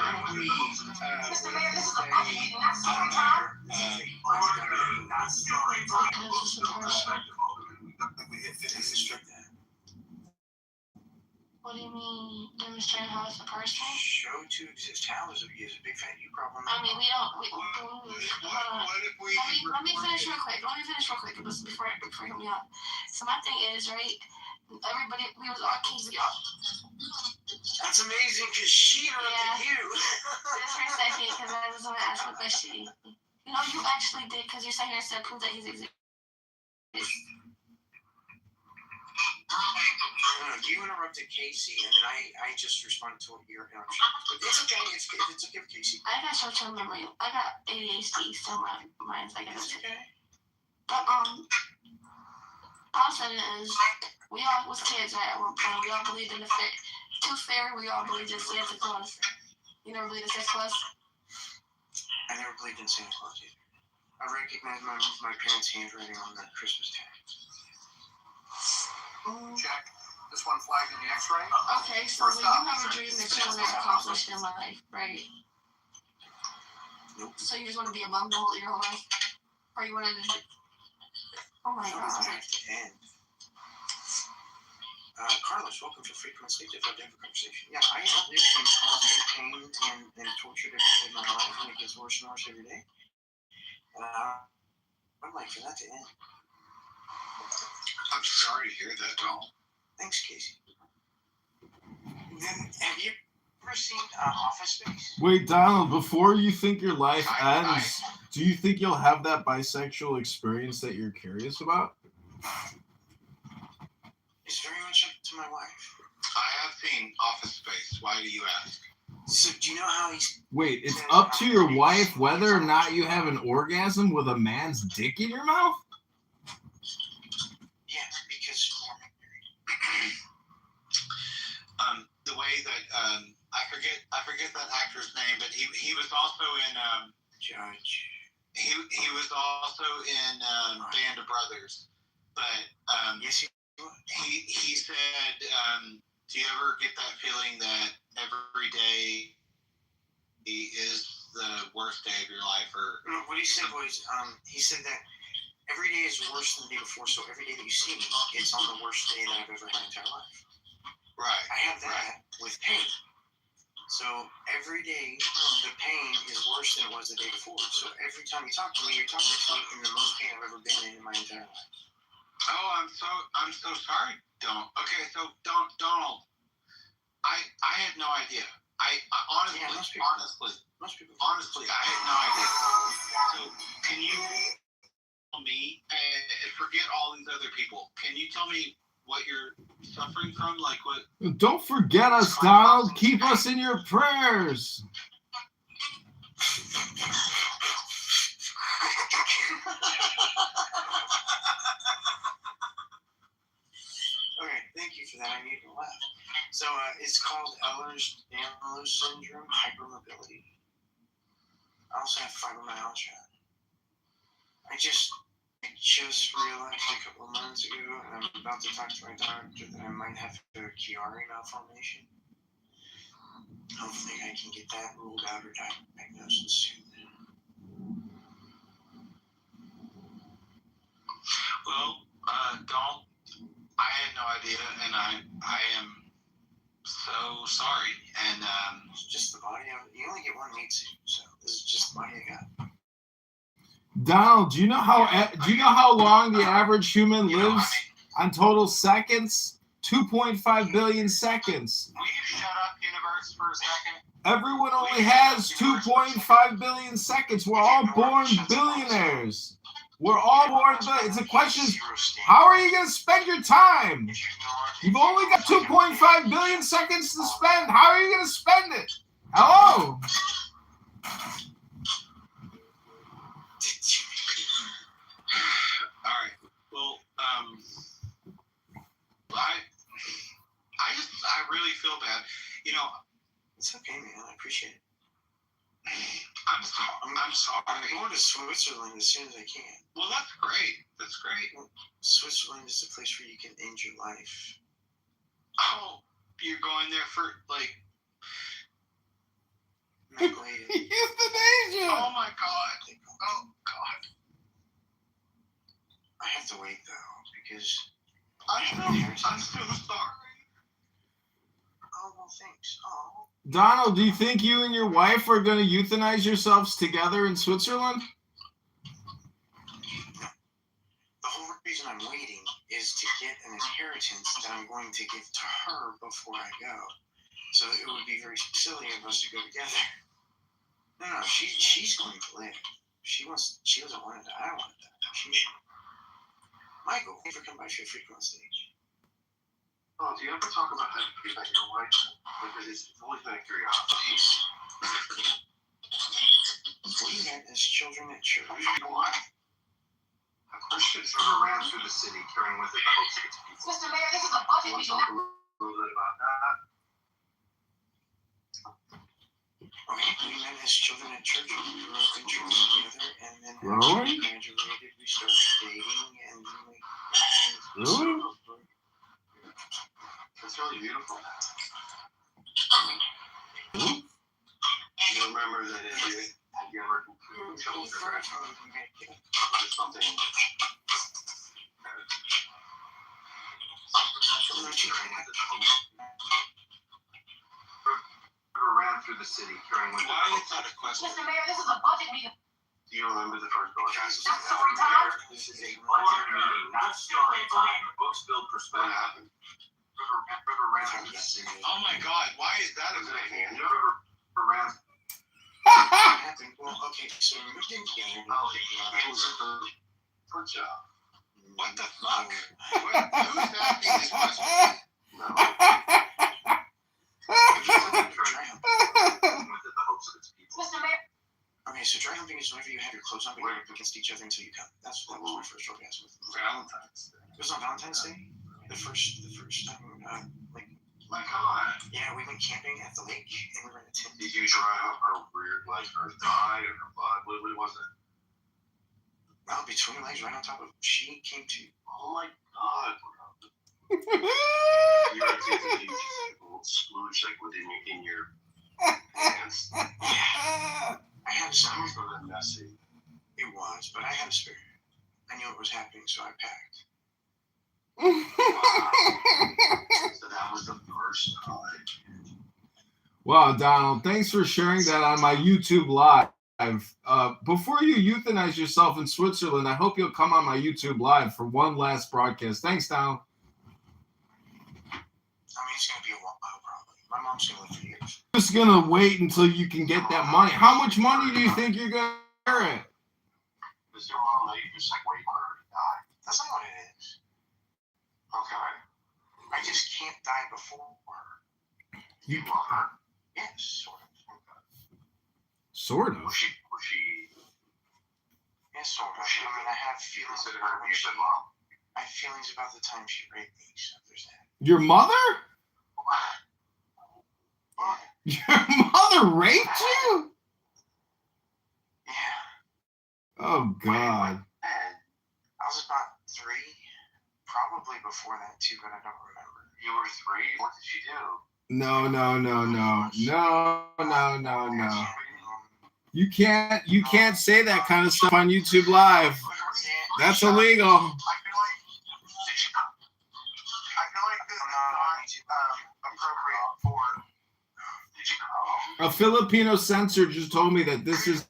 We hit 50 strip that. What do you mean? Demonstrate how it's a person? Show to exist how is a big fat you problem. I mean, we don't. Hold on. Let me finish real quick. Before you help me out. So my thing is, right? Everybody, we was all kids. That's amazing because she interrupted you. Just for a second, because I was going to ask a question. You know, you actually did, because you're saying here said prove that he's exists. You interrupted Casey, and then I just responded to your interruption. But it's okay. It's okay with Casey. I got short-term memory. I got ADHD, so mine's like it's okay. But all I'm saying is, we all was kids, right? At one point, we all believed in the Tooth Fairy. We all believed in Santa Claus. You never believed in Santa Claus? I never believed in Santa Claus either. I recognize my parents' handwriting on the Christmas tag. Check. This one flagged in the X-ray. Okay, so when you have a dream that you want to accomplish in life, right? Nope. So you just want to be a mom your whole life? Or you want to oh my God. Carlos, welcome to Frequent Sleep Defied Conversation. Yeah, I have lived in constant pain and torture every day of my life, and it gets worse and worse every day. I'd like for that to end. I'm sorry to hear that, doll. Thanks, Casey. Then, have you ever seen Office Space? Wait, Donald, before you think your life ends, do you think you'll have that bisexual experience that you're curious about? It's very much up to my wife. I have seen Office Space. Why do you ask? So, do you know how he's... Wait, it's up to your wife whether or not you have an orgasm with a man's dick in your mouth? Yeah, because we're married. The way that I forget that actor's name, but he was also in Judge. He was also in Band of Brothers, but yes, he said, do you ever get that feeling that every day is the worst day of your life? Or no, what he said was he said that every day is worse than the day before, so every day that you see me, it's on the worst day that I've ever had my entire life. Right. I have that with pain. So every day, the pain is worse than it was the day before. So every time you talk to me, you're talking to me in the most pain I've ever been in my entire life. Oh, I'm so sorry, Donald. Okay, so Donald, I had no idea. I honestly, I had no idea. So can you tell me, and forget all these other people, can you tell me what you're suffering from? Like what? Don't forget us, Donald. Keep us in your prayers. Okay, thank you for that. I need to laugh. So it's called Ehlers-Danlos syndrome, hypermobility. I also have fibromyalgia. I just realized a couple of months ago, and I'm about to talk to my doctor, that I might have a Chiari malformation. Hopefully I can get that ruled out or diagnosed soon. Well, Donald, I had no idea, and I am so sorry. And it's just the body. You only get one meat suit, so this is just the body I got. Donald, do you know how long the average human lives on total seconds? 2.5 billion seconds. Will you shut up, universe, for a second? Everyone only has 2.5 billion seconds. We're all born billionaires. We're all born billionaires. It's a question, how are you going to spend your time? You've only got 2.5 billion seconds to spend. How are you going to spend it? Hello? All right. Well, I really feel bad. You know, it's okay, man. I appreciate it. I'm sorry. I'm going to Switzerland as soon as I can. Well, that's great. That's great. Well, Switzerland is a place where you can end your life. Oh, you're going there for like euthanasia. Oh my god. Oh god. I have to wait though because I'm so sorry. Oh well, thanks. Oh. Donald, do you think you and your wife are going to euthanize yourselves together in Switzerland? The whole reason I'm waiting is to get an inheritance that I'm going to give to her before I go. So it would be very silly of us to go together. No, she's going to live. She doesn't want to die. I don't want to die. Michael, you ever come by for freak on stage? Oh, do you ever talk about how you met your wife? Because it's always been a curiosity. We met as children at church. A Christian sort ran through the city carrying with it the hopes of its people. Mr. Mayor, this is a budget Want to meeting. talk a little bit about that? Okay, we met as children at church. We grew up in church together, and then Growing? we graduated. We started dating, and then we Really? It's really beautiful. Hmm? You remember that if you ever conclude children or something. Ran through the city carrying with Why is that a question? Mr. Mayor, this is a budget meeting. Do you remember the first broadcast? That's story time. This is a budget meeting, not story time. Books build perspective. What happened? River ran through the city. Oh my god, why is that a thing? River ran. Well, okay, so we moved in together. It was a good job. What the fuck? Who's asking this question? No. Mr. Mayor. Okay, so dry humping is whenever you have your clothes on, but you're up against each other until you come. That was my first orgasm. Valentine's Day. It was on Valentine's Day. The first time, Like, come on. yeah, we went camping at the lake, and we were in a tent. Did you dry up her weird, like her thigh or her butt? What was it? Well, between legs, right on top of, she came to. Oh my god, bro. You splooge like within your pants. Yeah. I had a spare. Sounds really messy. It was, but I had a spare. I knew it was happening, so I packed. So that was the first time. Wow, Donald, thanks for sharing that on my YouTube Live. Before you euthanize yourself in Switzerland, I hope you'll come on my YouTube Live for one last broadcast. Thanks, Donald. I mean, it's going to be a while, probably. My mom's going to live for years. Just going to wait until you can get that money. How much money do you think you're going to inherit? Is your mom that you just like waiting for her to die? That's not what it is. Okay. I just can't die before her. You love her? Yes, sort of. Sort of. Was she? Yes, sort of. I mean, I have feelings Consider about her when she. abusive mom. I have feelings about the time she raped me, so there's that. Your mother? Your mother raped you? Yeah. Oh, God. I was about 3, probably before that too, but I don't remember. You were 3? What did she do? No. You can't say that kind of stuff on YouTube Live. That's illegal. I feel like this is not appropriate for. Did you A Filipino censor just told me that this is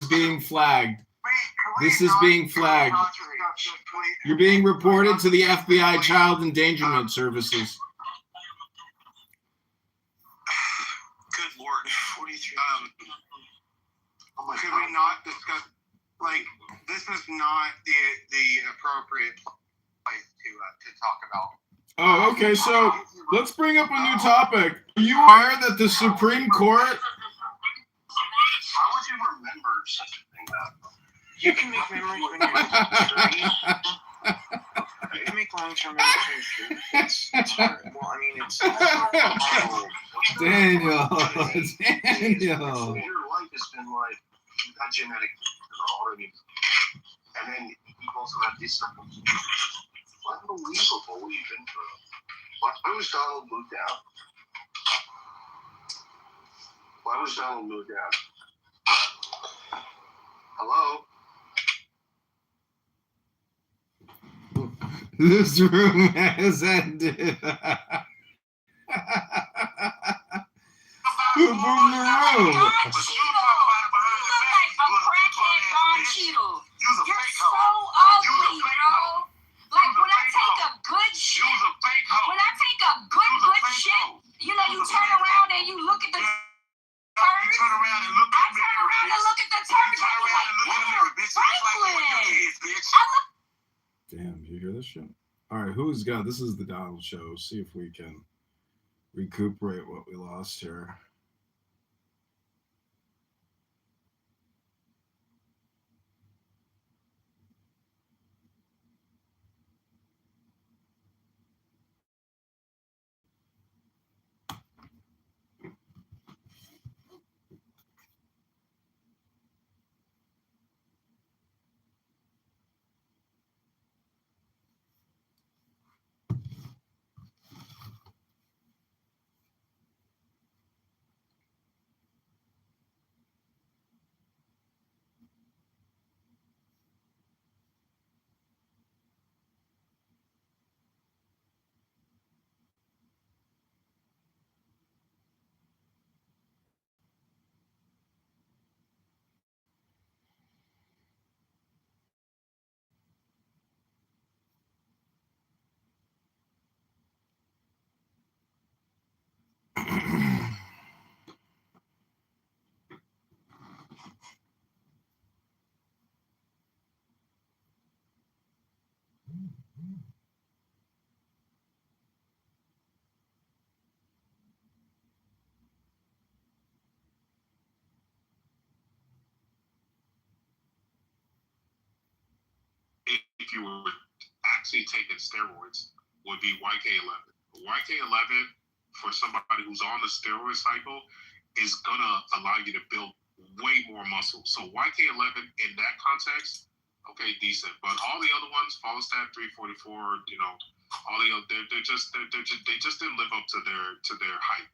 being flagged. This is being flagged. You're being reported to the FBI Child Endangerment Services. Good lord. 43. Could we not discuss, like, this is not the appropriate place to talk about. Oh, okay, so let's bring up a new topic. Are you aware that the Supreme Court... How would you remember such a thing? You can make memories when you're 3. You can make long-term memories. It's hard. Well, I mean, it's... Daniel. Your life has been like that genetic already, and then you also have this. Unbelievable what you've been through. Why was Donald moved out? Why was Donald moved out? Hello? This room has ended. Who boomed the room? You're so ugly, bro. Like when I take a good shit, you know, you turn around and you look at the turds. I turn around and look at the turds. I be like, damn, Damn, you hear this shit? All right, who's got? This is the Donald Show. See if we can recuperate what we lost here. If you were actually taking steroids, would be YK11. YK11, for somebody who's on the steroid cycle, is gonna allow you to build way more muscle. So YK11 in that context, okay, decent. But all the other ones, Follistat 344, you know, all the other, they just didn't live up to their hype.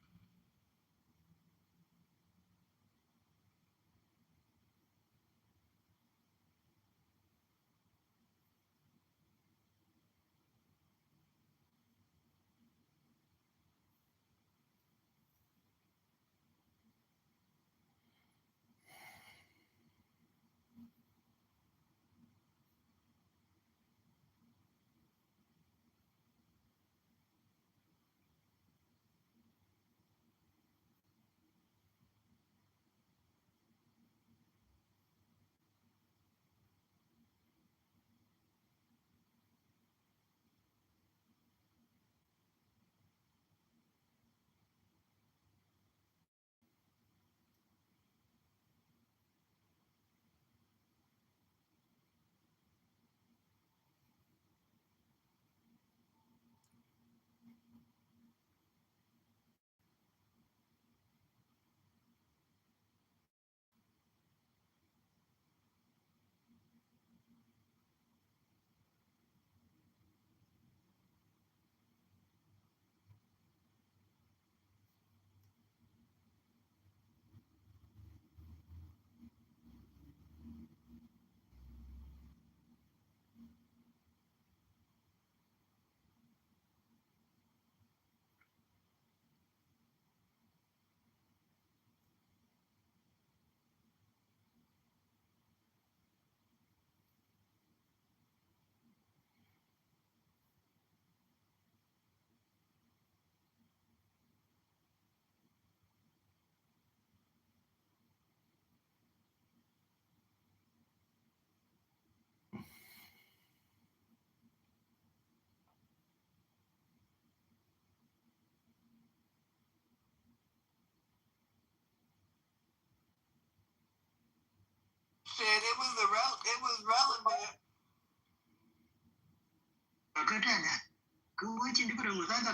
It was relevant.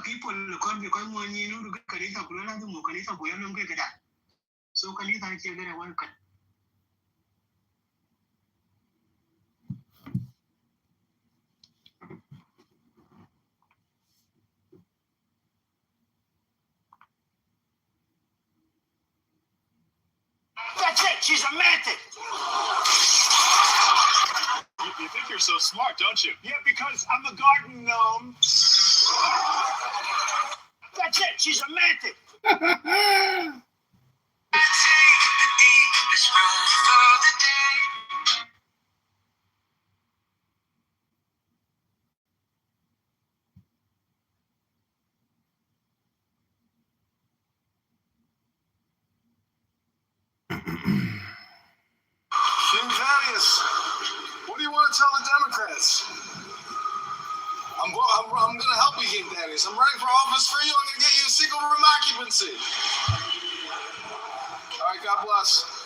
People so it! She's a mantis! You think you're so smart, don't you? Yeah, because I'm a garden gnome. That's it! She's a mantis! King Thaddeus, what do you want to tell the Democrats? I'm going to help you, King Thaddeus. I'm running for office for you. I'm going to get you a single room occupancy. All right, God bless.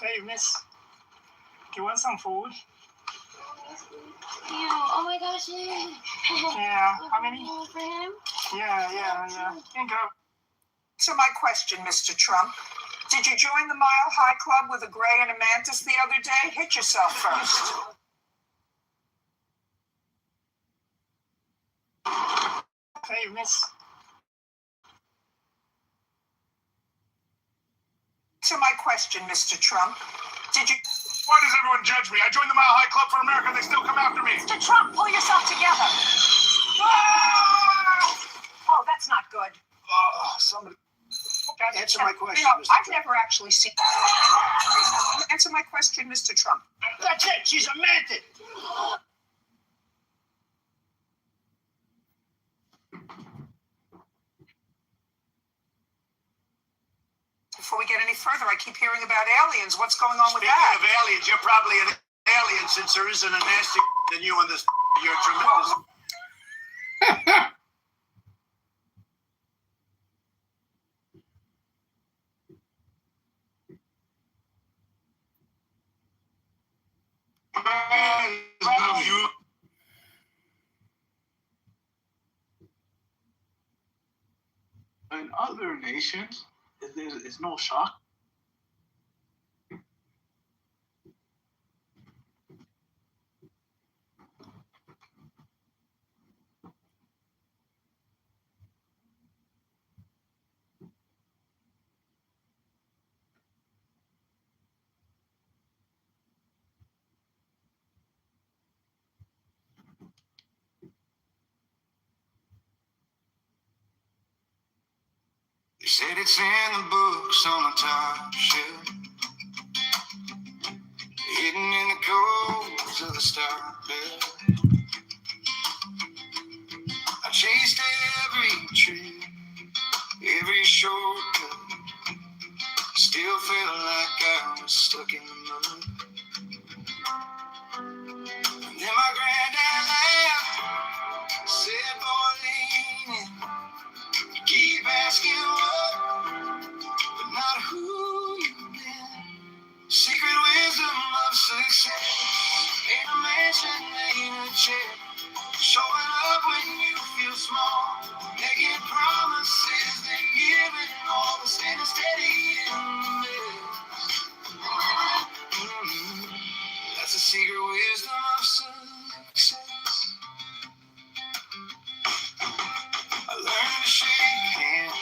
Hey, miss. Do you want some food? Yeah, oh my gosh, yeah. Yeah, how many? For him? Yeah. Here you go. So my question, Mr. Trump. Did you join the Mile High Club with a gray and a mantis the other day? Hit yourself first. Hey, miss. So my question, Mr. Trump. Did you... Why does everyone judge me? I joined the Mile High Club for America and they still come after me. Mr. Trump, pull yourself together. Oh, that's not good. Somebody... Okay, Answer my question, You know, Mr. I've Trump. never actually seen... Answer my question, Mr. Trump. That's it. She's a mantis. Before we get any further, I keep hearing about aliens. What's going on with that? Speaking of aliens, you're probably an alien since there isn't a nasty than you on this. You're tremendous. In other nations, there's no shock. They said it's in the books on the top shelf, hidden in the codes of the star belt. I chased every tree, every shortcut, still felt like I was stuck in the mud. And then my granddad laughed, said, boy, lean in. You keep asking what, but not who you've been. Secret wisdom of success ain't a mansion, ain't a chair. Showing up when you feel small, making promises, then giving all, the standing steady in the mess. That's the secret wisdom of success. I learned to shake hands,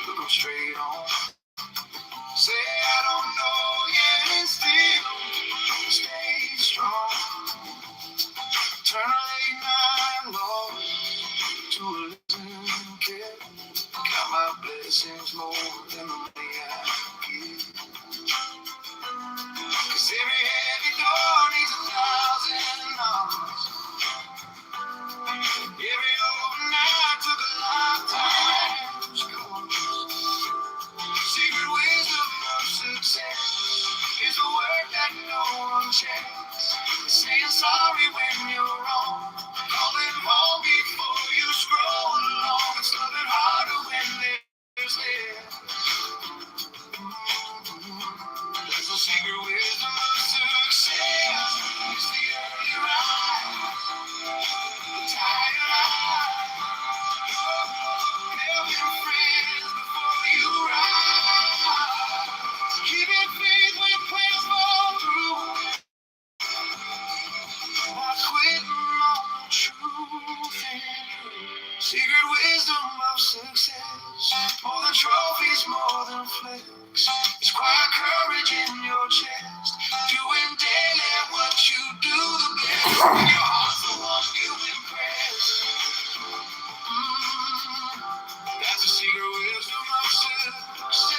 look them straight on. Say I don't know yet and still stay strong. Turn a late night log to a listening kid. Count my blessings more than the money I give. 'Cause every heavy door needs 1,000 knocks. Every overnight took a lifetime's course. Secret wisdom of success is a word that no one checks. Saying sorry when you're wrong, calling home before you scroll along. It's loving harder when there's less. Secret wisdom of success. More than trophies, more than flex. It's quiet courage in your chest. Doing daily what you do the best. When your heart's the one you impress. That's the secret wisdom of success.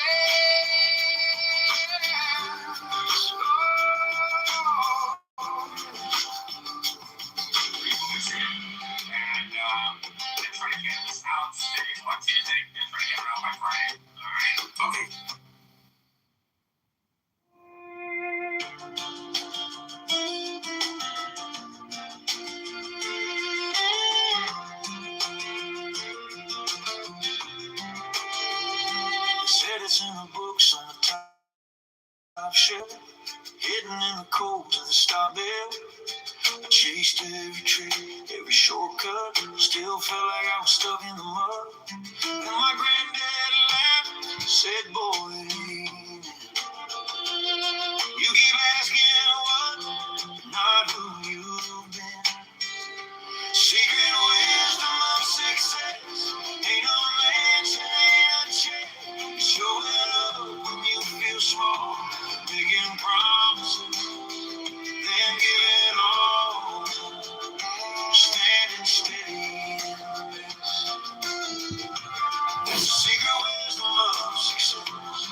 And try to get this out today by Tuesday and try to get it out by Friday. Alright? Okay. Said it's in the books on the top shelf, hidden in the cold to the star bell. I chased every trail, every shortcut, still felt like I was stuck in the mud. And my granddad laughed, said, boy, you keep asking what, not who you've been. Secret wisdom of success, ain't a mansion, ain't a chair. Showing up when you feel small, making promises, then giving all, standing steady in the mess. That's the secret wisdom of success.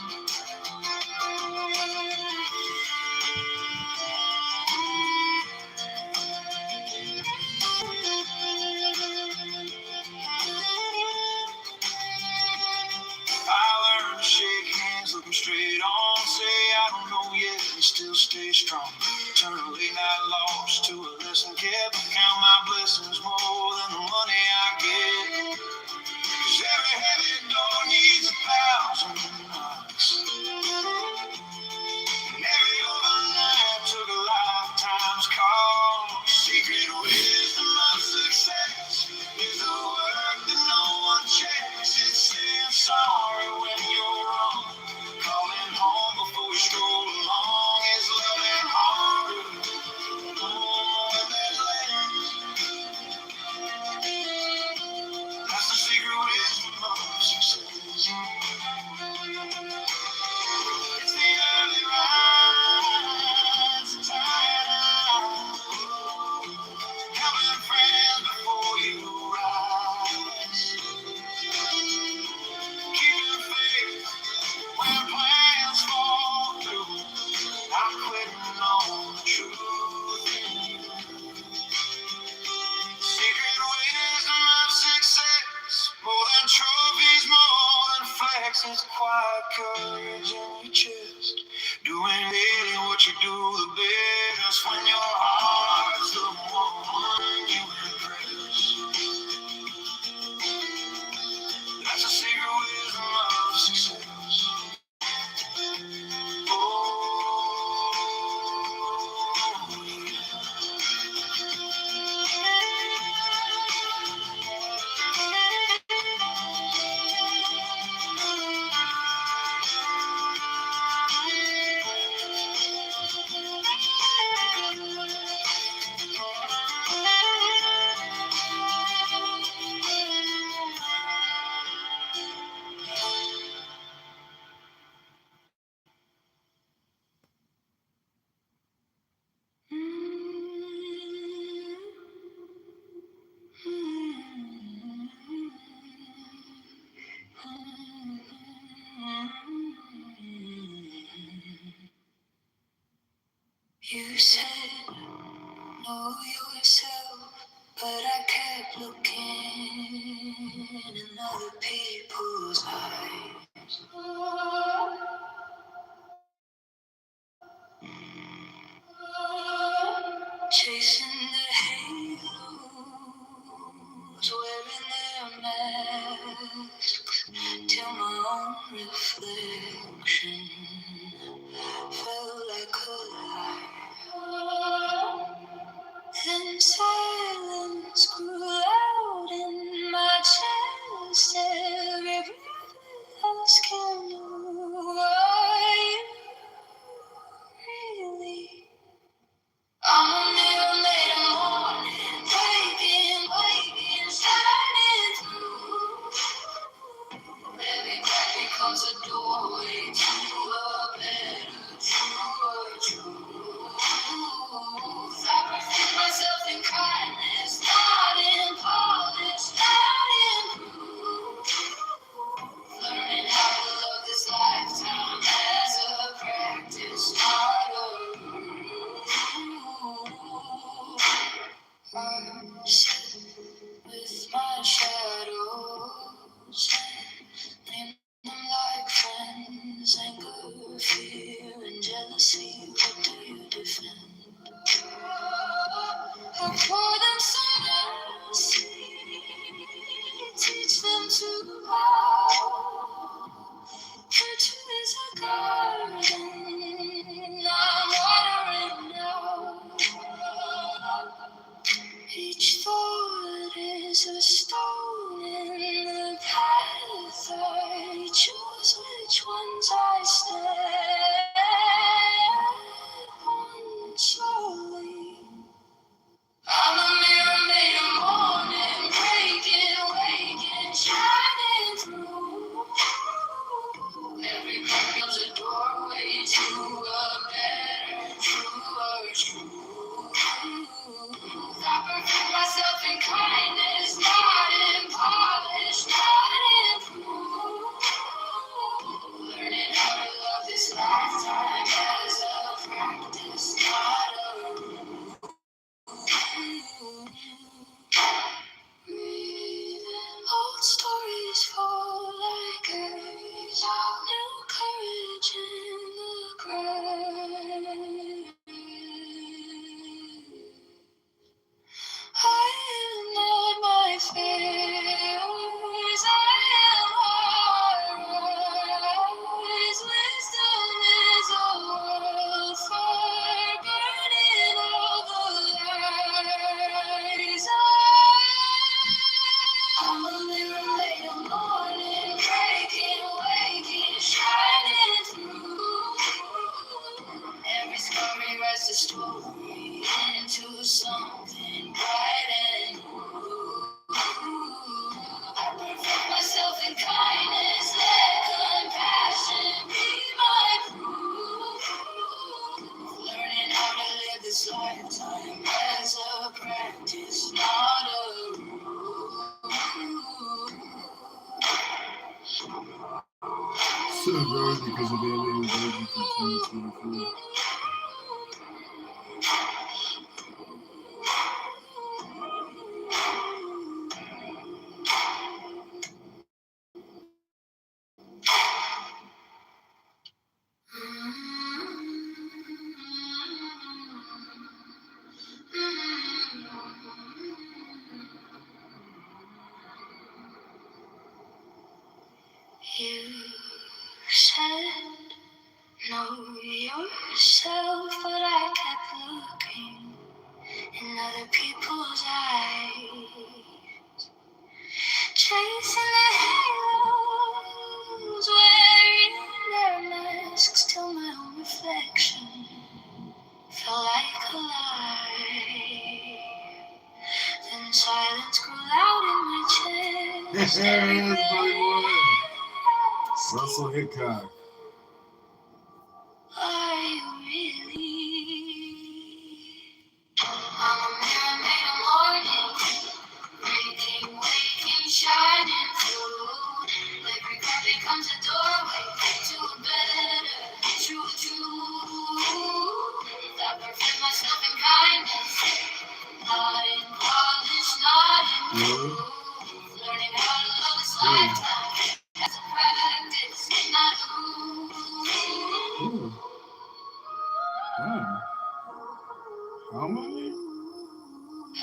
I learned to shake hands, look 'em straight on, say I don't know yet, and still stay strong. Turn a late night loss to a lesson kept. Count my blessings more than the money I get. 'Cause every heavy door needs 1,000 knocks. And every overnight took a lifetime's call. Secret wisdom of success is the work that no one checks. It's saying sorry when you're wrong, calling home before you stroll along. It's loving harder than less. That's the secret wisdom of success. It's the early rise, the tired eyes, helping friends before you rise. Keeping faith when plans fall through. Not quitting on the truth. Secret wisdom of success. More than trophies, more than flex. It's quiet courage in your chest. Doing daily what you do the best. When your heart's the one you impress. That's the secret wisdom of success. Oh, you said, know yourself, but I kept looking in other people's eyes. Chasing the halos, wearing their masks, till my own reflection felt like a lie. Then silence grew loud in my chest. Every breath asking, who are you really? I'm a middleman. them to bow. Virtue is a garden, I'm watering now. Each thought is a stone in the path. I choose which ones I step on slowly. I'm a mirror made of morning, breaking, waking, shining through. Every breath becomes a doorway to a better, truer truth. I perfect myself in kindness, not in polish, not in proof. Learning how to love this lifetime as a practice, not a rule. Old stories fall like curves, new courage in the grave. I am not my fears, I am wise. Wisdom is a world fire burning all the lies. I'm a mirror made of morning, breaking, waking, shining through. Every scar rewrites the story into something bright and new. I perfect myself in kindness, let compassion be my proof. Learning how to live this lifetime as a practice, not a rule. So gross because of the alien invasion from 2024. You said, know yourself, but I kept looking in other people's eyes, chasing the halos, wearing their masks till my own reflection felt like a lie. Then silence grew loud in my chest. That's my boy. Russell Hickok. Are you really? I'm a mirror made of morning, breaking, waking, shining through. Every crack becomes a doorway to a better, true truth. I perfect myself in kindness, not in polish, not in proof. Learning how to love this lifetime as a practice, not a rule. How many?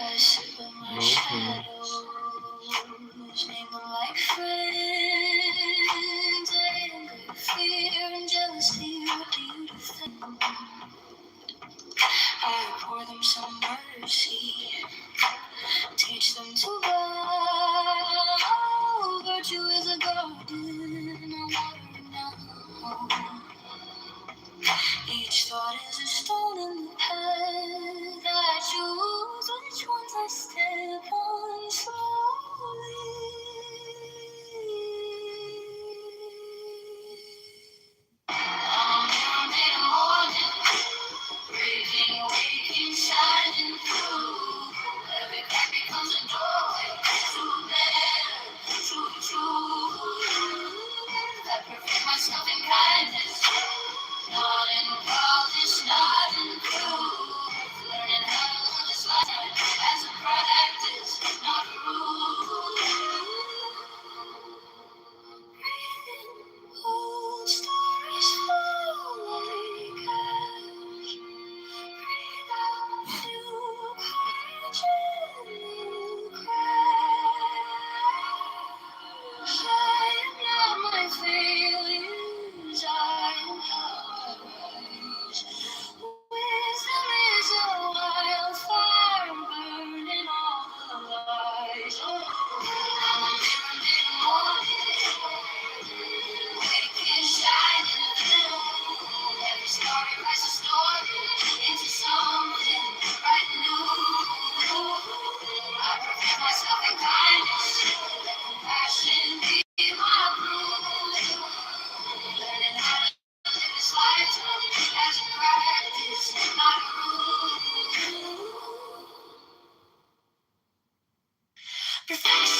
I sit with my shadows, name them like friends. Anger, fear, and jealousy, what do you defend? I pour them some mercy, teach them to bow. Virtue is a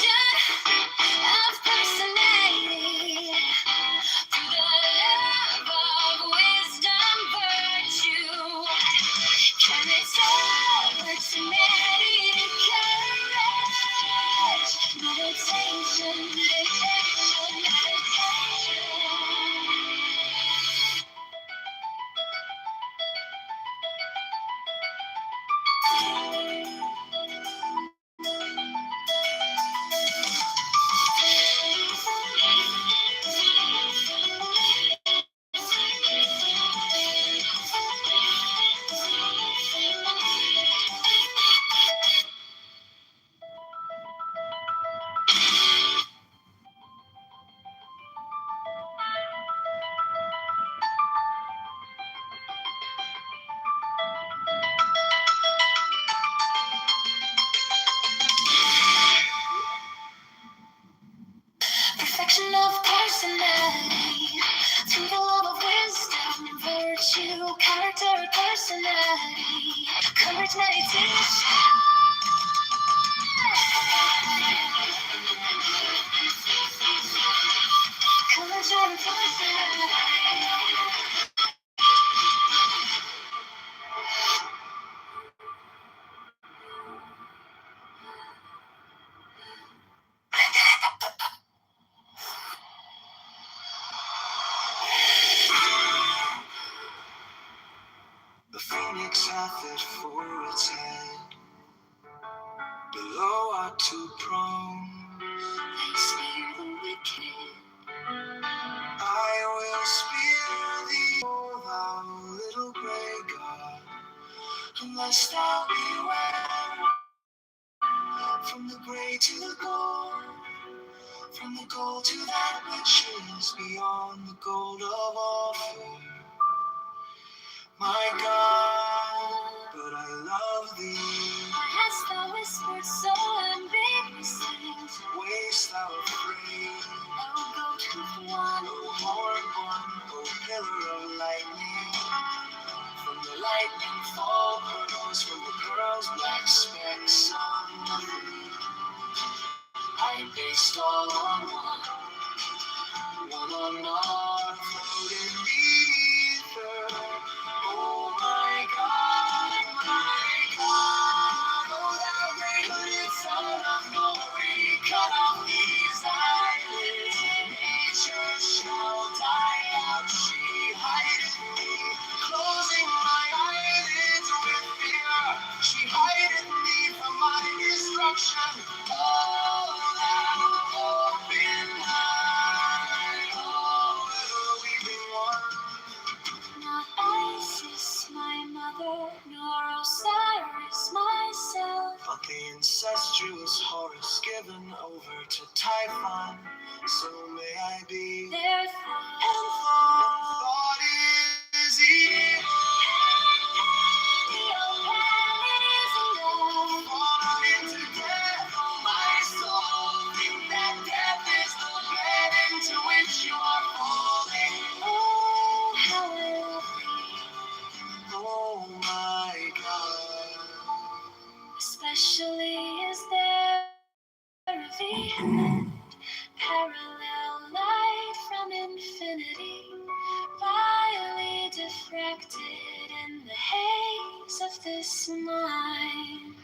perfection of personality. Through the love of wisdom, virtue, character, personality, courage, meditation, meditation, meditation. Perfection of personality, through the love of wisdom, virtue, character, personality, courage, meditation. Courage and personality. The phoenix hath it for its head, below are two prongs. They spear the wicked. I will spear thee, O thou little grey god, unless thou beware. From the grey to the gold, from the gold to that which is beyond the gold of Ophir. My God, but I love thee. Why hast thou whispered so ambiguously? Wast thou afraid? O goat-hoofed one, O horned one, O pillar of lightning. From the lightning fall pearls, from the pearls black specks on nothing. I based all on one on all, floating ether. Oh my God, oh thou great hooded son of glory, cut off these eyelids. Nature shall die out, she hideth me, closing my eyelids with fear. She hideth me from my destruction. Oh, thou open eye, oh, little weeping one. Not Isis, my mother, nor Osiris, myself, but the incestuous Horus given over to Typhon. So may I be their thought, and thought is evil. Fallen into death, oh my soul, think that death is the bed into which you are falling. Oh, how I love thee, oh my God. Especially is there a vehement, parallel light from infinity, vilely diffracted in the haze of this mind.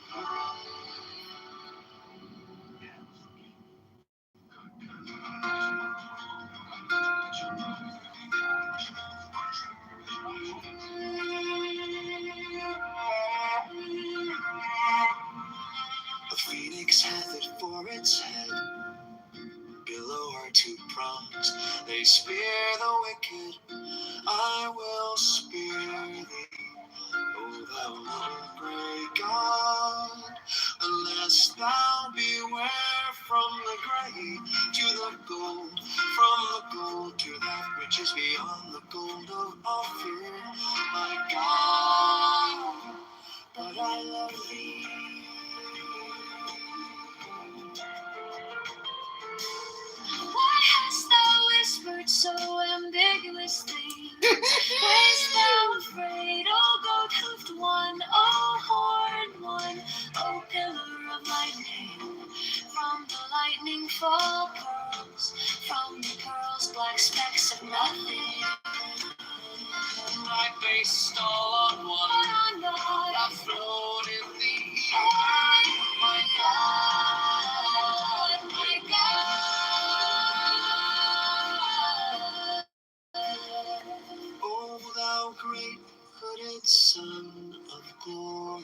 A phoenix hath it for its head, below are two prongs. They spear the wicked, I will spear thee, O thou little grey god, unless thou beware. From the grey to the gold, from the gold to that which is beyond the gold of Ophir. My God, but I love thee. Why hast thou whispered so ambiguously? Wast thou afraid, O goat-hoofed one, O horned one, O pillar of lightning? From the lightning beautiful pearls, from the pearls black specks of nothing. I based all on one, but I'm not. I float in the air. My God, my God. Oh, thou great hooded Son of glory,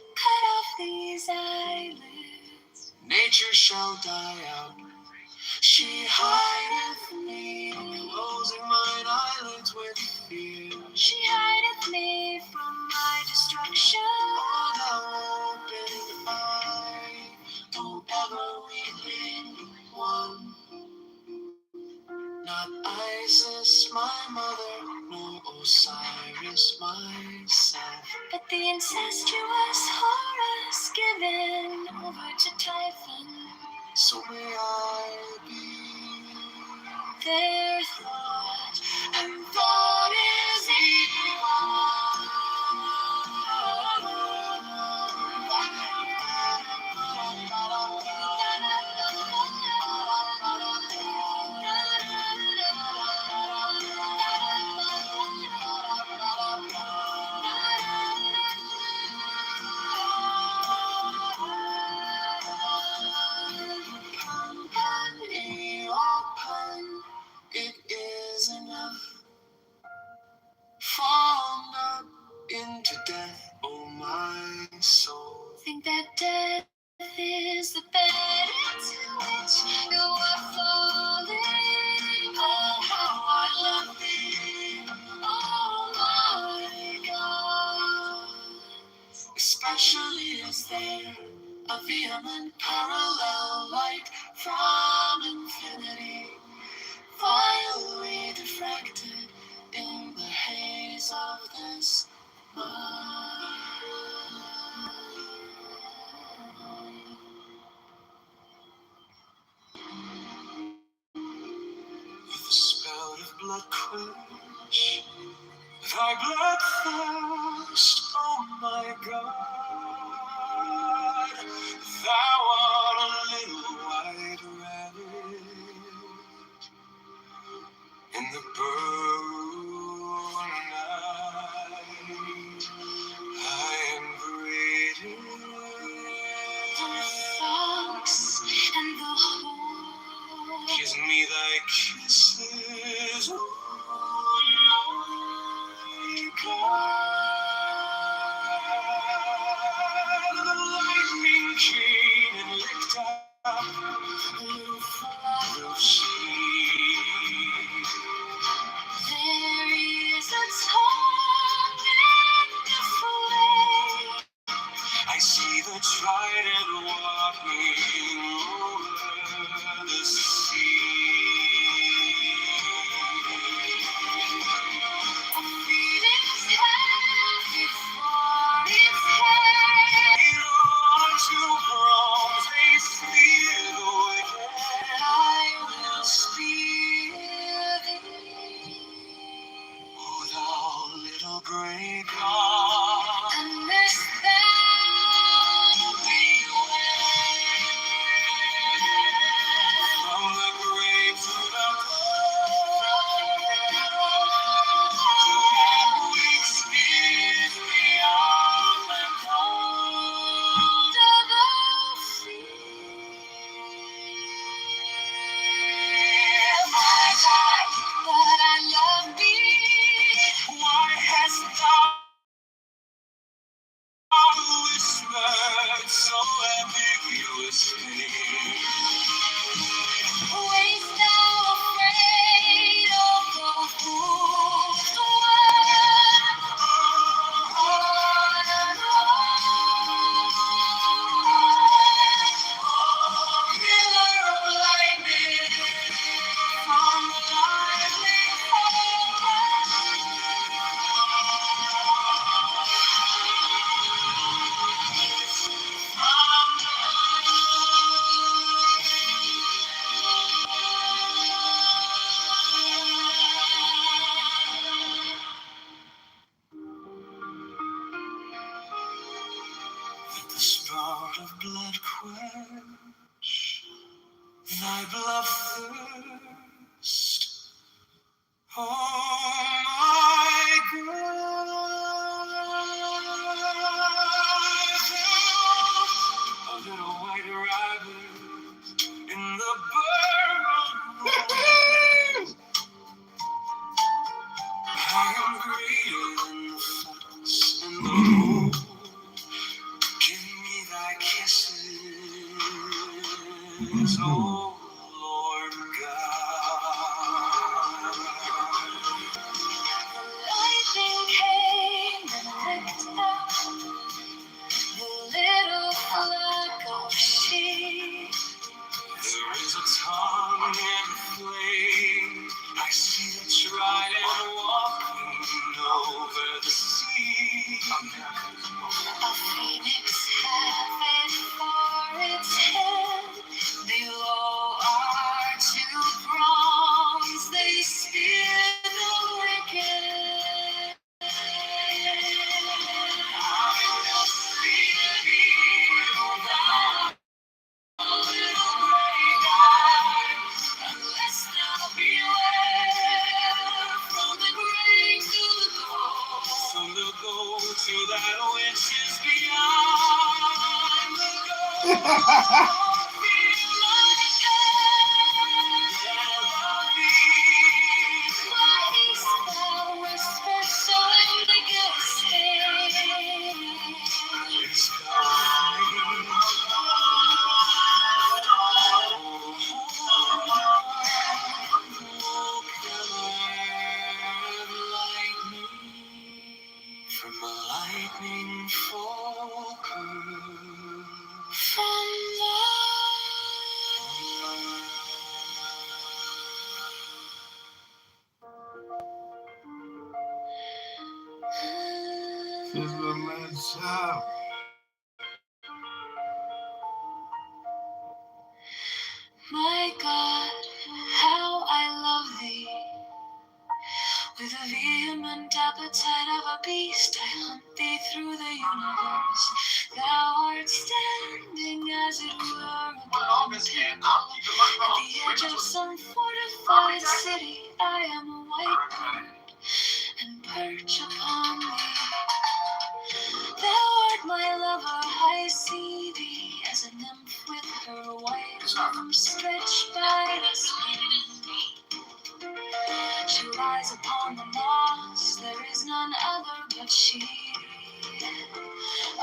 cut off these eyelids. Nature shall die out. She hideth me, closing mine eyelids with fear. She hideth me from my destruction. Oh, thou open eye, oh, ever weeping one. Not Isis, my mother, nor Osiris, myself, but the incestuous Horus given over to Typhon. So may I be their thought, and thought is it is enough. Fall not into death, O my soul. Think that death is the bed into which you are falling. Oh, how I love thee, oh my God. Especially is there a vehement parallel light from infinity, vilely diffracted in the haze of this mind. With the spout of blood quench thy blood thirst, oh my God. Thou art a little white rabbit in the burning night. I am greater than the fox and the hawk. Kiss me thy kisses, oh my God. The lightning came and licked up the flood of sea. There is a wonderful way. I see the trident walking over the sea. A phoenix head before its head. Unto bronze they spear the wicked. I will spear thee. O thou little gray God, and this thou beware. From the grave to the to that which is beyond the cold of the sea. My God, but I love thee. Why hast thou whispered so ambiguously? Waste thou afraid, or go through the world on and on? Miller of lightning from the lively hope. thy blood thirst. Oh my God, a little white rabbit in the burrow. I am greater than the fox and the wolf. Give me thy kisses, oh Lord God. Lightning came and licked up the little flock of sheep. There is a tongue and a flame. I see the trident walking over the sea. A phoenix having for its head. Below are two prongs. They spear the wicked. I will fear thee, O thou little gray guy, unless thou beware from the grave to the goal, from the goal to that which is beyond the goal. Feel like thou whisper softly, get from a lightning falcon, from my God, how I love thee. With a vehement appetite of a beast, I hunt thee through the universe. Thou art standing, as it were, upon a pinnacle. At the edge of some fortified city, I am a white bird, and perch upon thee. Thou art my lover, I see thee as a nymph with her white arms stretched by the sea. She lies upon the moss, there is none other but she.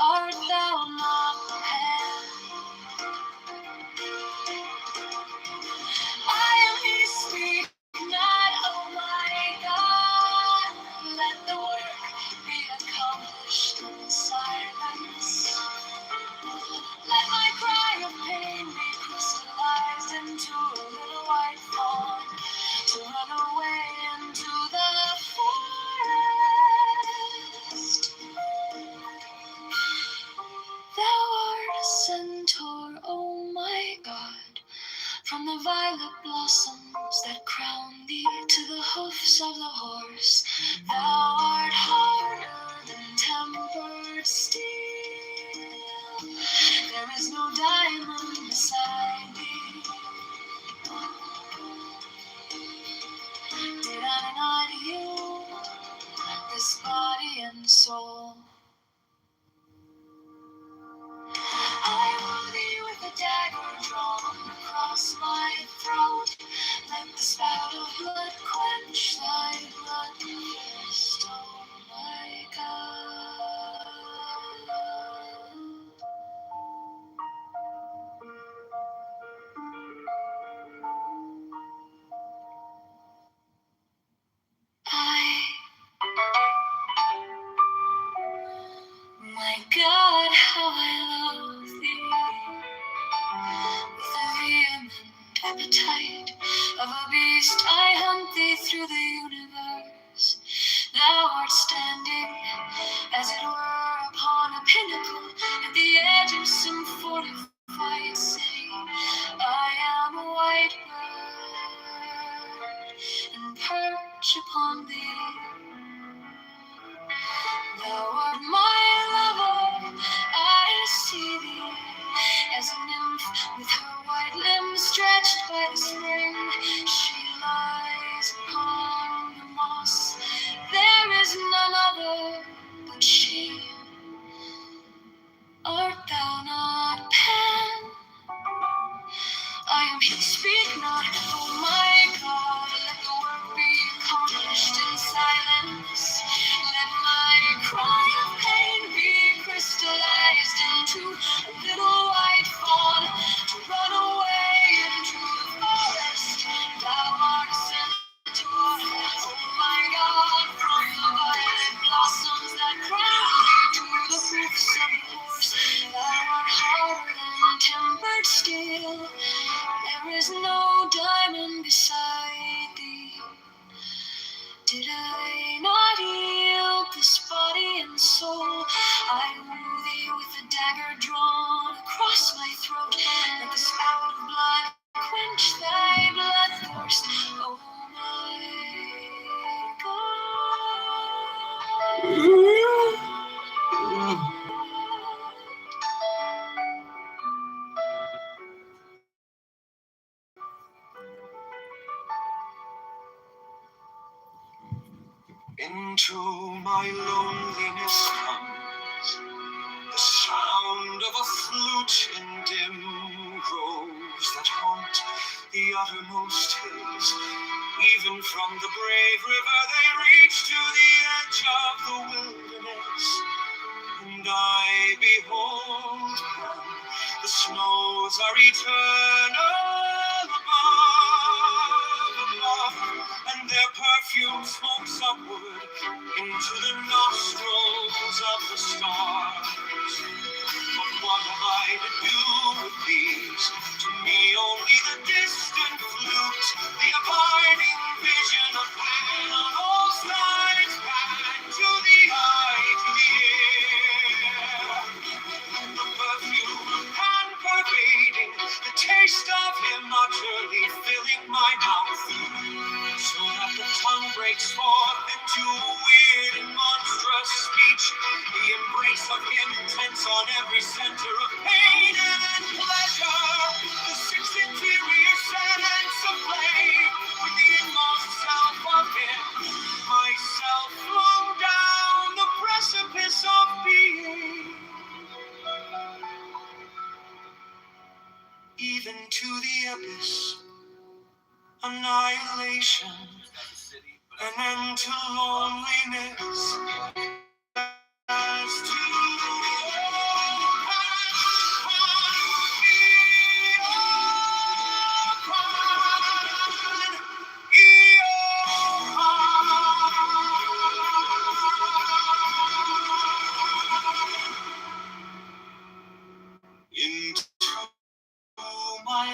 Art thou not the pen? I am his speak not, oh my God. Let the work be accomplished in silence. Let my cry of pain be crystallized into a little white fawn to run away into the forest. Thou art a centaur, oh my God, from the violet blossoms that crown thee to the hoofs of the horse. Thou art harder than tempered steel. There is no diamond beside thee. Did I not yield this body and soul? I woo thee with a dagger drawn across my throat. Let the spout of blood quench thy blood thirst, oh my God. My God, how I love thee. With a vehement appetite of a beast, I hunt thee through the universe. Thou art standing, as it were, upon a pinnacle at the edge of some fortified city. I am a white bird, and perch upon thee. Thou art my lover, I see thee as a nymph with her white limbs stretched by by the spring, she lies upon the moss. There is none other but she. Art thou not Pan? I am here, speak not, oh my God. Let the work be accomplished in silence. Let my cry of pain be crystallized into a little white fawn to run away into the forest. Thou art a centaur, oh my God, from the violet blossoms that crown thee to the hoofs of the horse. Thou art harder than tempered steel. There is no diamond beside thee. Did I not yield this body and soul? I woo thee with a dagger drawn across my throat. Let the spout of blood quench thy bloodthirst, oh my God. Into my loneliness comes the sound of a flute in dim groves that haunt the uttermost hills. Even from the brave river they reach to the edge of the wilderness. And I behold them, the snows are eternal above, and their perfume smokes upward into the nostrils of the stars. But what have I to do with these? To me only the distant flute, the abiding vision of Pan on all sides, back to the eye, to the ear. The perfume of Pan pervading, the taste of him utterly filling my mouth, so that the tongue breaks forth into a weird and monstrous speech. The embrace of him intense on every center of pain and pleasure. The six interior sense aflame with the inmost self of him. Myself flung down the precipice of being, even to the abyss. Annihilation, an end to loneliness, as to into my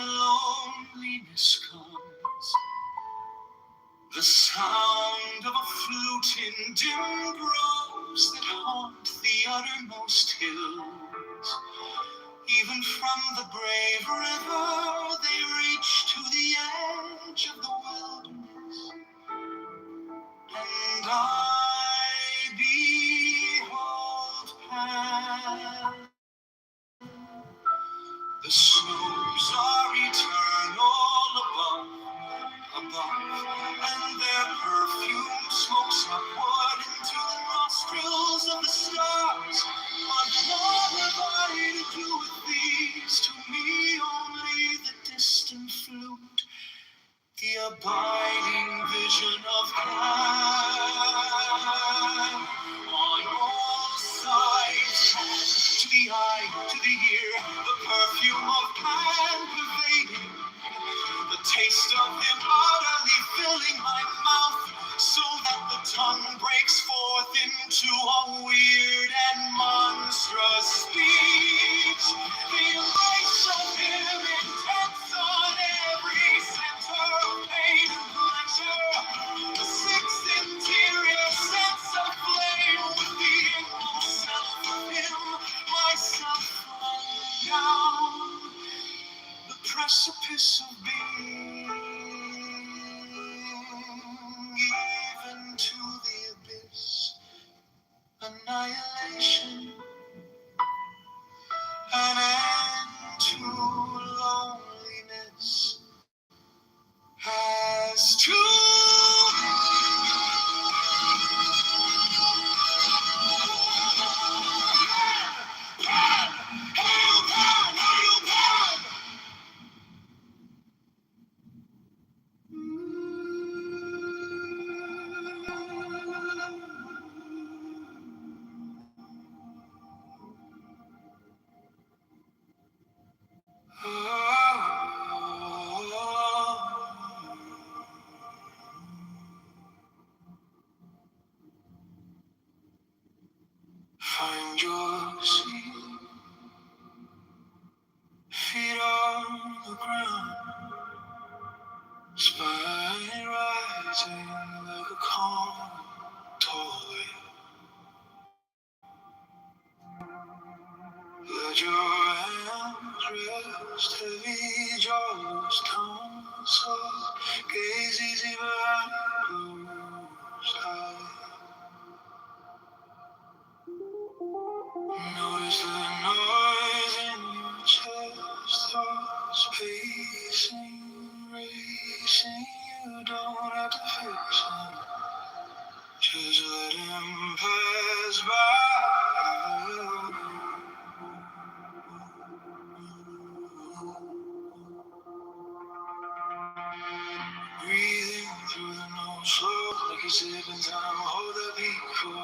loneliness comes the sound of a flute in dim groves that haunt the uttermost hills. Even from the brave river they reach to the edge of the wilderness. And I behold Pan. The snows are eternal above, and their perfume smokes upward into the nostrils of the stars. But what have I to do with these? To me only the distant flute, the abiding vision of Pan. On all sides, to the eye, to the ear, the perfume of Pan pervading, the taste of him utterly filling my mouth, so that the tongue breaks forth into a weird and monstrous speech. The embrace of him intense on every center of pain and pleasure. The sixth interior sense of flame with the inmost self of him, myself flung down the precipice of being, even to the abyss. Annihilation, an end to loneliness. see. Feet on the ground, spine rising like a calm, tall wave. Let your hands rest heavy, jaws, tongue soft, gaze easy behind closed eyes. Notice the noise in your chest, thoughts pacing, racing. You don't have to fix them, just let him pass by. Breathing through the nose, slow like a sipping time. Hold that beat for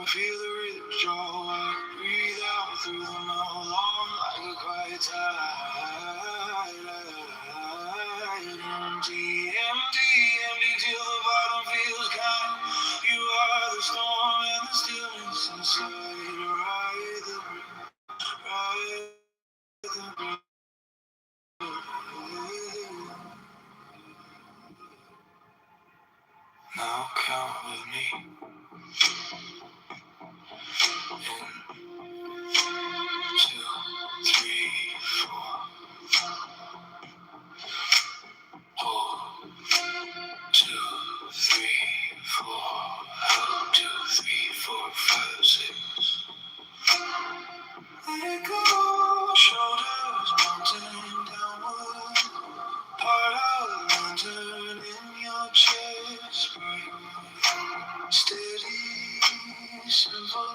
feel the rhythm draw wide. Breathe out through the mouth, long like a quiet tide. Empty, empty, empty till the bottom feels kind. You are the storm and the stillness inside. Ride the breath. Now count with me. 1, 2, 3, 4. Hold. 2, 3, 4. Hold. 2, 3, 4, 5, 6. Let it go. Shoulders mountain downward. Part of the lantern in your chest. Breathe. Steady, simple.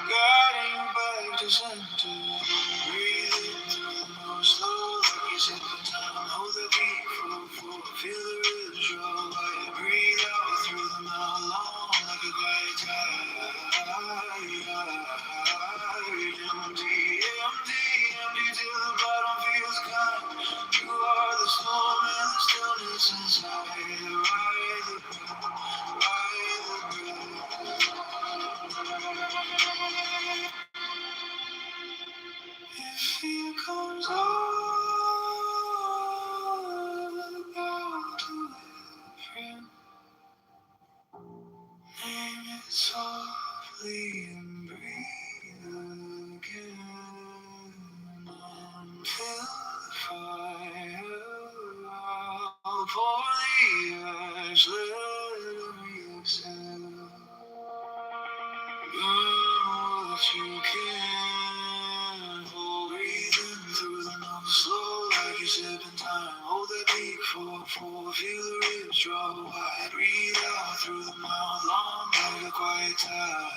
Guiding you back to center. Breathing through the nose, slow like you said the time. Hold the beat, feel the rhythm draw by. Breathe out through the mouth, long like a quiet tide. Empty, empty, empty till the bottom feels kind. You are the storm and the stillness inside. Ride the breath, ride the breath. If fear comes on, bow to it, friend. Name it softly and breathe again. Until the fire, I'll pour the ash, let me exhale. Burn what you can, hold breathing through the nose, slow like you're sipping time. Hold that beat for, feel the ribs draw wide. Breathe out through the mouth, long like a quiet tide.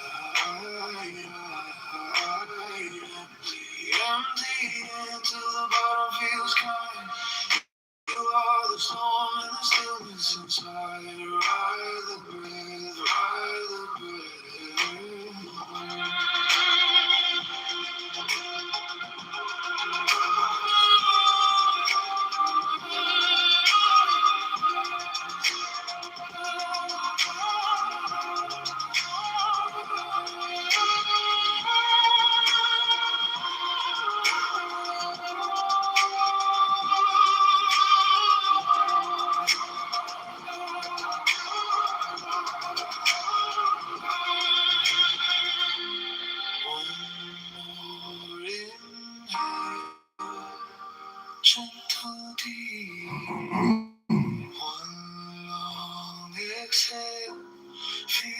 Empty until the bottom feels kind. You are the storm and the stillness inside. Ride the breath, ride the breath. Gentle deep, one long exhale, feel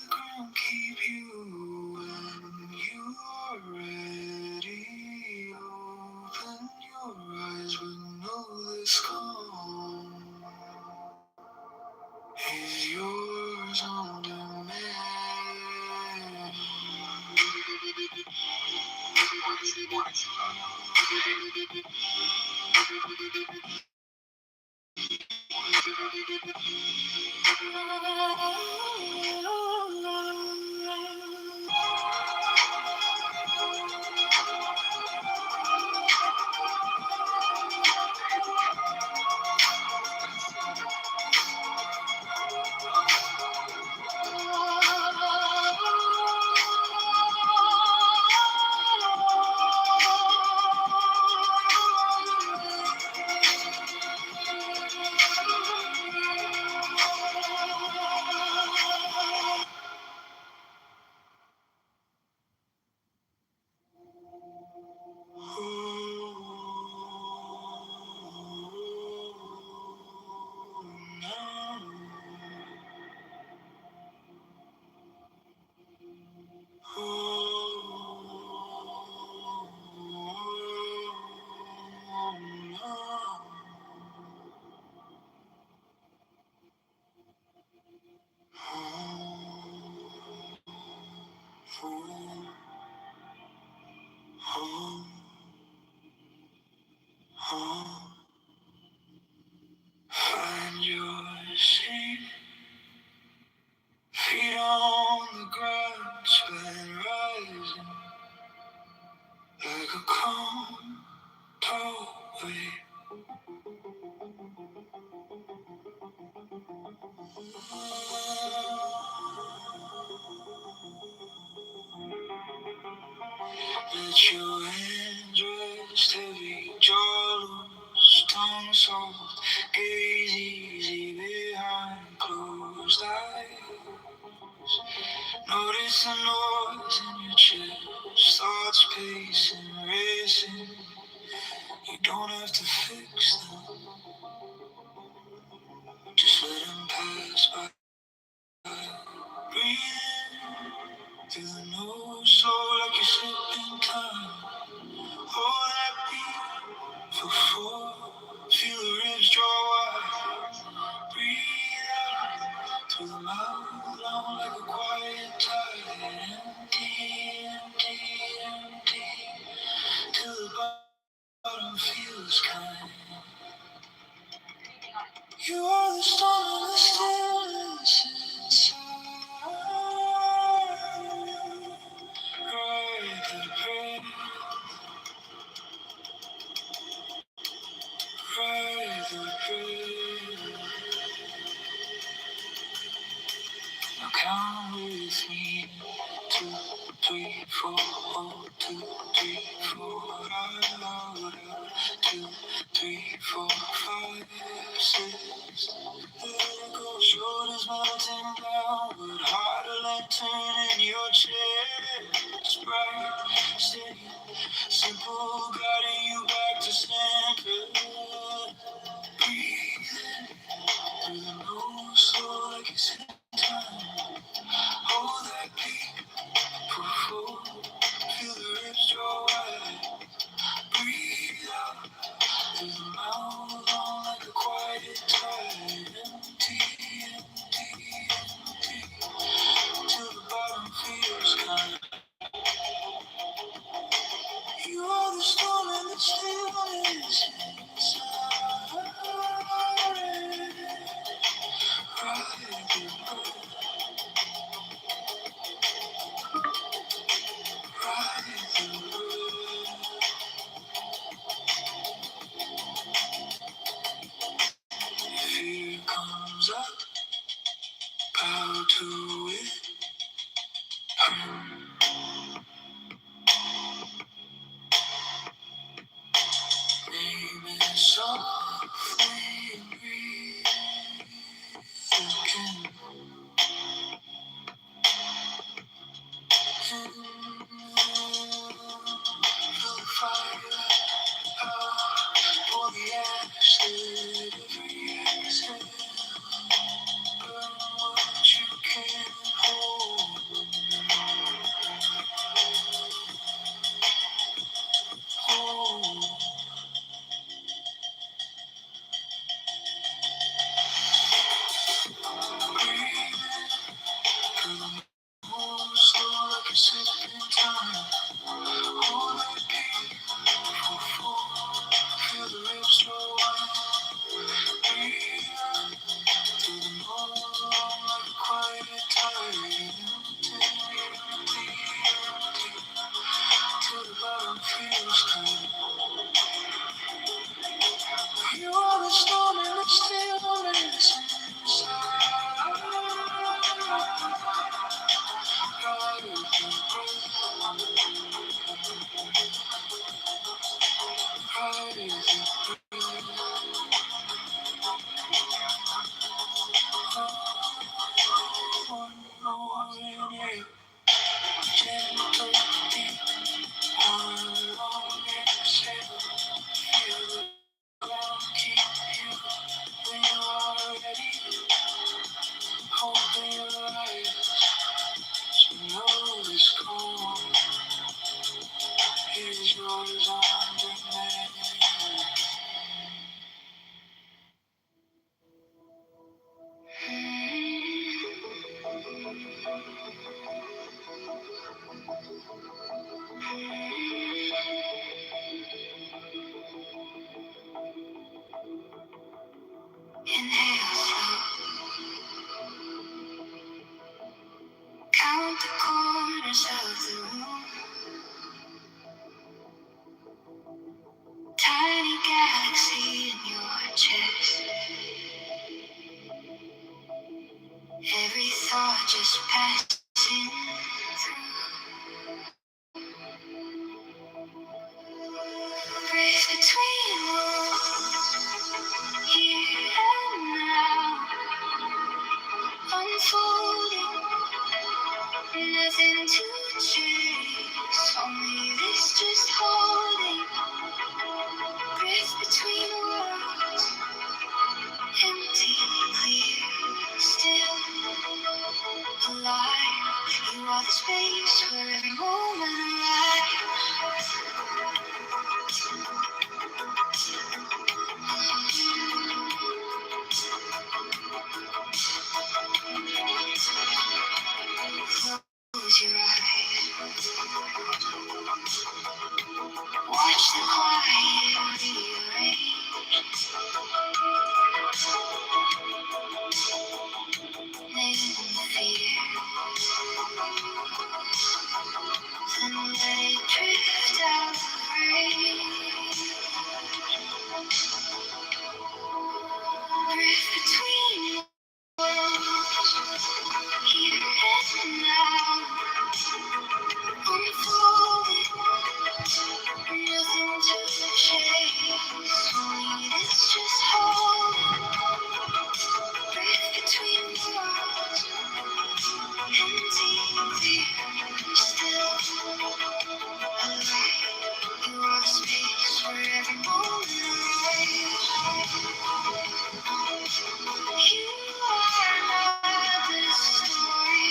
the ground keep you when you are ready. Open your eyes, but know this calm is yours on demand. Let your hands rest heavy, jaw loose, tongue soft, gaze easy behind closed eyes. Notice the noise in your chest, thoughts pacing, racing. You don't have to fix them, just let them pass by. Breathe in through the nose, slow like you're slipping time. Hold that beat for 4. Feel the ribs draw wide. Breathe out through the mouth, long like a quiet tide. Empty, empty, empty, till the bottom feels kind. You are the storm and the stillness inside. Ride the breath, ride the breath. Now count with me. 2, 3, 4, 2, 3, 4. Out, out, 2, 3, 4, 5, 6. Let it go. Shoulders melting downward. Heart a lantern in your chest. Bright, steady, simple, guiding you back to center. Breathe through the nose, slow like it's in time. Hold that beat for 4. Feel the ribs draw wide. Breathe out through the mouth, on like a quiet tide. Empty, empty, empty, till the bottom feels kind. You are the storm and the stillness inside. Fear comes up, bow to it. Name it softly, breathe again. Feel the fire out for the ash that every exhale. Burn what you can hold. Hold. Breathe through the nose, slow like a sipping time. Hold that beat for 4. Feel the ribs roll wide. Breathe out through the nose, like a quiet tide. Empty, empty, till the bottom feels kind. You are the storm and the stillness inside. Ride with your breath, ride with your one more inhale, gentle deep, one long exhale. Feel the ground keep you when you are ready. Open your eyes, so know this calm is yours on demand. Inhale slow, count the corners of the room. Tiny galaxy in your chest. Every thought just passing through. empty, clear, still alive. You are the space where every moment arrives. Close your eyes. Watch the quiet rearrange. Name the fear. Then let it drift out the rain. Drift between worlds. Here and now. Unfolding. Nothing to chase. Only this just holding. Drift between worlds. Empty, clear, still alive. You are the space where every moment arrives. You are not the story.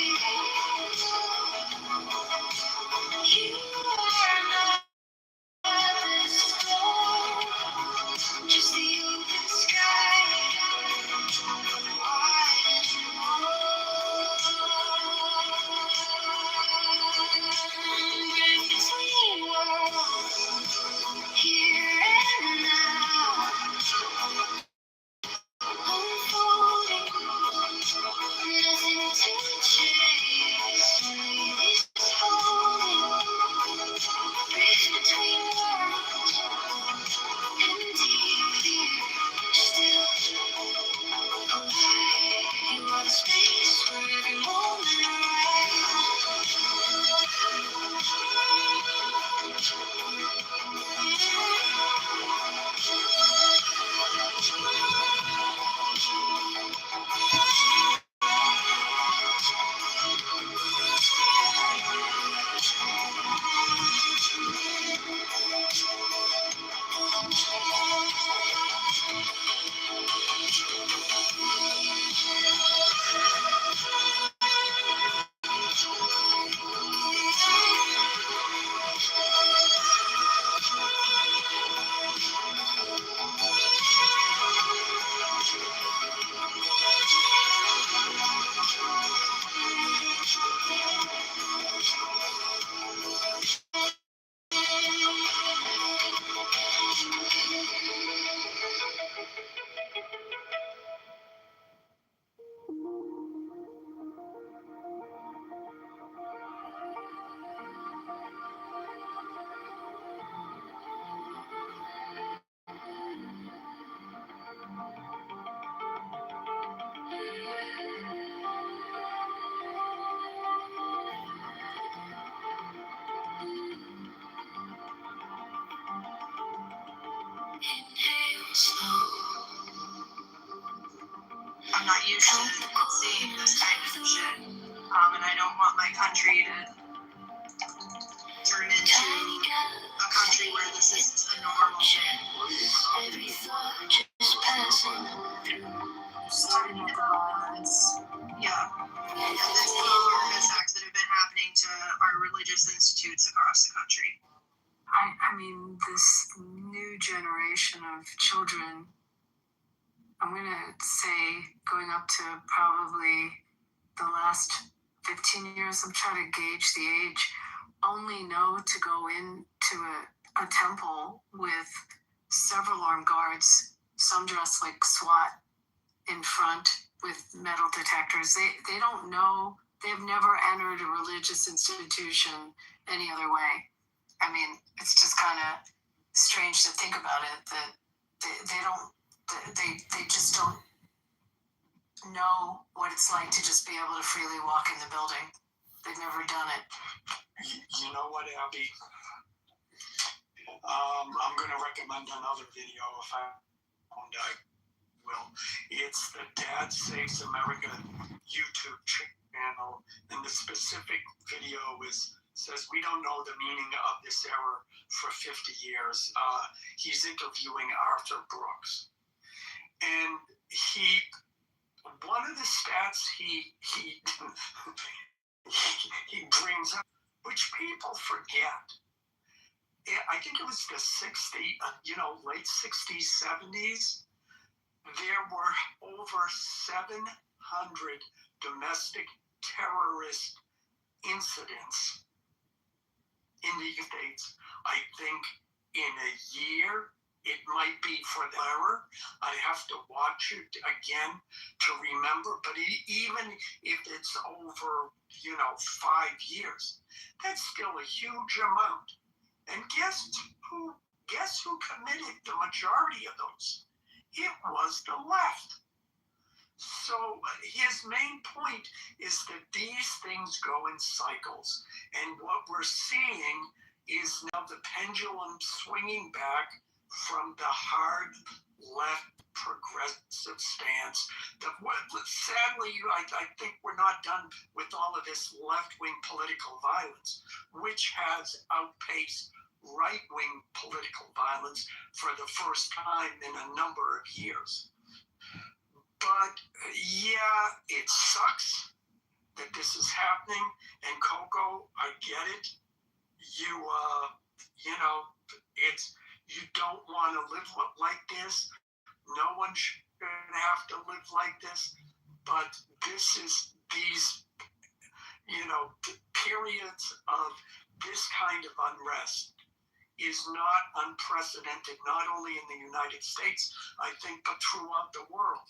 You are not the storm. Just the open sky. Wide and warm. Between worlds. Here and now. Unfolding, nothing to chase, only this holding, drift between worlds, empty, clear, still alive. You are the space where every moment inhale slow. I'm not used to seeing this kind of shit. And I don't want my country to turn into a country where this is a normal shit. Every thought just passing through. Starting with the violence. Yeah. And there's been a lot of attacks that have been happening to our religious institutes across the country. I mean, this new generation of children, I'm going to say going up to probably the last 15 years, I'm trying to gauge the age, only know to go into a temple with several armed guards, some dressed like SWAT in front with metal detectors. They don't know, they've never entered a religious institution any other way. I mean, it's just kind of strange to think about it, that they just don't know what it's like to just be able to freely walk in the building. They've never done it. You know what, Abby? I'm going to recommend another video if I will. It's the Dad Saves America YouTube channel, and the specific video says we don't know the meaning of this error for 50 years. He's interviewing Arthur Brooks. And one of the stats he brings up, which people forget. I think it was the late 60s, 70s. There were over 700 domestic terrorist incidents in the States. I think in a year, it might be for the error. I have to watch it again to remember. But even if it's over, 5 years, that's still a huge amount. And guess who committed the majority of those? It was the left. So his main point is that these things go in cycles. And what we're seeing is now the pendulum swinging back from the hard left progressive stance. Sadly, I think we're not done with all of this left-wing political violence, which has outpaced right-wing political violence for the first time in a number of years. But yeah, it sucks that this is happening. And Coco, I get it. You don't want to live like this. No one should have to live like this. But these periods of this kind of unrest is not unprecedented, not only in the United States, I think, but throughout the world.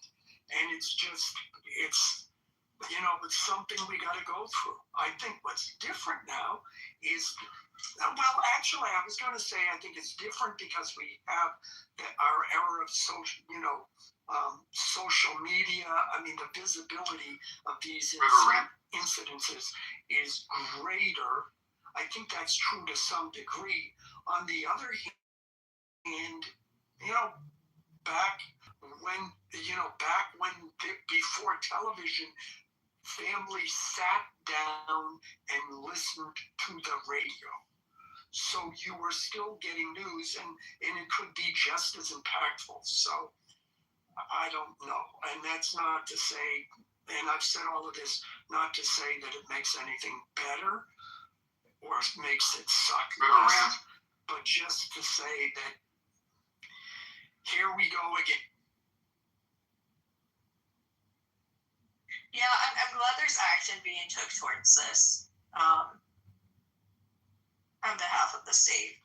And it's something we got to go through. I think what's different now is, actually, I was going to say I think it's different because we have our era of social media. I mean, the visibility of these incidences is greater. I think that's true to some degree. On the other hand, before television, families sat down and listened to the radio. So you were still getting news, and it could be just as impactful. So I don't know. And that's not to say, and I've said all of this, not to say that it makes anything better or makes it suck less, but just to say that here we go again. Yeah, I'm glad there's action being took towards this on behalf of the state.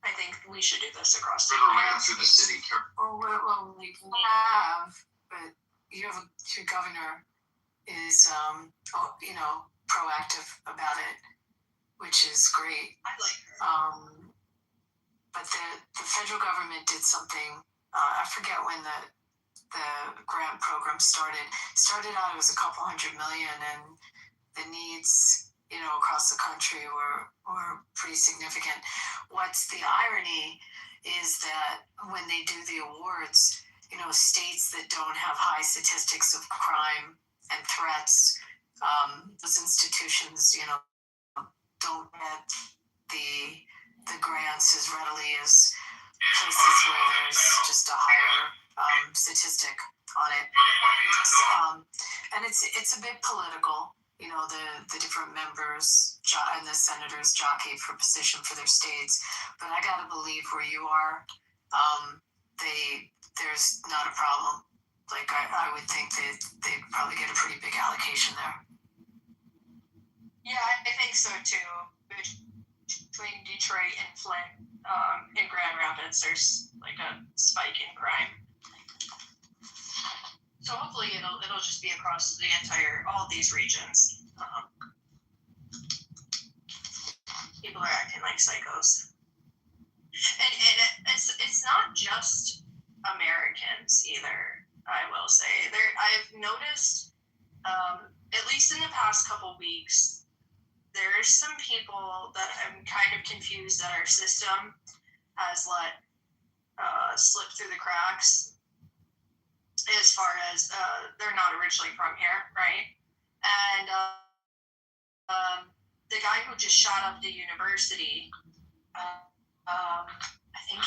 I think we should do this across the board. Through the city. Well, we have, but your governor is, proactive about it, which is great. I like her. But the federal government did something. I forget when the grant program started. Started out, it was a couple $100 million, and the needs, across the country were pretty significant. What's the irony is that when they do the awards, states that don't have high statistics of crime and threats, those institutions, don't get the grants as readily as places where there's just a higher statistic on it. And it's a bit political. The different members and the senators jockey for position for their states. But I gotta believe where you are, there's not a problem. Like I would think that they'd probably get a pretty big allocation there. Yeah, I think so too. Between Detroit and Flint, in Grand Rapids, there's like a spike in crime. So hopefully it'll just be across all these regions. People are acting like psychos, and it's not just Americans either. I will say I've noticed, at least in the past couple weeks, there's some people that I'm kind of confused that our system has let slip through the cracks. As far as they're not originally from here, right? And the guy who just shot up the university, I think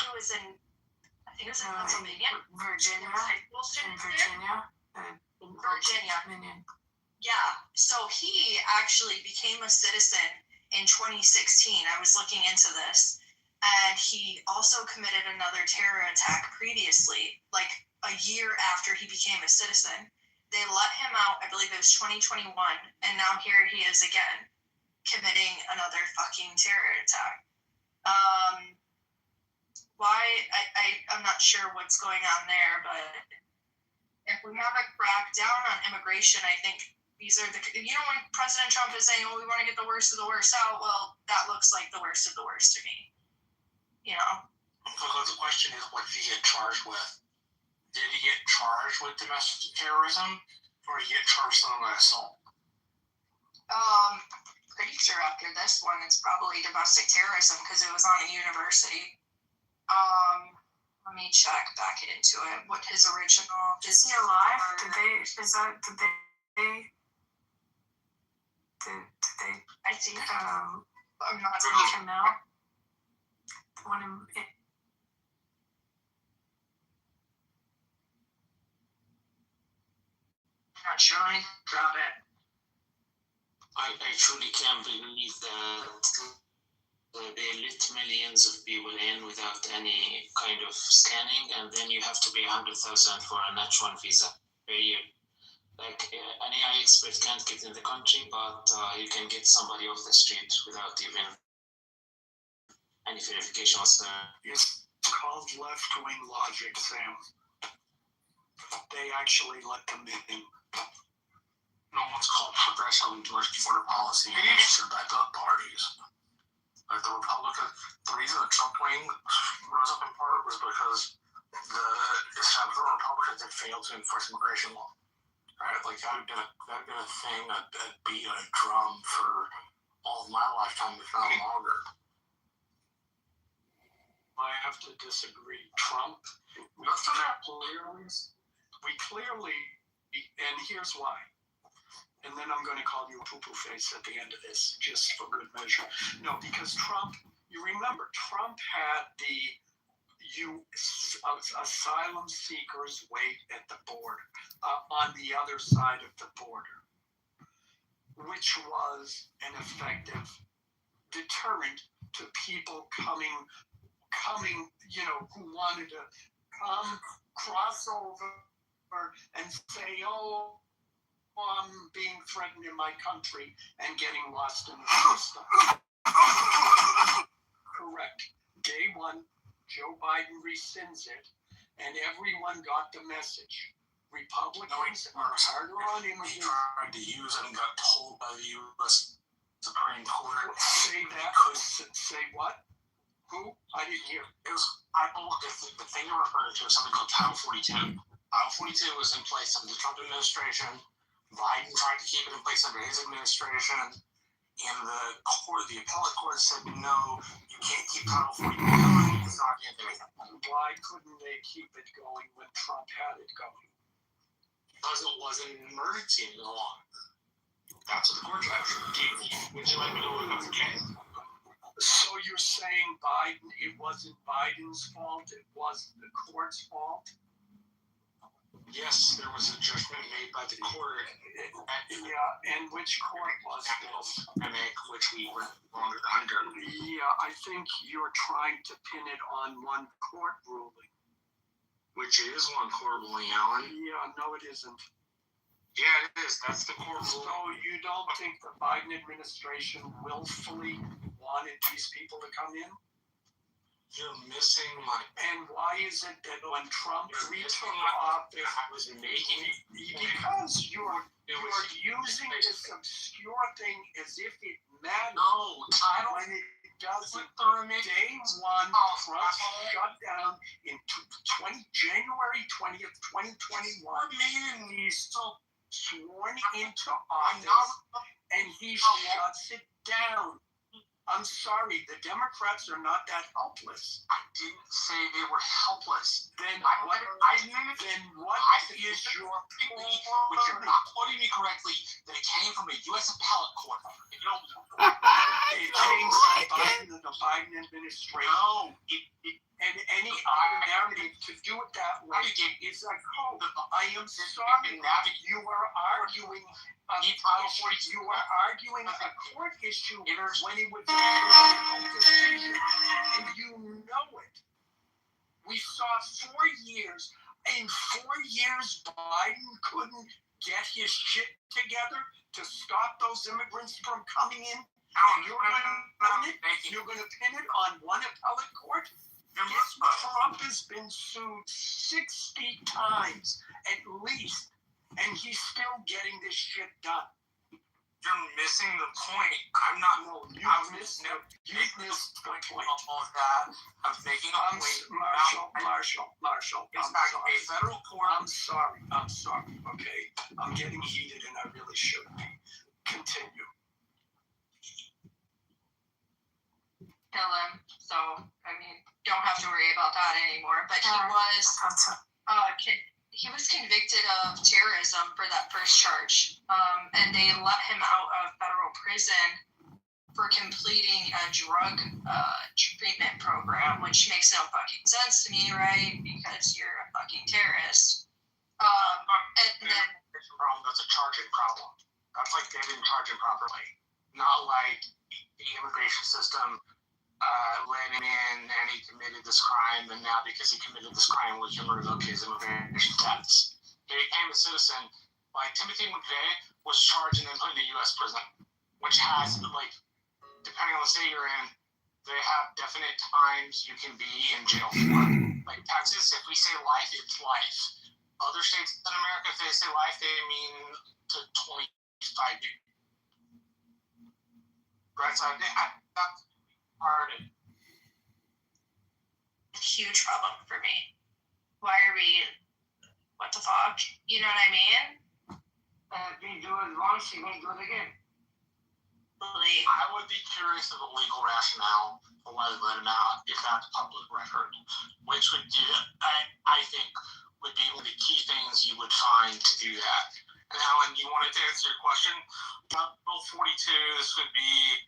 think it was in Pennsylvania. Virginia. In Virginia. Virginia. Yeah. So he actually became a citizen in 2016. I was looking into this. And he also committed another terror attack previously, like a year after he became a citizen. They let him out, I believe it was 2021, and now here he is again, committing another fucking terror attack. Why? I'm not sure what's going on there, but if we have a crackdown on immigration, I think these are when President Trump is saying, we want to get the worst of the worst out, well, that looks like the worst of the worst to me. Because the question is, what did he get charged with? Did he get charged with domestic terrorism, or did he get charged with something like assault? Pretty sure after this one, it's probably domestic terrorism because it was on a university. Let me check back into it. What his original? Is he alive? Did they? I think. I'm not sure now. I'm not sure about it. I truly can't believe that they let millions of people in without any kind of scanning, and then you have to pay $100,000 for an H1 visa per year. Like an AI expert can't get in the country, but you can get somebody off the street without even any verification whatsoever. It's called left-wing logic, Sam. They actually let them in. No, it's called progressive border policy, and it's to back up parties. Like the reason the Trump wing rose up in part was because the establishment Republicans had failed to enforce immigration law. Right? Like that had been a thing that beat a drum for all of my lifetime, if not longer. I have to disagree. Trump, we clearly, and here's why. And then I'm going to call you a poo-poo face at the end of this, just for good measure. No, because Trump, you remember, Trump had the asylum seekers wait at the border, on the other side of the border, which was an effective deterrent to people coming, who wanted to come, cross over, and say, oh, I'm being threatened in my country and getting lost in the system. Correct. Day one, Joe Biden rescinds it, and everyone got the message. Republicans are harder on immigrants. He tried to use it and got told by the U.S. Supreme Court. Say that. Say what? Who? I didn't hear. It was, the thing you're referring to is something called Title 42. Title 42 was in place under the Trump administration. Biden tried to keep it in place under his administration, and the appellate court said, no, you can't keep Title 42 going. It's not going to happen. Why couldn't they keep it going when Trump had it going? Because it wasn't an emergency any longer. That's what the court judge did. Would you like me to look up the case? So you're saying it wasn't Biden's fault, it was the court's fault? Yes, there was a judgment made by the court. Yeah, and which court was this? Which we were longer under. Yeah, I think you're trying to pin it on one court ruling. Which is one court ruling, Alan. Yeah, no it isn't. Yeah, it is. That's the court ruling. So you don't think the Biden administration willfully wanted these people to come in? You're missing my... And why is it that when Trump retook office... I was making... Because you're using this obscure thing as if it matters. No, I don't... When it doesn't. Day one, Trump shut down in January 20th, 2021. He's sworn into office, and he shuts it down. I'm sorry, the Democrats are not that helpless. I didn't say they were helpless. Then what is your point? But you're not quoting me correctly that it came from a U.S. appellate court. You don't... It changed the Biden administration. No, and any other narrative to do it that way is a code. I am sorry. You are arguing. You are arguing a court issue when it was a decision, and you know it. We saw 4 years. In 4 years, Biden couldn't get his shit together to stop those immigrants from coming in. You're going to pin it on one appellate court? Trump has been sued 60 times at least, and he's still getting this shit done. You're missing the point. I'm not. No, you've missed the point. All that. I'm making a point. Marshall. It's back a federal court. I'm sorry. Okay, I'm getting heated, and I really shouldn't be. Continue. Kill him. So I mean, don't have to worry about that anymore. But he was convicted of terrorism for that first charge, and they let him out of federal prison for completing a drug treatment program, which makes no fucking sense to me, right? Because you're a fucking terrorist. And then that's a charging problem. That's like they didn't charge him properly. Not like the immigration system let him in and he committed this crime, and now because he committed this crime, we can revoke his immigration status. He became a citizen. Like Timothy McVeigh was charged and then put in a U.S. prison, which has, like, depending on the state you're in, they have definite times you can be in jail for. Like Texas, if we say life, it's life. Other states in America, if they say life, they mean to 25 years. Right, so that's hard. Huge problem for me. Why are we? What the fuck? You know what I mean? If you do it once, you won't do it again. I would be curious of the legal rationale for why they let him out if that's public record, which would do, I think, would be one of the key things you would find to do that. And Alan, you wanted to answer your question? Bill 42, this would be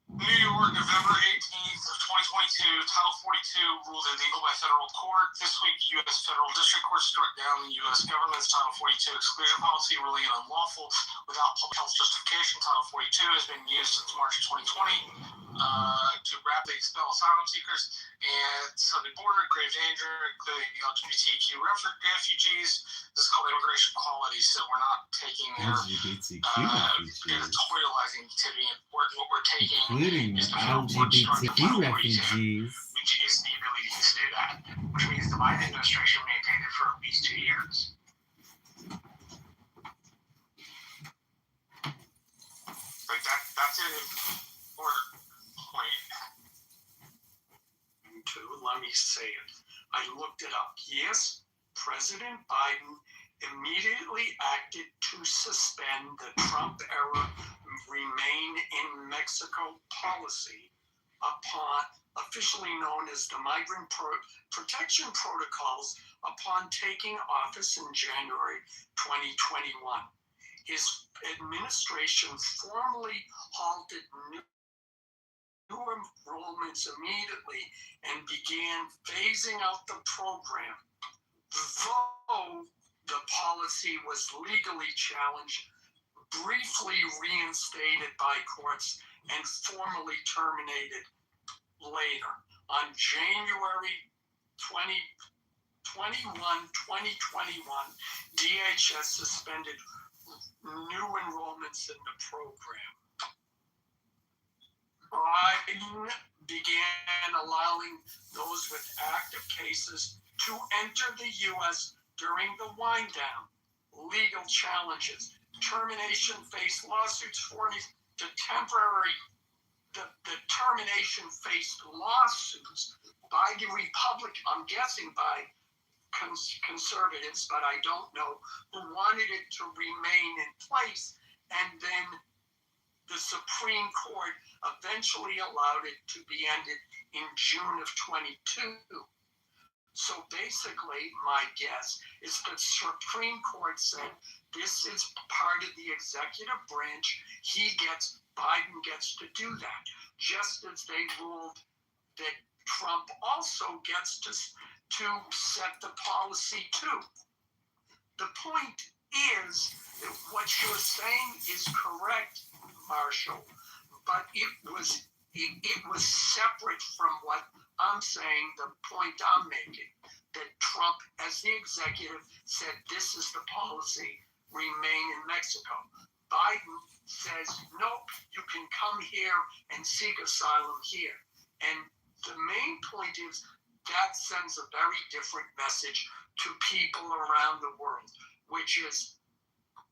New York, November 18th of 2022, Title 42 ruled illegal by federal court. This week, U.S. Federal District Court struck down the U.S. government's Title 42 exclusion policy, ruling it unlawful without public health justification. Title 42 has been used since March 2020 to rapidly expel asylum seekers and southern border, grave danger, including LGBTQ refugees. This is called immigration quality, so we're not taking their editorializing activity. What we're taking including is the LGBTQ refugees, which is the ability to do that, which means the Biden administration maintained it for at least 2 years. Like that's an important point. Let me say it. I looked it up. Yes, President Biden immediately acted to suspend the Trump-era Remain in Mexico policy upon, officially known as the Migrant Protection Protocols, upon taking office in January 2021. His administration formally halted new enrollments immediately and began phasing out the program. Though the policy was legally challenged, briefly reinstated by courts, and formally terminated later. On January 2021, DHS suspended new enrollments in the program. Biden began allowing those with active cases to enter the U.S. during the wind down. Legal challenges, termination faced lawsuits for the temporary. The termination faced lawsuits by the I'm guessing by conservatives, but I don't know, who wanted it to remain in place, and then the Supreme Court eventually allowed it to be ended in June of 22. So basically, my guess is the Supreme Court said this is part of the executive branch. Biden gets to do that, just as they ruled that Trump also gets to set the policy too. The point is that what you're saying is correct, Marshall, but it was separate from what I'm saying, the point I'm making, that Trump, as the executive, said this is the policy, remain in Mexico. Biden says, nope, you can come here and seek asylum here. And the main point is that sends a very different message to people around the world, which is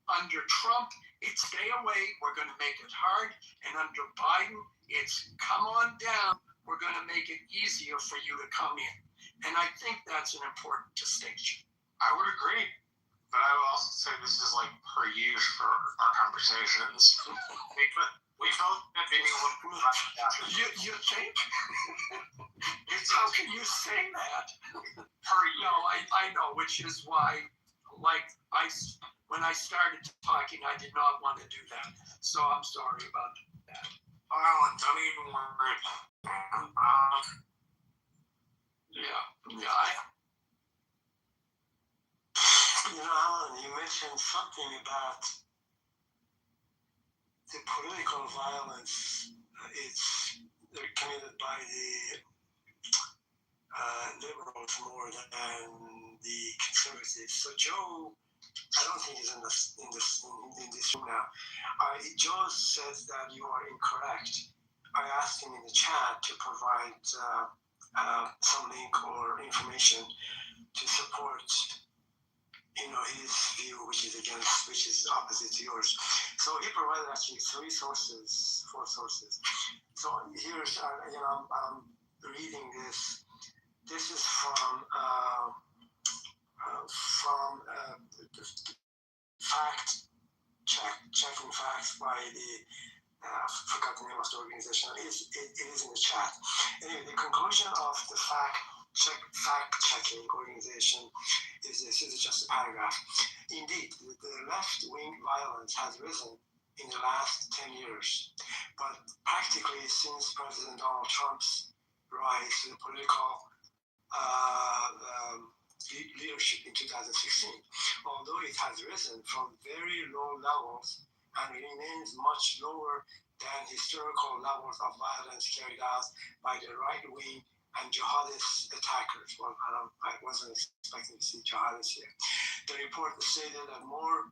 under Trump, it's stay away, we're going to make it hard. And under Biden, it's come on down, we're going to make it easier for you to come in. And I think that's an important distinction. I would agree. But I would also say this is like per use for our conversations. we both have been able to You think? How can you say that? Per use. No, I know, which is why, when I started talking, I did not want to do that. So I'm sorry about that. Oh, don't even worry. Alan, you mentioned something about the political violence. They're committed by the liberals more than the conservatives. So Joe, I don't think he's in this room now. Joe says that you are incorrect. I asked him in the chat to provide some link or information to support, his view, which is opposite to yours. So he provided actually 4 sources. So here's, I'm reading this. This is from checking facts by the I forgot the name of the organization. It is in the chat. Anyway, the conclusion of the fact-checking organization is this. This is just a paragraph. Indeed, the left-wing violence has risen in the last 10 years, but practically since President Donald Trump's rise to the political leadership in 2016, although it has risen from very low levels and remains much lower than historical levels of violence carried out by the right-wing and jihadist attackers. Well, I wasn't expecting to see jihadists here. The report stated that more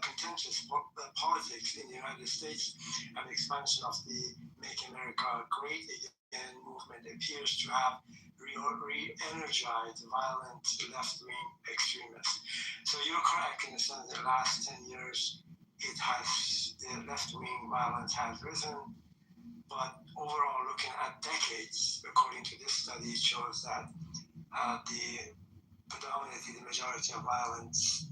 contentious politics in the United States and the expansion of the Make America Great Again movement appears to have re-energized violent left-wing extremists. So you're correct in the sense that the last 10 years, the left-wing violence has risen, but overall, looking at decades, according to this study, it shows that the majority of violence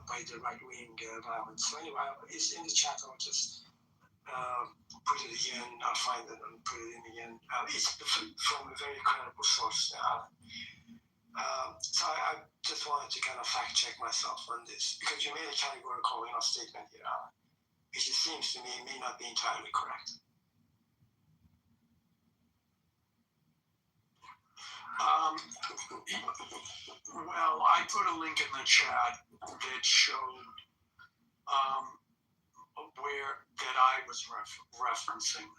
by the right-wing violence. So anyway, it's in the chat. I'll just put it again. I'll find it and put it in again. It's from a very credible source. So I just wanted to kind of fact-check myself on this, because you made a categorical statement here, which it seems to me may not be entirely correct. Well, I put a link in the chat that showed that I was referencing.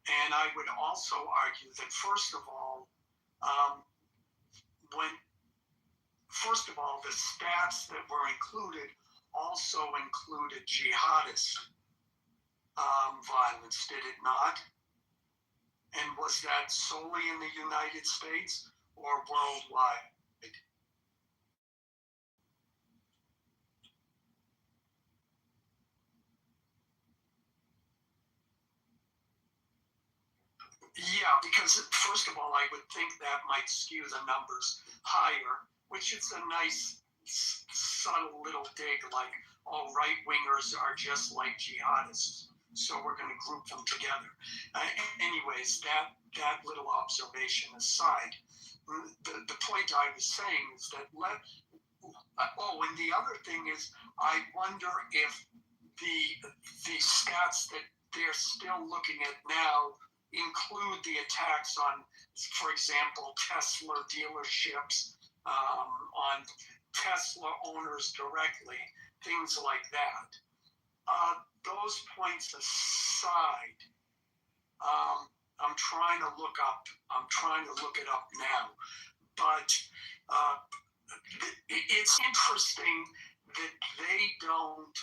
And I would also argue that, first of all, the stats that were included also included jihadist violence, did it not? And was that solely in the United States or worldwide? Yeah, because first of all, I would think that might skew the numbers higher, which is a nice, subtle little dig, like all right-wingers are just like jihadists, so we're going to group them together. Anyways, that little observation aside, the point I was saying is that and the other thing is, I wonder if the stats that they're still looking at now include the attacks on, for example, Tesla dealerships, on Tesla owners directly, things like that. Those points aside, I'm trying to look it up now, but it's interesting that they don't.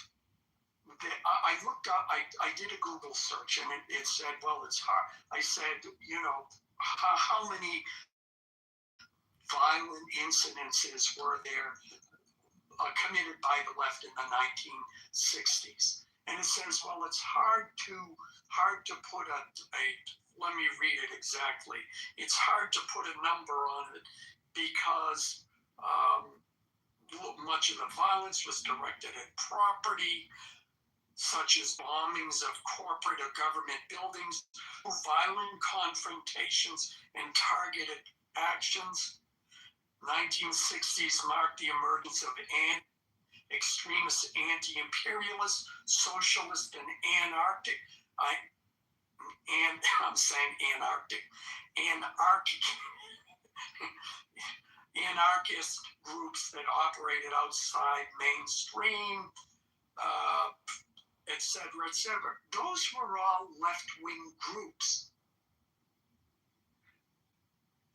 I looked up, I did a Google search, and it said, well, it's hard. I said, how many violent incidences were there committed by the left in the 1960s? And it says, well, it's hard to put a let me read it exactly. It's hard to put a number on it because much of the violence was directed at property, such as bombings of corporate or government buildings, violent confrontations, and targeted actions. 1960s marked the emergence of extremist anti-imperialist, socialist, and anarchist groups that operated outside mainstream, etc., etc. Those were all left-wing groups.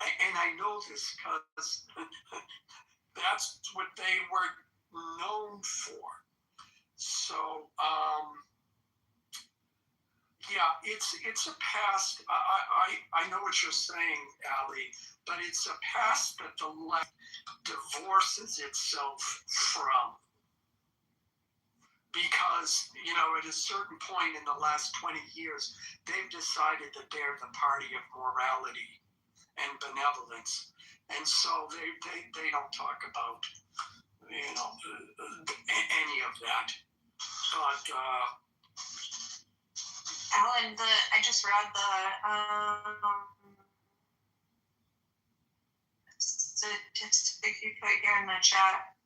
And I know this because that's what they were known for. So, yeah, it's a past. I know what you're saying, Ali, but it's a past that the left divorces itself from. Because, at a certain point in the last 20 years, they've decided that they're the party of morality and benevolence. And so they don't talk about, any of that. But, Alan, I just read the statistic you put here in the chat.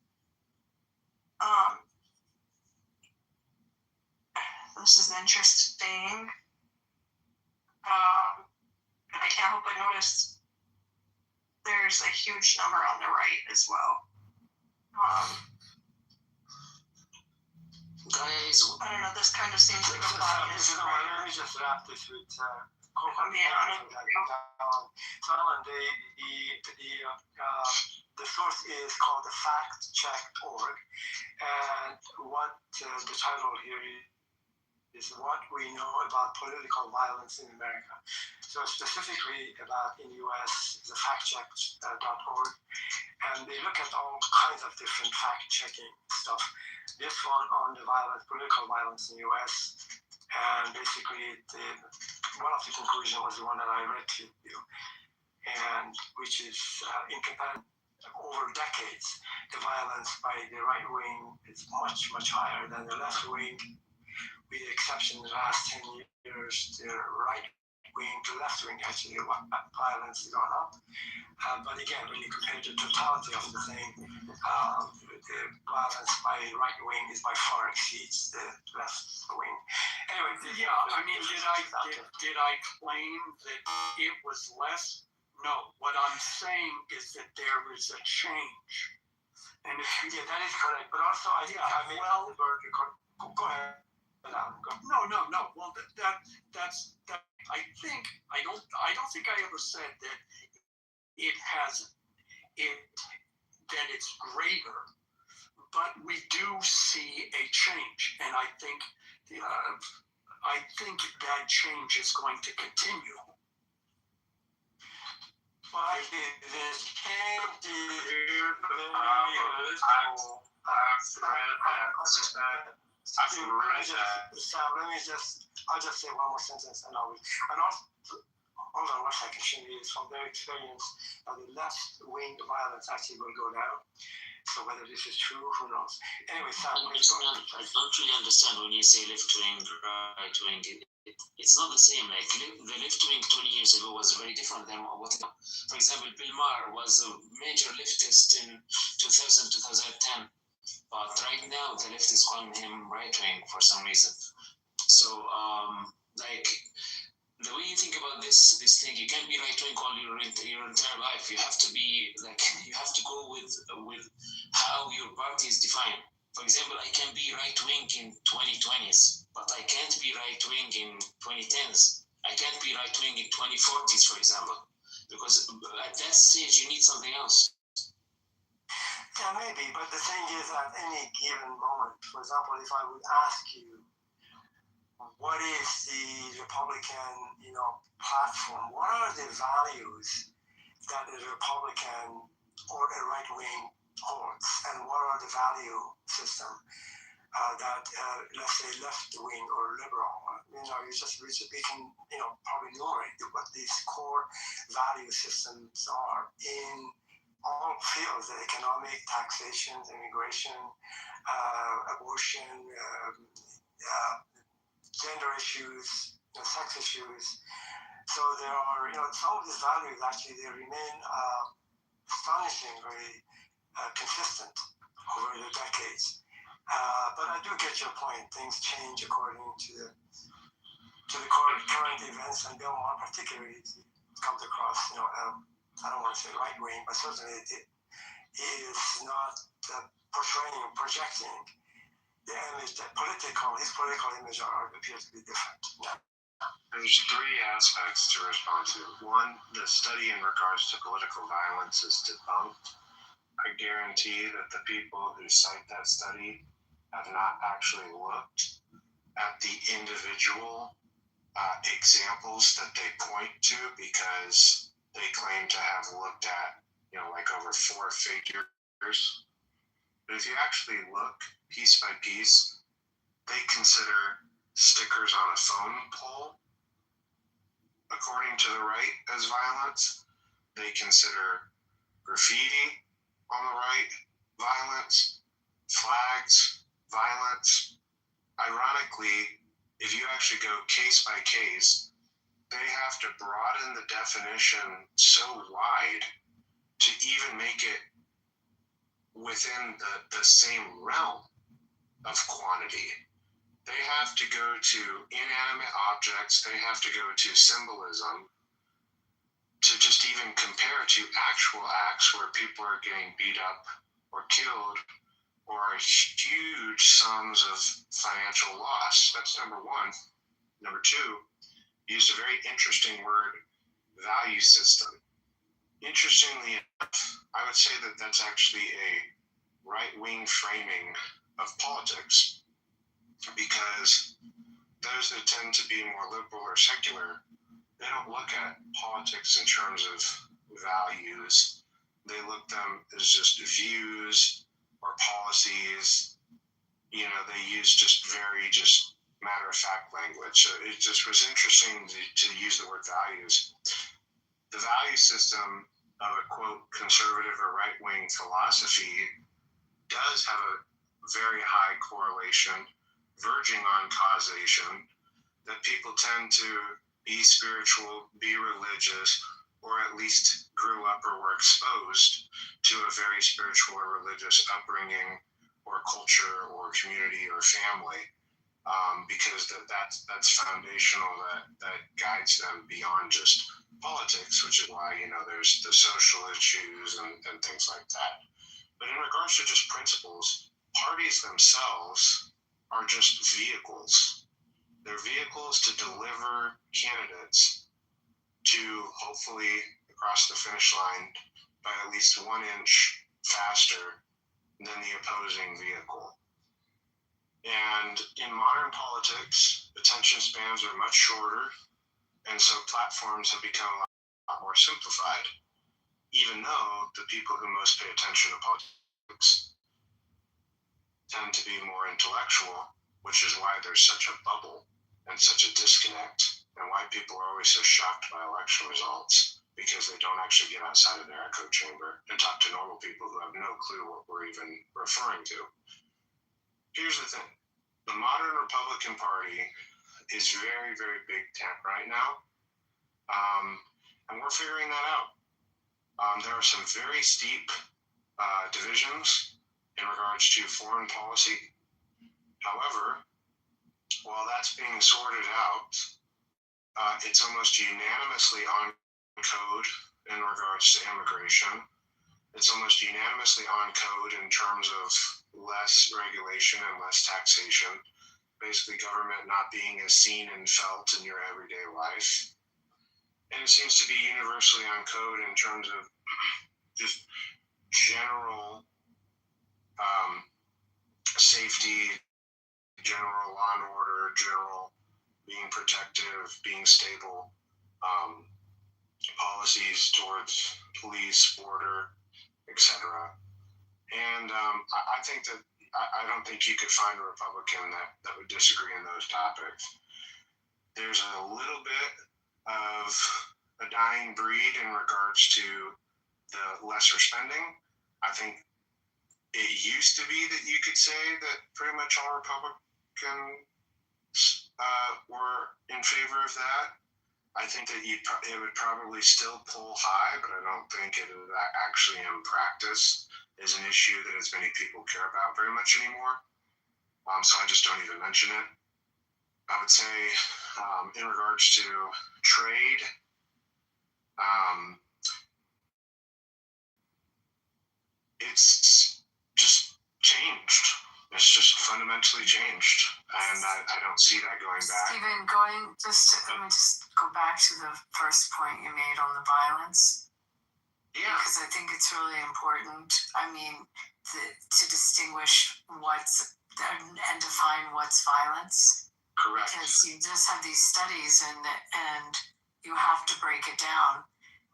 This is interesting. I can't help but notice there's a huge number on the right as well. Guys, I don't know, this kind of seems like a bias. Let me just wrap this with So Alan, the source is called the factcheck.org, and what the title here is what we know about political violence in America. So specifically about in the U.S. is the factcheck.org, and they look at all kinds of different fact-checking stuff. This one on the political violence in the U.S., and basically one of the conclusions was the one that I read to you, and which is over decades, the violence by the right wing is much, much higher than the left wing, with the exception of the last 10 years, the right wing, the left wing actually, violence has gone up. But again, when you compare the totality of the thing, the violence by right wing is by far exceeds the left wing. Anyway, yeah, I mean, did I claim that it was less? No. What I'm saying is that there was a change. And yeah, that is correct. But also, I think go ahead. No. Well, that's. I don't think I ever said that that it's greater, but we do see a change, and I think that change is going to continue. But this change I'll just say one more sentence and I'll also hold on one second, Shindy, is from their experience that the left-wing violence actually will go down. So whether this is true, who knows? Anyway, Sam, I don't really understand when you say left wing, right wing. It's not the same. Like the left wing 20 years ago was very different than what it is. For example, Bill Maher was a major leftist in 2000, 2010. But right now, the left is calling him right wing for some reason. So, like, the way you think about this thing, you can't be right wing all your entire life. You have to be like, you have to go with how your party is defined. For example, I can be right wing in 2020s, but I can't be right wing in 2010s. I can't be right wing in 2040s, for example, because at that stage you need something else. Yeah, maybe, but the thing is, at any given moment, for example, if I would ask you, what is the Republican, platform? What are the values that a Republican or a right wing holds, and what are the value system that, let's say, left wing or liberal? We can, probably enumerate what these core value systems are in all fields: economic, taxation, immigration, abortion, gender issues, sex issues. So there are, some of these values actually, they remain astonishingly consistent over the decades. But I do get your point. Things change according to the current events, and Bill Maher particularly comes across, I don't want to say right wing, but certainly he is not portraying or projecting the image that his political image appears to be different. Yeah. There's three aspects to respond to. One, the study in regards to political violence is debunked. I guarantee that the people who cite that study have not actually looked at the individual examples that they point to, because they claim to have looked at, like over 4 figures. But if you actually look piece by piece, they consider stickers on a phone pole, according to the right, as violence. They consider graffiti on the right violence, flags violence. Ironically, if you actually go case by case, they have to broaden the definition so wide to even make it within the same realm of quantity. They have to go to inanimate objects, they have to go to symbolism, to just even compare to actual acts where people are getting beat up or killed, or huge sums of financial loss. That's number one. Number two, used a very interesting word, value system. Interestingly enough, I would say that that's actually a right-wing framing of politics, because those that tend to be more liberal or secular, they don't look at politics in terms of values. They look them as just views or policies. They use just very matter-of-fact language. So it just was interesting to use the word values. The value system of a, quote, conservative or right-wing philosophy does have a very high correlation, verging on causation, that people tend to be spiritual, be religious, or at least grew up or were exposed to a very spiritual or religious upbringing or culture or community or family, because that's foundational, that guides them beyond just politics, which is why, there's the social issues and things like that. But in regards to just principles, parties themselves are just vehicles. They're vehicles to deliver candidates to hopefully across the finish line by at least 1 inch faster than the opposing vehicle. And in modern politics, attention spans are much shorter, and so platforms have become a lot more simplified, even though the people who most pay attention to politics tend to be more intellectual, which is why there's such a bubble and such a disconnect And white people are always so shocked by election results because they don't actually get outside of their echo chamber and talk to normal people who have no clue what we're even referring to. Here's the thing. The modern Republican Party is very, very big tent right now. And we're figuring that out. There are some very steep divisions in regards to foreign policy. However, while that's being sorted out, it's almost unanimously on code in regards to immigration. It's almost unanimously on code in terms of less regulation and less taxation. Basically, government not being as seen and felt in your everyday life. And it seems to be universally on code in terms of just general safety, general law and order, general being protective, being stable, policies towards police, border, etc. And I think that I don't think you could find a Republican that would disagree in those topics. There's a little bit of a dying breed in regards to the lesser spending. I think it used to be that you could say that pretty much all Republicans were in favor of that. I think that it would probably still pull high, but I don't think it actually in practice is an issue that as many people care about very much anymore. So I just don't even mention it. I would say in regards to trade, it's just changed. It's just fundamentally changed, and I don't see that going back. Stephen, let me just go back to the first point you made on the violence. Yeah. Because I think it's really important. I mean, to distinguish and define what's violence. Correct. Because you just have these studies and you have to break it down.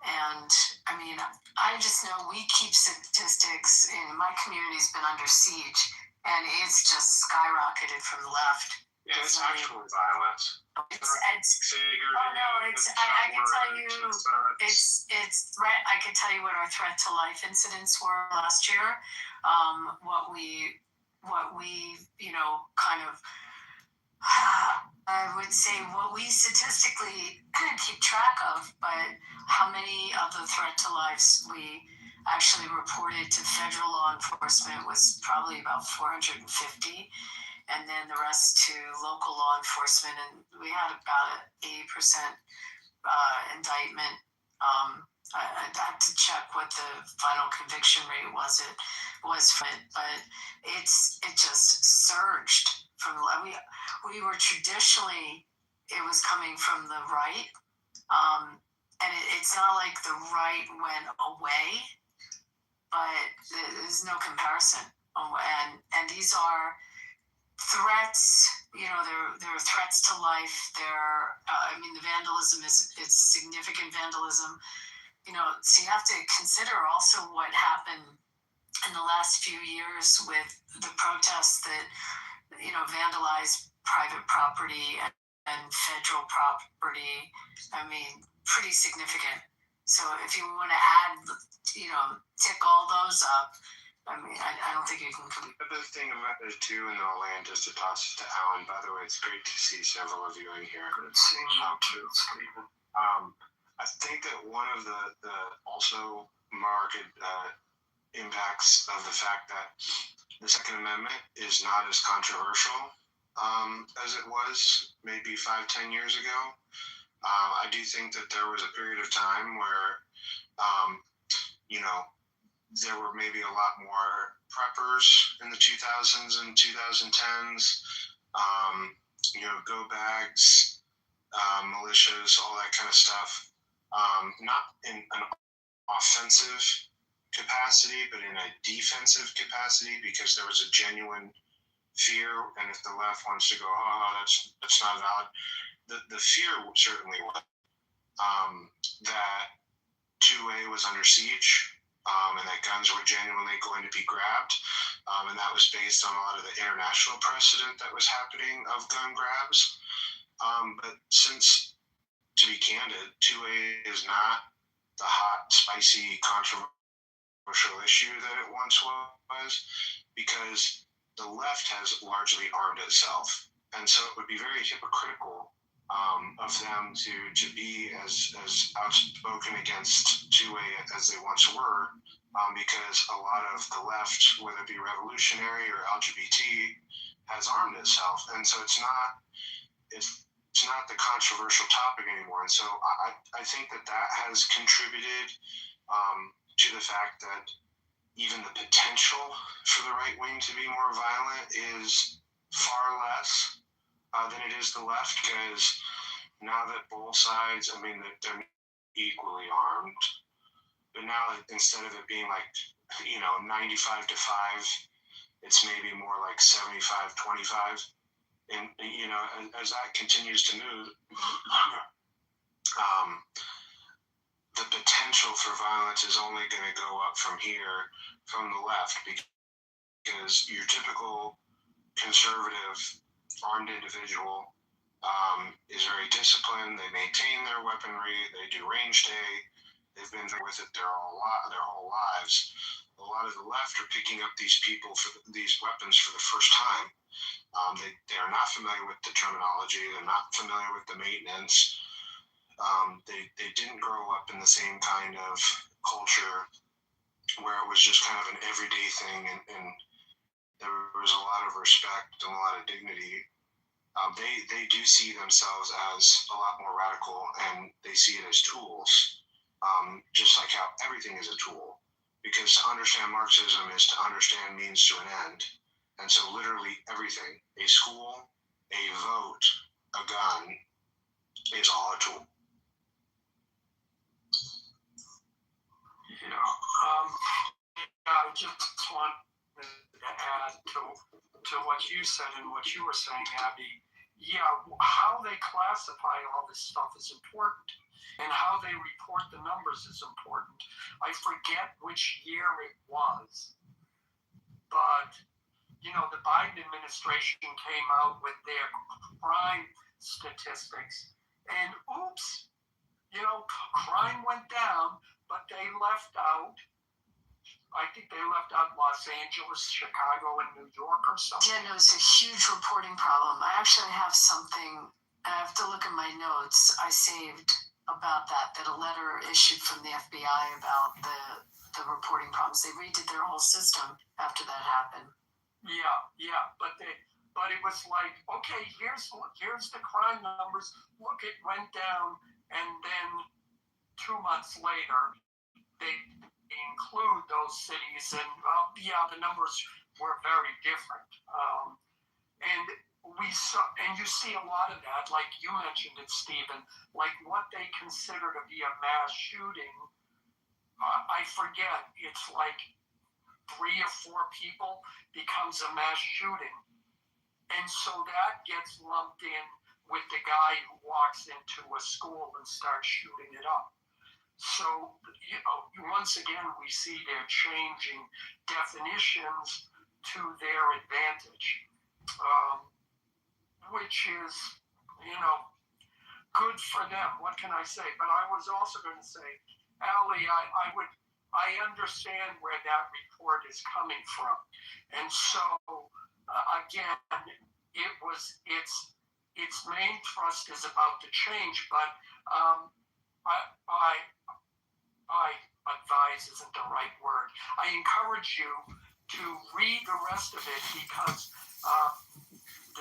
And I mean, I just know we keep statistics, and my community's been under siege, and it's just skyrocketed from the left. Yeah, it's actual violence. I can tell you, it's threat. I can tell you what our threat to life incidents were last year. What we kind of. I would say what we statistically keep track of, but how many of the threat to lives we actually reported to federal law enforcement was probably about 450, and then the rest to local law enforcement, and we had about an 80% indictment. I'd have to check what the final conviction rate was from it, but it just surged. We were traditionally, it was coming from the right, and it's not like the right went away, but there's no comparison. And these are threats, they're threats to life. The vandalism it's significant vandalism. So you have to consider also what happened in the last few years with the protests that vandalized private property and federal property. I mean, pretty significant. So if you want to add, tick all those up, I mean, I don't think you can compete. The big thing about this too, and I'll land just to toss it to Alan. By the way, it's great to see several of you in here. Good seeing you too, Stephen. I think that one of the also marked impacts of the fact that the Second Amendment is not as controversial as it was maybe 5-10 years ago. I do think that there was a period of time where, there were maybe a lot more preppers in the 2000s and 2010s, go bags, militias, all that kind of stuff. Not in an offensive capacity, but in a defensive capacity, because there was a genuine fear. And if the left wants to go, that's not valid. The fear certainly was that 2A was under siege, and that guns were genuinely going to be grabbed. And that was based on a lot of the international precedent that was happening of gun grabs. But since to be candid, 2A is not the hot, spicy, controversial issue that it once was, because the left has largely armed itself. And so it would be very hypocritical of them to be as outspoken against 2A as they once were, because a lot of the left, whether it be revolutionary or LGBT, has armed itself. And so it's not the controversial topic anymore. And so I think that has contributed to the fact that even the potential for the right wing to be more violent is far less than it is the left, because now that both sides, I mean, they're equally armed, but now instead of it being like, 95 to 5, it's maybe more like 75, 25. And, as that continues to move, the potential for violence is only going to go up from here, from the left, because your typical conservative armed individual is very disciplined. They maintain their weaponry. They do range day. They've been with it their whole lives. A lot of the left are picking up these these weapons for the first time. They are not familiar with the terminology. They're not familiar with the maintenance. They didn't grow up in the same kind of culture where it was just kind of an everyday thing, and there was a lot of respect and a lot of dignity. They do see themselves as a lot more radical, and they see it as tools, just like how everything is a tool. Because to understand Marxism is to understand means to an end. And so literally everything, a school, a vote, a gun, is all a tool. I just want to add to what you said and what you were saying, Abby. Yeah, how they classify all this stuff is important, and how they report the numbers is important. I forget which year it was, but the Biden administration came out with their crime statistics, and oops, crime went down, but they left out, I think they left out Los Angeles, Chicago, and New York or something. Yeah, no, it's a huge reporting problem. I actually have something, I have to look at my notes I saved about that a letter issued from the FBI about the reporting problems. They redid their whole system after that happened. Yeah, but it was like, okay, here's the crime numbers. Look, it went down, and then 2 months later, they include those cities, and the numbers were very different. And you see a lot of that, like you mentioned it, Stephen, like what they consider to be a mass shooting. I forget, it's like 3 or 4 people becomes a mass shooting. And so that gets lumped in with the guy who walks into a school and starts shooting it up. So, once again, we see they're changing definitions to their advantage, which is, good for them. What can I say? But I was also going to say, Allie, I understand where that report is coming from. And so, again, its main thrust is about the change, but I advise isn't the right word. I encourage you to read the rest of it, because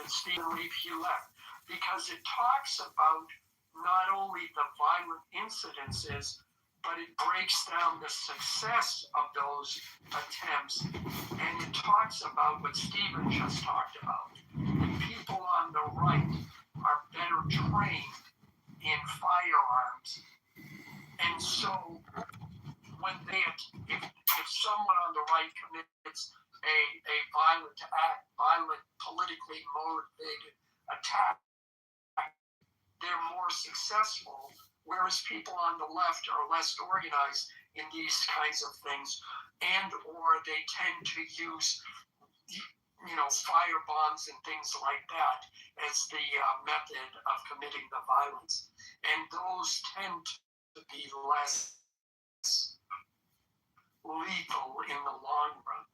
Stephen Leaf, he left, because it talks about not only the violent incidences, but it breaks down the success of those attempts, and it talks about what Stephen just talked about. The people on the right are better trained in firearms. And so, when if someone on the right commits a violent act, violent, politically motivated attack, they're more successful, whereas people on the left are less organized in these kinds of things, and or they tend to use fire bombs and things like that as the method of committing the violence. And those tend to be less lethal in the long run.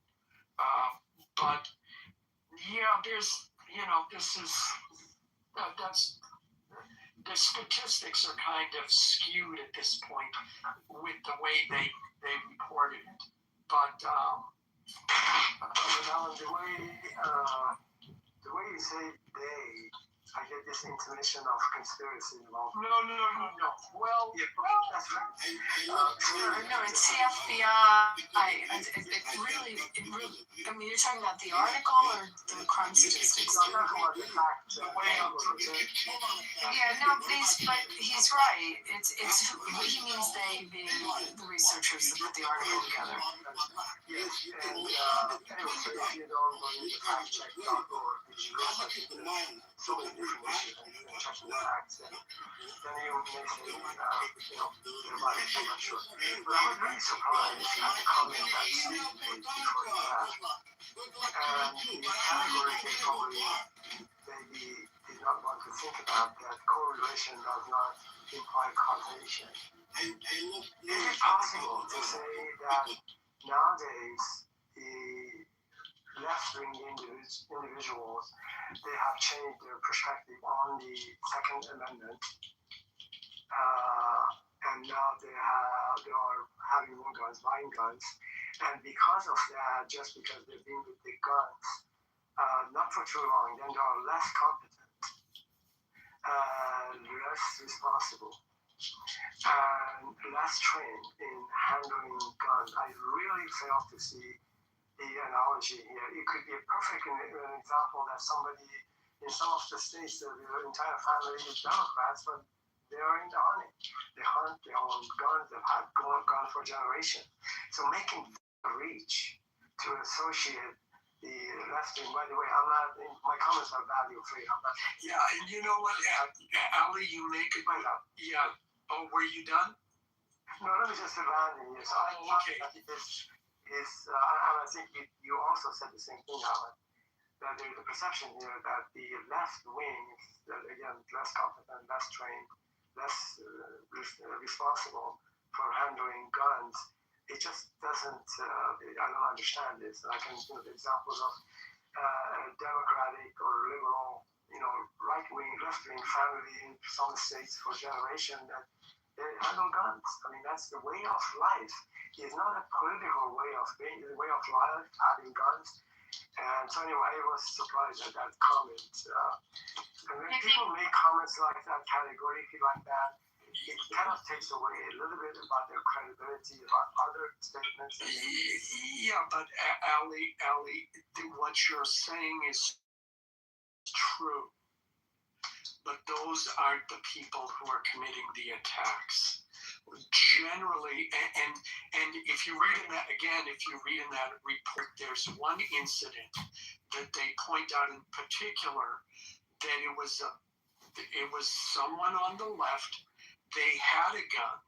But yeah, there's, that's, the statistics are kind of skewed at this point with the way they reported it. But the way you say they, I get this intimation of conspiracy involved. No. Well, that's right. No, it's the FBI. It really, I mean, you're talking about the article or the crime statistics? I'm talking about the fact, the way I'm presenting. Yeah, no, but he's right. It's he means they being the researchers that put the article together. Yes, and anyway, so if you don't believe the factcheck.org, which you so many different issues and check the facts, then you may say, I'm not sure. But I was really surprised at the comment that somebody made before that. And the category they probably maybe did not want to think about, that correlation does not imply causation. Is it possible to say that nowadays the left-wing individuals, they have changed their perspective on the Second Amendment, and now they are having more guns, buying guns, and because of that, just because they've been with the guns, not for too long, then they are less competent, less responsible, and less trained in handling guns. I really fail to see the analogy here. It could be a perfect example that somebody in some of the states, their entire family is Democrats, but they are in the army. They hunt, they own guns, they've had guns for generations. So making the reach to associate the left wing, by the way, my comments are value free. Yeah, and you know what, Ali, you make it. Yeah. Oh, were you done? No, let me just land in here. So okay. I think you also said the same thing, Alan, that there's a perception here that the left wing, again, less competent, less trained, less responsible for handling guns. It just doesn't, I don't understand this. I can give examples of democratic or liberal, right-wing, left-wing family in some states for generations that they handle guns. I mean, that's the way of life. It's not a political way of being, it's a way of life, having guns. And so anyway, I was surprised at that comment. And when people make comments like that, categorically like that, it kind of takes away a little bit about their credibility, about other statements. Yeah, but Ali, what you're saying is true. But those aren't the people who are committing the attacks. Generally, and if you read in that, again, if you read in that report, there's one incident that they point out in particular that it was someone on the left. They had a gun.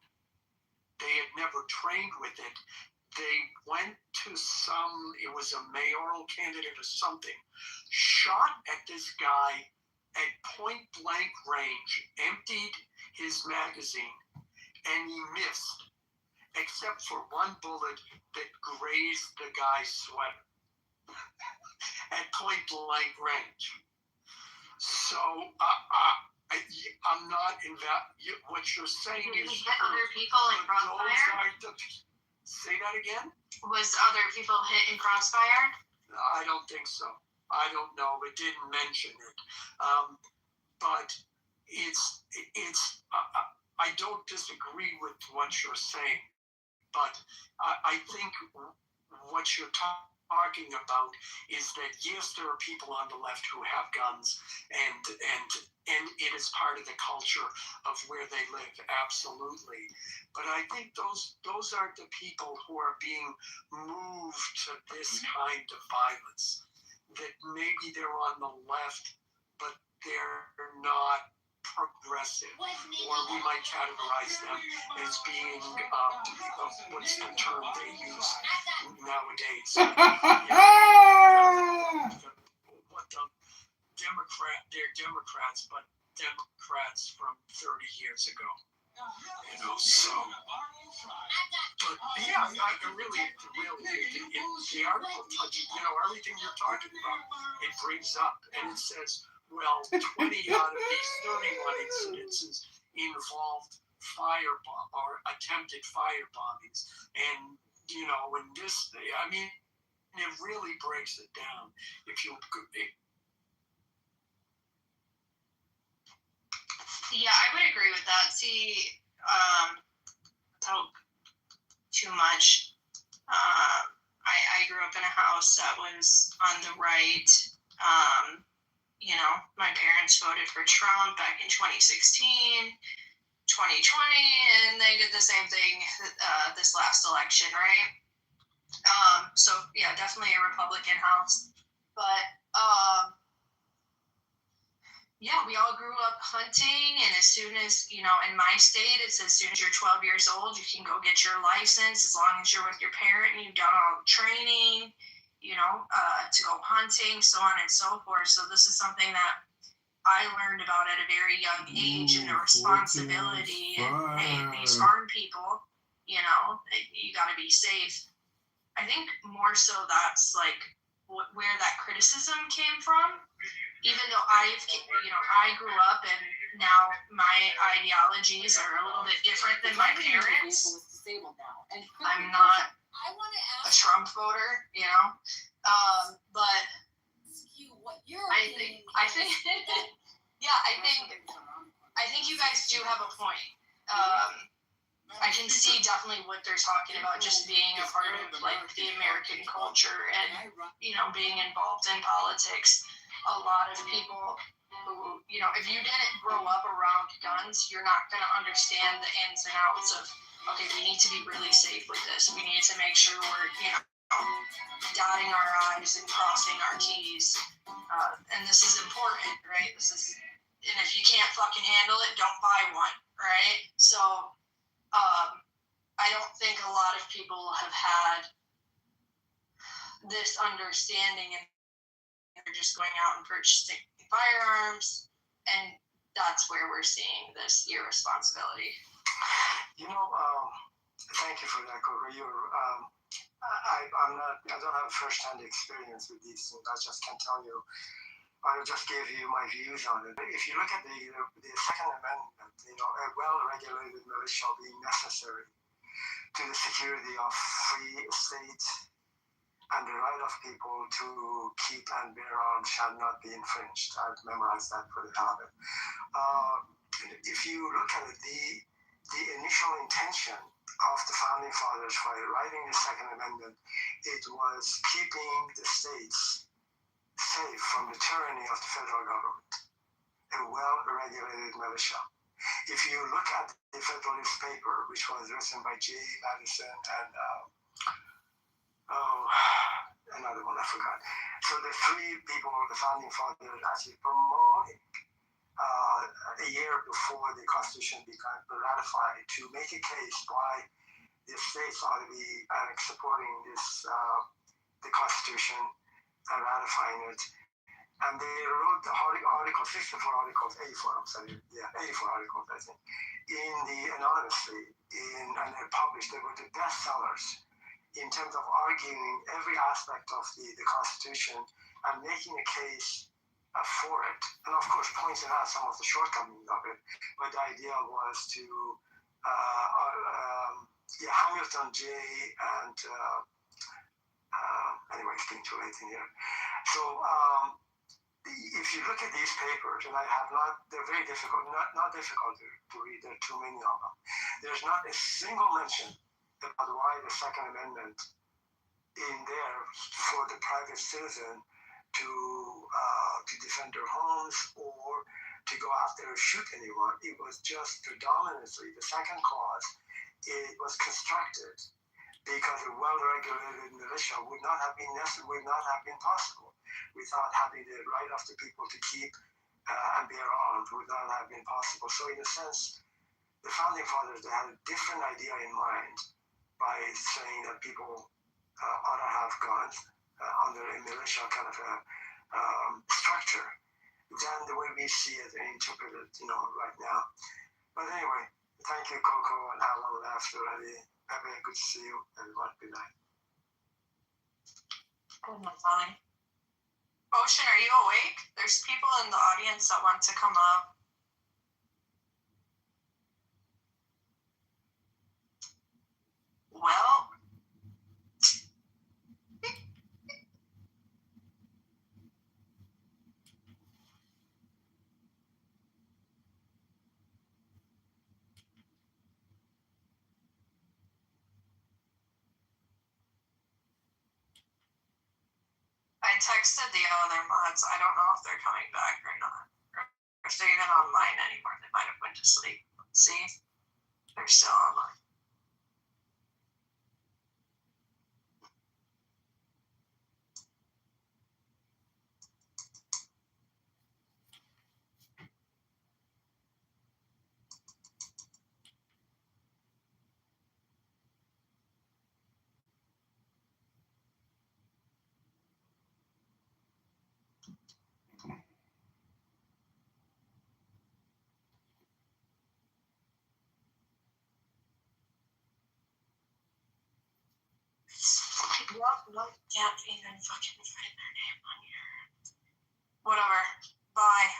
They had never trained with it. They went to it was a mayoral candidate or something, shot at this guy at point blank range, emptied his magazine, and he missed, except for one bullet that grazed the guy's sweater at point blank range. So I'm not in that. What you're saying is hit other people in crossfire. Say that again. Was other people hit in crossfire? I don't think so. I don't know. It didn't mention it. But it's. I don't disagree with what you're saying, but I think what you're talking about is that yes, there are people on the left who have guns, and it is part of the culture of where they live, absolutely. But I think those aren't the people who are being moved to this kind of violence. That maybe they're on the left, but they're not progressive, or we might categorize them as being what's the term they use nowadays? they're Democrats, but Democrats from 30 years ago. So, but yeah, I really, the article touches, everything you're talking about, it brings up, and it says, well, 20 out of these 31 incidences involved attempted firebombings, and in this, it really breaks it down. Yeah, I would agree with that. See, without too much, I grew up in a house that was on the right. My parents voted for Trump back in 2016, 2020, and they did the same thing this last election, right? So yeah, definitely a Republican house, but yeah, we all grew up hunting, and as soon as, in my state, it's as soon as you're 12 years old, you can go get your license, as long as you're with your parent and you've done all the training, to go hunting, so on and so forth. So this is something that I learned about at a very young age, and the responsibility, and hey, these farm people, you got to be safe. I think more so that's like where that criticism came from. Even though I grew up, and now my ideologies are a little bit different than my parents. I'm not a Trump voter, but I think you guys do have a point. I can see definitely what they're talking about, just being a part of like the American culture and being involved in politics. A lot of people who, if you didn't grow up around guns, you're not going to understand the ins and outs of, okay, we need to be really safe with this. We need to make sure we're, dotting our I's and crossing our T's. And this is important, right? And if you can't fucking handle it, don't buy one, right? So, I don't think a lot of people have had this understanding, and they're just going out and purchasing firearms, and that's where we're seeing this irresponsibility. Thank you for that, Coco. I don't have first-hand experience with these things. I just can tell you. I will just give you my views on it. If you look at the Second Amendment, a well-regulated militia being necessary to the security of free states, and the right of people to keep and bear arms shall not be infringed. I've memorized that for the hell of it. If you look at it, the initial intention of the Founding Fathers by writing the Second Amendment, it was keeping the states safe from the tyranny of the federal government, a well-regulated militia. If you look at the Federalist Paper, which was written by J. Madison and another one I forgot. So the three people, the Founding Fathers, actually promoting a year before the Constitution became ratified to make a case why the states ought to be supporting this the Constitution and ratifying it. And they wrote the article 64 articles, 84, I'm sorry, 84 articles, I think, anonymously, and they published. They were the bestsellers in terms of arguing every aspect of the Constitution and making a case for it. And of course, pointing out some of the shortcomings of it. But the idea was to, Hamilton, Jay, and anyway, it's getting too late in here. So, if you look at these papers, and they're very difficult, not difficult to read, there are too many of them. There's not a single mention about why the Second Amendment in there for the private citizen to defend their homes or to go out there and shoot anyone. It was just predominantly the second clause. It was constructed because a well-regulated militia would not have been possible without having the right of the people to keep and bear arms would not have been possible. So in a sense, the Founding Fathers, they had a different idea in mind by saying that people ought to have guns under a militia kind of a structure. we see it and interpret it, right now. But anyway, thank you, Coco, and Alan left already. Very good to see you, everyone. Good night. Good night, Molly. Ocean, are you awake? There's people in the audience that want to come up. Well, I texted the other mods. I don't know if they're coming back or not. Or if they're even online anymore. They might have went to sleep. See? They're still online. Nope, can't even fucking find their name on here. Whatever. Bye.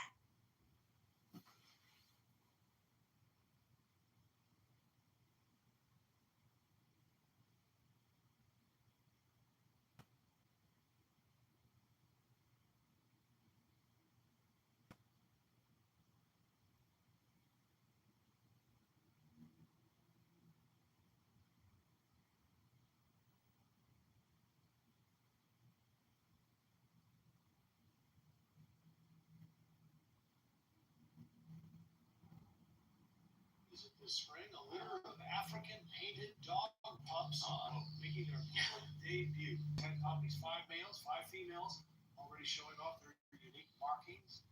Visit this spring a litter of African painted dog pups making their public debut. 10 puppies, 5 males, 5 females, already showing off their unique markings.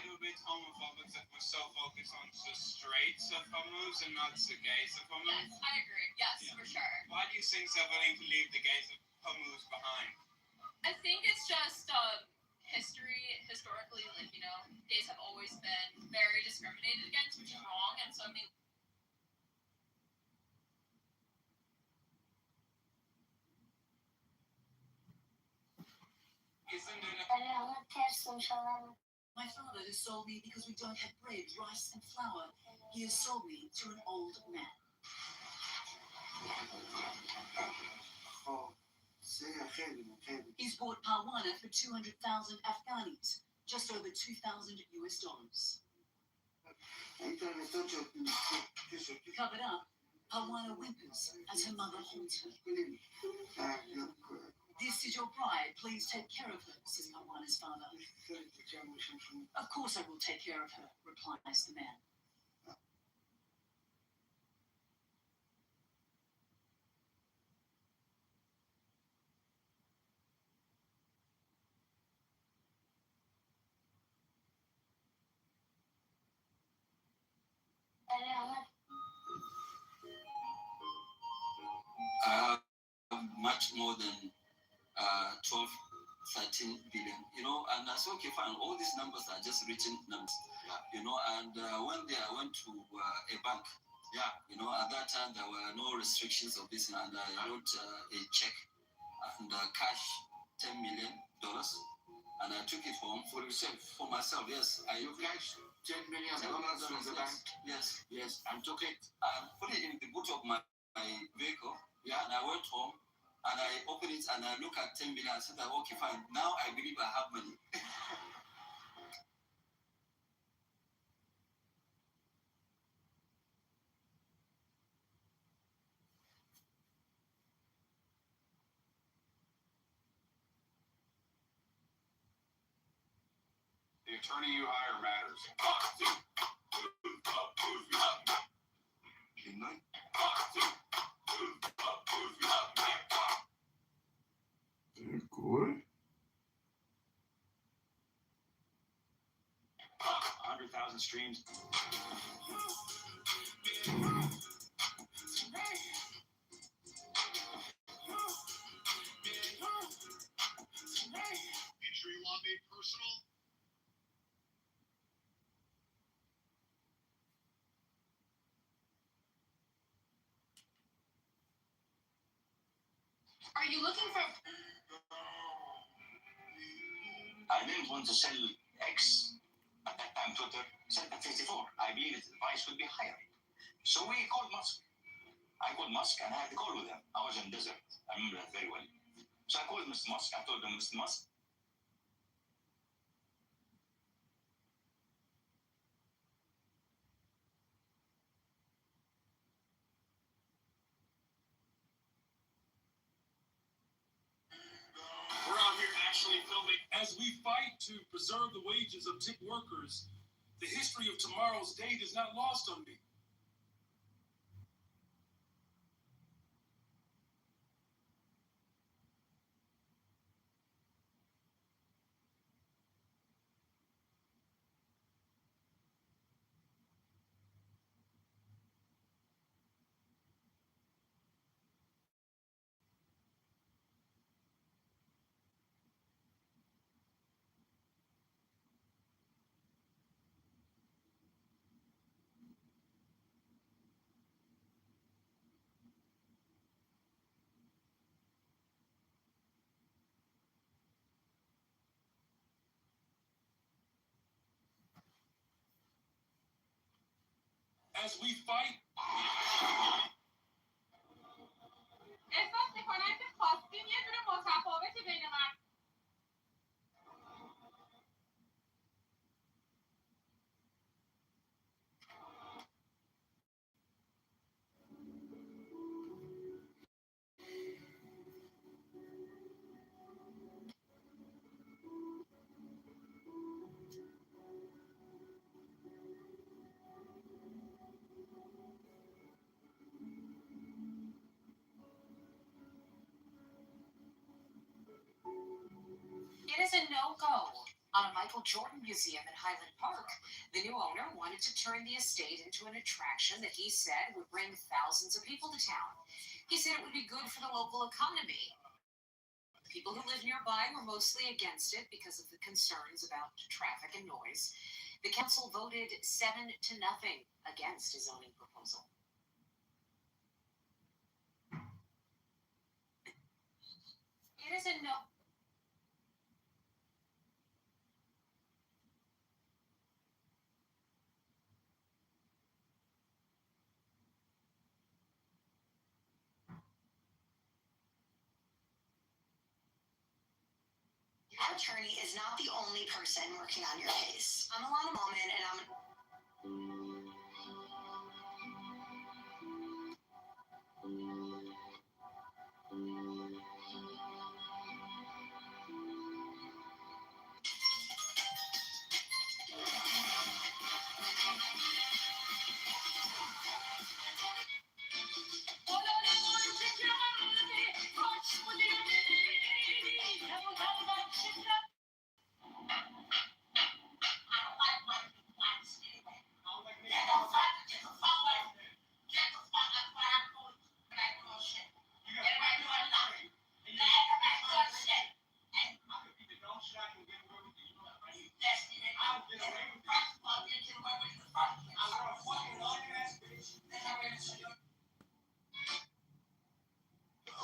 little bit homophobic that we're so focused on the straights of homos and not the gays of homos? Yes, I agree. Yes, for sure. Why do you think they're willing to leave the gays of homos behind? I think it's just historically, like, you know, gays have always been very discriminated against, which is wrong, and so I mean. My father has sold me because we don't have bread, rice, and flour. He has sold me to an old man. He's bought Parwana for 200,000 Afghanis, just over $2,000 US. Covered up, Parwana whimpers as her mother holds her. This is your bride. Please take care of her, says Parwana's father. Of course I will take care of her, replies the man. Much more than 12, 13 billion, you know, and I said, okay, fine, all these numbers are just written numbers, you know, and one day I went to a bank, you know, at that time there were no restrictions of this, and I wrote a check and cash $10 million, and I took it home for yourself, for myself, yes. You cashed $10 million from the bank? Yes, and took it and put it in the boot of my vehicle, and I went home. And I open it and I look at 10 million. I said, okay, fine. Now I believe I have money. The attorney you hire matters. Good. 100,000 streams. Injury law made personal. Are you looking for? I didn't want to sell X at that time. Twitter said at 54. I believe the price would be higher. So we called Musk. I called Musk and I had to call with him. I was in desert. I remember that very well. So I called Mr. Musk. I told him, Mr. Musk, we're out here actually filming as we fight to preserve the wages of tip workers. The history of tomorrow's date is not lost on me. As we fight. احساس میکنم که خواستیم یه دونه متفاوت بین من. Michael Jordan Museum in Highland Park. The new owner wanted to turn the estate into an attraction that he said would bring thousands of people to town. He said it would be good for the local economy. People who live nearby were mostly against it because of the concerns about traffic and noise. The council voted 7-0 against his zoning proposal. It isn't no. Our attorney is not the only person working on your case. I'm Alana Malman, and I'm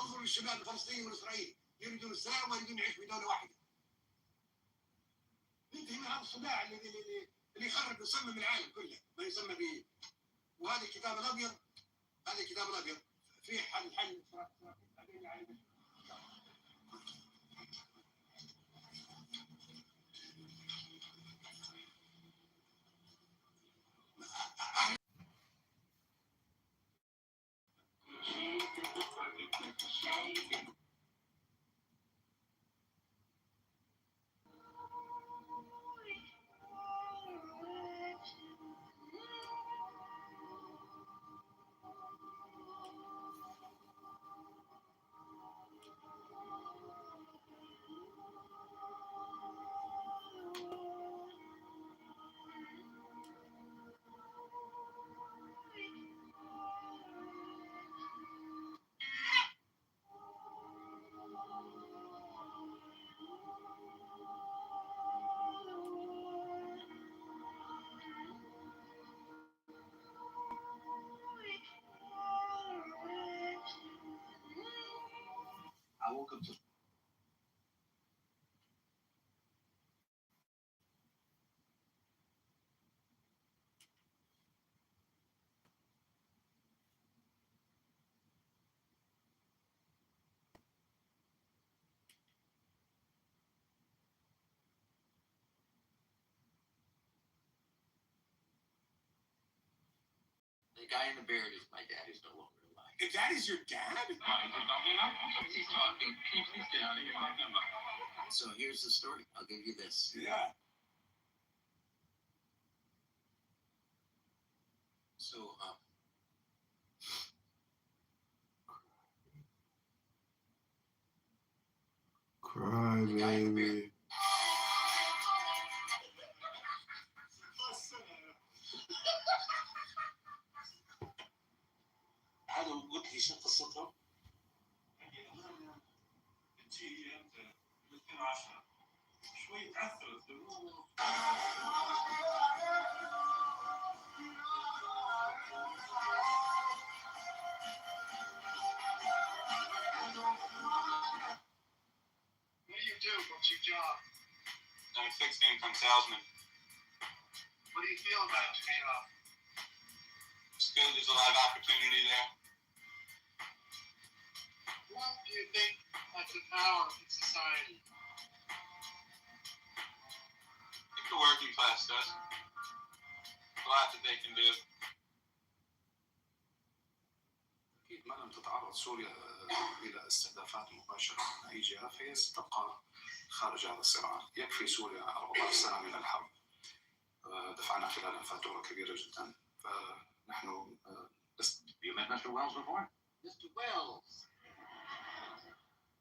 انظروا للشباب الفلسطيني والاسرائيلي يريدون السلام ويريدون يعيشوا في دوله واحده. ننتهي من هذا الصداع اللي يخرب ويصمم العالم كله ما يسمى به. وهذا الكتاب الابيض، هذا الكتاب الابيض فيه حل I woke up to The guy in the beard is my dad. He's no longer alive. If that is your dad? He's talking. Please get out of here. So here's the story. I'll give you this. Yeah. So, Cry, baby. هذا قلت لي شو قصتهم؟ شوي تعثرت. What do you do? What's your job? I'm a fixed income salesman. What do you feel about your job? It's good. There's a lot of opportunity there. What do you think has the power in society? I think the working class does. A lot that they can do. أكيد ما لم تتعرض سوريا إلى استهدافات مباشرة من أي جهة فهي ستبقى خارج هذا الصراع. يكفي سوريا 14 سنة من الحرب دفعنا خلالها فاتورة كبيرة جدا. فنحن You met Mr. Wells before? Mr. Wells,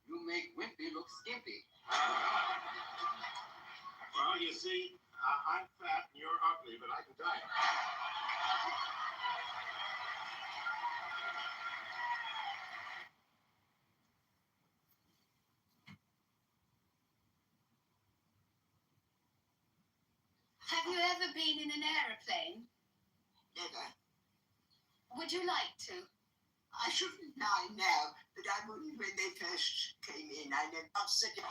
you make Wimpy look skimpy. Well, you see, I'm fat and you're ugly, but I can diet. Have you ever been in an aeroplane? Never. Would you like to? I shouldn't lie now, but I only when they first came in. I never upset it.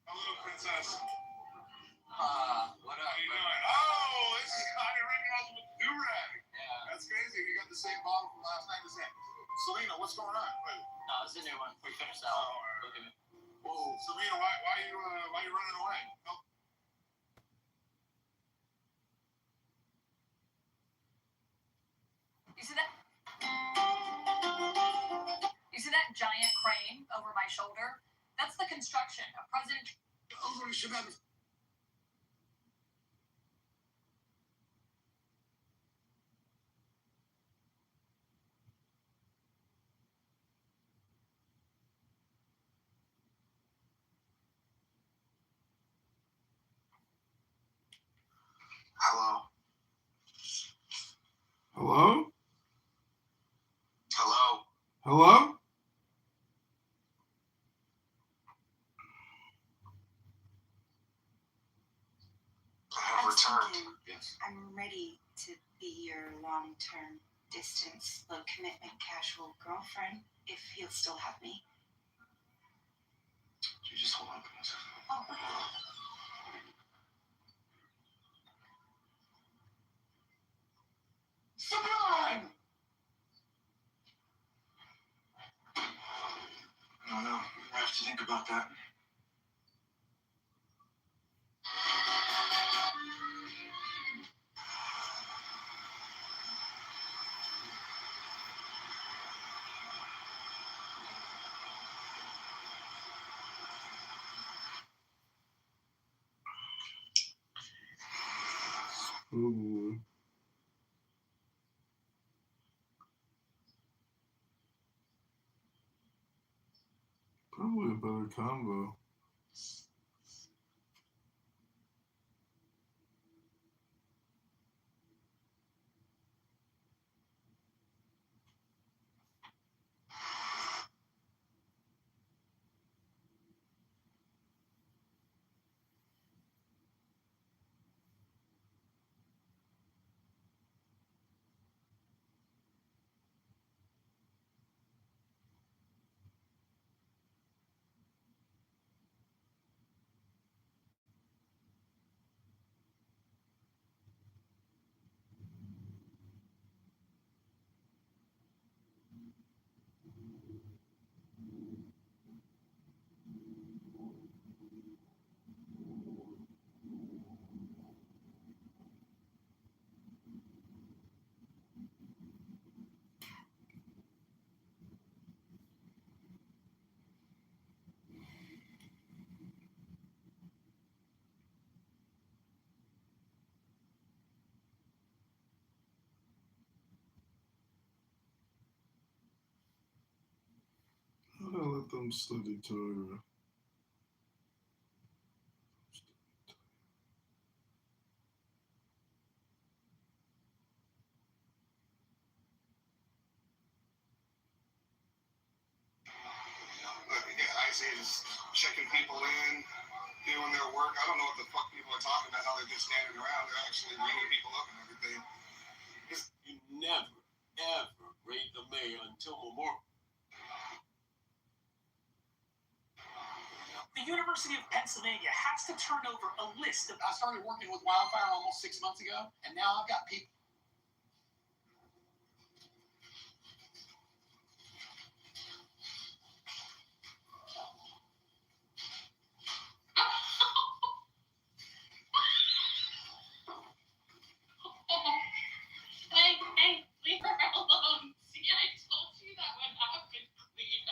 Hello, princess. What up? How you doing? Oh, this is Connie Rittenhouse with the do-rag. Yeah. That's crazy. You got the same bottle from last night. Is it? Selena, what's going on? Wait. No, it's a new one. We finished that Oh, one. all right. Look at me. Whoa, Selena, why you running away? No. You see that giant crane over my shoulder? That's the construction of President. انظر للشباب. Hello? Hello? Hello? Hello? I have returned. Yes. I'm ready to be your long-term, distance, low commitment, casual girlfriend, if he'll still have me. You just hold on for a second. Oh, okay. Sublime! I don't know. I have to think about that. Ooh. Probably a better combo. I'm gonna let them study Torah. ICE is checking people in, doing their work. I don't know what the fuck people are talking about, how they're just standing around. They're actually ringing people up and everything. You never, ever raid the mayor until Memorial. The University of Pennsylvania has to turn over a list of. I started working with Wildfire almost 6 months ago, and now I've got people. Hey, leave her alone. See, I told you that would happen, Cleo.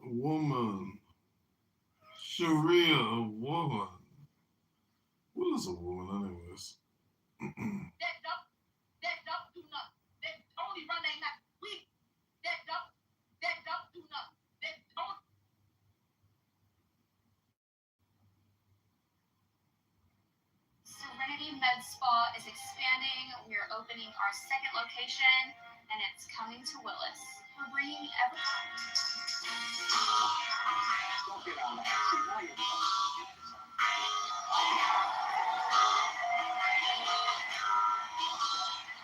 A woman. Sharia, a woman. What is a woman, anyways? That don't do nothing. That only run ain't not weak. That don't do nothing. That don't. Serenity Med Spa is expanding. We are opening our second location, and it's coming to Willis. We're bringing Don't get on that. See, now you're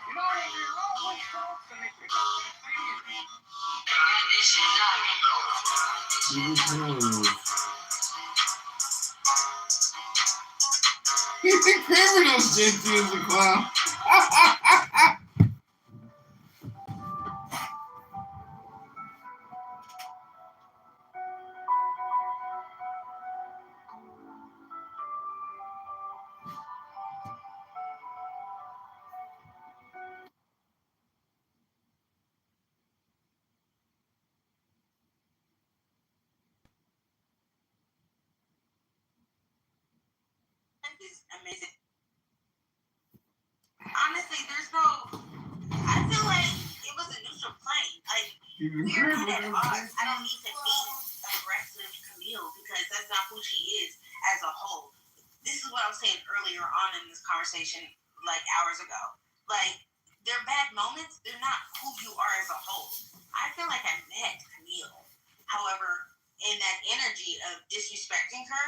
you know, when you're wrong with folks and they pick up that He think Kramer knows JT is a clown. Is amazing. Honestly, there's no. I feel like it was a neutral plane. Like we're good at odds. I don't need to hate aggressive Camille because that's not who she is as a whole. This is what I was saying earlier on in this conversation, like hours ago. Like they're bad moments. They're not who you are as a whole. I feel like I met Camille. However, in that energy of disrespecting her,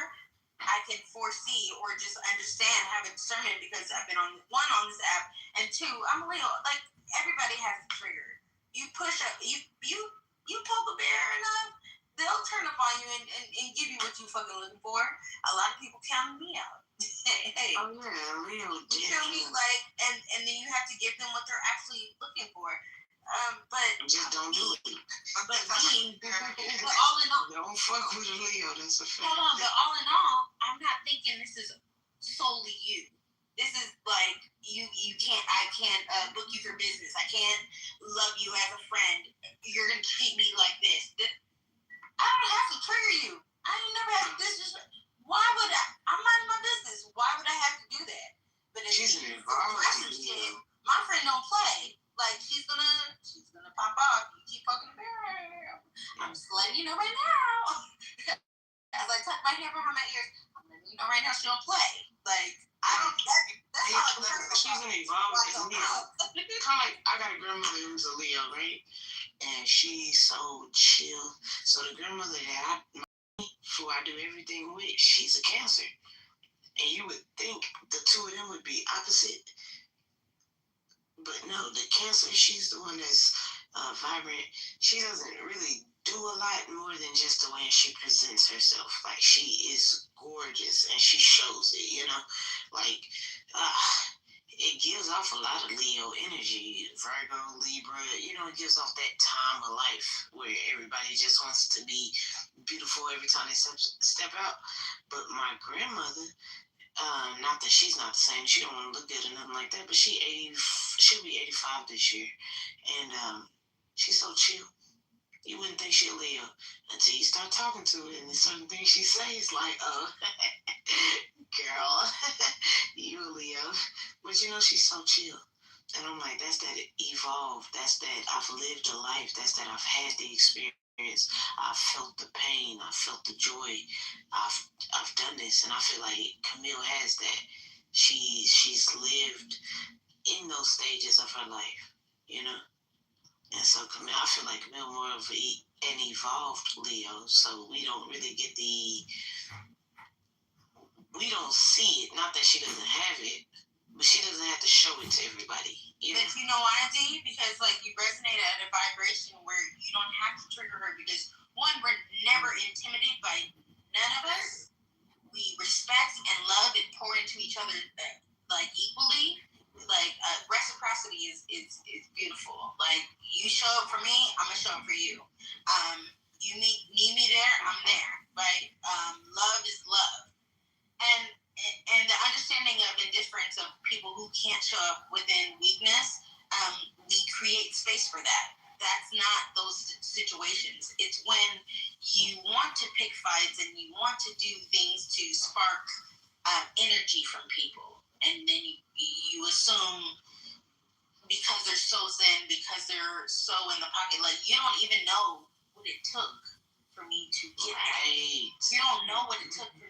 I can foresee or just understand, have a discernment because I've been on this app, and two, I'm a Leo. Like everybody has a trigger. You push up, you poke a bear enough, they'll turn up on you and give you what you fucking looking for. A lot of people counting me out. Hey, oh yeah, Leo. You feel me? Like, and then you have to give them what they're actually looking for. But just don't do it. But all in all, don't fuck with a Leo. That's a fact. Hold on, but all in all, I'm not thinking this is solely you. This is like you can't. I can't book you for business. I can't love you as a friend. You're gonna treat me like this. I don't have to trigger you. I ain't never had this. Why would I? I'm minding my business. Why would I have to do that? But if she's an aggressive shit, my friend don't play. Like she's gonna pop off. You keep fucking bear. I'm just letting you know right now. As I tuck my hair behind my ears, I'm letting you know right now she don't play. Like I don't. That's how she's an evolved Leo. Kind of like I got a grandmother who's a Leo, right? And she's so chill. So the grandmother that who I do everything with, she's a Cancer, and you would think the two of them would be opposite. But no, the Cancer, she's the one that's vibrant. She doesn't really do a lot more than just the way she presents herself. Like, she is gorgeous, and she shows it, you know? Like, it gives off a lot of Leo energy. Virgo, Libra, you know, it gives off that time of life where everybody just wants to be beautiful every time they step out. But my grandmother... not that she's not the same. She don't want to look good or nothing like that. But she'll be 85 this year, and she's so chill. You wouldn't think she'll Leo until you start talking to her, and there's certain things she says like, oh, girl, you a Leo. But you know, she's so chill. And I'm like, that's that evolved. That's that I've lived a life. That's that I've had the experience. I've felt the pain. I've felt the joy. I've done this, and I feel like Camille has that. She's lived in those stages of her life, you know. And so Camille, I feel like Camille more of an evolved Leo. So we don't really get we don't see it. Not that she doesn't have it, but she doesn't have to show it to everybody. You know? But you know why, D? Because like you resonate at a vibration where you don't have to trigger her because one, we're never intimidated by none of us. We respect and love and pour into each other like equally. Like reciprocity is beautiful. Like you show up for me, I'm gonna show up for you. You need me there, I'm there. Right? Love is love. And the understanding of indifference of people who can't show up within weakness, we create space for that. That's not those situations. It's when you want to pick fights and you want to do things to spark energy from people, and then you assume because they're so zen, because they're so in the pocket, like you don't even know what it took for me to get right. You don't know what it took for